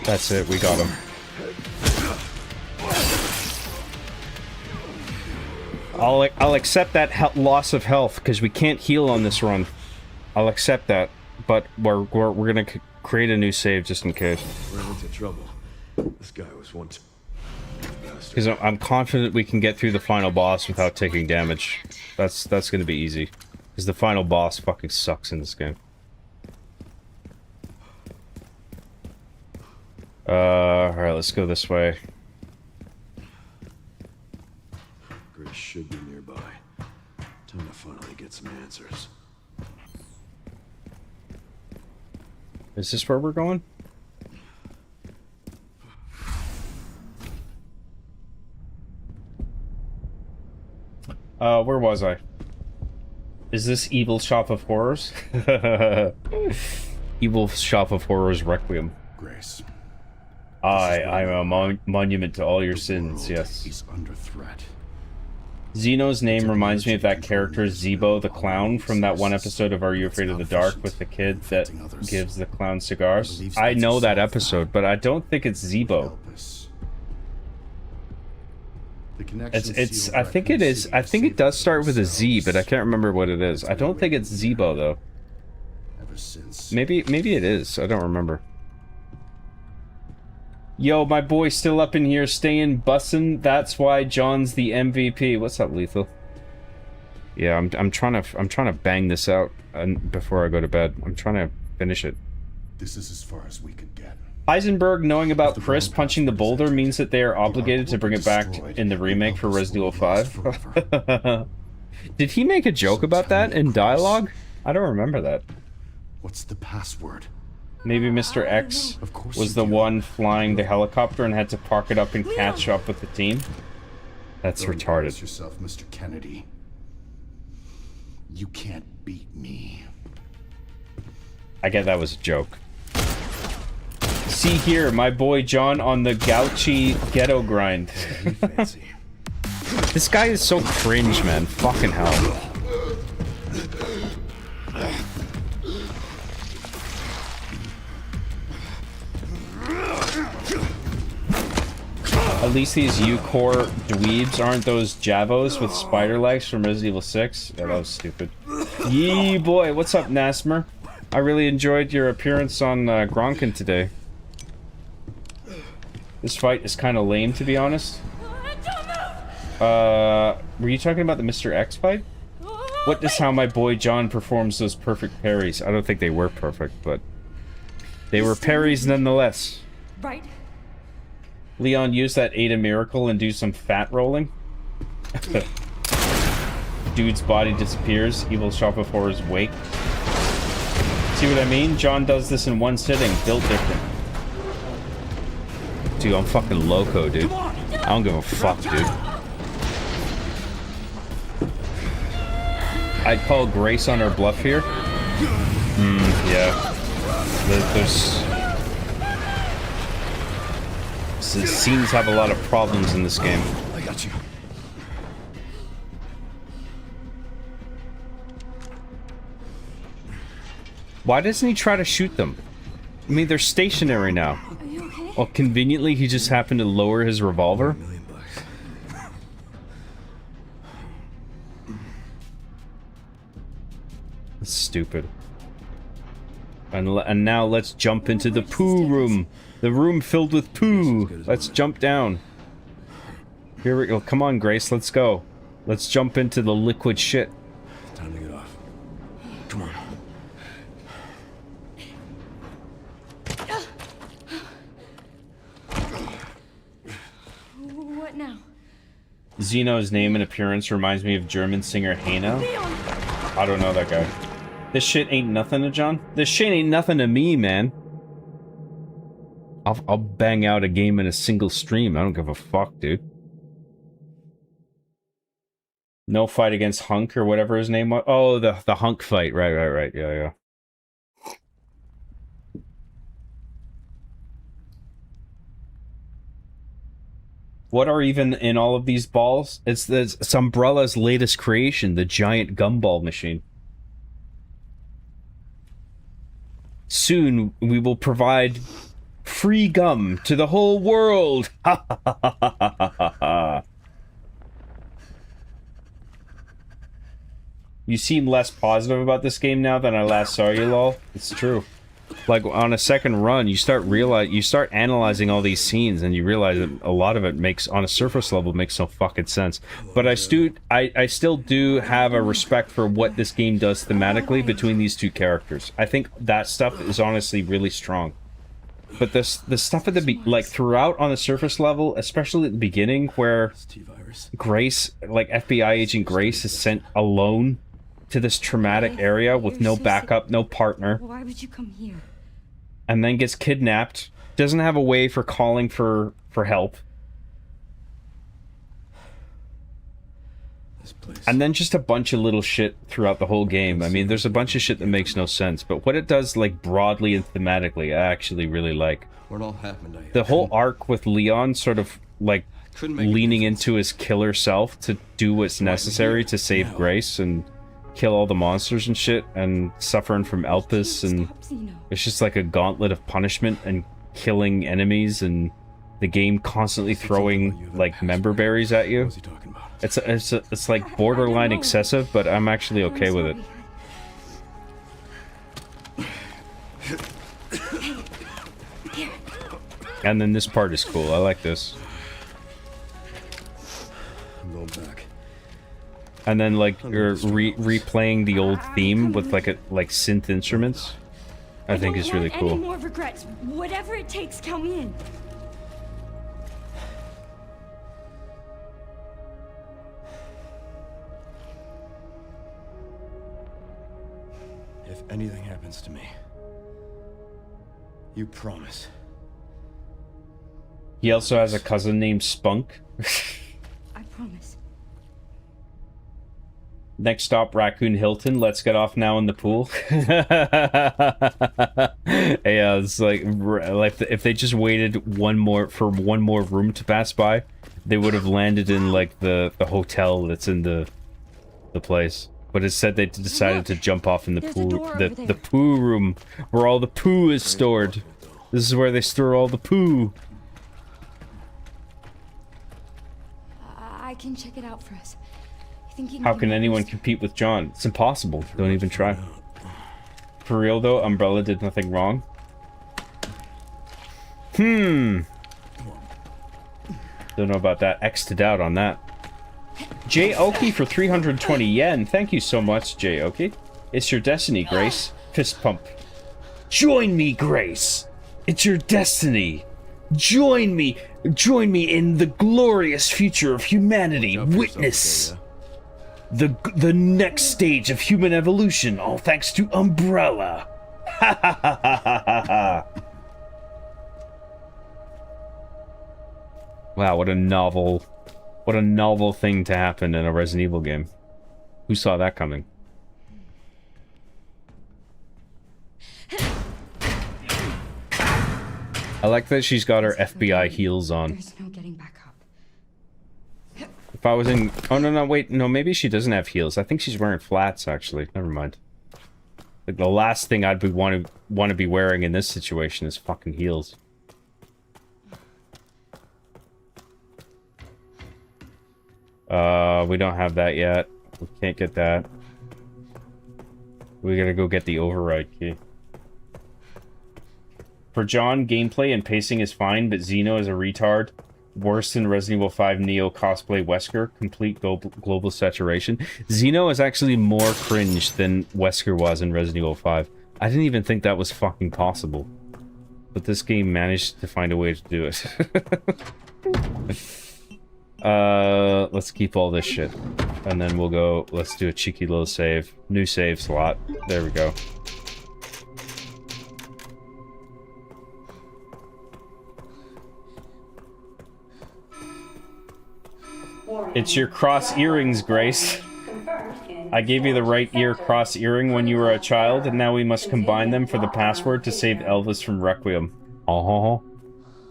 That's it, we got him. I'll accept that loss of health because we can't heal on this run. I'll accept that, but we're gonna create a new save just in case. We're into trouble. This guy was once. Because I'm confident we can get through the final boss without taking damage. That's gonna be easy. Because the final boss fucking sucks in this game. Alright, let's go this way. Grace should be nearby. Time to finally get some answers. Is this where we're going? Where was I? Is this Evil Shop of Horrors? Evil Shop of Horrors Requiem. Grace. I'm a monument to all your sins, yes. He's under threat. Zeno's name reminds me of that character Zebo the Clown from that one episode of Are You Afraid of the Dark with the kid that gives the clown cigars. I know that episode, but I don't think it's Zebo. I think it is. I think it does start with a Z, but I can't remember what it is. I don't think it's Zebo though. Maybe it is. I don't remember. Yo, my boy still up in here staying bussin'. That's why John's the MVP. What's up, Lethal? Yeah, I'm trying to bang this out before I go to bed. I'm trying to finish it. This is as far as we could get. Heisenberg knowing about Chris punching the boulder means that they are obligated to bring it back in the remake for Resident Evil 5. Did he make a joke about that in dialogue? I don't remember that. What's the password? Maybe Mr. X was the one flying the helicopter and had to park it up and catch up with the team. That's retarded. Yourself, Mr. Kennedy. You can't beat me. I get that was a joke. See here, my boy John on the gouchy ghetto grind. This guy is so cringe, man. Fucking hell. At least these U-Core dweebs aren't those Javos with spider legs from Resident Evil 6. Yeah, that was stupid. Yee boy, what's up, Nasmer? I really enjoyed your appearance on Gronkin today. This fight is kind of lame, to be honest. Were you talking about the Mr. X fight? What is how my boy John performs those perfect parries? I don't think they were perfect, but they were parries nonetheless. Right. Leon, use that Ada Miracle and do some fat rolling. Dude's body disappears. Evil Shop of Horrors wake. See what I mean? John does this in one sitting. Built different. Dude, I'm fucking loco, dude. I don't give a fuck, dude. I'd call Grace on her bluff here. Yeah. The scenes have a lot of problems in this game. I got you. Why doesn't he try to shoot them? I mean, they're stationary now. Are you okay? Well, conveniently, he just happened to lower his revolver. That's stupid. And now let's jump into the poo room. The room filled with poo. Let's jump down. Here we go. Come on, Grace. Let's go. Let's jump into the liquid shit. Time to get off. Come on. Zeno's name and appearance reminds me of German singer Hannah. I don't know that guy. This shit ain't nothing to John. This shit ain't nothing to me, man. I'll bang out a game in a single stream. I don't give a fuck, dude. No fight against Hunk or whatever his name was. Oh, the Hunk fight. Right. Yeah. What are even in all of these balls? It's Umbrella's latest creation, the giant gumball machine. Soon, we will provide free gum to the whole world! Ha ha ha ha ha ha ha. You seem less positive about this game now than I last saw you, lol. It's true. Like, on a second run, you start analyzing all these scenes, and you realize that a lot of it makes, on a surface level, makes no fucking sense. But I still do have a respect for what this game does thematically between these two characters. I think that stuff is honestly really strong. But the stuff at the throughout on the surface level, especially at the beginning, where Grace, like FBI agent Grace, is sent alone to this traumatic area with no backup, no partner. Why would you come here? And then gets kidnapped, doesn't have a way for calling for help. And then just a bunch of little shit throughout the whole game. I mean, there's a bunch of shit that makes no sense, but what it does, like, broadly and thematically, I actually really like. What all happened? The whole arc with Leon sort of, like, leaning into his killer self to do what's necessary to save Grace and kill all the monsters and shit, and suffering from Elpis, and it's just like a gauntlet of punishment and killing enemies, and the game constantly throwing like member berries at you. It's like borderline excessive, but I'm actually okay with it. And then this part is cool. I like this. I'm going back. And then like you're replaying the old theme with like synth instruments, I think is really cool. Any more regrets? Whatever it takes, count me in. If anything happens to me, you promise. He also has a cousin named Spunk. I promise. Next stop, Raccoon Hilton. Let's get off now in the pool. Yeah, it's like if they just waited one more room to pass by, they would have landed in like the hotel that's in the place. But instead, they decided to jump off in the pool, the poo room, where all the poo is stored. This is where they store all the poo. I can check it out for us. How can anyone compete with John? It's impossible. Don't even try. For real though, Umbrella did nothing wrong. Don't know about that. X to doubt on that. J. Oki for 320 yen. Thank you so much, J. Oki. It's your destiny, Grace. Fist pump. Join me, Grace. It's your destiny. Join me. Join me in the glorious future of humanity. Witness the next stage of human evolution, all thanks to Umbrella. Ha ha ha ha ha ha. Wow, what a novel thing to happen in a Resident Evil game. Who saw that coming? I like that she's got her FBI heels on. There's no getting back up. If I was in... Oh, no, wait. No, maybe she doesn't have heels. I think she's wearing flats, actually. Never mind. Like, the last thing I'd want to be wearing in this situation is fucking heels. We don't have that yet. We can't get that. We gotta go get the override key. For John, gameplay and pacing is fine, but Zeno is a retard. Worse than Resident Evil 5 Neo cosplay Wesker. Complete global saturation. Zeno is actually more cringe than Wesker was in Resident Evil 5. I didn't even think that was fucking possible. But this game managed to find a way to do it. Let's keep all this shit. And then we'll go, let's do a cheeky little save. New save slot. There we go. It's your cross earrings, Grace. I gave you the right ear cross earring when you were a child, and now we must combine them for the password to save Elvis from Requiem. Thank you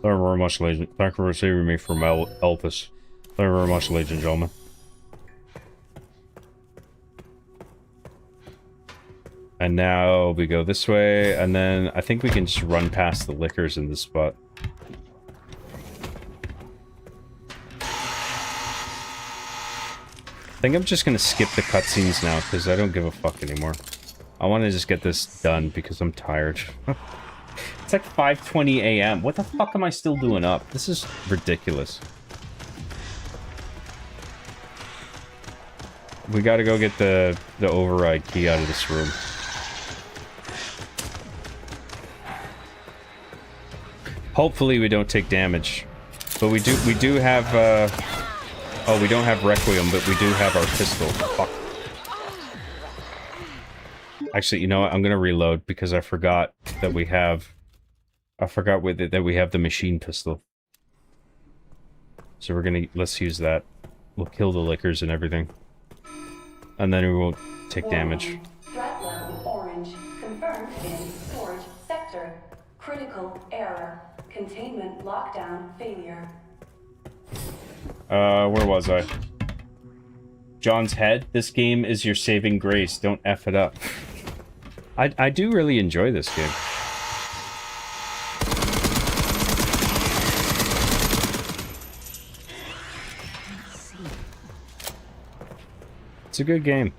very much, ladies. Thank you for saving me from Elvis. Thank you very much, ladies and gentlemen. And now we go this way, and then I think we can just run past the liquors in this spot. I think I'm just gonna skip the cutscenes now, because I don't give a fuck anymore. I want to just get this done, because I'm tired. It's like 5:20 a.m. What the fuck am I still doing up? This is ridiculous. We gotta go get the override key out of this room. Hopefully we don't take damage. But we do have, oh, we don't have Requiem, but we do have our pistol. Fuck. Actually, you know what? I'm gonna reload because I forgot that we have... I forgot with it that we have the machine pistol. So we're gonna... Let's use that. We'll kill the liquors and everything. And then we won't take damage. Threat level orange. Confirmed in storage sector. Critical error. Containment lockdown failure. Where was I? John's head. This game is your saving grace. Don't F it up. I do really enjoy this game. It's a good game.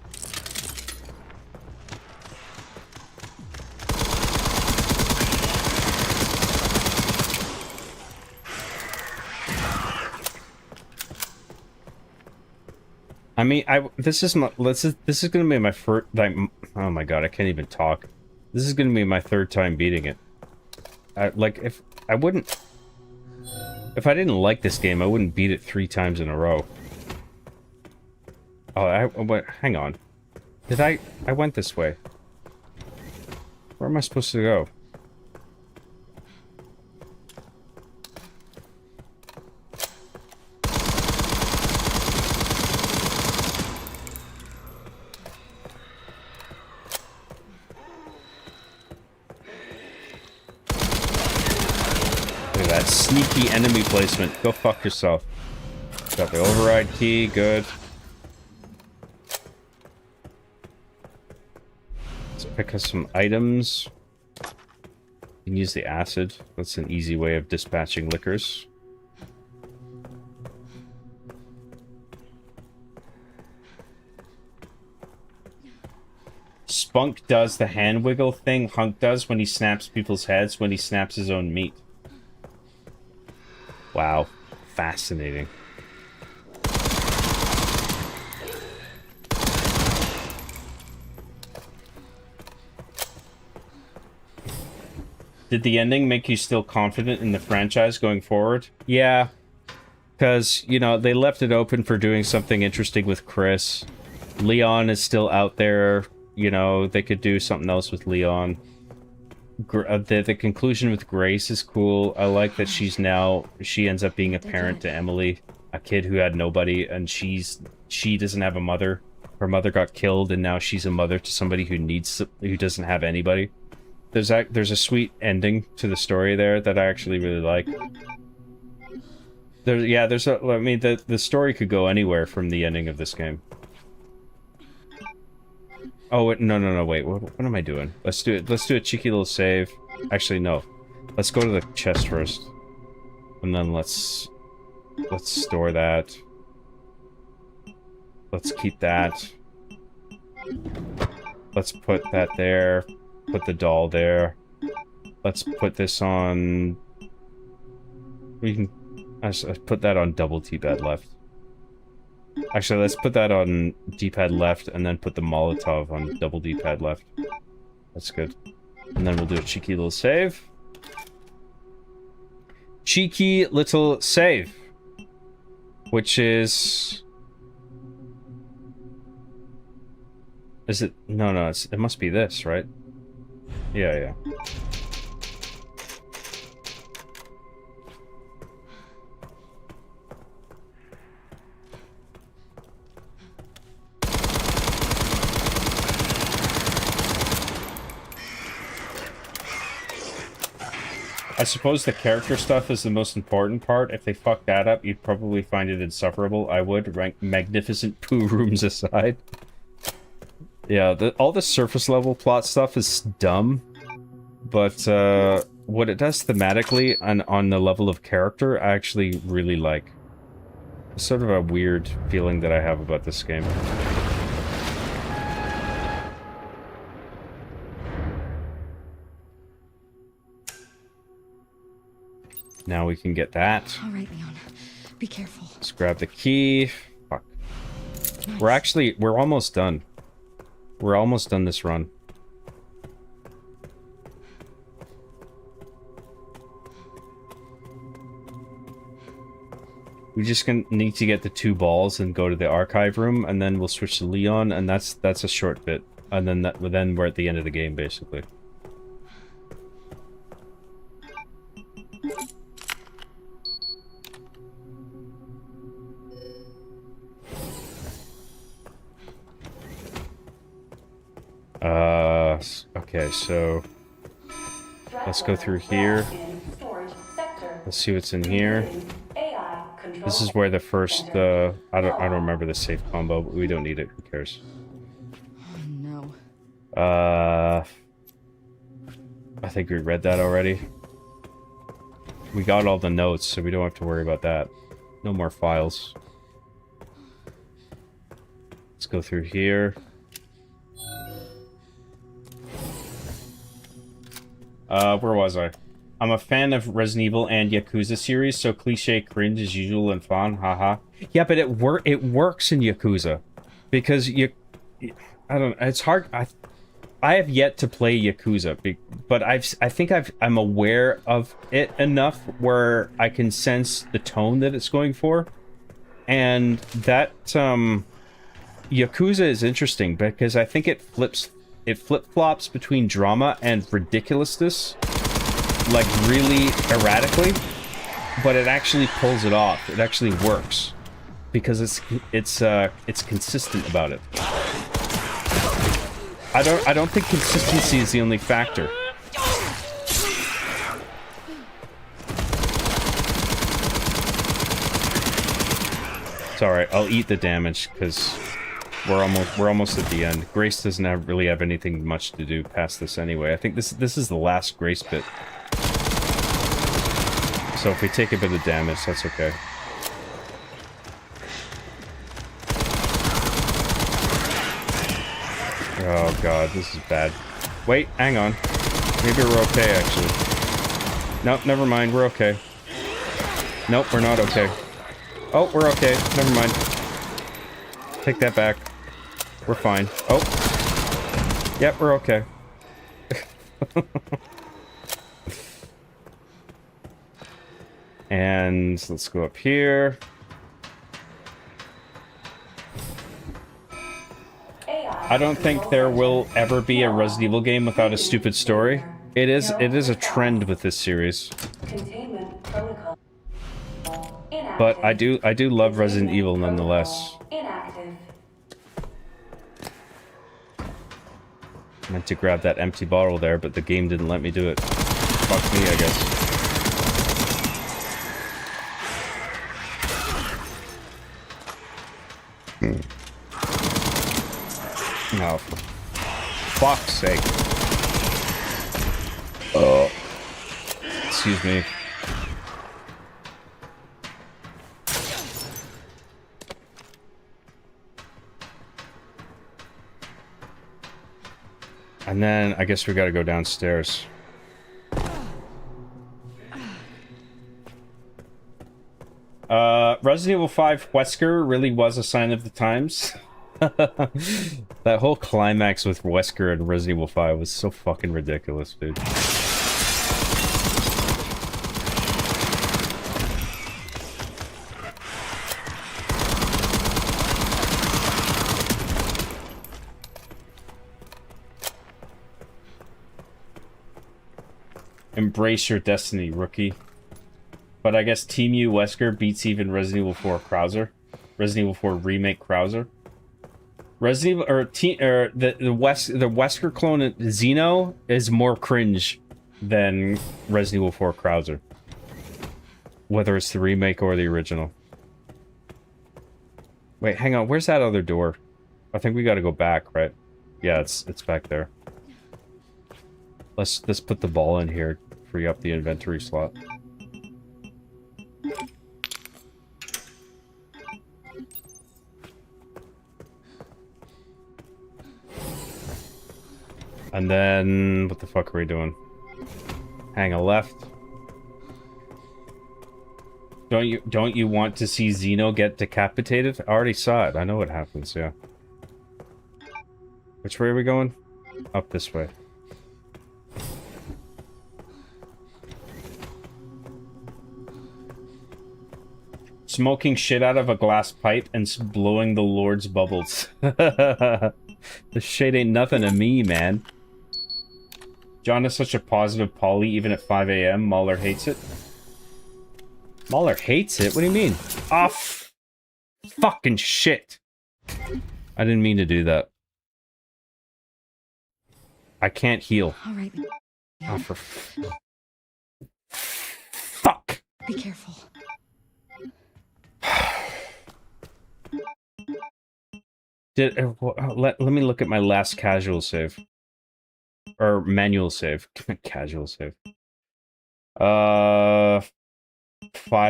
I mean, this is gonna be my first, like, oh my god, I can't even talk. This is gonna be my third time beating it. Like, if I didn't like this game, I wouldn't beat it 3 times in a row. Oh, hang on. I went this way. Where am I supposed to go? That sneaky enemy placement. Go fuck yourself. Got the override key, good. Let's pick up some items. You can use the acid. That's an easy way of dispatching liquors. Spunk does the hand wiggle thing Hunk does when he snaps people's heads when he snaps his own meat. Wow. Fascinating. Did the ending make you still confident in the franchise going forward? Yeah. Because, you know, they left it open for doing something interesting with Chris. Leon is still out there. You know, they could do something else with Leon. The conclusion with Grace is cool. I like that she ends up being a parent to Emily, a kid who had nobody, and she doesn't have a mother. Her mother got killed, and now she's a mother to somebody who doesn't have anybody. There's a sweet ending to the story there that I actually really like. I mean, the story could go anywhere from the ending of this game. Oh, wait, no, wait, what am I doing? Let's do a cheeky little save. Actually, no. Let's go to the chest first. And then let's store that. Let's keep that. Let's put that there. Put the doll there. Let's put this on... We can... Let's put that on double D-pad left. Actually, let's put that on D-pad left, and then put the Molotov on double D-pad left. That's good. And then we'll do a cheeky little save. Cheeky little save. Which is... Is it... No, it must be this, right? Yeah. I suppose the character stuff is the most important part. If they fuck that up, you'd probably find it insufferable. I would, rank magnificent poo rooms aside. Yeah, all the surface level plot stuff is dumb. But what it does thematically and on the level of character, I actually really like. It's sort of a weird feeling that I have about this game. Now we can get that. All right, Leon. Be careful. Let's grab the key. Fuck. Nice. We're almost done. We're almost done this run. We just need to get the 2 balls and go to the archive room, and then we'll switch to Leon, and that's a short bit. And then we're at the end of the game, basically. Okay, so let's go through here. Let's see what's in here. This is where the first, I don't remember the safe combo, but we don't need it. Who cares? Oh, no. I think we read that already. We got all the notes, so we don't have to worry about that. No more files. Let's go through here. Where was I? I'm a fan of Resident Evil and Yakuza series, so cliche cringe as usual and fun, haha. Yeah, but it works in Yakuza. Because I don't know, it's hard. I have yet to play Yakuza, but I think I'm aware of it enough where I can sense the tone that it's going for. And that Yakuza is interesting because I think it flip-flops between drama and ridiculousness, like really erratically, but it actually pulls it off. It actually works because it's consistent about it. I don't think consistency is the only factor. It's all right. I'll eat the damage because we're almost at the end. Grace doesn't really have anything much to do past this anyway. I think this is the last Grace bit. So if we take a bit of damage, that's okay. Oh god, this is bad. Wait, hang on. Maybe we're okay, actually. Nope, never mind, we're okay. Nope, we're not okay. Oh, we're okay, never mind. Take that back. We're fine. Oh. Yep, we're okay. And let's go up here. I don't think there will ever be a Resident Evil game without a stupid story. It is a trend with this series. But I do love Resident Evil nonetheless. I meant to grab that empty bottle there, but the game didn't let me do it. Fuck me, I guess. No, for fuck's sake. Oh. Excuse me. And then I guess we gotta go downstairs. Resident Evil 5 Wesker really was a sign of the times. That whole climax with Wesker and Resident Evil 5 was so fucking ridiculous, dude. Embrace your destiny, rookie. But I guess Team U Wesker beats even Resident Evil 4 Krauser. Resident Evil 4 Remake Krauser. Resident Evil, the Wesker clone Xeno is more cringe than Resident Evil 4 Krauser. Whether it's the remake or the original. Wait, hang on, where's that other door? I think we gotta go back, right? Yeah, it's back there. Let's put the ball in here, free up the inventory slot. And then, what the fuck are we doing? Hang a left. Don't you want to see Xeno get decapitated? I already saw it. I know what happens, yeah. Which way are we going? Up this way. Smoking shit out of a glass pipe and blowing the Lord's bubbles. This shit ain't nothing to me, man. John is such a positive Polly, even at 5 a.m. Mahler hates it. Mahler hates it? What do you mean? Oh, fucking shit. I didn't mean to do that. I can't heal. All right. Oh, for fuck. Be careful. Let me look at my last casual save. Or manual save. Casual save. 5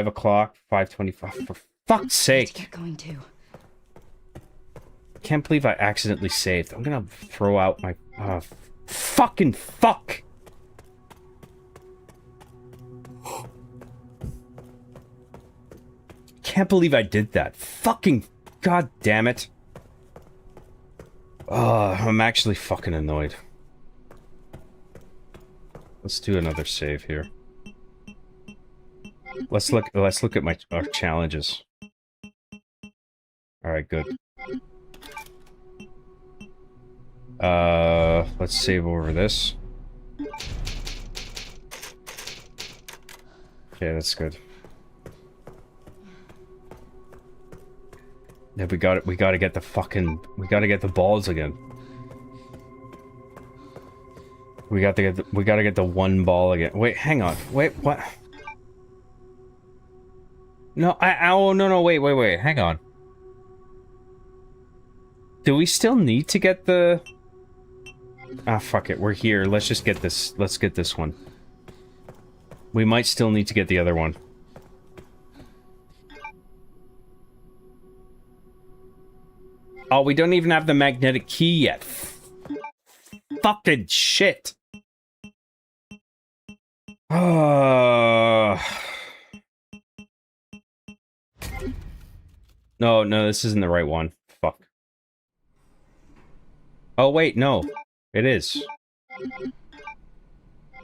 o'clock, 5:25. For fuck's sake! Get going to. Can't believe I accidentally saved. I'm gonna throw out my fucking fuck. Can't believe I did that. Fucking god damn it. I'm actually fucking annoyed. Let's do another save here. Let's look at our challenges. All right, good. Let's save over this. Okay, that's good. Yeah, we gotta get the balls again. We gotta get the one ball again. Wait, hang on. Wait, what? No, oh, no, wait, hang on. Do we still need to get the... Ah, fuck it, we're here. Let's just get this, let's get this one. We might still need to get the other one. Oh, we don't even have the magnetic key yet. Fucking shit. No, this isn't the right one. Fuck. Oh, wait, no. It is.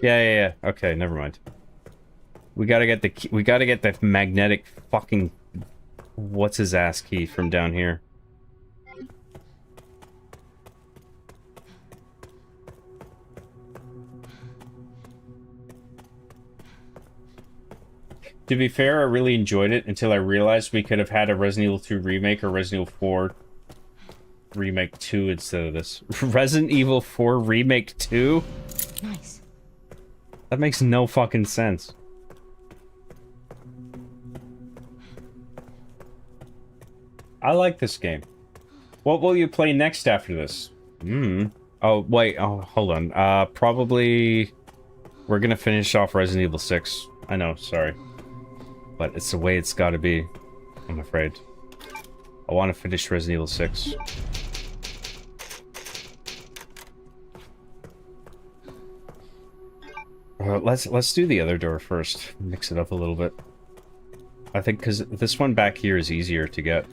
Yeah. Okay, never mind. We gotta get the key, we gotta get the magnetic fucking... What's his ass key from down here? To be fair, I really enjoyed it until I realized we could have had a Resident Evil 2 remake or Resident Evil 4 Remake 2 instead of this. Resident Evil 4 Remake 2? Nice. That makes no fucking sense. I like this game. What will you play next after this? Oh, wait. Oh, hold on. Probably... We're gonna finish off Resident Evil 6. I know, sorry. But it's the way it's gotta be, I'm afraid. I want to finish Resident Evil 6. Let's do the other door first. Mix it up a little bit. I think because this one back here is easier to get.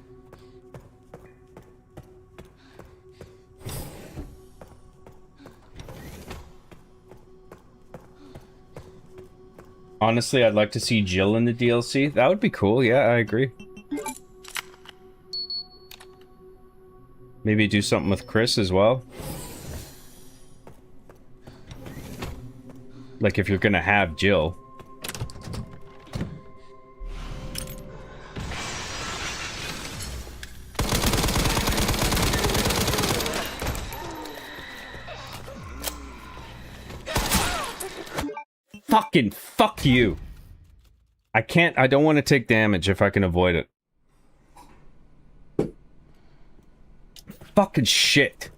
Honestly, I'd like to see Jill in the DLC. That would be cool. Yeah, I agree. Maybe do something with Chris as well. Like, if you're gonna have Jill. Fucking fuck you. I don't want to take damage if I can avoid it. Fucking shit.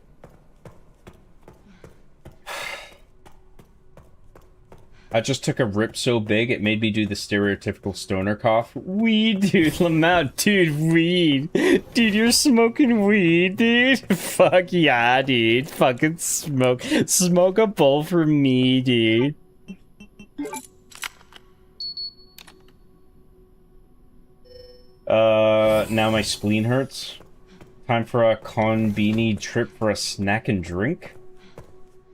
I just took a rip so big it made me do the stereotypical stoner cough. Weed, dude. Lamau, dude, weed. Dude, you're smoking weed, dude. Fuck yeah, dude. Fucking smoke. Smoke a bowl for me, dude. Now my spleen hurts. Time for a conbini trip for a snack and drink.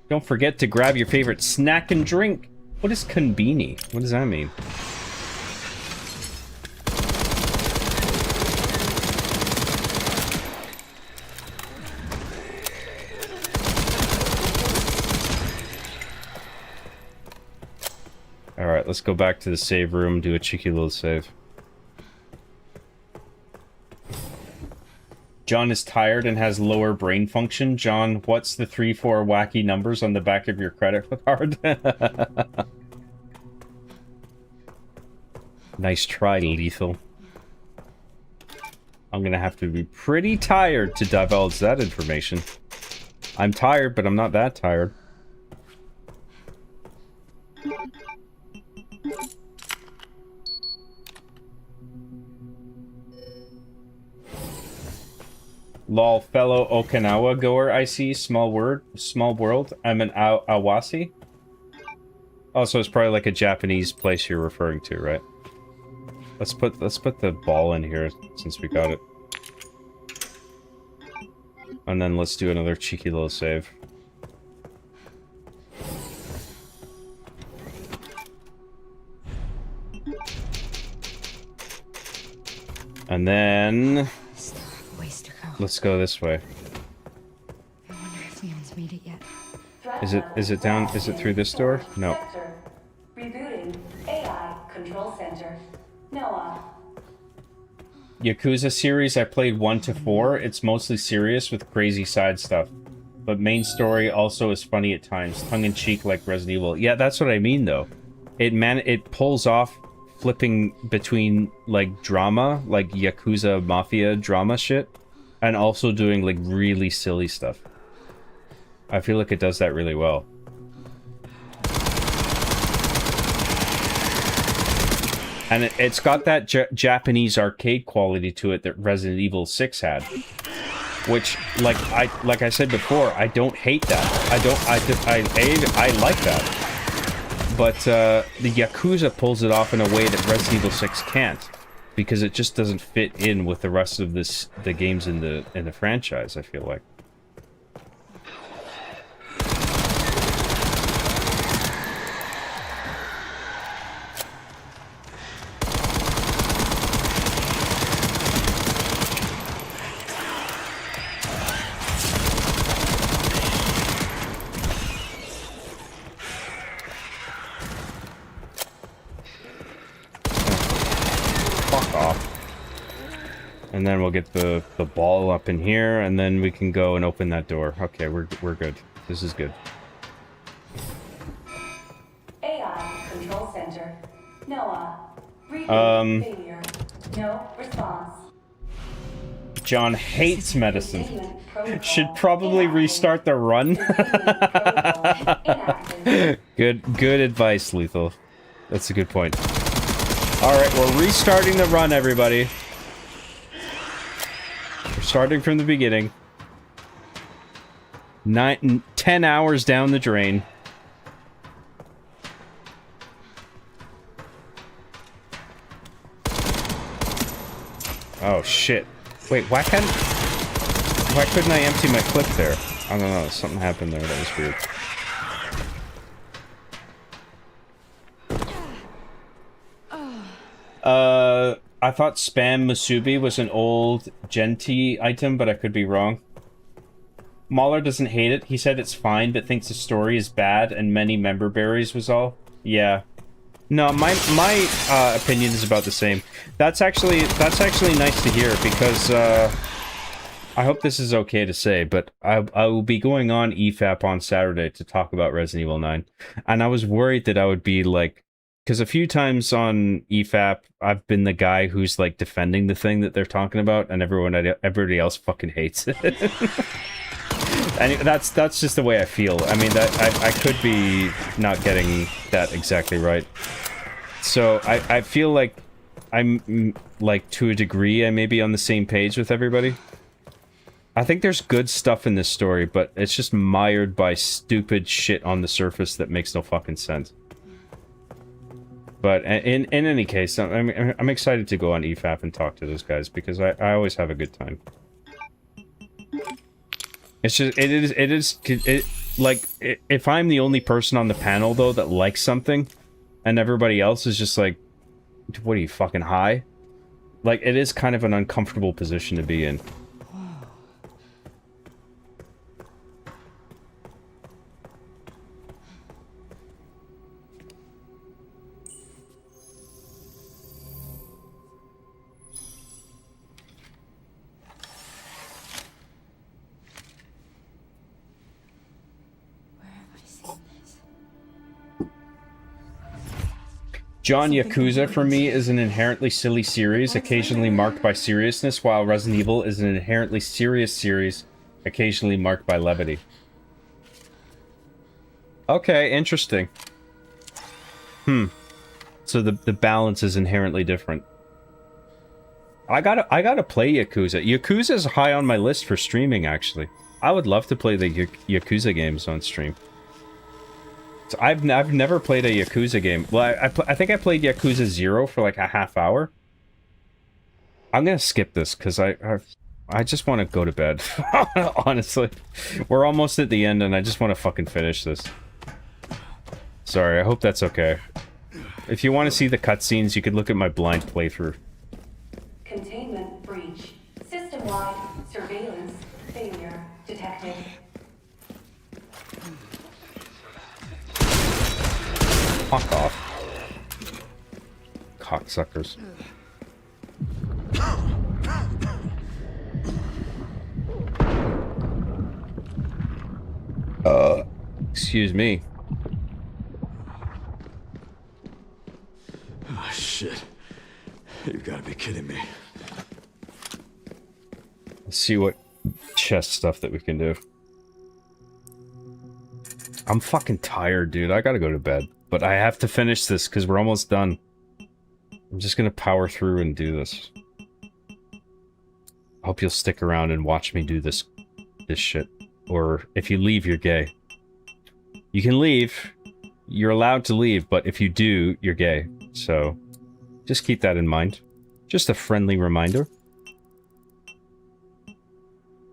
Don't forget to grab your favorite snack and drink. What is conbini? What does that mean? Alright, let's go back to the save room, do a cheeky little save. John is tired and has lower brain function. John, what's the 3-4 wacky numbers on the back of your credit card? Nice try, Lethal. I'm gonna have to be pretty tired to divulge that information. I'm tired, but I'm not that tired. Lol, fellow Okinawa goer, I see. Small world. I'm an Awasi. Oh, so it's probably like a Japanese place you're referring to, right? Let's put the ball in here since we got it. And then let's do another cheeky little save. And then let's go this way. I wonder if Leon's made it yet. Is it down? Is it through this door? No. Rebooting AI Control Center. Noah. Yakuza series, I played 1 to 4. It's mostly serious with crazy side stuff. But main story also is funny at times. Tongue-in-cheek like Resident Evil. Yeah, that's what I mean, though. It pulls off flipping between, like, drama, like Yakuza Mafia drama shit, and also doing, like, really silly stuff. I feel like it does that really well. And it's got that Japanese arcade quality to it that Resident Evil 6 had. Which, like I said before, I don't hate that. I like that. But the Yakuza pulls it off in a way that Resident Evil 6 can't. Because it just doesn't fit in with the rest of the games in the franchise, I feel like. And then we'll get the ball up in here, and then we can go and open that door. Okay, we're good. This is good. AI Control Center. Noah. Failure. No response. John hates medicine. Should probably restart the run. Good advice, Lethal. That's a good point. Alright, we're restarting the run, everybody. We're starting from the beginning. 10 hours down the drain. Oh shit. Wait, why couldn't I empty my clip there? I don't know, something happened there that was weird. I thought Spam Musubi was an old Genti item, but I could be wrong. Mahler doesn't hate it. He said it's fine, but thinks the story is bad and many member berries was all. Yeah. No, my opinion is about the same. That's actually nice to hear because I hope this is okay to say, but I will be going on EFAP on Saturday to talk about Resident Evil 9, and I was worried that I would be like, because a few times on EFAP I've been the guy who's like defending the thing that they're talking about, and everybody else fucking hates it. And that's just the way I feel. I mean, that I could be not getting that exactly right. So I feel like I'm like, to a degree, I may be on the same page with everybody. I think there's good stuff in this story, but it's just mired by stupid shit on the surface that makes no fucking sense. But in any case, I'm excited to go on EFAP and talk to those guys because I always have a good time. It's just like, if I'm the only person on the panel though that likes something, and everybody else is just like, what are you, fucking high? Like, it is kind of an uncomfortable position to be in. John, Yakuza for me is an inherently silly series, occasionally marked by seriousness, while Resident Evil is an inherently serious series, occasionally marked by levity. Okay, interesting. So the balance is inherently different. I gotta play Yakuza. Yakuza is high on my list for streaming, actually. I would love to play the Yakuza games on stream. So I've never played a Yakuza game. Well, I think I played Yakuza 0 for like a half hour. I'm gonna skip this because I just want to go to bed. Honestly, we're almost at the end, and I just want to fucking finish this. Sorry, I hope that's okay. If you want to see the cutscenes, you could look at my blind playthrough. Containment breach. System-wide surveillance failure detected. Fuck off. Cocksuckers. Excuse me. Oh, shit. You've got to be kidding me. Let's see what chest stuff that we can do. I'm fucking tired, dude. I gotta go to bed. But I have to finish this because we're almost done. I'm just gonna power through and do this. I hope you'll stick around and watch me do this shit. Or if you leave, you're gay. You can leave. You're allowed to leave, but if you do, you're gay. So, just keep that in mind. Just a friendly reminder.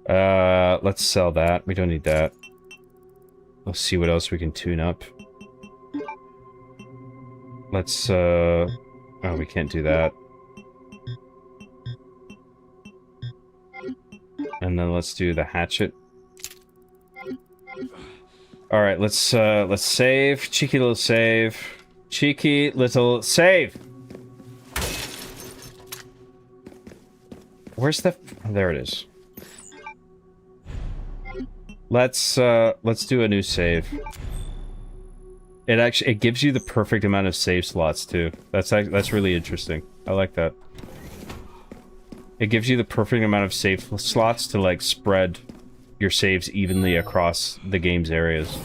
Let's sell that. We don't need that. Let's see what else we can tune up. Let's, oh, we can't do that. And then let's do the hatchet. Alright, let's save. Cheeky little save. Cheeky little save! Where's the... there it is. Let's do a new save. It gives you the perfect amount of save slots too. That's really interesting. I like that. It gives you the perfect amount of save slots to like spread your saves evenly across the game's areas.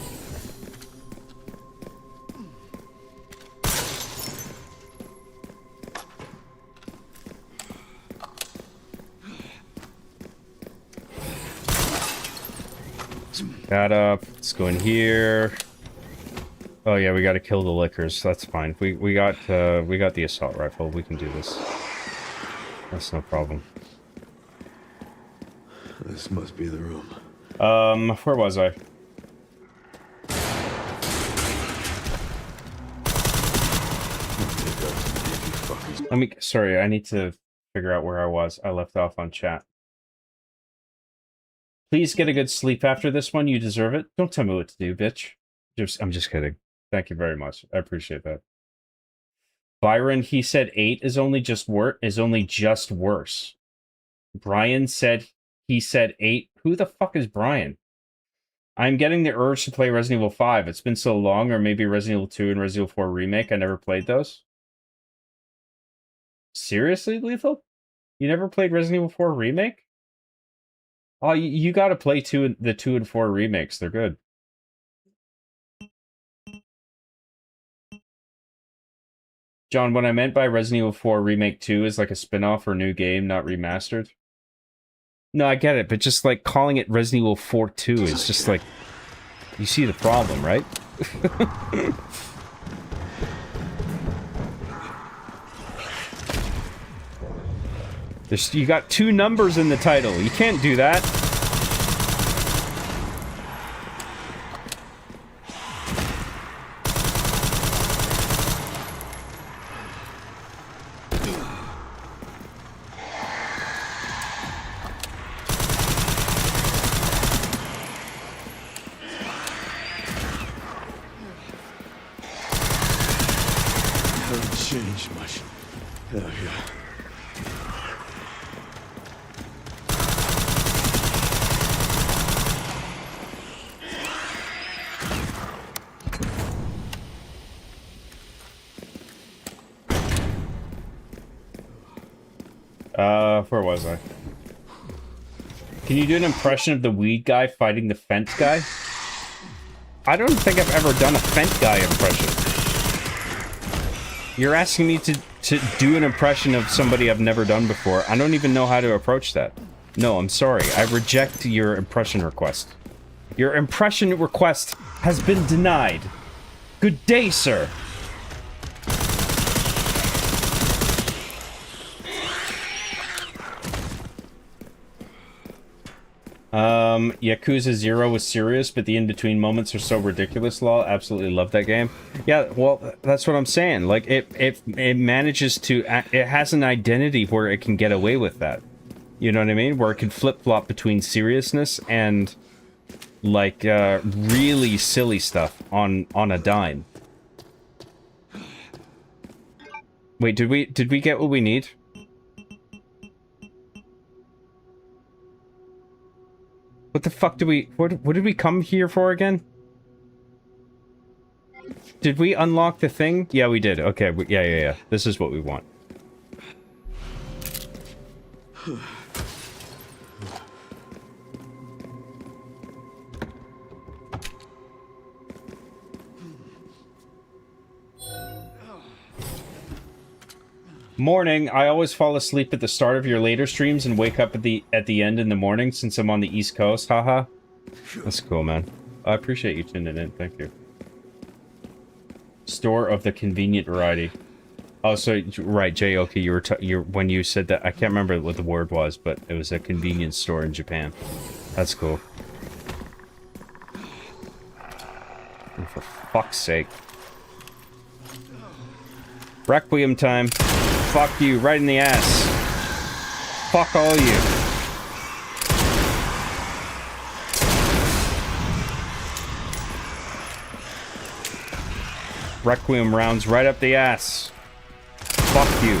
That up. Let's go in here. Oh yeah, we gotta kill the lickers. That's fine. We got the assault rifle. We can do this. That's no problem. This must be the room. Where was I? Sorry, I need to figure out where I was. I left off on chat. Please get a good sleep after this one. You deserve it. Don't tell me what to do, bitch. I'm just kidding. Thank you very much. I appreciate that. Byron, he said 8 is only just worse. Brian said he said 8. Who the fuck is Brian? I'm getting the urge to play Resident Evil 5. It's been so long, or maybe Resident Evil 2 and Resident Evil 4 Remake. I never played those. Seriously, Lethal? You never played Resident Evil 4 Remake? Oh, you gotta play the 2 and 4 remakes. They're good. John, what I meant by Resident Evil 4 Remake 2 is like a spin-off or new game, not remastered. No, I get it, but just like calling it Resident Evil 4 2 is just like... You see the problem, right? You got 2 numbers in the title. You can't do that. Haven't changed much. Oh, yeah. Where was I? Can you do an impression of the weed guy fighting the Fent guy? I don't think I've ever done a Fent guy impression. You're asking me to do an impression of somebody I've never done before. I don't even know how to approach that. No, I'm sorry. I reject your impression request. Your impression request has been denied. Good day, sir. Yakuza 0 was serious, but the in-between moments are so ridiculous, lol. Absolutely love that game. Yeah, well, that's what I'm saying. Like, it manages to... It has an identity where it can get away with that. You know what I mean? Where it can flip-flop between seriousness and, like, really silly stuff on a dime. Wait, did we get what we need? What the fuck did we... What did we come here for again? Did we unlock the thing? Yeah, we did. Okay, yeah. This is what we want. Morning. I always fall asleep at the start of your later streams and wake up at the end in the morning since I'm on the East Coast. Haha. That's cool, man. I appreciate you tuning in. Thank you. Store of the convenient variety. Oh, so right, J.O.K. You when you said that, I can't remember what the word was, but it was a convenience store in Japan. That's cool. And for fuck's sake. Requiem time. Fuck you, right in the ass. Fuck all you. Requiem rounds right up the ass. Fuck you.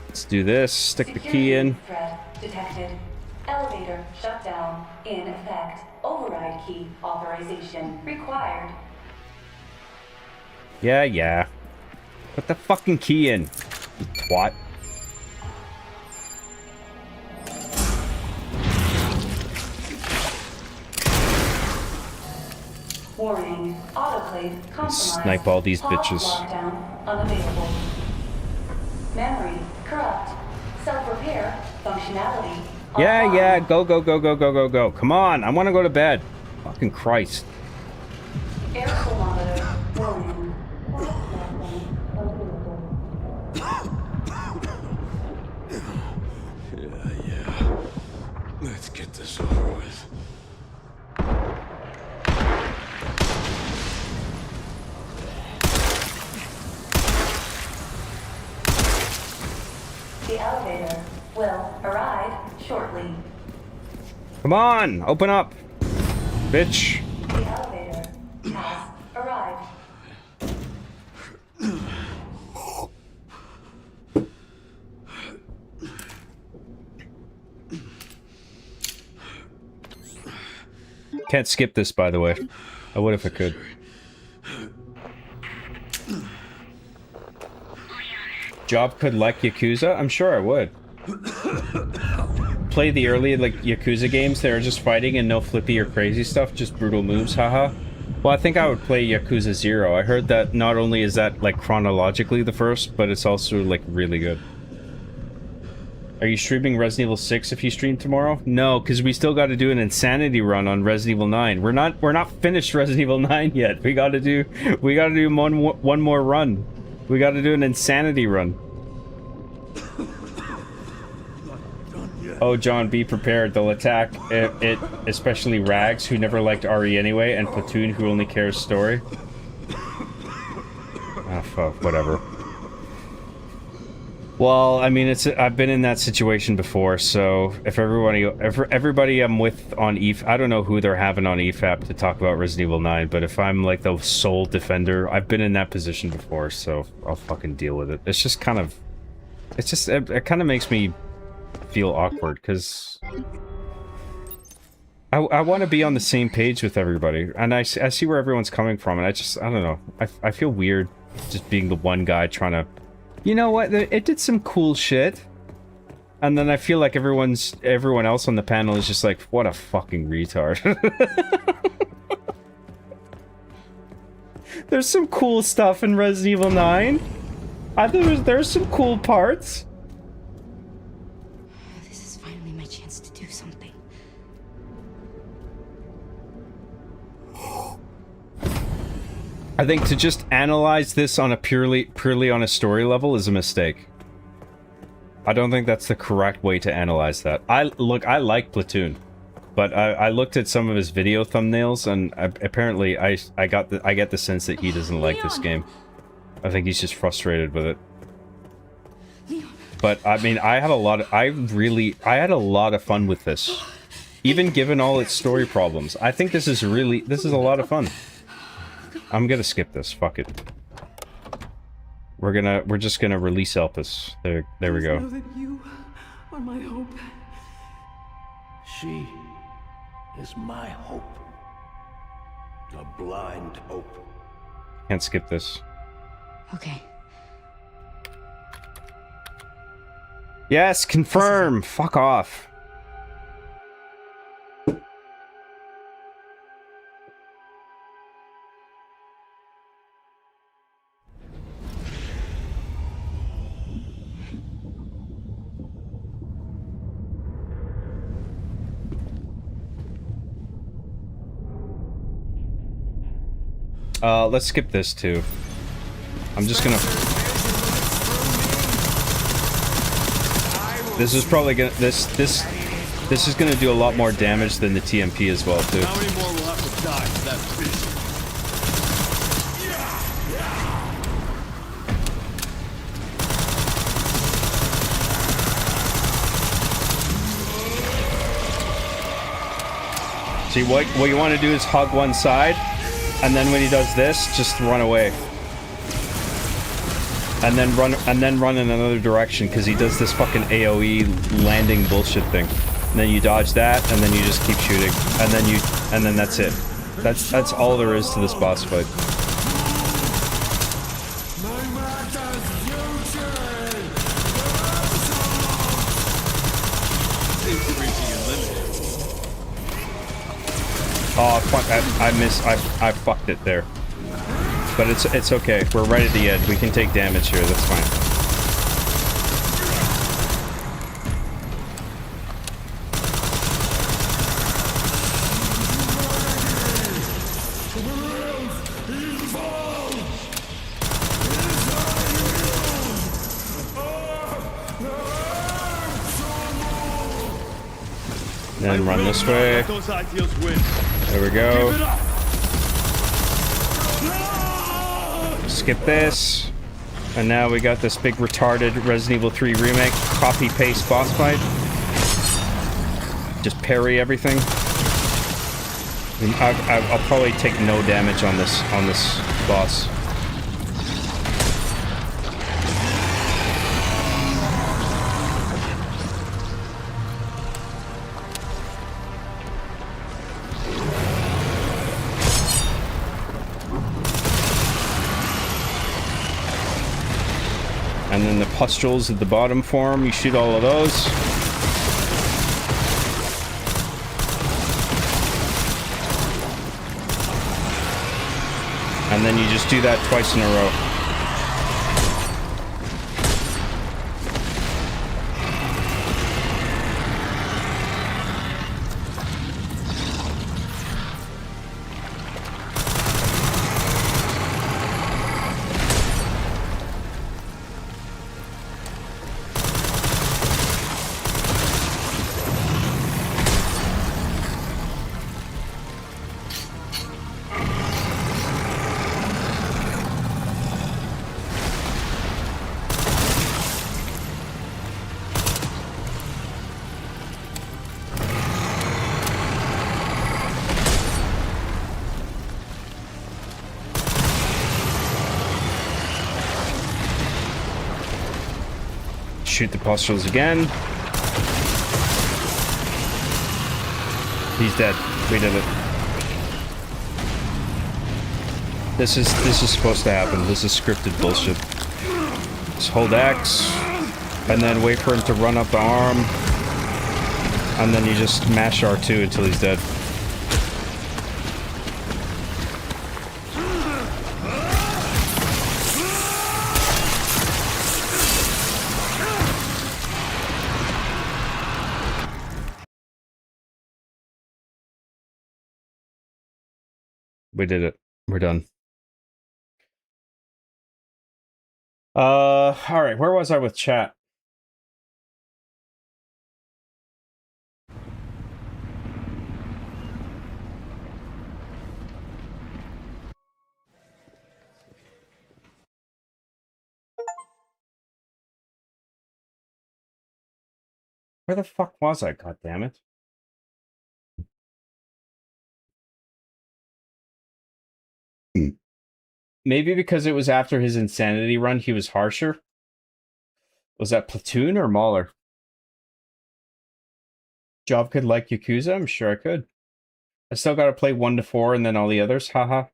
Let's do this. Stick the key in. Threat detected. Elevator shut down. In effect. Override key authorization required. Yeah. Put the fucking key in, you twat. Warning. Autoclave compromised. Snipe all these bitches. Lockdown unavailable. Memory corrupt. Self-repair functionality. Yeah. Go. Come on, I want to go to bed. Fucking Christ. Air thermometer warning. Yeah. Let's get this over with. The elevator elevator will arrive shortly. Come on, open up, bitch. The elevator has arrived. Can't skip this, by the way. I would if I could. Job could like Yakuza? I'm sure I would. Play the early, like, Yakuza games that are just fighting and no flippy or crazy stuff, just brutal moves, haha. Well, I think I would play Yakuza 0. I heard that not only is that, like, chronologically the first, but it's also, like, really good. Are you streaming Resident Evil 6 if you stream tomorrow? No, because we still got to do an insanity run on Resident Evil 9. We're not finished Resident Evil 9 yet. We got to do one more run. We got to do an insanity run. Oh, John, be prepared. They'll attack it, especially Rags, who never liked RE anyway, and Platoon, who only cares story. Ah, fuck, whatever. Well, I mean, I've been in that situation before, so if everybody I'm with on I don't know who they're having on EFAP to talk about Resident Evil 9, but if I'm like the sole defender, I've been in that position before, so I'll fucking deal with it. It's just kind of, it kind of makes me feel awkward, because I want to be on the same page with everybody, and I see where everyone's coming from, and I don't know, I feel weird just being the one guy trying to, you know what, it did some cool shit, and then I feel like everyone else on the panel is just like, what a fucking retard. There's some cool stuff in Resident Evil 9. There's some cool parts. This is finally my chance to do something. I think to just analyze this on a purely on a story level is a mistake. I don't think that's the correct way to analyze that. I like Platoon, but I looked at some of his video thumbnails, and apparently I get the sense that he doesn't like this game. I think he's just frustrated with it. But I mean, I had a lot of fun with this, even given all its story problems. I think this is a lot of fun. I'm gonna skip this. Fuck it. We're just gonna release Elpis. There we go. Know that you are my hope. She is my hope. A blind hope. Can't skip this. Okay. Yes, confirm. Fuck off. Let's skip this too. I'm just gonna... This is probably gonna... This is gonna do a lot more damage than the TMP as well too. How many more will have to die for that vision? See, what you want to do is hug one side, and then when he does this, just run away. And then run in another direction, because he does this fucking AoE landing bullshit thing. And then you dodge that, and then you just keep shooting. And then that's it. That's all there is to this boss fight. Oh fuck! I fucked it there. But it's okay. We're right at the edge. We can take damage here. That's fine. Then run this way. There we go. Skip this. And now we got this big retarded Resident Evil 3 remake copy-paste boss fight. Just parry everything. I'll probably take no damage on this boss. And then the pustules at the bottom form, you shoot all of those. And then you just do that twice in a row. Shoot the pustules again. He's dead. We did it. This is supposed to happen. This is scripted bullshit. Just hold X, and then wait for him to run up the arm, and then you just mash R2 until he's dead. We did it. We're done. All right. Where was I with chat? Where the fuck was I? God damn it. Maybe because it was after his insanity run, he was harsher. Was that Platoon or Mauler? Job could like Yakuza? I'm sure I could. I still gotta play 1 to 4 and then all the others. Haha.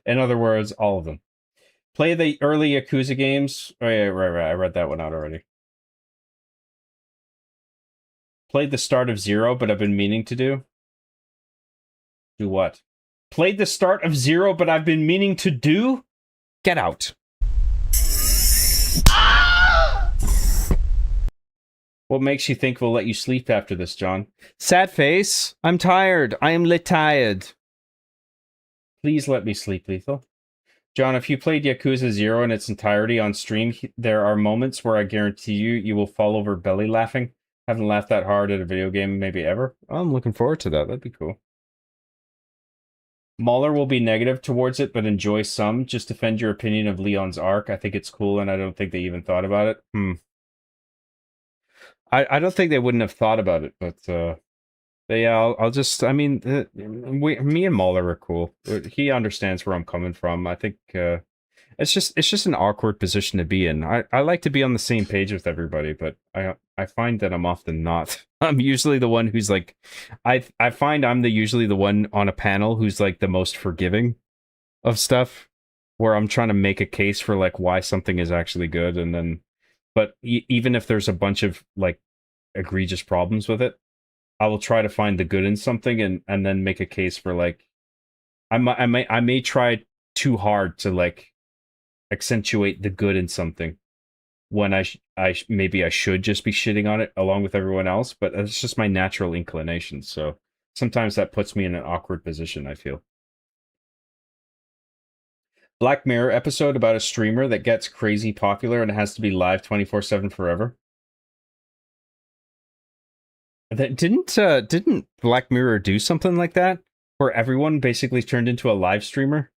In other words, all of them. Play the early Yakuza games. Oh yeah, right. I read that one out already. Played the start of 0, but I've been meaning to do. Do what? Played the start of 0, but I've been meaning to do? Get out. What makes you think we'll let you sleep after this, John? Sad face. I'm tired. I am tired. Please let me sleep, Lethal. John, if you played Yakuza 0 in its entirety on stream, there are moments where I guarantee you will fall over belly laughing. Haven't laughed that hard at a video game maybe ever. I'm looking forward to that. That'd be cool. Mauler will be negative towards it, but enjoy some. Just defend your opinion of Leon's arc. I think it's cool, and I don't think they even thought about it. I don't think they wouldn't have thought about it, but yeah, I'll just. I mean, me and Mauler are cool. He understands where I'm coming from. I think it's just an awkward position to be in. I like to be on the same page with everybody, but I find that I'm often not. I'm usually the one who's like, I find I'm usually the one on a panel who's like the most forgiving of stuff, where I'm trying to make a case for like why something is actually good, and then, but even if there's a bunch of like egregious problems with it, I will try to find the good in something and then make a case for like, I may try too hard to like accentuate the good in something when maybe I should just be shitting on it along with everyone else, but it's just my natural inclination. So sometimes that puts me in an awkward position, I feel. Black Mirror episode about a streamer that gets crazy popular and has to be live 24/7 forever. That didn't Black Mirror do something like that, where everyone basically turned into a live streamer?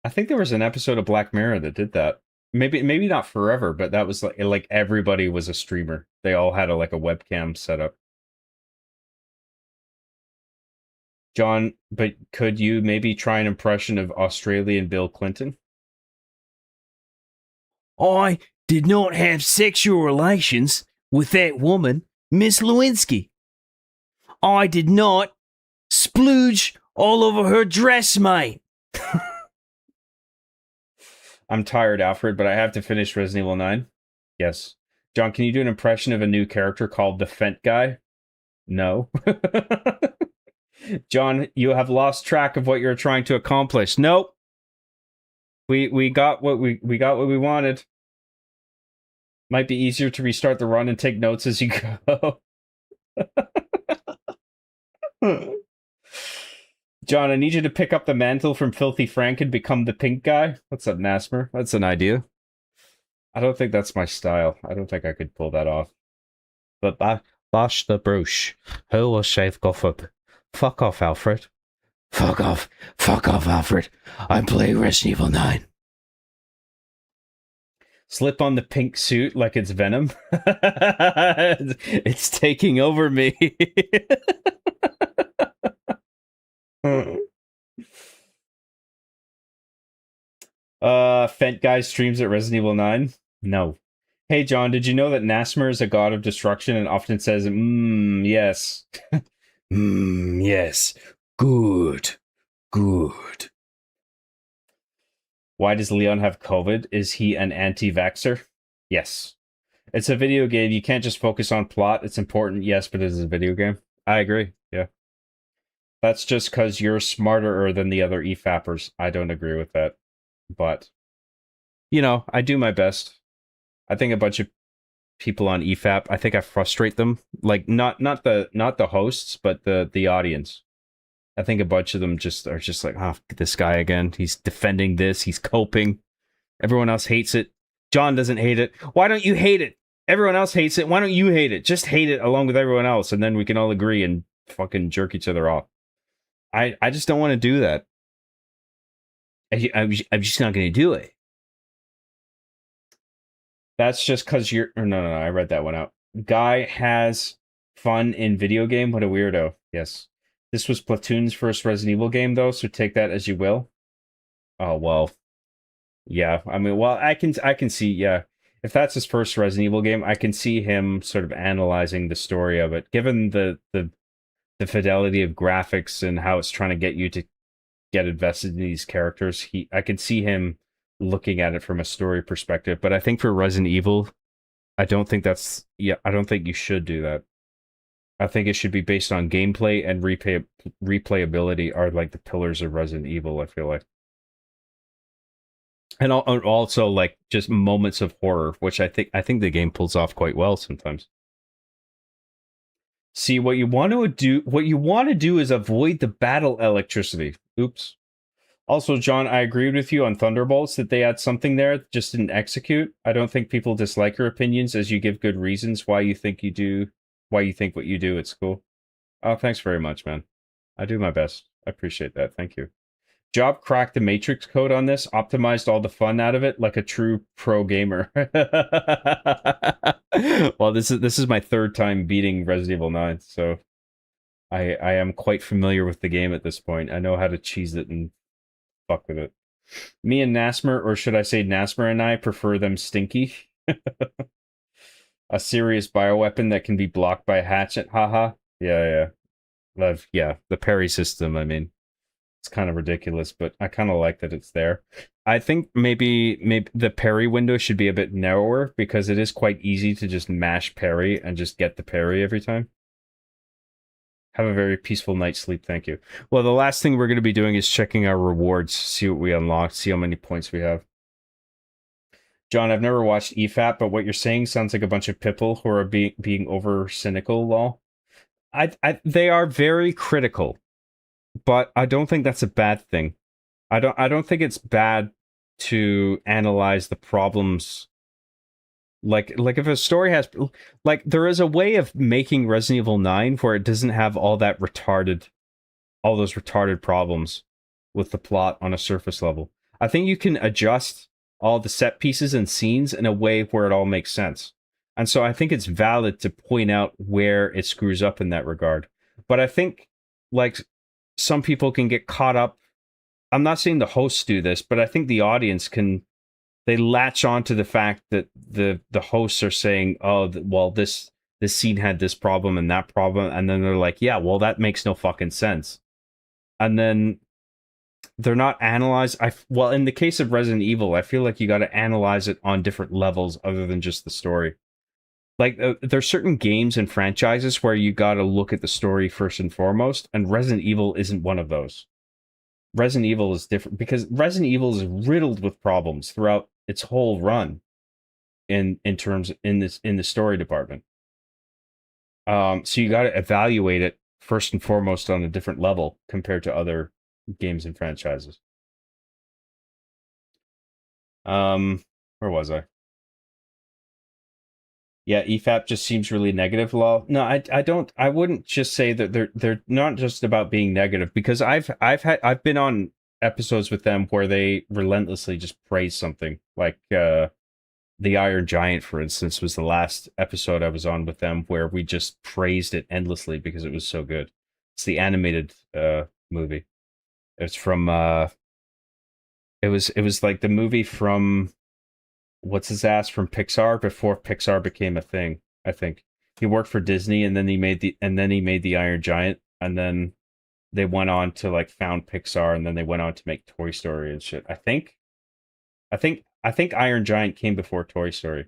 I think there was an episode of Black Mirror that did that. Maybe not forever, but that was like everybody was a streamer. They all had a webcam setup. John, but could you maybe try an impression of Australian Bill Clinton? I did not have sexual relations with that woman, Miss Lewinsky. I did not splooge all over her dress, mate. I'm tired, Alfred, but I have to finish Resident Evil 9. Yes. John, can you do an impression of a new character called the Fent Guy? No. John, you have lost track of what you're trying to accomplish. Nope. We got what we got what we wanted. Might be easier to restart the run and take notes as you go. John, I need you to pick up the mantle from Filthy Frank and become the pink guy. What's up, Nasmer? That's an idea. I don't think that's my style. I don't think I could pull that off. But bash the brush. Who will shave Gofford? Fuck off, Alfred. Fuck off. Fuck off, Alfred. I'm playing Resident Evil 9. Slip on the pink suit like it's Venom. It's taking over me. Fent Guy streams at Resident Evil 9? No. Hey, John, did you know that Nasmer is a god of destruction and often says, yes. Yes. Good. Good. Why does Leon have COVID? Is he an anti-vaxxer? Yes. It's a video game. You can't just focus on plot. It's important, yes, but it is a video game. I agree, yeah. That's just because you're smarter than the other EFAPers. I don't agree with that. But, you know, I do my best. I think a bunch of people on EFAP, I think I frustrate them. Like, not the hosts, but the audience. I think a bunch of them are just like, oh, this guy again. He's defending this. He's coping. Everyone else hates it. John doesn't hate it. Why don't you hate it? Everyone else hates it. Why don't you hate it? Just hate it along with everyone else, and then we can all agree and fucking jerk each other off. I just don't want to do that. I'm just not going to do it. That's just because you're... No, I read that one out. Guy has fun in video game. What a weirdo. Yes. This was Platoon's first Resident Evil game, though, so take that as you will. Oh, well. Yeah, I mean, well, I can see, yeah. If that's his first Resident Evil game, I can see him sort of analyzing the story of it. Given the fidelity of graphics and how it's trying to get you to get invested in these characters, I could see him looking at it from a story perspective. But I think for Resident Evil, I don't think you should do that. I think it should be based on gameplay, and replayability are like the pillars of Resident Evil, I feel like. And also like just moments of horror, which I think the game pulls off quite well sometimes. See, what you want to do is avoid the battle electricity. Oops. Also, John, I agreed with you on Thunderbolts that they had something there, just didn't execute. I don't think people dislike your opinions as you give good reasons why you think what you do. It's cool. Oh, thanks very much, man. I do my best. I appreciate that. Thank you. Job cracked the Matrix code on this, optimized all the fun out of it like a true pro gamer. Well, this is my third time beating Resident Evil 9, so I am quite familiar with the game at this point. I know how to cheese it and fuck with it. Me and Nasmer, or should I say Nasmer and I, prefer them stinky. A serious bioweapon that can be blocked by a hatchet, haha. Yeah. The parry system, I mean. It's kind of ridiculous, but I kind of like that it's there. I think maybe the parry window should be a bit narrower because it is quite easy to just mash parry and just get the parry every time. Have a very peaceful night's sleep, thank you. Well, the last thing we're going to be doing is checking our rewards, see what we unlocked, see how many points we have. John, I've never watched EFAP, but what you're saying sounds like a bunch of people who are being over cynical, lol. They are very critical. But I don't think that's a bad thing. I don't think it's bad to analyze the problems. Like if a story has there is a way of making Resident Evil 9 where it doesn't have all those retarded problems with the plot on a surface level. I think you can adjust all the set pieces and scenes in a way where it all makes sense. And so I think it's valid to point out where it screws up in that regard. But I think like some people can get caught up. I'm not saying the hosts do this, but I think the audience can, they latch on to the fact that the hosts are saying, oh, well, this scene had this problem and that problem, and then they're like, yeah, well, that makes no fucking sense. And then they're not analyzed. Well, in the case of Resident Evil, I feel like you got to analyze it on different levels other than just the story. Like there's certain games and franchises where you got to look at the story first and foremost, and Resident Evil isn't one of those. Resident Evil is different because Resident Evil is riddled with problems throughout its whole run in terms in the story department. So you got to evaluate it first and foremost on a different level compared to other games and franchises. Where was I? Yeah, EFAP just seems really negative. Lol. No, I wouldn't just say that they're not just about being negative, because I've been on episodes with them where they relentlessly just praise something. Like the Iron Giant, for instance, was the last episode I was on with them where we just praised it endlessly because it was so good. It's the animated movie. It's from it was like the movie from what's his ass from Pixar before Pixar became a thing. I think he worked for Disney, and then he made the Iron Giant, and then they went on to like found Pixar, and then they went on to make Toy Story and shit. I think Iron Giant came before Toy Story.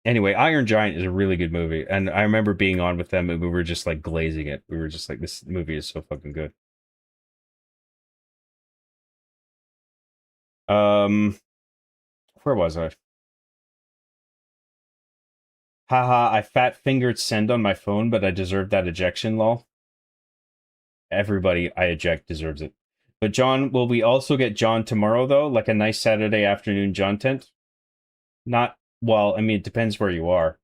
Anyway, Iron Giant is a really good movie, and I remember being on with them, and we were just like glazing it. We were just like, this movie is so fucking good. Where was I? Haha, I fat fingered send on my phone, but I deserve that ejection, lol. Everybody I eject deserves it. But John, will we also get John tomorrow, though? Like a nice Saturday afternoon John tent? Not, well, I mean, it depends where you are.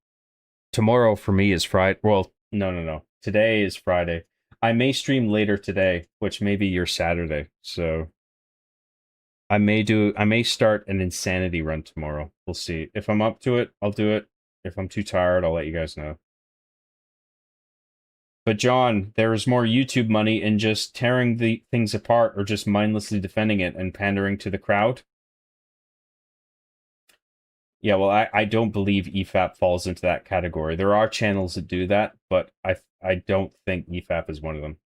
Tomorrow for me is Friday. Well, no. Today is Friday. I may stream later today, which may be your Saturday. So I may start an insanity run tomorrow. We'll see. If I'm up to it, I'll do it. If I'm too tired, I'll let you guys know. But John, there is more YouTube money in just tearing the things apart or just mindlessly defending it and pandering to the crowd. Yeah, well, I don't believe EFAP falls into that category. There are channels that do that, but I don't think EFAP is one of them.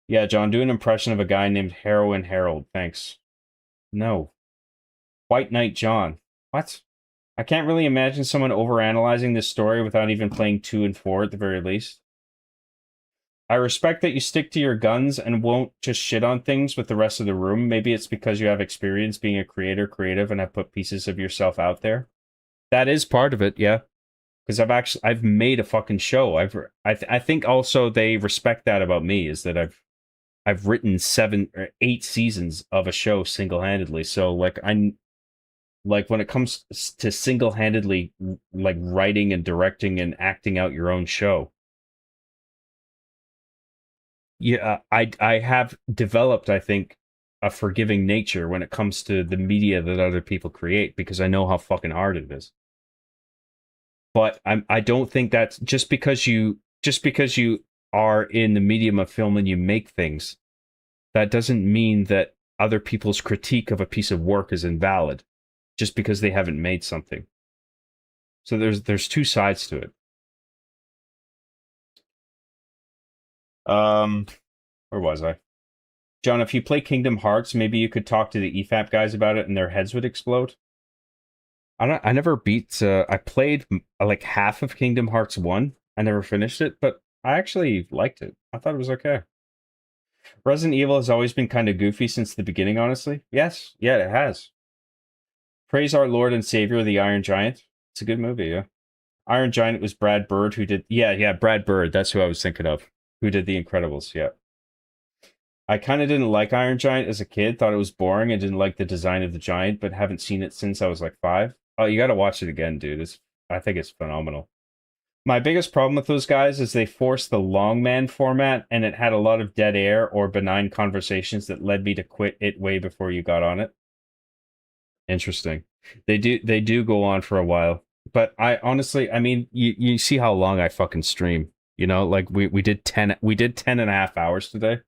Yeah, John, do an impression of a guy named Heroin Harold. Thanks. No. White Knight John. What? I can't really imagine someone overanalyzing this story without even playing 2 and 4 at the very least. I respect that you stick to your guns and won't just shit on things with the rest of the room. Maybe it's because you have experience being a creative, and have put pieces of yourself out there. That is part of it, yeah. Because I've made a fucking show. I think also they respect that about me, is that I've written 7 or 8 seasons of a show single-handedly. So like when it comes to single-handedly like writing and directing and acting out your own show, yeah, I have developed, I think, a forgiving nature when it comes to the media that other people create, because I know how fucking hard it is. But I don't think that's just because you are in the medium of film and you make things, that doesn't mean that other people's critique of a piece of work is invalid just because they haven't made something. So there's 2 sides to it. Where was I? John, if you play Kingdom Hearts, maybe you could talk to the EFAP guys about it and their heads would explode. I never beat, I played like half of Kingdom Hearts 1. I never finished it, but I actually liked it. I thought it was okay. Resident Evil has always been kind of goofy since the beginning, honestly. Yes, yeah, it has. Praise our Lord and Savior, the Iron Giant. It's a good movie, yeah. Iron Giant was Brad Bird, who did, yeah, Brad Bird, that's who I was thinking of, who did The Incredibles, yeah. I kind of didn't like Iron Giant as a kid, thought it was boring, and didn't like the design of the giant, but haven't seen it since I was like 5. Oh, you gotta watch it again, dude. I think it's phenomenal. My biggest problem with those guys is they forced the long man format, and it had a lot of dead air or benign conversations that led me to quit it way before you got on it. Interesting. They do go on for a while. But I honestly, I mean, you see how long I fucking stream. You know, like we did 10 and a half hours today.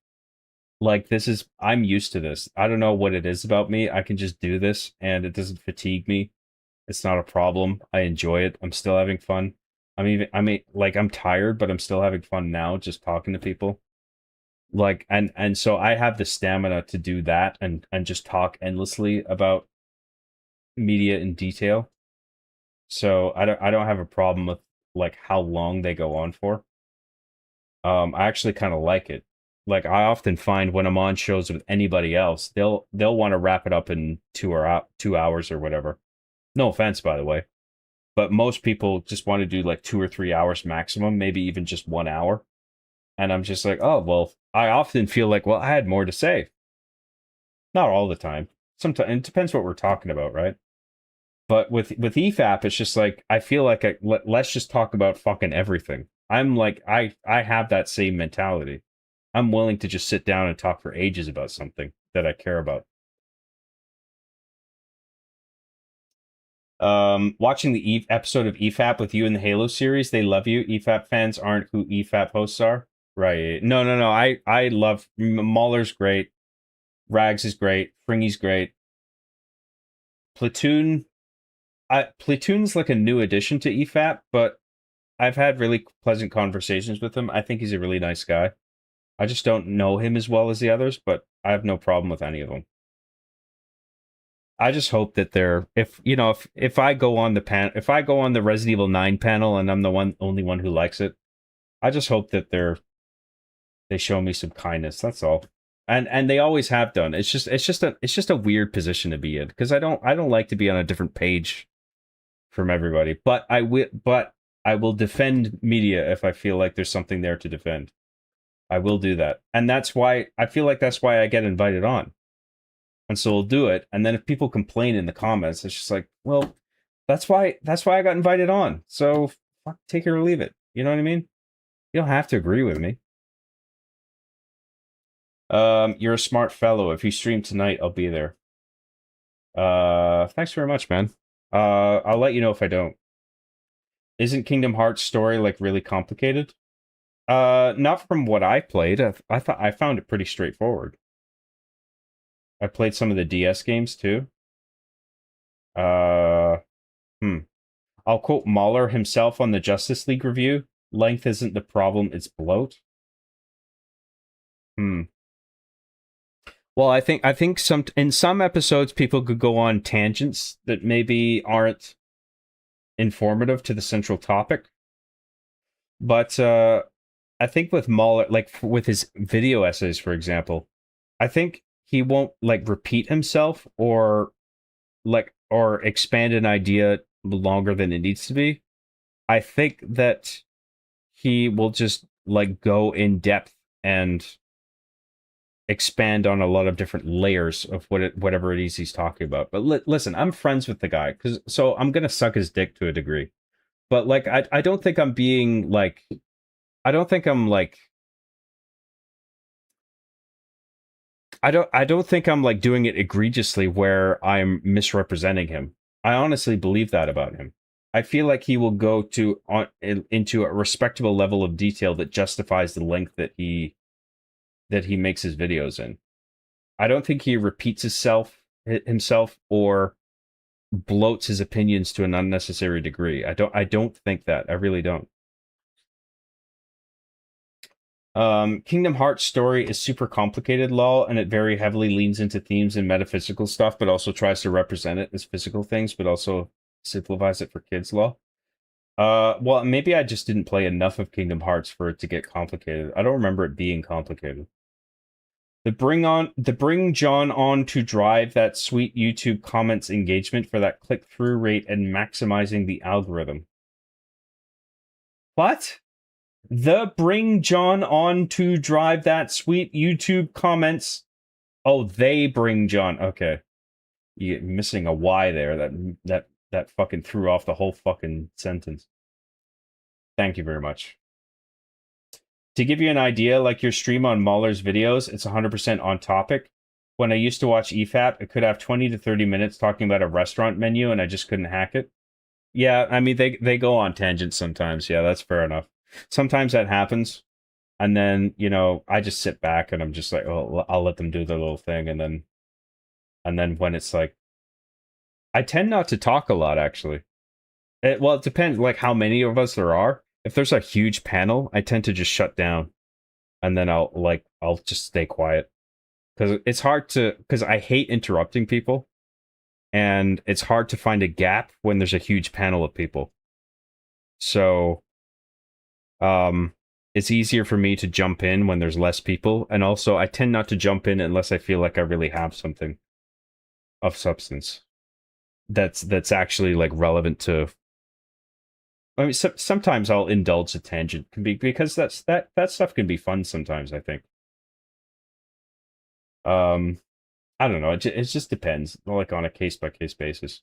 Like I'm used to this. I don't know what it is about me. I can just do this and it doesn't fatigue me. It's not a problem. I enjoy it. I'm still having fun. Like I'm tired, but I'm still having fun now just talking to people. Like and so I have the stamina to do that and just talk endlessly about media in detail. So I don't have a problem with like how long they go on for. I actually kind of like it. Like I often find when I'm on shows with anybody else, they'll want to wrap it up in 2 hours or whatever. No offense, by the way, but most people just want to do like 2 or 3 hours maximum, maybe even just 1 hour. And I'm just like, oh well. I often feel like, well, I had more to say. Not all the time. Sometimes it depends what we're talking about, right? But with EFAP, it's just like I feel like let's just talk about fucking everything. I'm like I have that same mentality. I'm willing to just sit down and talk for ages about something that I care about. Watching the episode of EFAP with you in the Halo series, they love you. EFAP fans aren't who EFAP hosts are. Right. No. I love Mauler's great. Rags is great. Fringy's great. Platoon. Platoon's like a new addition to EFAP, but I've had really pleasant conversations with him. I think he's a really nice guy. I just don't know him as well as the others, but I have no problem with any of them. I just hope that if I go on if I go on the Resident Evil 9 panel and I'm the only one who likes it, I just hope that they show me some kindness. That's all. And they always have done. It's just a weird position to be in because I don't like to be on a different page from everybody. But I will defend media if I feel like there's something there to defend. I will do that. And that's why I feel like that's why I get invited on. And so we'll do it. And then if people complain in the comments, it's just like, well, that's why I got invited on. So fuck, take it or leave it. You know what I mean? You don't have to agree with me. You're a smart fellow. If you stream tonight, I'll be there. Thanks very much, man. I'll let you know if I don't. Isn't Kingdom Hearts story like really complicated? Not from what I played. I found it pretty straightforward. I played some of the DS games too. I'll quote Mahler himself on the Justice League review. Length isn't the problem, it's bloat. Well, I think in some episodes people could go on tangents that maybe aren't informative to the central topic. But I think with Mahler, like with his video essays, for example, I think he won't like repeat himself or expand an idea longer than it needs to be. I think that he will just like go in depth and expand on a lot of different layers of whatever it is he's talking about. But listen, I'm friends with the guy so I'm gonna suck his dick to a degree. But like I don't think I'm being like I don't think I'm like I don't think I'm like doing it egregiously where I'm misrepresenting him. I honestly believe that about him. I feel like he will go into a respectable level of detail that justifies the length that he makes his videos in. I don't think he repeats himself or bloats his opinions to an unnecessary degree. I don't think that. I really don't. Kingdom Hearts story is super complicated, lol, and it very heavily leans into themes and metaphysical stuff, but also tries to represent it as physical things, but also simplifies it for kids, lol. Well, maybe I just didn't play enough of Kingdom Hearts for it to get complicated. I don't remember it being complicated. The bring John on to drive that sweet YouTube comments engagement for that click-through rate and maximizing the algorithm. What? The bring John on to drive that sweet YouTube comments. Oh, they bring John. Okay. You're missing a Y there. That fucking threw off the whole fucking sentence. Thank you very much. To give you an idea, like your stream on Mahler's videos, it's 100% on topic. When I used to watch EFAP, it could have 20 to 30 minutes talking about a restaurant menu, and I just couldn't hack it. Yeah, I mean, they go on tangents sometimes. Yeah, that's fair enough. Sometimes that happens. And then, you know, I just sit back and I'm just like, oh, I'll let them do their little thing. And then when it's like, I tend not to talk a lot, actually. Well, it depends, like, how many of us there are. If there's a huge panel, I tend to just shut down. And then I'll just stay quiet. Because it's hard to, because I hate interrupting people. And it's hard to find a gap when there's a huge panel of people. So, it's easier for me to jump in when there's less people. And also, I tend not to jump in unless I feel like I really have something of substance that's actually like relevant to. I mean, sometimes I'll indulge a tangent because that stuff can be fun sometimes, I think. I don't know. It just depends, like on a case-by-case basis.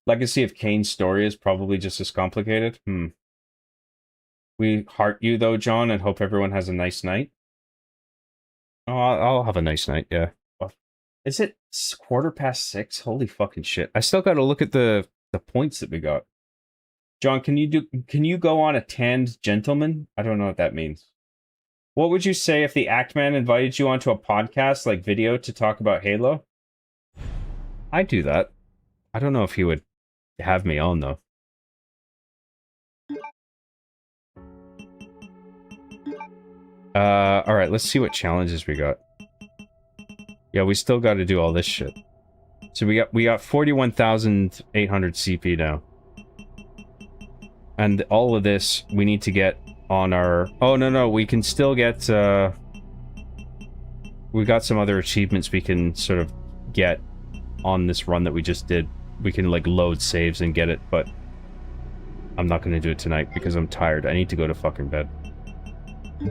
Legacy of Kane's story is probably just as complicated. We heart you, though, John, and hope everyone has a nice night. Oh, I'll have a nice night, yeah. Is it 6:15? Holy fucking shit. I still gotta look at the points that we got. John, can you go on a tanned gentleman? I don't know what that means. What would you say if the Act Man invited you onto a podcast like video to talk about Halo? I'd do that. I don't know if he would have me on, though. Alright, let's see what challenges we got. Yeah, we still got to do all this shit. So we got 41,800 CP now. And all of this we need to get on our... Oh, no, we can still get... We got some other achievements we can sort of get on this run that we just did. We can, like, load saves and get it, but... I'm not gonna do it tonight because I'm tired. I need to go to fucking bed.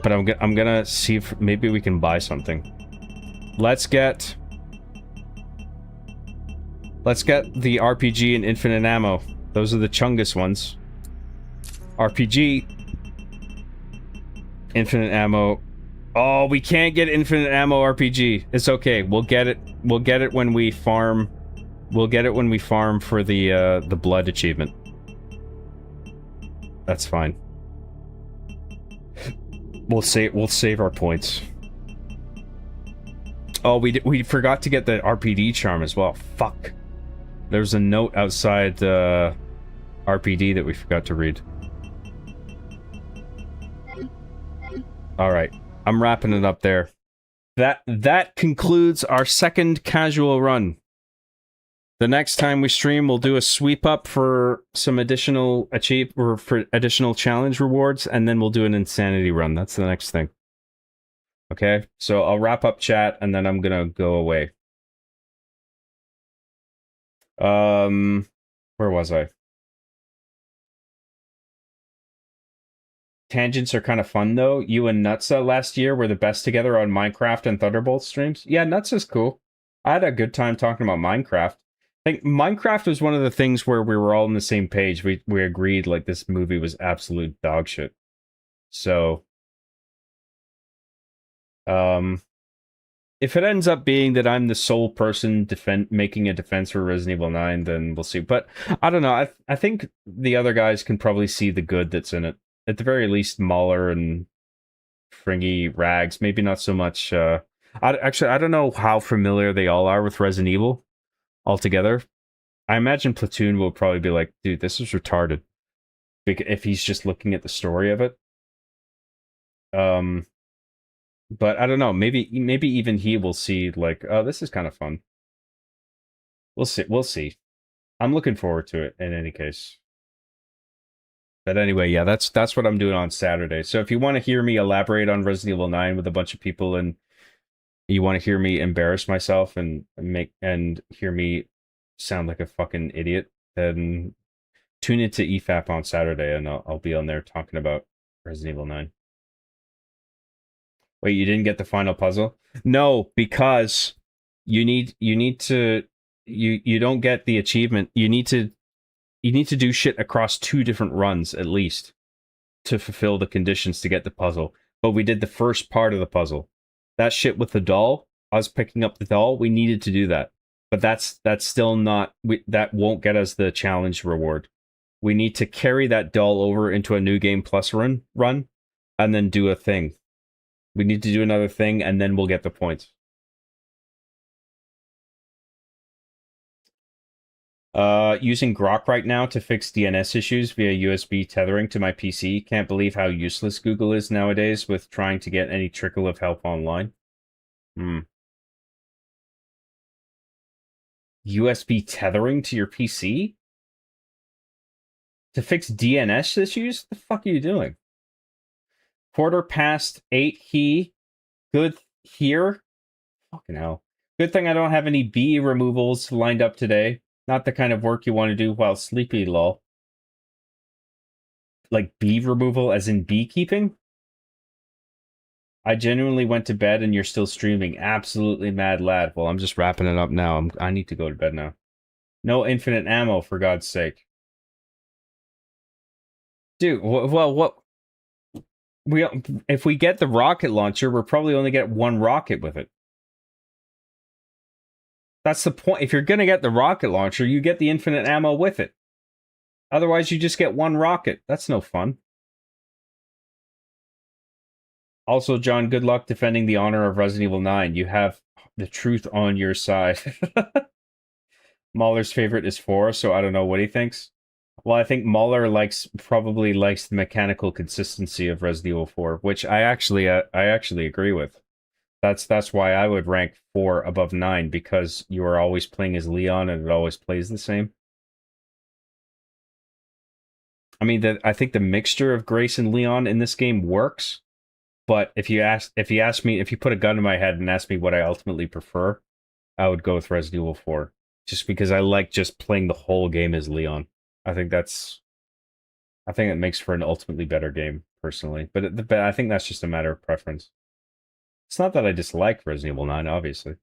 But I'm gonna see if maybe we can buy something. Let's get the RPG and infinite ammo. Those are the chungus ones. RPG. Infinite ammo. Oh, we can't get infinite ammo RPG. It's okay. We'll get it. We'll get it when we farm. We'll get it when we farm for the blood achievement. That's fine. We'll save our points. Oh, we forgot to get the RPD charm as well. Fuck. There's a note outside RPD that we forgot to read. Alright. I'm wrapping it up there. That concludes our second casual run. The next time we stream, we'll do a sweep up for some additional for additional challenge rewards, and then we'll do an insanity run. That's the next thing. Okay, so I'll wrap up chat, and then I'm gonna go away. Where was I? Tangents are kind of fun, though. You and Nutsa last year were the best together on Minecraft and Thunderbolt streams. Yeah, Nutsa's cool. I had a good time talking about Minecraft. I think Minecraft was one of the things where we were all on the same page. We agreed, like, this movie was absolute dog shit. So... if it ends up being that I'm the sole person making a defense for Resident Evil 9, then we'll see. But I don't know. I think the other guys can probably see the good that's in it. At the very least, Mahler and Fringy, Rags, maybe not so much. I don't know how familiar they all are with Resident Evil altogether. I imagine Platoon will probably be like, dude, this is retarded. If he's just looking at the story of it. But I don't know, maybe even he will see, like, oh, this is kind of fun. We'll see. I'm looking forward to it in any case. But anyway, yeah, that's what I'm doing on Saturday. So if you want to hear me elaborate on Resident Evil 9 with a bunch of people, and you want to hear me embarrass myself and hear me sound like a fucking idiot, then tune into EFAP on Saturday, and I'll be on there talking about Resident Evil 9. Wait, you didn't get the final puzzle? No, because you don't get the achievement. You need to do shit across 2 different runs at least. to fulfill the conditions to get the puzzle, but we did the first part of the puzzle. That shit with the doll, us picking up the doll, we needed to do that. But that's still not, that won't get us the challenge reward. We need to carry that doll over into a new game plus run, and then do a thing. We need to do another thing, and then we'll get the points. Using Grok right now to fix DNS issues via USB tethering to my PC. Can't believe how useless Google is nowadays with trying to get any trickle of help online. USB tethering to your PC? To fix DNS issues? What the fuck are you doing? Quarter past 8 he. Good here? Fucking hell. Good thing I don't have any bee removals lined up today. Not the kind of work you want to do while sleepy, lol. Like bee removal as in beekeeping? I genuinely went to bed and you're still streaming. Absolutely mad lad. Well, I'm just wrapping it up now. I need to go to bed now. No infinite ammo, for God's sake. Dude, well, what... if we get the rocket launcher, we'll probably only get one rocket with it. That's the point. If you're going to get the rocket launcher, you get the infinite ammo with it. Otherwise, you just get one rocket. That's no fun. Also, John, good luck defending the honor of Resident Evil 9. You have the truth on your side. Mahler's favorite is 4, so I don't know what he thinks. Well, I think Mahler probably likes the mechanical consistency of Resident Evil 4, which I actually agree with. That's why I would rank 4 above 9, because you are always playing as Leon and it always plays the same. I mean, I think the mixture of Grace and Leon in this game works, but if you put a gun to my head and ask me what I ultimately prefer, I would go with Resident Evil 4, just because I like just playing the whole game as Leon. I think it makes for an ultimately better game, personally. But I think that's just a matter of preference. It's not that I dislike Resident Evil 9, obviously.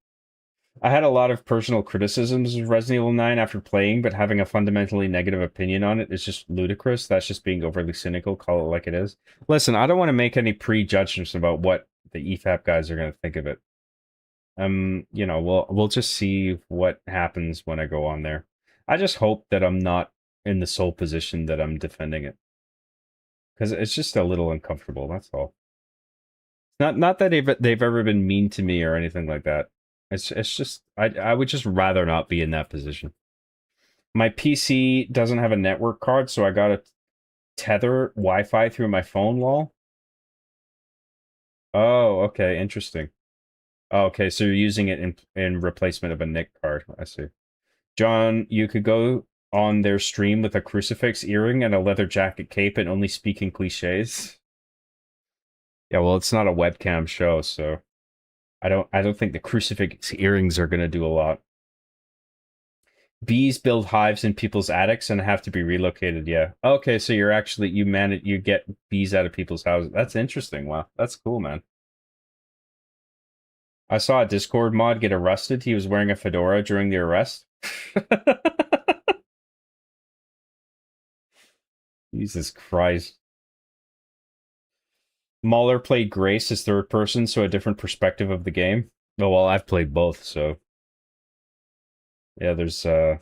I had a lot of personal criticisms of Resident Evil 9 after playing, but having a fundamentally negative opinion on it is just ludicrous. That's just being overly cynical, call it like it is. Listen, I don't want to make any prejudgments about what the EFAP guys are going to think of it. You know, we'll just see what happens when I go on there. I just hope that I'm not in the sole position that I'm defending it. Because it's just a little uncomfortable, that's all. Not that they've ever been mean to me or anything like that. It's just I would just rather not be in that position. My PC doesn't have a network card, so I gotta tether Wi-Fi through my phone, lol. Oh, okay, interesting. Oh, okay, so you're using it in replacement of a NIC card. I see. John, you could go on their stream with a crucifix earring and a leather jacket cape and only speak in cliches. Yeah, well, it's not a webcam show, so I don't think the crucifix earrings are gonna do a lot. Bees build hives in people's attics and have to be relocated. Yeah. Okay, so you get bees out of people's houses. That's interesting. Wow, that's cool, man. I saw a Discord mod get arrested. He was wearing a fedora during the arrest. Jesus Christ. Mahler played Grace as third person, so a different perspective of the game. Oh, well, I've played both, so... Yeah, there's, they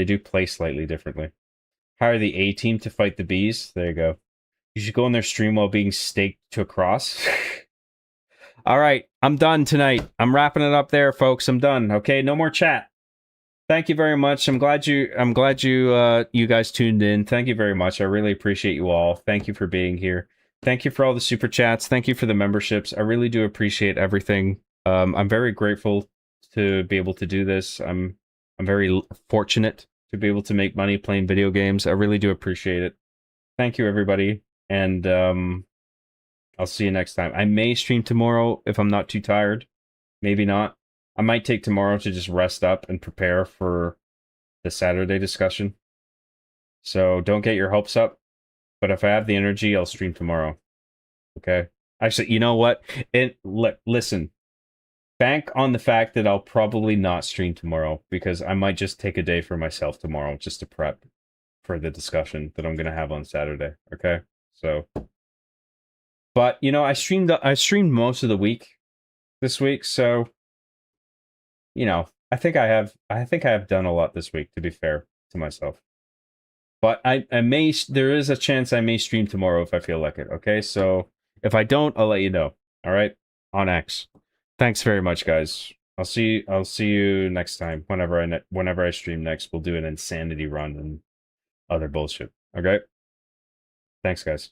do play slightly differently. Hire the A-team to fight the bees. There you go. You should go on their stream while being staked to a cross. Alright, I'm done tonight. I'm wrapping it up there, folks. I'm done, okay? No more chat. Thank you very much. I'm glad you guys tuned in. Thank you very much. I really appreciate you all. Thank you for being here. Thank you for all the super chats. Thank you for the memberships. I really do appreciate everything. I'm very grateful to be able to do this. I'm very fortunate to be able to make money playing video games. I really do appreciate it. Thank you, everybody. And I'll see you next time. I may stream tomorrow if I'm not too tired. Maybe not. I might take tomorrow to just rest up and prepare for the Saturday discussion. So don't get your hopes up. But if I have the energy, I'll stream tomorrow. Okay? Actually, you know what? Listen. Bank on the fact that I'll probably not stream tomorrow, because I might just take a day for myself tomorrow just to prep. for the discussion that I'm gonna have on Saturday. Okay, so, but you know, I streamed most of the week this week, so you know, I think I have done a lot this week, to be fair to myself. But I may, there is a chance I may stream tomorrow if I feel like it. Okay, so if I don't, I'll let you know. All right, on X. Thanks very much, guys. I'll see you next time. Whenever I stream next, we'll do an insanity run and other bullshit. Okay. Thanks, guys.